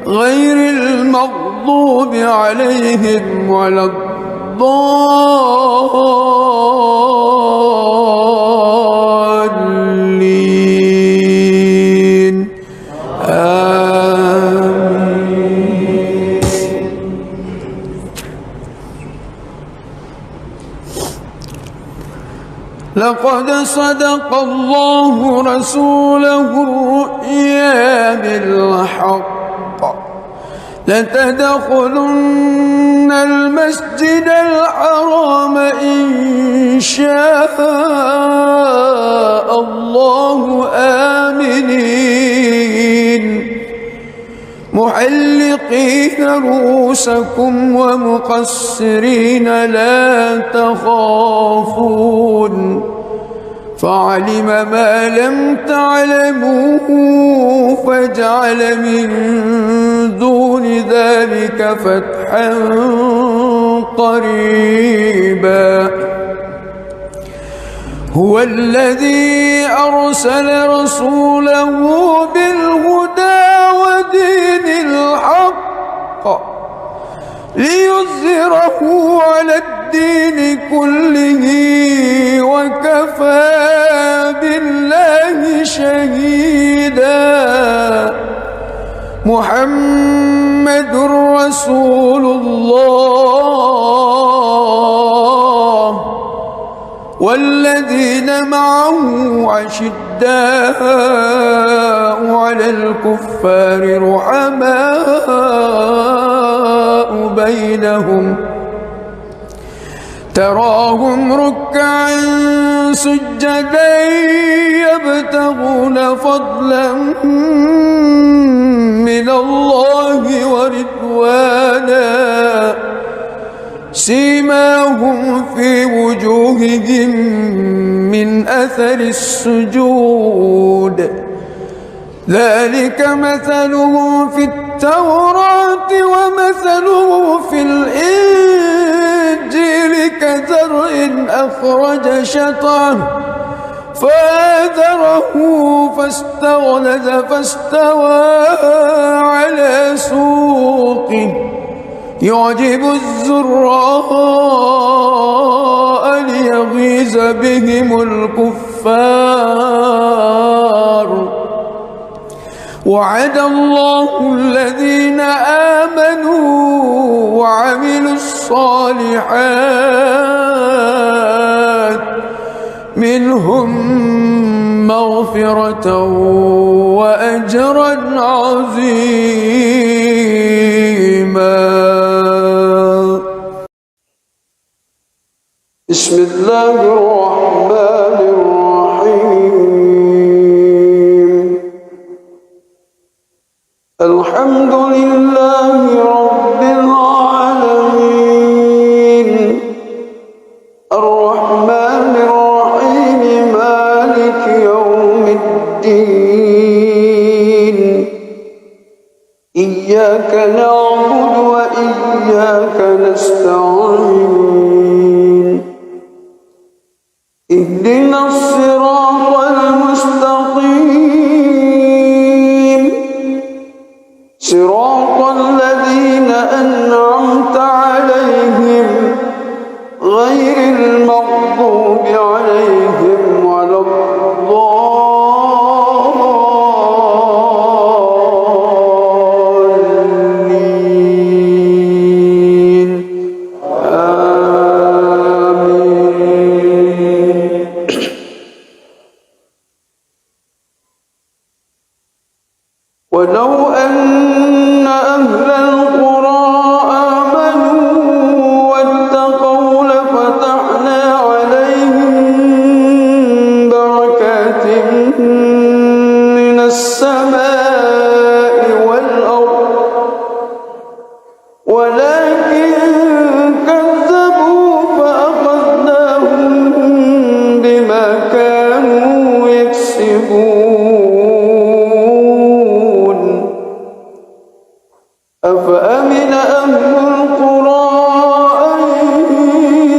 غير المغضوب عليهم ولا الضالين آمين. لقد صدق الله رسوله الرؤيا بالحق لتدخلن المسجد الحرام إن شاء الله آمنين محلقين رؤوسكم ومقصرين لا تخافون فعلم ما لم تعلموا فجعل من دون ذلك فتحا قريبا. هو الذي أرسل رسوله بالهدى ودين الحق ليظهره على الدين كله وكفى بالله شهيدا. محمد رسول الله والذين معه أشداء على الكفار رحماء بينهم تراهم ركعا سجدا يبتغون فضلا من الله ورضوانا سيماهم في وجوههم من أثر السجود ذلك مثله في التوراة ومثله في الإنجيل كزرع أخرج شطأه فآزره فاستغلظ فاستوى على سوقه يعجب الزراء ليغيظ بهم الكفار وعد الله الذين آمنوا وعملوا الصالحات منهم مغفرة وأجرا عظيما. بسم الله الرحمن الرحيم. الحمد لله رب العالمين الرحمن الرحيم مالك يوم الدين إياك نعبد وإياك نستعين اهدنا الصراط المستقيم صراط الذين أنعمت عليهم غير المغضوب عليهم ولا الضالين آمين. ولو أن أهل القرى آمنوا واتقوا لفتحنا عليهم بركات من السماء والأرض ولكن كذبوا فأخذناهم بما كانوا يكسبون. أفأمن أهل القرى أن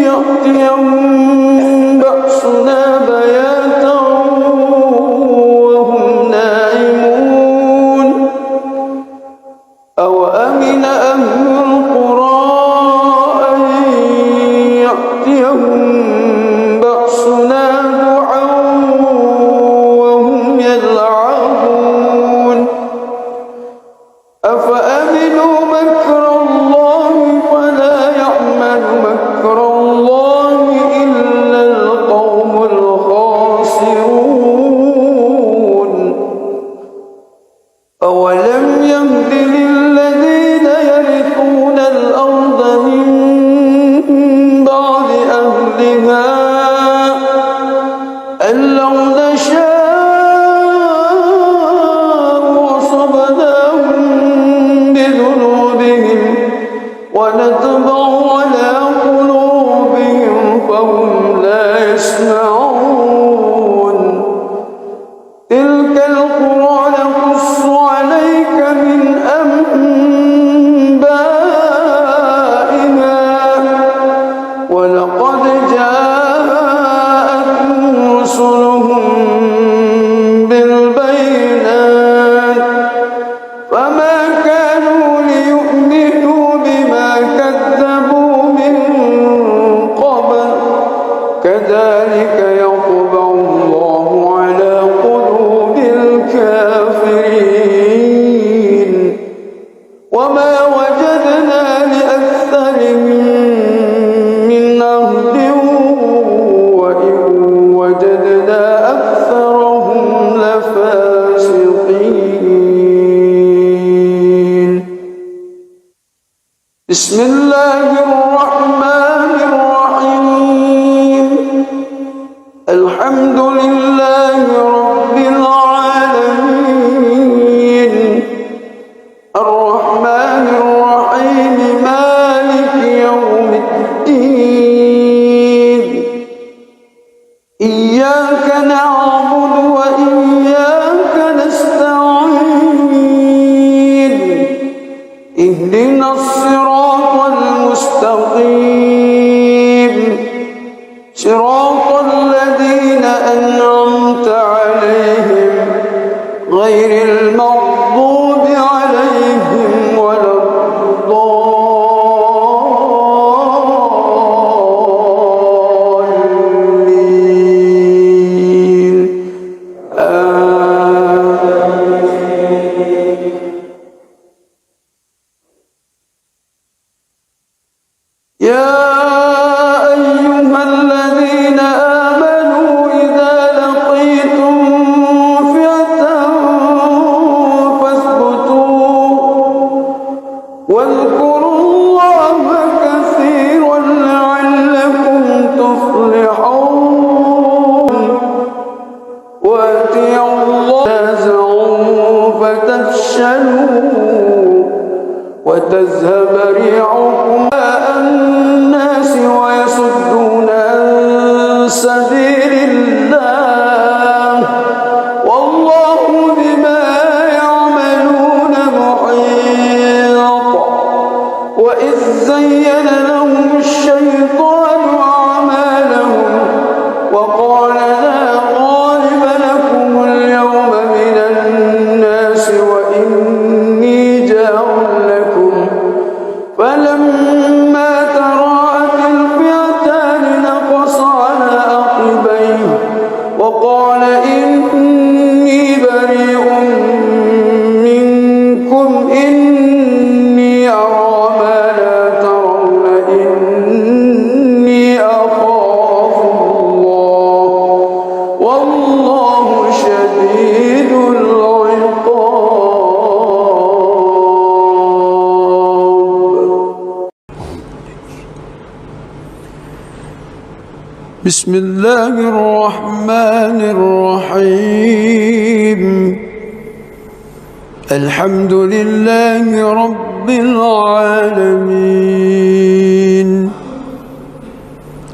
يأتيهم بأسنا بياتا وهم نائمون أوأمن أهل القرى أن يأتيهم بأسنا ضحى وهم يلعبون أفأمنوا مكر الله فلا يأمن مكر الله إلا القوم الخاسرون. أولم يهد للذين يرثون الأرض من بعد أهلها أن لو نشاء وصبناهم بذنوبهم ونطبع على قلوبهم فهم لا يسمعون. تلك القرى نقص عليك من أنبائها ولقد جاءتهم رسلهم بالبينات فما كانوا ليؤمنوا بما كذبوا من قبل كذلك يطبع الله على قلوب الكافرين وما وجدنا لأكثرهم من عهد وإن وجدنا أكثرهم لفاسقين. بسم الله الرحمن الرحيم. الحمد لله رب العالمين الرحمن الرحيم مالك يوم الدين إياك نعبد وإياك نستعين اهدنا الصراط المستقيم صراط الذين أنعمت عليهم غير المغضوب عليهم ولا الضالين آمين. وتذهب ريحكم الناس ويصدون عن سبيل الله والله بما يعملون محيط. وإذ زين لهم الشيطان أعمالهم وقال لا غالب لكم اليوم من الناس وإني جار لكم فلما تراءت الفئتان نقص على عقبيه وقال إني بريء منكم إني أرى ما لا ترون إني أخاف الله والله شديد العقاب. بسم الله الرحمن الرحيم. الحمد لله رب العالمين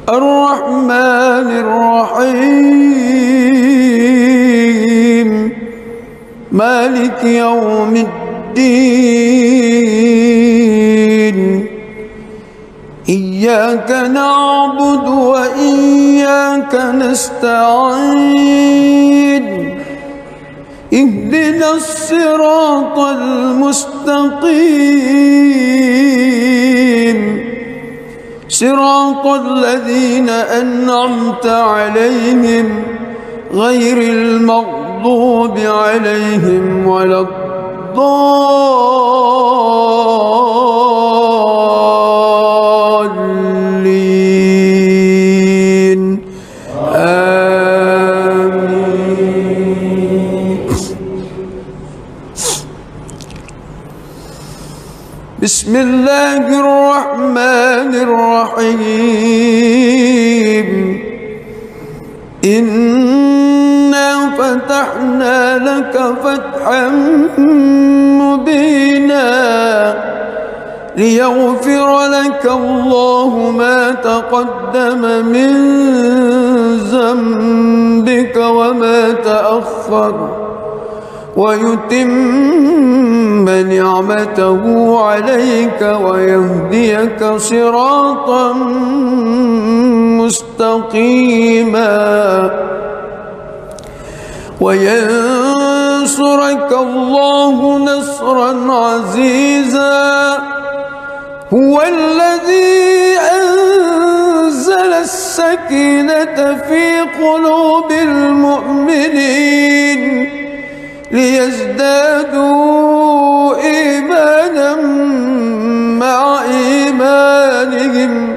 الرحمن الرحيم مالك يوم الدين إياك نعبد وإياك نستعين اهدنا الصراط المستقيم صراط الذين أنعمت عليهم غير المغضوب عليهم ولا الضالين آمين. بسم الله الرحمن الرحيم. إنا فتحنا لك فتحا مبينا ليغفر لك الله ما تقدم من ذنبك وما تأخر ويتم نعمته عليك ويهديك صراطا مستقيما وينصرك الله نصرا عزيزا. هو الذي أنزل السكينة في قلوب المؤمنين ليزدادوا إيمانا مع إيمانهم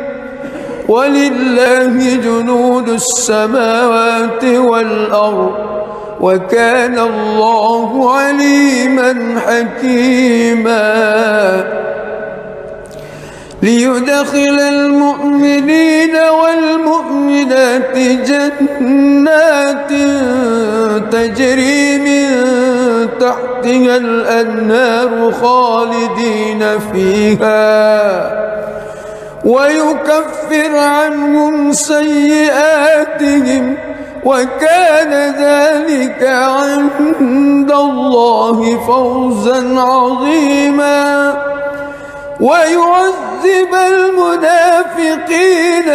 ولله جنود السماوات والأرض وكان الله عليما حكيما. ليدخل المؤمنين والمؤمنات جنات تجري من تحتها الأنهار خالدين فيها ويكفر عنهم سيئاتهم وكان ذلك عند الله فوزا عظيما. ويعذب المنافقين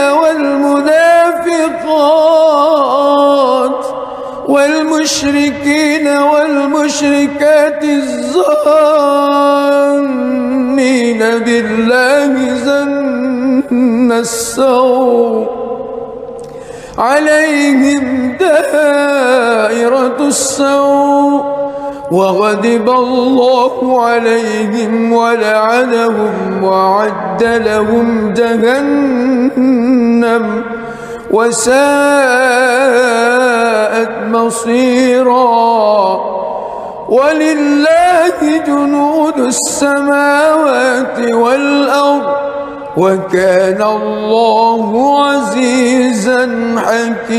والمنافقات والمشركين والمشركات الظانين بالله ظن السوء عليهم دائرة السوء وغضب الله عليهم ولعنهم وأعد لهم جهنم وساءت مصيرا. ولله جنود السماوات والأرض وكان الله عزيزا حكيما.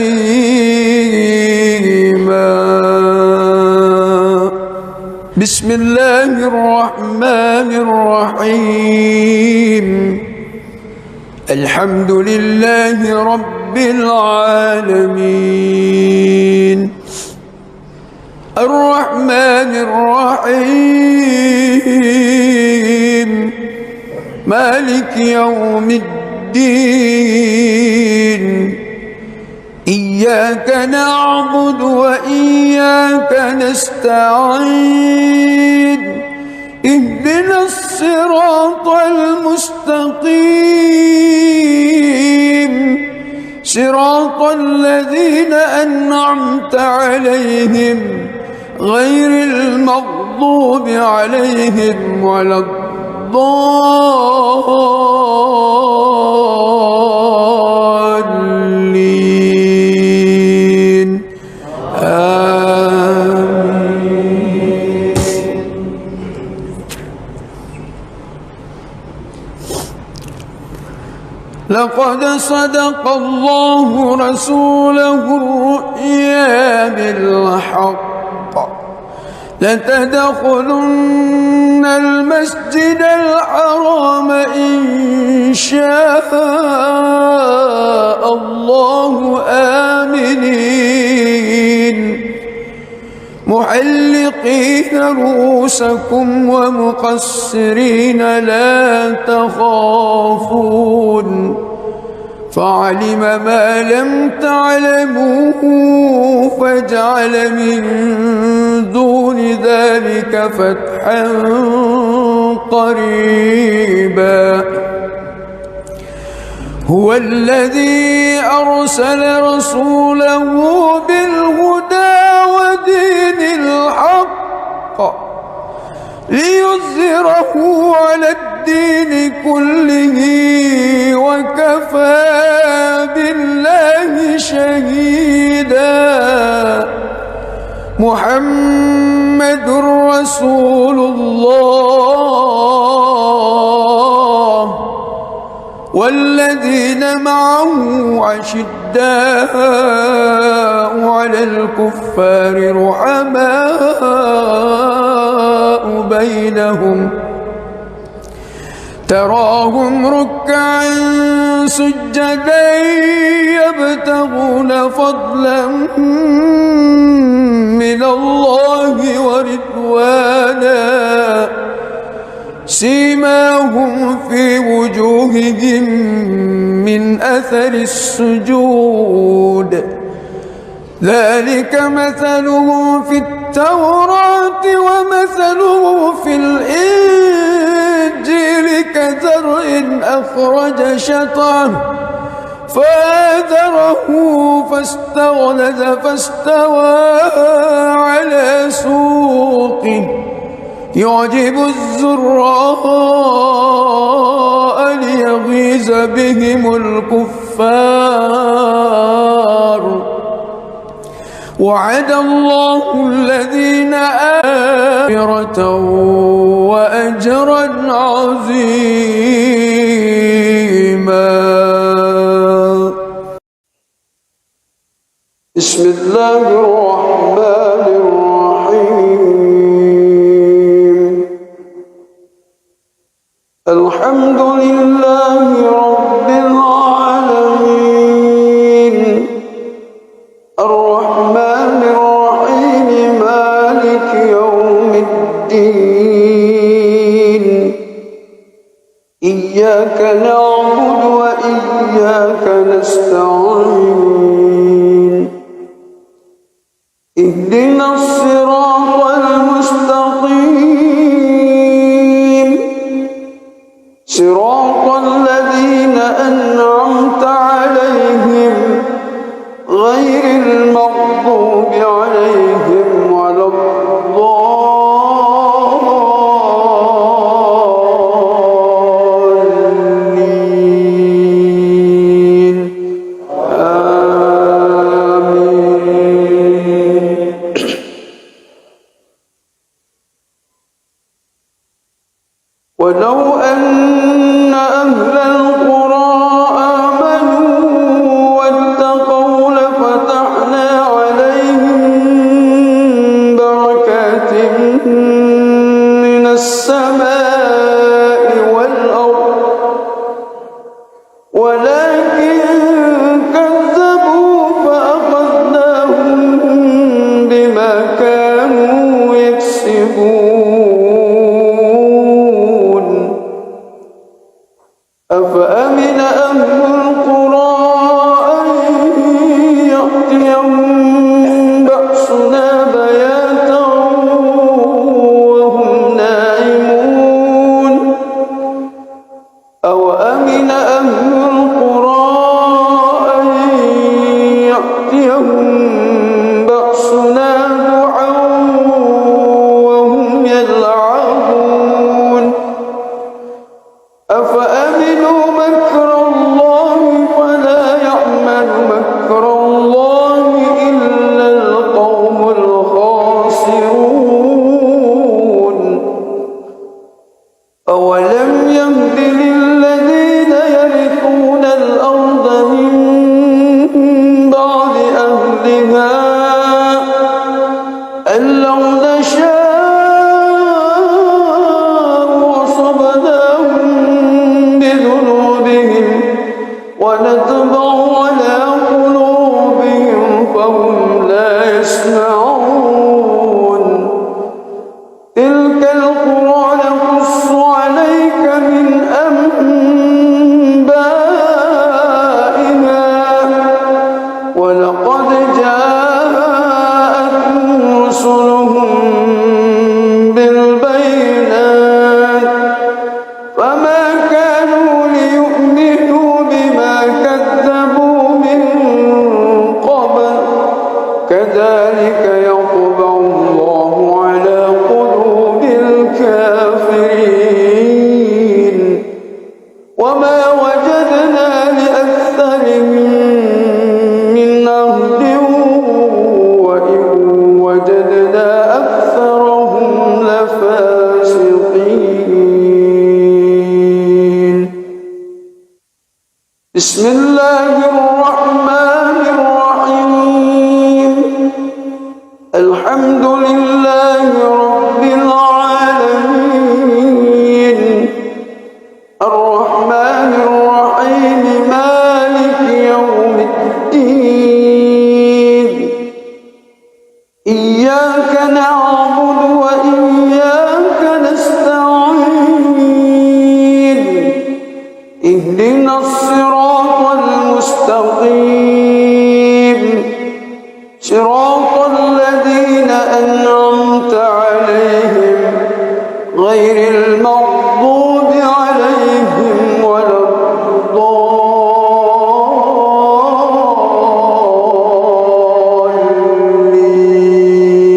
بسم الله الرحمن الرحيم الحمد لله رب العالمين الرحمن الرحيم مالك يوم الدين إياك نعبد وإياك نستعين اهدنا الصراط المستقيم صراط الذين أنعمت عليهم غير المغضوب عليهم ولا الضالين آمين. لقد صدق الله رسوله الرؤيا بالحق لتدخلن المسجد الحرام إن شاء الله آمنين محلقين رؤوسكم ومقصرين لا تخافون فعلم ما لم تعلموا فجعل من دون ذلك فتحا قريبا هو الذي أرسل رسوله بالهدى ودين الحق ليظهره على الدين كله وكفى بالله شهيدا محمد رسول الله والذين معه عشداء على الكفار رحماء بينهم تراهم ركعا سجدا يبتغون فضلا من الله ورضوانا سيماهم في وجوههم من أثر السجود ذلك مثله في التوراة ومثله في الإنجيل كزرع أخرج شطأه فآزره فاستغلظ فاستوى على سوقه يعجب الزراء ليغيظ بهم الكفار وعد الله الذين آمنوا وأجرا عظيما. بسم الله الرحمن الرحيم الحمد لله رب العالمين الرحمن الرحيم مالك يوم الدين إياك نعبد وإياك نستعين اهدنا الصراط المستقيم صراط الذين أنعمت عليهم غير المغضوب عليهم ولا الضالين آمين. ولو أن أهل القرى آمنوا واتقوا لفتحنا عليهم بركات من السماء والأرض ولكن كذبوا فأخذناهم بما كانوا يكسبون أفأمن أهل القرى أن يأتيهم بأسنا بياتا وهم نائمون أوأمن أهل القرى أن يأتيهم بأسنا ضحى وهم يلعبون أفأمنوا مكر الله فلا يأمن مكر الله إلا القوم الخاسرون أولم يهد للذين يرثون الأرض من بعد أهلها أن لو نشاء أصبناهم بذنوبهم ونطبع على قلوبهم فهم لا يسمعون تلك القرى نقص عليك من أنبائها ولقد جاءتهم رسلهم بالبينات فما كانوا ليؤمنوا بما كذبوا من قبل كذلك يطبع الله على قلوب الكافرين وما وجدنا لأكثرهم من عهد وإن وجدنا أكثرهم لفاسقين بسم الله الرحمن الرحيم الحمد لله رب العالمين الرحمن الرحيم مالك يوم الدين إياك نعبد وإياك نستعين اهدنا الصراط المستقيم صراط الذين أنعمت عليهم غير المغضوب عليهم ولا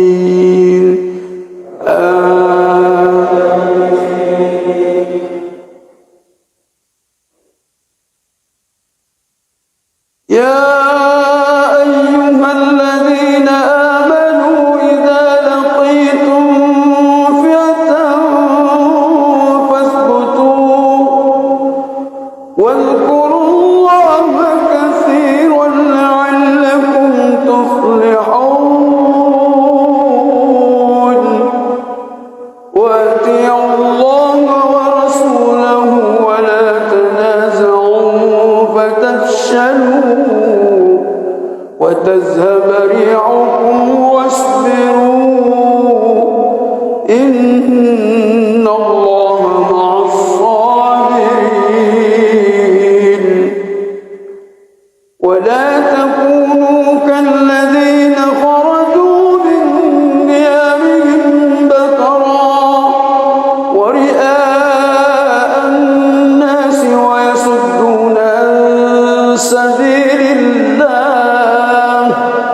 الضالين يا أيها الذين آمنوا إذا لقيتم فئة فاثبتوا واذكروا الله كثيرا لعلكم تفلحون وأطيعوا الله ورسوله ولا تنازعوا فتفشلوا وتذهب ريحكم واصبروا إن الله مع الصابرين ولا تكونوا كالذين خرجوا من ديارهم بطرا ورئاء الناس ويصدون عن سبيل الله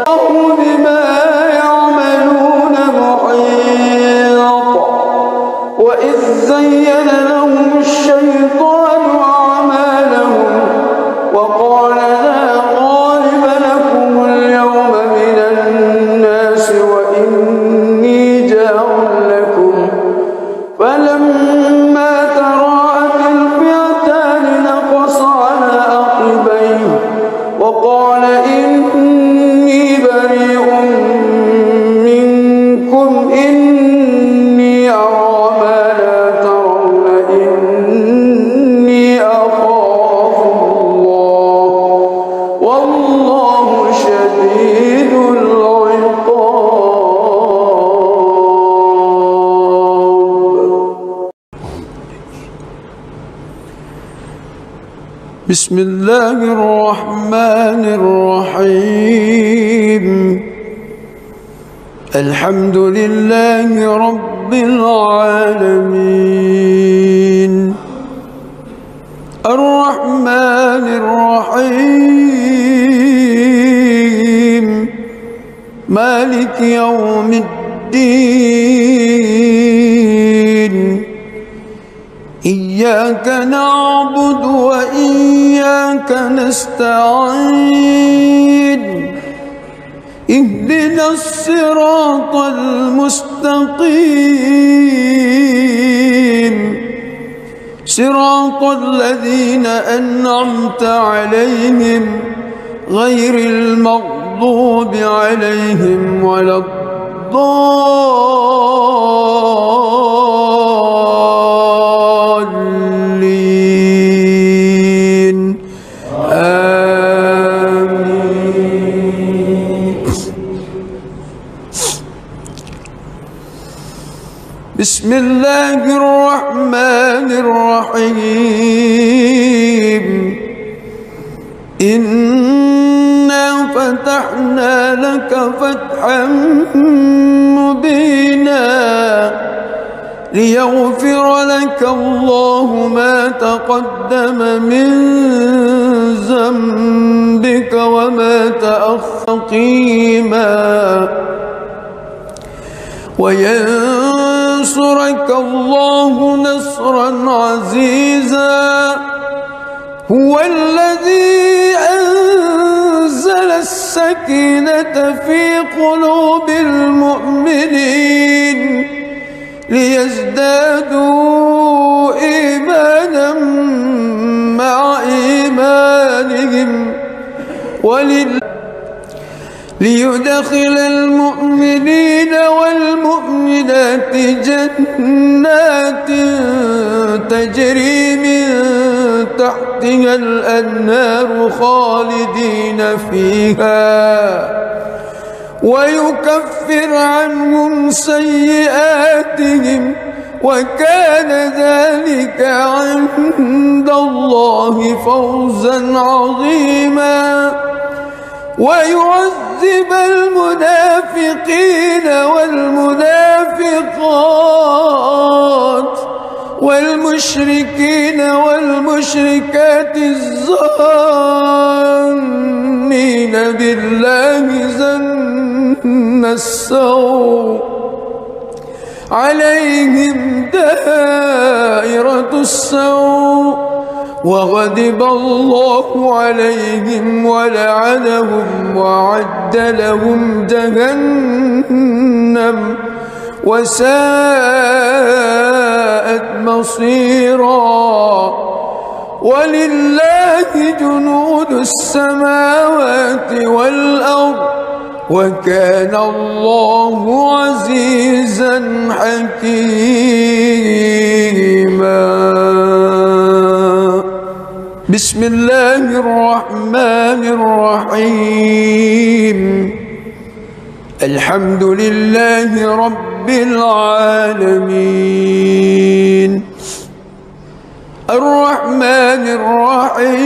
والله بما يعملون محيط وإذ زين لهم الشيطان أعمالهم وقال لا غالب لكم اليوم من الناس وإني جار لكم فلما تراءت الفئتان نقص على عقبيه وقال إني بريء منكم إني بسم الله الرحمن الرحيم الحمد لله رب العالمين الرحمن الرحيم مالك يوم الدين إياك نعبد وإياك نستعين اهدنا الصراط المستقيم صراط الذين أنعمت عليهم غير المغضوب عليهم ولا الضالين آمين. بسم الله الرحمن الرحيم إنا فتحنا لك فتحا مبينا ليغفر لك الله ما تقدم من ذنبك وما تأخر قيما وينصرك الله نصرا عزيزا هو الذي أنزل السكينة في قلوب المؤمنين ليزدادوا إيمانا مع إيمانهم ليدخل المؤمنين والمؤمنات جنات تجري من تحتها الأنهار خالدين فيها ويكفر عنهم سيئاتهم وكان ذلك عند الله فوزا عظيما ويعذب المنافقين والمنافقات والمشركين والمشركات الظانين بالله ظن السوء عليهم دائرة السوء وغضب الله عليهم ولعنهم وأعد لهم جهنم وساءت مصيرا ولله جنود السماوات والأرض وكان الله عزيزا حكيما. بسم الله الرحمن الرحيم الحمد لله رب العالمين الرحمن الرحيم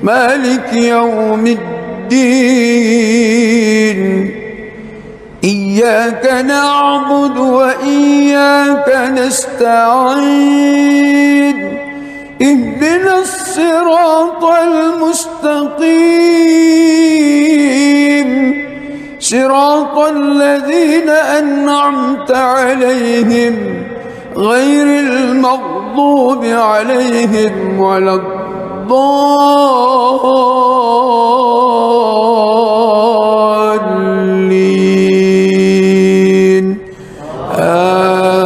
مالك يوم الدين إياك نعبد وإياك نستعين اهدنا الصراط المستقيم صراط الذين أنعمت عليهم غير المغضوب عليهم ولا الضالين آمين.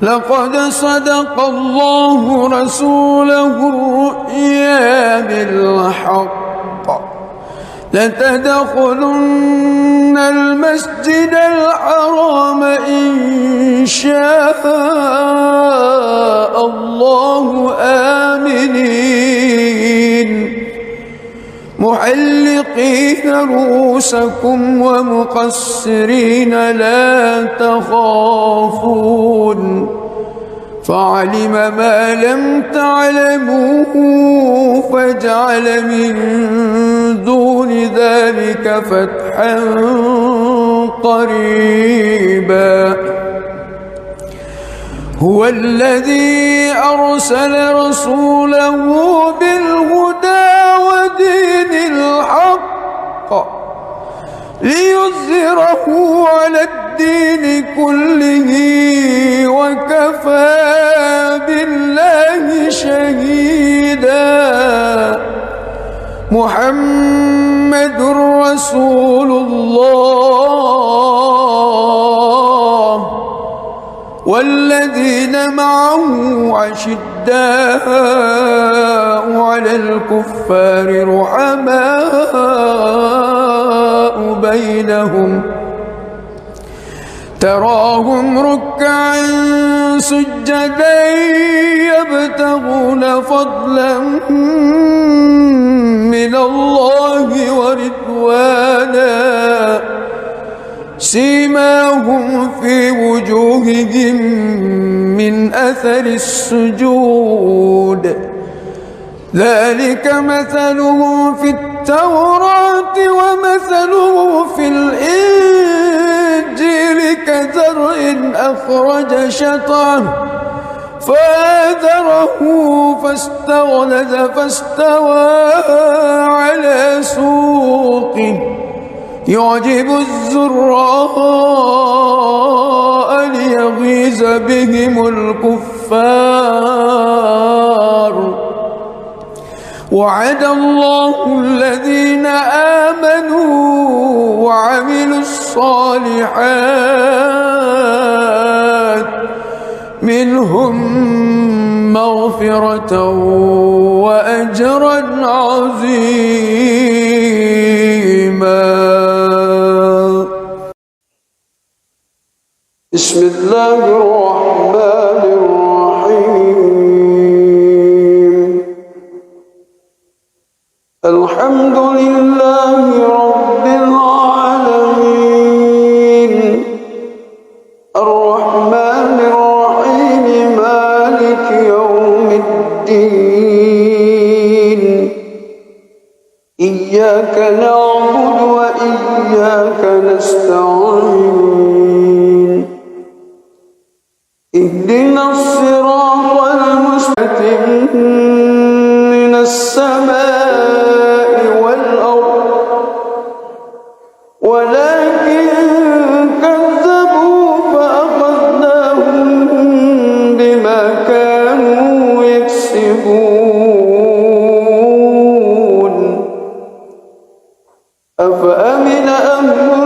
لقد صدق الله رسوله الرؤيا بالحق لتدخلن المسجد الحرام إن شاء الله آمنين محلقين محلقين رؤوسكم ومقصرين لا تخافون فعلم ما لم تعلموا فجعل من دون ذلك فتحا قريبا هو الذي أرسل رسوله بالهدى ودين الحق ليظهره على الدين كله وكفى بالله شهيدا محمد رسول الله والذين معه أشداء على الكفار رحماء بينهم تراهم ركعا سجدا يبتغون فضلا من الله ورضوانا سيماهم في وجوههم من أثر السجود ذلك مثلهم في التوراة ومثلهم في الإنجيل كزرع أخرج شطأه فآزره فاستغلظ فاستوى على سوقه يعجب الزراء ليغيظ بهم الكفار وعد الله الذين آمنوا وعملوا الصالحات منهم مغفرة وأجرا عظيما. بسم الله الرحمن الرحيم الحمد لله رب العالمين الرحمن الرحيم مالك يوم الدين إياك نعبد وإياك نستعين اهدنا الصراط المستقيم من السماء والأرض ولكن كذبوا فأخذناهم بما كانوا يكسبون أفأمن أهل